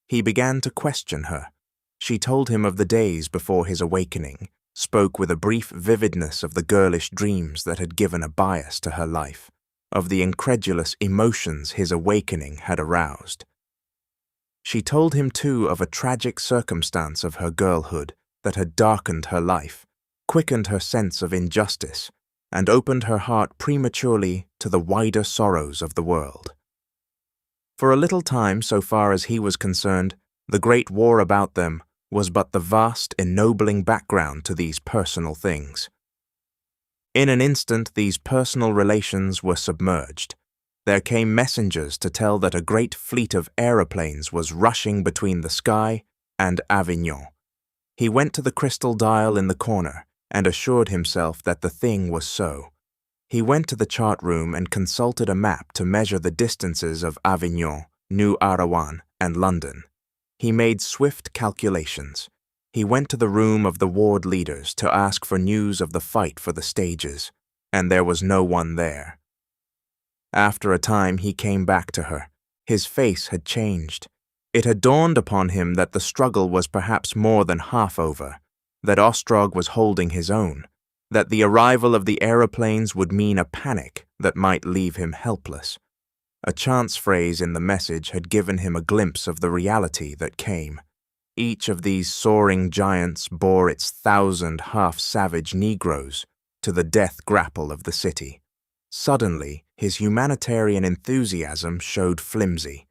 He began to question her. She told him of the days before his awakening, spoke with a brief vividness of the girlish dreams that had given a bias to her life, of the incredulous emotions his awakening had aroused. She told him too of a tragic circumstance of her girlhood that had darkened her life, quickened her sense of injustice, and opened her heart prematurely to the wider sorrows of the world. For a little time, so far as he was concerned, the great war about them was but the vast, ennobling background to these personal things. In an instant, these personal relations were submerged. There came messengers to tell that a great fleet of aeroplanes was rushing between the sky and Avignon. He went to the crystal dial in the corner and assured himself that the thing was so. He went to the chart room and consulted a map to measure the distances of Avignon, New Arawan, and London. He made swift calculations. He went to the room of the ward leaders to ask for news of the fight for the stages, and there was no one there. After a time he came back to her. His face had changed. It had dawned upon him that the struggle was perhaps more than half over, that Ostrog was holding his own, that the arrival of the aeroplanes would mean a panic that might leave him helpless. A chance phrase in the message had given him a glimpse of the reality that came. Each of these soaring giants bore its 1,000 half-savage Negroes to the death grapple of the city. Suddenly, his humanitarian enthusiasm showed flimsy.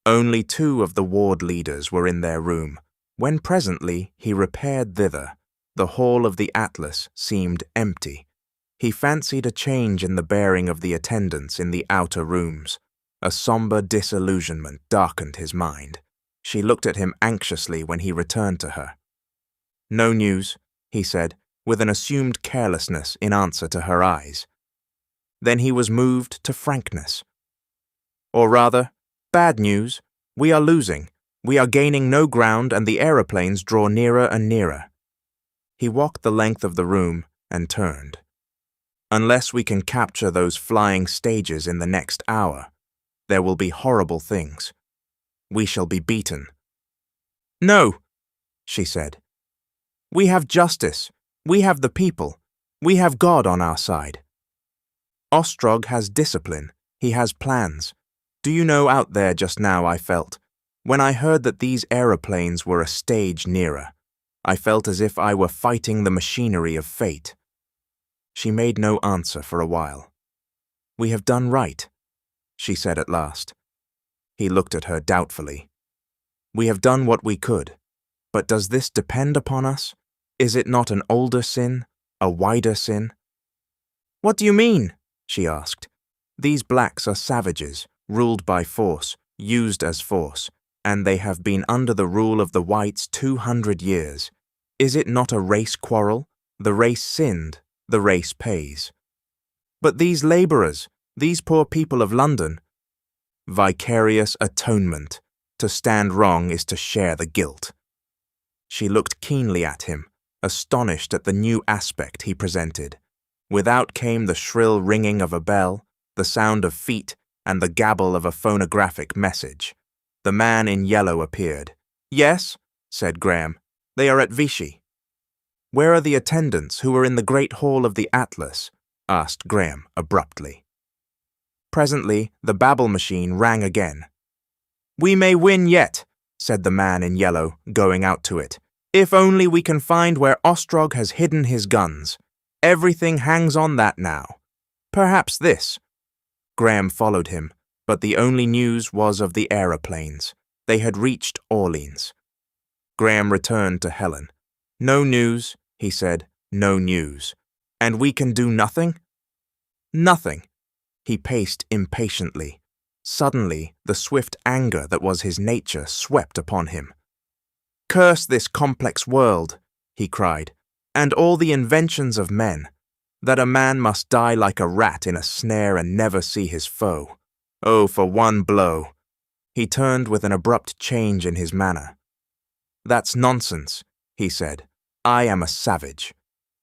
Only 2 of the ward leaders were in their room. When presently he repaired thither, the hall of the Atlas seemed empty. He fancied a change in the bearing of the attendants in the outer rooms. A somber disillusionment darkened his mind. She looked at him anxiously when he returned to her. "No news," he said, with an assumed carelessness in answer to her eyes. Then he was moved to frankness. "Or rather, bad news. We are losing. We are gaining no ground and the aeroplanes draw nearer and nearer." He walked the length of the room and turned. "Unless we can capture those flying stages in the next hour, there will be horrible things. We shall be beaten." "No," she said. "We have justice. We have the people. We have God on our side. Ostrog has discipline. He has plans. Do you know, out there just now I felt, when I heard that these aeroplanes were a stage nearer, I felt as if I were fighting the machinery of fate." She made no answer for a while. "We have done right," she said at last. He looked at her doubtfully. "We have done what we could, but does this depend upon us? Is it not an older sin, a wider sin?" "What do you mean?" she asked. "These blacks are savages, ruled by force, used as force, and they have been under the rule of the whites 200 years. Is it not a race quarrel? The race sinned, the race pays." "But these labourers, these poor people of London—" "Vicarious atonement. To stand wrong is to share the guilt." She looked keenly at him, astonished at the new aspect he presented. Without came the shrill ringing of a bell, the sound of feet, and the gabble of a phonographic message. The man in yellow appeared. "Yes," said Graham. "They are at Vichy." "Where are the attendants who were in the great hall of the Atlas?" asked Graham abruptly. Presently, the babble machine rang again. "We may win yet," said the man in yellow, going out to it. "If only we can find where Ostrog has hidden his guns. Everything hangs on that now. Perhaps this." Graham followed him, but the only news was of the Aeroplanes. They had reached Orleans. Graham returned to Helen. "No news," he said, "no news. And we can do nothing?" "Nothing." He paced impatiently. Suddenly, the swift anger that was his nature swept upon him. "Curse this complex world," he cried, "and all the inventions of men, that a man must die like a rat in a snare and never see his foe. Oh, for one blow." He turned with an abrupt change in his manner. "That's nonsense," he said. "I am a savage."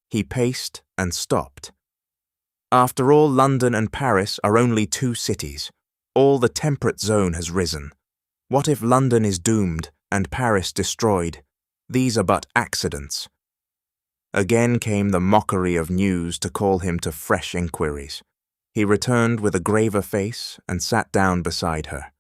He paced and stopped. "After all, London and Paris are only two cities. All the temperate zone has risen. What if London is doomed and Paris destroyed? These are but accidents." Again came the mockery of news to call him to fresh inquiries. He returned with a graver face and sat down beside her.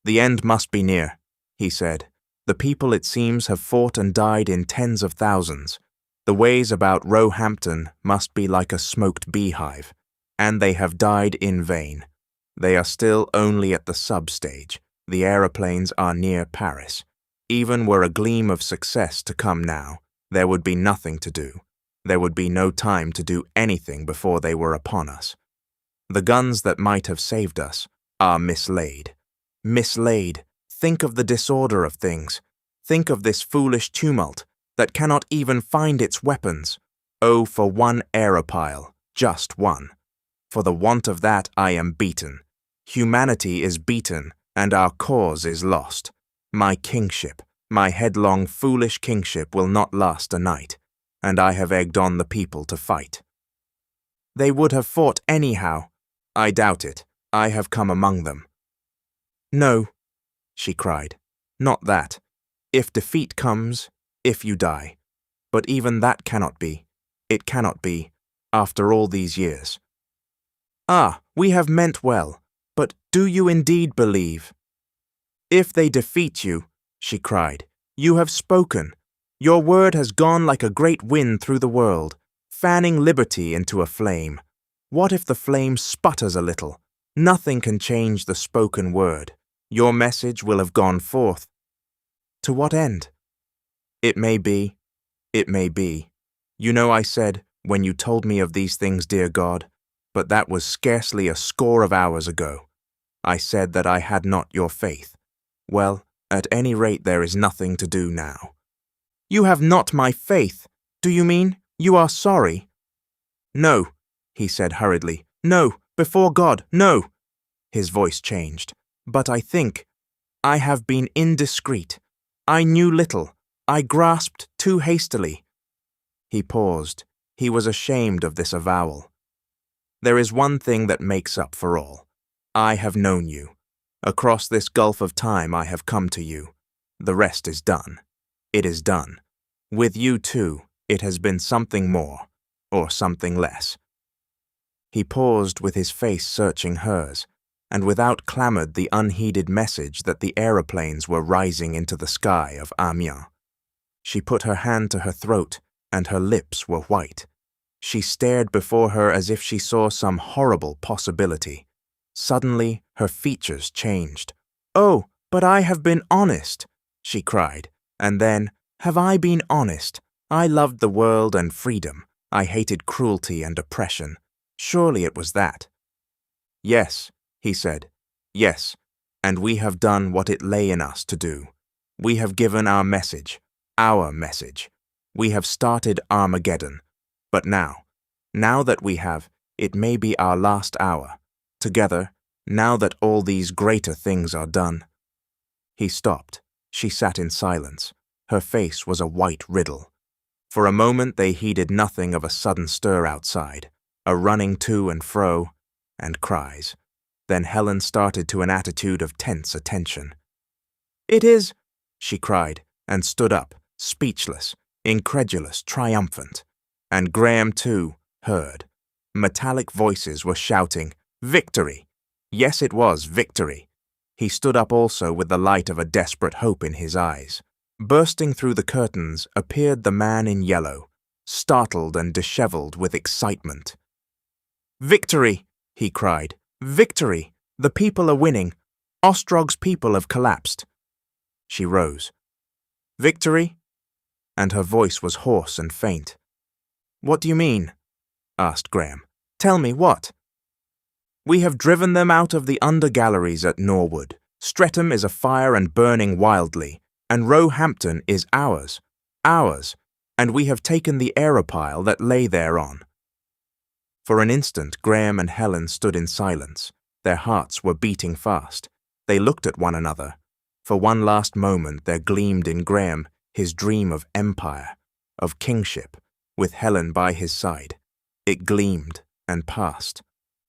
"The end must be near," he said. "The people, it seems, have fought and died in tens of thousands. The ways about Roehampton must be like a smoked beehive, and they have died in vain. They are still only at the sub-stage. The Aeroplanes are near Paris. Even were a gleam of success to come now, there would be nothing to do. There would be no time to do anything before they were upon us. The guns that might have saved us are mislaid. Mislaid. Think of the disorder of things. Think of this foolish tumult that cannot even find its weapons. Oh, for one Aerophile, just one. For the want of that I am beaten. Humanity is beaten, and our cause is lost. My kingship, my headlong, foolish kingship will not last a night, and I have egged on the people to fight. They would have fought anyhow. I doubt it. I have come among them." "No," she cried, "not that. If defeat comes, if you die. But even that cannot be. It cannot be, after all these years." "Ah, we have meant well, but do you indeed believe?" "If they defeat you," she cried, "you have spoken. Your word has gone like a great wind through the world, fanning liberty into a flame. What if the flame sputters a little? Nothing can change the spoken word. Your message will have gone forth. To what end? It may be. It may be. You know I said, when you told me of these things, dear God, but that was scarcely a score of hours ago. I said that I had not your faith. Well, at any rate there is nothing to do now." "You have not my faith. Do you mean you are sorry?" "No," he said hurriedly. "No, before God, no." His voice changed. "But I think I have been indiscreet. I knew little. I grasped too hastily." He paused. He was ashamed of this avowal. "There is one thing that makes up for all. I have known you. Across this gulf of time I have come to you. The rest is done. It is done. With you, too, it has been something more, or something less." He paused with his face searching hers, and without clamoured the unheeded message that the Aeroplanes were rising into the sky of Amiens. She put her hand to her throat, and her lips were white. She stared before her as if she saw some horrible possibility. Suddenly, her features changed. "Oh, but I have been honest," she cried, and then, "Have I been honest? I loved the world and freedom. I hated cruelty and oppression. Surely it was that." "Yes," he said, "yes, and we have done what it lay in us to do. We have given our message. We have started Armageddon. But now that we have, it may be our last hour. Together, now that all these greater things are done." He stopped. She sat in silence. Her face was a white riddle. For a moment they heeded nothing of a sudden stir outside, a running to and fro, and cries. Then Helen started to an attitude of tense attention. "It is," she cried, and stood up, speechless, incredulous, triumphant. And Graham, too, heard. Metallic voices were shouting, "Victory!" Yes, it was victory. He stood up also with the light of a desperate hope in his eyes. Bursting through the curtains appeared the man in yellow, startled and dishevelled with excitement. "Victory!" he cried. "Victory! The people are winning. Ostrog's people have collapsed." She rose. "Victory?" And her voice was hoarse and faint. "What do you mean?" asked Graham. "Tell me what?" "We have driven them out of the under-galleries at Norwood. Streatham is afire and burning wildly, and Roehampton is ours, and we have taken the Aerophile that lay thereon." For an instant Graham and Helen stood in silence. Their hearts were beating fast. They looked at one another. For one last moment there gleamed in Graham his dream of empire, of kingship, with Helen by his side. It gleamed and passed.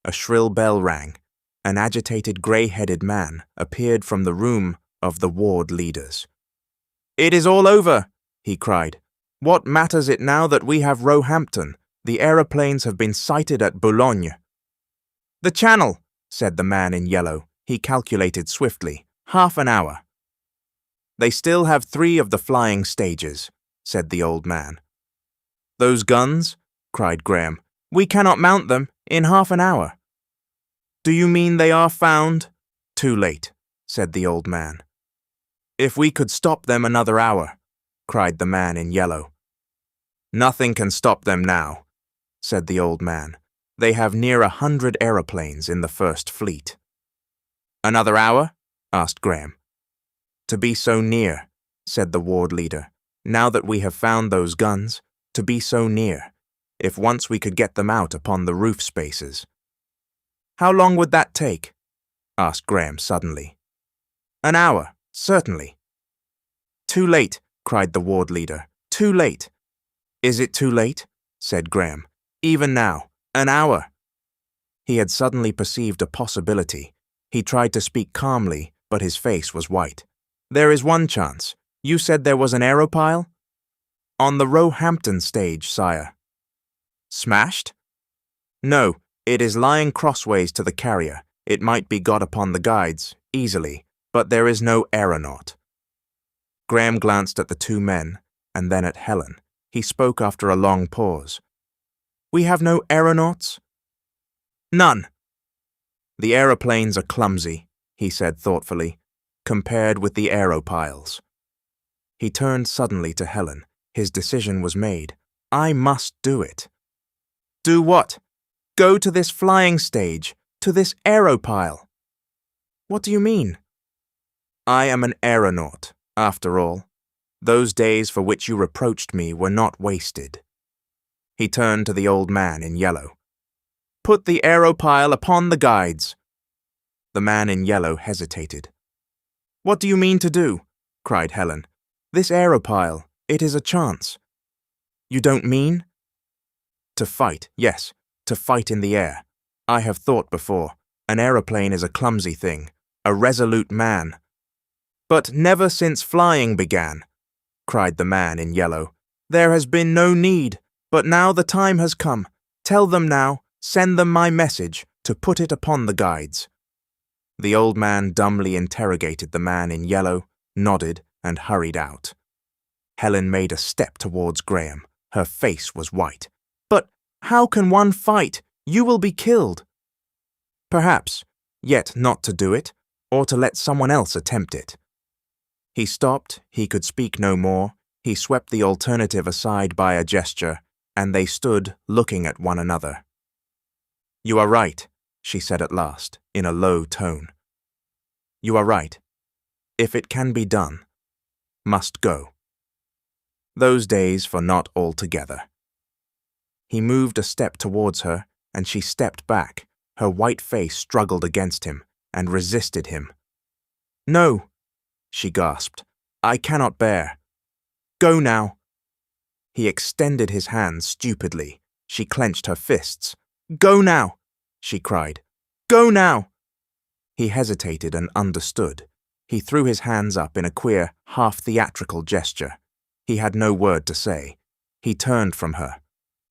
A shrill bell rang. An agitated grey-headed man appeared from the room of the ward leaders. "It is all over," he cried. "What matters it now that we have Roehampton? The aeroplanes have been sighted at Boulogne." "The Channel," said the man in yellow. He calculated swiftly. "Half an hour." "They still have 3 of the flying stages," said the old man. "Those guns?" cried Graham. "We cannot mount them in half an hour." "Do you mean they are found?" "Too late," said the old man. "If we could stop them another hour," cried the man in yellow. "Nothing can stop them now," said the old man. "They have near 100 aeroplanes in the first fleet." "Another hour?" asked Graham. "To be so near," said the ward leader. "Now that we have found those guns, to be so near, if once we could get them out upon the roof spaces." "How long would that take?" asked Graham suddenly. "An hour, certainly." "Too late," cried the ward leader. "Too late." "Is it too late?" said Graham. "Even now, an hour." He had suddenly perceived a possibility. He tried to speak calmly, but his face was white. "There is one chance. You said there was an Aerophile?" "On the Roehampton stage, sire." "Smashed?" "No, it is lying crossways to the carrier. It might be got upon the guides, easily, but there is no aeronaut." Graham glanced at the 2 men, and then at Helen. He spoke after a long pause. "We have no aeronauts?" "None." "The aeroplanes are clumsy," he said thoughtfully, "compared with the Aerophiles." He turned suddenly to Helen. His decision was made. "I must do it." "Do what?" "Go to this flying stage, to this Aerophile." "What do you mean?" "I am an aeronaut, after all. Those days for which you reproached me were not wasted." He turned to the old man in yellow. "Put the Aerophile upon the guides." The man in yellow hesitated. "What do you mean to do?" cried Helen. "This Aerophile, it is a chance." "You don't mean?" "To fight, yes, to fight in the air. I have thought before. An aeroplane is a clumsy thing, a resolute man." "But never since flying began," cried the man in yellow. "There has been no need, but now the time has come. Tell them now, send them my message, to put it upon the guides." The old man dumbly interrogated the man in yellow, nodded, and hurried out. Helen made a step towards Graham. Her face was white. "But how can one fight? You will be killed." "Perhaps, yet not to do it, or to let someone else attempt it." He stopped. He could speak no more. He swept the alternative aside by a gesture, and they stood looking at one another. "You are right," she said at last, in a low tone. "You are right. If it can be done, must go. Those days for not altogether." He moved a step towards her, and she stepped back. Her white face struggled against him and resisted him. "No," she gasped. "I cannot bear. Go now." He extended his hands stupidly. She clenched her fists. "Go now," she cried. "Go now." He hesitated and understood. He threw his hands up in a queer, half-theatrical gesture. He had no word to say. He turned from her.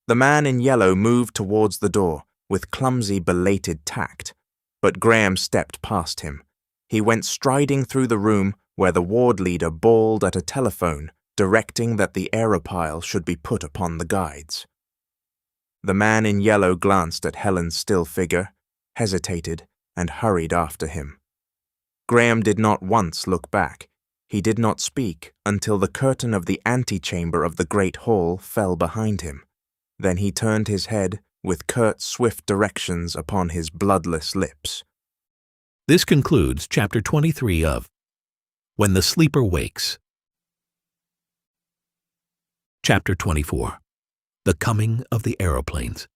The man in yellow moved towards the door with clumsy, belated tact, but Graham stepped past him. He went striding through the room where the ward leader bawled at a telephone, directing that the Aerophile should be put upon the guides. The man in yellow glanced at Helen's still figure, hesitated, and hurried after him. Graham did not once look back. He did not speak until the curtain of the antechamber of the great hall fell behind him. Then he turned his head with curt, swift directions upon his bloodless lips. This concludes Chapter 23 of When the Sleeper Wakes. Chapter 24. The Coming of the Aeroplanes.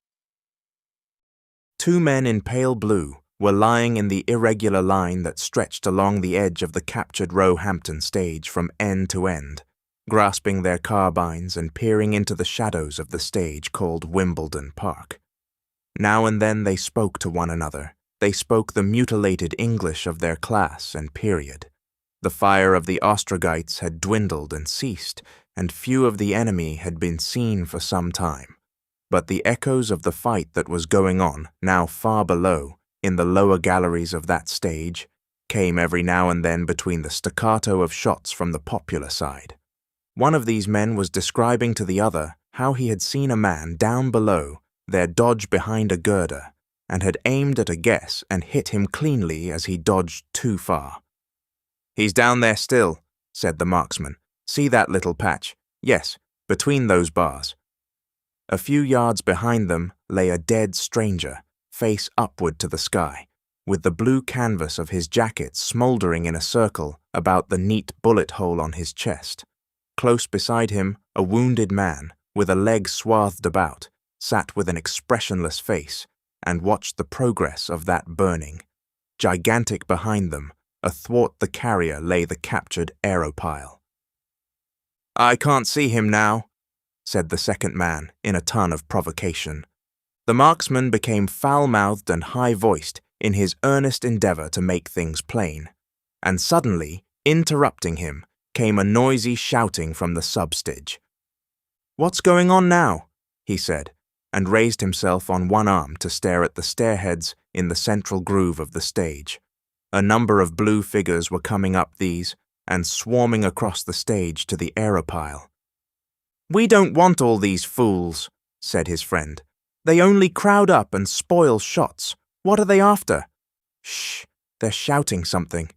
2 men in pale blue were lying in the irregular line that stretched along the edge of the captured Roehampton stage from end to end, grasping their carbines and peering into the shadows of the stage called Wimbledon Park. Now and then they spoke to one another. They spoke the mutilated English of their class and period. The fire of the Ostrogites had dwindled and ceased, and few of the enemy had been seen for some time. But the echoes of the fight that was going on, now far below, in the lower galleries of that stage, came every now and then between the staccato of shots from the popular side. One of these men was describing to the other how he had seen a man down below there dodge behind a girder, and had aimed at a guess and hit him cleanly as he dodged too far. "He's down there still," said the marksman. "See that little patch? Yes, between those bars." A few yards behind them lay a dead stranger, face upward to the sky, with the blue canvas of his jacket smouldering in a circle about the neat bullet hole on his chest. Close beside him, a wounded man, with a leg swathed about, sat with an expressionless face and watched the progress of that burning. Gigantic behind them, athwart the carrier lay the captured Aerophile. "I can't see him now," said the second man in a tone of provocation. The marksman became foul-mouthed and high-voiced in his earnest endeavor to make things plain, and suddenly, interrupting him, came a noisy shouting from the substage. "What's going on now?" he said, and raised himself on one arm to stare at the stairheads in the central groove of the stage. A number of blue figures were coming up these and swarming across the stage to the Aerophile. "We don't want all these fools," said his friend. "They only crowd up and spoil shots. What are they after?" "Shh, they're shouting something."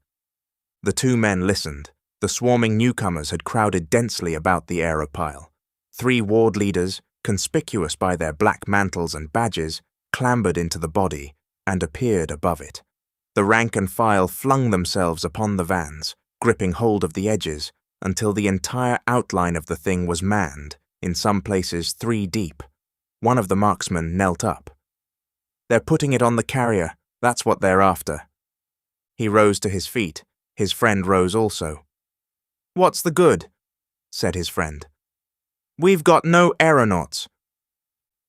The 2 men listened. The swarming newcomers had crowded densely about the Aerophile. 3 ward leaders, conspicuous by their black mantles and badges, clambered into the body and appeared above it. The rank and file flung themselves upon the vans, gripping hold of the edges, until the entire outline of the thing was manned, in some places 3 deep. One of the marksmen knelt up. "They're putting it on the carrier, that's what they're after." He rose to his feet. His friend rose also. "What's the good?" said his friend. "We've got no aeronauts."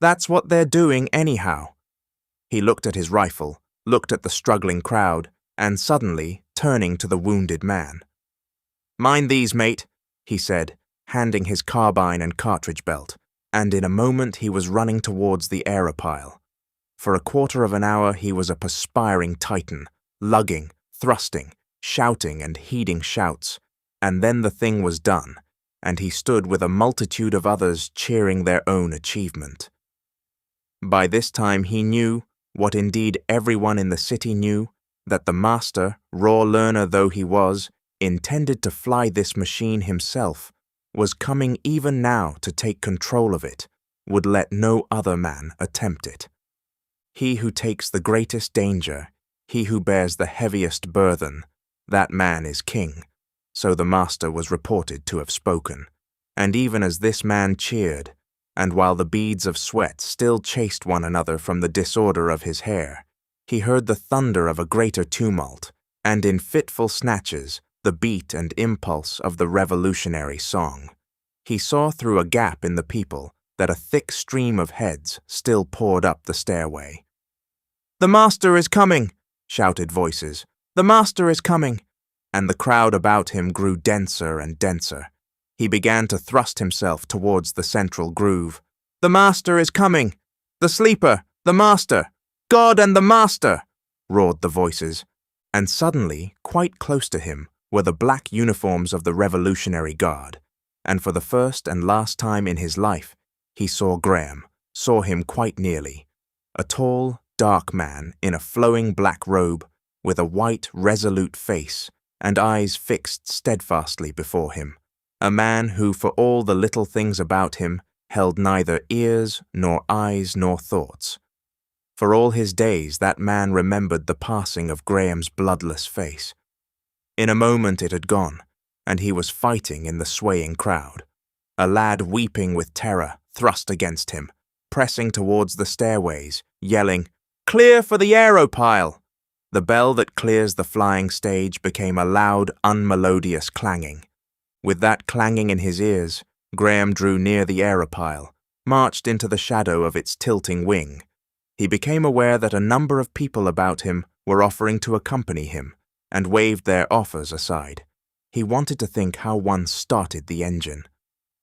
"That's what they're doing anyhow." He looked at his rifle, looked at the struggling crowd, and suddenly, turning to the wounded man. "Mind these, mate," he said, handing his carbine and cartridge belt, and in a moment he was running towards the Aerophile. For a quarter of an hour he was a perspiring Titan, lugging, thrusting, shouting and heeding shouts, and then the thing was done, and he stood with a multitude of others cheering their own achievement. By this time he knew, what indeed everyone in the city knew, that the master, raw learner though he was, intended to fly this machine himself, was coming even now to take control of it, would let no other man attempt it. He who takes the greatest danger, he who bears the heaviest burthen, that man is king, so the master was reported to have spoken. And even as this man cheered, and while the beads of sweat still chased one another from the disorder of his hair, he heard the thunder of a greater tumult, and in fitful snatches the beat and impulse of the revolutionary song. He saw through a gap in the people that a thick stream of heads still poured up the stairway. "The master is coming!" shouted voices, The master is coming!" And the crowd about him grew denser and denser. He began to thrust himself towards the central groove. "The master is coming! The sleeper! The master! God and the master!" roared the voices. And suddenly, quite close to him, were the black uniforms of the Revolutionary Guard. And for the first and last time in his life, he saw Graham, saw him quite nearly. A tall, dark man in a flowing black robe, with a white, resolute face and eyes fixed steadfastly before him. A man who, for all the little things about him, held neither ears nor eyes nor thoughts. For all his days that man remembered the passing of Graham's bloodless face. In a moment it had gone, and he was fighting in the swaying crowd. A lad weeping with terror thrust against him, pressing towards the stairways, yelling, "Clear for the Aerophile!" The bell that clears the flying stage became a loud, unmelodious clanging. With that clanging in his ears, Graham drew near the Aerophile, marched into the shadow of its tilting wing. He became aware that a number of people about him were offering to accompany him, and waved their offers aside. He wanted to think how one started the engine.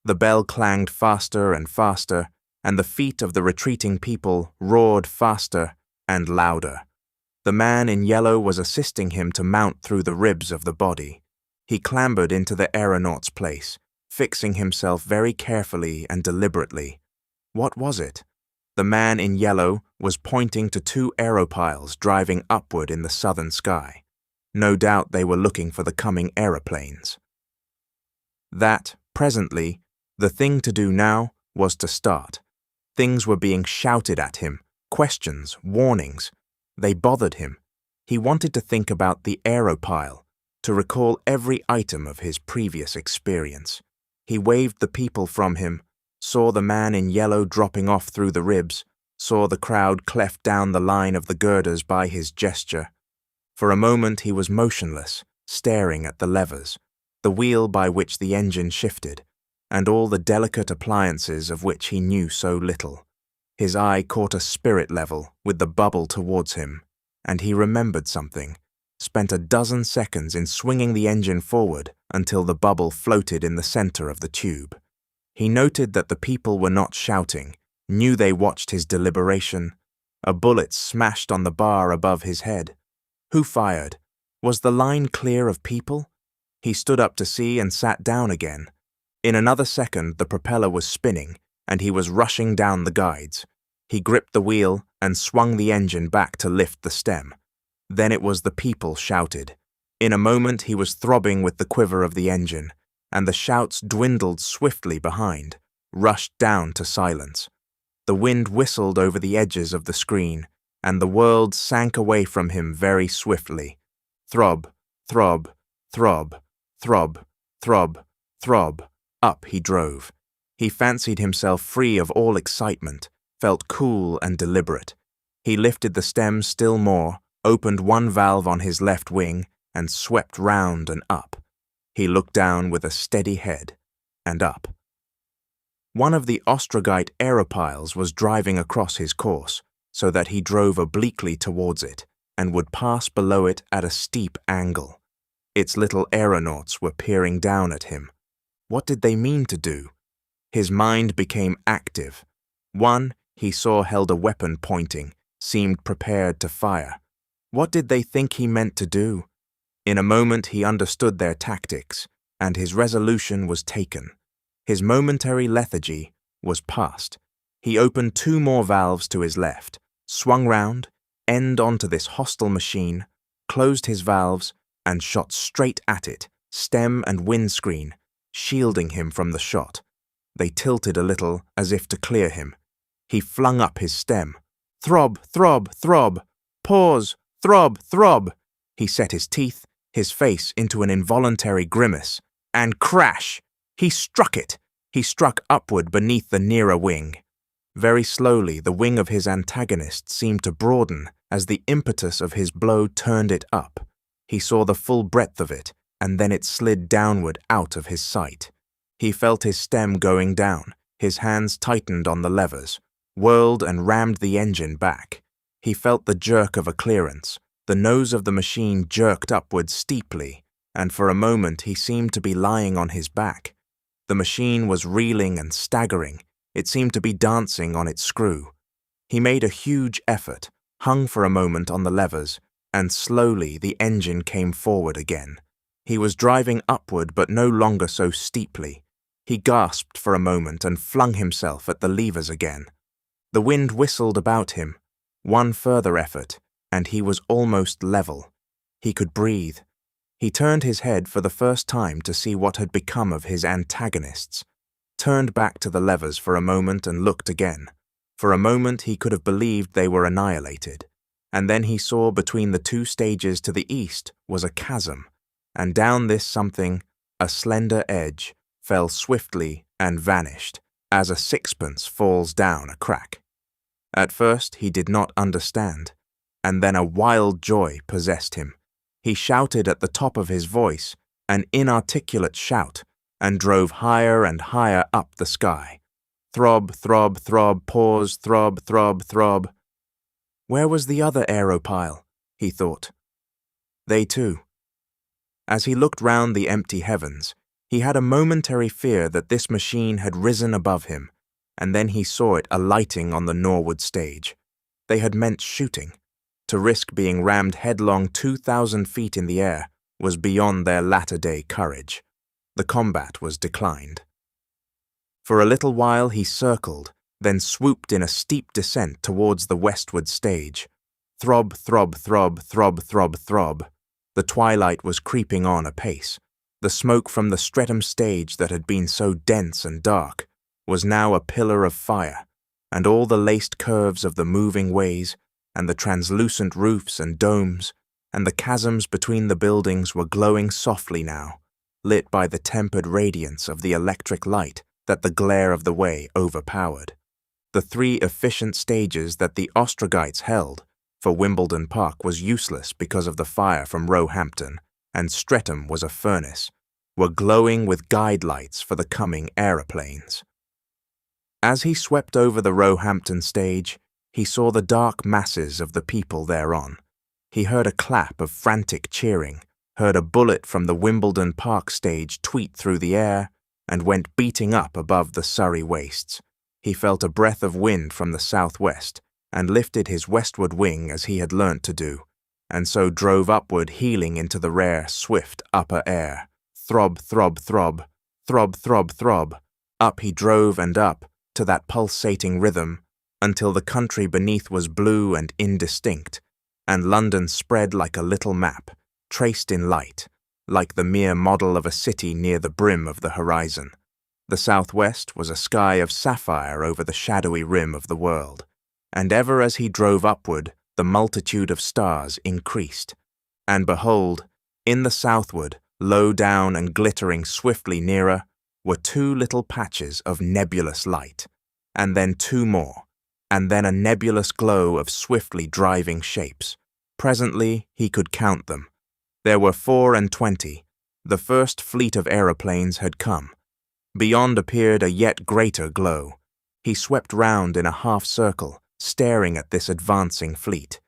The bell clanged faster and faster, and the feet of the retreating people roared faster and louder. The man in yellow was assisting him to mount through the ribs of the body. He clambered into the aeronaut's place, fixing himself very carefully and deliberately. What was it? The man in yellow was pointing to two aerophiles driving upward in the southern sky. No doubt they were looking for the coming aeroplanes. That, presently, the thing to do now was to start. Things were being shouted at him, questions, warnings. They bothered him. He wanted to think about the Aerophile, to recall every item of his previous experience. He waved the people from him, saw the man in yellow dropping off through the ribs, saw the crowd cleft down the line of the girders by his gesture. For a moment he was motionless, staring at the levers, the wheel by which the engine shifted, and all the delicate appliances of which he knew so little. His eye caught a spirit level with the bubble towards him, and he remembered something, spent a dozen seconds in swinging the engine forward until the bubble floated in the center of the tube. He noted that the people were not shouting, knew they watched his deliberation. A bullet smashed on the bar above his head. Who fired? Was the line clear of people? He stood up to see and sat down again. In another second the propeller was spinning, and he was rushing down the guides. He gripped the wheel and swung the engine back to lift the stem. Then it was the people shouted. In a moment he was throbbing with the quiver of the engine, and the shouts dwindled swiftly behind, rushed down to silence. The wind whistled over the edges of the screen, and the world sank away from him very swiftly. Throb, throb, throb, throb, throb, throb. Up he drove. He fancied himself free of all excitement, felt cool and deliberate. He lifted the stem still more, opened one valve on his left wing, and swept round and up. He looked down with a steady head, and up. One of the Ostrogite Aerophiles was driving across his course, so that he drove obliquely towards it, and would pass below it at a steep angle. Its little aeronauts were peering down at him. What did they mean to do? His mind became active. One, he saw, held a weapon pointing, seemed prepared to fire. What did they think he meant to do? In a moment he understood their tactics, and his resolution was taken. His momentary lethargy was past. He opened two more valves to his left, swung round, end onto this hostile machine, closed his valves, and shot straight at it, stem and windscreen, shielding him from the shot. They tilted a little as if to clear him. He flung up his stem. Throb, throb, throb. Pause, throb, throb. He set his teeth, his face into an involuntary grimace, and crash! He struck it. He struck upward beneath the nearer wing. Very slowly the wing of his antagonist seemed to broaden as the impetus of his blow turned it up. He saw the full breadth of it, and then it slid downward out of his sight. He felt his stem going down, his hands tightened on the levers, whirled and rammed the engine back. He felt the jerk of a clearance, The nose of the machine jerked upward steeply, and for a moment he seemed to be lying on his back. The machine was reeling and staggering. It seemed to be dancing on its screw. He made a huge effort, hung for a moment on the levers, and slowly the engine came forward again. He was driving upward, but no longer so steeply. He gasped for a moment and flung himself at the levers again. The wind whistled about him. One further effort, and he was almost level. He could breathe. He turned his head for the first time to see what had become of his antagonists, turned back to the levers for a moment and looked again. For a moment he could have believed they were annihilated, and then he saw between the two stages to the east was a chasm, and down this something, a slender edge, fell swiftly and vanished, as a sixpence falls down a crack. At first he did not understand, and then a wild joy possessed him. He shouted at the top of his voice, an inarticulate shout, and drove higher and higher up the sky. Throb, throb, throb, pause, throb, throb, throb. Where was the other Aerophile? He thought. They too. As he looked round the empty heavens, he had a momentary fear that this machine had risen above him, and then he saw it alighting on the Norwood stage. They had meant shooting. To risk being rammed headlong 2,000 feet in the air was beyond their latter-day courage. The combat was declined. For a little while he circled, then swooped in a steep descent towards the westward stage. Throb, throb, throb, throb, throb, throb. The twilight was creeping on apace. The smoke from the Streatham stage that had been so dense and dark was now a pillar of fire, and all the laced curves of the moving ways, and the translucent roofs and domes, and the chasms between the buildings were glowing softly now, lit by the tempered radiance of the electric light that the glare of the way overpowered. The 3 efficient stages that the Ostrogites held, for Wimbledon Park was useless because of the fire from Roehampton, and Streatham was a furnace, were glowing with guide lights for the coming aeroplanes. As he swept over the Roehampton stage, he saw the dark masses of the people thereon. He heard a clap of frantic cheering, heard a bullet from the Wimbledon Park stage tweet through the air, and went beating up above the Surrey wastes. He felt a breath of wind from the southwest, and lifted his westward wing as he had learnt to do, and so drove upward, heeling into the rare, swift upper air. Throb, throb, throb, throb, throb, throb. Up he drove and up, to that pulsating rhythm, until the country beneath was blue and indistinct, and London spread like a little map, traced in light, like the mere model of a city near the brim of the horizon. The southwest was a sky of sapphire over the shadowy rim of the world, and ever as he drove upward, the multitude of stars increased. And behold, in the southward, low down and glittering swiftly nearer, were 2 little patches of nebulous light, and then 2 more, and then a nebulous glow of swiftly driving shapes. Presently he could count them. There were 24. The first fleet of aeroplanes had come. Beyond appeared a yet greater glow. He swept round in a half-circle, staring at this advancing fleet.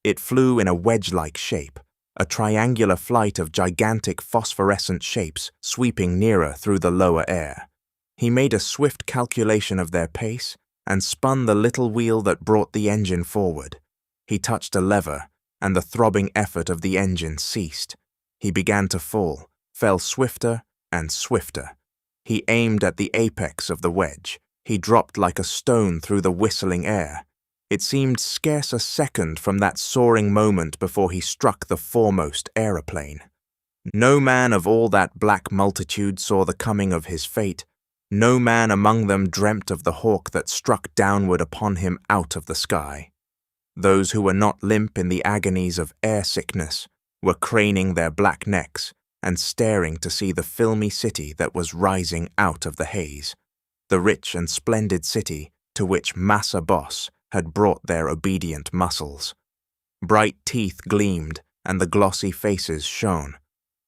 It flew in a wedge-like shape, a triangular flight of gigantic phosphorescent shapes sweeping nearer through the lower air. He made a swift calculation of their pace and spun the little wheel that brought the engine forward. He touched a lever, and the throbbing effort of the engine ceased. He began to fall, fell swifter and swifter. He aimed at the apex of the wedge. He dropped like a stone through the whistling air. It seemed scarce a second from that soaring moment before he struck the foremost aeroplane. No man of all that black multitude saw the coming of his fate. No man among them dreamt of the hawk that struck downward upon him out of the sky. Those who were not limp in the agonies of air sickness were craning their black necks and staring to see the filmy city that was rising out of the haze, the rich and splendid city to which Massa Boss had brought their obedient muscles. Bright teeth gleamed and the glossy faces shone.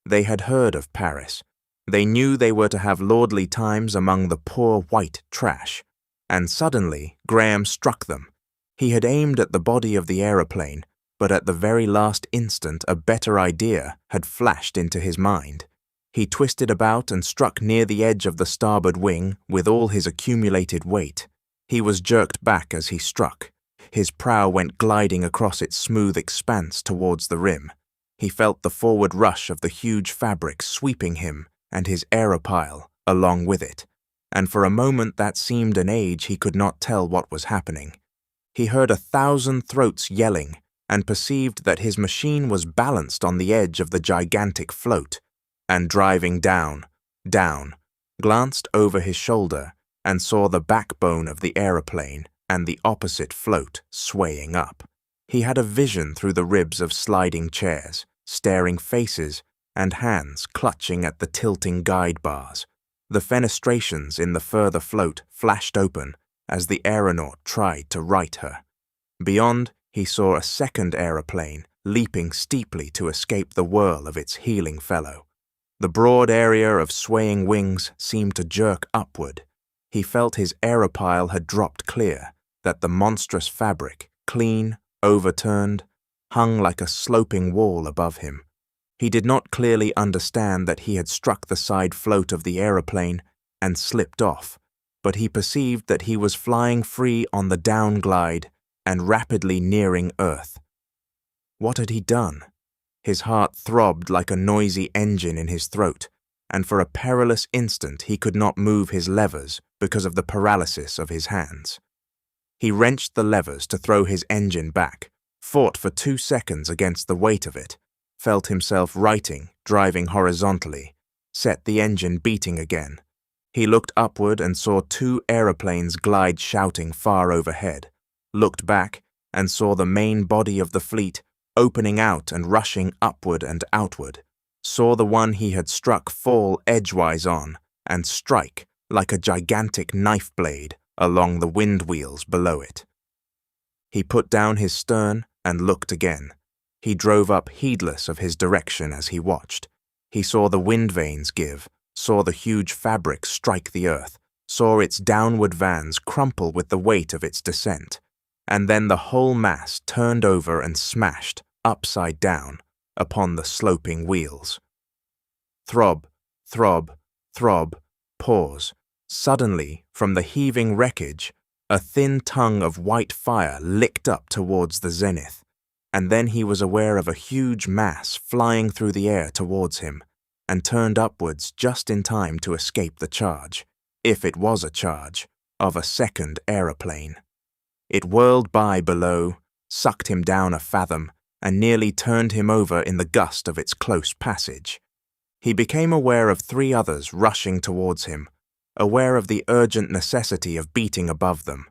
They had heard of Paris. They knew they were to have lordly times among the poor white trash. And suddenly Graham struck them. He had aimed at the body of the aeroplane, but at the very last instant a better idea had flashed into his mind. He twisted about and struck near the edge of the starboard wing with all his accumulated weight. He was jerked back as he struck. His prow went gliding across its smooth expanse towards the rim. He felt the forward rush of the huge fabric sweeping him and his aerophile along with it, and for a moment that seemed an age he could not tell what was happening. He heard 1,000 throats yelling and perceived that his machine was balanced on the edge of the gigantic float, and driving down, glanced over his shoulder and saw the backbone of the aeroplane and the opposite float swaying up. He had a vision through the ribs of sliding chairs, staring faces, and hands clutching at the tilting guide bars. The fenestrations in the further float flashed open as the aeronaut tried to right her. Beyond, he saw a second aeroplane leaping steeply to escape the whirl of its heeling fellow. The broad area of swaying wings seemed to jerk upward. He felt his aerophile had dropped clear, that the monstrous fabric, clean, overturned, hung like a sloping wall above him. He did not clearly understand that he had struck the side float of the aeroplane and slipped off, but he perceived that he was flying free on the down glide and rapidly nearing Earth. What had he done? His heart throbbed like a noisy engine in his throat, and for a perilous instant he could not move his levers because of the paralysis of his hands. He wrenched the levers to throw his engine back, fought for 2 seconds against the weight of it, felt himself righting, driving horizontally, set the engine beating again. He looked upward and saw 2 aeroplanes glide shouting far overhead, looked back and saw the main body of the fleet opening out and rushing upward and outward, saw the one he had struck fall edgewise on and strike like a gigantic knife blade along the wind wheels below it. He put down his stern and looked again. He drove up heedless of his direction as he watched. He saw the wind vanes give, saw the huge fabric strike the earth, saw its downward vans crumple with the weight of its descent, and then the whole mass turned over and smashed, upside down, upon the sloping wheels. Throb, throb, throb, pause. Suddenly, from the heaving wreckage, a thin tongue of white fire licked up towards the zenith, and then he was aware of a huge mass flying through the air towards him, and turned upwards just in time to escape the charge, if it was a charge, of a second aeroplane. It whirled by below, sucked him down a fathom, and nearly turned him over in the gust of its close passage. He became aware of 3 others rushing towards him, aware of the urgent necessity of beating above them.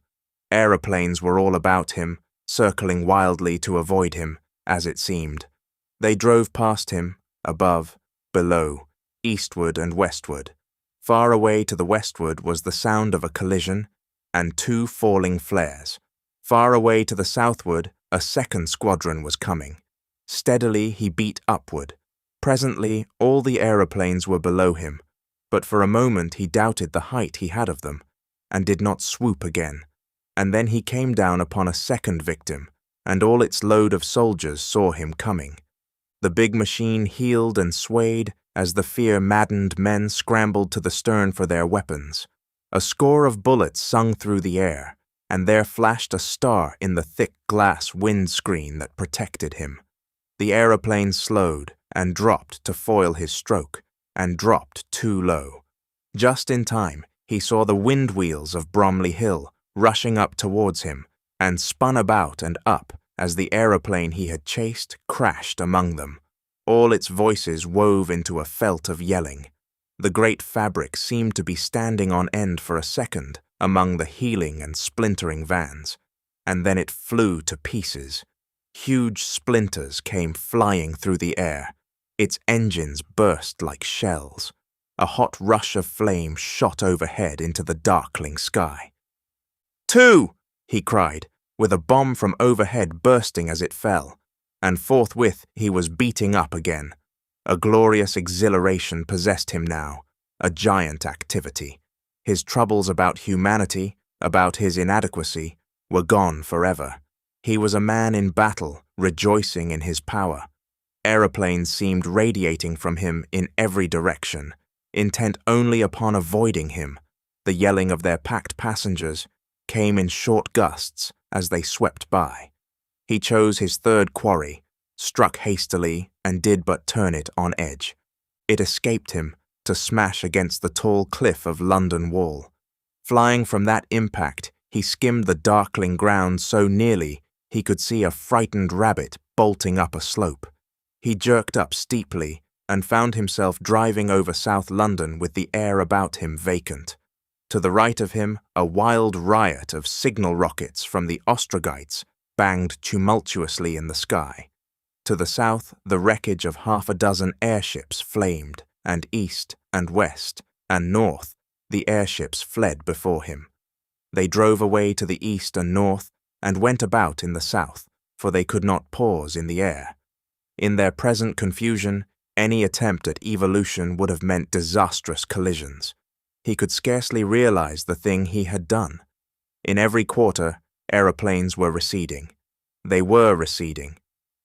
Aeroplanes were all about him, circling wildly to avoid him, as it seemed. They drove past him, above, below, eastward and westward. Far away to the westward was the sound of a collision and 2 falling flares. Far away to the southward, a second squadron was coming. Steadily he beat upward. Presently all the aeroplanes were below him, but for a moment he doubted the height he had of them, and did not swoop again. And then he came down upon a second victim, and all its load of soldiers saw him coming. The big machine heeled and swayed as the fear-maddened men scrambled to the stern for their weapons. A score of bullets sung through the air, and there flashed a star in the thick glass windscreen that protected him. The aeroplane slowed and dropped to foil his stroke, and dropped too low. Just in time, he saw the wind wheels of Bromley Hill rushing up towards him, and spun about and up as the aeroplane he had chased crashed among them. All its voices wove into a felt of yelling. The great fabric seemed to be standing on end for a second among the heeling and splintering vans, and then it flew to pieces. Huge splinters came flying through the air. Its engines burst like shells. A hot rush of flame shot overhead into the darkling sky. 2! He cried, with a bomb from overhead bursting as it fell, and forthwith he was beating up again. A glorious exhilaration possessed him now, a giant activity. His troubles about humanity, about his inadequacy, were gone forever. He was a man in battle, rejoicing in his power. Aeroplanes seemed radiating from him in every direction, intent only upon avoiding him. The yelling of their packed passengers came in short gusts as they swept by. He chose his third quarry, struck hastily, and did but turn it on edge. It escaped him to smash against the tall cliff of London Wall. Flying from that impact, he skimmed the darkling ground so nearly he could see a frightened rabbit bolting up a slope. He jerked up steeply and found himself driving over South London with the air about him vacant. To the right of him, a wild riot of signal rockets from the Ostrogites banged tumultuously in the sky. To the south, the wreckage of half a dozen airships flamed, and east and west and north, the airships fled before him. They drove away to the east and north and went about in the south, for they could not pause in the air. In their present confusion, any attempt at evolution would have meant disastrous collisions. He could scarcely realize the thing he had done. In every quarter, aeroplanes were receding. They were receding.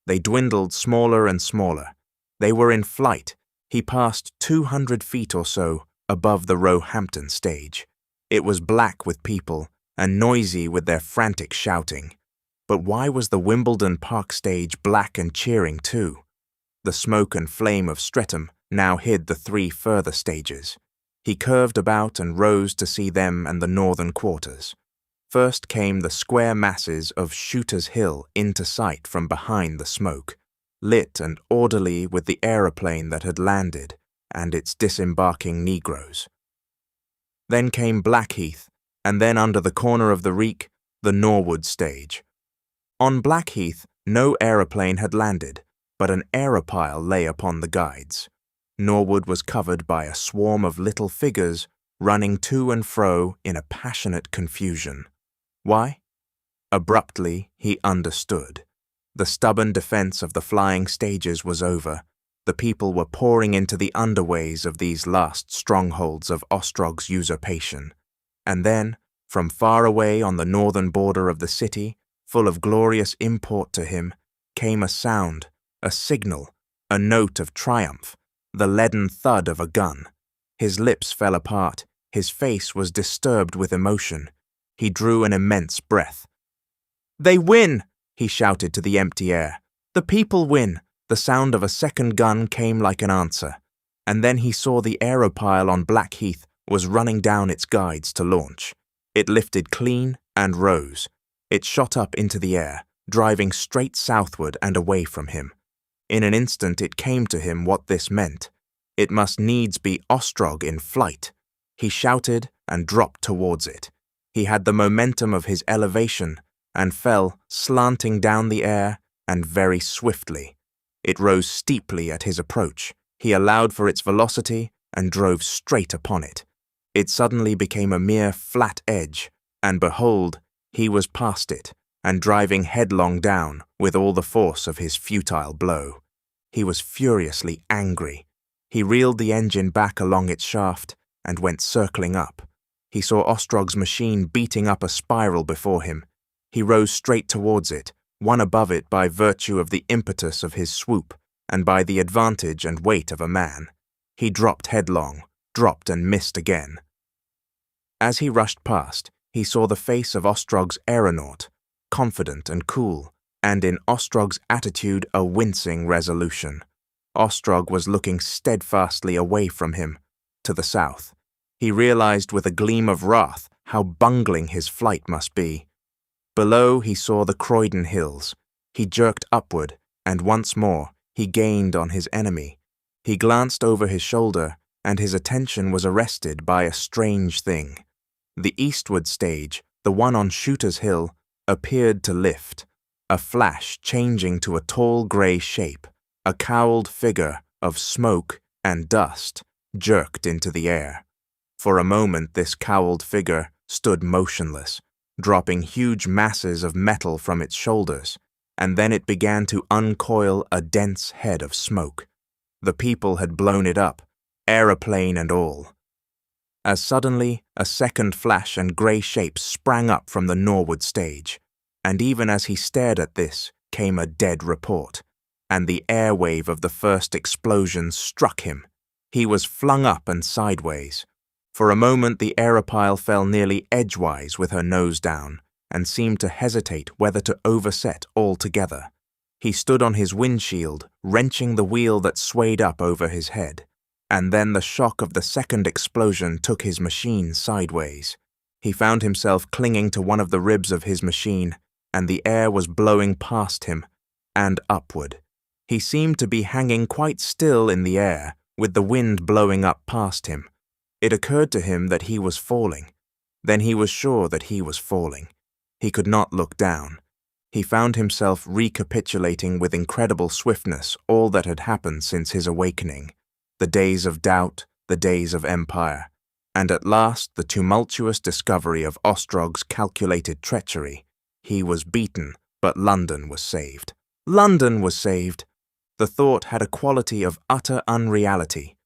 They dwindled smaller and smaller. They were in flight. He passed 200 feet or so above the Roehampton stage. It was black with people and noisy with their frantic shouting. But why was the Wimbledon Park stage black and cheering too? The smoke and flame of Streatham now hid the three further stages. He curved about and rose to see them and the northern quarters. First came the square masses of Shooter's Hill into sight from behind the smoke, lit and orderly with the aeroplane that had landed and its disembarking Negroes. Then came Blackheath, and then under the corner of the reek, the Norwood stage. On Blackheath, no aeroplane had landed, but an aerophile lay upon the guides. Norwood was covered by a swarm of little figures running to and fro in a passionate confusion. Why? Abruptly, he understood. The stubborn defense of the flying stages was over. The people were pouring into the underways of these last strongholds of Ostrog's usurpation. And then, from far away on the northern border of the city, full of glorious import to him, came a sound, a signal, a note of triumph, the leaden thud of a gun. His lips fell apart, his face was disturbed with emotion. He drew an immense breath. "They win!" he shouted to the empty air. "The people win!" The sound of a second gun came like an answer, and then he saw the Aerophile on Blackheath was running down its guides to launch. It lifted clean and rose. It shot up into the air, driving straight southward and away from him. In an instant it came to him what this meant. It must needs be Ostrog in flight. He shouted and dropped towards it. He had the momentum of his elevation and fell slanting down the air and very swiftly. It rose steeply at his approach. He allowed for its velocity and drove straight upon it. It suddenly became a mere flat edge, and behold, he was past it, and driving headlong down with all the force of his futile blow. He was furiously angry. He reeled the engine back along its shaft and went circling up. He saw Ostrog's machine beating up a spiral before him. He rose straight towards it, won above it by virtue of the impetus of his swoop and by the advantage and weight of a man. He dropped headlong, dropped and missed again. As he rushed past, he saw the face of Ostrog's aeronaut, confident and cool, and in Ostrog's attitude a wincing resolution. Ostrog was looking steadfastly away from him, to the south. He realized with a gleam of wrath how bungling his flight must be. Below he saw the Croydon Hills. He jerked upward, and once more he gained on his enemy. He glanced over his shoulder, and his attention was arrested by a strange thing. The eastward stage, the one on Shooter's Hill, appeared to lift, a flash changing to a tall grey shape, a cowled figure of smoke and dust jerked into the air. For a moment this cowled figure stood motionless, dropping huge masses of metal from its shoulders, and then it began to uncoil a dense head of smoke. The people had blown it up, aeroplane and all. As suddenly, a second flash and grey shape sprang up from the Norwood stage. and even as he stared at this came a dead report, and the air wave of the first explosion struck him. He was flung up and sideways. For a moment the Aerophile fell nearly edgewise with her nose down, and seemed to hesitate whether to overset altogether. He stood on his windshield, wrenching the wheel that swayed up over his head, and then the shock of the second explosion took his machine sideways. He found himself clinging to one of the ribs of his machine, and the air was blowing past him, and upward. He seemed to be hanging quite still in the air, with the wind blowing up past him. It occurred to him that he was falling. Then he was sure that he was falling. He could not look down. He found himself recapitulating with incredible swiftness all that had happened since his awakening, the days of doubt, the days of empire, and at last the tumultuous discovery of Ostrog's calculated treachery. He was beaten, but London was saved. London was saved! The thought had a quality of utter unreality.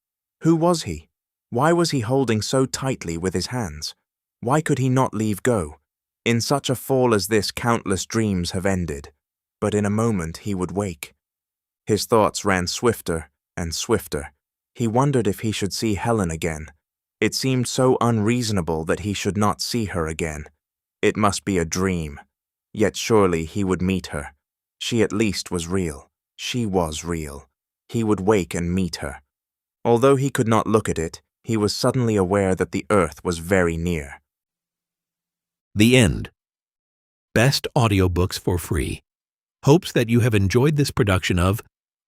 Who was he? Why was he holding so tightly with his hands? Why could he not leave go? In such a fall as this countless dreams have ended, but in a moment he would wake. His thoughts ran swifter and swifter. He wondered if he should see Helen again. It seemed so unreasonable that he should not see her again. It must be a dream. Yet surely he would meet her. She at least was real. She was real. He would wake and meet her. Although he could not look at it, he was suddenly aware that the earth was very near. The end. Best audiobooks for free. Hopes that you have enjoyed this production of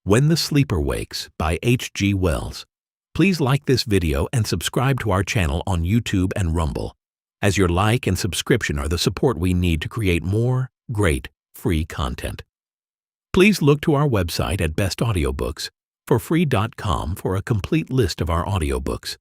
When the Sleeper Wakes by H.G. Wells. Please like this video and subscribe to our channel on YouTube and Rumble, as your like and subscription are the support we need to create more great free content. Please look to our website at bestaudiobooksforfree.com for a complete list of our audiobooks.